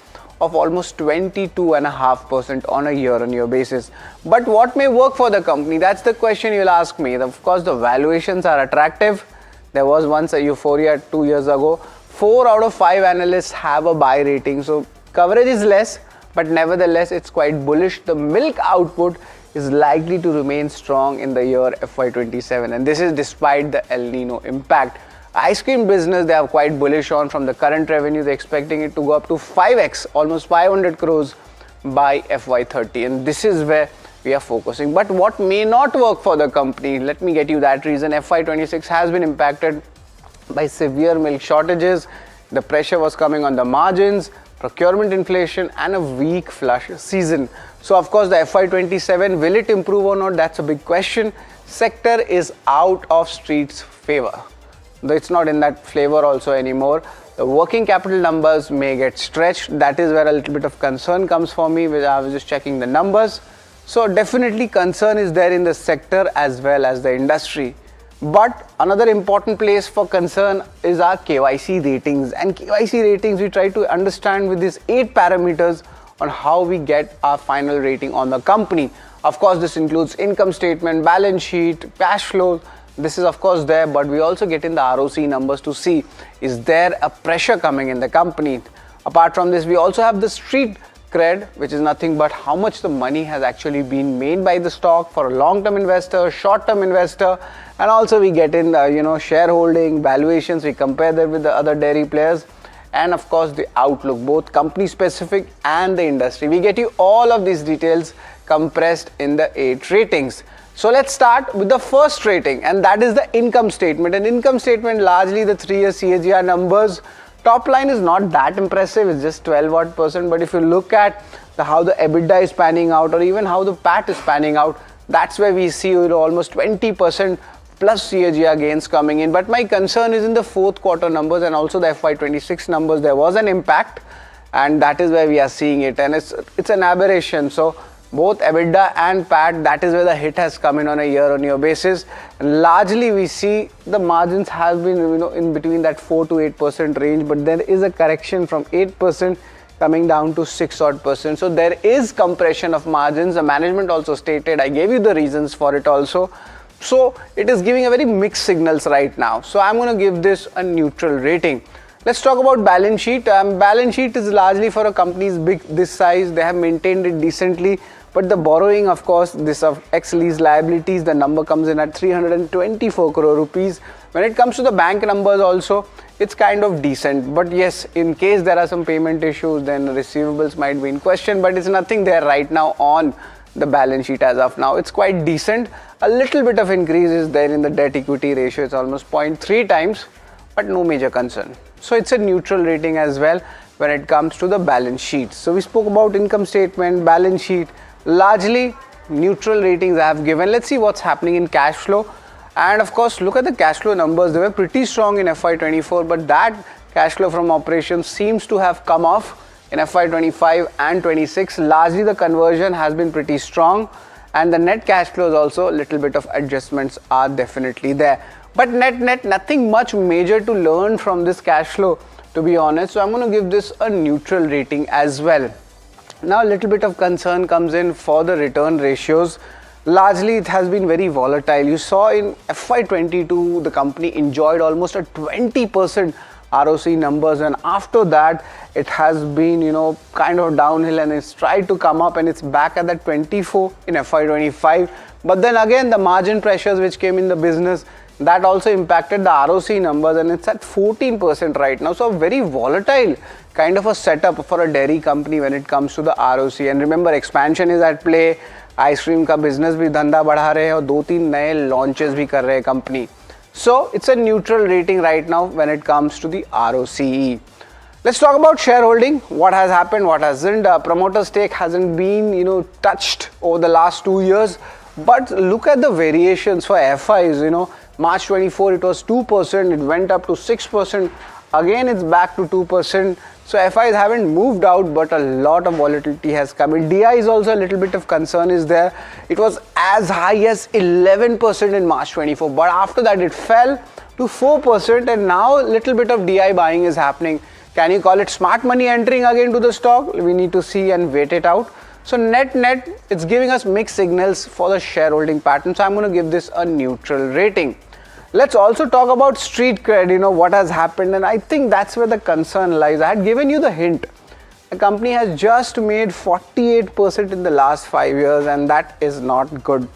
of almost 22.5% on a year-on-year basis. But what may work for the company? That's the question you'll ask me. Of course, the valuations are attractive. There was once a euphoria 2 years ago. 4 out of 5 analysts have a buy rating. So coverage is less, but nevertheless, it's quite bullish. The milk output is likely to remain strong in the year FY27, and this is despite the El Nino impact. Ice cream business, they are quite bullish on. From the current revenue, they're expecting it to go up to 5x, almost 500 crores by FY30, and this is where we are focusing. But what may not work for the company? Let me get you that reason. FY26 has been impacted by severe milk shortages. The pressure was coming on the margins, procurement inflation and a weak flush season. So of course the FY27, will it improve or not? That's a big question. Sector is out of Street's favor. Though it's not in that flavor also anymore. The working capital numbers may get stretched. That is where a little bit of concern comes for me. I was just checking the numbers. So definitely concern is there in the sector as well as the industry. But another important place for concern is our KYC ratings. And KYC ratings, we try to understand with these 8 parameters on how we get our final rating on the company. Of course, this includes income statement, balance sheet, cash flow. This is of course there, but we also get in the ROC numbers to see, is there a pressure coming in the company? Apart from this, we also have the street cred, which is nothing but how much the money has actually been made by the stock for a long-term investor, short-term investor, and also we get in shareholding, valuations, we compare that with the other dairy players, and of course the outlook, both company specific and the industry. We get you all of these details compressed in the 8 ratings. So let's start with the first rating, and that is the income statement. An income statement, largely the 3-year CAGR numbers. Top line is not that impressive, it's just 12%, but if you look at how the EBITDA is panning out or even how the PAT is panning out, that's where we see almost 20% plus CAGR gains coming in. But my concern is in the 4th quarter numbers and also the FY26 numbers. There was an impact, and that is where we are seeing it, and it's an aberration. So both EBITDA and PAT, that is where the hit has come in on a year-on-year basis. And largely we see the margins have been in between that 4 to 8% range, but there is a correction from 8% coming down to 6% odd. So there is compression of margins. The management also stated, I gave you the reasons for it also. So it is giving a very mixed signals right now. So I'm going to give this a neutral rating. Let's talk about balance sheet. Balance sheet is largely for a company's big this size. They have maintained it decently. But the borrowing, of course, this of ex-lease liabilities, the number comes in at 324 crore rupees. When it comes to the bank numbers also, it's kind of decent. But yes, in case there are some payment issues, then receivables might be in question. But it's nothing there right now on the balance sheet as of now. It's quite decent. A little bit of increase is there in the debt equity ratio. It's almost 0.3 times, but no major concern. So it's a neutral rating as well when it comes to the balance sheet. So we spoke about income statement, balance sheet. Largely neutral ratings I have given. Let's see what's happening in cash flow. And of course, look at the cash flow numbers. They were pretty strong in FY24, but that cash flow from operations seems to have come off in FY25 and 26. Largely the conversion has been pretty strong, and the net cash flows also, a little bit of adjustments are definitely there. But net, nothing much major to learn from this cash flow, to be honest. So I'm going to give this a neutral rating as well. Now a little bit of concern comes in for the return ratios. Largely it has been very volatile. You saw in FY22 the company enjoyed almost a 20% ROC numbers, and after that it has been kind of downhill, and it's tried to come up and it's back at that 24 in FY25. But then again the margin pressures which came in the business, that also impacted the ROC numbers, and it's at 14% right now. So a very volatile kind of a setup for a dairy company when it comes to the ROC. And remember, expansion is at play. Ice cream का business भी धंधा बढ़ा रहे हैं और 2-3 नए launches भी कर रहे हैं company. So it's a neutral rating right now when it comes to the ROCE. Let's talk about shareholding. What has happened, what hasn't. Promoter stake hasn't been, touched over the last 2 years. But look at the variations for FIs. March 24 it was 2%. It went up to 6%. Again, it's back to 2%. So FIs haven't moved out, but a lot of volatility has come in. DI is also a little bit of concern is there. It was as high as 11% in March 24, but after that it fell to 4%, and now a little bit of DI buying is happening. Can you call it smart money entering again to the stock? We need to see and wait it out. So net, it's giving us mixed signals for the shareholding pattern. So I'm going to give this a neutral rating. Let's also talk about street cred, what has happened, and I think that's where the concern lies. I had given you the hint. The company has just made 48% in the last 5 years, and that is not good.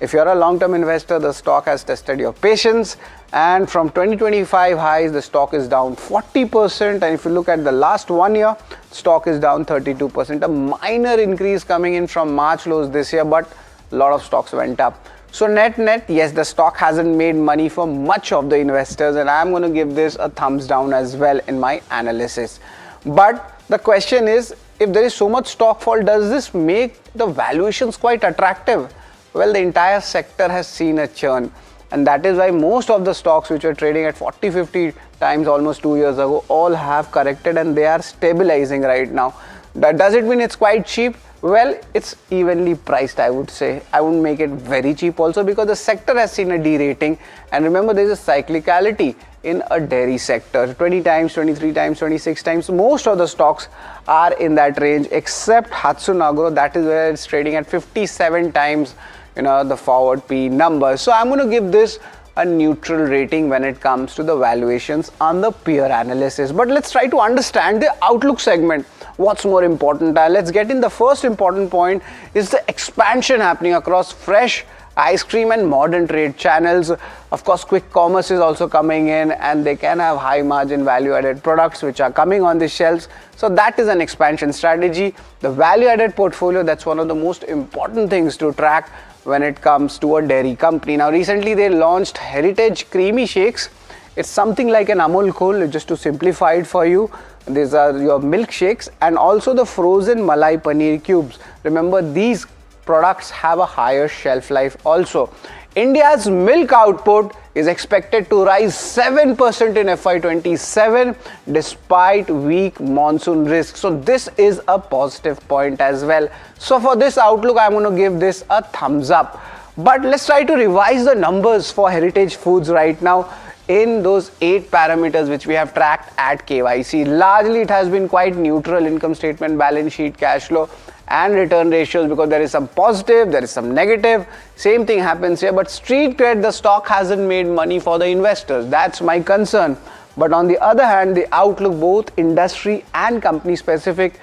If you're a long-term investor, the stock has tested your patience, and from 2025 highs, the stock is down 40%, and if you look at the last 1 year, stock is down 32%. A minor increase coming in from March lows this year, but a lot of stocks went up. So net, yes, the stock hasn't made money for much of the investors, and I'm going to give this a thumbs down as well in my analysis. But the question is, if there is so much stock fall, does this make the valuations quite attractive? Well, the entire sector has seen a churn, and that is why most of the stocks which were trading at 40-50 times almost 2 years ago all have corrected, and they are stabilizing right now. Does it mean it's quite cheap? Well, it's evenly priced, I would say. I wouldn't make it very cheap also, because the sector has seen a derating. And remember, there is a cyclicality in a dairy sector. 20 times, 23 times, 26 times. Most of the stocks are in that range, except Hatsun Agro. That is where it's trading at 57 times, the forward P numbers. So I'm going to give this a neutral rating when it comes to the valuations on the peer analysis. But let's try to understand the outlook segment. What's more important? Let's get in. The first important point is the expansion happening across fresh, ice cream and modern trade channels. Of course, quick commerce is also coming in, and they can have high margin value added products which are coming on the shelves. So that is an expansion strategy. The value added portfolio, that's one of the most important things to track when it comes to a dairy company. Now recently they launched Heritage Creamy Shakes. It's something like an Amul Cool, just to simplify it for you. These are your milkshakes, and also the frozen Malai Paneer cubes. Remember, these products have a higher shelf life also. India's milk output is expected to rise 7% in FY27 despite weak monsoon risk. So this is a positive point as well. So for this outlook, I'm going to give this a thumbs up. But let's try to revise the numbers for Heritage Foods right now in those 8 parameters which we have tracked at KYC. Largely it has been quite neutral: income statement, balance sheet, cash flow and return ratios, because there is some positive, there is some negative. Same thing happens here, but street cred, the stock hasn't made money for the investors. That's my concern. But on the other hand, the outlook, both industry and company specific,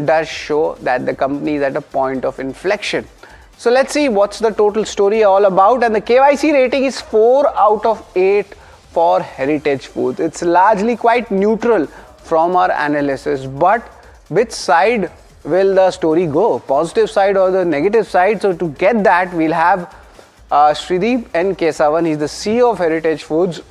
does show that the company is at a point of inflection. So let's see what's the total story all about. And the KYC rating is 4 out of 8 for Heritage Foods. It's largely quite neutral from our analysis, but which side will the story go? Positive side or the negative side? So to get that, we'll have Shrideep N. Kesavan. He's the CEO of Heritage Foods.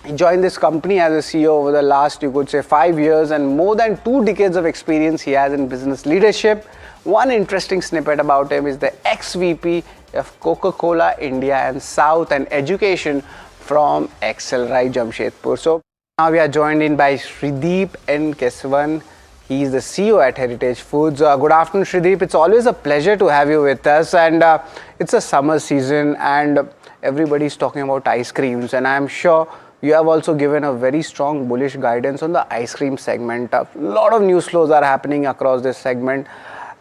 He joined this company as a CEO over the last, you could say, 5 years, and more than 2 decades of experience he has in business leadership. One interesting snippet about him is the ex-VP of Coca-Cola India and South and education from Accelerate Jamshedpur. So now we are joined in by Shrideep N. Kesavan. He is the CEO at Heritage Foods. Good afternoon, Shrideep. It's always a pleasure to have you with us. And it's a summer season and everybody's talking about ice creams. And I'm sure you have also given a very strong bullish guidance on the ice cream segment. A lot of news flows are happening across this segment.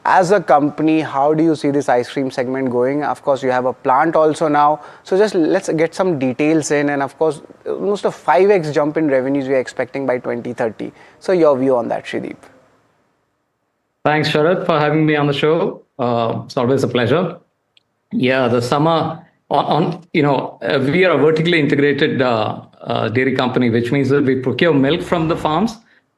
As a company, how do you see this ice cream segment going? Of course, you have a plant also now. So just let's get some details in. And of course, almost a 5x jump in revenues we are expecting by 2030. So your view on that, Shrideep. Thanks, Sharad, for having me on the show. It's always a pleasure. Yeah, the summer we are a vertically integrated dairy company, which means that we procure milk from the farms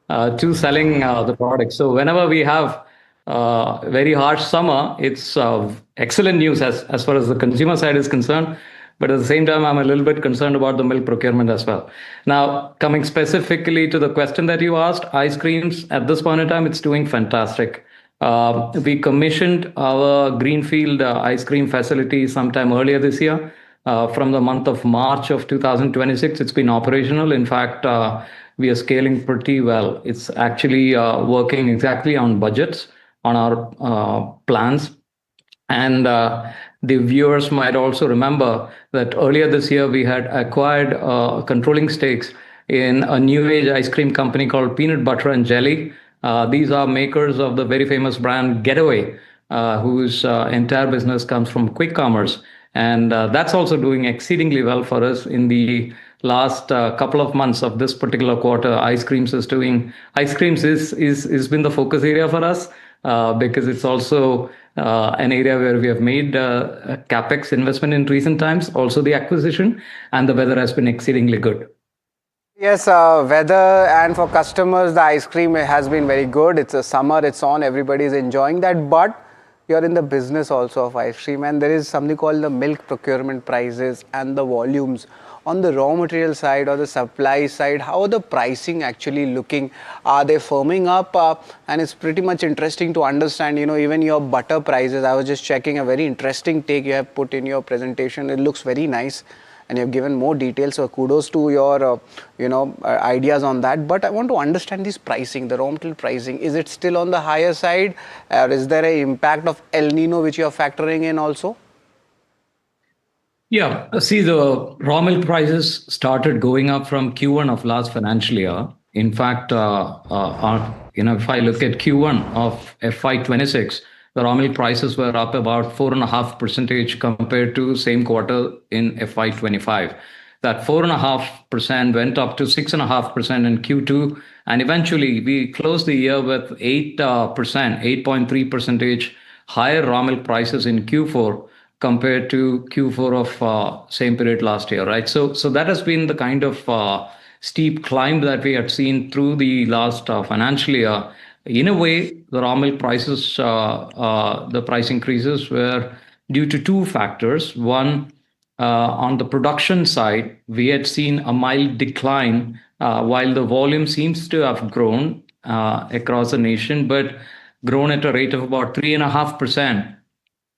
to selling the product. So whenever we have very harsh summer, it's excellent news as far as the consumer side is concerned. But at the same time, I'm a little bit concerned about the milk procurement as well. Now, coming specifically to the question that you asked, ice creams, at this point in time, it's doing fantastic. We commissioned our greenfield ice cream facility sometime earlier this year. From the month of March of 2026, it's been operational. In fact, we are scaling pretty well. It's actually working exactly on budgets, on our plans. And the viewers might also remember that earlier this year we had acquired controlling stakes in a new age ice cream company called Peanut Butter and Jelly. These are makers of the very famous brand Getaway, whose entire business comes from quick commerce. And that's also doing exceedingly well for us in the last couple of months of this particular quarter. Ice creams is been the focus area for us because it's also an area where we have made capex investment in recent times, also the acquisition, and the weather has been exceedingly good. Yes, weather and for customers, the ice cream has been very good. It's a summer, it's on, everybody is enjoying that. But you're in the business also of ice cream, and there is something called the milk procurement prices and the volumes. On the raw material side or the supply side, how are the pricing actually looking? Are they firming up? And it's pretty much interesting to understand, even your butter prices. I was just checking a very interesting take you have put in your presentation. It looks very nice. And you've given more details, so kudos to your, ideas on that. But I want to understand this pricing, the raw material pricing. Is it still on the higher side? Or is there an impact of El Nino which you are factoring in also? Yeah, see, the raw milk prices started going up from Q1 of last financial year. In fact, if I look at Q1 of FY26, the raw milk prices were up about 4.5% compared to same quarter in FY25. That 4.5% went up to 6.5% in Q2, and eventually we closed the year with 8.3% higher raw milk prices in Q4 compared to Q4 of same period last year, right? So that has been the kind of steep climb that we had seen through the last financial year. In a way, the raw milk prices, the price increases were due to two factors. One, on the production side, we had seen a mild decline while the volume seems to have grown across the nation, but grown at a rate of about 3.5%.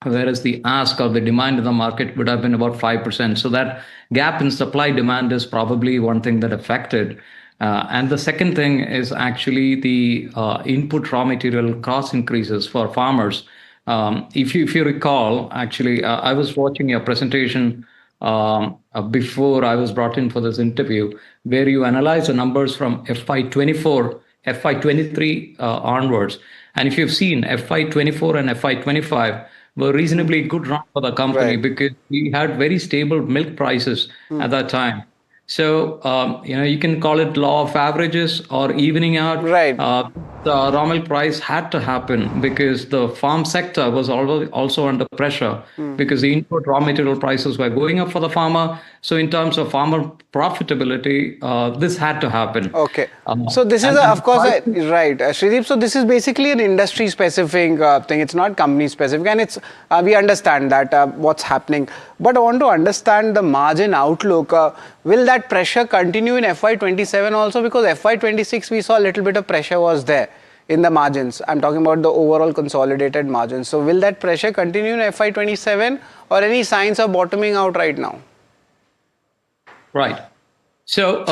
Whereas the ask or the demand in the market would have been about 5%. So that gap in supply demand is probably one thing that affected. And the second thing is actually the input raw material cost increases for farmers. If you recall, actually, I was watching your presentation before I was brought in for this interview, where you analyze the numbers from FY24, FY23 onwards. And if you've seen FY24 and FY25, were reasonably good run for the company because we had very stable milk prices at that time. So, you can call it law of averages or evening out. Right. The raw milk price had to happen because the farm sector was also under pressure because the input raw material prices were going up for the farmer. So in terms of farmer profitability, this had to happen. Okay. So this is, of course, right. Shrideep, so this is basically an industry specific thing. It's not company specific. And it's we understand that what's happening. But I want to understand the margin outlook. Will that pressure continue in FY27 also? Because FY26 we saw a little bit of pressure was there in the margins. I'm talking about the overall consolidated margins. So will that pressure continue in FY27 or any signs of bottoming out right now? Right. So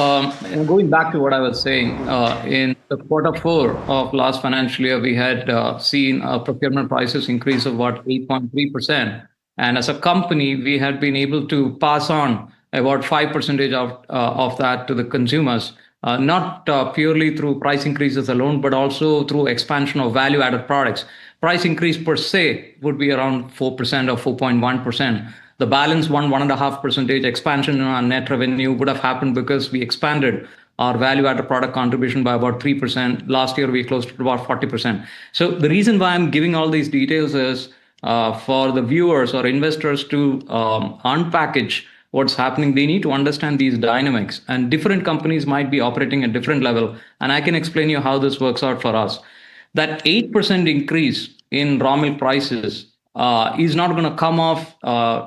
going back to what I was saying, in the Q4 of last financial year, we had seen procurement prices increase of about 8.3%. And as a company, we had been able to pass on about 5% of that to the consumers, not purely through price increases alone, but also through expansion of value-added products. Price increase per se would be around 4% or 4.1%. The balance 1.5% expansion in our net revenue would have happened because we expanded our value-added product contribution by about 3%. Last year, we closed at about 40%. So the reason why I'm giving all these details is for the viewers or investors to unpackage what's happening. They need to understand these dynamics, and different companies might be operating at different level. And I can explain you how this works out for us. That 8% increase in raw milk prices is not going to come off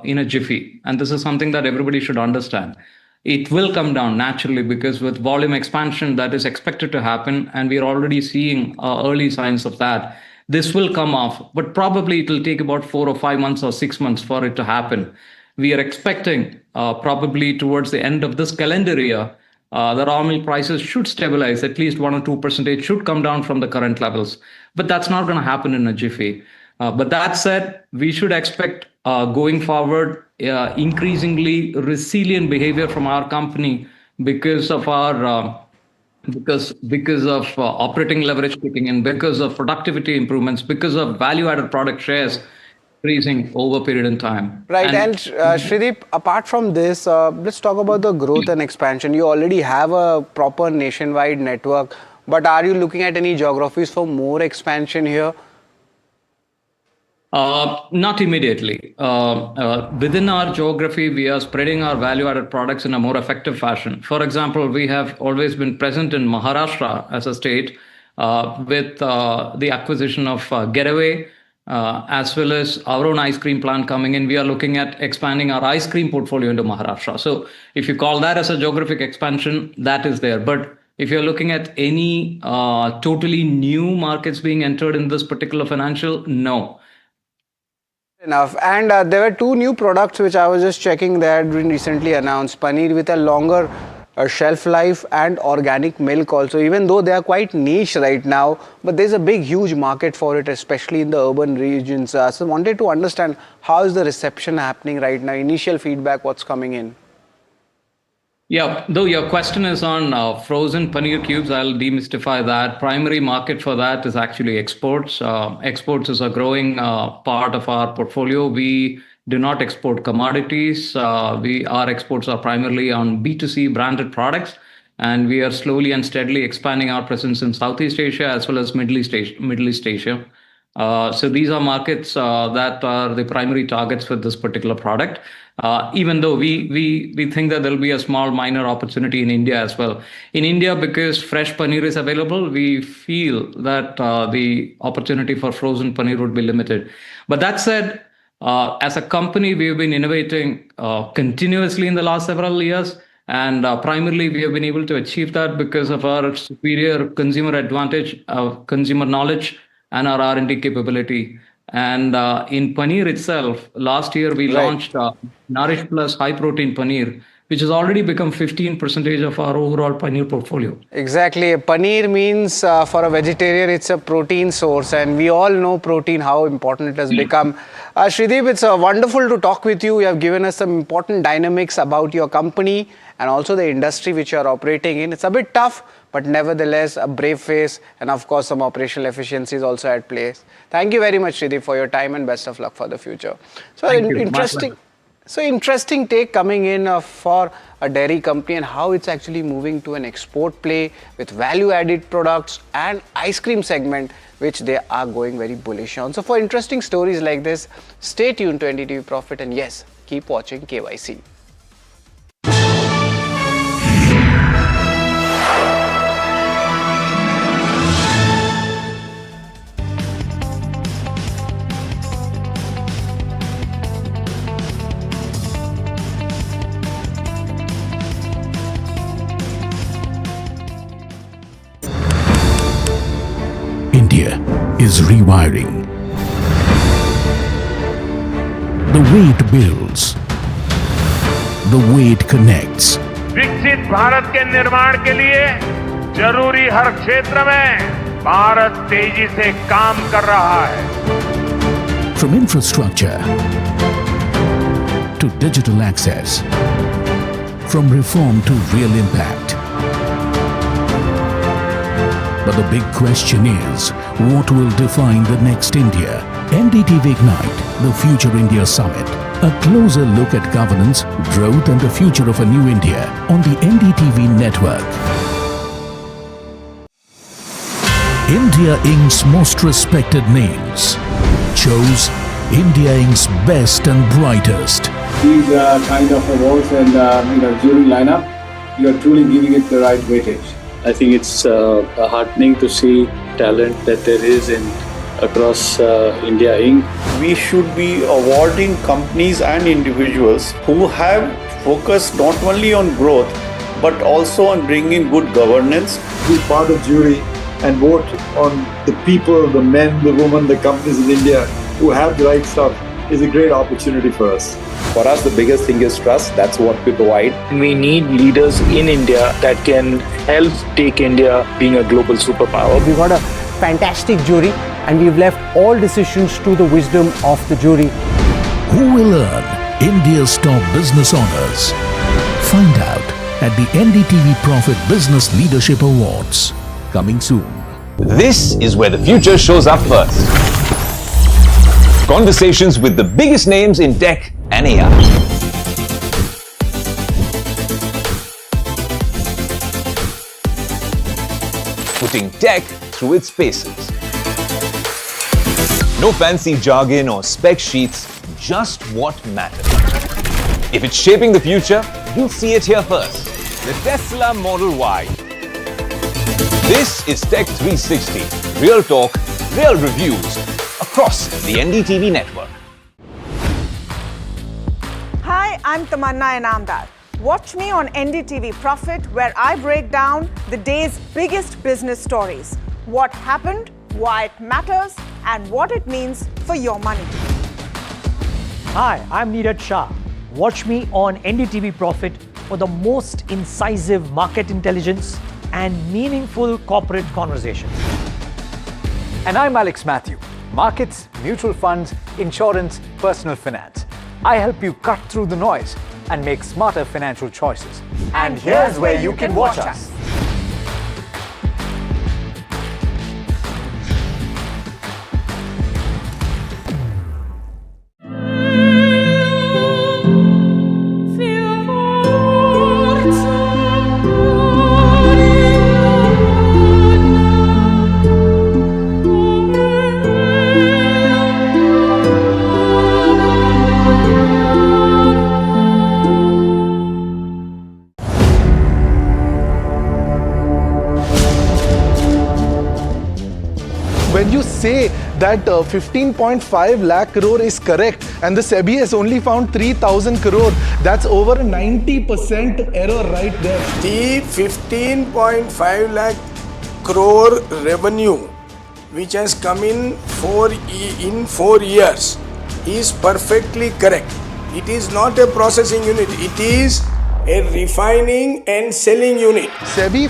in a jiffy. And this is something that everybody should understand. It will come down naturally because with volume expansion that is expected to happen, and we are already seeing early signs of that, this will come off, but probably it will take about 4 or 5 months or 6 months for it to happen. We are expecting probably towards the end of this calendar year, the raw milk prices should stabilize, at least 1 or 2% should come down from the current levels. But that's not going to happen in a jiffy. But that said, we should expect going forward increasingly resilient behavior from our company because of our because of operating leverage kicking in, because of productivity improvements, because of value-added product shares increasing over a period in time. Right, and Shrideep, apart from this, let's talk about the growth and expansion. You already have a proper nationwide network, but are you looking at any geographies for more expansion here? Not immediately. Within our geography, we are spreading our value-added products in a more effective fashion. For example, we have always been present in Maharashtra as a state with the acquisition of Getaway, as well as our own ice cream plant coming in. We are looking at expanding our ice cream portfolio into Maharashtra. So if you call that as a geographic expansion, that is there. But if you're looking at any totally new markets being entered in this particular financial, no. Enough. And there were 2 new products which I was just checking that had been recently announced. Paneer with a longer shelf life and organic milk also, even though they are quite niche right now, but there's a big huge market for it, especially in the urban regions. So I wanted to understand how is the reception happening right now, initial feedback, what's coming in? Yeah, though your question is on frozen paneer cubes, I'll demystify that. Primary market for that is actually exports. Exports is a growing part of our portfolio. We do not export commodities. Our exports are primarily on B2C branded products, and we are slowly and steadily expanding our presence in Southeast Asia as well as Middle East Asia. So these are markets that are the primary targets for this particular product. Even though we think that there'll be a small minor opportunity in India as well. In India, because fresh paneer is available, we feel that the opportunity for frozen paneer would be limited. But that said, as a company, we've been innovating continuously in the last several years. And primarily, we have been able to achieve that because of our superior consumer advantage, consumer knowledge, and our R&D capability. And in paneer itself, last year we launched Nourish Plus High Protein Paneer, which has already become 15% of our overall paneer portfolio. Exactly. Paneer means for a vegetarian, it's a protein source, and we all know protein, how important it has become. Shrideep, it's wonderful to talk with you. You have given us some important dynamics about your company and also the industry which you are operating in. It's a bit tough, but nevertheless, a brave face, and of course, some operational efficiencies also at play. Thank you very much, Shrideep, for your time, and best of luck for the future. So interesting take coming in for a dairy company and how it's actually moving to an export play with value-added products and ice cream segment, which they are going very bullish on. So for interesting stories like this, stay tuned to NDTV Profit, and yes, keep watching KYC. India is rewiring. The way it builds, the way it connects. विकसित भारत के निर्माण के लिए जरूरी हर क्षेत्र में भारत तेजी से काम कर रहा है. From infrastructure to digital access, from reform to real impact. But the big question is, what will define the next India? NDTV Ignite, the Future India Summit. A closer look at governance, growth and the future of a new India on the NDTV network. India Inc.'s most respected names chose India Inc.'s best and brightest. These kind of awards and jury lineup, you are truly giving it the right weightage. I think it's heartening to see talent that there is in across India Inc. We should be awarding companies and individuals who have focused not only on growth but also on bringing good governance. Be part of jury and vote on the people, the men, the women, the companies in India who have the right stuff is a great opportunity for us. For us, the biggest thing is trust. That's what we provide. We need leaders in India that can help take India being a global superpower. We got a fantastic jury and we've left all decisions to the wisdom of the jury. Who will earn India's top business honors? Find out at the NDTV Profit Business Leadership Awards. Coming soon. This is where the future shows up first. Conversations with the biggest names in tech and AI. Putting tech through its paces. No fancy jargon or spec sheets, just what matters. If it's shaping the future, you'll see it here first. The Tesla Model Y. This is Tech 360. Real talk, real reviews across the NDTV network. Hi, I'm Tamanna Inamdar. Watch me on NDTV Profit, where I break down the day's biggest business stories. What happened, why it matters, and what it means for your money. Hi, I'm Neeraj Shah. Watch me on NDTV Profit for the most incisive market intelligence and meaningful corporate conversations. And I'm Alex Matthew. Markets, mutual funds, insurance, personal finance. I help you cut through the noise and make smarter financial choices. And here's where you can watch us. When you say that 15.5 lakh crore is correct and the SEBI has only found 3,000 crore, that's over 90% error right there. The 15.5 lakh crore revenue which has come in 4 years is perfectly correct. It is not a processing unit, it is a refining and selling unit. SEBI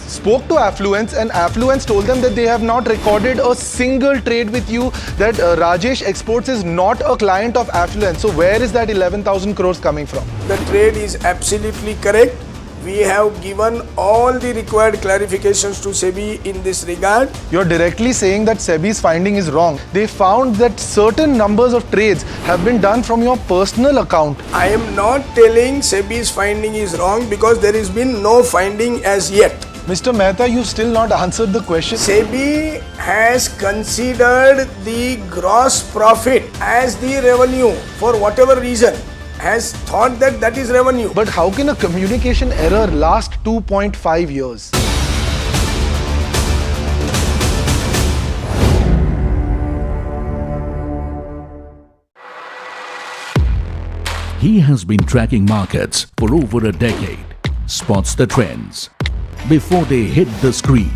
spoke to Affluence and Affluence told them that they have not recorded a single trade with you, that Rajesh Exports is not a client of Affluence. So where is that 11,000 crores coming from? The trade is absolutely correct. We have given all the required clarifications to SEBI in this regard. You're directly saying that SEBI's finding is wrong. They found that certain numbers of trades have been done from your personal account. I am not telling SEBI's finding is wrong because there has been no finding as yet. Mr. Mehta, you've still not answered the question. SEBI has considered the gross profit as the revenue for whatever reason, has thought that that is revenue. But how can a communication error last 2.5 years? He has been tracking markets for over a decade, spots the trends before they hit the screen.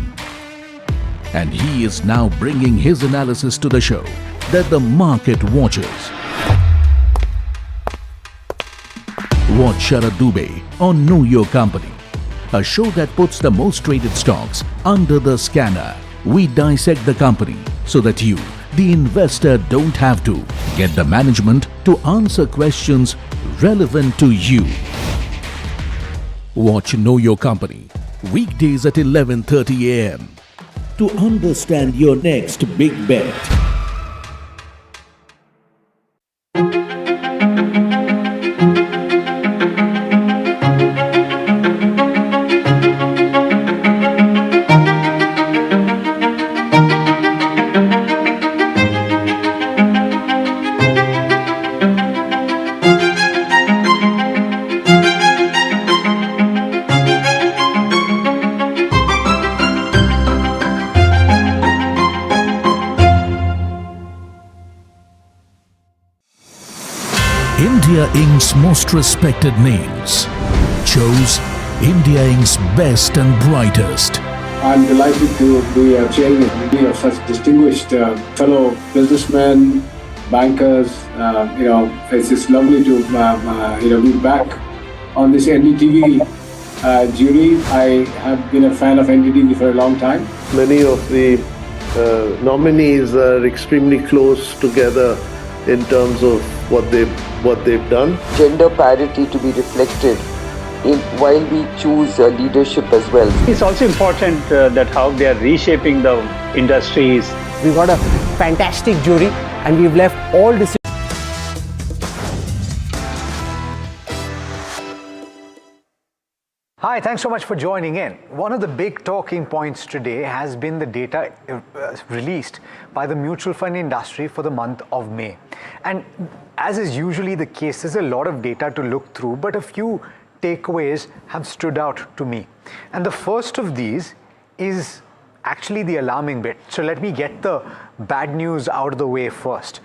And he is now bringing his analysis to the show that the market watches. Watch Sharad Dubey on Know Your Company, a show that puts the most traded stocks under the scanner. We dissect the company so that you, the investor, don't have to get the management to answer questions relevant to you. Watch Know Your Company weekdays at 11:30 a.m. to understand your next big bet. India Inc.'s most respected names chose India Inc.'s best and brightest. I'm delighted to be chairman of such distinguished fellow businessmen, bankers. It's just lovely to be back on this NDTV jury. I have been a fan of NDTV for a long time. Many of the nominees are extremely close together in terms of what they've done. Gender parity to be reflected while we choose leadership as well. It's also important that how they are reshaping the industries. We got a fantastic jury and we've left all decisions. Hi, thanks so much for joining in. One of the big talking points today has been the data released by the mutual fund industry for the month of May. And as is usually the case, there's a lot of data to look through, but a few takeaways have stood out to me. And the first of these is actually the alarming bit. So let me get the bad news out of the way first.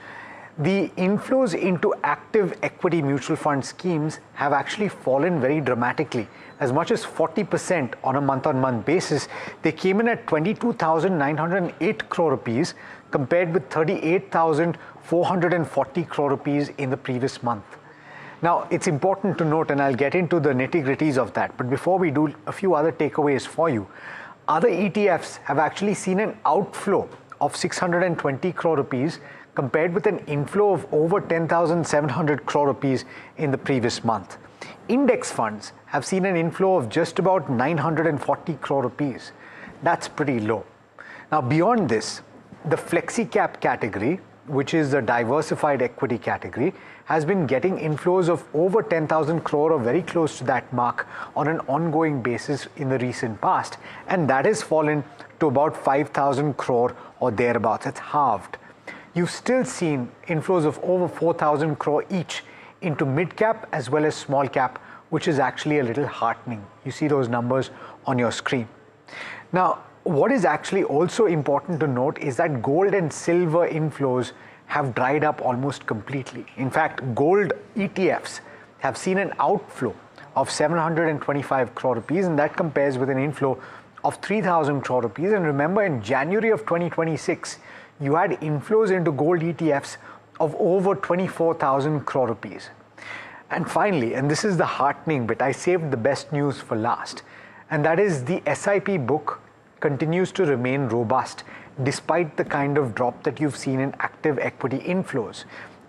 The inflows into active equity mutual fund schemes have actually fallen very dramatically, as much as 40% on a month-on-month basis. They came in at 22,908 crore rupees compared with 38,440 crore rupees in the previous month. Now, it's important to note, and I'll get into the nitty-gritties of that, but before we do, a few other takeaways for you. Other ETFs have actually seen an outflow of 620 crore rupees compared with an inflow of over 10,700 crore rupees in the previous month. Index funds have seen an inflow of just about 940 crore rupees. That's pretty low. Now, beyond this, the flexi cap category, which is the diversified equity category, has been getting inflows of over 10,000 crore or very close to that mark on an ongoing basis in the recent past. And that has fallen to about 5,000 crore or thereabouts. It's halved. You've still seen inflows of over 4,000 crore each into mid cap as well as small cap, which is actually a little heartening. You see those numbers on your screen. Now, what is actually also important to note is that gold and silver inflows have dried up almost completely. In fact, gold ETFs have seen an outflow of 725 crore rupees, and that compares with an inflow of 3,000 crore rupees. And remember, in January of 2026, you had inflows into gold ETFs of over 24,000 crore rupees. And finally, and this is the heartening bit, I saved the best news for last, and that is the SIP book continues to remain robust despite the kind of drop that you've seen in active equity inflows.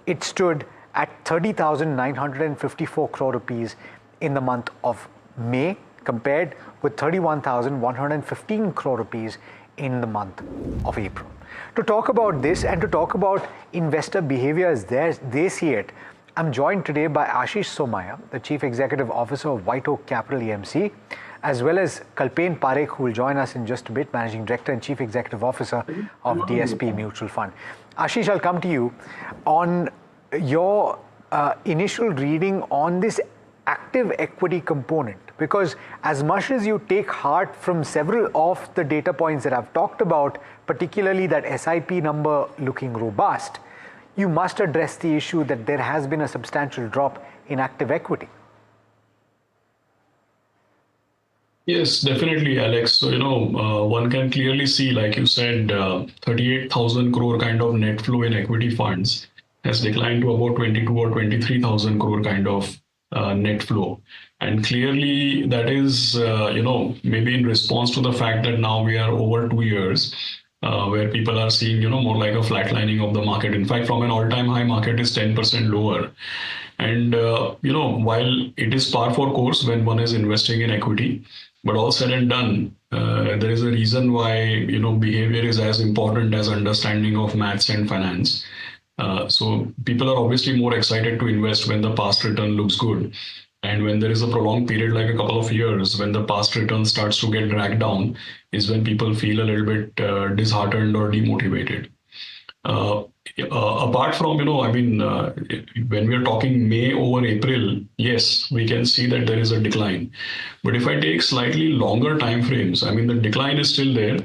It stood at 30,954 crore rupees in the month of May compared with 31,115 crore rupees in the month of April. To talk about this and to talk about investor behavior as they see it, I'm joined today by Ashish Somaya, the Chief Executive Officer of White Oak Capital EMC, as well as Kalpen Parekh, who will join us in just a bit, Managing Director and Chief Executive Officer of DSP Mutual Fund. Ashish, I'll come to you on your initial reading on this active equity component, because as much as you take heart from several of the data points that I've talked about, particularly that SIP number looking robust, you must address the issue that there has been a substantial drop in active equity. Yes, definitely, Alex. So, one can clearly see, like you said, 38,000 crore kind of net flow in equity funds has declined to about 22 or 23,000 crore kind of net flow. And clearly that is, maybe in response to the fact that now we are over 2 years where people are seeing, more like a flatlining of the market. In fact, from an all-time high, market is 10% lower. And, while it is par for course when one is investing in equity, but all said and done, there is a reason why, behavior is as important as understanding of maths and finance. So people are obviously more excited to invest when the past return looks good. And when there is a prolonged period like a couple of years, when the past return starts to get dragged down, is when people feel a little bit disheartened or demotivated. Apart from, when we are talking May over April, yes, we can see that there is a decline. But if I take slightly longer time frames, the decline is still there.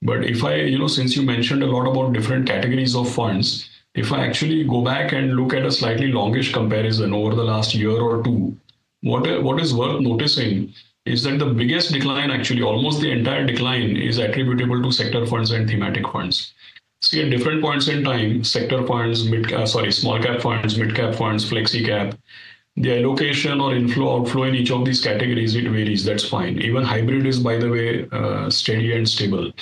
But if I, since you mentioned a lot about different categories of funds, If I actually go back and look at a slightly longish comparison over the last year or two, what is worth noticing is that the biggest decline, actually almost the entire decline, is attributable to sector funds and thematic funds. See, at different points in time, sector funds, small cap funds, mid cap funds, flexi cap, the allocation or inflow outflow in each of these categories, it varies. That's fine. Even hybrid is, by the way, steady and stable.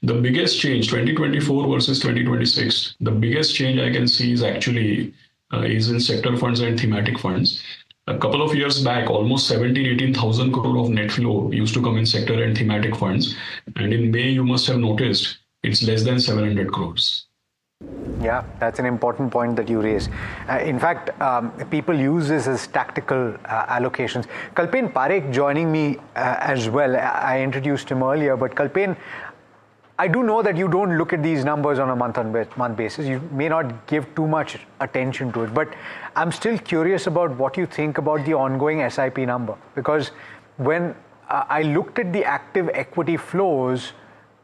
The biggest change, 2024 versus 2026, the biggest change I can see is actually is in sector funds and thematic funds. A couple of years back, almost 18,000 crore of net flow used to come in sector and thematic funds. And in May, you must have noticed it's less than 700 crores. Yeah, that's an important point that you raise. In fact, people use this as tactical allocations. Kalpen Parekh joining me as well. I introduced him earlier, but Kalpen, I do know that you don't look at these numbers on a month-on-month basis. You may not give too much attention to it, but I'm still curious about what you think about the ongoing SIP number. Because when I looked at the active equity flows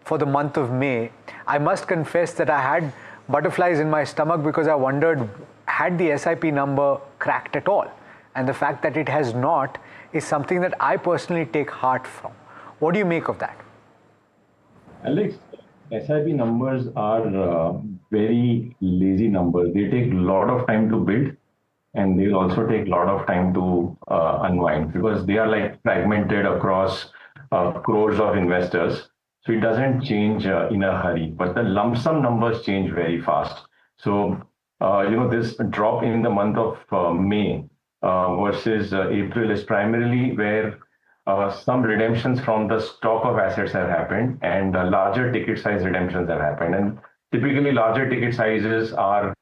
for the month of May, I must confess that I had butterflies in my stomach because I wondered, had the SIP number cracked at all? And the fact that it has not is something that I personally take heart from. What do you make of that? Alex, SIP numbers are very lazy numbers. They take a lot of time to build, and they'll also take a lot of time to unwind because they are like fragmented across crores of investors. So it doesn't change in a hurry, but the lump sum numbers change very fast. So, this drop in the month of May versus April is primarily where some redemptions from the stock of assets have happened and larger ticket size redemptions have happened. And typically larger ticket sizes are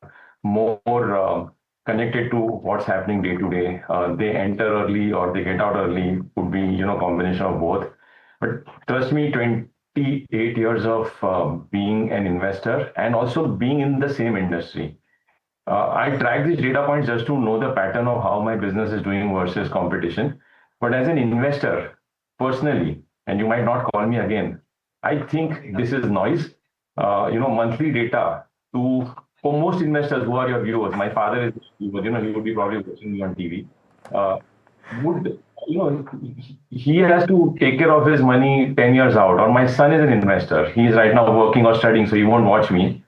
more connected to what's happening day to day. They enter early or they get out early, could be, combination of both. But trust me, 28 years of being an investor and also being in the same industry. I track these data points just to know the pattern of how my business is doing versus competition. But as an investor, personally, and you might not call me again, I think this is noise. Monthly data for most investors who are your viewers, my father is, he would be probably watching me on TV, he has to take care of his money 10 years out, or my son is an investor. He is right now working or studying, so he won't watch me.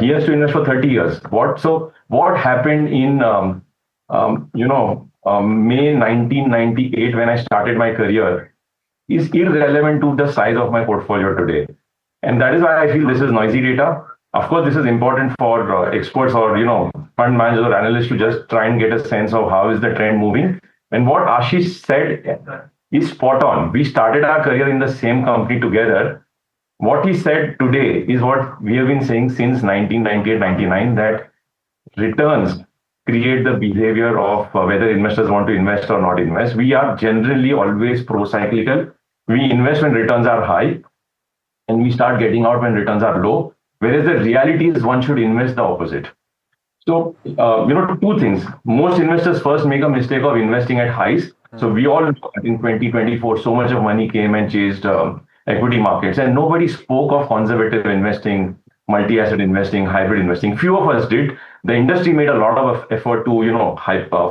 He has to invest for 30 years. What happened in, May 1998 when I started my career is irrelevant to the size of my portfolio today. And that is why I feel this is noisy data. Of course, this is important for experts or, fund managers or analysts to just try and get a sense of how is the trend moving. And what Ashish said is spot on. We started our career in the same company together. What he said today is what we have been saying since 1998-99, that returns create the behavior of whether investors want to invest or not invest. We are generally always pro-cyclical. We invest when returns are high and we start getting out when returns are low. Whereas the reality is one should invest the opposite. So, two things. Most investors first make a mistake of investing at highs. So we all, in 2024, so much of money came and chased equity markets and nobody spoke of conservative investing, multi-asset investing, hybrid investing. Few of us did. The industry made a lot of effort to,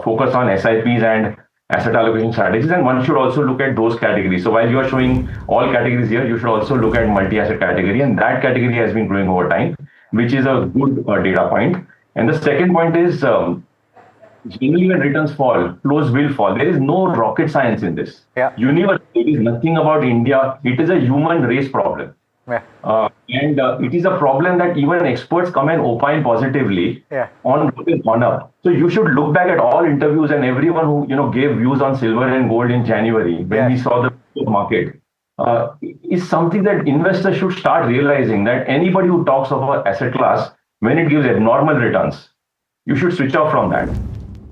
focus on SIPs and asset allocation strategies. And one should also look at those categories. So while you are showing all categories here, you should also look at multi-asset category. And that category has been growing over time, which is a good data point. And the second point is, generally when returns fall, flows will fall. There is no rocket science in this. Yeah. Universally, it is nothing about India. It is a human race problem. Yeah. And it is a problem that even experts come and opine positively on what is gone up. So you should look back at all interviews and everyone who gave views on silver and gold in January when we saw the market. Is something that investors should start realizing, that anybody who talks of an asset class when it gives abnormal returns, you should switch off from that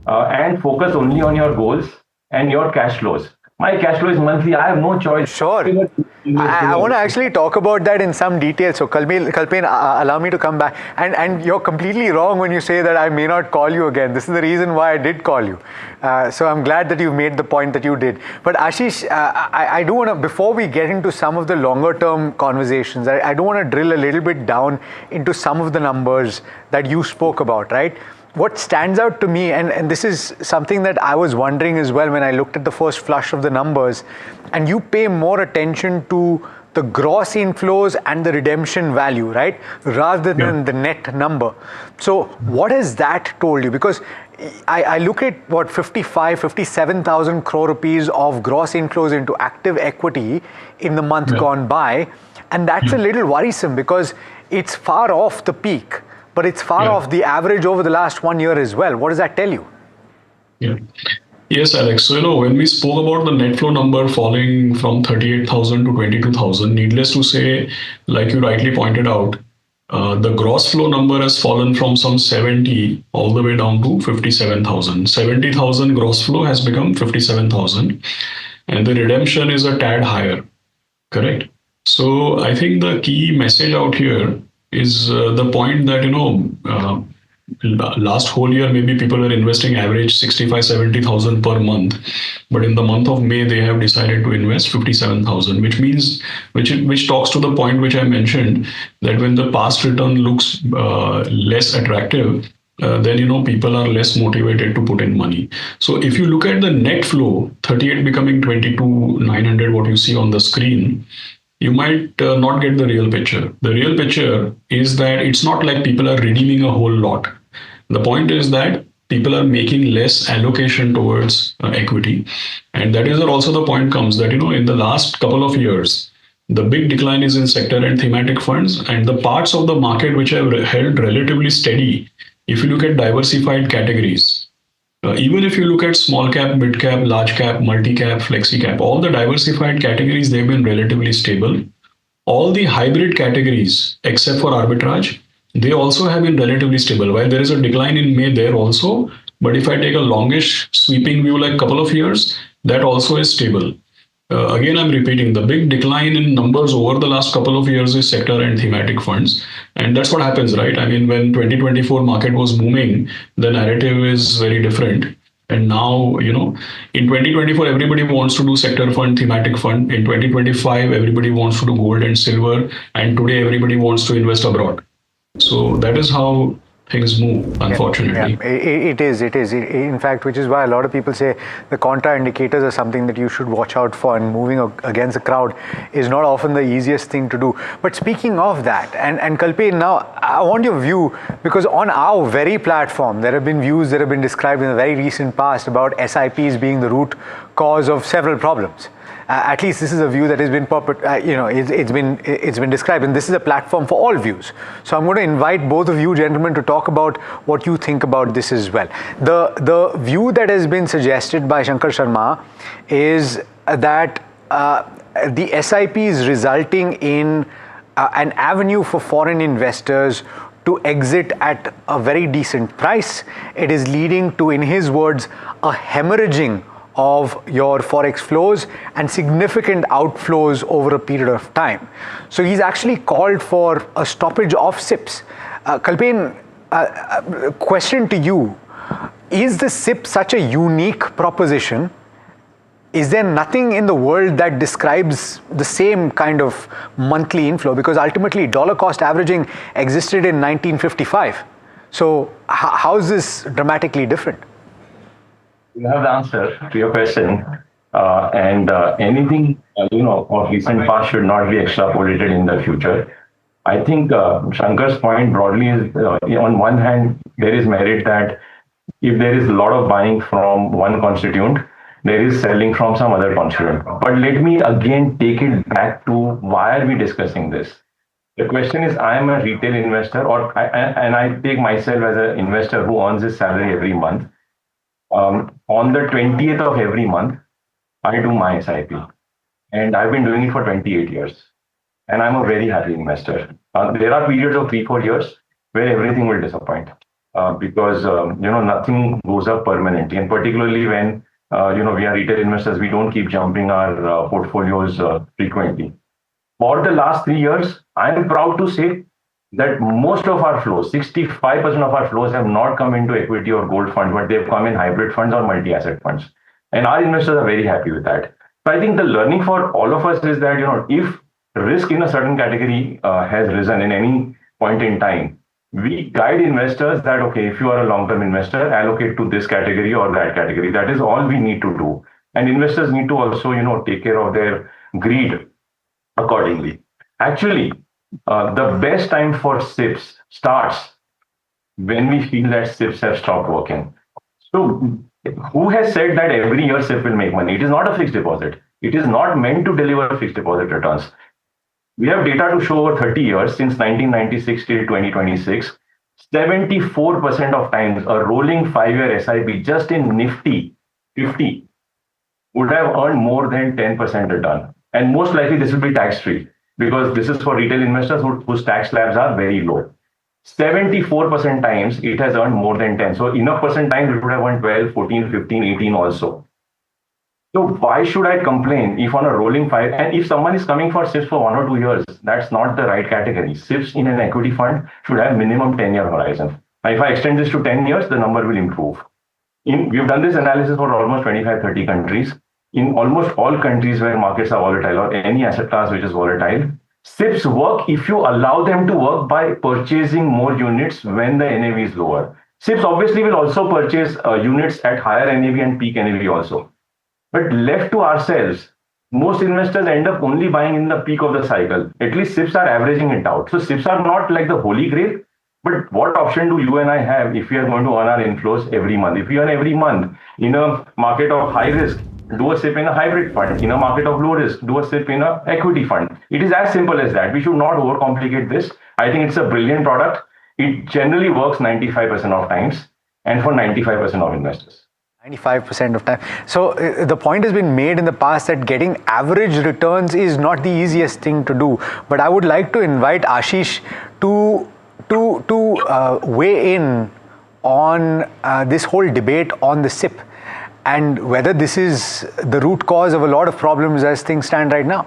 and focus only on your goals and your cash flows. My cash flow is monthly. I have no choice. Sure. I want to actually talk about that in some detail. So Kalpen, allow me to come back. And you're completely wrong when you say that I may not call you again. This is the reason why I did call you. So I'm glad that you made the point that you did. But Ashish, I do want to, before we get into some of the longer term conversations, I do want to drill a little bit down into some of the numbers that you spoke about, right? What stands out to me, and this is something that I was wondering as well when I looked at the first flush of the numbers, and you pay more attention to the gross inflows and the redemption value, right? Rather than the net number. So what has that told you? Because I look at what 57,000 crore rupees of gross inflows into active equity in the month gone by. And that's a little worrisome because it's far off the peak, but it's far off the average over the last 1 year as well. What does that tell you? Yes, Alex. So, when we spoke about the net flow number falling from 38,000 to 22,000, needless to say, like you rightly pointed out, the gross flow number has fallen from some 70 all the way down to 57,000. 70,000 gross flow has become 57,000, and the redemption is a tad higher. Correct. So, I think the key message out here is the point that, last whole year, maybe people were investing average 65-70,000 per month, but in the month of May, they have decided to invest 57,000, which talks to the point which I mentioned, that when the past return looks less attractive, then people are less motivated to put in money. So if you look at the net flow, 38 becoming 22,900, what you see on the screen, you might not get the real picture. The real picture is that it's not like people are redeeming a whole lot. The point is that people are making less allocation towards equity. And that is where also the point comes that, in the last couple of years, the big decline is in sector and thematic funds, and the parts of the market which have held relatively steady. If you look at diversified categories, even if you look at small cap, mid cap, large cap, multi cap, flexi cap, all the diversified categories, they've been relatively stable. All the hybrid categories, except for arbitrage, they also have been relatively stable. While there is a decline in May there also, but if I take a longish sweeping view like a couple of years, that also is stable. Again, I'm repeating, the big decline in numbers over the last couple of years is sector and thematic funds. And that's what happens, right? I mean, when 2024 market was booming, the narrative is very different. And now, in 2024, everybody wants to do sector fund, thematic fund. In 2025, everybody wants to do gold and silver. And today, everybody wants to invest abroad. So that is how things move, unfortunately. It is. In fact, which is why a lot of people say the contra indicators are something that you should watch out for, and moving against the crowd is not often the easiest thing to do. But speaking of that, and Kalpen, now I want your view, because on our very platform, there have been views that have been described in the very recent past about SIPs being the root cause of several problems. At least this is a view that has been it's been described, and this is a platform for all views. So I'm going to invite both of you gentlemen to talk about what you think about this as well. The view that has been suggested by Shankar Sharma is that the SIP is resulting in an avenue for foreign investors to exit at a very decent price. It is leading to, in his words, a hemorrhaging of your forex flows and significant outflows over a period of time. So he's actually called for a stoppage of SIPs. Kalpen, question to you: is the SIP such a unique proposition? Is there nothing in the world that describes the same kind of monthly inflow? Because ultimately, dollar cost averaging existed in 1955. So how is this dramatically different? You have the answer to your question, and anything of recent past should not be extrapolated in the future. I think Shankar's point broadly is, on one hand, there is merit that if there is a lot of buying from one constituent, there is selling from some other constituent. But let me again take it back to why are we discussing this? The question is, I am a retail investor, and I take myself as an investor who earns his salary every month. On the 20th of every month, I do my SIP, and I've been doing it for 28 years, and I'm a very happy investor. There are periods of 3-4 years where everything will disappoint because nothing goes up permanently, and particularly when we are retail investors. We don't keep jumping our portfolios frequently. For the last 3 years, I am proud to say that most of our flows, 65% of our flows have not come into equity or gold funds, but they've come in hybrid funds or multi-asset funds. And our investors are very happy with that. So I think the learning for all of us is that, if risk in a certain category has risen in any point in time, we guide investors that, okay, if you are a long-term investor, allocate to this category or that category. That is all we need to do. And investors need to also, take care of their greed accordingly. Actually, the best time for SIPs starts when we feel that SIPs have stopped working. So who has said that every year SIP will make money? It is not a fixed deposit. It is not meant to deliver fixed deposit returns. We have data to show over 30 years, since 1996 till 2026, 74% of times a rolling 5-year SIP just in Nifty 50 would have earned more than 10% return. And most likely this will be tax-free, because this is for retail investors whose tax slabs are very low. 74% times it has earned more than 10. So enough percent times it would have earned 12, 14, 15, 18 also. So why should I complain if on a rolling 5, and if someone is coming for SIPs for 1 or 2 years, that's not the right category. SIPs in an equity fund should have minimum 10-year horizon. Now, if I extend this to 10 years, the number will improve. We've done this analysis for almost 25, 30 countries. In almost all countries where markets are volatile or any asset class which is volatile, SIPs work if you allow them to work by purchasing more units when the NAV is lower. SIPs obviously will also purchase units at higher NAV and peak NAV also. But left to ourselves, most investors end up only buying in the peak of the cycle. At least SIPs are averaging it out. So SIPs are not like the holy grail. But what option do you and I have if we are going to earn our inflows every month? If we earn every month in a market of high risk, do a SIP in a hybrid fund. In a market of low risk, do a SIP in an equity fund. It is as simple as that. We should not overcomplicate this. I think it's a brilliant product. It generally works 95% of times and for 95% of investors. 95% of time. So the point has been made in the past that getting average returns is not the easiest thing to do. But I would like to invite Ashish to weigh in on this whole debate on the SIP and whether this is the root cause of a lot of problems as things stand right now.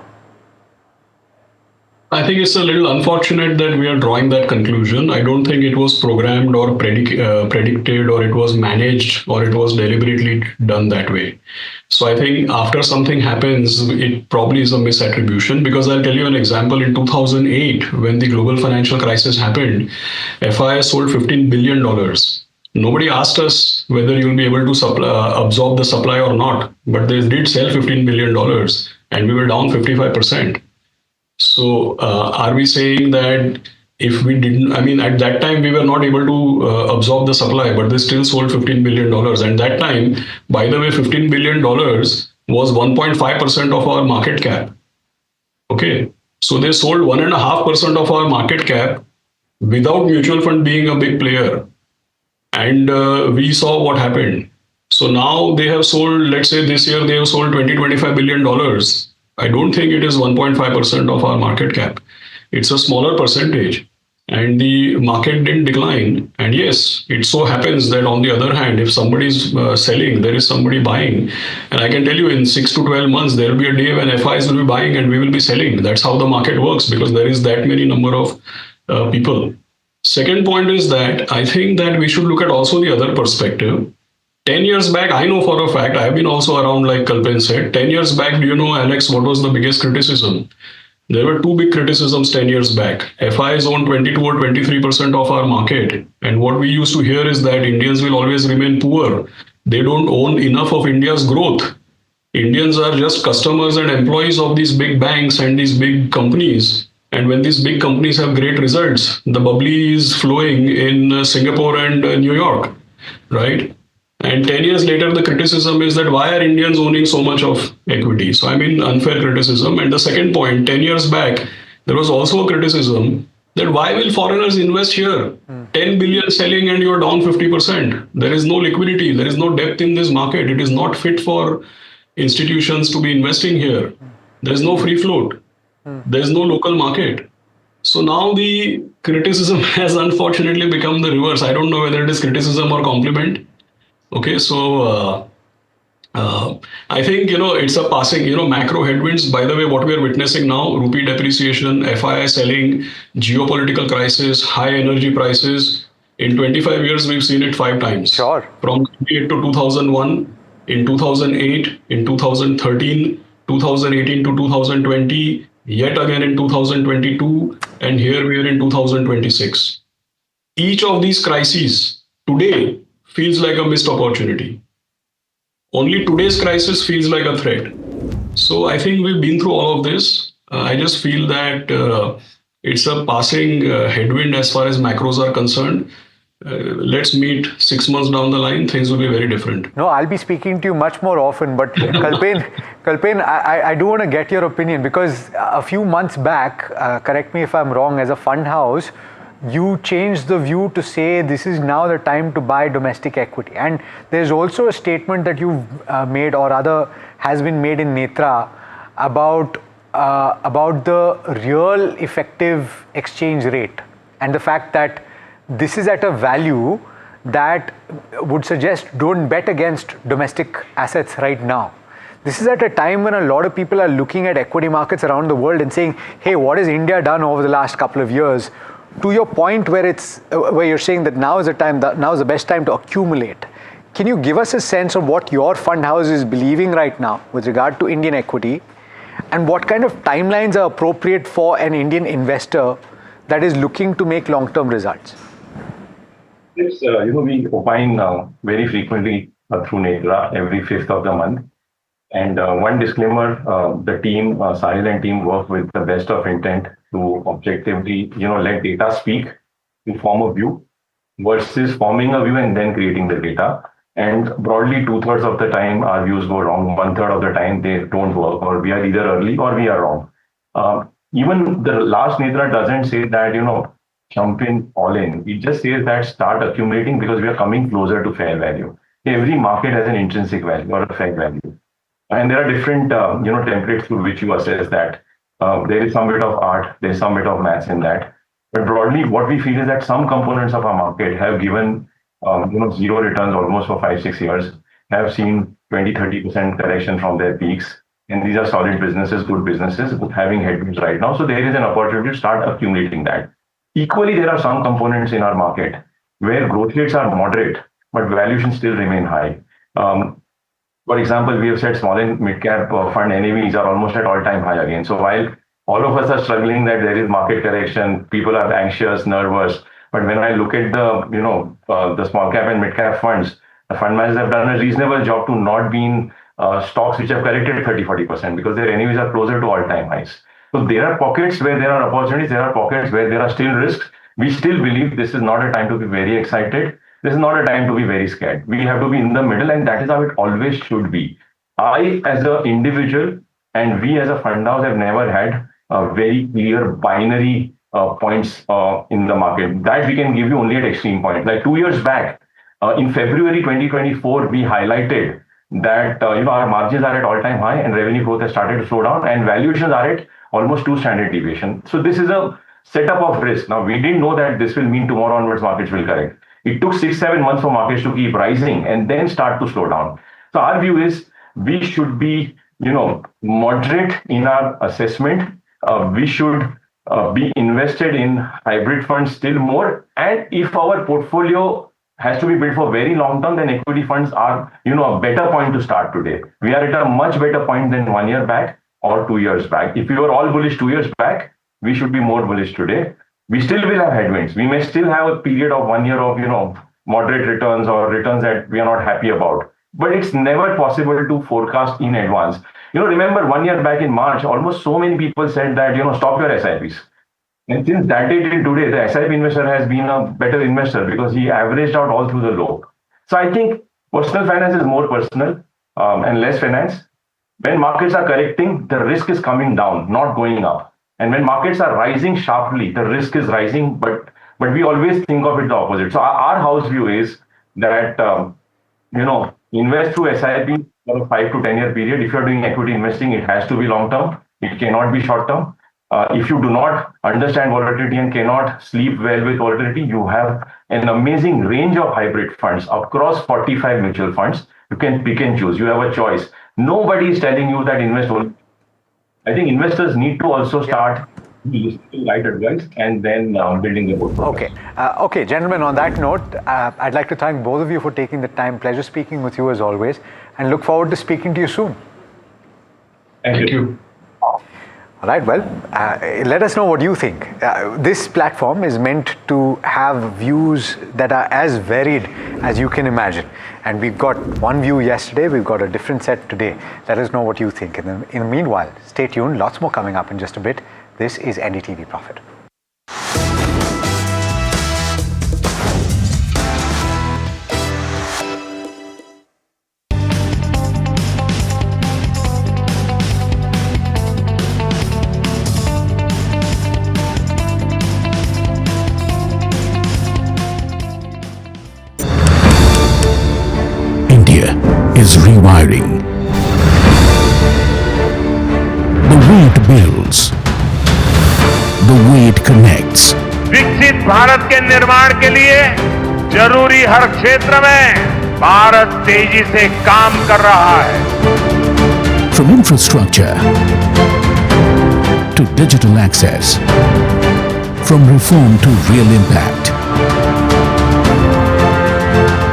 I think it's a little unfortunate that we are drawing that conclusion. I don't think it was programmed or predicted or it was managed or it was deliberately done that way. So I think after something happens, it probably is a misattribution, because I'll tell you an example. In 2008, when the global financial crisis happened, FI sold $15 billion. Nobody asked us whether you'll be able to absorb the supply or not, but they did sell $15 billion and we were down 55%. So are we saying that if we didn't, at that time we were not able to absorb the supply, but they still sold $15 billion. And that time, by the way, $15 billion was 1.5% of our market cap. Okay. So they sold 1.5% of our market cap without mutual fund being a big player. And we saw what happened. So now they have sold, let's say this year they have sold $20-25 billion. I don't think it is 1.5% of our market cap. It's a smaller percentage and the market didn't decline. And yes, it so happens that on the other hand, if somebody is selling, there is somebody buying. And I can tell you in 6 to 12 months, there will be a day when FIs will be buying and we will be selling. That's how the market works, because there is that many number of people. Second point is that I think that we should look at also the other perspective. 10 years back, I know for a fact, I've been also around, like Kalpin said, 10 years back, do you know, Alex, what was the biggest criticism? There were two big criticisms 10 years back. FIs own 22 or 23% of our market. And what we used to hear is that Indians will always remain poor. They don't own enough of India's growth. Indians are just customers and employees of these big banks and these big companies. And when these big companies have great results, the bubbly is flowing in Singapore and New York, right? And 10 years later, the criticism is that why are Indians owning so much of equity? So unfair criticism. And the second point, 10 years back, there was also a criticism that why will foreigners invest here? 10 billion selling and you're down 50%. There is no liquidity. There is no depth in this market. It is not fit for institutions to be investing here. There is no free float. There is no local market. So now the criticism has unfortunately become the reverse. I don't know whether it is criticism or compliment. Okay, so I think, it's a passing, macro headwinds. By the way, what we are witnessing now, rupee depreciation, FII selling, geopolitical crisis, high energy prices. In 25 years, we've seen it 5 times. Sure. From 98 to 2001, in 2008, in 2013, 2018 to 2020, yet again in 2022, and here we are in 2026. Each of these crises today feels like a missed opportunity. Only today's crisis feels like a threat. So I think we've been through all of this. I just feel that it's a passing headwind as far as macros are concerned. Let's meet 6 months down the line, things will be very different. No, I'll be speaking to you much more often, but Kalpen, I do want to get your opinion because a few months back, correct me if I'm wrong, as a fund house, you changed the view to say this is now the time to buy domestic equity. And there's also a statement that you've made or rather has been made in Netra about the real effective exchange rate and the fact that this is at a value that would suggest don't bet against domestic assets right now. This is at a time when a lot of people are looking at equity markets around the world and saying, hey, what has India done over the last couple of years? To your point where you're saying that now is the best time to accumulate. Can you give us a sense of what your fund house is believing right now with regard to Indian equity and what kind of timelines are appropriate for an Indian investor that is looking to make long-term results? Yes, we opine very frequently through Netra every 5th of the month. And one disclaimer, the team, Sahil and team work with the best of intent to objectively, let data speak to form a view versus forming a view and then creating the data. And broadly, 2/3 of the time, our views go wrong. 1/3 of the time, they don't work, or we are either early or we are wrong. Even the last Netra doesn't say that, jump in, all in. It just says that start accumulating because we are coming closer to fair value. Every market has an intrinsic value or a fair value. And there are different, templates through which you assess that. There is some bit of art, there's some bit of maths in that. But broadly, what we feel is that some components of our market have given, zero returns almost for 5-6 years, have seen 20-30% correction from their peaks. And these are solid businesses, good businesses, having headwinds right now. So there is an opportunity to start accumulating that. Equally, there are some components in our market where growth rates are moderate, but valuations still remain high. For example, we have said small and mid-cap fund NAVs are almost at all-time high again. So while all of us are struggling that there is market correction, people are anxious, nervous. But when I look at the small cap and mid-cap funds, the fund managers have done a reasonable job to not be in stocks which have corrected 30-40% because their NAVs are closer to all-time highs. So there are pockets where there are opportunities, there are pockets where there are still risks. We still believe this is not a time to be very excited. This is not a time to be very scared. We have to be in the middle, and that is how it always should be. I, as an individual, and we as a fund house have never had a very clear binary points in the market. That we can give you only at extreme points. Like 2 years back, in February 2024, we highlighted that our margins are at all-time high and revenue growth has started to slow down and valuations are at almost 2 standard deviation. So this is a setup of risk. Now, we didn't know that this will mean tomorrow onwards markets will correct. It took 6-7 months for markets to keep rising and then start to slow down. So our view is we should be, moderate in our assessment. We should be invested in hybrid funds still more. And if our portfolio has to be built for very long term, then equity funds are, a better point to start today. We are at a much better point than 1 year back or 2 years back. If we were all bullish 2 years back, we should be more bullish today. We still will have headwinds. We may still have a period of 1 year of, moderate returns or returns that we are not happy about. But it's never possible to forecast in advance. Remember 1 year back in March, almost so many people said that, stop your SIPs. And since that day till today, the SIP investor has been a better investor because he averaged out all through the low. So I think personal finance is more personal and less finance. When markets are correcting, the risk is coming down, not going up. And when markets are rising sharply, the risk is rising, but we always think of it the opposite. So our house view is that, invest through SIP for a 5 to 10 year period. If you're doing equity investing, it has to be long term. It cannot be short term. If you do not understand volatility and cannot sleep well with volatility, you have an amazing range of hybrid funds across 45 mutual funds You can pick and choose. You have a choice. Nobody is telling you that invest only. I think investors need to also start listening to right advice and then building the portfolio. Okay, gentlemen, on that note, I'd like to thank both of you for taking the time. Pleasure speaking with you as always, and look forward to speaking to you soon. Thank you. All right, well, let us know what you think. This platform is meant to have views that are as varied as you can imagine. And we've got one view yesterday, we've got a different set today. Let us know what you think. In the meanwhile, stay tuned, lots more coming up in just a bit. This is NDTV Profit. Is rewiring. The way it builds, the way it connects. विकसित भारत के निर्माण के लिए जरूरी हर क्षेत्र में भारत तेजी से काम कर रहा है. From infrastructure to digital access, from reform to real impact.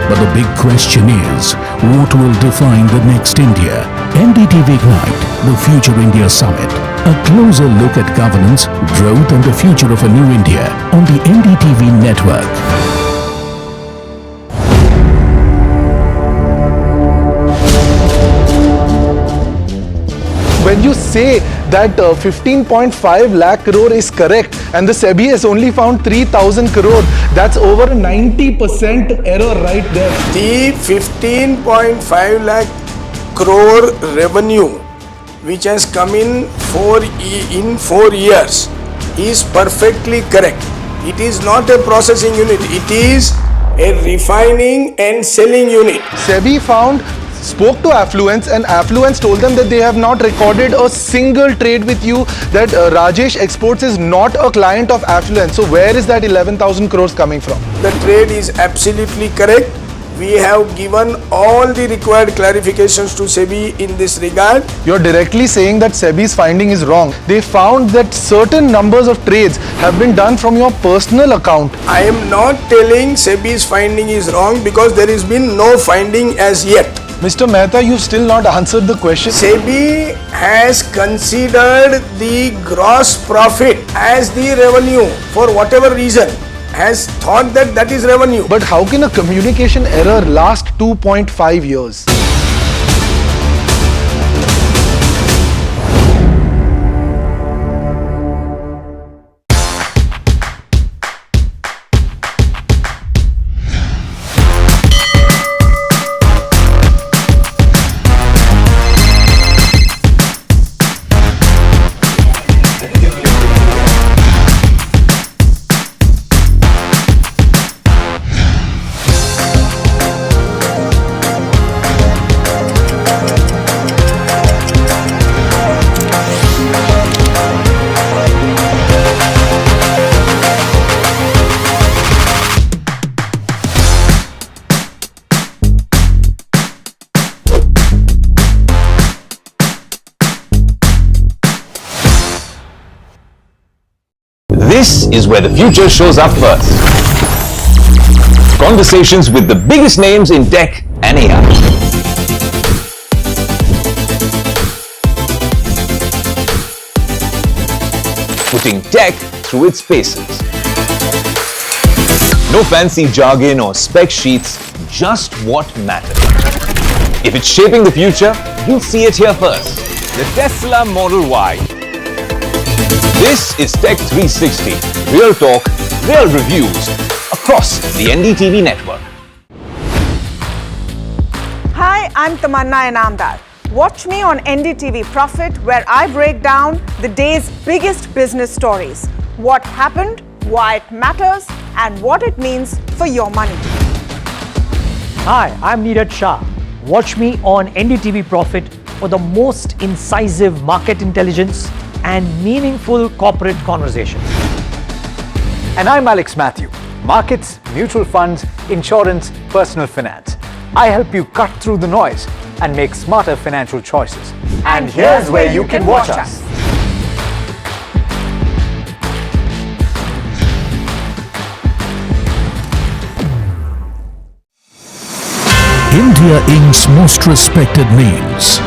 But the big question is, what will define the next India? NDTV Ignite, the Future India Summit. A closer look at governance, growth and the future of a new India on the NDTV network. When you say that 15.5 lakh crore is correct and the SEBI has only found 3,000 crore, that's over a 90% error right there. The 15.5 lakh crore revenue which has come in 4 years is perfectly correct. It is not a processing unit, it is a refining and selling unit. SEBI spoke to Affluence and Affluence told them that they have not recorded a single trade with you, that Rajesh Exports is not a client of Affluence. So where is that 11,000 crores coming from? The trade is absolutely correct. We have given all the required clarifications to SEBI in this regard. You're directly saying that SEBI's finding is wrong. They found that certain numbers of trades have been done from your personal account. I am not telling SEBI's finding is wrong because there has been no finding as yet. Mr. Mehta, you've still not answered the question. SEBI has considered the gross profit as the revenue for whatever reason, has thought that that is revenue. But how can a communication error last 2.5 years? This is where the future shows up first. Conversations with the biggest names in tech and AI. Putting tech through its paces. No fancy jargon or spec sheets, just what matters. If it's shaping the future, you'll see it here first. The Tesla Model Y. This is Tech 360, real talk, real reviews across the NDTV network. Hi, I'm Tamanna Inamdar. Watch me on NDTV Profit, where I break down the day's biggest business stories. What happened, why it matters, and what it means for your money. Hi, I'm Neeraj Shah. Watch me on NDTV Profit for the most incisive market intelligence and meaningful corporate conversations. And I'm Alex Matthew. Markets, mutual funds, insurance, personal finance. I help you cut through the noise and make smarter financial choices. And here's where you can watch us. India Inc.'s most respected names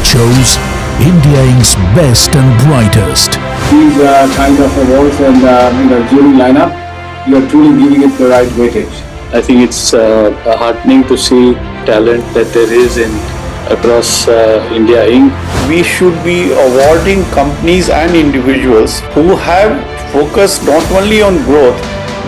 chose India Inc.'s best and brightest. These kind of awards and jury lineup, you are truly giving it the right weightage. I think it's heartening to see talent that there is across India Inc. We should be awarding companies and individuals who have focused not only on growth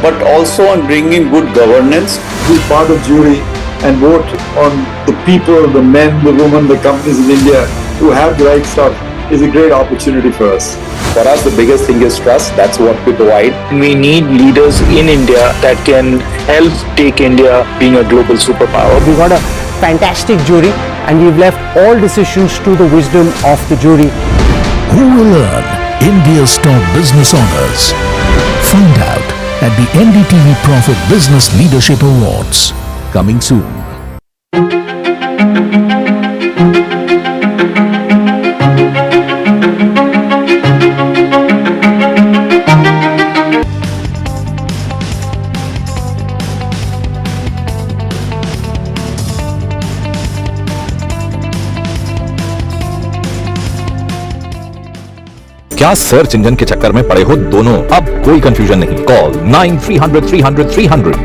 but also on bringing good governance. Be part of jury and vote on the people, the men, the women, the companies in India who have the right stuff is a great opportunity for us. For us, the biggest thing is trust. That's what we provide. We need leaders in India that can help take India being a global superpower. We got a fantastic jury and we've left all decisions to the wisdom of the jury. Who will earn India's top business honors? Find out at the NDTV Profit Business Leadership Awards. Coming soon. क्या search engine के चक्कर में पड़े हो दोनों? अब कोई confusion नहीं। Call 9300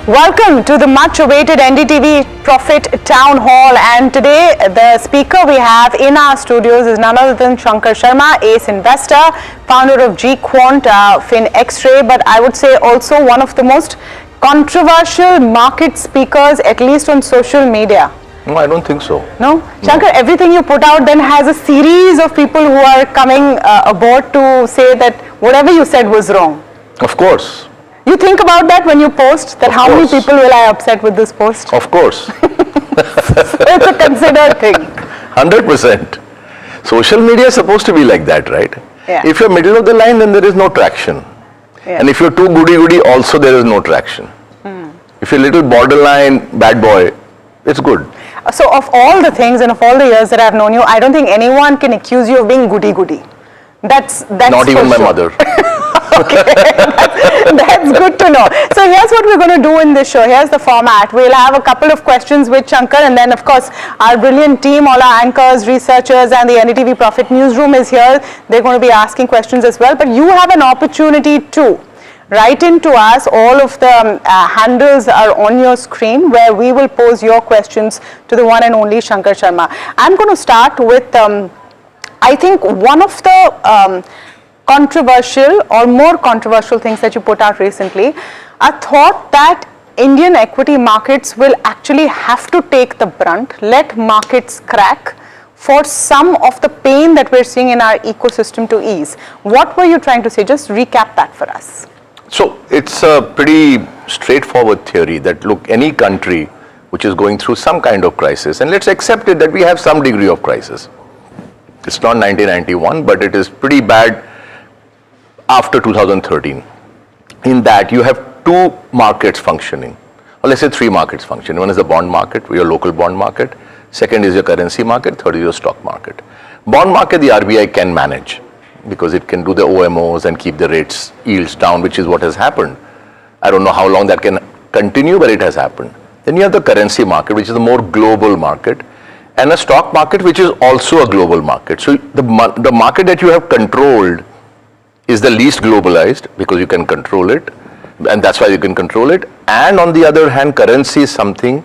Welcome to the much-awaited NDTV Profit Town Hall, and today the speaker we have in our studios is none other than Shankar Sharma, ace investor, founder of G Quant, Fin X-Ray, but I would say also one of the most controversial market speakers, at least on social media. No, I don't think so. No? Shankar, everything you put out then has a series of people who are coming aboard to say that whatever you said was wrong. Of course. You think about that when you post, that how many people will I upset with this post? Of course. It's a considered thing. 100%. Social media is supposed to be like that, right? Yeah. If you're middle of the line, then there is no traction. Yeah. And if you're too goody-goody, also there is no traction. If you're a little borderline bad boy, it's good. So of all the things and of all the years that I've known you, I don't think anyone can accuse you of being goody-goody. That's not even my mother. Okay, that's good to know. So here's what we're going to do in this show. Here's the format. We'll have a couple of questions with Shankar, and then of course our brilliant team, all our anchors, researchers, and the NDTV Profit newsroom is here. They're going to be asking questions as well. But you have an opportunity to write into us. All of the handles are on your screen, where we will pose your questions to the one and only Shankar Sharma. I'm going to start with, I think, one of the controversial or more controversial things that you put out recently, a thought that Indian equity markets will actually have to take the brunt, let markets crack for some of the pain that we're seeing in our ecosystem to ease. What were you trying to say? Just recap that for us. So it's a pretty straightforward theory that, look, any country which is going through some kind of crisis, and let's accept it that we have some degree of crisis. It's not 1991, but it is pretty bad after 2013. In that you have two markets functioning, or let's say three markets functioning. One is the bond market, your local bond market. Second is your currency market. Third is your stock market. Bond market, the RBI can manage because it can do the OMOs and keep the rates yields down, which is what has happened. I don't know how long that can continue, but it has happened. Then you have the currency market, which is a more global market, and a stock market, which is also a global market. So the market that you have controlled is the least globalized because you can control it, and that's why you can control it. And on the other hand, currency is something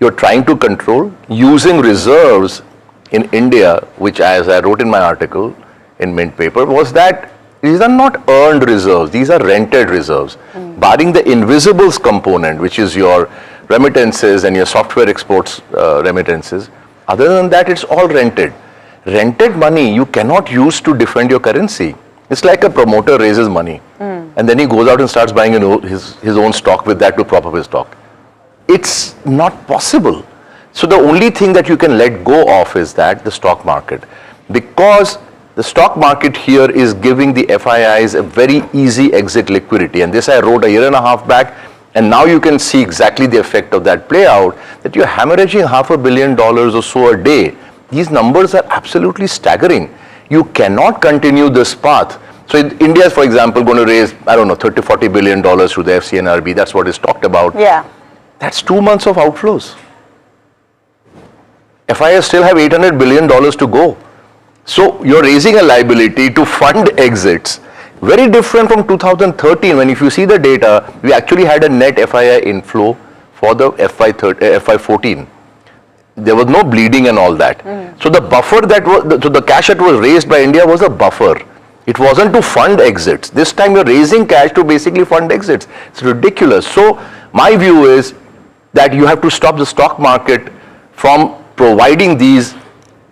you're trying to control using reserves in India, which, as I wrote in my article in Mint paper, was that these are not earned reserves, these are rented reserves. Barring the invisibles component, which is your remittances and your software exports remittances, other than that, it's all rented. Rented money you cannot use to defend your currency. It's like a promoter raises money and then he goes out and starts buying his own stock with that to prop up his stock. It's not possible. So the only thing that you can let go of is that the stock market, because The stock market here is giving the FIIs a very easy exit liquidity. And this I wrote a year and a half back. And now you can see exactly the effect of that play out, that you're hemorrhaging $500 million or so a day. These numbers are absolutely staggering. You cannot continue this path. So India is, for example, going to raise, I don't know, $30-40 billion through the FCNRB. That's what is talked about. Yeah. That's 2 months of outflows. FIIs still have $800 billion to go. So you're raising a liability to fund exits. Very different from 2013, when if you see the data, we actually had a net FII inflow for the FY14. There was no bleeding and all that. So the buffer that was, so the cash that was raised by India was a buffer. It wasn't to fund exits. This time you're raising cash to basically fund exits. It's ridiculous. So my view is that you have to stop the stock market from providing these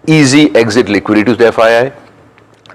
easy exit liquidity to the FII.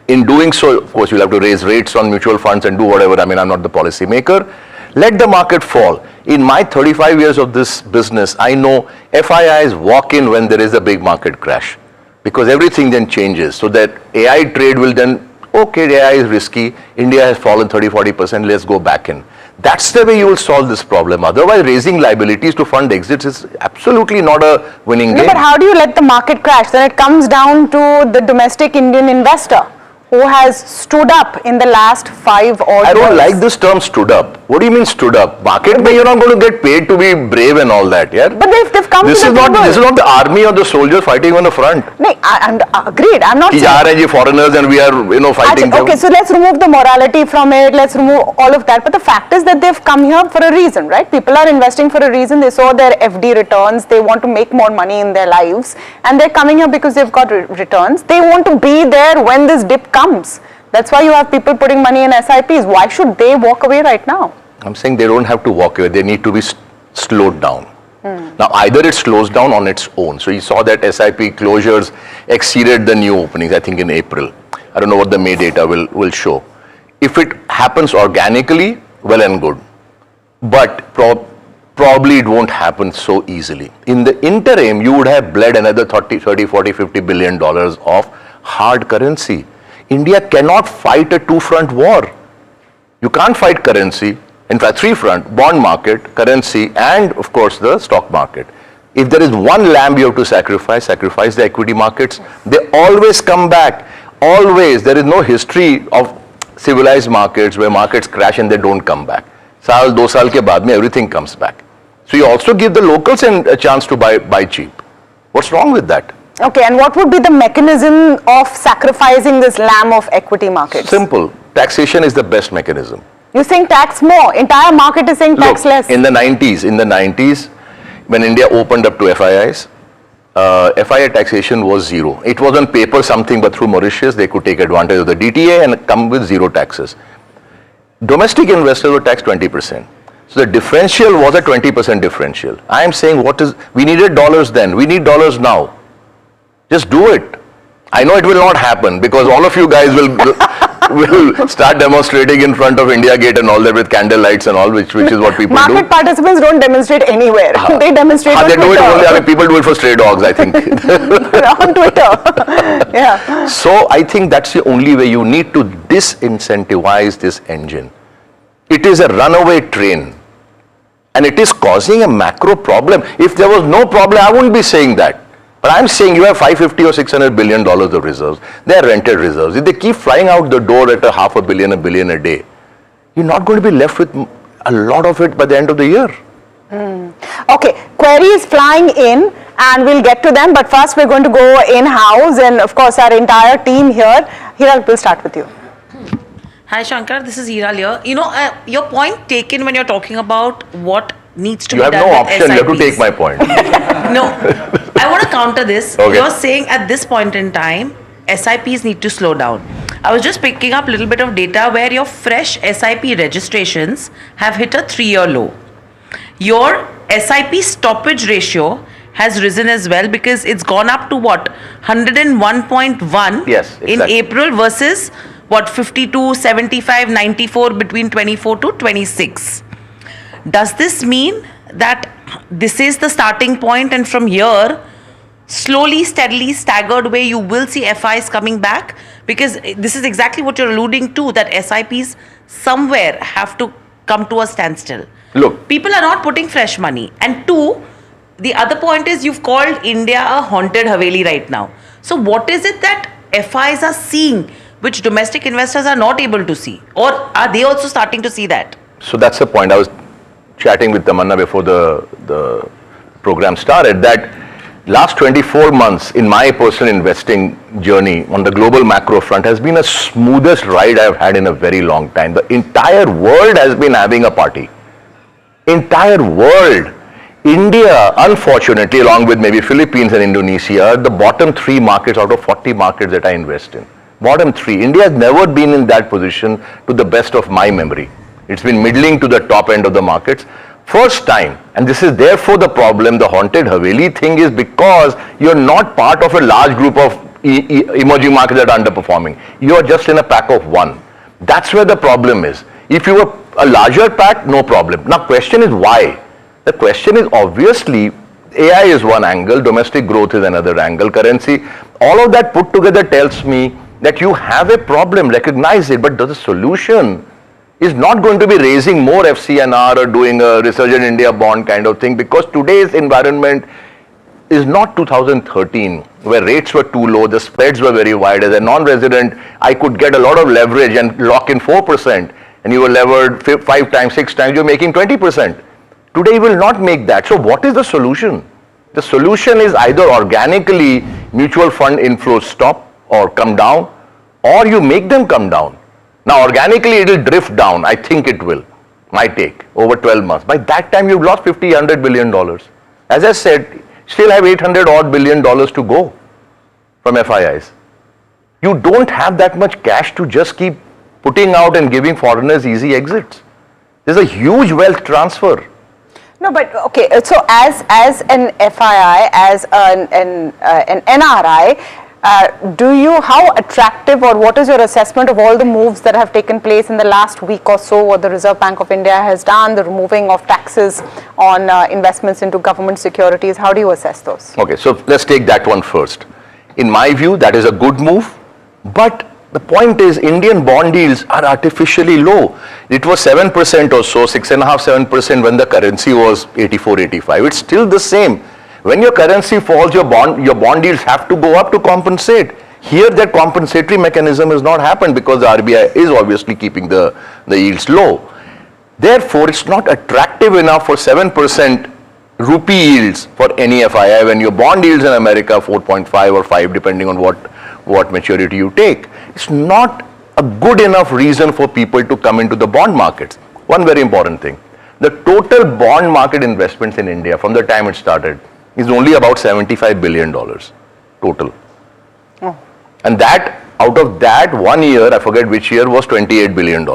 In doing so, of course, you'll have to raise rates on mutual funds and do whatever. I mean, I'm not the policy maker. Let the market fall. In my 35 years of this business, I know FIIs walk in when there is a big market crash, because everything then changes. So that AI trade will then, okay, AI is risky. India has fallen 30-40%. Let's go back in. That's the way you will solve this problem. Otherwise, raising liabilities to fund exits is absolutely not a winning game. But how do you let the market crash? Then it comes down to the domestic Indian investor, who has stood up in the last 5 odd years. I don't like this term stood up. What do you mean stood up? Market mein you're not going to get paid to be brave and all that, yeah? But they've come this to is the not table. This is not the army or the soldiers fighting on the front. No, I'm agreed. I'm not saying ye foreigners and we are, fighting them. Okay, so let's remove the morality from it. Let's remove all of that. But the fact is that they've come here for a reason, right? People are investing for a reason. They saw their FD returns. They want to make more money in their lives. And they're coming here because they've got returns. They want to be there when this dip comes. That's why you have people putting money in SIPs. Why should they walk away right now? I'm saying they don't have to walk away. They need to be slowed down. Now, either it slows down on its own. So you saw that SIP closures exceeded the new openings, I think in April. I don't know what the May data will show. If it happens organically, well and good. But probably it won't happen so easily. In the interim, you would have bled another 30, 40, $50 billion of hard currency. India cannot fight a two-front war. You can't fight currency. In fact, three-front: bond market, currency, and of course the stock market. If there is one lamb you have to sacrifice the equity markets. They always come back. Always. There is no history of civilized markets where markets crash and they don't come back. Saal, 2 saal ke baad mein everything comes back. So you also give the locals a chance to buy cheap. What's wrong with that? Okay, and what would be the mechanism of sacrificing this lamb of equity markets? Simple. Taxation is the best mechanism. You think tax more? Entire market is saying tax less. In the 90s, when India opened up to FIIs, FII taxation was zero. It was on paper something, but through Mauritius, they could take advantage of the DTA and come with zero taxes. Domestic investors were taxed 20%. So the differential was a 20% differential. I am saying we needed dollars then, we need dollars now. Just do it. I know it will not happen because all of you guys will start demonstrating in front of India Gate and all that with candle lights and all, which is what people do. Market participants don't demonstrate anywhere. They demonstrate on Twitter. Do it only, I mean, people do it for stray dogs, I think. On Twitter. Yeah. So I think that's the only way. You need to disincentivize this engine. It is a runaway train. And it is causing a macro problem. If there was no problem, I wouldn't be saying that. But I'm saying you have $550 or $600 billion of reserves. They are rented reserves. If they keep flying out the door at $500 million, $1 billion a day, you're not going to be left with a lot of it by the end of the year. Okay, queries flying in and we'll get to them. But first we're going to go in-house and of course our entire team here. Hiral, we'll start with you. Hi Shankar, this is Hiral here. You know, your point taken when you're talking about what needs to you be done. You have no with option, SIPs. you have to take my point. No, I want to counter this. Okay. You're saying at this point in time, SIPs need to slow down. I was just picking up a little bit of data where your fresh SIP registrations have hit a 3-year low. Your SIP stoppage ratio has risen as well because it's gone up to what? 101.1 exactly. in April versus what? 52, 75, 94 between 24 to 26. Does this mean that this is the starting point and from here slowly, steadily, staggered way, you will see FIs coming back? Because this is exactly what you're alluding to, that SIPs somewhere have to come to a standstill. Look, people are not putting fresh money. And two, the other point is you've called India a haunted Haveli right now. So what is it that FIs are seeing which domestic investors are not able to see? Or are they also starting to see that? So that's the point. I was chatting with Tamanna before the program started, that last 24 months in my personal investing journey on the global macro front has been the smoothest ride I've had in a very long time. The entire world has been having a party. Entire world. India, unfortunately, along with maybe Philippines and Indonesia, are the bottom 3 markets out of 40 markets that I invest in. Bottom 3. India has never been in that position to the best of my memory. It's been middling to the top end of the markets. First time, and this is therefore the problem, the haunted Haveli thing is because you're not part of a large group of emerging markets that are underperforming. You're just in a pack of one. That's where the problem is. If you were a larger pack, no problem. Now question is why? The question is obviously AI is one angle, domestic growth is another angle, currency, all of that put together tells me that you have a problem, recognize it, but the solution is not going to be raising more FCNR or doing a Resurgent India bond kind of thing, because today's environment is not 2013 where rates were too low, the spreads were very wide. As a non-resident, I could get a lot of leverage and lock in 4%, and you were levered 5 times, 6 times, you're making 20%. Today you will not make that. So what is the solution? The solution is either organically mutual fund inflows stop or come down, or you make them come down. Now organically it will drift down, I think it will, my take, over 12 months. By that time you've lost $100 billion. As I said, still have $800 odd billion to go from FIIs. You don't have that much cash to just keep putting out and giving foreigners easy exits. There's a huge wealth transfer. No, but okay, so as an FII, as an NRI, how attractive, or what is your assessment of all the moves that have taken place in the last week or so, what the Reserve Bank of India has done, the removing of taxes on investments into government securities? How do you assess those? Okay, so let's take that one first. In my view, that is a good move, but the point is Indian bond yields are artificially low. It was 7% or so, 6.5%, 7% when the currency was 84, 85. It's still the same. When your currency falls, your bond yields have to go up to compensate. Here that compensatory mechanism has not happened because the RBI is obviously keeping the yields low. Therefore, it's not attractive enough for 7% rupee yields for any FII when your bond yields in America 4.5 or 5 depending on what maturity you take. It's not a good enough reason for people to come into the bond markets. One very important thing, the total bond market investments in India from the time it started is only about $75 billion total. Oh. And that, out of that 1 year, I forget which year, was $28 billion.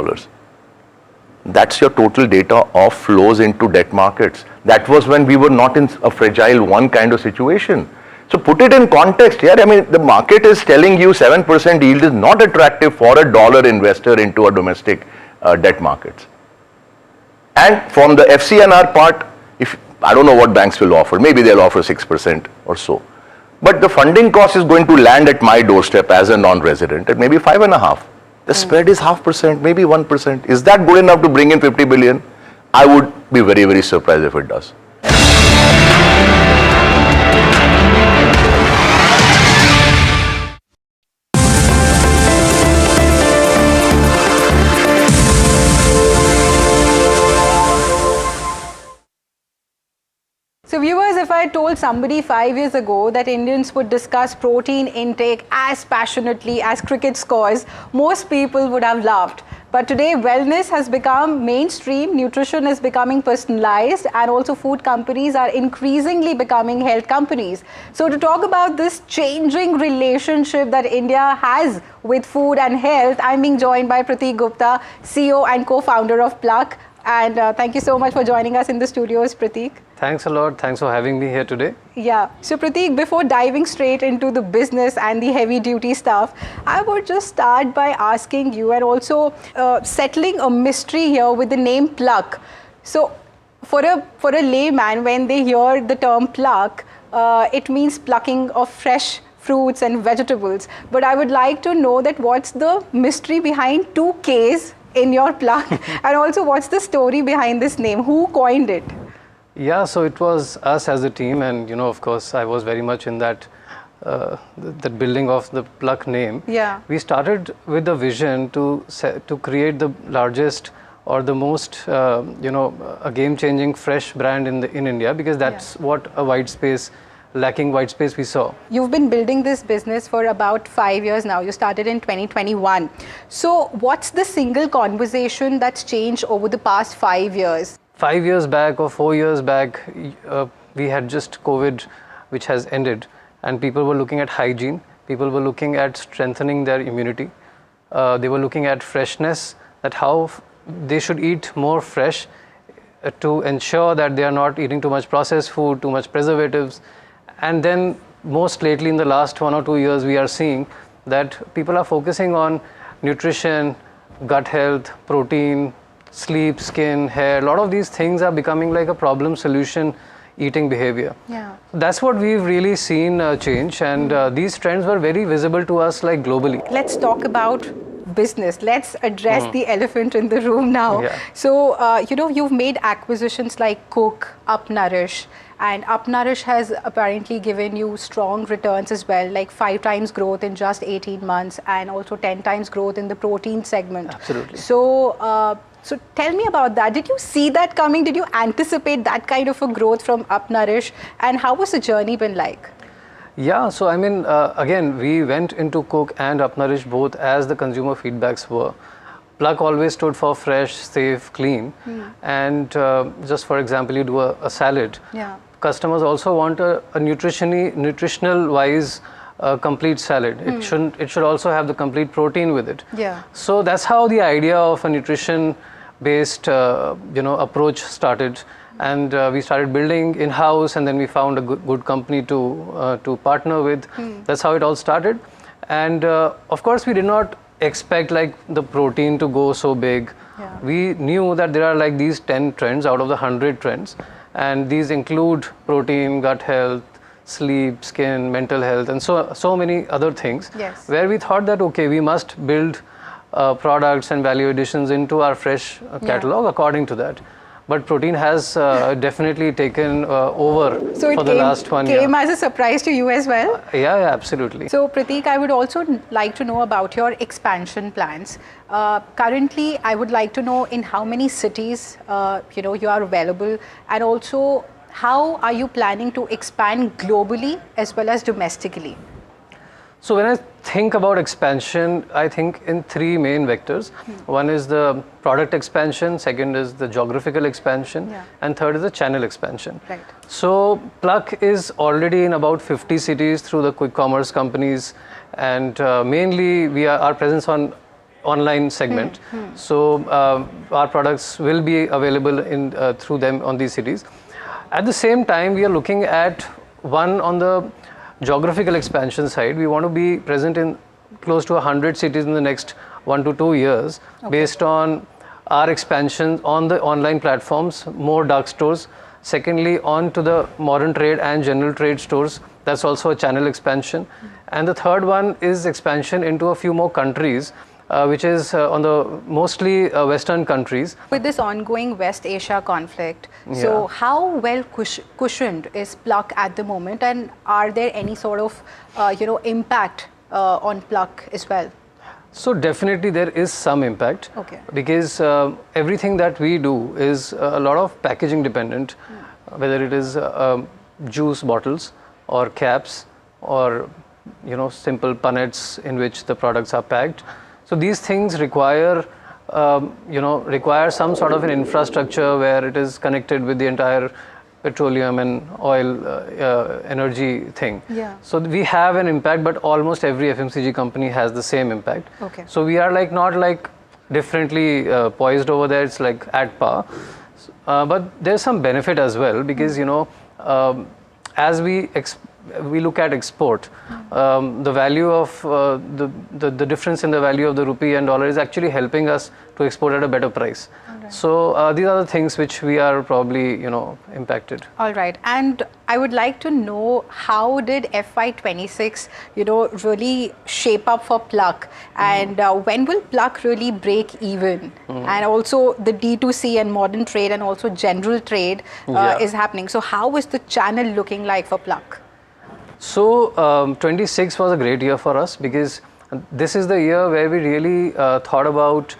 That's your total data of flows into debt markets. That was when we were not in a fragile one kind of situation. So put it in context here. I mean, the market is telling you 7% yield is not attractive for a dollar investor into a domestic debt markets. And from the FCNR part, I don't know what banks will offer. Maybe they'll offer 6% or so. But the funding cost is going to land at my doorstep as a non-resident at maybe 5.5%. The spread is 0.5%, maybe 1%. Is that good enough to bring in 50 billion? I would be very, very surprised if it does. So viewers, if I told somebody 5 years ago that Indians would discuss protein intake as passionately as cricket scores, most people would have laughed. But today, wellness has become mainstream, nutrition is becoming personalized, and also food companies are increasingly becoming health companies. So to talk about this changing relationship that India has with food and health, I'm being joined by Prateek Gupta, CEO and co-founder of Pluck. And thank you so much for joining us in the studios, Prateek. Thanks a lot. Thanks for having me here today. Yeah. So Prateek, before diving straight into the business and the heavy duty stuff, I would just start by asking you and also settling a mystery here with the name Pluck. So for a layman, when they hear the term Pluck, it means plucking of fresh fruits and vegetables. But I would like to know that what's the mystery behind 2 Ks in your pluck and also what's the story behind this name? Who coined it? Yeah, so it was us as a team, and of course, I was very much in that that building of the pluck name. Yeah. We started with the vision to create the largest or the most a game-changing fresh brand in India, because that's what a lacking white space we saw. You've been building this business for about 5 years now. You started in 2021. So what's the single conversation that's changed over the past 5 years? 5 years back or 4 years back, we had just COVID, which has ended, and people were looking at hygiene. People were looking at strengthening their immunity. They were looking at freshness, that how they should eat more fresh to ensure that they are not eating too much processed food, too much preservatives. And then most lately in the last 1 or 2 years, we are seeing that people are focusing on nutrition, gut health, protein, sleep, skin, hair. A lot of these things are becoming like a problem solution eating behavior. Yeah. That's what we've really seen change, and these trends were very visible to us like globally. Let's talk about business. Let's address the elephant in the room now. Yeah. So, you've made acquisitions like Cook, UpNourish, and UpNourish has apparently given you strong returns as well, like 5 times growth in just 18 months and also 10 times growth in the protein segment. Absolutely. So, so tell me about that. Did you see that coming? Did you anticipate that kind of a growth from UpNourish? And how was the journey been like? Yeah, so I mean, again, we went into Cook and UpNourish both as the consumer feedbacks were. Pluck always stood for fresh, safe, clean. And just for example, you do a salad. Yeah. Customers also want a nutritional wise complete salad. It should also have the complete protein with it. Yeah. So that's how the idea of a nutrition based approach started, and we started building in-house, and then we found a good company to partner with. That's how it all started. And of course we did not expect like the protein to go so big. Yeah. We knew that there are like these 10 trends out of the 100 trends, and these include protein, gut health, sleep, skin, mental health, and so many other things. Yes. Where we thought that okay, we must build products and value additions into our fresh catalog according to that. But protein has definitely taken over for the last 1 year. So it came as a surprise to you as well? Yeah, absolutely. So Prateek, I would also like to know about your expansion plans. Currently, I would like to know in how many cities you are available, and also how are you planning to expand globally as well as domestically? So when I think about expansion, I think in 3 main vectors. One is the product expansion, second is the geographical expansion, and third is the channel expansion. Right. So Pluck is already in about 50 cities through the quick commerce companies, and mainly our presence on online segment. So our products will be available through them on these cities. At the same time, we are looking at one on the geographical expansion side. We want to be present in close to 100 cities in the next 1 to 2 years, based on our expansion on the online platforms, more dark stores. Secondly, on to the modern trade and general trade stores. That's also a channel expansion. And the third one is expansion into a few more countries, which is on the mostly Western countries. With this ongoing West Asia conflict, so how well cushioned is Pluck at the moment, and are there any sort of impact on Pluck as well? So definitely there is some impact, because everything that we do is a lot of packaging dependent, whether it is juice bottles or caps or simple punnets in which the products are packed. So these things require some sort of an infrastructure where it is connected with the entire petroleum and oil energy thing. Yeah. So we have an impact, but almost every FMCG company has the same impact. Okay. So we are like not like differently poised over there. It's like at par, but there's some benefit as well, because as we look at export, the value of the difference in the value of the rupee and dollar is actually helping us to export at a better price. So these are the things which we are probably, impacted. All right. And I would like to know, how did FY26, really shape up for Pluck? And when will Pluck really break even? And also the D2C and modern trade and also general trade is happening. So how is the channel looking like for Pluck? So 26 was a great year for us, because this is the year where we really thought about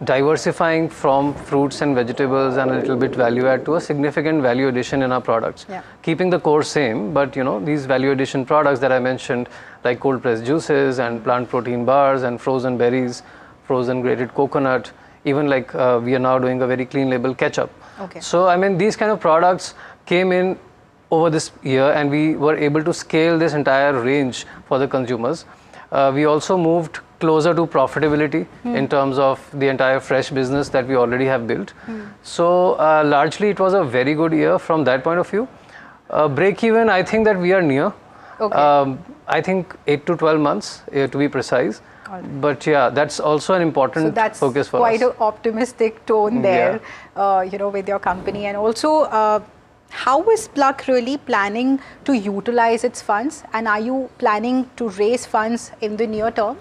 diversifying from fruits and vegetables and a little bit value add to a significant value addition in our products. Keeping the core same, but these value addition products that I mentioned, like cold pressed juices and plant protein bars and frozen berries, frozen grated coconut, even like we are now doing a very clean label ketchup. So I mean, these kind of products came in over this year, and we were able to scale this entire range for the consumers. We also moved closer to profitability in terms of the entire fresh business that we already have built. So largely it was a very good year from that point of view. Break even, I think that we are near. I think 8 to 12 months to be precise. But yeah, that's also an important focus for us. Quite an optimistic tone there, with your company. And also, how is Pluck really planning to utilize its funds? And are you planning to raise funds in the near term?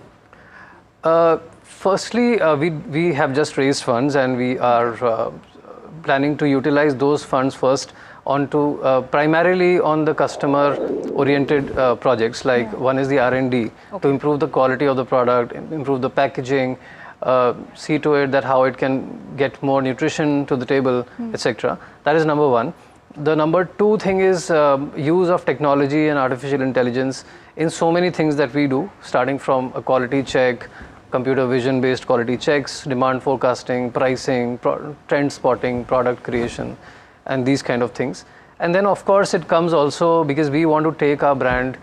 Firstly, we have just raised funds, and we are planning to utilize those funds first onto primarily on the customer oriented projects, like one is the R&D to improve the quality of the product, improve the packaging, see to it that how it can get more nutrition to the table, etc. That is number one. The number two thing is use of technology and artificial intelligence in so many things that we do, starting from a quality check, computer vision based quality checks, demand forecasting, pricing, trend spotting, product creation, and these kind of things. And then of course it comes also because we want to take our brand,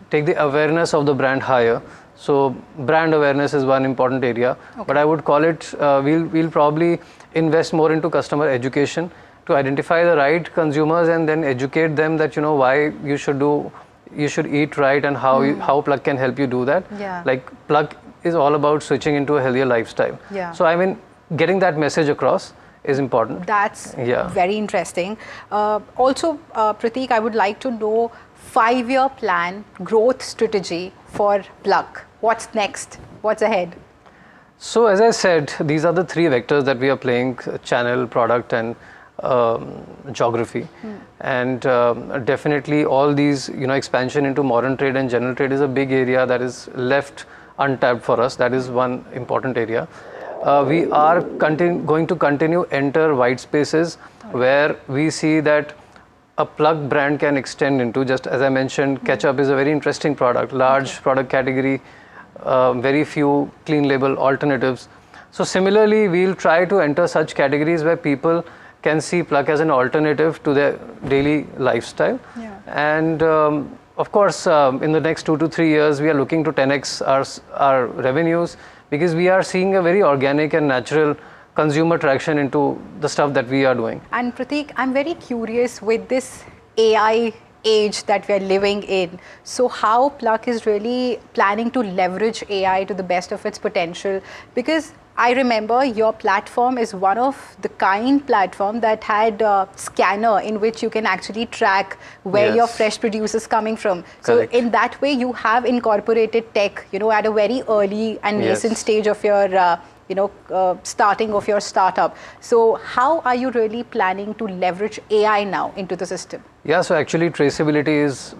take the awareness of the brand higher. So brand awareness is one important area, but I would call it, we'll probably invest more into customer education to identify the right consumers and then educate them that, why you should eat right and how Pluck can help you do that. Like Pluck is all about switching into a healthier lifestyle. So I mean, getting that message across is important. That's very interesting. Also, Prateek, I would like to know 5-year plan, growth strategy for Pluck. What's next? What's ahead? So as I said, these are the three vectors that we are playing: channel, product, and geography. And definitely all these, expansion into modern trade and general trade is a big area that is left untapped for us. That is one important area. We are going to continue enter white spaces where we see that a Pluck brand can extend into. Just as I mentioned, ketchup is a very interesting product, large product category, very few clean label alternatives. So similarly, we'll try to enter such categories where people can see Pluck as an alternative to their daily lifestyle. And of course, in the next 2 to 3 years, we are looking to 10x our revenues, because we are seeing a very organic and natural consumer traction into the stuff that we are doing. And Prateek, I'm very curious with this AI age that we are living in. So how Pluck is really planning to leverage AI to the best of its potential? Because I remember your platform is one of the kind platform that had a scanner in which you can actually track where your fresh produce is coming from. So in that way, you have incorporated tech, at a very early and nascent stage of your, starting of your startup. So how are you really planning to leverage AI now into the system? Yeah, so actually traceability is,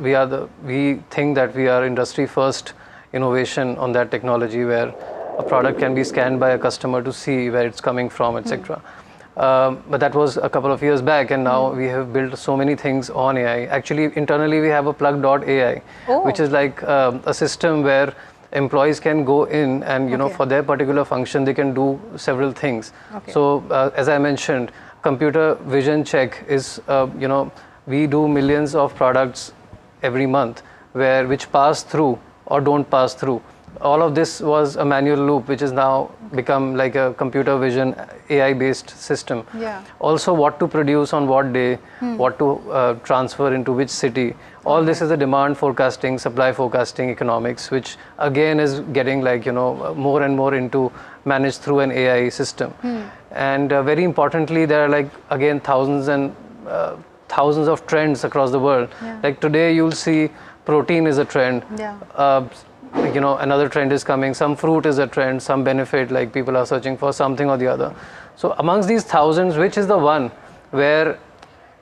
we think that we are industry first innovation on that technology, where a product can be scanned by a customer to see where it's coming from, etc. But that was a couple of years back, and now we have built so many things on AI. Actually, internally we have a Plug.ai, which is like a system where employees can go in and for their particular function they can do several things. So as I mentioned, computer vision check is we do millions of products every month which pass through or don't pass through. all of this was a manual loop, which has now become like a computer vision AI based system. Yeah. Also what to produce on what day, what to transfer into which city. All this is a demand forecasting, supply forecasting economics, which again is getting like, more and more into managed through an AI system. And very importantly, there are like, again, thousands and thousands of trends across the world. Yeah. Like today you'll see protein is a trend. Yeah. Another trend is coming, some fruit is a trend, some benefit, like people are searching for something or the other. So amongst these thousands, which is the one where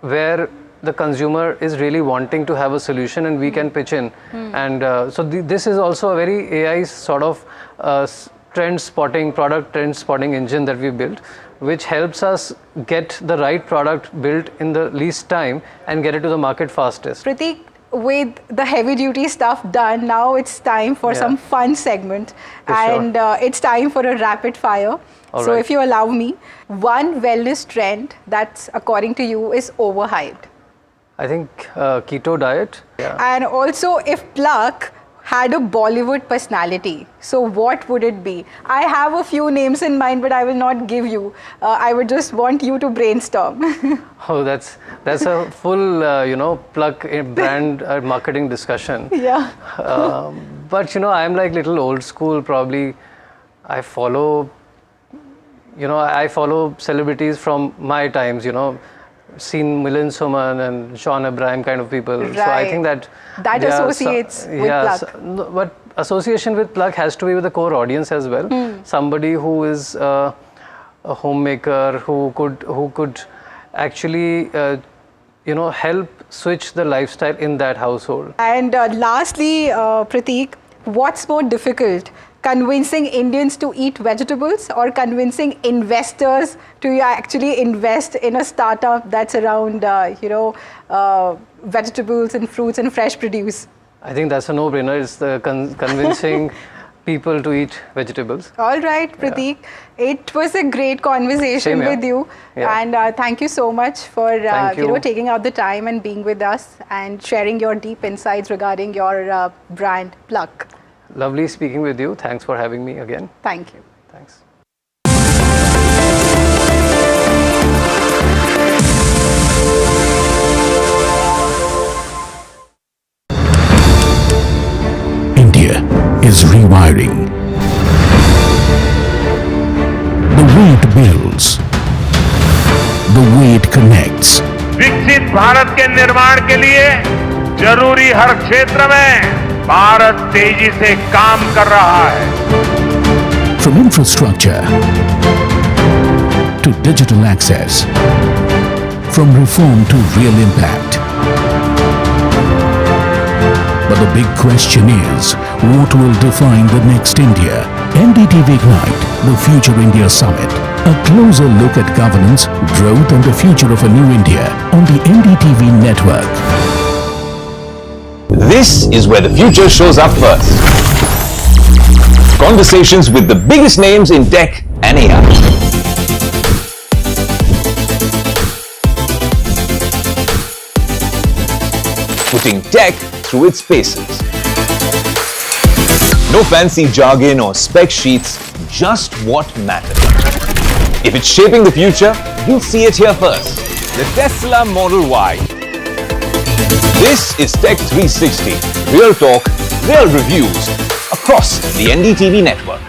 the consumer is really wanting to have a solution and we can pitch in? And so this is also a very AI sort of product trend spotting engine that we built, which helps us get the right product built in the least time and get it to the market fastest. Prateek, with the heavy duty stuff done, now it's time for some fun segment. And it's time for a rapid fire. So if you allow me, one wellness trend that's according to you is overhyped. I think keto diet. And also, if Pluck had a Bollywood personality, so what would it be? I have a few names in mind, but I will not give you. I would just want you to brainstorm. Oh, that's a full, Pluck brand marketing discussion. Yeah. But, I'm like little old school, probably. I follow celebrities from my times, seen Milind Soman and Sean Abraham kind of people. Right. So I think that associates with Pluck. But association with Pluck has to be with the core audience as well. Somebody who is a homemaker, who could actually help switch the lifestyle in that household. And lastly, Prateek, what's more difficult? Convincing Indians to eat vegetables or convincing investors to actually invest in a startup that's around, vegetables and fruits and fresh produce? I think that's a no-brainer. It's the convincing people to eat vegetables. All right, Prateek. It was a great conversation with you. And thank you so much for taking out the time and being with us and sharing your deep insights regarding your brand, Pluck. Lovely speaking with you. Thanks for having me again. Thank you. Thanks. India is rewiring. The way it builds, the way it connects. विकसित भारत के निर्माण के लिए जरूरी हर क्षेत्र में भारत तेजी से काम कर रहा है. From infrastructure to digital access, from reform to real impact. But the big question is, what will define the next India? NDTV Ignite, the Future India Summit. A closer look at governance, growth and the future of a new India on the NDTV network. This is where the future shows up first. Conversations with the biggest names in tech and AI. Putting tech through its paces. No fancy jargon or spec sheets, just what matters. If it's shaping the future, you'll see it here first. The Tesla Model Y. This is Tech 360. Real talk, real reviews across the NDTV network.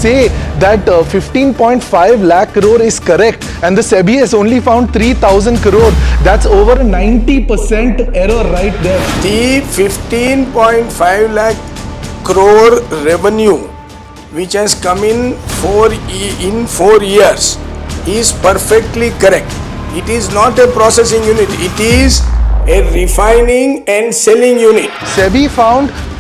say that 15.5 lakh crore is correct and the SEBI has only found 3,000 crore, that's over a 90% error right there. The 15.5 lakh crore revenue which has come in 4 years is perfectly correct. It is not a processing unit, it is a refining and selling unit. SEBI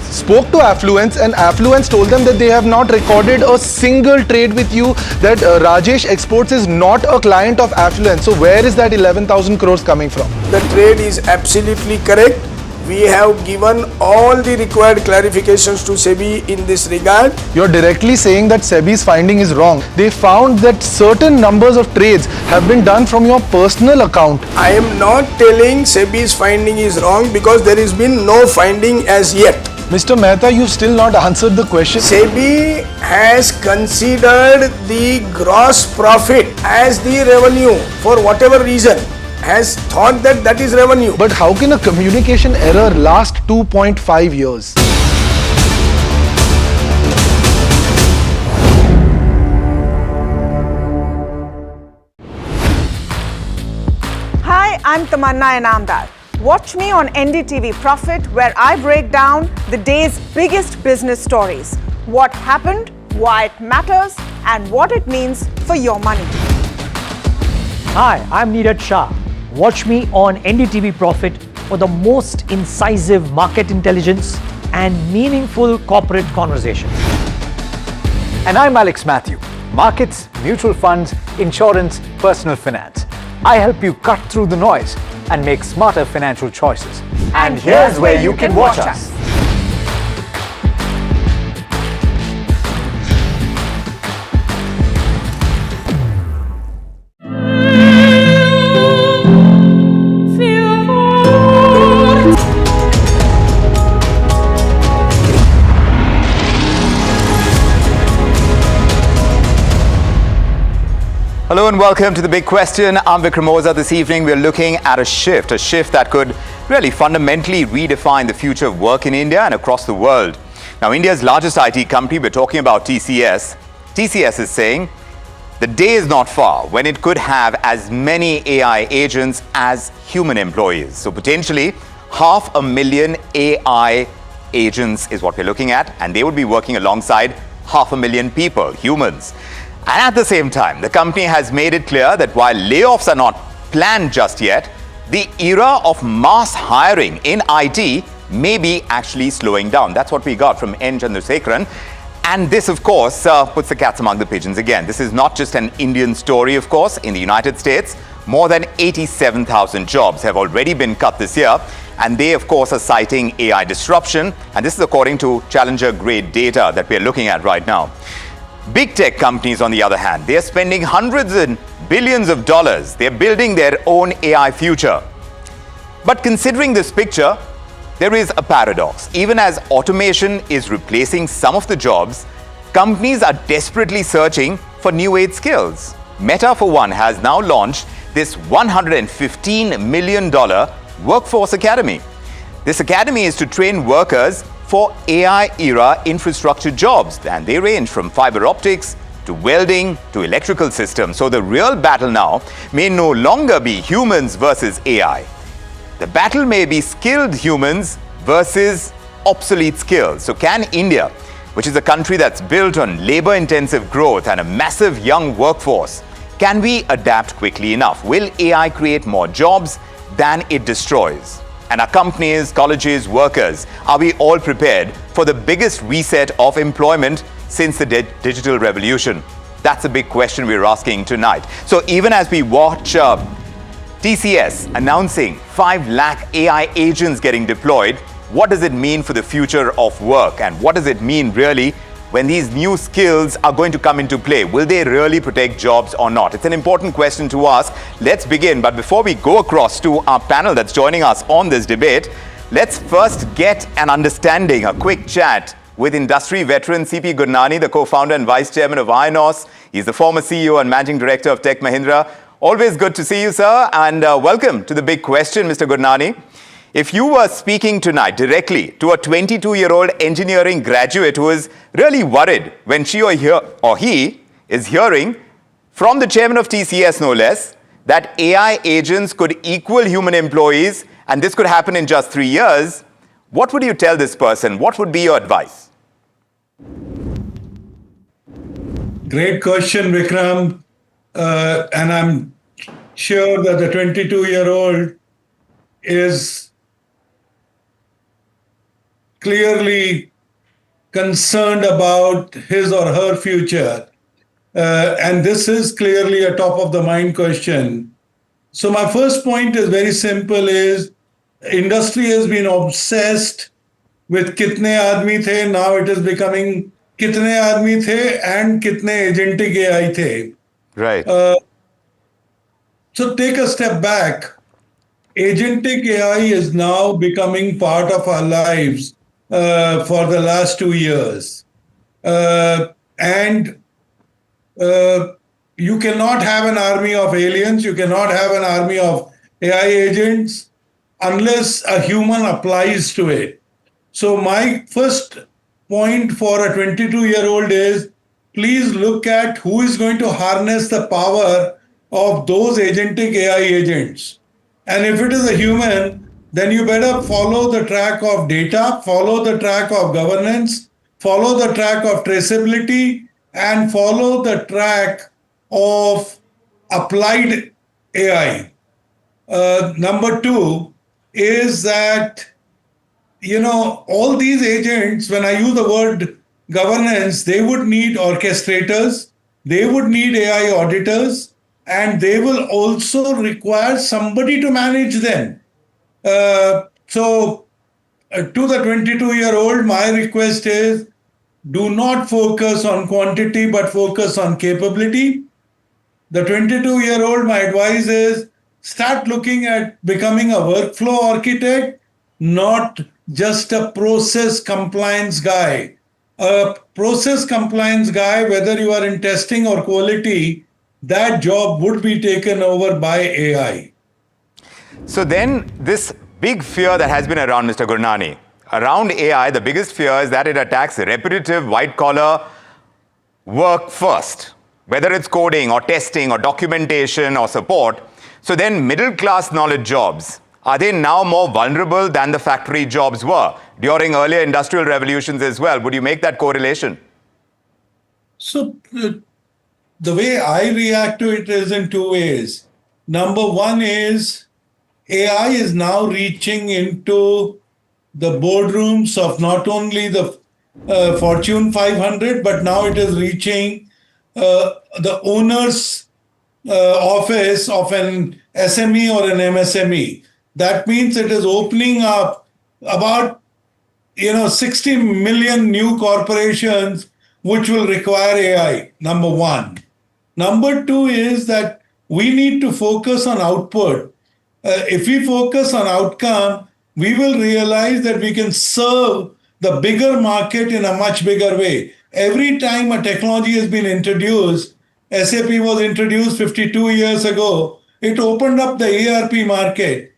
spoke to Affluence and Affluence told them that they have not recorded a single trade with you, that Rajesh Exports is not a client of Affluence. So where is that 11,000 crores coming from? The trade is absolutely correct. We have given all the required clarifications to SEBI in this regard. You're directly saying that SEBI's finding is wrong. They found that certain numbers of trades have been done from your personal account. I am not telling SEBI's finding is wrong because there has been no finding as yet. Mr. Mehta, you've still not answered the question. SEBI has considered the gross profit as the revenue for whatever reason. Has thought that that is revenue. But how can a communication error last 2.5 years? Hi, I'm Tamanna Inamdar. Watch me on NDTV Profit, where I break down the day's biggest business stories. What happened, why it matters, and what it means for your money. Hi, I'm Neeraj Shah. Watch me on NDTV Profit for the most incisive market intelligence and meaningful corporate conversations. And I'm Alex Matthew. Markets, mutual funds, insurance, personal finance. I help you cut through the noise and make smarter financial choices. And here's where you can watch us. Hello and welcome to The Big Question. I'm Vikram Oza. This evening we're looking at a shift that could really fundamentally redefine the future of work in India and across the world. Now, India's largest IT company, we're talking about TCS. TCS is saying the day is not far when it could have as many AI agents as human employees. So potentially 500,000 AI agents is what we're looking at, and they would be working alongside 500,000 people, humans. And at the same time, the company has made it clear that while layoffs are not planned just yet, the era of mass hiring in IT may be actually slowing down. That's what we got from N. Chandrasekaran. And this, of course, puts the cats among the pigeons again. This is not just an Indian story, of course. In the United States, more than 87,000 jobs have already been cut this year. And they, of course, are citing AI disruption. And this is according to Challenger-grade data that we're looking at right now. Big tech companies, on the other hand, they are spending hundreds and billions of dollars. They're building their own AI future. But considering this picture, there is a paradox. Even as automation is replacing some of the jobs, companies are desperately searching for new age skills. Meta, for one, has now launched this $115 million Workforce Academy. This academy is to train workers for AI-era infrastructure jobs, and they range from fiber optics to welding to electrical systems. So the real battle now may no longer be humans versus AI. The battle may be skilled humans versus obsolete skills. So can India, which is a country that's built on labor-intensive growth and a massive young workforce, can we adapt quickly enough? Will AI create more jobs than it destroys? And our companies, colleges, workers, are we all prepared for the biggest reset of employment since the digital revolution? That's a big question we're asking tonight. So even as we watch TCS announcing 5 lakh AI agents getting deployed, what does it mean for the future of work? And what does it mean really when these new skills are going to come into play? Will they really protect jobs or not? It's an important question to ask. Let's begin. But before we go across to our panel that's joining us on this debate, let's first get an understanding, a quick chat with industry veteran CP Gurnani, the co-founder and vice chairman of IONOS. He's the former CEO and managing director of Tech Mahindra. Always good to see you, sir, and welcome to The Big Question, Mr. Gurnani. If you were speaking tonight directly to a 22-year-old engineering graduate who is really worried when she or he is hearing from the chairman of TCS, no less, that AI agents could equal human employees and this could happen in just 3 years, what would you tell this person? What would be your advice? Great question, Vikram. And I'm sure that the 22-year-old is clearly concerned about his or her future. And this is clearly a top of the mind question. So my first point is very simple, is industry has been obsessed with kitne aadmi the, now it is becoming kitne aadmi the and kitne agentic AI the. Right. So take a step back. Agentic AI is now becoming part of our lives for the last 2 years. And you cannot have an army of aliens, you cannot have an army of AI agents unless a human applies to it. So my first point for a 22-year-old is, please look at who is going to harness the power of those agentic AI agents. And if it is a human, then you better follow the track of data, follow the track of governance, follow the track of traceability, and follow the track of applied AI. Number two is that, all these agents, when I use the word governance, they would need orchestrators, they would need AI auditors, and they will also require somebody to manage them. So to the 22-year-old, my request is, do not focus on quantity, but focus on capability. The 22-year-old, my advice is, start looking at becoming a workflow architect, not just a process compliance guy. A process compliance guy, whether you are in testing or quality, that job would be taken over by AI. So then this big fear that has been around, Mr. Gurnani, around AI, the biggest fear is that it attacks repetitive white-collar work first, whether it's coding or testing or documentation or support. So then middle-class knowledge jobs, are they now more vulnerable than the factory jobs were during earlier industrial revolutions as well? Would you make that correlation? So the way I react to it is in two ways. Number one is AI is now reaching into the boardrooms of not only the Fortune 500, but now it is reaching the owner's office of an SME or an MSME. That means it is opening up about 60 million new corporations which will require AI, number one. Number two is that we need to focus on output. If we focus on outcome, we will realize that we can serve the bigger market in a much bigger way. Every time a technology has been introduced, SAP was introduced 52 years ago, it opened up the ERP market.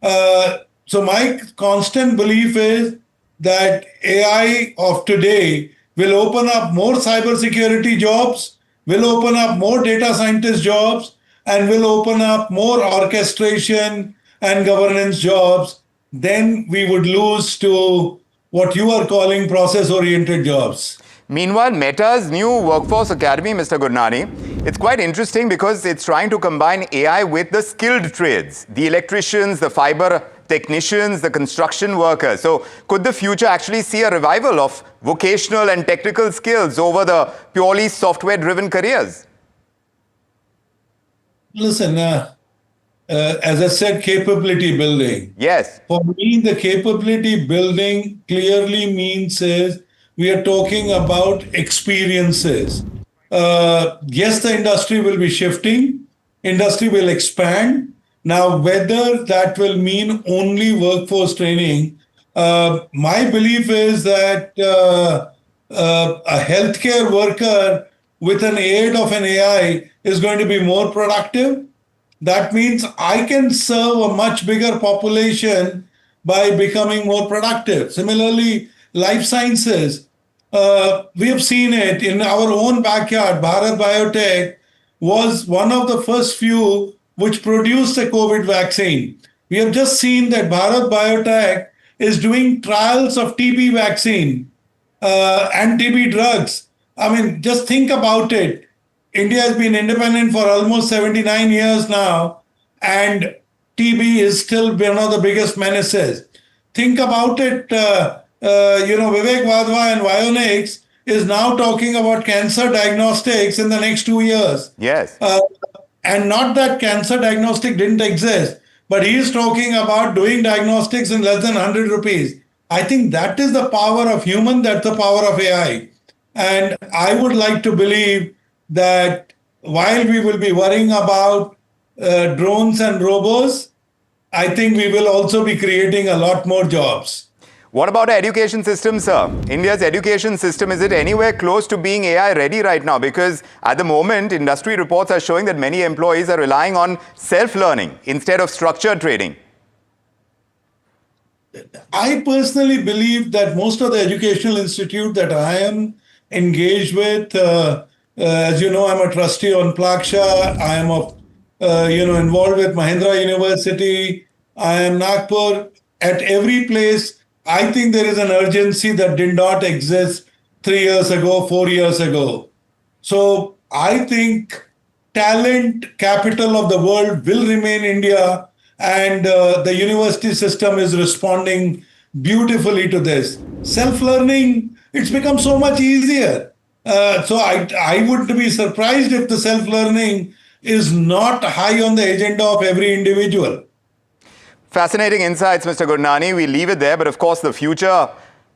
So my constant belief is that AI of today will open up more cybersecurity jobs, will open up more data scientist jobs, and will open up more orchestration and governance jobs. Then we would lose to what you are calling process-oriented jobs. Meanwhile, Meta's new Workforce Academy, Mr. Gurnani, it's quite interesting because it's trying to combine AI with the skilled trades, the electricians, the fiber technicians, the construction workers. So could the future actually see a revival of vocational and technical skills over the purely software-driven careers? Listen, as I said, capability building. Yes. For me, the capability building clearly means is we are talking about experiences. Yes, the industry will be shifting. Industry will expand. Now, whether that will mean only workforce training, my belief is that a healthcare worker with an aid of an AI is going to be more productive. That means I can serve a much bigger population by becoming more productive. Similarly, life sciences, we have seen it in our own backyard. Bharat Biotech was one of the first few which produced a COVID vaccine. We have just seen that Bharat Biotech is doing trials of TB vaccine and TB drugs. I mean, just think about it. India has been independent for almost 79 years now, and TB is still one of the biggest menaces. Think about it. Vivek Wadhwa and Vionix is now talking about cancer diagnostics in the next 2 years. Yes. And not that cancer diagnostic didn't exist, but he is talking about doing diagnostics in less than 100 rupees. I think that is the power of human, that's the power of AI. And I would like to believe that while we will be worrying about drones and robots, I think we will also be creating a lot more jobs. What about our education system, sir? India's education system, is it anywhere close to being AI ready right now? Because at the moment, industry reports are showing that many employees are relying on self-learning instead of structured training. I personally believe that most of the educational institute that I am engaged with, as you know, I'm a trustee on Plaksha. I am involved with Mahindra University. I am Nagpur. At every place, I think there is an urgency that did not exist 3 years ago, 4 years ago. So I think talent capital of the world will remain India, and the university system is responding beautifully to this. Self-learning, it's become so much easier. So I would be surprised if the self-learning is not high on the agenda of every individual. Fascinating insights, Mr. Gurnani. We leave it there, but of course the future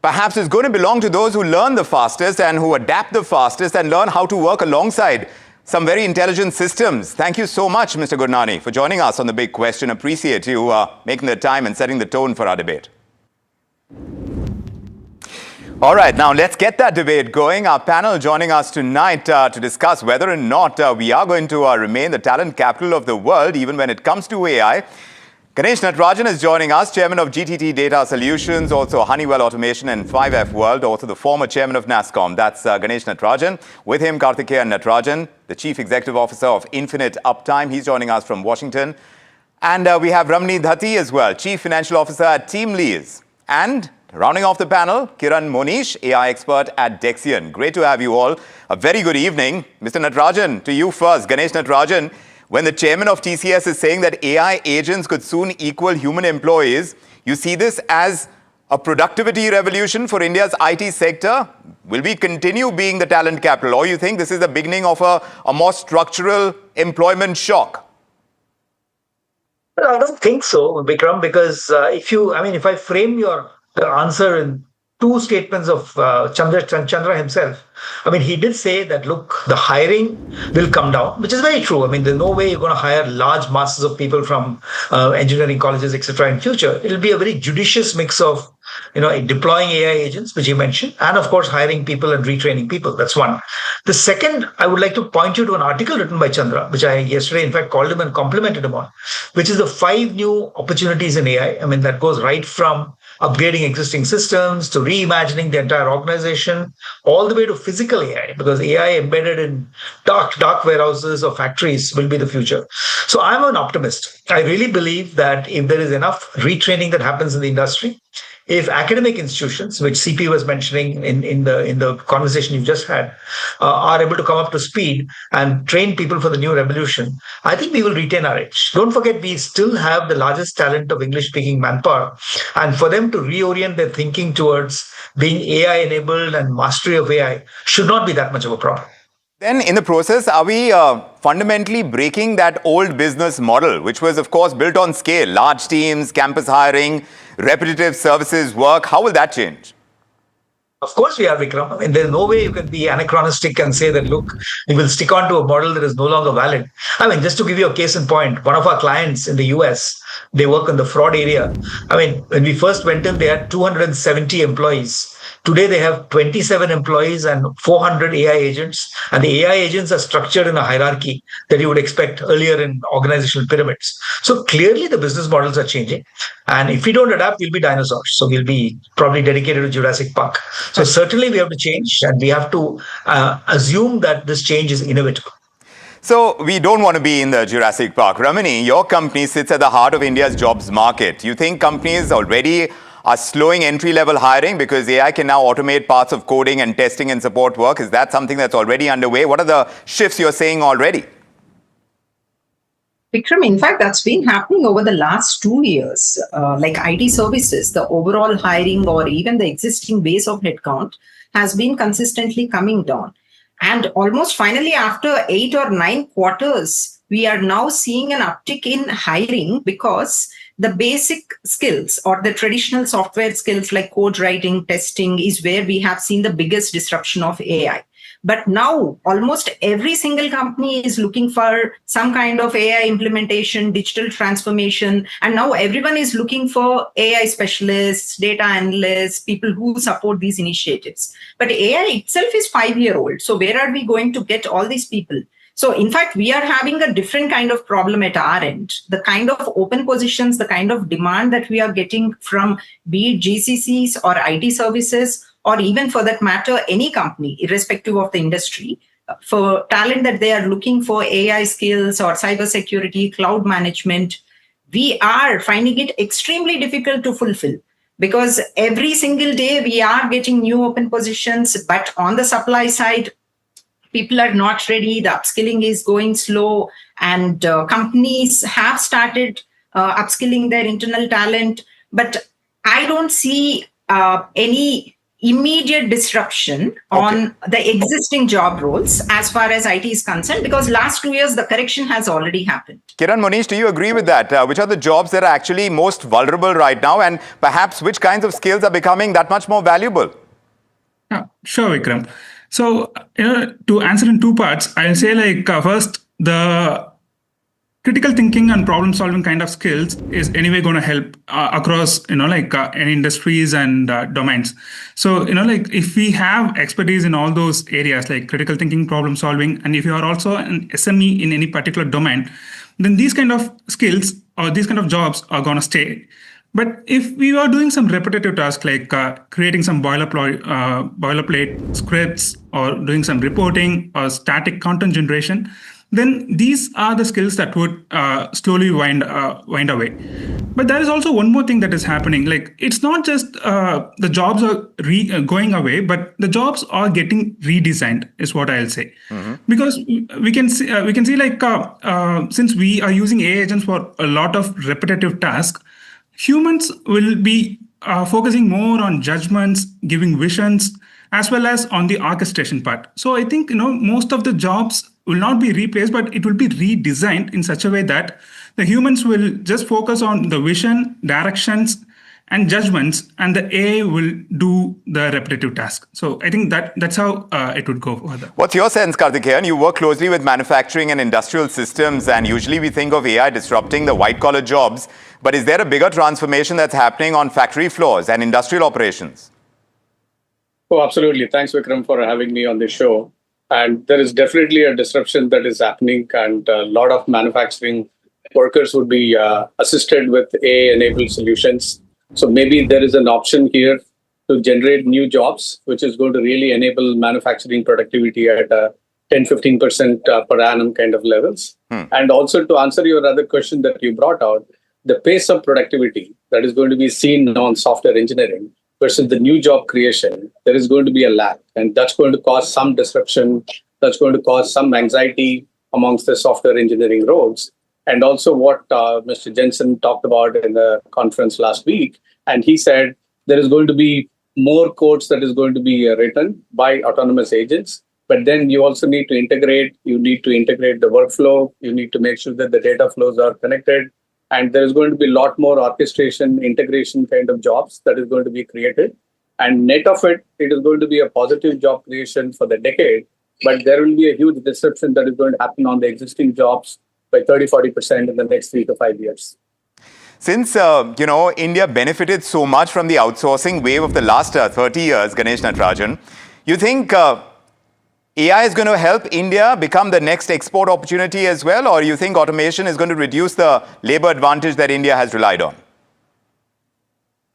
perhaps is going to belong to those who learn the fastest and who adapt the fastest and learn how to work alongside some very intelligent systems. Thank you so much, Mr. Gurnani, for joining us on The Big Question. Appreciate you making the time and setting the tone for our debate. All right, now let's get that debate going. Our panel joining us tonight to discuss whether or not we are going to remain the talent capital of the world, even when it comes to AI. Ganesh Natarajan is joining us, Chairman of GTT Data Solutions, also Honeywell Automation and 5F World, also the former Chairman of NASSCOM. That's Ganesh Natarajan. With him, Karthikeyan Natarajan, the Chief Executive Officer of Infinite Uptime. He's joining us from Washington. And we have Ramani Dhati as well, Chief Financial Officer at TeamLease. And rounding off the panel, Kiran Monish, AI expert at Dexian. Great to have you all. A very good evening. Mr. Natarajan, to you first. Ganesh Natarajan, when the chairman of TCS is saying that AI agents could soon equal human employees, you see this as a productivity revolution for India's IT sector? Will we continue being the talent capital, or you think this is the beginning of a more structural employment shock? Well, I don't think so, Vikram, because if I frame your answer in two statements of Chandra himself. He did say that, look, the hiring will come down, which is very true. There's no way you're going to hire large masses of people from engineering colleges, etc. in future. It'll be a very judicious mix of, deploying AI agents, which you mentioned, and of course, hiring people and retraining people. That's one. The second, I would like to point you to an article written by Chandra, which I yesterday, in fact, called him and complimented him on, which is the 5 new opportunities in AI. That goes right from upgrading existing systems to reimagining the entire organization, all the way to physical AI, because AI embedded in dark warehouses or factories will be the future. So I'm an optimist. I really believe that if there is enough retraining that happens in the industry, if academic institutions, which CP was mentioning in the conversation you just had, are able to come up to speed and train people for the new revolution, I think we will retain our edge. Don't forget, we still have the largest talent of English-speaking manpower, and for them to reorient their thinking towards being AI-enabled and mastery of AI should not be that much of a problem. Then in the process, are we fundamentally breaking that old business model, which was, of course, built on scale, large teams, campus hiring, repetitive services work? How will that change? Of course we are, Vikram. There's no way you can be anachronistic and say that, look, we will stick on to a model that is no longer valid. Just to give you a case in point, one of our clients in the US, they work in the fraud area. When we first went in, they had 270 employees. Today they have 27 employees and 400 AI agents. And the AI agents are structured in a hierarchy that you would expect earlier in organizational pyramids. So clearly the business models are changing. And if we don't adapt, we'll be dinosaurs. So we'll be probably dedicated to Jurassic Park. So certainly we have to change, and we have to assume that this change is inevitable. So we don't want to be in the Jurassic Park. Ramani, your company sits at the heart of India's jobs market. You think companies already are slowing entry-level hiring because AI can now automate parts of coding and testing and support work? Is that something that's already underway? What are the shifts you're seeing already? Vikram, in fact, that's been happening over the last 2 years. Like IT services, the overall hiring or even the existing base of headcount has been consistently coming down. And almost finally, after 8 or 9 quarters, we are now seeing an uptick in hiring because the basic skills or the traditional software skills like code writing, testing is where we have seen the biggest disruption of AI. But now almost every single company is looking for some kind of AI implementation, digital transformation. And now everyone is looking for AI specialists, data analysts, people who support these initiatives. But AI itself is 5-year-old. So where are we going to get all these people? So in fact, we are having a different kind of problem at our end. The kind of open positions, the kind of demand that we are getting from be it GCCs or IT services, or even for that matter, any company, irrespective of the industry, for talent that they are looking for AI skills or cybersecurity, cloud management, we are finding it extremely difficult to fulfill. Because every single day we are getting new open positions, but on the supply side, people are not ready, the upskilling is going slow, and companies have started upskilling their internal talent. But I don't see any immediate disruption on the existing job roles as far as IT is concerned, because last 2 years, the correction has already happened. Kiran, Monish, do you agree with that? Which are the jobs that are actually most vulnerable right now, and perhaps which kinds of skills are becoming that much more valuable? Sure, Vikram. So, to answer in 2 parts, I'll say first, the critical thinking and problem solving kind of skills is anyway going to help across, any industries and domains. So, if we have expertise in all those areas like critical thinking, problem solving, and if you are also an SME in any particular domain, then these kind of skills or these kind of jobs are going to stay. But if we are doing some repetitive tasks like creating some boilerplate scripts or doing some reporting or static content generation, then these are the skills that would slowly wind away. But there is also one more thing that is happening. It's not just the jobs are going away, but the jobs are getting redesigned, is what I'll say. Because we can see since we are using AI agents for a lot of repetitive tasks, humans will be focusing more on judgments, giving visions, as well as on the orchestration part. So I think, most of the jobs will not be replaced, but it will be redesigned in such a way that the humans will just focus on the vision, directions, and judgments, and the AI will do the repetitive task. So I think that's how it would go further. What's your sense, Karthikeyan? You work closely with manufacturing and industrial systems, and usually we think of AI disrupting the white-collar jobs. But is there a bigger transformation that's happening on factory floors and industrial operations? Oh, absolutely. Thanks, Vikram, for having me on this show. And there is definitely a disruption that is happening, and a lot of manufacturing workers would be assisted with AI-enabled solutions. So maybe there is an option here to generate new jobs, which is going to really enable manufacturing productivity at 10-15% per annum kind of levels. And also to answer your other question that you brought out, the pace of productivity that is going to be seen on software engineering versus the new job creation, there is going to be a lag. And that's going to cause some disruption. That's going to cause some anxiety amongst the software engineering roles. And also what Mr. Jensen talked about in the conference last week. And he said there is going to be more codes that is going to be written by autonomous agents. But then you also need to integrate. You need to integrate the workflow. You need to make sure that the data flows are connected. And there is going to be a lot more orchestration, integration kind of jobs that is going to be created. And net of it, it is going to be a positive job creation for the decade. But there will be a huge disruption that is going to happen on the existing jobs by 30-40% in the next 3 to 5 years. Since, India benefited so much from the outsourcing wave of the last 30 years, Ganesh Natarajan, you think AI is going to help India become the next export opportunity as well, or you think automation is going to reduce the labor advantage that India has relied on?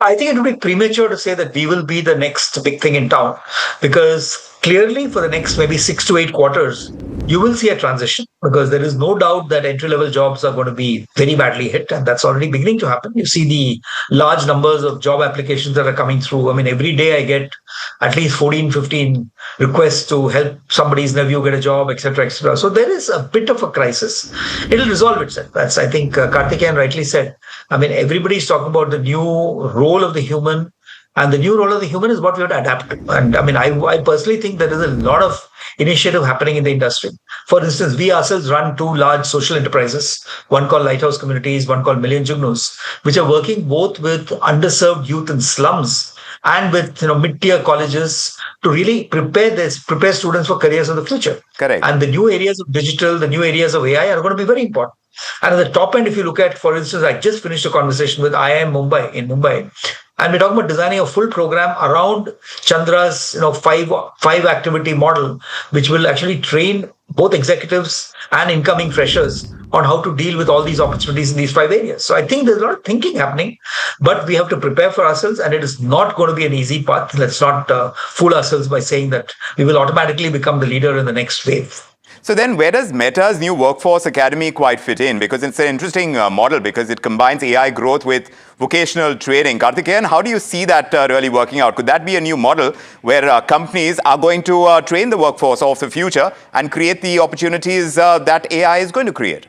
I think it would be premature to say that we will be the next big thing in town, because clearly for the next maybe 6 to 8 quarters, you will see a transition, because there is no doubt that entry-level jobs are going to be very badly hit, and that's already beginning to happen. You see the large numbers of job applications that are coming through. I mean, every day I get at least 14, 15 requests to help somebody's nephew get a job, etc., etc. So there is a bit of a crisis. It'll resolve itself. That's, I think, Karthikeyan rightly said. I mean, everybody's talking about the new role of the human, and the new role of the human is what we have to adapt to. And I mean, I personally think there is a lot of initiative happening in the industry. For instance, we ourselves run 2 large social enterprises, one called Lighthouse Communities, one called Million Jugnus, which are working both with underserved youth in slums and with mid-tier colleges to really prepare students for careers of the future. Correct. And the new areas of digital, the new areas of AI are going to be very important. And at the top end, if you look at, for instance, I just finished a conversation with IIM Mumbai in Mumbai, and we're talking about designing a full program around Chandra's five activity model, which will actually train both executives and incoming freshers on how to deal with all these opportunities in these 5 areas. So I think there's a lot of thinking happening, but we have to prepare for ourselves, and it is not going to be an easy path. Let's not fool ourselves by saying that we will automatically become the leader in the next wave. So then where does Meta's new Workforce Academy quite fit in? Because it's an interesting model, because it combines AI growth with vocational training. Karthikeyan, how do you see that really working out? Could that be a new model where companies are going to train the workforce of the future and create the opportunities that AI is going to create?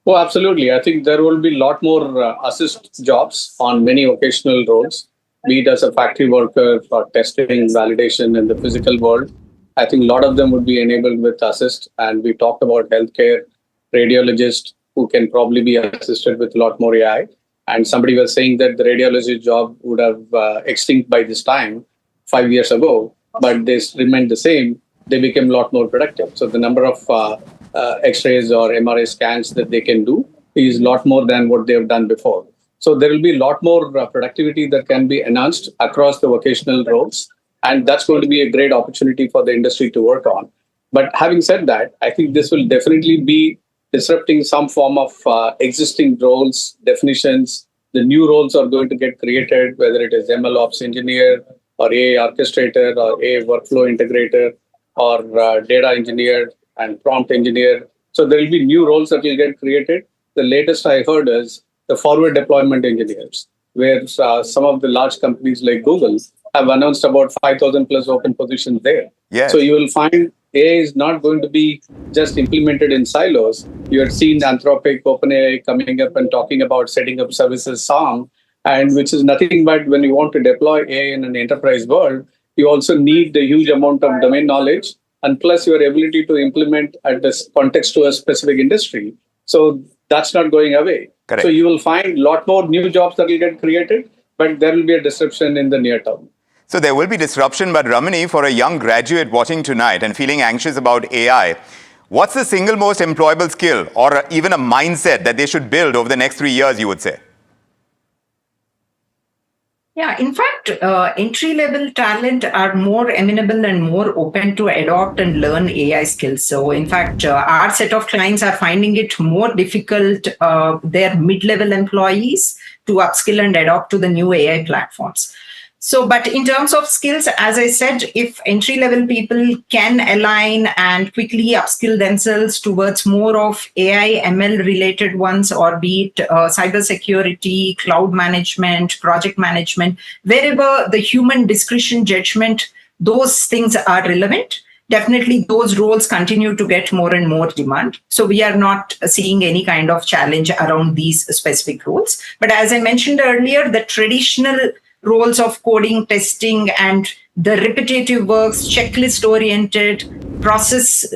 Oh, absolutely. I think there will be a lot more assist jobs on many vocational roles, be it as a factory worker for testing, validation in the physical world. I think a lot of them would be enabled with assist. And we talked about healthcare, radiologists who can probably be assisted with a lot more AI. And somebody was saying that the radiologist job would have extinct by this time 5 years ago, but they remained the same. They became a lot more productive. So the number of X-rays or MRI scans that they can do is a lot more than what they have done before. So there will be a lot more productivity that can be enhanced across the vocational roles. And that's going to be a great opportunity for the industry to work on. But having said that, I think this will definitely be disrupting some form of existing roles, definitions. The new roles are going to get created, whether it is ML Ops engineer or AI orchestrator or AI workflow integrator or data engineer and prompt engineer. So there will be new roles that will get created. The latest I heard is the forward deployment engineers, where some of the large companies like Google have announced about 5,000 plus open positions there. Yes. So you will find AI is not going to be just implemented in silos. You have seen Anthropic, OpenAI coming up and talking about setting up services SOM, and which is nothing but when you want to deploy AI in an enterprise world, you also need the huge amount of domain knowledge and plus your ability to implement at this context to a specific industry. So that's not going away. Correct. So you will find a lot more new jobs that will get created, but there will be a disruption in the near term. So there will be disruption, but Ramani, for a young graduate watching tonight and feeling anxious about AI, what's the single most employable skill or even a mindset that they should build over the next 3 years, you would say? Yeah, in fact, entry-level talent are more amenable and more open to adopt and learn AI skills. So, in fact, our set of clients are finding it more difficult, their mid-level employees, to upskill and adopt to the new AI platforms. So, but in terms of skills, as I said, if entry-level people can align and quickly upskill themselves towards more of AI, ML related ones, or be it cybersecurity, cloud management, project management, wherever the human discretion judgment, those things are relevant. Definitely those roles continue to get more and more demand. So we are not seeing any kind of challenge around these specific roles. But as I mentioned earlier, the traditional roles of coding, testing, and the repetitive works, checklist-oriented, process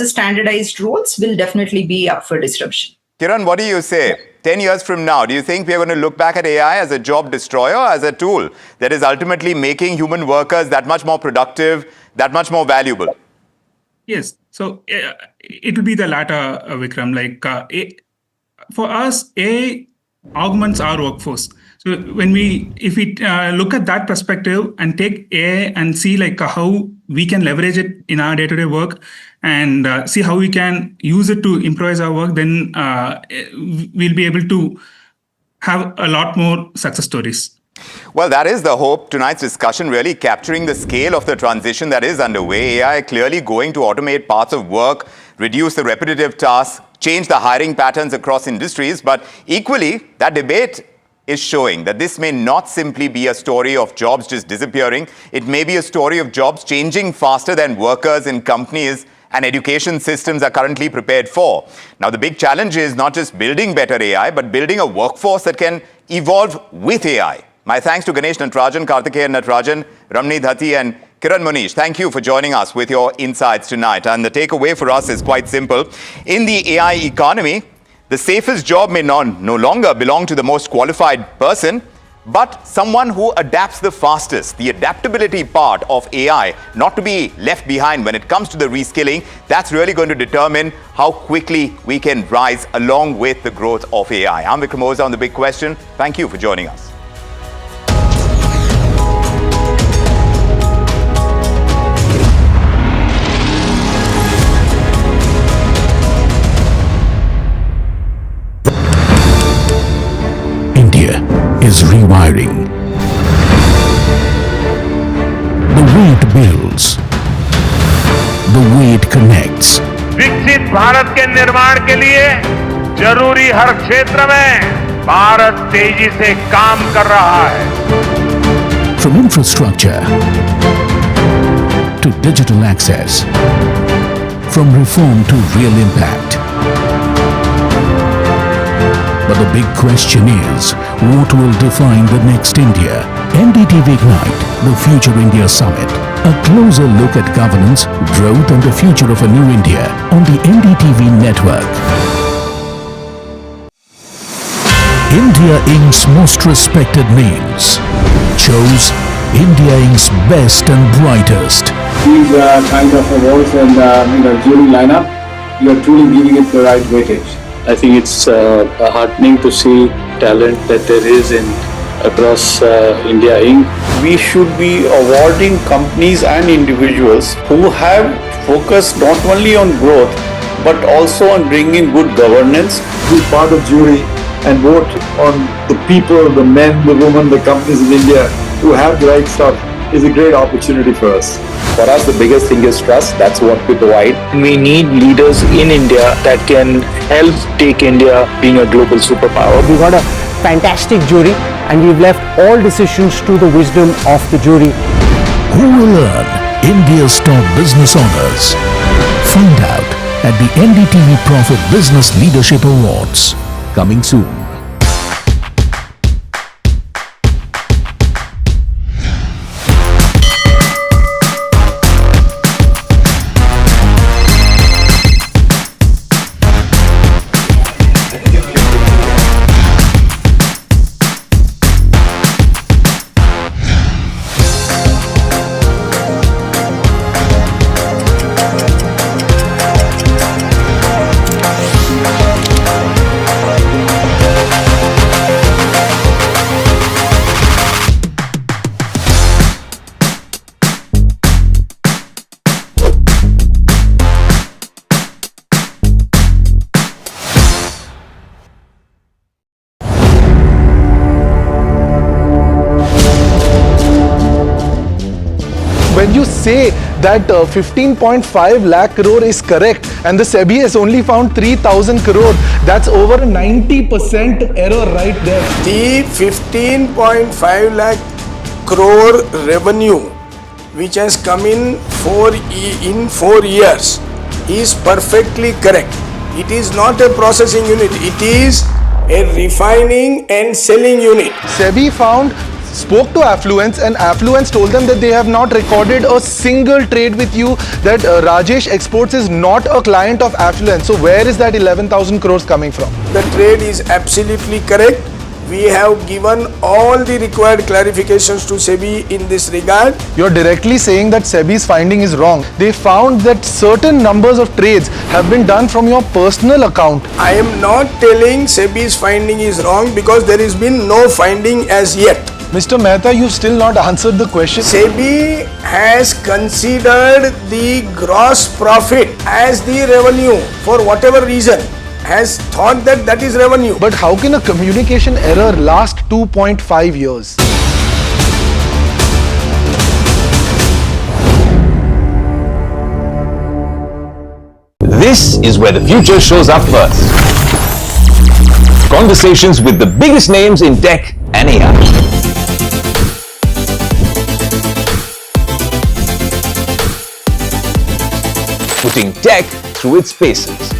standardized roles will definitely be up for disruption. Kiran, what do you say? 10 years from now, do you think we are going to look back at AI as a job destroyer, or as a tool that is ultimately making human workers that much more productive, that much more valuable? Yes. So it will be the latter, Vikram. For us, AI augments our workforce. So if we look at that perspective and take AI and see like how we can leverage it in our day-to-day work and see how we can use it to improvise our work, then we'll be able to have a lot more success stories. Well, that is the hope. Tonight's discussion really capturing the scale of the transition that is underway. AI clearly going to automate parts of work, reduce the repetitive tasks, change the hiring patterns across industries. But equally, that debate is showing that this may not simply be a story of jobs just disappearing. It may be a story of jobs changing faster than workers in companies and education systems are currently prepared for. Now, the big challenge is not just building better AI, but building a workforce that can evolve with AI. My thanks to Ganesh Natarajan, Karthikeyan Natarajan, Ramni Dhati and Kiran Munish. Thank you for joining us with your insights tonight. And the takeaway for us is quite simple. In the AI economy, the safest job may no longer belong to the most qualified person, but someone who adapts the fastest. The adaptability part of AI, not to be left behind when it comes to the reskilling, that's really going to determine how quickly we can rise along with the growth of AI. I'm Vikram Oza on The Big Question. Thank you for joining us. India is rewiring. The way it builds, the way it connects. विकसित भारत के निर्माण के लिए जरूरी हर क्षेत्र में भारत तेजी से काम कर रहा है. From infrastructure to digital access, from reform to real impact. But the big question is, what will define the next India? NDTV Ignite, the Future India Summit. A closer look at governance, growth and the future of a new India on the NDTV network. India Inc.'s most respected names chose India Inc.'s best and brightest. These kind of awards and jury lineup, you are truly giving it the right weightage. I think it's heartening to see talent that there is across India Inc. We should be awarding companies and individuals who have focused not only on growth but also on bringing good governance. Be part of jury and vote on the people, the men, the women, the companies in India who have the right stuff is a great opportunity for us. For us, the biggest thing is trust. That's what we provide. We need leaders in India that can help take India being a global superpower. We got a fantastic jury and we've left all decisions to the wisdom of the jury. Who will earn India's top business honors? Find out at the NDTV Profit Business Leadership Awards. Coming soon. When you say that 15.5 lakh crore is correct and the SEBI has only found 3,000 crore, that's over a 90% error right there. The 15.5 lakh crore revenue which has come in 4 years is perfectly correct. It is not a processing unit, it is a refining and selling unit. SEBI spoke to Affluence and Affluence told them that they have not recorded a single trade with you, that Rajesh Exports is not a client of Affluence. So where is that 11,000 crores coming from? The trade is absolutely correct. We have given all the required clarifications to SEBI in this regard. You're directly saying that SEBI's finding is wrong. They found that certain numbers of trades have been done from your personal account. I am not telling SEBI's finding is wrong because there has been no finding as yet. Mr. Mehta, you've still not answered the question. SEBI has considered the gross profit as the revenue for whatever reason, has thought that that is revenue. But how can a communication error last 2.5 years? This is where the future shows up first. Conversations with the biggest names in tech and AI. Putting tech through its paces.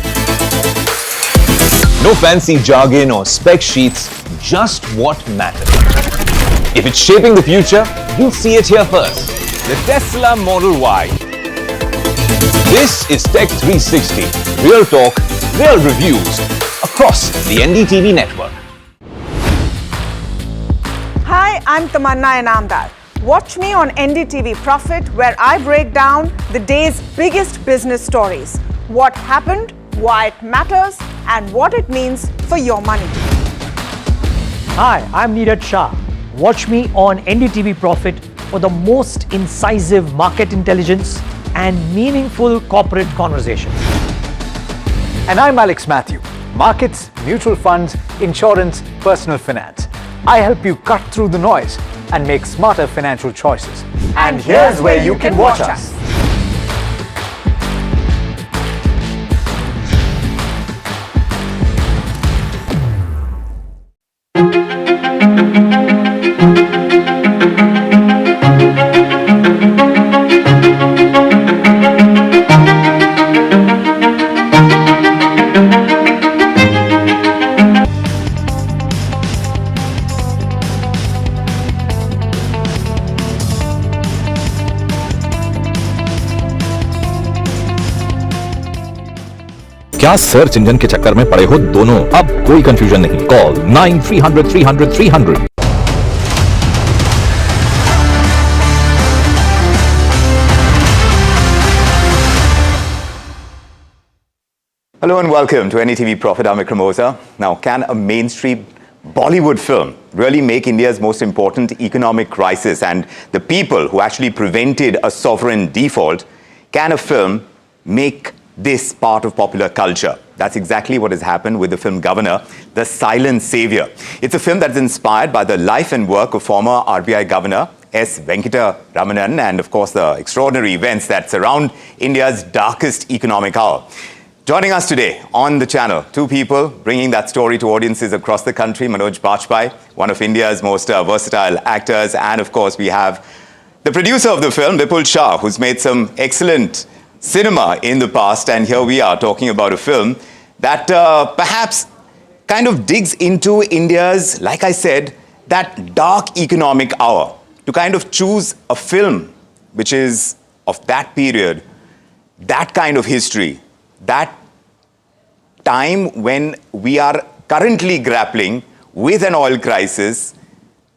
No fancy jargon or spec sheets, just what matters. If it's shaping the future, you'll see it here first. The Tesla Model Y. This is Tech 360. Real talk, real reviews across the NDTV network. Hi, I'm Tamanna Inamdar. Watch me on NDTV Profit, where I break down the day's biggest business stories. What happened, why it matters, and what it means for your money. Hi, I'm Neeraj Shah. Watch me on NDTV Profit for the most incisive market intelligence and meaningful corporate conversations. And I'm Alex Matthew. Markets, mutual funds, insurance, personal finance. I help you cut through the noise and make smarter financial choices. And here's where you can watch us. क्या search engine के चक्कर में पड़े हो दोनों? अब कोई confusion नहीं. Call 9300 Hello and welcome to NDTV Profit. I'm Vikram Oza. Now, can a mainstream Bollywood film really make India's most important economic crisis and the people who actually prevented a sovereign default? Can a film make this part of popular culture? That's exactly what has happened with the film Governor, The Silent Savior. It's a film that's inspired by the life and work of former RBI Governor S. Venkata Ramanan and, of course, the extraordinary events that surround India's darkest economic hour. Joining us today on the channel, two people bringing that story to audiences across the country. Manoj Bajpayee, one of India's most versatile actors, and of course we have the producer of the film, Vipul Shah, who's made some excellent cinema in the past, and here we are talking about a film that perhaps kind of digs into India's, like I said, that dark economic hour. To kind of choose a film which is of that period, that kind of history, that time when we are currently grappling with an oil crisis.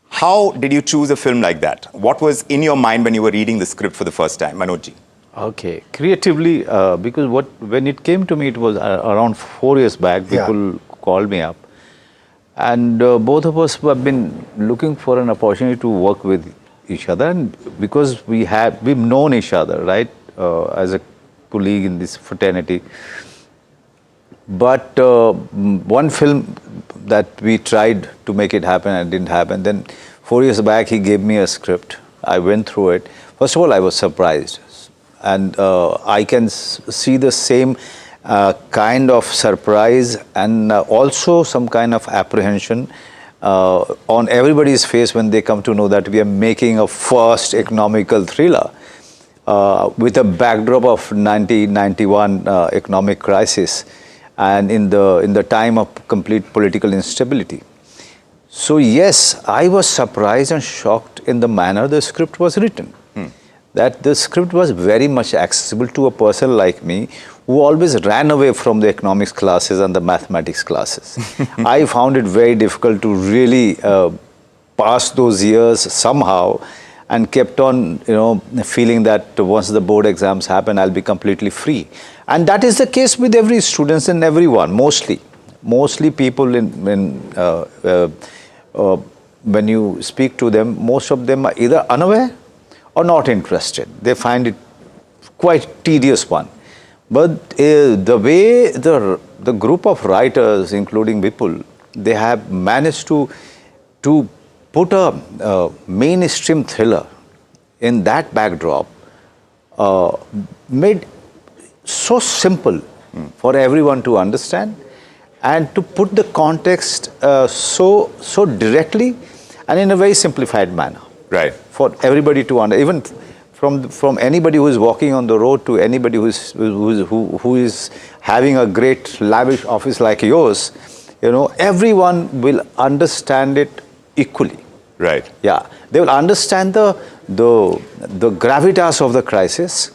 How did you choose a film like that? What was in your mind when you were reading the script for the first time, Manojji? Okay, creatively, because when it came to me, it was around 4 years back. People called me up, and both of us have been looking for an opportunity to work with each other, and because we've known each other, right, as a colleague in this fraternity. But one film that we tried to make it happen and didn't happen. Then 4 years back, he gave me a script. I went through it. First of all, I was surprised. And I can see the same kind of surprise and also some kind of apprehension on everybody's face when they come to know that we are making a first economical thriller with a backdrop of 1991 economic crisis and in the time of complete political instability. So yes, I was surprised and shocked in the manner the script was written. that the script was very much accessible to a person like me who always ran away from the economics classes and the mathematics classes. I found it very difficult to really pass those years somehow, and kept on, feeling that once the board exams happen, I'll be completely free. And that is the case with every student and everyone, mostly. Mostly people, when you speak to them, most of them are either unaware or not interested. They find it quite tedious one. But the way the group of writers, including Vipul, they have managed to put a mainstream thriller in that backdrop, made so simple for everyone to understand, and to put the context so directly and in a very simplified manner. Right. For everybody to understand, even from anybody who is walking on the road to anybody who is having a great lavish office like yours, everyone will understand it equally. Right. Yeah, they will understand the gravitas of the crisis,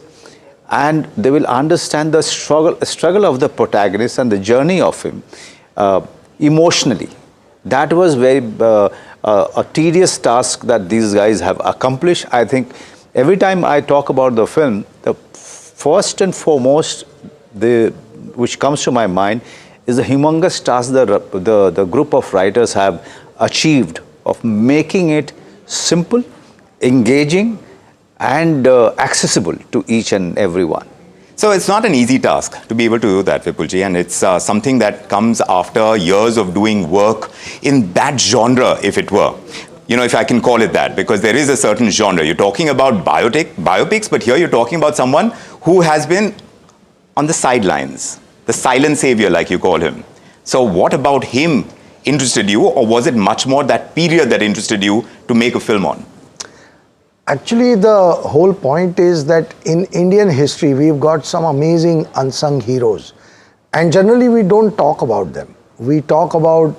and they will understand the struggle of the protagonist and the journey of him emotionally. That was very a tedious task that these guys have accomplished. I think every time I talk about the film, the first and foremost which comes to my mind is the humongous task the group of writers have achieved of making it simple, engaging, and accessible to each and everyone. So it's not an easy task to be able to do that, Vipulji, and it's something that comes after years of doing work in that genre, if it were. If I can call it that, because there is a certain genre. You're talking about biopics, but here you're talking about someone who has been on the sidelines, the silent savior, like you call him. So what about him interested you, or was it much more that period that interested you to make a film on? Actually, the whole point is that in Indian history, we've got some amazing unsung heroes. And generally, we don't talk about them. We talk about,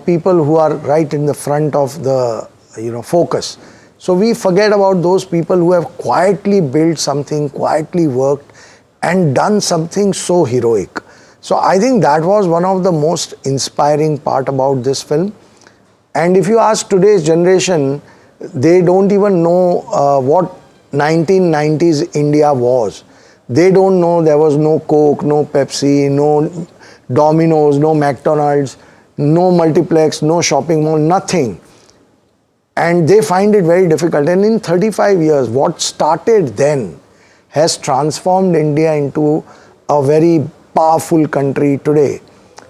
people who are right in the front of the, focus. So we forget about those people who have quietly built something, quietly worked, and done something so heroic. So I think that was one of the most inspiring part about this film. And if you ask today's generation, they don't even know what 1990s India was. They don't know there was no Coke, no Pepsi, no Domino's, no McDonald's, no multiplex, no shopping mall, nothing. And they find it very difficult. And in 35 years, what started then has transformed India into a very powerful country today.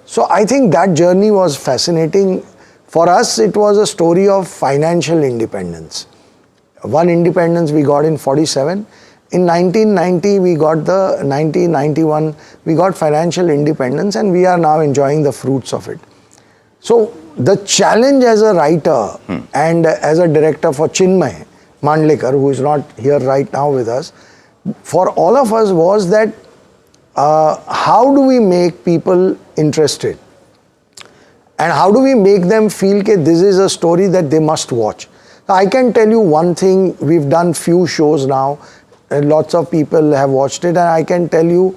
So I think that journey was fascinating. For us, it was a story of financial independence. One independence we got in 47. In 1990, 1991, we got financial independence, and we are now enjoying the fruits of it. So the challenge as a writer and as a director for Chinmay Mandlekar, who is not here right now with us, for all of us was that how do we make people interested? And how do we make them feel that this is a story that they must watch? I can tell you one thing, we've done few shows now, and lots of people have watched it, and I can tell you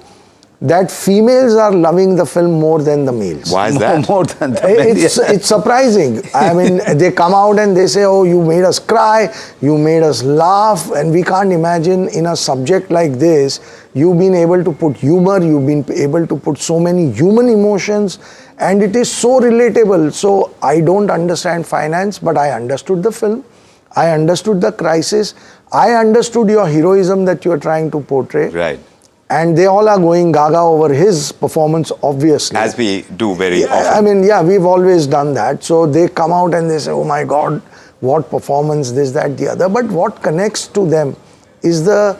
that females are loving the film more than the males. Why is that? More than the males. It's surprising. I mean, they come out and they say, oh, you made us cry, you made us laugh, and we can't imagine in a subject like this, you've been able to put humor, you've been able to put so many human emotions, and it is so relatable. So I don't understand finance, but I understood the film. I understood the crisis. I understood your heroism that you are trying to portray. Right. And they all are going gaga over his performance, obviously. As we do very often. I mean, yeah, we've always done that. So they come out and they say, oh my God, what performance, this, that, the other. But what connects to them is the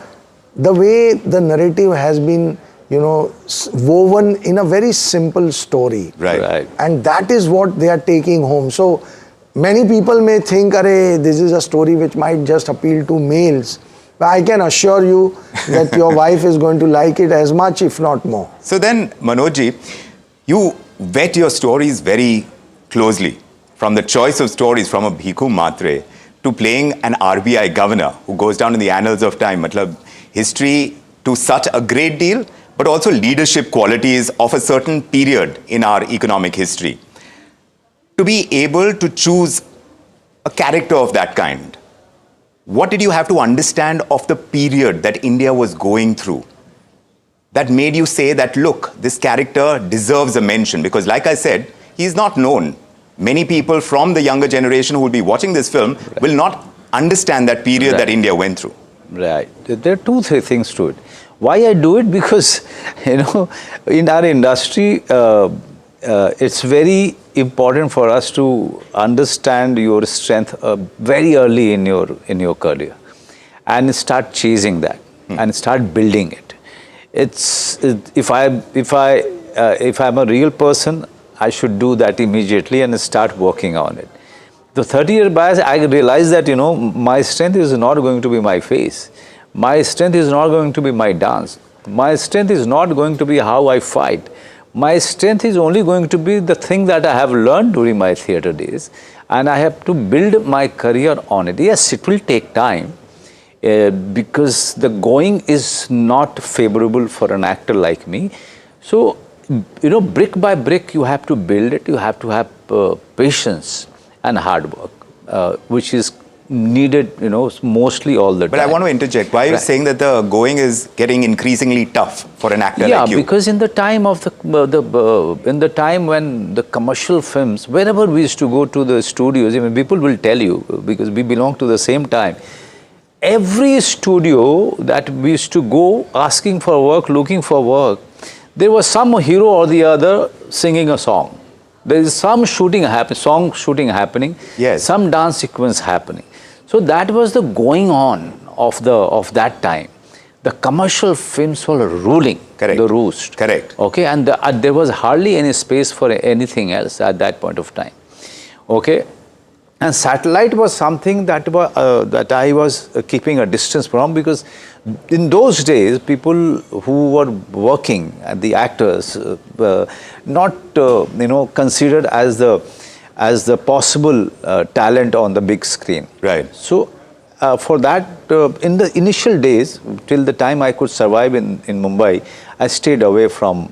way the narrative has been, woven in a very simple story. Right. And that is what they are taking home. So many people may think, this is a story which might just appeal to males. But I can assure you that your wife is going to like it as much, if not more. So then, Manojji, you vet your stories very closely. From the choice of stories from a Bhikhu Matre to playing an RBI governor who goes down in the annals of time. Matlab, history to such a great deal, but also leadership qualities of a certain period in our economic history. To be able to choose a character of that kind, what did you have to understand of the period that India was going through that made you say that, look, this character deserves a mention? Because like I said, he's not known. Many people from the younger generation who will be watching this film will not understand that period that India went through. Right. There are 2-3 things to it. Why I do it? Because, in our industry, it's very important for us to understand your strength very early in your career, and start chasing that and start building it. If I'm a real person, I should do that immediately and start working on it. The 30-year bias, I realized that, my strength is not going to be my face. My strength is not going to be my dance. My strength is not going to be how I fight. My strength is only going to be the thing that I have learned during my theatre days, and I have to build my career on it. Yes, it will take time, because the going is not favorable for an actor like me. So, brick by brick, you have to build it. You have to have patience and hard work, which is needed, mostly all the time. But I want to interject. Why are you saying that the going is getting increasingly tough for an actor like you? Yeah, because in the time of in the time when the commercial films, wherever we used to go to the studios, people will tell you, because we belong to the same time. Every studio that we used to go asking for work, looking for work, there was some hero or the other singing a song. There is some song shooting happening, some dance sequence happening. So that was the going on of that time. The commercial films were ruling the roost. Correct. Okay, and there was hardly any space for anything else at that point of time. Okay. And satellite was something that I was keeping a distance from, because in those days, people who were working, the actors, not considered as the possible talent on the big screen. Right. So for that, in the initial days, till the time I could survive in Mumbai, I stayed away from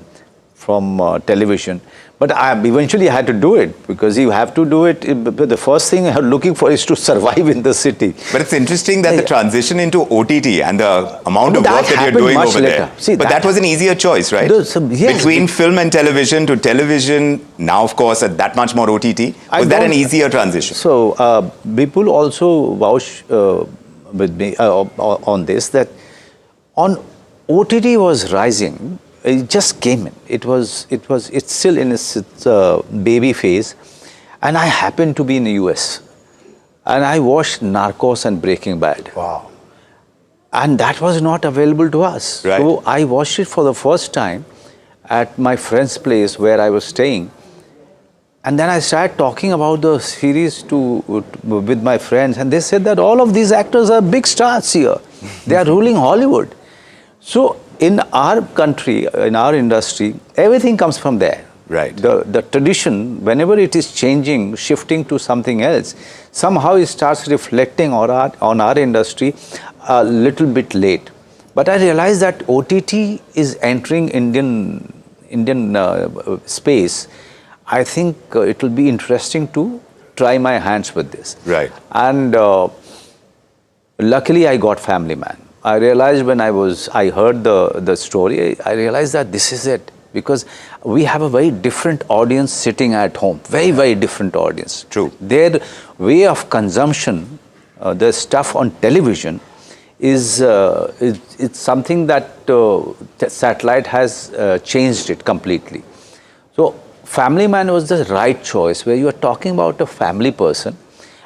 television. But I eventually had to do it, because you have to do it. The first thing you're looking for is to survive in the city. But it's interesting that the transition into OTT and the amount of work that you're doing over there. See, but that was an easier choice, right? Between film and television to television, now of course at that much more OTT. Was that an easier transition? So people also vouch with me on this, that on OTT was rising. It just came in. It's still in its baby phase, and I happened to be in the US, and I watched Narcos and Breaking Bad. Wow! And that was not available to us. Right. So I watched it for the first time at my friend's place where I was staying, and then I started talking about the series with my friends, and they said that all of these actors are big stars here. They are ruling Hollywood. So in our country, in our industry, everything comes from there. Right. The tradition, whenever it is changing, shifting to something else, somehow it starts reflecting on our industry a little bit late. But I realized that OTT is entering Indian space. I think it will be interesting to try my hands with this. Right. And luckily I got Family Man. I realized when I heard the story, I realized that this is it, because we have a very different audience sitting at home, very, very different audience. True. Their way of consumption, the stuff on television, is it's something that satellite has changed it completely. So Family Man was the right choice, where you are talking about a family person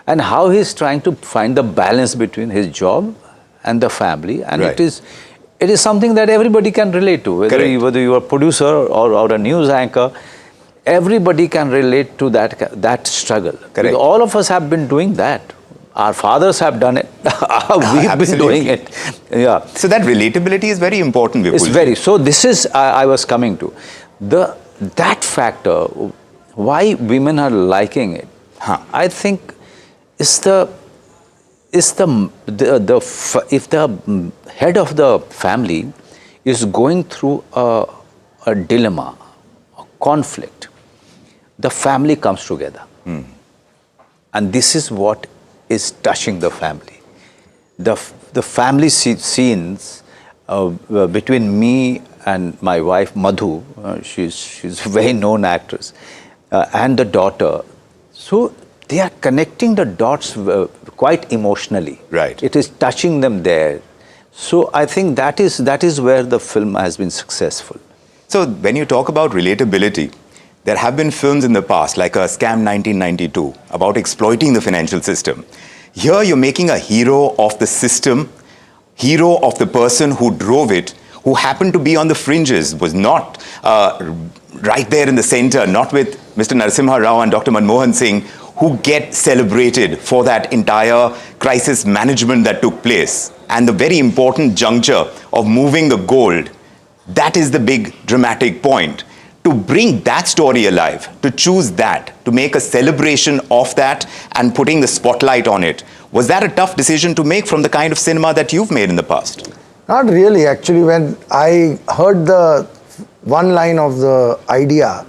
and how he's trying to find the balance between his job and the family, and right. it is something that everybody can relate to, whether you are a producer or a news anchor. Everybody can relate to that struggle. Correct. All of us have been doing that. Our fathers have done it. We've been doing it. Yeah. So that relatability is very important, Vipul. It's very. So this is I was coming to that factor. Why women are liking it? I think is is if the head of the family is going through a dilemma, a conflict, the family comes together. And this is what is touching the family. The family scenes between me and my wife Madhu, she's a very known actress, and the daughter. So they are connecting the dots quite emotionally. Right. It is touching them there. So I think that is where the film has been successful. So when you talk about relatability, there have been films in the past, like a Scam 1992, about exploiting the financial system. Here you're making a hero of the system, hero of the person who drove it, who happened to be on the fringes, was not right there in the center, not with Mr. Narasimha Rao and Dr. Manmohan Singh, who get celebrated for that entire crisis management that took place. And the very important juncture of moving the gold, that is the big dramatic point. To bring that story alive, to choose that, to make a celebration of that and putting the spotlight on it, was that a tough decision to make from the kind of cinema that you've made in the past? Not really. Actually, when I heard the one line of the idea,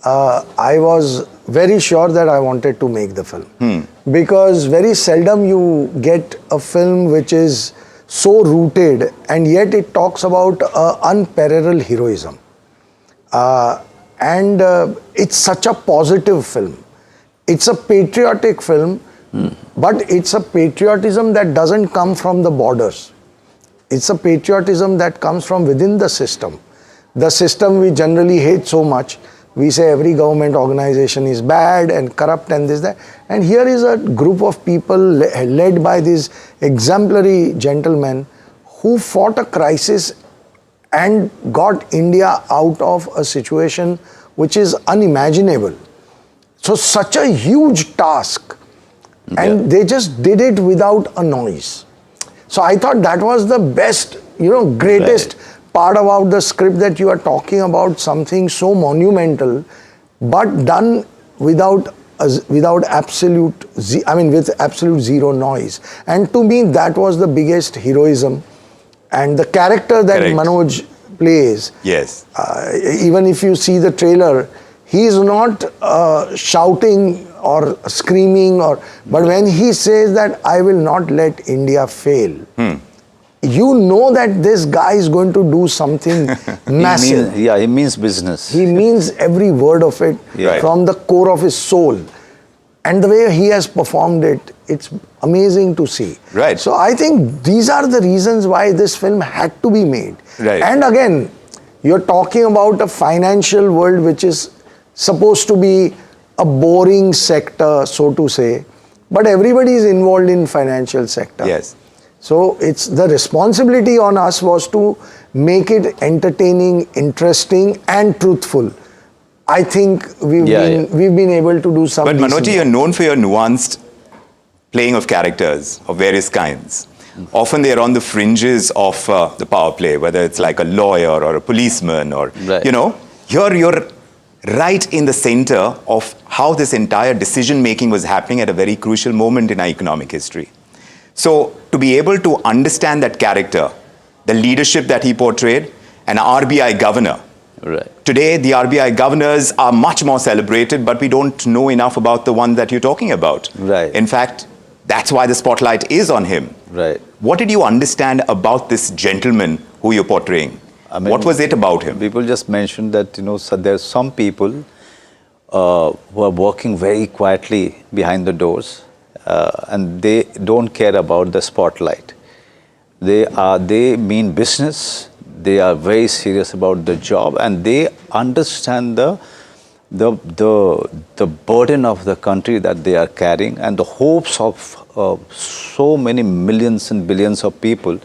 I was very sure that I wanted to make the film. Because very seldom you get a film which is so rooted and yet it talks about unparalleled heroism. And it's such a positive film. It's a patriotic film, but it's a patriotism that doesn't come from the borders. It's a patriotism that comes from within the system. The system we generally hate so much. We say every government organization is bad and corrupt and this, that. And here is a group of people led by these exemplary gentlemen who fought a crisis and got India out of a situation which is unimaginable. So such a huge task, and they just did it without a noise. So I thought that was the best, greatest part about the script, that you are talking about something so monumental, but done without absolute, with absolute zero noise. And to me, that was the biggest heroism. And the character that Manoj plays, yes, even if you see the trailer, he is not shouting or screaming, but when he says that I will not let India fail, you know that this guy is going to do something massive. He means business. He means every word of it from the core of his soul. And the way he has performed it, it's amazing to see. Right. So I think these are the reasons why this film had to be made. Right. And again, you're talking about a financial world which is supposed to be a boring sector, so to say, but everybody is involved in financial sector. Yes. So it's the responsibility on us was to make it entertaining, interesting, and truthful. I think we've been able to do something. But Manoj, you're known for your nuanced playing of characters of various kinds. Often they're on the fringes of the power play, whether it's like a lawyer or a policeman or, here you're right in the center of how this entire decision-making was happening at a very crucial moment in our economic history. So to be able to understand that character, the leadership that he portrayed, an RBI governor. Right. Today, the RBI governors are much more celebrated, but we don't know enough about the one that you're talking about. Right. In fact, that's why the spotlight is on him. Right. What did you understand about this gentleman who you're portraying? What was it about him? People just mentioned that, so there's some people who are working very quietly behind the doors, and they don't care about the spotlight. They mean business. They are very serious about the job, and they understand the burden of the country that they are carrying, and the hopes of so many millions and billions of people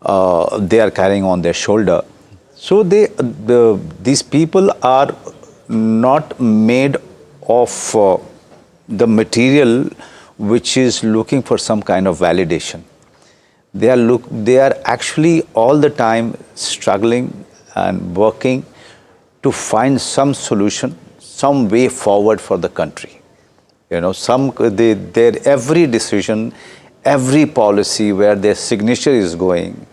they are carrying on their shoulder. So these people are not made of the material which is looking for some kind of validation. They are actually all the time struggling and working to find some solution, some way forward for the country. Their every decision, every policy where their signature is going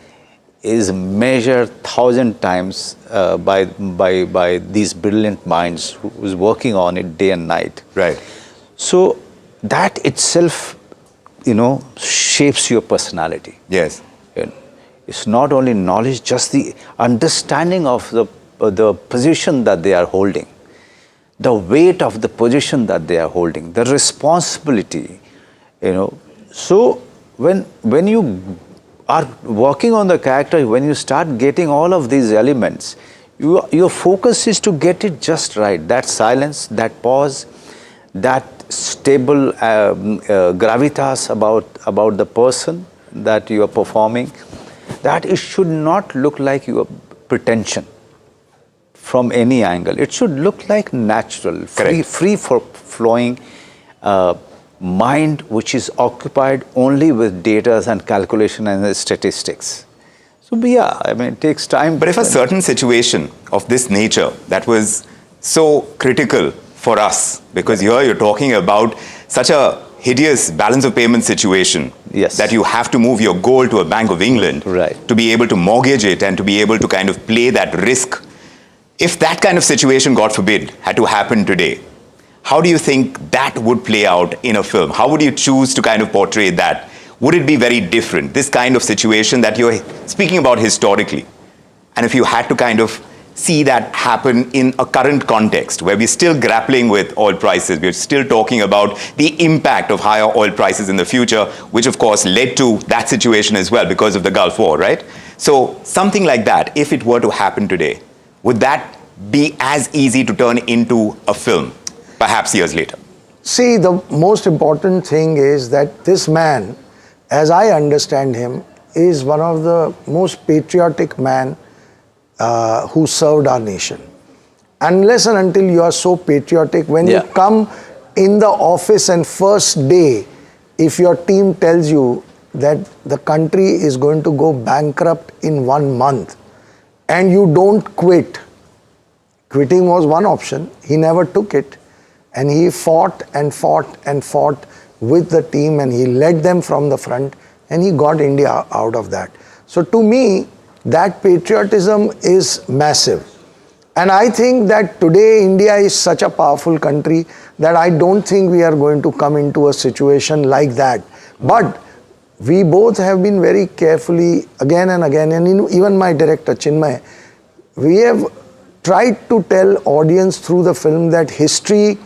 is measured 1,000 times by these brilliant minds who is working on it day and night. Right. So that itself, shapes your personality. Yes. It's not only knowledge, just the understanding of the position that they are holding, the weight of the position that they are holding, the responsibility, So when you are working on the character, when you start getting all of these elements, your focus is to get it just right. That silence, that pause, that stable gravitas about the person that you are performing, that it should not look like your pretension from any angle. It should look like natural, free for flowing mind which is occupied only with data and calculation and statistics. So yeah, it takes time. But if a certain situation of this nature that was so critical for us, because here you're talking about such a hideous balance of payment situation, that you have to move your gold to a Bank of England to be able to mortgage it and to be able to kind of play that risk. If that kind of situation, God forbid, had to happen today, how do you think that would play out in a film? How would you choose to kind of portray that? Would it be very different, this kind of situation that you're speaking about historically? And if you had to kind of see that happen in a current context where we're still grappling with oil prices, we're still talking about the impact of higher oil prices in the future, which of course led to that situation as well because of the Gulf War, right? So something like that, if it were to happen today, would that be as easy to turn into a film, perhaps years later? See, the most important thing is that this man, as I understand him, is one of the most patriotic men who served our nation. Unless and until you are so patriotic, when you come in the office and first day, if your team tells you that the country is going to go bankrupt in 1 month and you don't quit, quitting was one option. He never took it, and he fought and fought and fought with the team, and he led them from the front, and he got India out of that. So to me, that patriotism is massive. And I think that today India is such a powerful country that I don't think we are going to come into a situation like that. But we both have been very carefully again and again, and even my director Chinmay, we have tried to tell audience through the film that history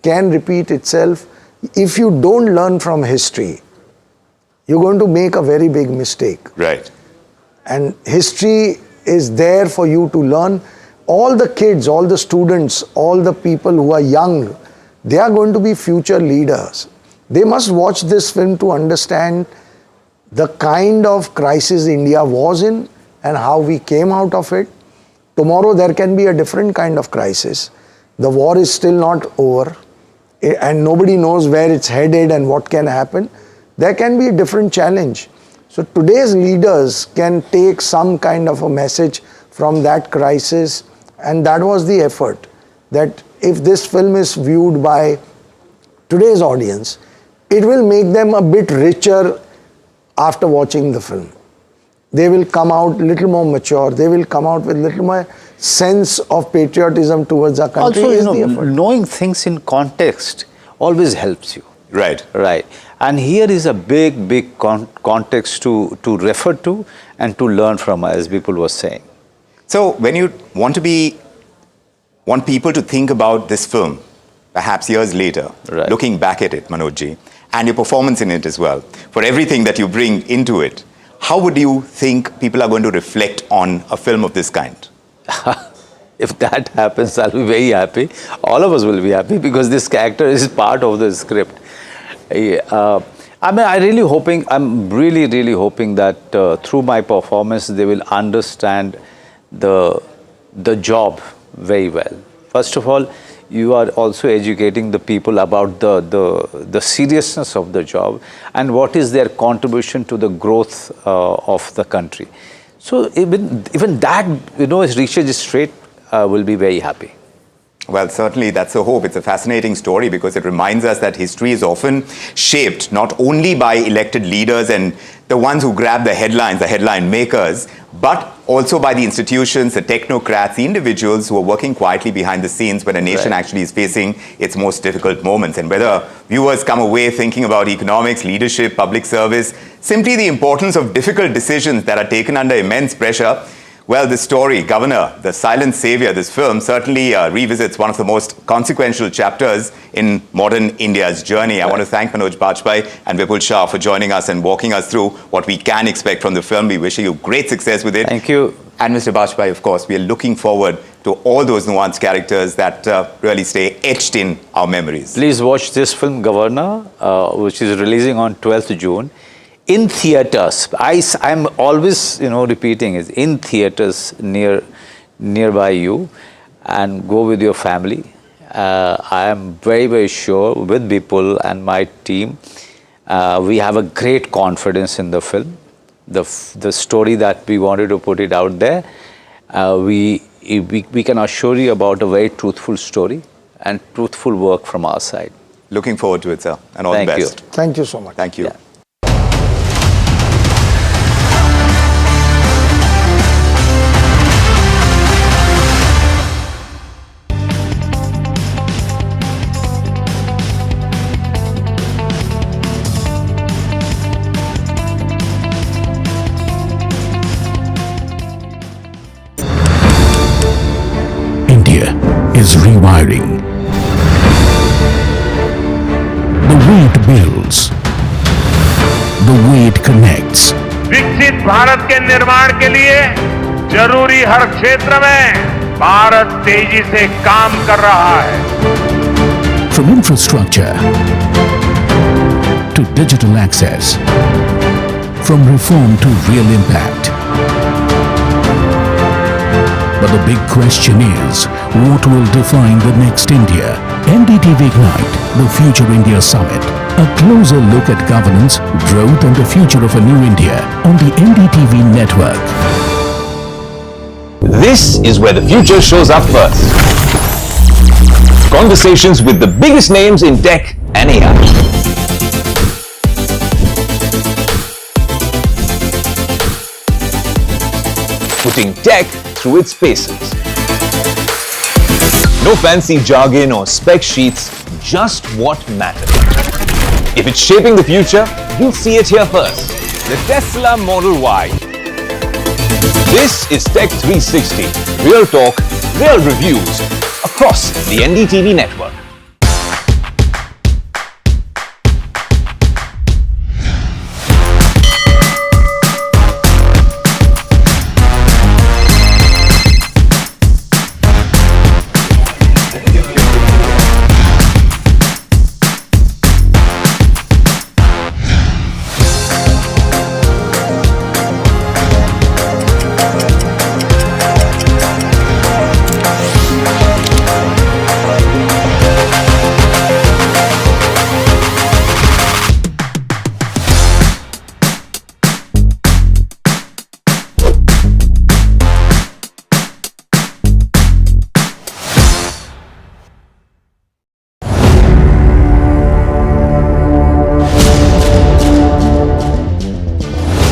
can repeat itself. If you don't learn from history, you're going to make a very big mistake. Right. And history is there for you to learn. All the kids, all the students, all the people who are young, they are going to be future leaders. They must watch this film to understand the kind of crisis India was in and how we came out of it. Tomorrow there can be a different kind of crisis. The war is still not over, and nobody knows where it's headed and what can happen. There can be a different challenge. So today's leaders can take some kind of a message from that crisis, and that was the effort. That if this film is viewed by today's audience, it will make them a bit richer after watching the film. They will come out a little more mature. They will come out with a little more sense of patriotism towards our country. Also, knowing things in context always helps you. Right. Right. And here is a big context to refer to and to learn from, as people were saying. So when you want people to think about this film, perhaps years later, looking back at it, Manojji, and your performance in it as well, for everything that you bring into it, how would you think people are going to reflect on a film of this kind? If that happens, I'll be very happy. All of us will be happy because this character is part of the script. I'm really hoping that through my performance, they will understand the job very well. First of all, you are also educating the people about the seriousness of the job and what is their contribution to the growth of the country. So even that, reaches straight, will be very happy. Well, certainly that's a hope. It's a fascinating story because it reminds us that history is often shaped not only by elected leaders and the ones who grab the headlines, the headline makers, but also by the institutions, the technocrats, the individuals who are working quietly behind the scenes when a nation actually is facing its most difficult moments. And whether viewers come away thinking about economics, leadership, public service, simply the importance of difficult decisions that are taken under immense pressure, well, this story, Governor, the silent savior, this film certainly revisits one of the most consequential chapters in modern India's journey. I want to thank Manoj Bajpayee and Vipul Shah for joining us and walking us through what we can expect from the film. We wish you great success with it. Thank you. And Mr. Bajpayee, of course, we are looking forward to all those nuanced characters that really stay etched in our memories. Please watch this film, Governor, which is releasing on 12th June. In theaters, I'm always, repeating it, in theaters nearby you, and go with your family. I am very, very sure with Bipul and my team, we have a great confidence in the film. The story that we wanted to put it out there, we can assure you about a very truthful story and truthful work from our side. Looking forward to it, sir, and all the best. Thank you so much. Thank you. Yeah. India is rewiring. The way it builds, the way it connects. विकसित भारत के निर्माण के लिए जरूरी हर क्षेत्र में भारत तेजी से काम कर रहा है. From infrastructure to digital access, from reform to real impact. But the big question is, what will define the next India? NDTV Ignite, the Future India Summit. A closer look at governance, growth and the future of a new India on the NDTV network. This is where the future shows up first. Conversations with the biggest names in tech and AI. Putting tech through its paces. No fancy jargon or spec sheets, just what matters. If it's shaping the future, you'll see it here first. The Tesla Model Y. This is Tech 360. Real talk, real reviews across the NDTV network.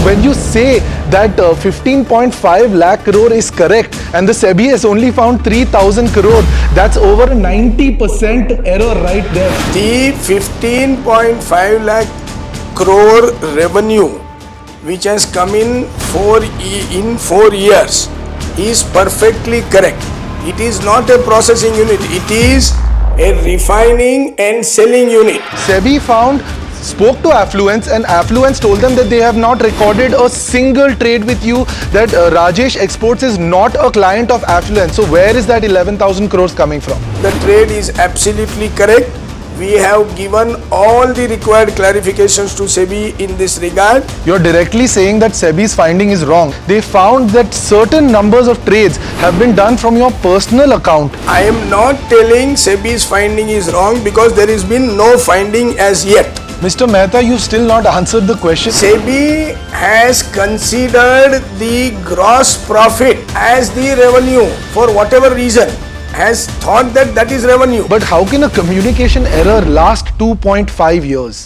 When you say that 15.5 lakh crore is correct and the SEBI has only found 3,000 crore, that's over 90% error right there. The 15.5 lakh crore revenue which has come in 4 years is perfectly correct. It is not a processing unit, it is a refining and selling unit. SEBI spoke to Affluence and Affluence told them that they have not recorded a single trade with you, that Rajesh Exports is not a client of Affluence. So where is that 11,000 crores coming from? The trade is absolutely correct. We have given all the required clarifications to SEBI in this regard. You're directly saying that SEBI's finding is wrong. They found that certain numbers of trades have been done from your personal account. I am not telling SEBI's finding is wrong because there has been no finding as yet. Mr. Mehta, you still not answered the question. SEBI has considered the gross profit as the revenue for whatever reason, has thought that that is revenue. But how can a communication error last 2.5 years?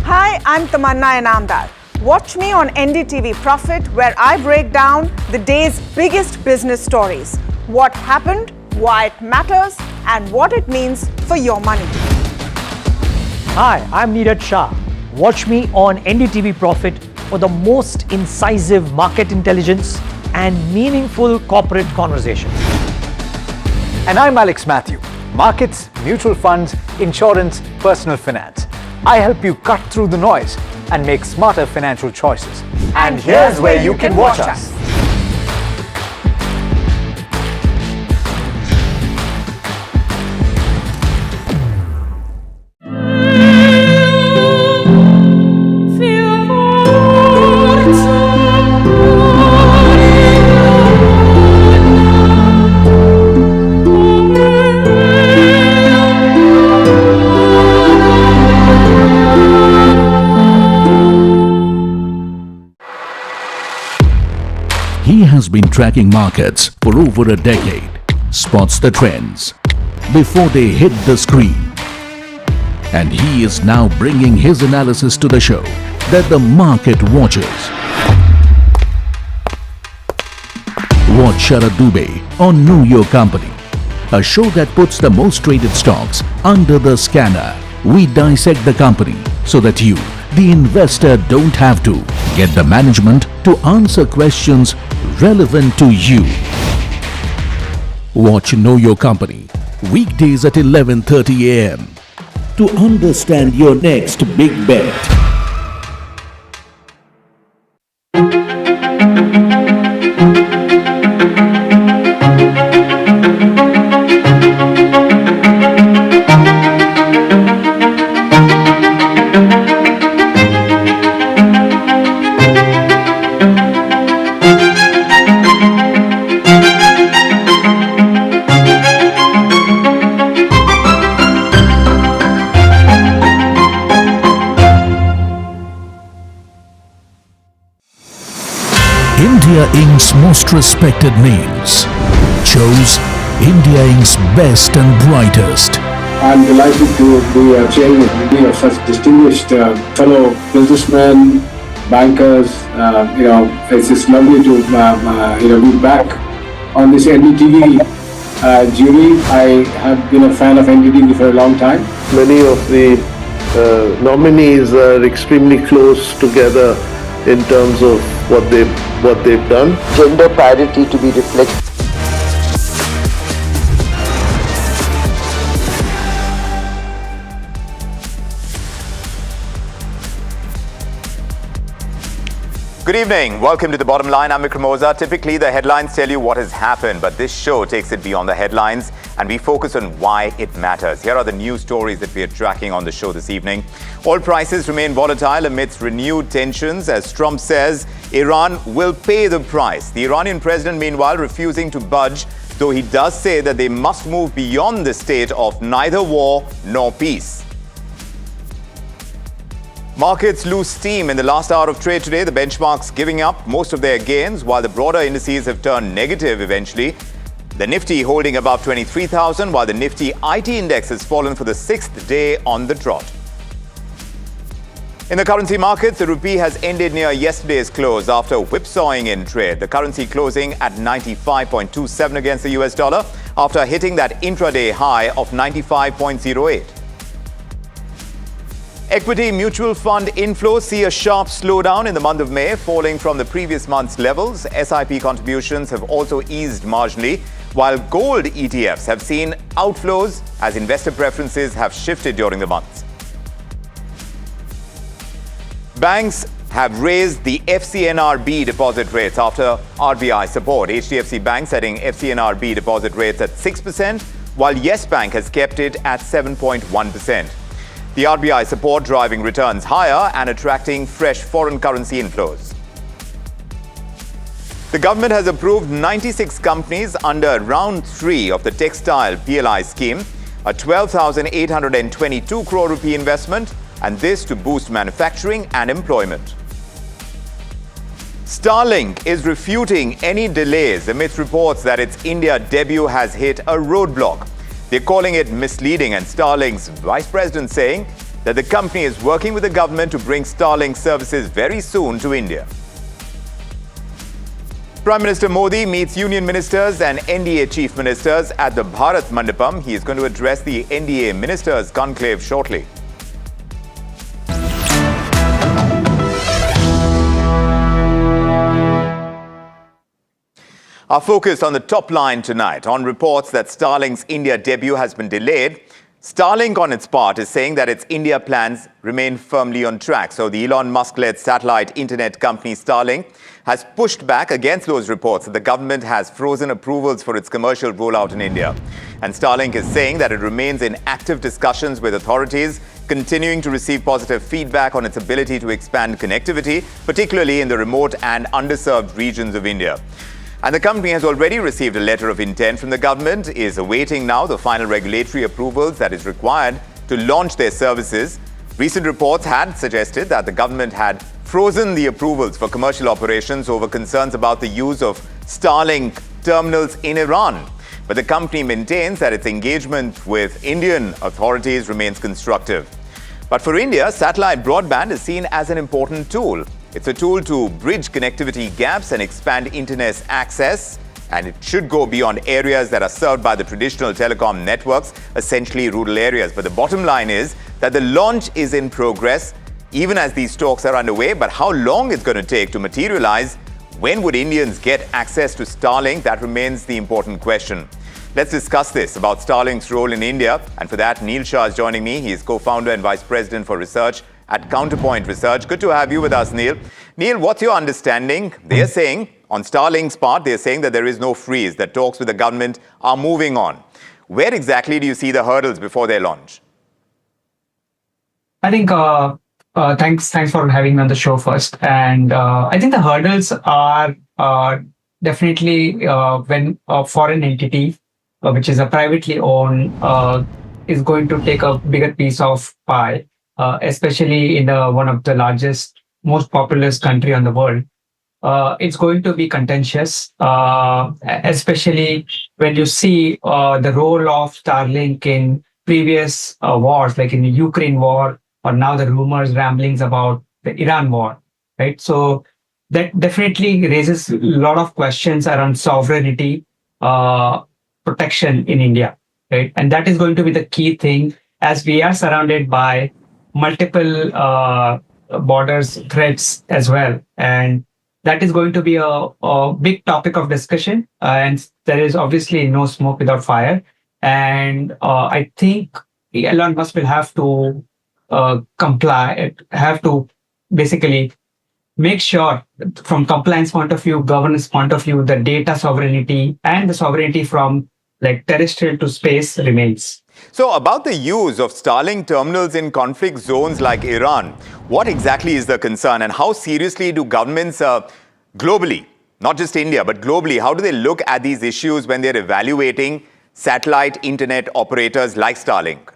Hi, I'm Tamanna Inamdar. Watch me on NDTV Profit, where I break down the day's biggest business stories. What happened, why it matters, and what it means for your money. Hi, I'm Neeraj Shah. Watch me on NDTV Profit for the most incisive market intelligence and meaningful corporate conversations. And I'm Alex Matthew. Markets, mutual funds, insurance, personal finance. I help you cut through the noise and make smarter financial choices. And here's where you can watch us. He has been tracking markets for over a decade, spots the trends before they hit the screen. And he is now bringing his analysis to the show that the market watches. Watch Sharad Dubey on Know Your Company, a show that puts the most traded stocks under the scanner. We dissect the company so that you, the investor, don't have to. Get the management to answer questions relevant to you. Watch Know Your Company weekdays at 11:30 a.m. to understand your next big bet. India Inc.'s most respected names chose India Inc.'s best and brightest. I'm delighted to be chairman of such distinguished fellow businessmen, bankers. It's just lovely to be back on this NDTV jury. I have been a fan of NDTV for a long time. Many of the nominees are extremely close together in terms of what they've done. Gender parity to be reflected. Good evening. Welcome to The Bottom Line. I'm Vikram Oza. Typically, the headlines tell you what has happened, but this show takes it beyond the headlines and we focus on why it matters. Here are the news stories that we are tracking on the show this evening. Oil prices remain volatile amidst renewed tensions as Trump says Iran will pay the price. The Iranian president, meanwhile, refusing to budge, though he does say that they must move beyond the state of neither war nor peace. Markets lose steam in the last hour of trade today. The benchmarks giving up most of their gains, while the broader indices have turned negative eventually. The Nifty holding above 23,000, while the Nifty IT index has fallen for the 6th day on the trot. In the currency markets, the rupee has ended near yesterday's close after whipsawing in trade. The currency closing at 95.27 against the US dollar after hitting that intraday high of 95.08. Equity mutual fund inflows see a sharp slowdown in the month of May, falling from the previous month's levels. SIP contributions have also eased marginally, while gold ETFs have seen outflows as investor preferences have shifted during the month. Banks have raised the FCNRB deposit rates after RBI support. HDFC Bank setting FCNRB deposit rates at 6%, while Yes Bank has kept it at 7.1%. The RBI support driving returns higher and attracting fresh foreign currency inflows. The government has approved 96 companies under round 3 of the textile PLI scheme, a 12,822 crore rupee investment and this to boost manufacturing and employment. Starlink is refuting any delays amidst reports that its India debut has hit a roadblock. They're calling it misleading, and Starlink's vice president saying that the company is working with the government to bring Starlink services very soon to India. Prime Minister Modi meets union ministers and NDA chief ministers at the Bharat Mandapam. He is going to address the NDA ministers' conclave shortly. Our focus on the top line tonight on reports that Starlink's India debut has been delayed. Starlink, on its part, is saying that its India plans remain firmly on track. So the Elon Musk-led satellite internet company Starlink has pushed back against those reports that the government has frozen approvals for its commercial rollout in India. And Starlink is saying that it remains in active discussions with authorities, continuing to receive positive feedback on its ability to expand connectivity, particularly in the remote and underserved regions of India. And the company has already received a letter of intent from the government, is awaiting now the final regulatory approvals that is required to launch their services. Recent reports had suggested that the government had frozen the approvals for commercial operations over concerns about the use of Starlink terminals in Iran. But the company maintains that its engagement with Indian authorities remains constructive. But for India, satellite broadband is seen as an important tool. It's a tool to bridge connectivity gaps and expand internet access, and it should go beyond areas that are served by the traditional telecom networks, essentially rural areas. But the bottom line is that the launch is in progress, even as these talks are underway. But how long it's going to take to materialize? When would Indians get access to Starlink? That remains the important question. Let's discuss this about Starlink's role in India. And for that, Neil Shah is joining me. He is co-founder and vice president for research at Counterpoint Research. Good to have you with us, Neil. Neil, what's your understanding? They're saying, on Starlink's part, they're saying that there is no freeze, that talks with the government are moving on. Where exactly do you see the hurdles before their launch? I think, thanks for having me on the show first. And I think the hurdles are definitely when a foreign entity, which is a privately owned, is going to take a bigger piece of pie. Especially in one of the largest, most populous country on the world, it's going to be contentious, especially when you see the role of Starlink in previous wars, like in the Ukraine war, or now the rumors, ramblings about the Iran war, right? So that definitely raises a lot of questions around sovereignty, protection in India, right? And that is going to be the key thing, as we are surrounded by multiple borders, threats as well. And that is going to be a big topic of discussion. And there is obviously no smoke without fire. And I think Elon Musk will have to have to basically make sure from compliance point of view, governance point of view, the data sovereignty and the sovereignty from like terrestrial to space remains. So about the use of Starlink terminals in conflict zones like Iran, what exactly is the concern, and how seriously do governments globally, not just India, but globally, how do they look at these issues when they're evaluating satellite internet operators like Starlink?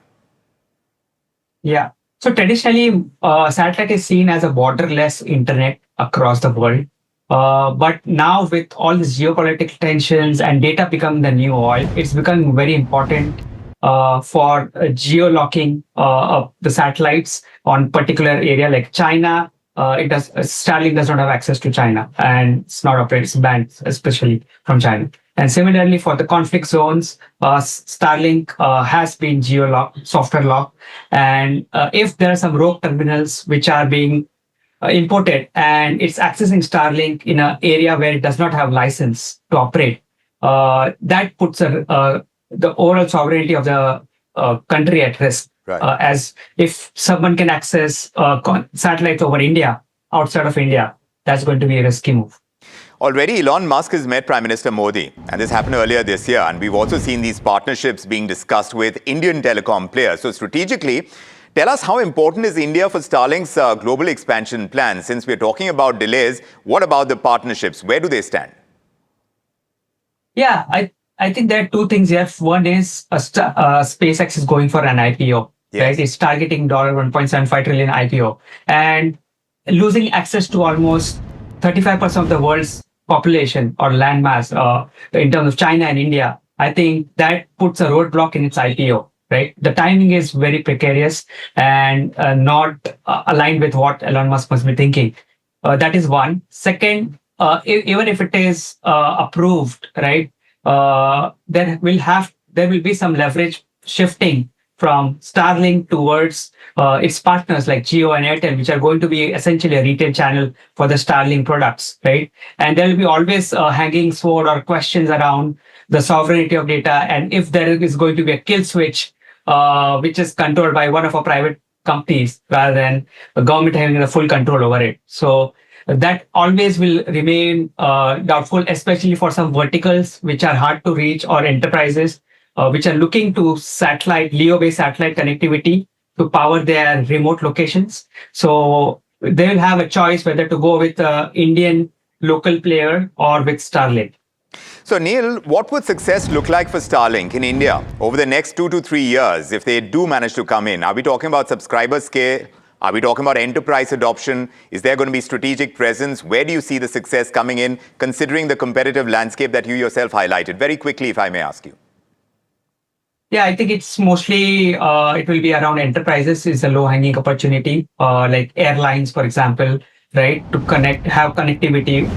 Yeah. So traditionally, satellite is seen as a borderless internet across the world. But now with all these geopolitical tensions and data becoming the new oil, it's becoming very important for geo-locking of the satellites on particular area like China. Starlink does not have access to China, and it's not operated, it's banned, especially from China. And similarly for the conflict zones, Starlink has been geo-locked, software locked. And if there are some rogue terminals which are being imported and it's accessing Starlink in an area where it does not have license to operate, that puts the overall sovereignty of the country at risk. Right. As if someone can access satellites over India, outside of India, that's going to be a risky move. Already, Elon Musk has met Prime Minister Modi, and this happened earlier this year. And we've also seen these partnerships being discussed with Indian telecom players. So strategically, tell us how important is India for Starlink's global expansion plans? Since we're talking about delays, what about the partnerships? Where do they stand? Yeah, I think there are two things here. One is SpaceX is going for an IPO. Yes. right? It's targeting $1.75 trillion IPO and losing access to almost 35% of the world's population or landmass in terms of China and India. I think that puts a roadblock in its IPO, right? The timing is very precarious and not aligned with what Elon Musk must be thinking. That is one. Second, even if it is approved, right, there will be some leverage shifting from Starlink towards its partners like Jio and Airtel, which are going to be essentially a retail channel for the Starlink products, right? And there will be always hanging sword or questions around the sovereignty of data, and if there is going to be a kill switch, which is controlled by one of our private companies rather than the government having the full control over it. So that always will remain doubtful, especially for some verticals which are hard to reach or enterprises which are looking to LEO-based satellite connectivity to power their remote locations. So they will have a choice whether to go with an Indian local player or with Starlink. So Neil, what would success look like for Starlink in India over the next 2 to 3 years if they do manage to come in? Are we talking about subscriber scale? Are we talking about enterprise adoption? Is there going to be strategic presence? Where do you see the success coming in, considering the competitive landscape that you yourself highlighted? Very quickly, if I may ask you. Yeah, I think it's mostly, it will be around enterprises is a low-hanging opportunity, like airlines, for example, right? To have connectivity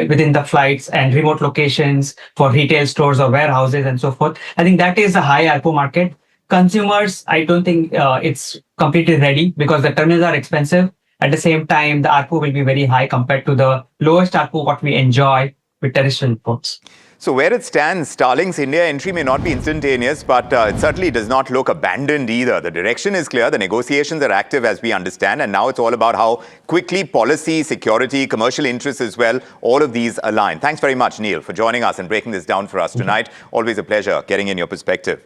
within the flights and remote locations for retail stores or warehouses and so forth. I think that is a high ARPU market. Consumers, I don't think it's completely ready because the terminals are expensive. At the same time, the ARPU will be very high compared to the lowest ARPU what we enjoy with terrestrial ports. So where it stands, Starlink's India entry may not be instantaneous, but it certainly does not look abandoned either. The direction is clear, the negotiations are active as we understand, and now it's all about how quickly policy, security, commercial interests as well, all of these align. Thanks very much, Neil, for joining us and breaking this down for us tonight. Always a pleasure getting in your perspective.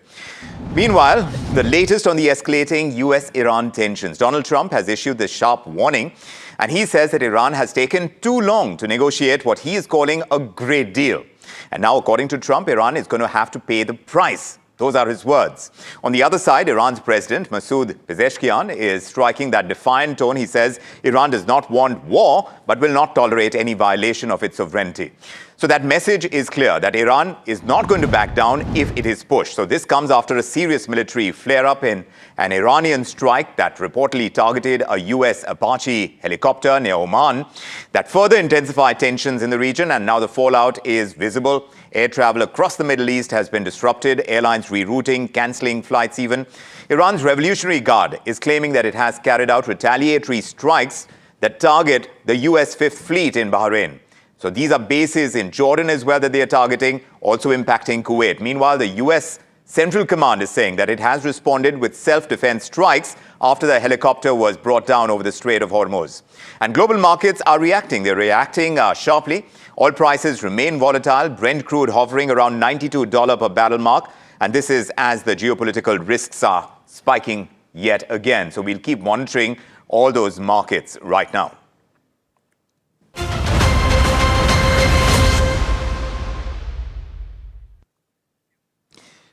Meanwhile, the latest on the escalating US-Iran tensions. Donald Trump has issued this sharp warning, and he says that Iran has taken too long to negotiate what he is calling a great deal. And now, according to Trump, Iran is going to have to pay the price. Those are his words. On the other side, Iran's president, Masoud Pezeshkian, is striking that defiant tone. He says Iran does not want war, but will not tolerate any violation of its sovereignty. So that message is clear, that Iran is not going to back down if it is pushed. So this comes after a serious military flare-up in an Iranian strike that reportedly targeted a US Apache helicopter near Oman that further intensified tensions in the region, and now the fallout is visible. Air travel across the Middle East has been disrupted, airlines rerouting, cancelling flights even. Iran's Revolutionary Guard is claiming that it has carried out retaliatory strikes that target the US Fifth Fleet in Bahrain. So these are bases in Jordan as well that they are targeting, also impacting Kuwait. Meanwhile, the US Central Command is saying that it has responded with self-defense strikes after the helicopter was brought down over the Strait of Hormuz. And global markets are reacting. They're reacting sharply. Oil prices remain volatile. Brent crude hovering around $92 per barrel mark. And this is as the geopolitical risks are spiking yet again. So we'll keep monitoring all those markets right now.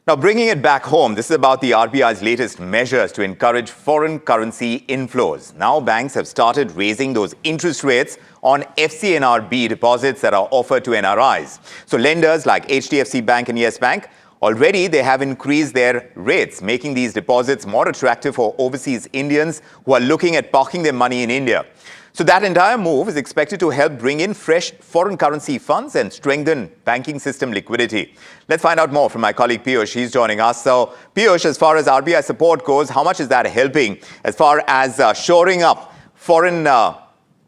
Now, bringing it back home, this is about the RBI's latest measures to encourage foreign currency inflows. Now, banks have started raising those interest rates on FCNRB deposits that are offered to NRIs. So lenders like HDFC Bank and Yes Bank, already they have increased their rates, making these deposits more attractive for overseas Indians who are looking at parking their money in India. So that entire move is expected to help bring in fresh foreign currency funds and strengthen banking system liquidity. Let's find out more from my colleague Piyush. He's joining us. So Piyush, as far as RBI support goes, how much is that helping as far as shoring up foreign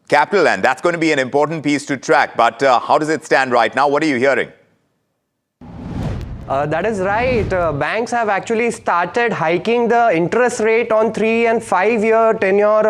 capital? And that's going to be an important piece to track. But how does it stand right now? What are you hearing? That is right. Banks have actually started hiking the interest rate on 3 and 5 year tenure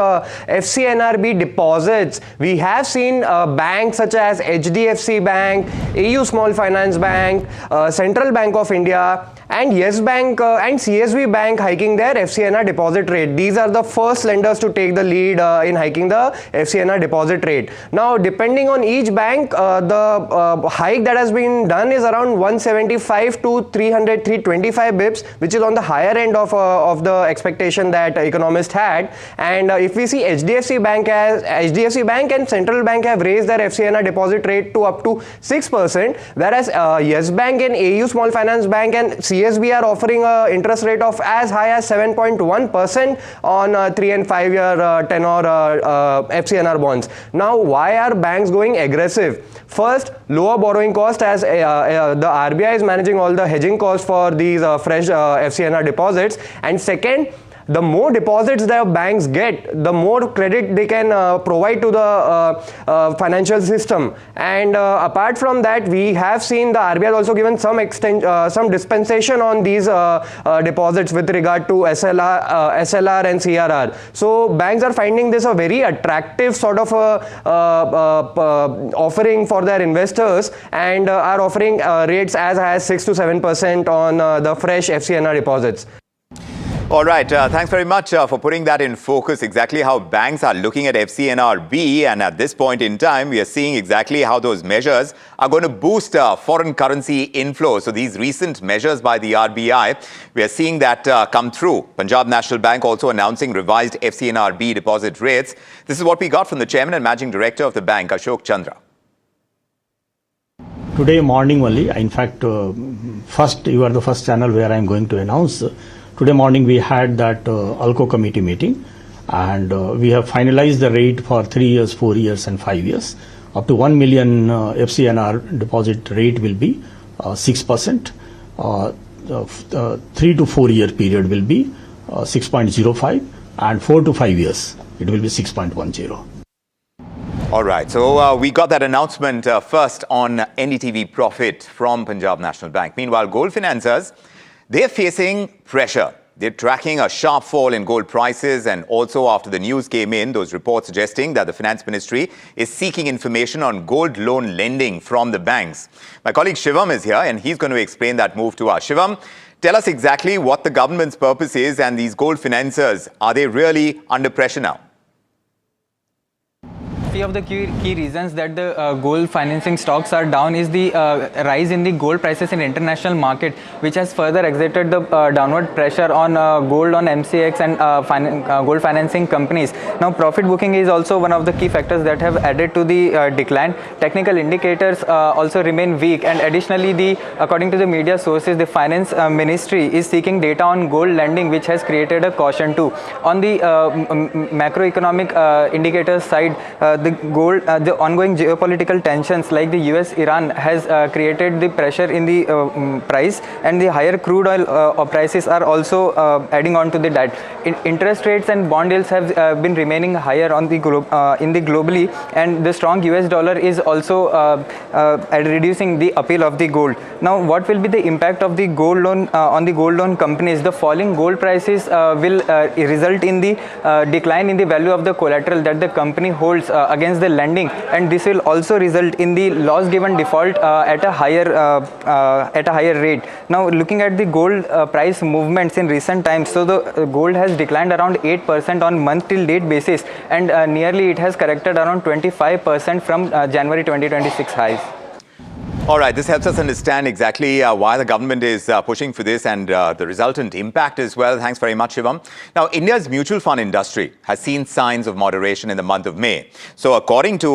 FCNRB deposits. We have seen banks such as HDFC Bank, AU Small Finance Bank, Central Bank of India, and Yes Bank and CSB Bank hiking their FCNR deposit rate. These are the first lenders to take the lead in hiking the FCNR deposit rate. Now, depending on each bank, the hike that has been done is around 175 to 325 bips, which is on the higher end of the expectation that economists had. And if we see HDFC Bank and Central Bank have raised their FCNR deposit rate to up to 6%, whereas Yes Bank and AU Small Finance Bank and CSB are offering an interest rate of as high as 7.1% on 3 and 5 year tenor FCNR bonds. Now, why are banks going aggressive? First, lower borrowing cost, as the RBI is managing all the hedging costs for these fresh FCNR deposits. And second, the more deposits that banks get, the more credit they can provide to the financial system. And apart from that, we have seen the RBI has also given some dispensation on these deposits with regard to SLR and CRR. So banks are finding this a very attractive sort of offering for their investors, and are offering rates as high as 6 to 7% on the fresh FCNR deposits. All right, thanks very much for putting that in focus, exactly how banks are looking at FCNRB. And at this point in time, we are seeing exactly how those measures are going to boost foreign currency inflow. So these recent measures by the RBI, we are seeing that come through. Punjab National Bank also announcing revised FCNRB deposit rates. This is what we got from the Chairman and Managing Director of the bank, Ashok Chandra. Today morning only, in fact, first you are the first channel where I am going to announce. Today morning we had that ALCO committee meeting, and we have finalized the rate for 3 years, 4 years and 5 years. Up to 1 million FCNR deposit rate will be 6%. 3 to 4 year period will be 6.05, and 4 to 5 years it will be 6.10. All right, so we got that announcement first on NDTV Profit from Punjab National Bank. Meanwhile, gold financiers, they're facing pressure. They're tracking a sharp fall in gold prices, and also after the news came in, those reports suggesting that the Finance Ministry is seeking information on gold loan lending from the banks. My colleague Shivam is here, and he's going to explain that move to us. Shivam, tell us exactly what the government's purpose is, and these gold financiers, are they really under pressure now? Of the key reasons that the gold financing stocks are down is the rise in the gold prices in international market, which has further exerted the downward pressure on gold on MCX and gold financing companies. Now, profit booking is also one of the key factors that have added to the decline. Technical indicators also remain weak, and additionally, according to the media sources, the Finance Ministry is seeking data on gold lending, which has created a caution too. On the macroeconomic indicators side, the ongoing geopolitical tensions like the US-Iran has created the pressure in the price, and the higher crude oil prices are also adding on to that. Interest rates and bond yields have been remaining higher on the globally, and the strong US dollar is also reducing the appeal of the gold. Now, what will be the impact of the gold loan on the gold loan companies? The falling gold prices will result in the decline in the value of the collateral that the company holds against the lending, and this will also result in the loss given default at a higher rate. Now, looking at the gold price movements in recent times, so the gold has declined around 8% on month till date basis, and nearly it has corrected around 25% from January 2026 highs. All right, this helps us understand exactly why the government is pushing for this, and the resultant impact as well. Thanks very much, Shivam. Now, India's mutual fund industry has seen signs of moderation in the month of May. So according to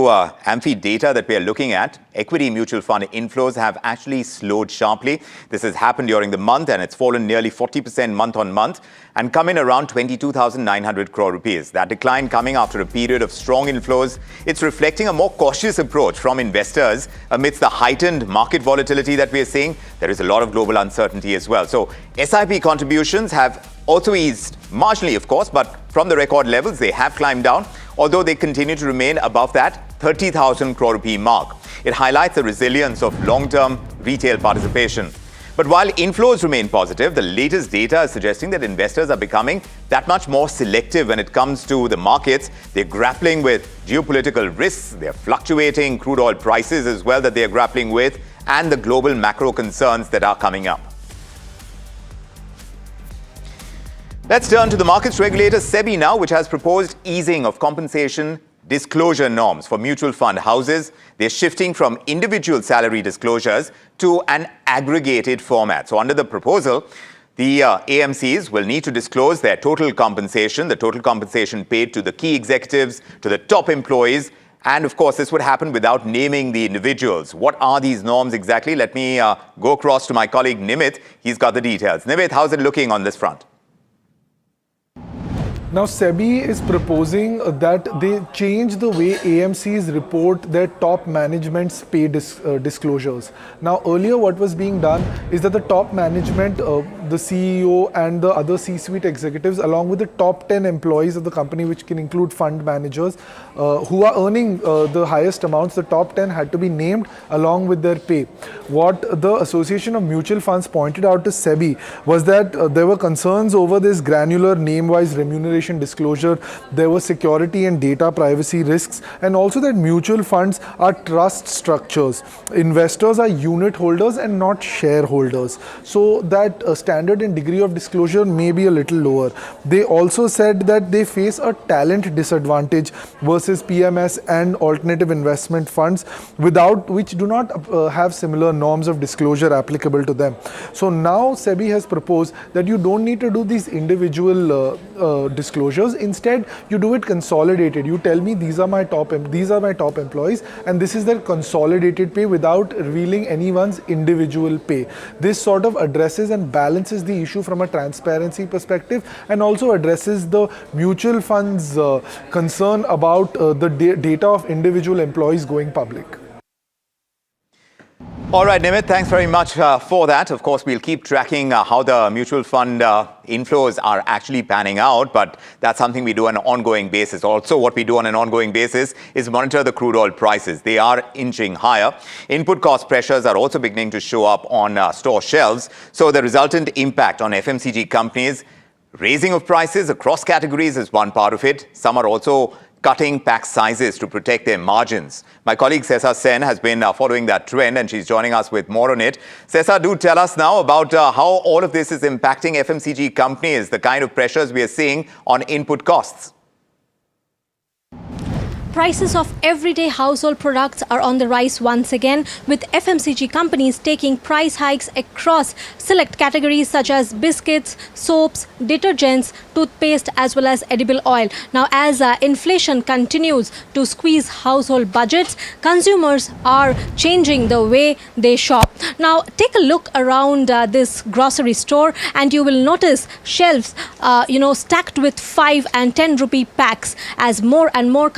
AMFI data that we are looking at, equity mutual fund inflows have actually slowed sharply. This has happened during the month, and it's fallen nearly 40% month on month and come in around 22,900 crore rupees. That decline coming after a period of strong inflows. It's reflecting a more cautious approach from investors amidst the heightened market volatility that we are seeing. There is a lot of global uncertainty as well. So SIP contributions have also eased marginally, of course, but from the record levels, they have climbed down, although they continue to remain above that 30,000 crore rupee mark. It highlights the resilience of long-term retail participation. But while inflows remain positive, the latest data is suggesting that investors are becoming that much more selective when it comes to the markets. They're grappling with geopolitical risks, they're fluctuating crude oil prices as well that they're grappling with, and the global macro concerns that are coming up. Let's turn to the markets regulator, SEBI now, which has proposed easing of compensation disclosure norms for mutual fund houses. They're shifting from individual salary disclosures to an aggregated format. So under the proposal, the AMCs will need to disclose their total compensation, the total compensation paid to the key executives, to the top employees. And of course, this would happen without naming the individuals. What are these norms exactly? Let me go across to my colleague Nimit. He's got the details. Nimit, how's it looking on this front? Now, SEBI is proposing that they change the way AMCs report their top management's pay disclosures. Now, earlier what was being done is that the top management, the CEO and the other C-suite executives, along with the top 10 employees of the company, which can include fund managers, who are earning the highest amounts, the top 10 had to be named along with their pay. What the Association of Mutual Funds pointed out to SEBI was that there were concerns over this granular name-wise remuneration disclosure. There were security and data privacy risks, and also that mutual funds are trust structures. Investors are unit holders and not shareholders. So that standard and degree of disclosure may be a little lower. They also said that they face a talent disadvantage versus PMS and alternative investment funds, without which do not have similar norms of disclosure applicable to them. So now SEBI has proposed that you don't need to do these individual disclosures. Instead, you do it consolidated. You tell me these are my top employees, and this is their consolidated pay without revealing anyone's individual pay. This sort of addresses and balances the issue from a transparency perspective, and also addresses the mutual funds' concern about the data of individual employees going public. All right, Nimit, thanks very much for that. Of course, we'll keep tracking how the mutual fund inflows are actually panning out, but that's something we do on an ongoing basis. Also, what we do on an ongoing basis is monitor the crude oil prices. They are inching higher. Input cost pressures are also beginning to show up on store shelves. So the resultant impact on FMCG companies, raising of prices across categories is one part of it. Some are also cutting pack sizes to protect their margins. My colleague Sesa Sen has been following that trend, and she's joining us with more on it. Sesa, do tell us now about how all of this is impacting FMCG companies, the kind of pressures we are seeing on input costs. Prices of everyday household products are on the rise once again, with FMCG companies taking price hikes across select categories such as biscuits, soaps, detergents, toothpaste, as well as edible oil. Now, as inflation continues to squeeze household budgets, consumers are changing the way they shop. Now, take a look around this grocery store, and you will notice shelves, stacked with 5 and 10 rupee packs, as more and more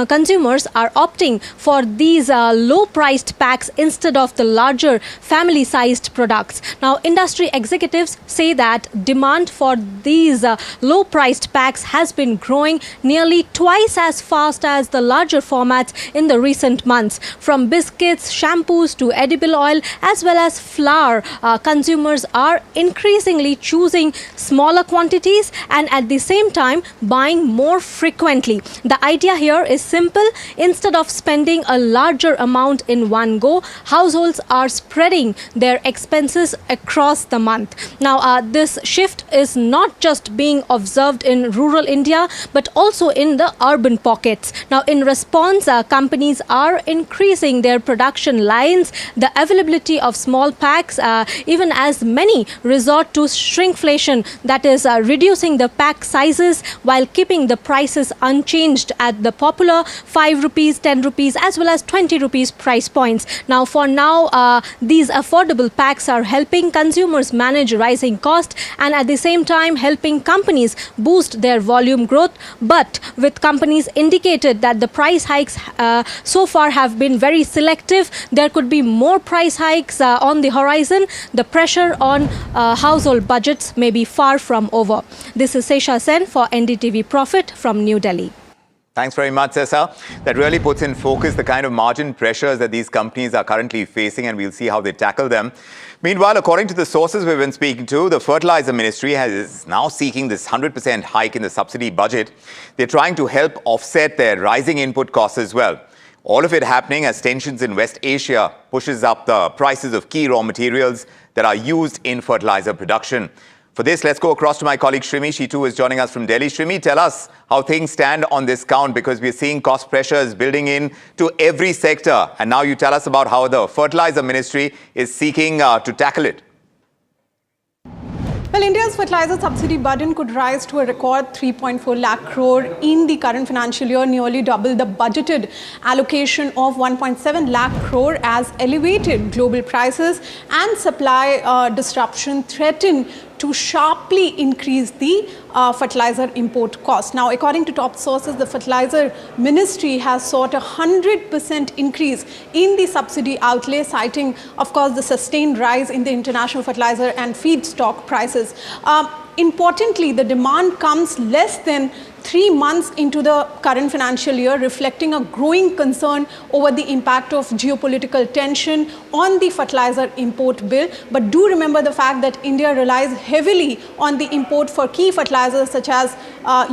consumers are opting for these low-priced packs instead of the larger family-sized products. Now, industry executives say that demand for these low-priced packs has been growing nearly twice as fast as the larger formats in the recent months. From biscuits, shampoos to edible oil, as well as flour, consumers are increasingly choosing smaller quantities and at the same time buying more frequently. The idea here is simple. Instead of spending a larger amount in one go, households are spreading their expenses across the month. Now, this shift is not just being observed in rural India, but also in the urban pockets. Now, in response, companies are increasing their production lines, the availability of small packs, even as many resort to shrinkflation, that is reducing the pack sizes while keeping the prices unchanged at the popular 5 rupees, 10 rupees, as well as 20 rupees price points. Now, for now, these affordable packs are helping consumers manage rising costs and at the same time helping companies boost their volume growth. But with companies indicated that the price hikes so far have been very selective, there could be more price hikes on the horizon. The pressure on household budgets may be far from over. This is Sesha Sen for NDTV Profit from New Delhi. Thanks very much, Sesa. That really puts in focus the kind of margin pressures that these companies are currently facing, and we'll see how they tackle them. Meanwhile, according to the sources we've been speaking to, the Fertilizer Ministry is now seeking this 100% hike in the subsidy budget. They're trying to help offset their rising input costs as well. All of it happening as tensions in West Asia pushes up the prices of key raw materials that are used in fertilizer production. For this, let's go across to my colleague Shrimi. She too is joining us from Delhi. Shrimi, tell us how things stand on this count, because we're seeing cost pressures building in to every sector. And now you tell us about how the Fertilizer Ministry is seeking to tackle it. Well, India's fertilizer subsidy burden could rise to a record 3.4 lakh crore in the current financial year, nearly double the budgeted allocation of 1.7 lakh crore, as elevated global prices and supply disruption threaten to sharply increase the fertilizer import cost. Now, according to top sources, the Fertilizer Ministry has sought a 100% increase in the subsidy outlay, citing, of course, the sustained rise in the international fertilizer and feedstock prices. Importantly, the demand comes less than 3 months into the current financial year, reflecting a growing concern over the impact of geopolitical tension on the fertilizer import bill. But do remember the fact that India relies heavily on the import for key fertilizers such as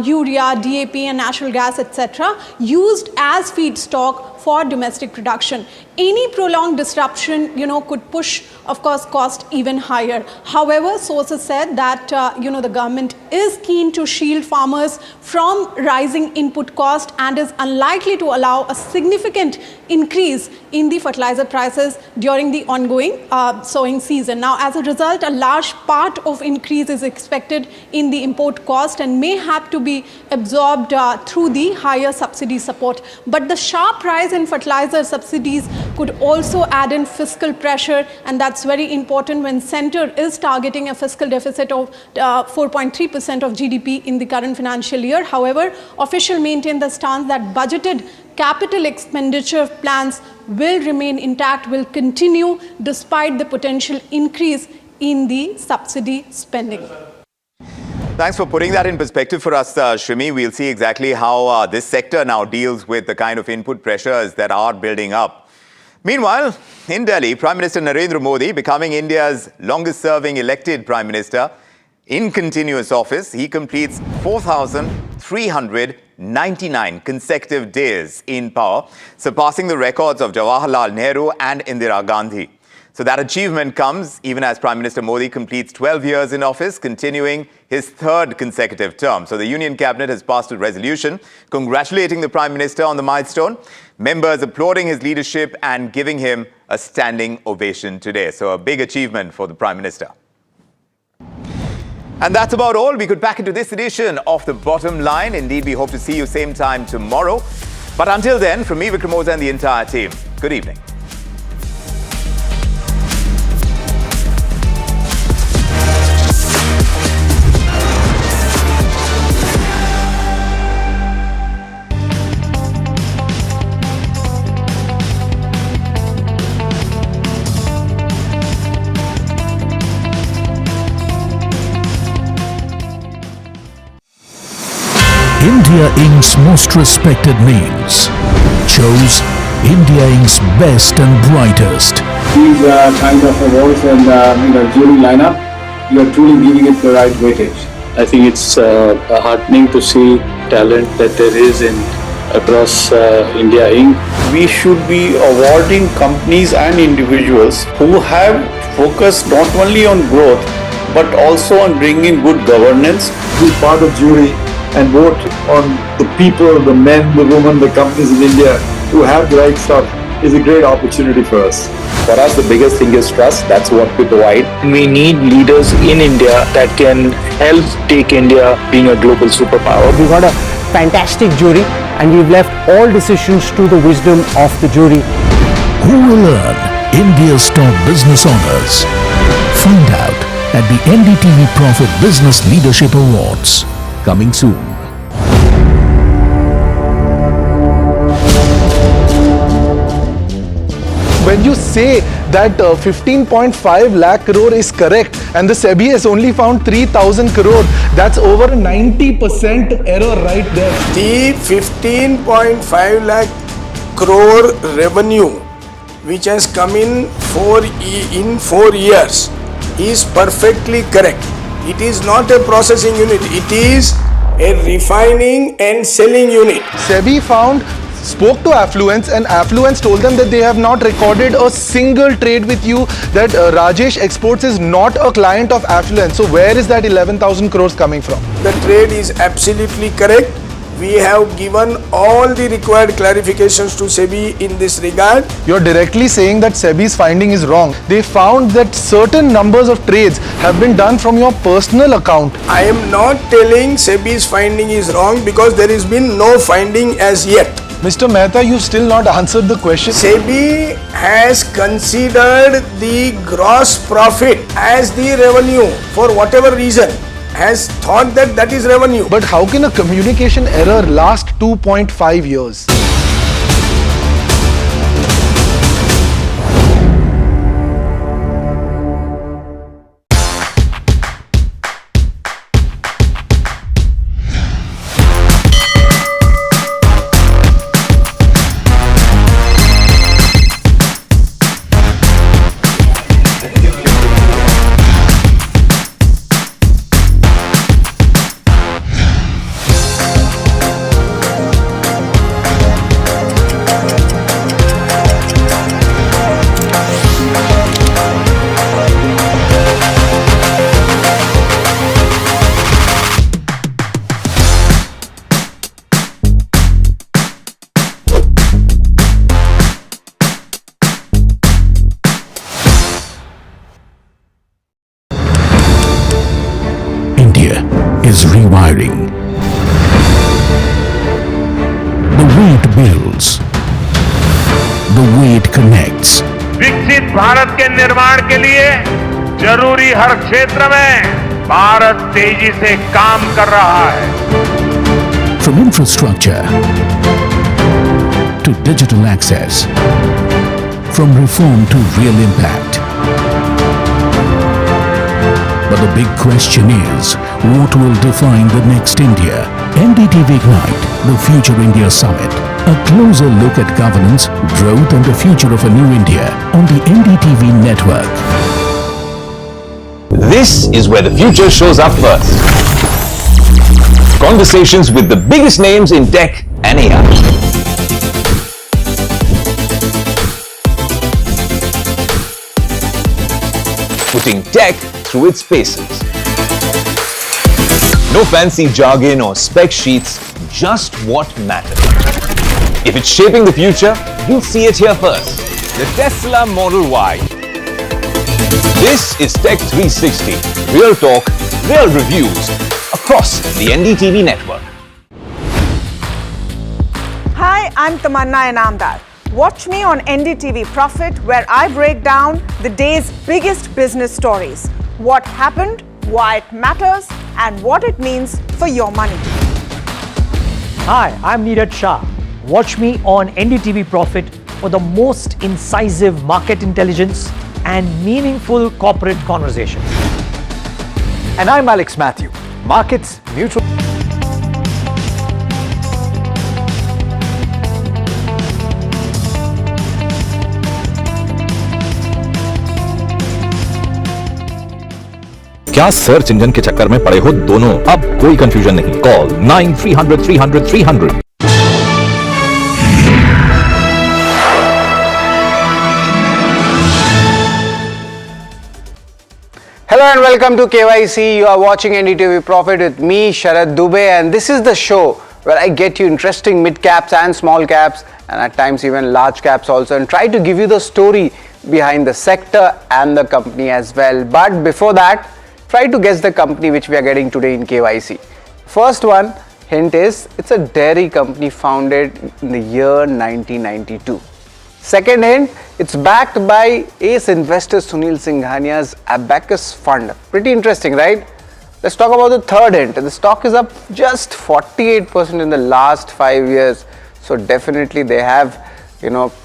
urea, DAP and natural gas, etc., used as feedstock for domestic production. Any prolonged disruption, could push, of course, cost even higher. However, sources said that, the government is keen to shield farmers from rising input cost and is unlikely to allow a significant increase in the fertilizer prices during the ongoing sowing season. Now, as a result, a large part of increase is expected in the import cost and may have to be absorbed through the higher subsidy support. But the sharp rise in fertilizer subsidies could also add in fiscal pressure, and that's very important when Centre is targeting a fiscal deficit of 4.3% of GDP in the current financial year. However, officials maintain the stance that budgeted capital expenditure plans will remain intact, will continue despite the potential increase in the subsidy spending. Thanks for putting that in perspective for us, Shrimi. We'll see exactly how this sector now deals with the kind of input pressures that are building up. Meanwhile, in Delhi, Prime Minister Narendra Modi, becoming India's longest-serving elected Prime Minister in continuous office, he completes 4,399 consecutive days in power, surpassing the records of Jawaharlal Nehru and Indira Gandhi. So that achievement comes even as Prime Minister Modi completes 12 years in office, continuing his third consecutive term. So the Union Cabinet has passed a resolution congratulating the Prime Minister on the milestone, members applauding his leadership and giving him a standing ovation today. So a big achievement for the Prime Minister. And that's about all we could pack into this edition of The Bottom Line. Indeed, we hope to see you same time tomorrow. But until then, from me, Vikram Oza, and the entire team, good evening. India Inc.'s most respected names chose India Inc.'s best and brightest. These kind of awards and jury lineup, you are truly giving it the right weightage. I think it's heartening to see talent that there is across India Inc. We should be awarding companies and individuals who have focused not only on growth but also on bringing good governance. Be part of jury and vote on the people, the men, the women, the companies in India who have the right stuff is a great opportunity for us. For us, the biggest thing is trust. That's what we provide. We need leaders in India that can help take India being a global superpower. We got a fantastic jury and we've left all decisions to the wisdom of the jury. Who will earn India's top business honors? Find out at the NDTV Profit Business Leadership Awards. Coming soon. When you say that 15.5 lakh crore is correct and the SEBI has only found 3,000 crore, that's over 90% error right there. The 15.5 lakh crore revenue which has come in 4 years is perfectly correct. It is not a processing unit, it is a refining and selling unit. SEBI found spoke to Affluence, and Affluence told them that they have not recorded a single trade with you, that Rajesh Exports is not a client of Affluence. So where is that 11,000 crores coming from? The trade is absolutely correct. We have given all the required clarifications to SEBI in this regard. You're directly saying that SEBI's finding is wrong. They found that certain numbers of trades have been done from your personal account. I am not telling SEBI's finding is wrong because there has been no finding as yet. Mr. Mehta, you've still not answered the question. SEBI has considered the gross profit as the revenue for whatever reason. Has thought that that is revenue. But how can a communication error last 2.5 years? Is rewiring. The way it builds, the way it connects. विकसित भारत के निर्माण के लिए जरूरी हर क्षेत्र में भारत तेजी से काम कर रहा है. From infrastructure to digital access, from reform to real impact. But the big question is, what will define the next India? NDTV Ignite, the Future India Summit. A closer look at governance, growth and the future of a new India on the NDTV network. This is where the future shows up first. Conversations with the biggest names in tech and AI. Putting tech through its paces. No fancy jargon or spec sheets, just what matters. If it's shaping the future, you'll see it here first. The Tesla Model Y. This is Tech 360. Real talk, real reviews across the NDTV network. Hi, I'm Tamanna Inamdar. Watch me on NDTV Profit, where I break down the day's biggest business stories. What happened, why it matters, and what it means for your money. Hi, I'm Neeraj Shah. Watch me on NDTV Profit for the most incisive market intelligence and meaningful corporate conversations. And I'm Alex Matthew. Markets, mutual. क्या search engine के चक्कर में पड़े हो दोनों? अब कोई confusion नहीं. Call 9300 Hello and welcome to KYC. You are watching NDTV Profit with me, Sharad Dubey, and this is the show where I get you interesting mid caps and small caps, and at times even large caps also, and try to give you the story behind the sector and the company as well. But before that, try to guess the company which we are getting today in KYC. First one hint is it's a dairy company founded in the year 1992. Second hint, it's backed by ace investor Sunil Singhania's Abacus fund. Pretty interesting, right? Let's talk about the third hint. The stock is up just 48% in the last 5 years. So definitely they have,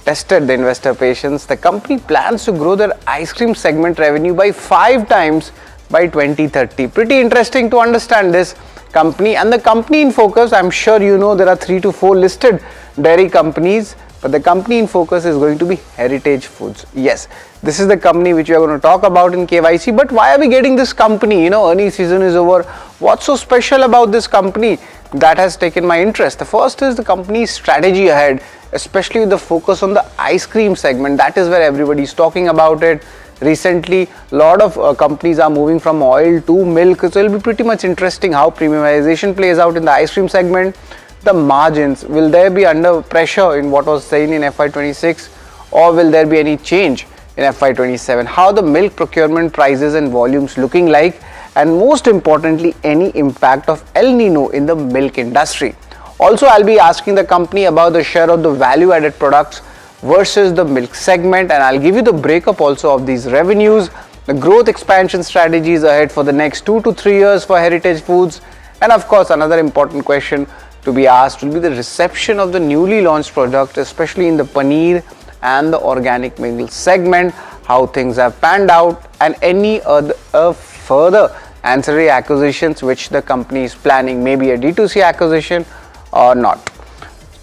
tested the investor patience. The company plans to grow their ice cream segment revenue by 5 times by 2030. Pretty interesting to understand this company. And the company in focus, I'm sure you know there are 3 to 4 listed dairy companies, but the company in focus is going to be Heritage Foods. Yes, this is the company which we are going to talk about in KYC. But why are we getting this company? Earnings season is over. What's so special about this company? that has taken my interest. The first is the company's strategy ahead, especially with the focus on the ice cream segment. That is where everybody is talking about it. Recently, a lot of companies are moving from oil to milk, so it will be pretty much interesting how premiumization plays out in the ice cream segment. The margins, will there be under pressure in what was seen in FY26, or will there be any change in FY27? How the milk procurement prices and volumes looking like, and most importantly, any impact of El Nino in the milk industry. Also, I'll be asking the company about the share of the value-added products versus the milk segment, and I'll give you the breakup also of these revenues, the growth expansion strategies ahead for the next 2 to 3 years for Heritage Foods, and of course another important question to be asked will be the reception of the newly launched product, especially in the paneer and the organic milk segment, how things have panned out, and any other further ancillary acquisitions which the company is planning, maybe a D2C acquisition or not.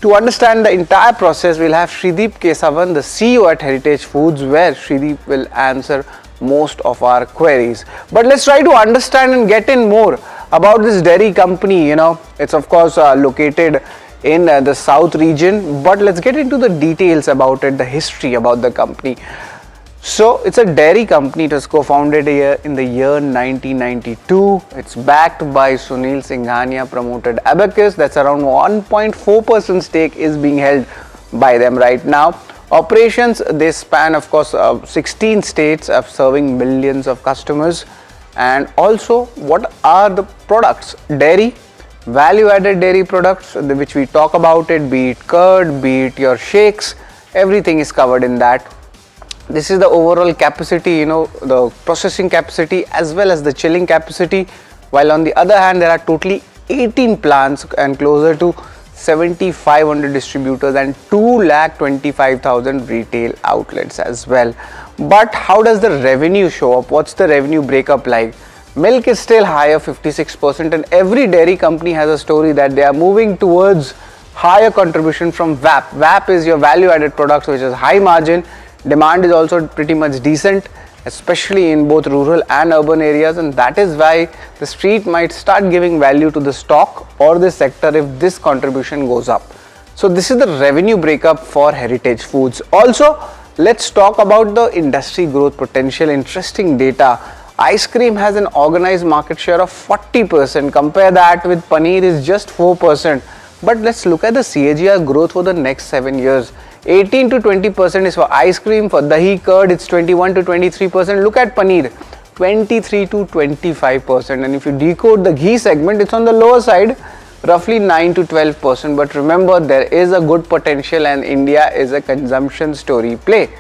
To understand the entire process, we'll have Shrideep Kesavan, the CEO at Heritage Foods, where Shrideep will answer most of our queries. But let's try to understand and get in more about this dairy company. It's of course located in the south region, but let's get into the details about it, the history about the company. So it's a dairy company. It was co-founded here in the year 1992. It's backed by Sunil Singhania promoted Abacus. That's around 1.4% stake is being held by them right now. Operations, they span of course 16 states of serving millions of customers. And also, what are the products? Dairy, value-added dairy products, which we talk about it, be it curd, be it your shakes, everything is covered in that. This is the overall capacity, the processing capacity as well as the chilling capacity. While on the other hand, there are totally 18 plants and closer to 7,500 distributors and 2,25,000 retail outlets as well. But how does the revenue show up? What's the revenue breakup like? Milk is still higher, 56%, and every dairy company has a story that they are moving towards higher contribution from VAP. VAP is your value-added products, which is high margin. Demand is also pretty much decent, especially in both rural and urban areas, and that is why the street might start giving value to the stock or the sector if this contribution goes up. So this is the revenue breakup for Heritage Foods. Also, let's talk about the industry growth potential. Interesting data. Ice cream has an organized market share of 40%. Compare that with paneer is just 4%. But let's look at the CAGR growth for the next 7 years. 18 to 20% is for ice cream. For dahi, curd, it's 21 to 23%. Look at paneer, 23 to 25%. And if you decode the ghee segment, it's on the lower side, roughly 9 to 12%. But remember, there is a good potential and India is a consumption story play.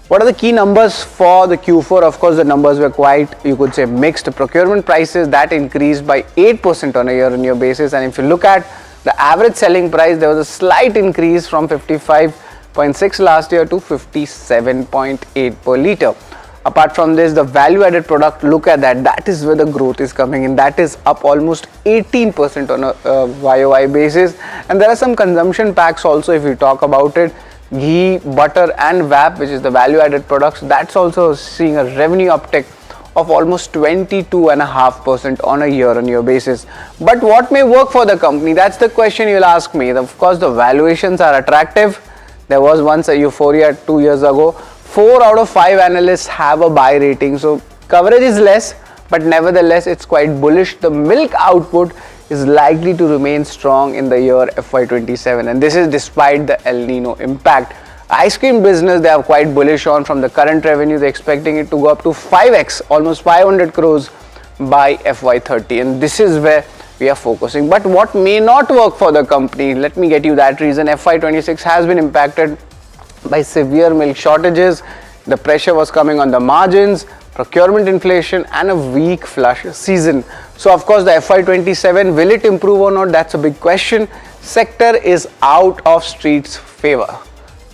What are the key numbers for the Q4? Of course, the numbers were quite, you could say, mixed. Procurement prices, that increased by 8% on a year-on-year basis. And if you look at the average selling price, there was a slight increase from 55.6 last year to 57.8 per litre. Apart from this, the value-added product, look at that. That is where the growth is coming in. That is up almost 18% on a YOY basis. And there are some consumption packs also if we talk about it. Ghee, butter and VAP, which is the value-added products, that's also seeing a revenue uptick of almost 22.5% on a year-on-year basis. But what may work for the company? That's the question you'll ask me. Of course, the valuations are attractive. There was once a euphoria 2 years ago. 4 out of 5 analysts have a buy rating. So coverage is less, but nevertheless, it's quite bullish. The milk output is likely to remain strong in the year FY27, and this is despite the El Nino impact. Ice cream business, they are quite bullish on. From the current revenue, they're expecting it to go up to 5x, almost 500 crores by FY30, and this is where we are focusing. But what may not work for the company, let me get you that reason. FY26 has been impacted by severe milk shortages. The pressure was coming on the margins, procurement inflation and a weak flush season. So of course the FY27, will it improve or not? That's a big question. Sector is out of street's favor,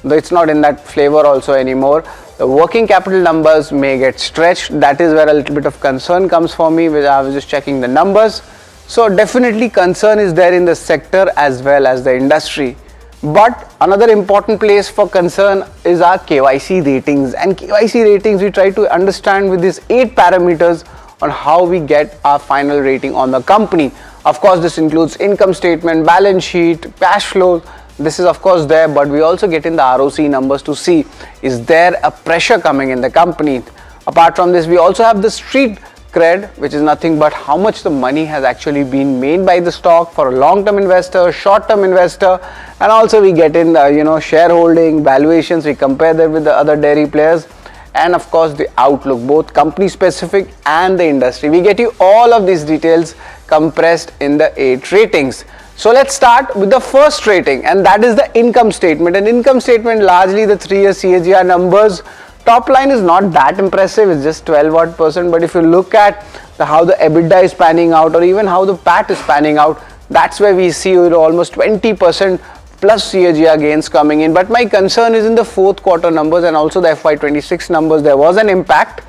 though it's not in that flavor also anymore. The working capital numbers may get stretched. That is where a little bit of concern comes for me, which I was just checking the numbers. So definitely concern is there in the sector as well as the industry. But another important place for concern is our KYC ratings, and KYC ratings we try to understand with these 8 parameters on how we get our final rating on the company. Of course, this includes income statement, balance sheet, cash flow. This is of course there, but we also get in the ROC numbers to see is there a pressure coming in the company. Apart from this, we also have the street cred, which is nothing but how much the money has actually been made by the stock for a long-term investor, short-term investor, and also we get in the shareholding, valuations, we compare them with the other dairy players, and of course the outlook, both company specific and the industry. We get you all of these details compressed in the 8 ratings. So let's start with the first rating, and that is the income statement. An income statement, largely the 3-year CAGR numbers. Top line is not that impressive, it's just 12%, but if you look at how the EBITDA is panning out, or even how the PAT is panning out, that's where we see almost 20% plus CAGR gains coming in. But my concern is in the fourth quarter numbers and also the FY26 numbers. There was an impact,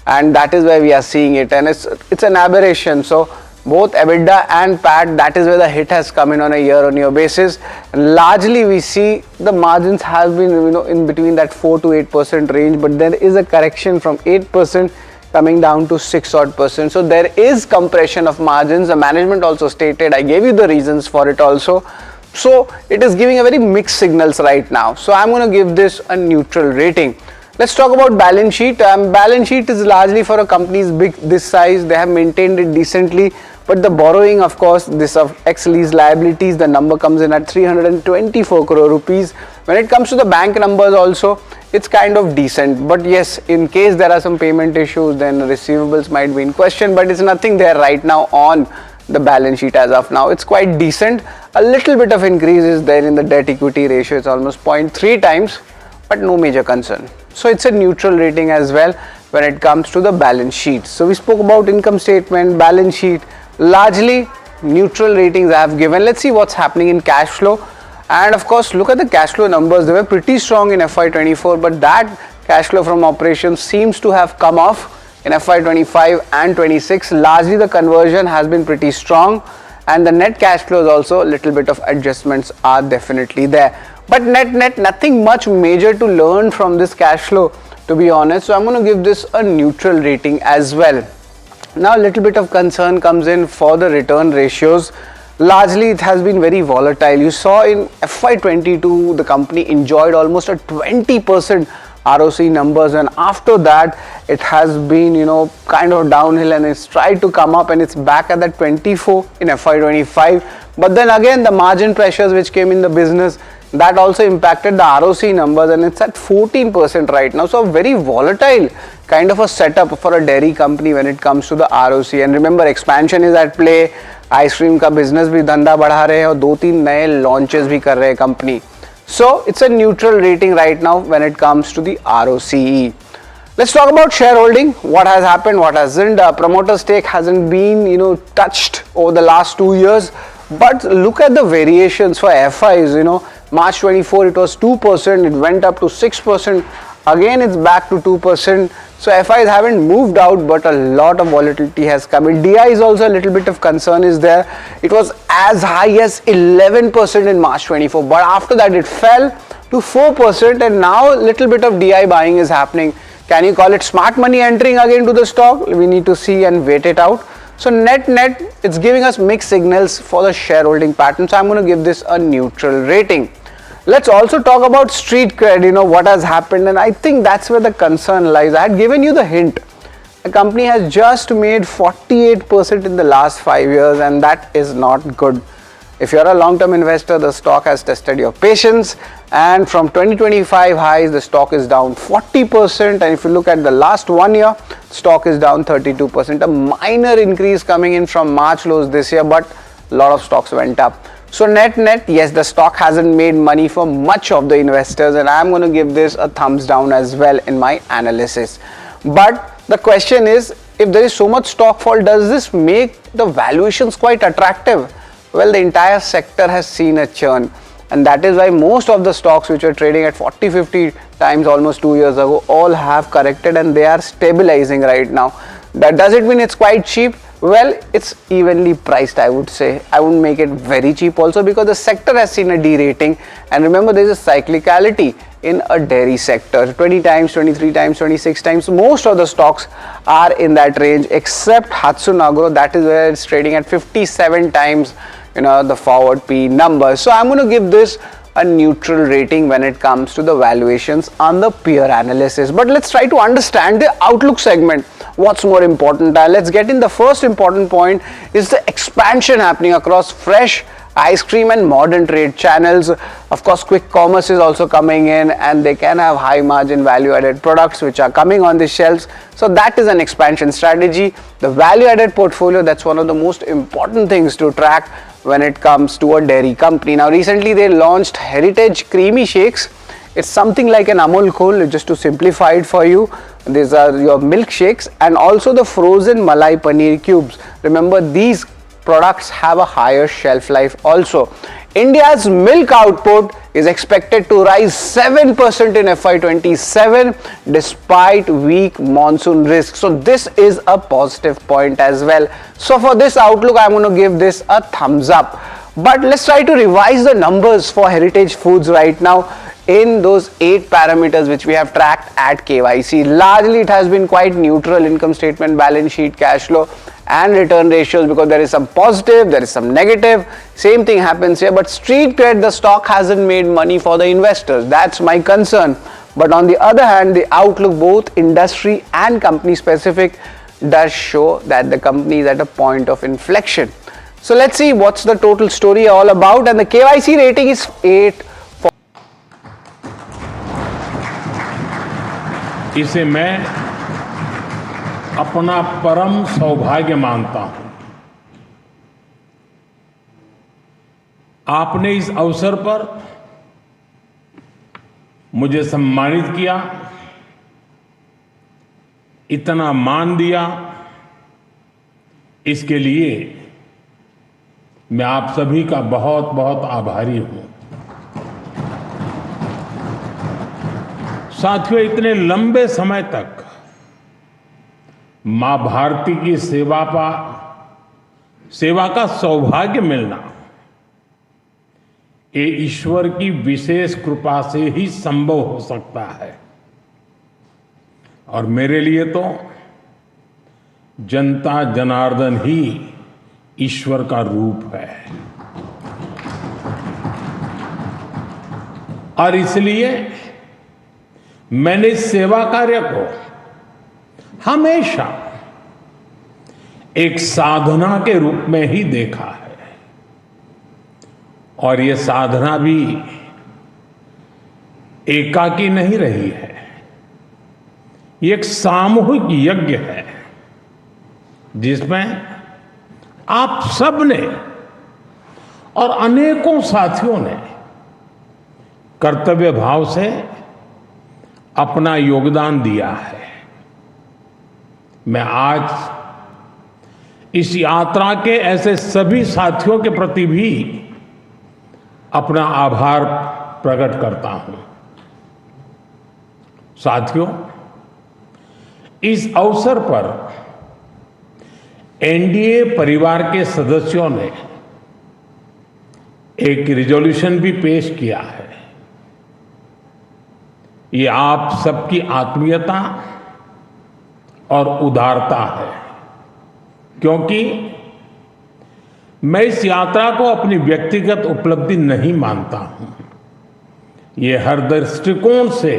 and that is where we are seeing it, and it's an aberration. So both EBITDA and PAT, that is where the hit has come in on a year-on-year basis. And largely we see the margins have been in between that 4 to 8% range, but there is a correction from 8% coming down to 6% odd. So there is compression of margins. The management also stated, I gave you the reasons for it also. So it is giving a very mixed signals right now. So I'm going to give this a neutral rating. Let's talk about balance sheet. Balance sheet is largely for a company's this size. They have maintained it decently. But the borrowing, of course, this of ex-lease liabilities, the number comes in at 324 crore rupees. When it comes to the bank numbers also, it's kind of decent. But yes, in case there are some payment issues, then receivables might be in question. But it's nothing there right now on the balance sheet as of now. It's quite decent. A little bit of increase is there in the debt equity ratio. It's almost 0.3 times, but no major concern. So it's a neutral rating as well when it comes to the balance sheet. So we spoke about income statement, balance sheet, largely neutral ratings I have given. Let's see what's happening in cash flow. And of course, look at the cash flow numbers. They were pretty strong in FY24, but that cash flow from operations seems to have come off in FY25 and 26. Largely the conversion has been pretty strong, and the net cash flows also, a little bit of adjustments are definitely there. But net, nothing much major to learn from this cash flow, to be honest. So I'm going to give this a neutral rating as well. Now a little bit of concern comes in for the return ratios. Largely it has been very volatile. You saw in FY22 the company enjoyed almost a 20% ROC numbers, and after that it has been kind of downhill, and it's tried to come up and it's back at that 24 in FY25. But then again the margin pressures which came in the business, that also impacted the ROC numbers, and it's at 14% right now. So a very volatile kind of a setup for a dairy company when it comes to the ROC. And remember, expansion is at play. Ice cream का business भी धंधा बढ़ा रहे हैं और 2-3 नए launches भी कर रहे हैं company. So it's a neutral rating right now when it comes to the ROCE. Let's talk about shareholding. What has happened, what hasn't. Promoter stake hasn't been touched over the last 2 years. But look at the variations for FIs. March 24 it was 2%, it went up to 6%, again it's back to 2%. So FIs haven't moved out, but a lot of volatility has come in. DI is also a little bit of concern is there. It was as high as 11% in March 24, but after that it fell to 4%, and now a little bit of DI buying is happening. Can you call it smart money entering again to the stock? We need to see and wait it out. So net, it's giving us mixed signals for the shareholding pattern. So I'm going to give this a neutral rating. Let's also talk about street cred, what has happened, and I think that's where the concern lies. I had given you the hint. The company has just made 48% in the last 5 years, and that is not good. If you're a long-term investor, the stock has tested your patience, and from 2025 highs, the stock is down 40%, and if you look at the last 1 year, stock is down 32%. A minor increase coming in from March lows this year, but a lot of stocks went up. So net, yes, the stock hasn't made money for much of the investors, and I'm going to give this a thumbs down as well in my analysis. But the question is, if there is so much stock fall, does this make the valuations quite attractive? Well, the entire sector has seen a churn, and that is why most of the stocks which were trading at 40-50 times almost 2 years ago all have corrected, and they are stabilizing right now. That does it mean it's quite cheap? Well, it's evenly priced, I would say. I wouldn't make it very cheap also, because the sector has seen a derating. And remember, there's a cyclicality in a dairy sector. 20 times, 23 times, 26 times. Most of the stocks are in that range, except Hatsun Agro. That is where it's trading at 57 times, the forward P number. So I'm going to give this a neutral rating when it comes to the valuations on the peer analysis. But let's try to understand the outlook segment. What's more important? Let's get in. The first important point is the expansion happening across fresh, ice cream and modern trade channels. Of course, quick commerce is also coming in, and they can have high margin value added products which are coming on the shelves. So that is an expansion strategy. The value added portfolio, that's one of the most important things to track when it comes to a dairy company. Now recently they launched Heritage Creamy Shakes. It's something like an Amul Cool, just to simplify it for you. These are your milkshakes, and also the frozen Malai Paneer cubes. Remember, these products have a higher shelf life also. India's milk output is expected to rise 7% in FY27 despite weak monsoon risk. So this is a positive point as well. So for this outlook, I'm going to give this a thumbs up. But let's try to revise the numbers for Heritage Foods right now in those 8 parameters which we have tracked at KYC. Largely it has been quite neutral: income statement, balance sheet, cash flow and return ratios, because there is some positive, there is some negative. Same thing happens here, but street cred, the stock hasn't made money for the investors. That's my concern. But on the other hand, the outlook, both industry and company specific, does show that the company is at a point of inflection. So let's see what's the total story all about. And the KYC rating is 8. इसे मैं अपना परम सौभाग्य मानता हूं। आपने इस अवसर पर मुझे सम्मानित किया, इतना मान दिया, इसके लिए मैं आप सभी का बहुत बहुत आभारी हूं। साथियों, इतने लंबे समय तक मां भारती की सेवा का सौभाग्य मिलना, ये ईश्वर की विशेष कृपा से ही संभव हो सकता है। और मेरे लिए तो जनता जनार्दन ही ईश्वर का रूप है। और इसलिए मैंने इस सेवा कार्य को हमेशा एक साधना के रूप में ही देखा है। और ये साधना भी एकाकी नहीं रही है, ये एक सामूहिक यज्ञ है जिसमें आप सब ने और अनेकों साथियों ने कर्तव्य भाव से अपना योगदान दिया है। मैं आज इस यात्रा के ऐसे सभी साथियों के प्रति भी अपना आभार प्रकट करता हूं। साथियों, इस अवसर पर एनडीए परिवार के सदस्यों ने एक रिजोल्यूशन भी पेश किया है। ये आप सबकी आत्मीयता और उदारता है, क्योंकि मैं इस यात्रा को अपनी व्यक्तिगत उपलब्धि नहीं मानता हूं। ये हर दृष्टिकोण से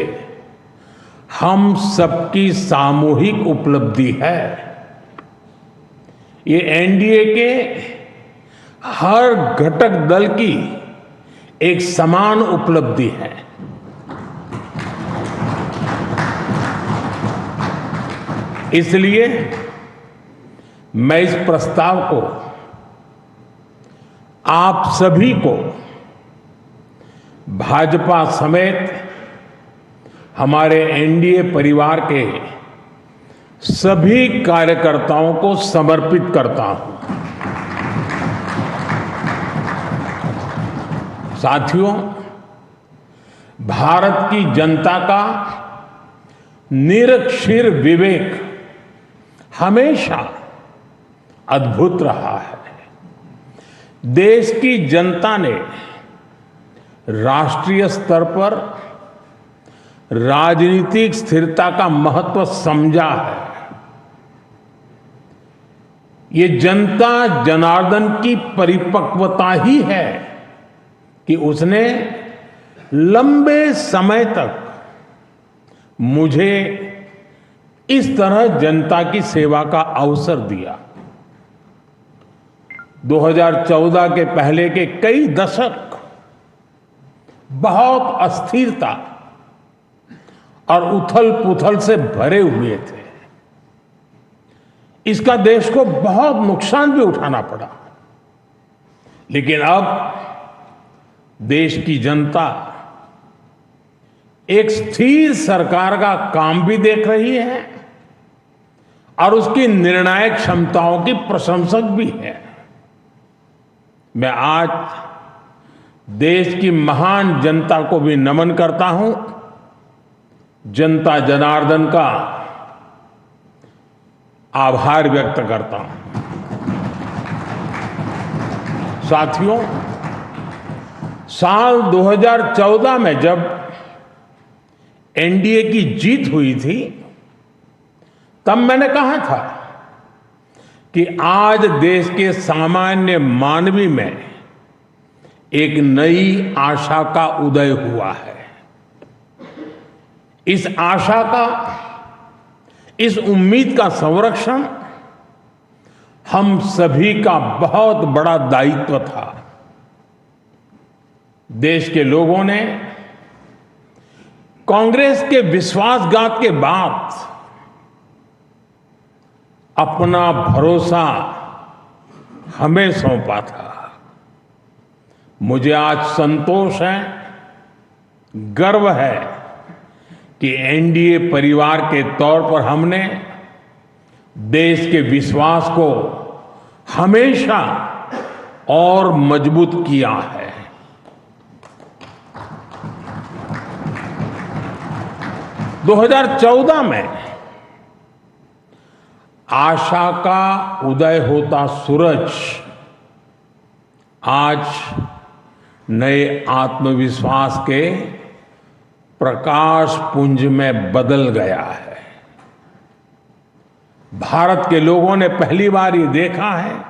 हम सबकी सामूहिक उपलब्धि है। ये एनडीए के हर घटक दल की एक समान उपलब्धि है। इसलिए मैं इस प्रस्ताव को आप सभी को, भाजपा समेत हमारे एनडीए परिवार के सभी कार्यकर्ताओं को समर्पित करता हूं। साथियों, भारत की जनता का निरक्षीर विवेक हमेशा अद्भुत रहा है। देश की जनता ने राष्ट्रीय स्तर पर राजनीतिक स्थिरता का महत्व समझा है। ये जनता जनार्दन की परिपक्वता ही है कि उसने लंबे समय तक मुझे इस तरह जनता की सेवा का अवसर दिया। 2014 के पहले के कई दशक बहुत अस्थिरता और उथल-पुथल से भरे हुए थे। इसका देश को बहुत नुकसान भी उठाना पड़ा। लेकिन अब देश की जनता एक स्थिर सरकार का काम भी देख रही है और उसकी निर्णायक क्षमताओं की प्रशंसक भी है। मैं आज देश की महान जनता को भी नमन करता हूं। जनता जनार्दन का आभार व्यक्त करता हूं। साथियों, साल 2014 में जब एनडीए की जीत हुई थी, तब मैंने कहा था कि आज देश के सामान्य मानवी में एक नई आशा का उदय हुआ है। इस आशा का, इस उम्मीद का संरक्षण हम सभी का बहुत बड़ा दायित्व था। देश के लोगों ने कांग्रेस के विश्वासघात के बाद अपना भरोसा हमें सौंपा था। मुझे आज संतोष है, गर्व है कि एनडीए परिवार के तौर पर हमने देश के विश्वास को हमेशा और मजबूत किया है। दो 2014 में आशा का उदय होता सूरज आज नए आत्मविश्वास के प्रकाश पुंज में बदल गया है। भारत के लोगों ने पहली बार ये देखा है